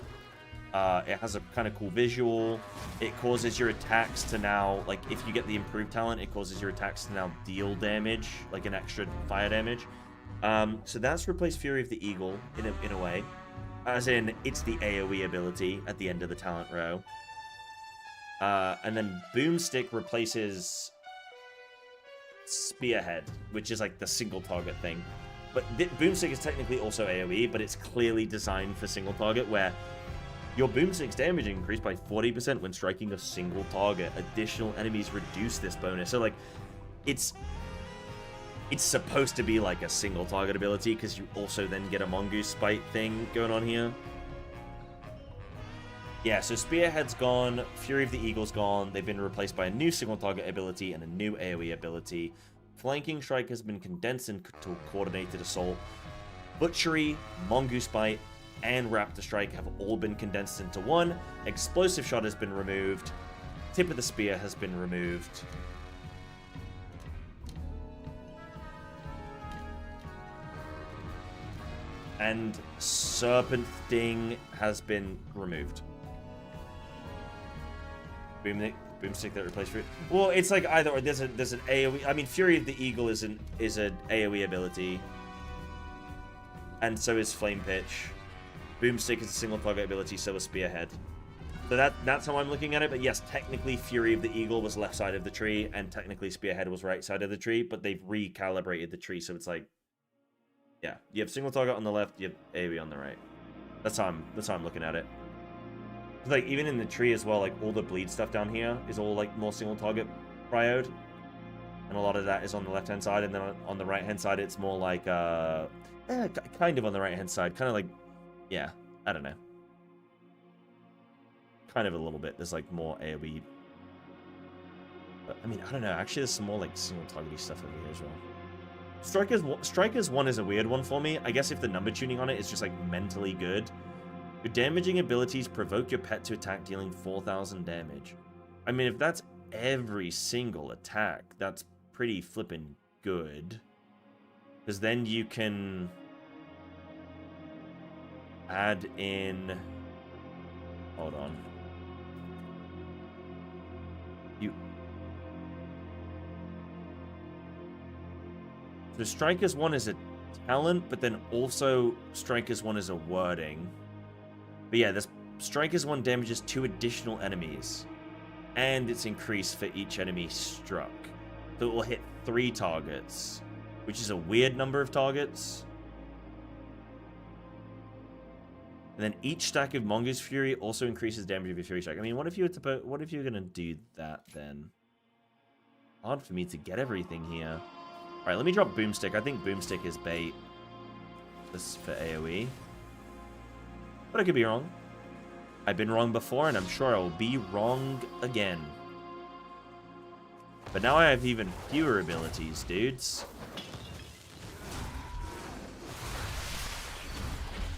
it has a kind of cool visual, it causes your attacks to now, like, if you get the improved talent, it causes your attacks to now deal damage, like an extra fire damage. So that's replaced Fury of the Eagle, in a way. As in, it's the AoE ability at the end of the talent row. And then Boomstick replaces Spearhead, which is like the single target thing. But Boomstick is technically also AoE, but it's clearly designed for single target, where your Boomstick's damage increased by 40% when striking a single target. Additional enemies reduce this bonus. So, like, it's supposed to be like a single target ability, because you also then get a Mongoose Bite thing going on here. Yeah, so Spearhead's gone, Fury of the Eagle's gone, they've been replaced by a new single target ability and a new AoE ability. Flanking Strike has been condensed into Coordinated Assault. Butchery, Mongoose Bite, and Raptor Strike have all been condensed into one. Explosive Shot has been removed. Tip of the Spear has been removed. And Serpent Sting has been removed. Boomstick that replaced Fury. Well, it's like either or. There's an AoE. I mean, Fury of the Eagle is an AoE ability, and so is Flame Pitch. Boomstick is a single target ability, so is Spearhead. So that's how I'm looking at it. But yes, technically Fury of the Eagle was left side of the tree, and technically Spearhead was right side of the tree. But they've recalibrated the tree, so it's like, yeah, you have single target on the left, you have AoE on the right. That's how I'm looking at it. Like, even in the tree as well, like, all the bleed stuff down here is all, like, more single target prioed. And a lot of that is on the left-hand side, and then on the right-hand side, it's more like, kind of on the right-hand side. Kind of like, yeah, I don't know. Kind of a little bit. There's, like, more AoE. But, I mean, I don't know. Actually, there's some more, like, single target-y stuff over here as well. Strikers 1 is a weird one for me. I guess if the number tuning on it is just, like, mentally good. Your damaging abilities provoke your pet to attack, dealing 4,000 damage. I mean, if that's every single attack, that's pretty flippin' good. Because then you can add in... Hold on. So Strikers 1 is a talent, but then also Strikers 1 is a wording. But yeah, this Strikers 1 damages 2 additional enemies, and it's increased for each enemy struck. So it will hit 3 targets, which is a weird number of targets. And then each stack of Mongoose Fury also increases damage of your Fury Strike. I mean, what if you were gonna do that then? Hard for me to get everything here. All right, let me drop Boomstick. I think Boomstick is bait. This is for AoE. But I could be wrong. I've been wrong before, and I'm sure I will be wrong again. But now I have even fewer abilities, dudes.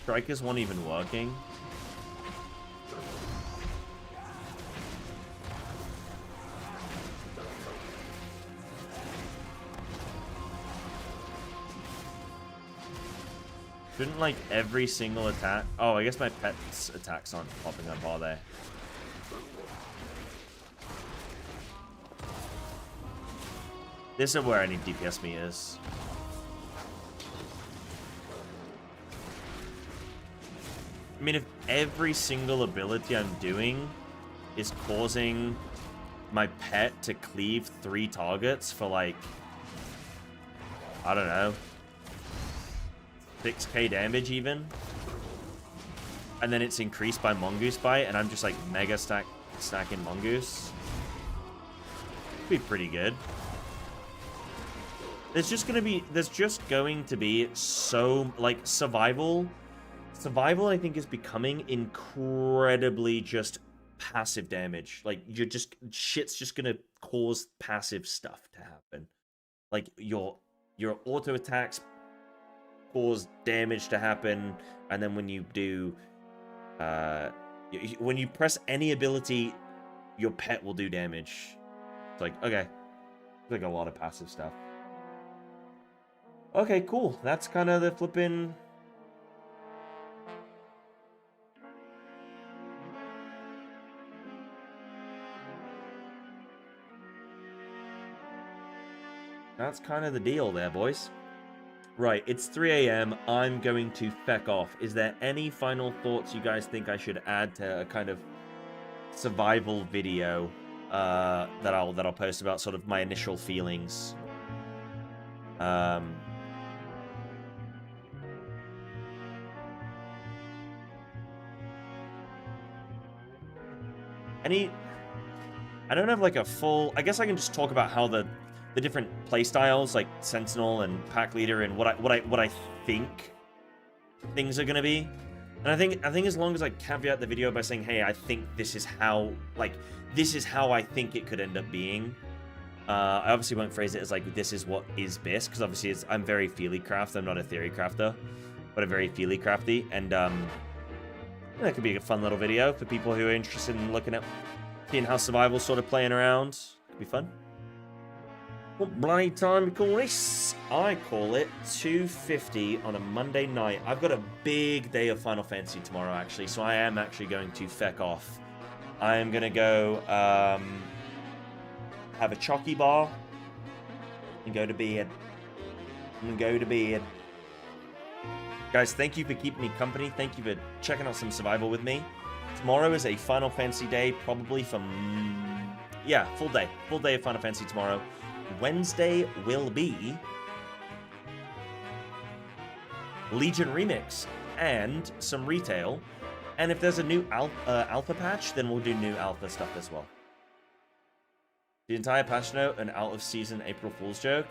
Strikers 1 even working. Shouldn't, like, every single attack... Oh, I guess my pet's attacks aren't popping up, are they? This is where I need DPS me is. I mean, if every single ability I'm doing is causing my pet to cleave 3 targets for, like... I don't know... 6k damage even, and then it's increased by Mongoose Bite, and I'm just like mega stacking Mongoose. It'd be pretty good. There's just going to be so, like, survival I think is becoming incredibly just passive damage. Like, shit's just gonna cause passive stuff to happen. Like, your auto attacks cause damage to happen, and then when you do when you press any ability, your pet will do damage. It's like, okay, it's like a lot of passive stuff. Okay, cool. That's kind of the flippin' that's kind of the deal there, boys. Right, it's 3 a.m. I'm going to feck off. Is there any final thoughts you guys think I should add to a kind of survival video that I'll post about sort of my initial feelings? I don't have like a full... I guess I can just talk about how the different play styles, like Sentinel and Pack Leader, and what I think things are gonna be. And I think as long as I caveat the video by saying, hey, I think this is how I think it could end up being. I obviously won't phrase it as like, this is what is BIS, because obviously I'm very feely craft. I'm not a theory crafter, but I'm very feely crafty. And that could be a fun little video for people who are interested in looking at seeing how survival's sort of playing around. Could be fun. What bloody time we call this? I call it 2:50 on a Monday night. I've got a big day of Final Fantasy tomorrow, actually, so I am actually going to feck off. I am going to go have a chocky bar and go to bed. Guys, thank you for keeping me company. Thank you for checking out some survival with me. Tomorrow is a Final Fantasy day, probably from... yeah, full day. Full day of Final Fantasy tomorrow. Wednesday will be Legion Remix and some retail. And if there's a new alpha patch, then we'll do new alpha stuff as well. The entire patch note, an out-of-season April Fool's joke.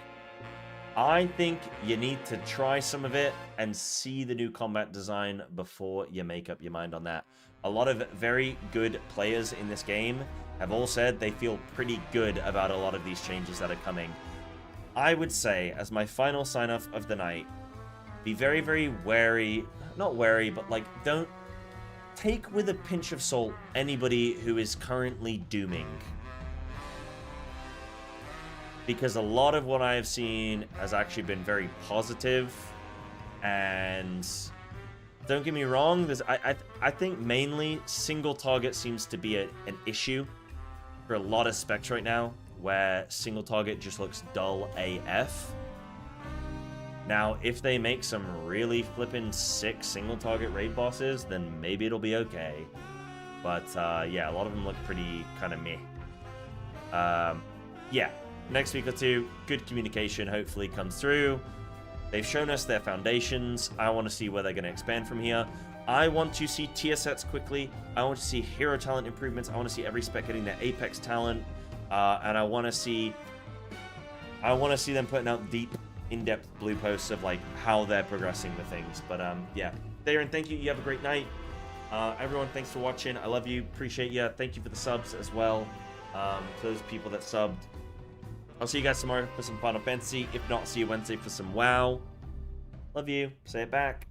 I think you need to try some of it and see the new combat design before you make up your mind on that. A lot of very good players in this game have all said they feel pretty good about a lot of these changes that are coming. I would say, as my final sign-off of the night, be very, very wary, not wary, but like, don't take with a pinch of salt anybody who is currently dooming. Because a lot of what I have seen has actually been very positive, and don't get me wrong, I think mainly single target seems to be an issue for a lot of specs right now, where single target just looks dull AF. Now, if they make some really flippin' sick single target raid bosses, then maybe it'll be okay. But yeah, a lot of them look pretty kind of meh. Yeah, next week or two, good communication hopefully comes through. They've shown us their foundations. I want to see where they're going to expand from here. I want to see tier sets quickly. I want to see hero talent improvements. I want to see every spec getting their Apex talent. And I want to see them putting out deep, in-depth blue posts of like how they're progressing with things. But yeah, Darren, thank you. You have a great night. Everyone, thanks for watching. I love you. Appreciate you. Thank you for the subs as well. To those people that subbed. I'll see you guys tomorrow for some Final Fantasy. If not, see you Wednesday for some WoW. Love you. Say it back.